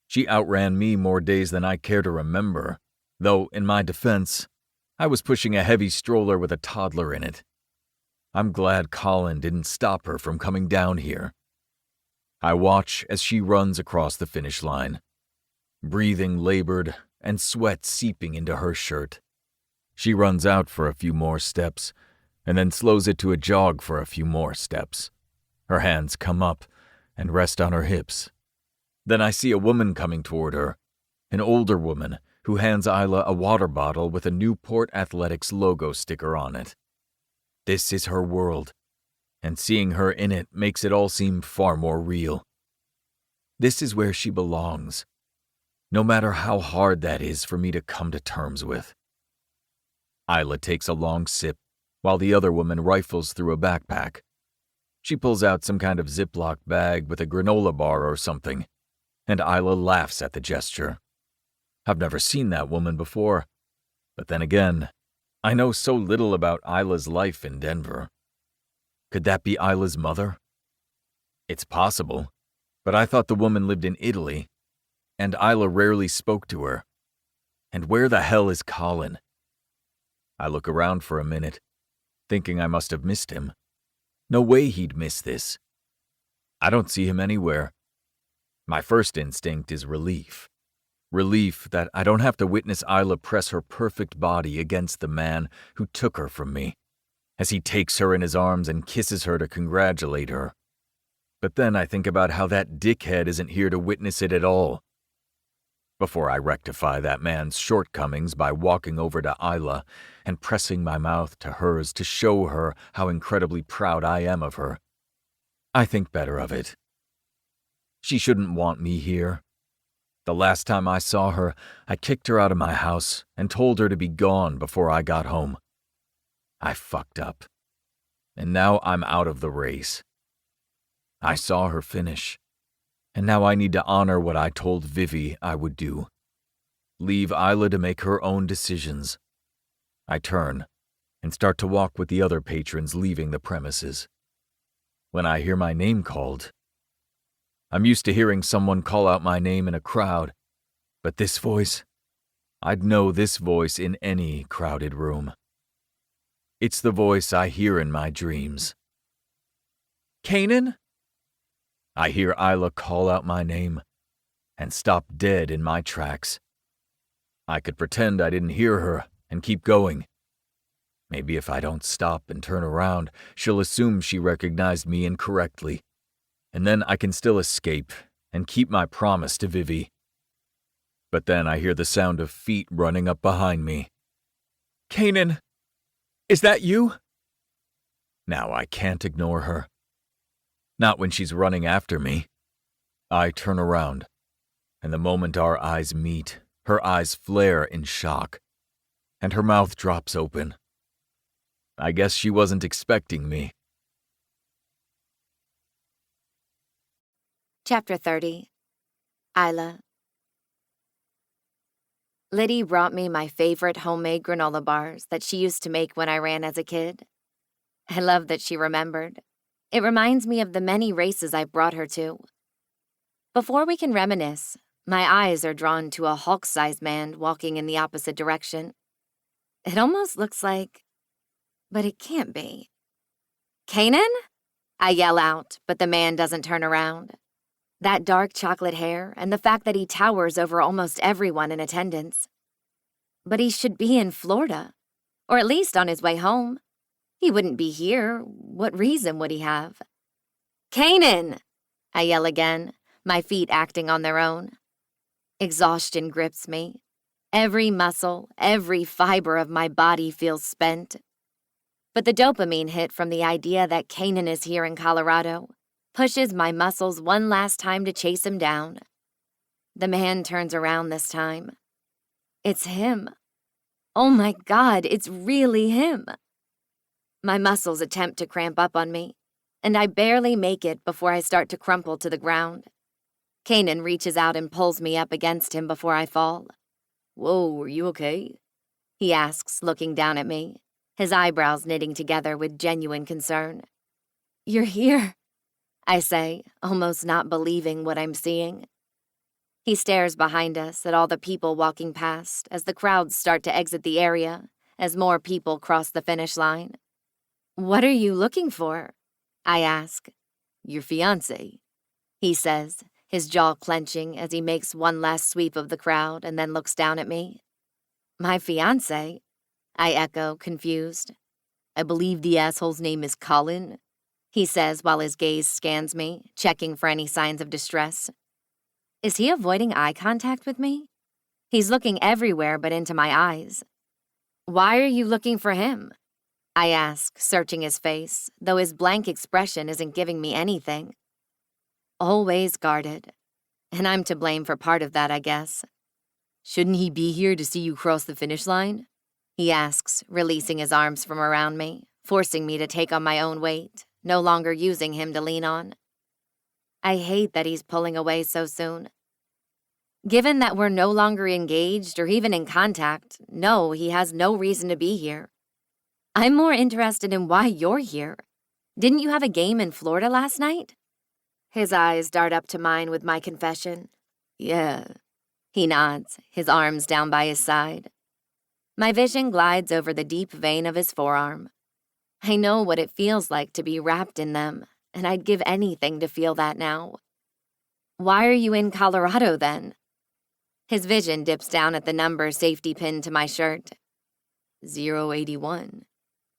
She outran me more days than I care to remember, though, in my defense, I was pushing a heavy stroller with a toddler in it. I'm glad Colin didn't stop her from coming down here. I watch as she runs across the finish line, breathing labored and sweat seeping into her shirt. She runs out for a few more steps, and then slows it to a jog for a few more steps. Her hands come up and rest on her hips. Then I see a woman coming toward her. an older woman who hands Isla a water bottle with a Newport Athletics logo sticker on it. This is her world, and seeing her in it makes it all seem far more real. This is where she belongs, no matter how hard that is for me to come to terms with. Isla takes a long sip, while the other woman rifles through a backpack. She pulls out some kind of Ziploc bag with a granola bar or something, and Isla laughs at the gesture. I've never seen that woman before, but then again, I know so little about Isla's life in Denver. Could that be Isla's mother? It's possible, but I thought the woman lived in Italy, and Isla rarely spoke to her. And where the hell is Colin? I look around for a minute, thinking I must have missed him. No way he'd miss this. I don't see him anywhere. My first instinct is relief. Relief that I don't have to witness Isla press her perfect body against the man who took her from me, as he takes her in his arms and kisses her to congratulate her. But then I think about how that dickhead isn't here to witness it at all. Before I rectify that man's shortcomings by walking over to Isla and pressing my mouth to hers to show her how incredibly proud I am of her, I think better of it. She shouldn't want me here. The last time I saw her, I kicked her out of my house and told her to be gone before I got home. I fucked up. And now I'm out of the race. I saw her finish. And now I need to honor what I told Vivi I would do. Leave Isla to make her own decisions. I turn and start to walk with the other patrons leaving the premises. When I hear my name called, I'm used to hearing someone call out my name in a crowd, but this voice, I'd know this voice in any crowded room. It's the voice I hear in my dreams. Kanan? I hear Isla call out my name and stop dead in my tracks. I could pretend I didn't hear her and keep going. Maybe if I don't stop and turn around, she'll assume she recognized me incorrectly. And then I can still escape and keep my promise to Vivi. But then I hear the sound of feet running up behind me. Kanan, is that you? Now I can't ignore her. Not when she's running after me. I turn around, and the moment our eyes meet, her eyes flare in shock, and her mouth drops open. I guess she wasn't expecting me. Chapter 30. Isla. Liddy brought me my favorite homemade granola bars that she used to make when I ran as a kid. I love that she remembered. It reminds me of the many races I brought her to. Before we can reminisce, my eyes are drawn to a Hulk-sized man walking in the opposite direction. It almost looks like... but it can't be. Kanan? I yell out, but the man doesn't turn around. That dark chocolate hair and the fact that he towers over almost everyone in attendance. But he should be in Florida, or at least on his way home. He wouldn't be here. What reason would he have? Kanan! I yell again, my feet acting on their own. Exhaustion grips me. Every muscle, every fiber of my body feels spent. But the dopamine hit from the idea that Kanan is here in Colorado pushes my muscles one last time to chase him down. The man turns around this time. It's him. Oh my God, it's really him. My muscles attempt to cramp up on me, and I barely make it before I start to crumple to the ground. Kanan reaches out and pulls me up against him before I fall. Whoa, are you okay? He asks, looking down at me, his eyebrows knitting together with genuine concern. You're here, I say, almost not believing what I'm seeing. He stares behind us at all the people walking past as the crowds start to exit the area, as more people cross the finish line. What are you looking for? I ask. Your fiancé, he says, his jaw clenching as he makes one last sweep of the crowd and then looks down at me. My fiancé? I echo, confused. I believe the asshole's name is Colin, he says while his gaze scans me, checking for any signs of distress. Is he avoiding eye contact with me? He's looking everywhere but into my eyes. Why are you looking for him? I ask, searching his face, though his blank expression isn't giving me anything. Always guarded. And I'm to blame for part of that, I guess. Shouldn't he be here to see you cross the finish line? He asks, releasing his arms from around me, forcing me to take on my own weight, no longer using him to lean on. I hate that he's pulling away so soon. Given that we're no longer engaged or even in contact, no, he has no reason to be here. I'm more interested in why you're here. Didn't you have a game in Florida last night? His eyes dart up to mine with my confession. Yeah. He nods, his arms down by his side. My vision glides over the deep vein of his forearm. I know what it feels like to be wrapped in them, and I'd give anything to feel that now. Why are you in Colorado then? His vision dips down at the number safety pinned to my shirt. 081.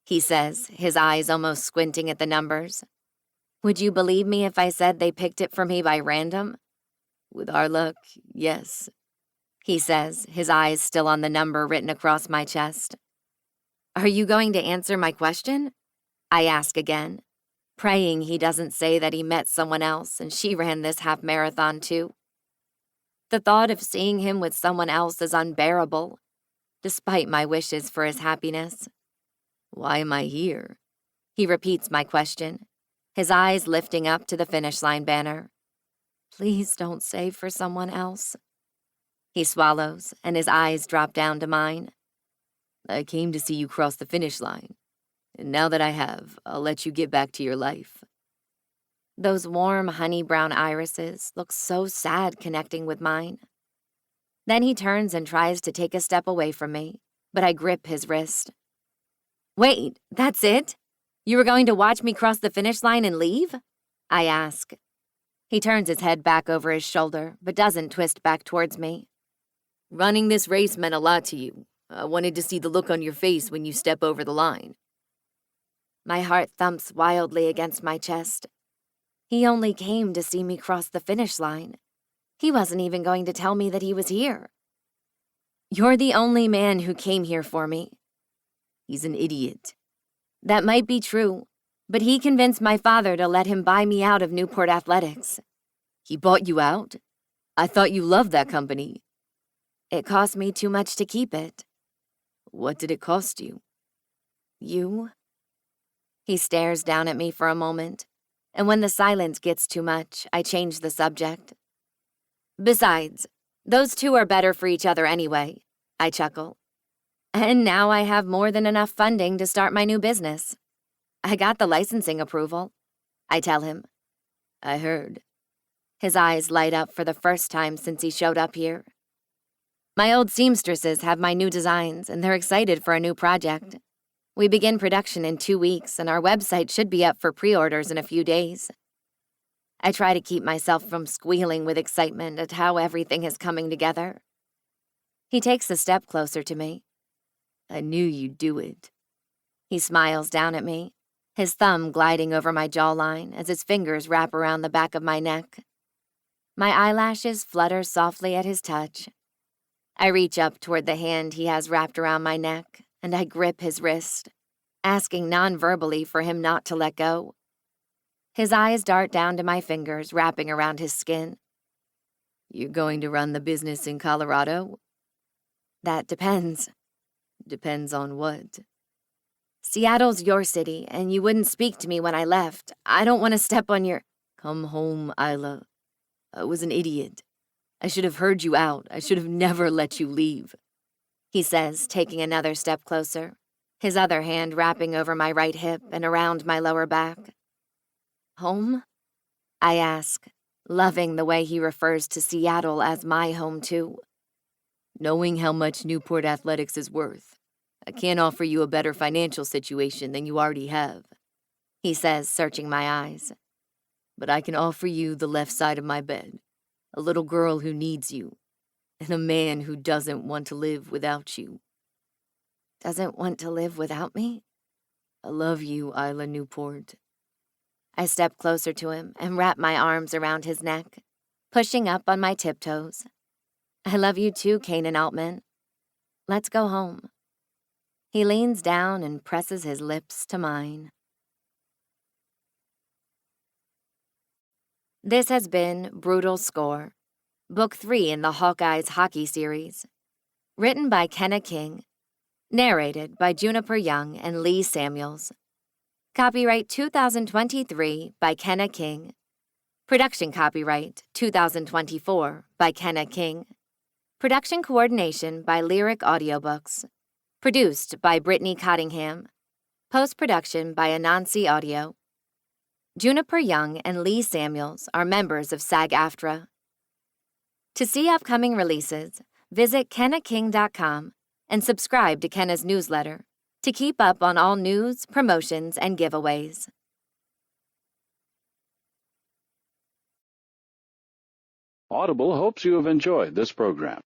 He says, his eyes almost squinting at the numbers. Would you believe me if I said they picked it for me by random? With our luck, yes. He says, his eyes still on the number written across my chest. Are you going to answer my question? I ask again, praying he doesn't say that he met someone else and she ran this half marathon too. The thought of seeing him with someone else is unbearable, despite my wishes for his happiness. Why am I here? He repeats my question, his eyes lifting up to the finish line banner. Please don't say for someone else. He swallows, and his eyes drop down to mine. I came to see you cross the finish line, and now that I have, I'll let you get back to your life. Those warm, honey-brown irises look so sad connecting with mine. Then he turns and tries to take a step away from me, but I grip his wrist. Wait, that's it? You were going to watch me cross the finish line and leave? I ask. He turns his head back over his shoulder, but doesn't twist back towards me. Running this race meant a lot to you. I wanted to see the look on your face when you step over the line. My heart thumps wildly against my chest. He only came to see me cross the finish line. He wasn't even going to tell me that he was here. You're the only man who came here for me. He's an idiot. That might be true, but he convinced my father to let him buy me out of Newport Athletics. He bought you out? I thought you loved that company. It cost me too much to keep it. What did it cost you? You? He stares down at me for a moment, and when the silence gets too much, I change the subject. Besides, those two are better for each other anyway, I chuckle. And now I have more than enough funding to start my new business. I got the licensing approval, I tell him. I heard. His eyes light up for the first time since he showed up here. My old seamstresses have my new designs, and they're excited for a new project. We begin production in 2 weeks, and our website should be up for pre-orders in a few days. I try to keep myself from squealing with excitement at how everything is coming together. He takes a step closer to me. I knew you'd do it. He smiles down at me, his thumb gliding over my jawline as his fingers wrap around the back of my neck. My eyelashes flutter softly at his touch. I reach up toward the hand he has wrapped around my neck, and I grip his wrist, asking non-verbally for him not to let go. His eyes dart down to my fingers wrapping around his skin. You're going to run the business in Colorado? That depends. Depends on what? Seattle's your city, and you wouldn't speak to me when I left. I don't want to step on your... Come home, Isla. I was an idiot. I should have heard you out. I should have never let you leave. He says, taking another step closer, his other hand wrapping over my right hip and around my lower back. Home? I ask, loving the way he refers to Seattle as my home too. Knowing how much Newport Athletics is worth, I can't offer you a better financial situation than you already have, he says, searching my eyes. But I can offer you the left side of my bed, a little girl who needs you, and a man who doesn't want to live without you. Doesn't want to live without me? I love you, Isla Newport. I step closer to him and wrap my arms around his neck, pushing up on my tiptoes. I love you too, Kanan Altman. Let's go home. He leans down and presses his lips to mine. This has been Brutal Score, Book 3 in the Hawkeyes hockey series. Written by Kenna King. Narrated by Juniper Young and Lee Samuels. Copyright 2023 by Kenna King. Production copyright 2024 by Kenna King. Production coordination by Lyric Audiobooks. Produced by Brittany Cottingham. Post-production by Anansi Audio. Juniper Young and Lee Samuels are members of SAG-AFTRA. To see upcoming releases, visit kennaking.com and subscribe to Kenna's newsletter to keep up on all news, promotions, and giveaways. Audible hopes you have enjoyed this program.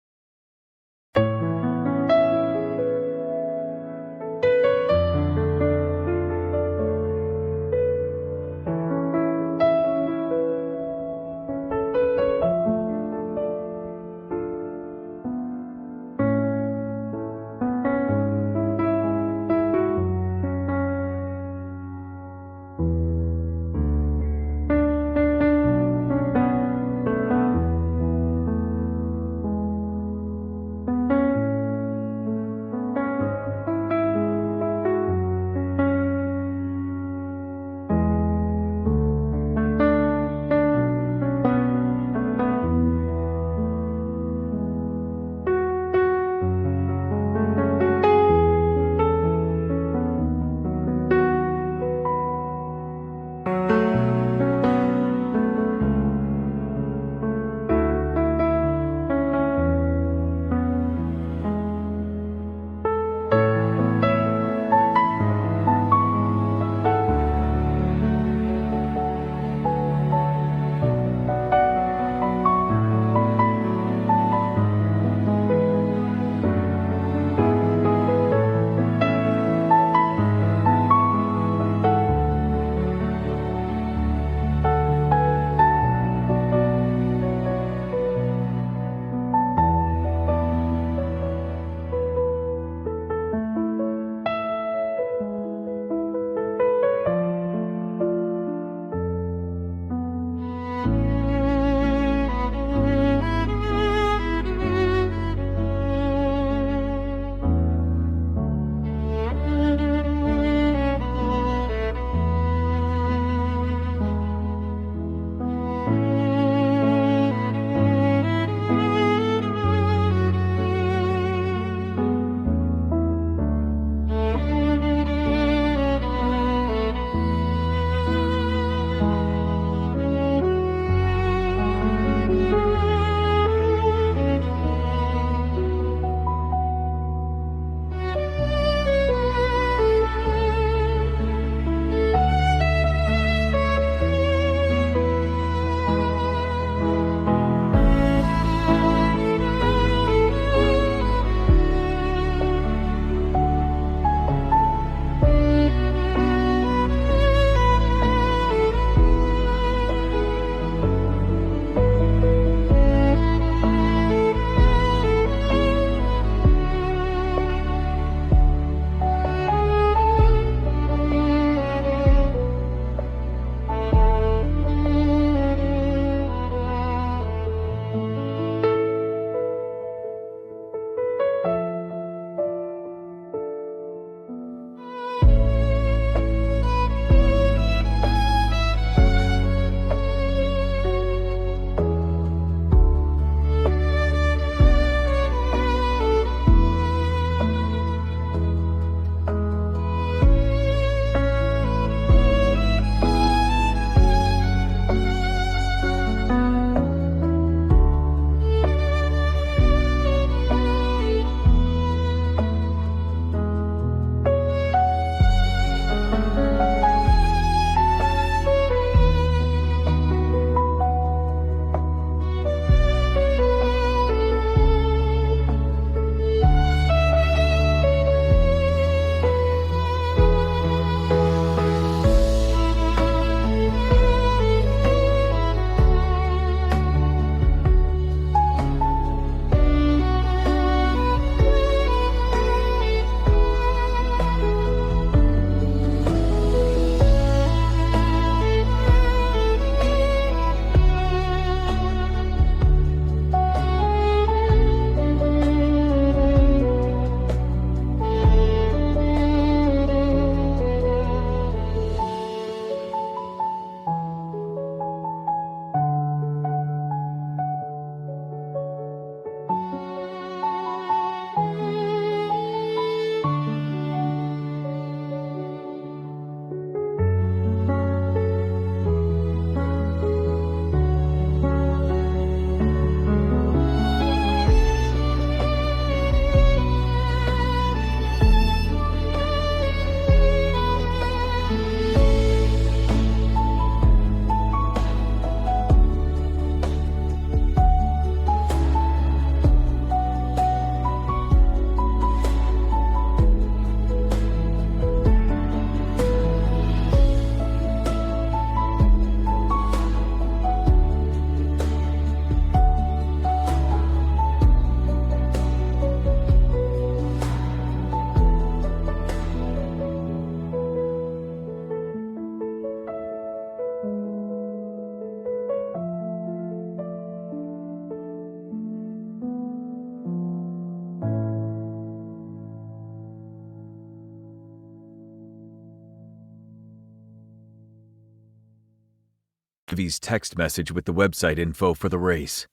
Vivi's text message with the website info for the race.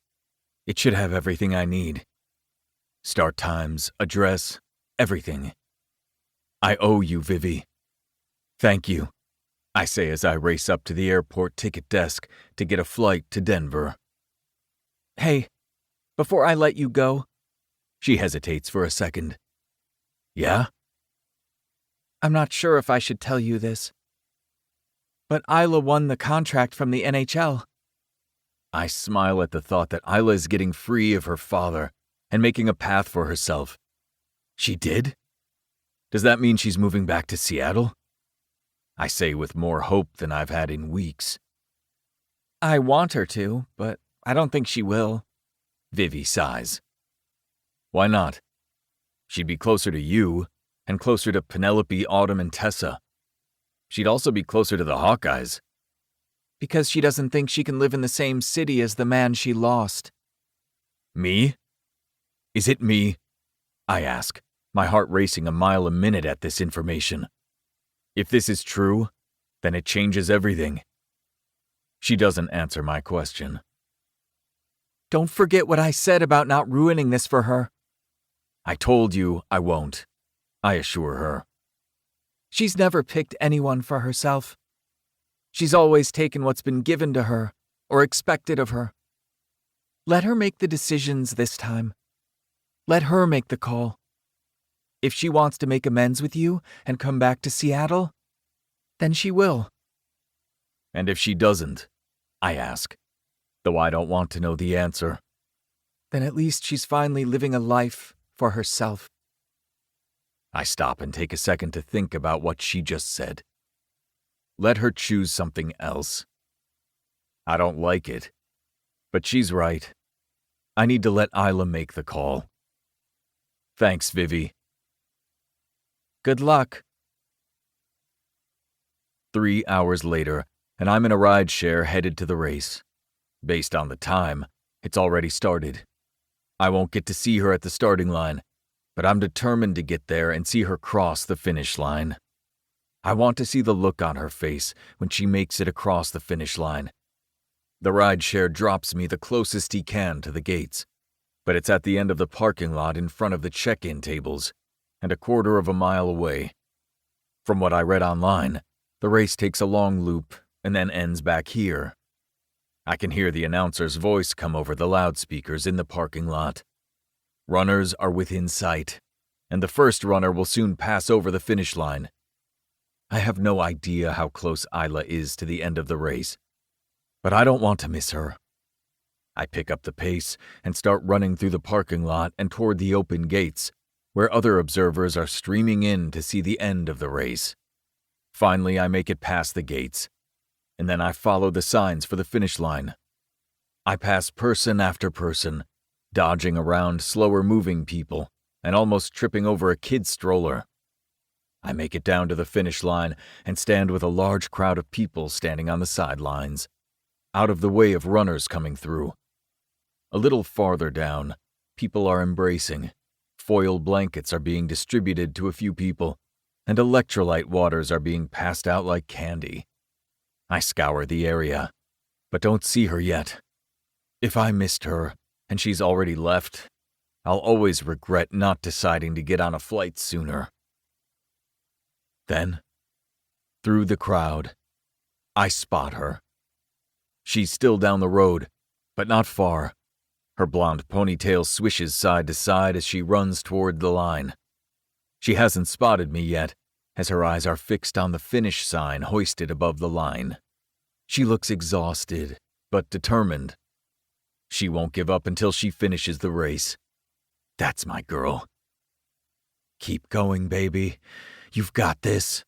It should have everything I need. Start times, address, everything. I owe you, Vivi. Thank you, I say as I race up to the airport ticket desk to get a flight to Denver. Hey, before I let you go, She hesitates for a second. Yeah? I'm not sure if I should tell you this, but Isla won the contract from the NHL. I smile at the thought that Isla is getting free of her father and making a path for herself. She did? Does that mean she's moving back to Seattle? I say with more hope than I've had in weeks. I want her to, but I don't think she will. Vivi sighs. Why not? She'd be closer to you, and closer to Penelope, Autumn, and Tessa. She'd also be closer to the Hawkeyes. Because she doesn't think she can live in the same city as the man she lost. Me? Is it me? I ask, my heart racing a mile a minute at this information. If this is true, then it changes everything. She doesn't answer my question. Don't forget what I said about not ruining this for her. I told you I won't, I assure her. She's never picked anyone for herself. She's always taken what's been given to her or expected of her. Let her make the decisions this time. Let her make the call. If she wants to make amends with you and come back to Seattle, then she will. And if she doesn't, I ask, though I don't want to know the answer. Then at least she's finally living a life for herself. I stop and take a second to think about what she just said. Let her choose something else. I don't like it, but she's right. I need to let Isla make the call. Thanks, Vivi. Good luck. 3 hours later, and I'm in a rideshare headed to the race. Based on the time, it's already started. I won't get to see her at the starting line, but I'm determined to get there and see her cross the finish line. I want to see the look on her face when she makes it across the finish line. The rideshare drops me the closest he can to the gates, but it's at the end of the parking lot in front of the check-in tables, and a quarter of a mile away. From what I read online, the race takes a long loop and then ends back here. I can hear the announcer's voice come over the loudspeakers in the parking lot. Runners are within sight, and the first runner will soon pass over the finish line. I have no idea how close Isla is to the end of the race, but I don't want to miss her. I pick up the pace and start running through the parking lot and toward the open gates, where other observers are streaming in to see the end of the race. Finally, I make it past the gates, and then I follow the signs for the finish line. I pass person after person, dodging around slower-moving people and almost tripping over a kid's stroller. I make it down to the finish line and stand with a large crowd of people standing on the sidelines, out of the way of runners coming through. A little farther down, people are embracing. Foil blankets are being distributed to a few people, and electrolyte waters are being passed out like candy. I scour the area, but don't see her yet. If I missed her, and she's already left, I'll always regret not deciding to get on a flight sooner. Then, through the crowd, I spot her. She's still down the road, but not far. Her blonde ponytail swishes side to side as she runs toward the line. She hasn't spotted me yet, as her eyes are fixed on the finish sign hoisted above the line. She looks exhausted, but determined. She won't give up until she finishes the race. That's my girl. Keep going, baby. You've got this.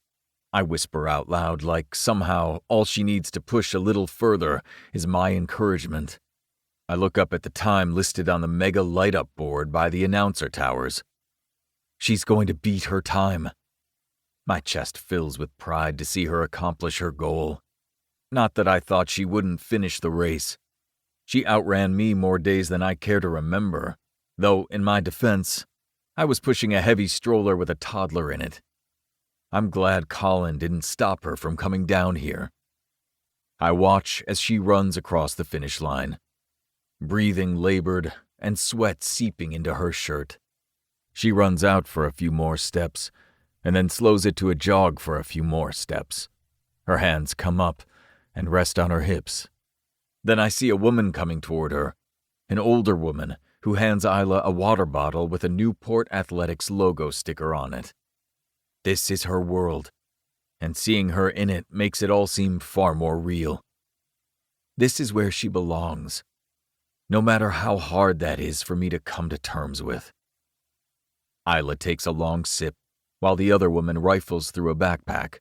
I whisper out loud like somehow all she needs to push a little further is my encouragement. I look up at the time listed on the mega light-up board by the announcer towers. She's going to beat her time. My chest fills with pride to see her accomplish her goal. Not that I thought she wouldn't finish the race. She outran me more days than I care to remember, though, in my defense, I was pushing a heavy stroller with a toddler in it. I'm glad Colin didn't stop her from coming down here. I watch as she runs across the finish line, breathing labored and sweat seeping into her shirt. She runs out for a few more steps, and then slows it to a jog for a few more steps. Her hands come up and rest on her hips. Then I see a woman coming toward her, an older woman who hands Isla a water bottle with a Newport Athletics logo sticker on it. This is her world, and seeing her in it makes it all seem far more real. This is where she belongs, no matter how hard that is for me to come to terms with. Isla takes a long sip, while the other woman rifles through a backpack.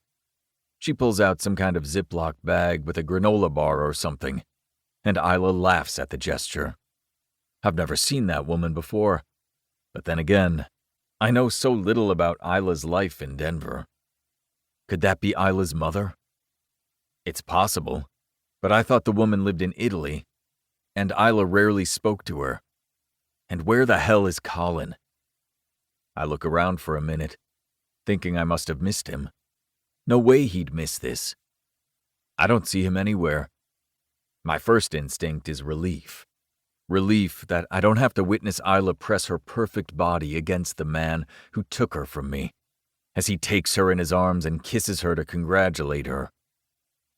She pulls out some kind of Ziploc bag with a granola bar or something, and Isla laughs at the gesture. I've never seen that woman before, but then again, I know so little about Isla's life in Denver. Could that be Isla's mother? It's possible, but I thought the woman lived in Italy, and Isla rarely spoke to her. And where the hell is Colin? I look around for a minute, thinking I must have missed him. No way he'd miss this. I don't see him anywhere. My first instinct is relief. Relief that I don't have to witness Isla press her perfect body against the man who took her from me, as he takes her in his arms and kisses her to congratulate her.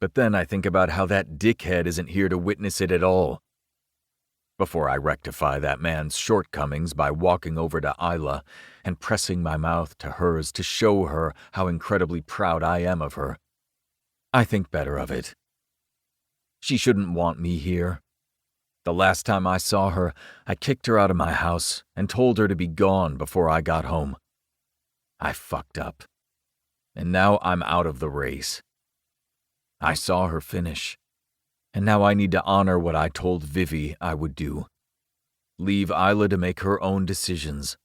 But then I think about how that dickhead isn't here to witness it at all. Before I rectify that man's shortcomings by walking over to Isla and pressing my mouth to hers to show her how incredibly proud I am of her, I think better of it. She shouldn't want me here. The last time I saw her, I kicked her out of my house and told her to be gone before I got home. I fucked up. And now I'm out of the race. I saw her finish. And now I need to honor what I told Vivi I would do. Leave Isla to make her own decisions.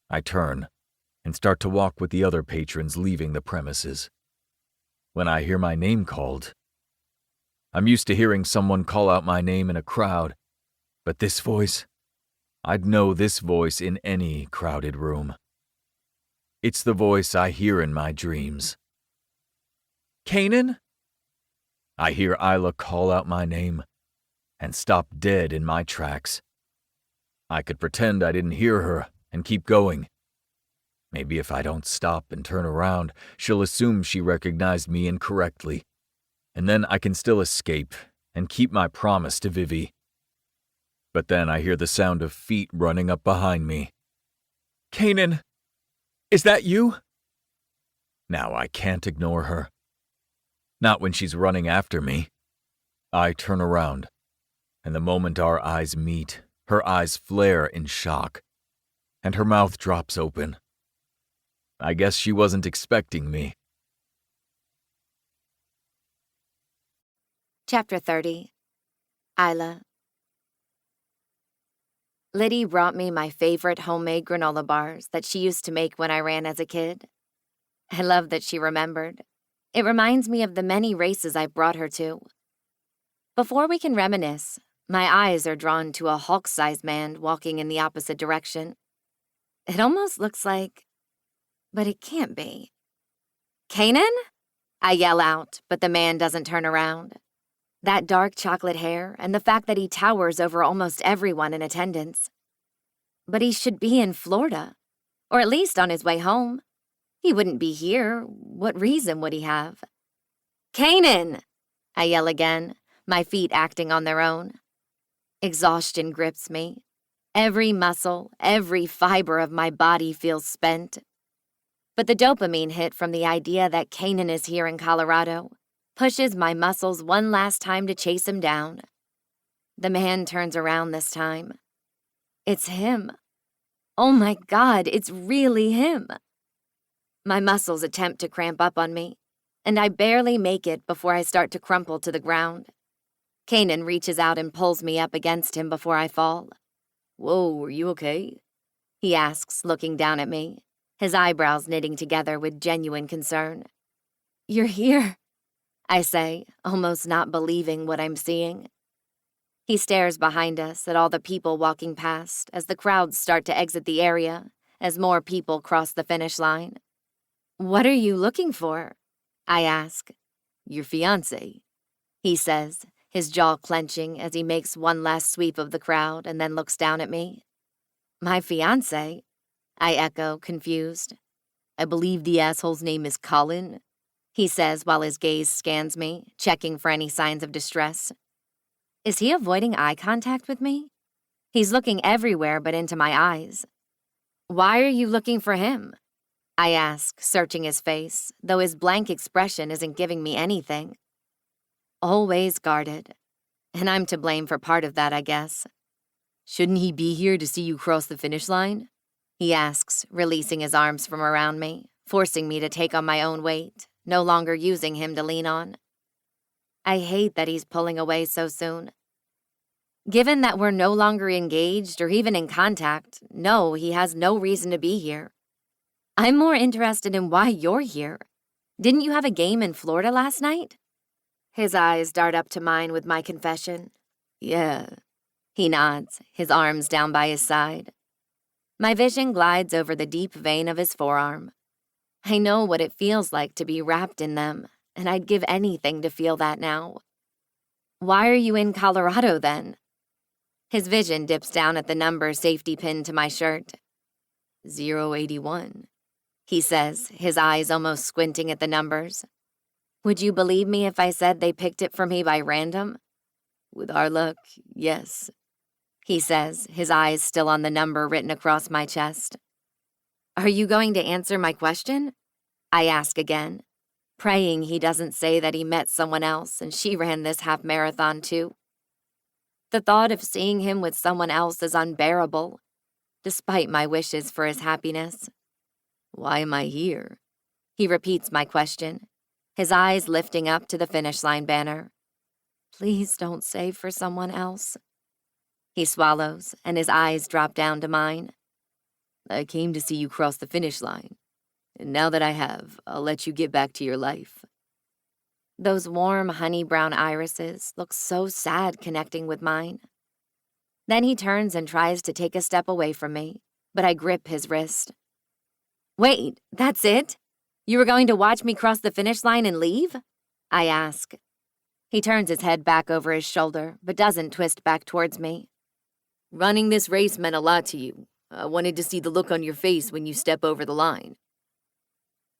I turn and start to walk with the other patrons leaving the premises. When I hear my name called, I'm used to hearing someone call out my name in a crowd, but this voice, I'd know this voice in any crowded room. It's the voice I hear in my dreams. Kanan? I hear Isla call out my name and stop dead in my tracks. I could pretend I didn't hear her and keep going. Maybe if I don't stop and turn around, she'll assume she recognized me incorrectly, and then I can still escape and keep my promise to Vivi. But then I hear the sound of feet running up behind me. Kanan, is that you? Now I can't ignore her. Not when she's running after me. I turn around, and the moment our eyes meet, her eyes flare in shock, and her mouth drops open. I guess she wasn't expecting me. Chapter 30. Isla. Liddy brought me my favorite homemade granola bars that she used to make when I ran as a kid. I love that she remembered. It reminds me of the many races I've brought her to. Before we can reminisce, my eyes are drawn to a Hulk-sized man walking in the opposite direction. It almost looks like... but it can't be. Kanan? I yell out, but the man doesn't turn around. That dark chocolate hair and the fact that he towers over almost everyone in attendance. But he should be in Florida, or at least on his way home. He wouldn't be here. What reason would he have? Kanan! I yell again, my feet acting on their own. Exhaustion grips me. Every muscle, every fiber of my body feels spent. But the dopamine hit from the idea that Kanan is here in Colorado pushes my muscles one last time to chase him down. The man turns around this time. It's him. Oh my God, it's really him. My muscles attempt to cramp up on me, and I barely make it before I start to crumple to the ground. Kanan reaches out and pulls me up against him before I fall. Whoa, are you okay? He asks, looking down at me, his eyebrows knitting together with genuine concern. You're here, I say, almost not believing what I'm seeing. He stares behind us at all the people walking past as the crowds start to exit the area, as more people cross the finish line. What are you looking for? I ask. Your fiancé. he says, his jaw clenching as he makes one last sweep of the crowd and then looks down at me. My fiancé? I echo, confused. I believe the asshole's name is Colin, he says while his gaze scans me, checking for any signs of distress. Is he avoiding eye contact with me? He's looking everywhere but into my eyes. Why are you looking for him? I ask, searching his face, though his blank expression isn't giving me anything. Always guarded. And I'm to blame for part of that, I guess. Shouldn't he be here to see you cross the finish line? He asks, releasing his arms from around me, forcing me to take on my own weight, no longer using him to lean on. I hate that he's pulling away so soon. Given that we're no longer engaged or even in contact, no, he has no reason to be here. I'm more interested in why you're here. Didn't you have a game in Florida last night? His eyes dart up to mine with my confession. Yeah. He nods, his arms down by his side. My vision glides over the deep vein of his forearm. I know what it feels like to be wrapped in them, and I'd give anything to feel that now. Why are you in Colorado then? His vision dips down at the number safety pinned to my shirt. 081, he says, his eyes almost squinting at the numbers. Would you believe me if I said they picked it for me by random? With our luck, yes, he says, his eyes still on the number written across my chest. Are you going to answer my question? I ask again, praying he doesn't say that he met someone else and she ran this half marathon too. The thought of seeing him with someone else is unbearable, despite my wishes for his happiness. Why am I here? He repeats my question, his eyes lifting up to the finish line banner. Please don't say for someone else. He swallows, and his eyes drop down to mine. I came to see you cross the finish line, and now that I have, I'll let you get back to your life. Those warm, honey-brown irises look so sad connecting with mine. Then he turns and tries to take a step away from me, but I grip his wrist. Wait, that's it? You were going to watch me cross the finish line and leave? I ask. He turns his head back over his shoulder, but doesn't twist back towards me. Running this race meant a lot to you. I wanted to see the look on your face when you step over the line.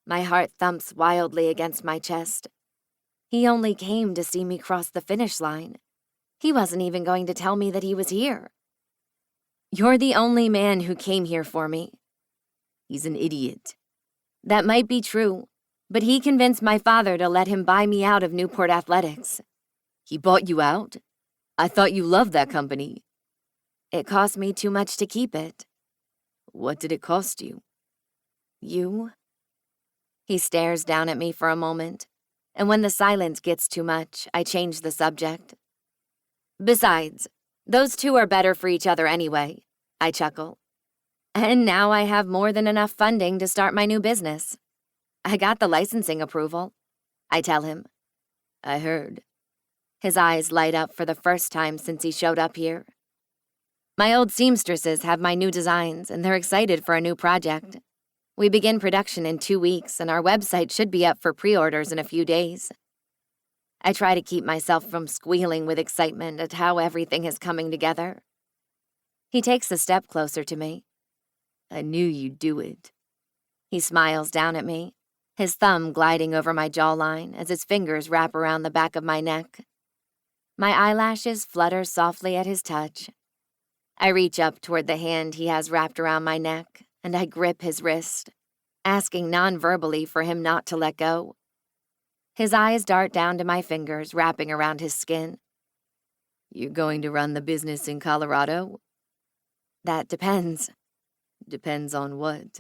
My heart thumps wildly against my chest. He only came to see me cross the finish line. He wasn't even going to tell me that he was here. You're the only man who came here for me. He's an idiot. That might be true, but he convinced my father to let him buy me out of Newport Athletics. He bought you out? I thought you loved that company. It cost me too much to keep it. What did it cost you? You? He stares down at me for a moment, and when the silence gets too much, I change the subject. Besides, those two are better for each other anyway, I chuckle. And now I have more than enough funding to start my new business. I got the licensing approval, I tell him. I heard. His eyes light up for the first time since he showed up here. My old seamstresses have my new designs, and they're excited for a new project. We begin production in 2 weeks, and our website should be up for pre-orders in a few days. I try to keep myself from squealing with excitement at how everything is coming together. He takes a step closer to me. I knew you'd do it. He smiles down at me, his thumb gliding over my jawline as his fingers wrap around the back of my neck. My eyelashes flutter softly at his touch. I reach up toward the hand he has wrapped around my neck, and I grip his wrist, asking non-verbally for him not to let go. His eyes dart down to my fingers wrapping around his skin. You're going to run the business in Colorado? That depends. Depends on what?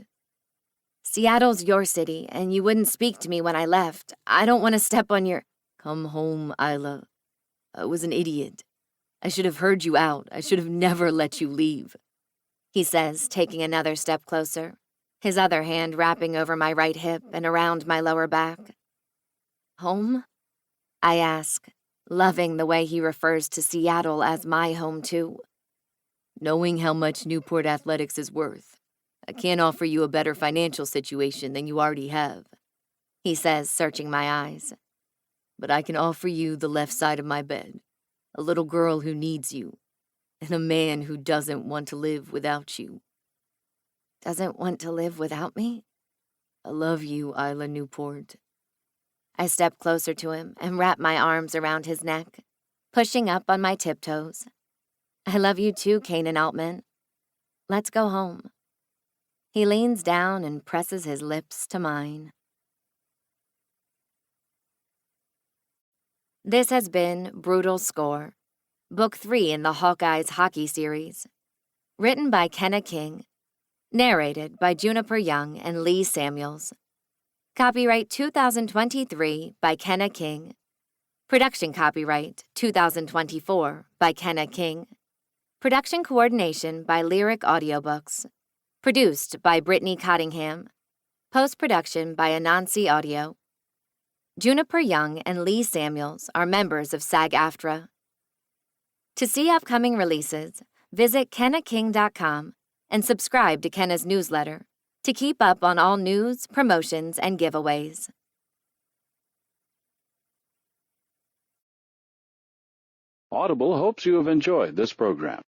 Seattle's your city, and you wouldn't speak to me when I left. I don't want to step on your... Come home, Isla. I was an idiot. I should have heard you out. I should have never let you leave. He says, taking another step closer, his other hand wrapping over my right hip and around my lower back. Home? I ask, loving the way he refers to Seattle as my home too. Knowing how much Newport Athletics is worth, I can't offer you a better financial situation than you already have, he says, searching my eyes. but I can offer you the left side of my bed, a little girl who needs you, and a man who doesn't want to live without you. Doesn't want to live without me? I love you, Isla Newport. I step closer to him and wrap my arms around his neck, pushing up on my tiptoes. I love you too, Kanan Altman. Let's go home. He leans down and presses his lips to mine. This has been Brutal Score, Book 3 in the Hawkeyes hockey series. Written by Kenna King. Narrated by Juniper Young and Lee Samuels. Copyright 2023 by Kenna King. Production copyright 2024 by Kenna King. Production coordination by Lyric Audiobooks. Produced by Brittany Cottingham. Post-production by Anansi Audio. Juniper Young and Lee Samuels are members of SAG-AFTRA. To see upcoming releases, visit kennaking.com and subscribe to Kenna's newsletter to keep up on all news, promotions, and giveaways. Audible hopes you have enjoyed this program.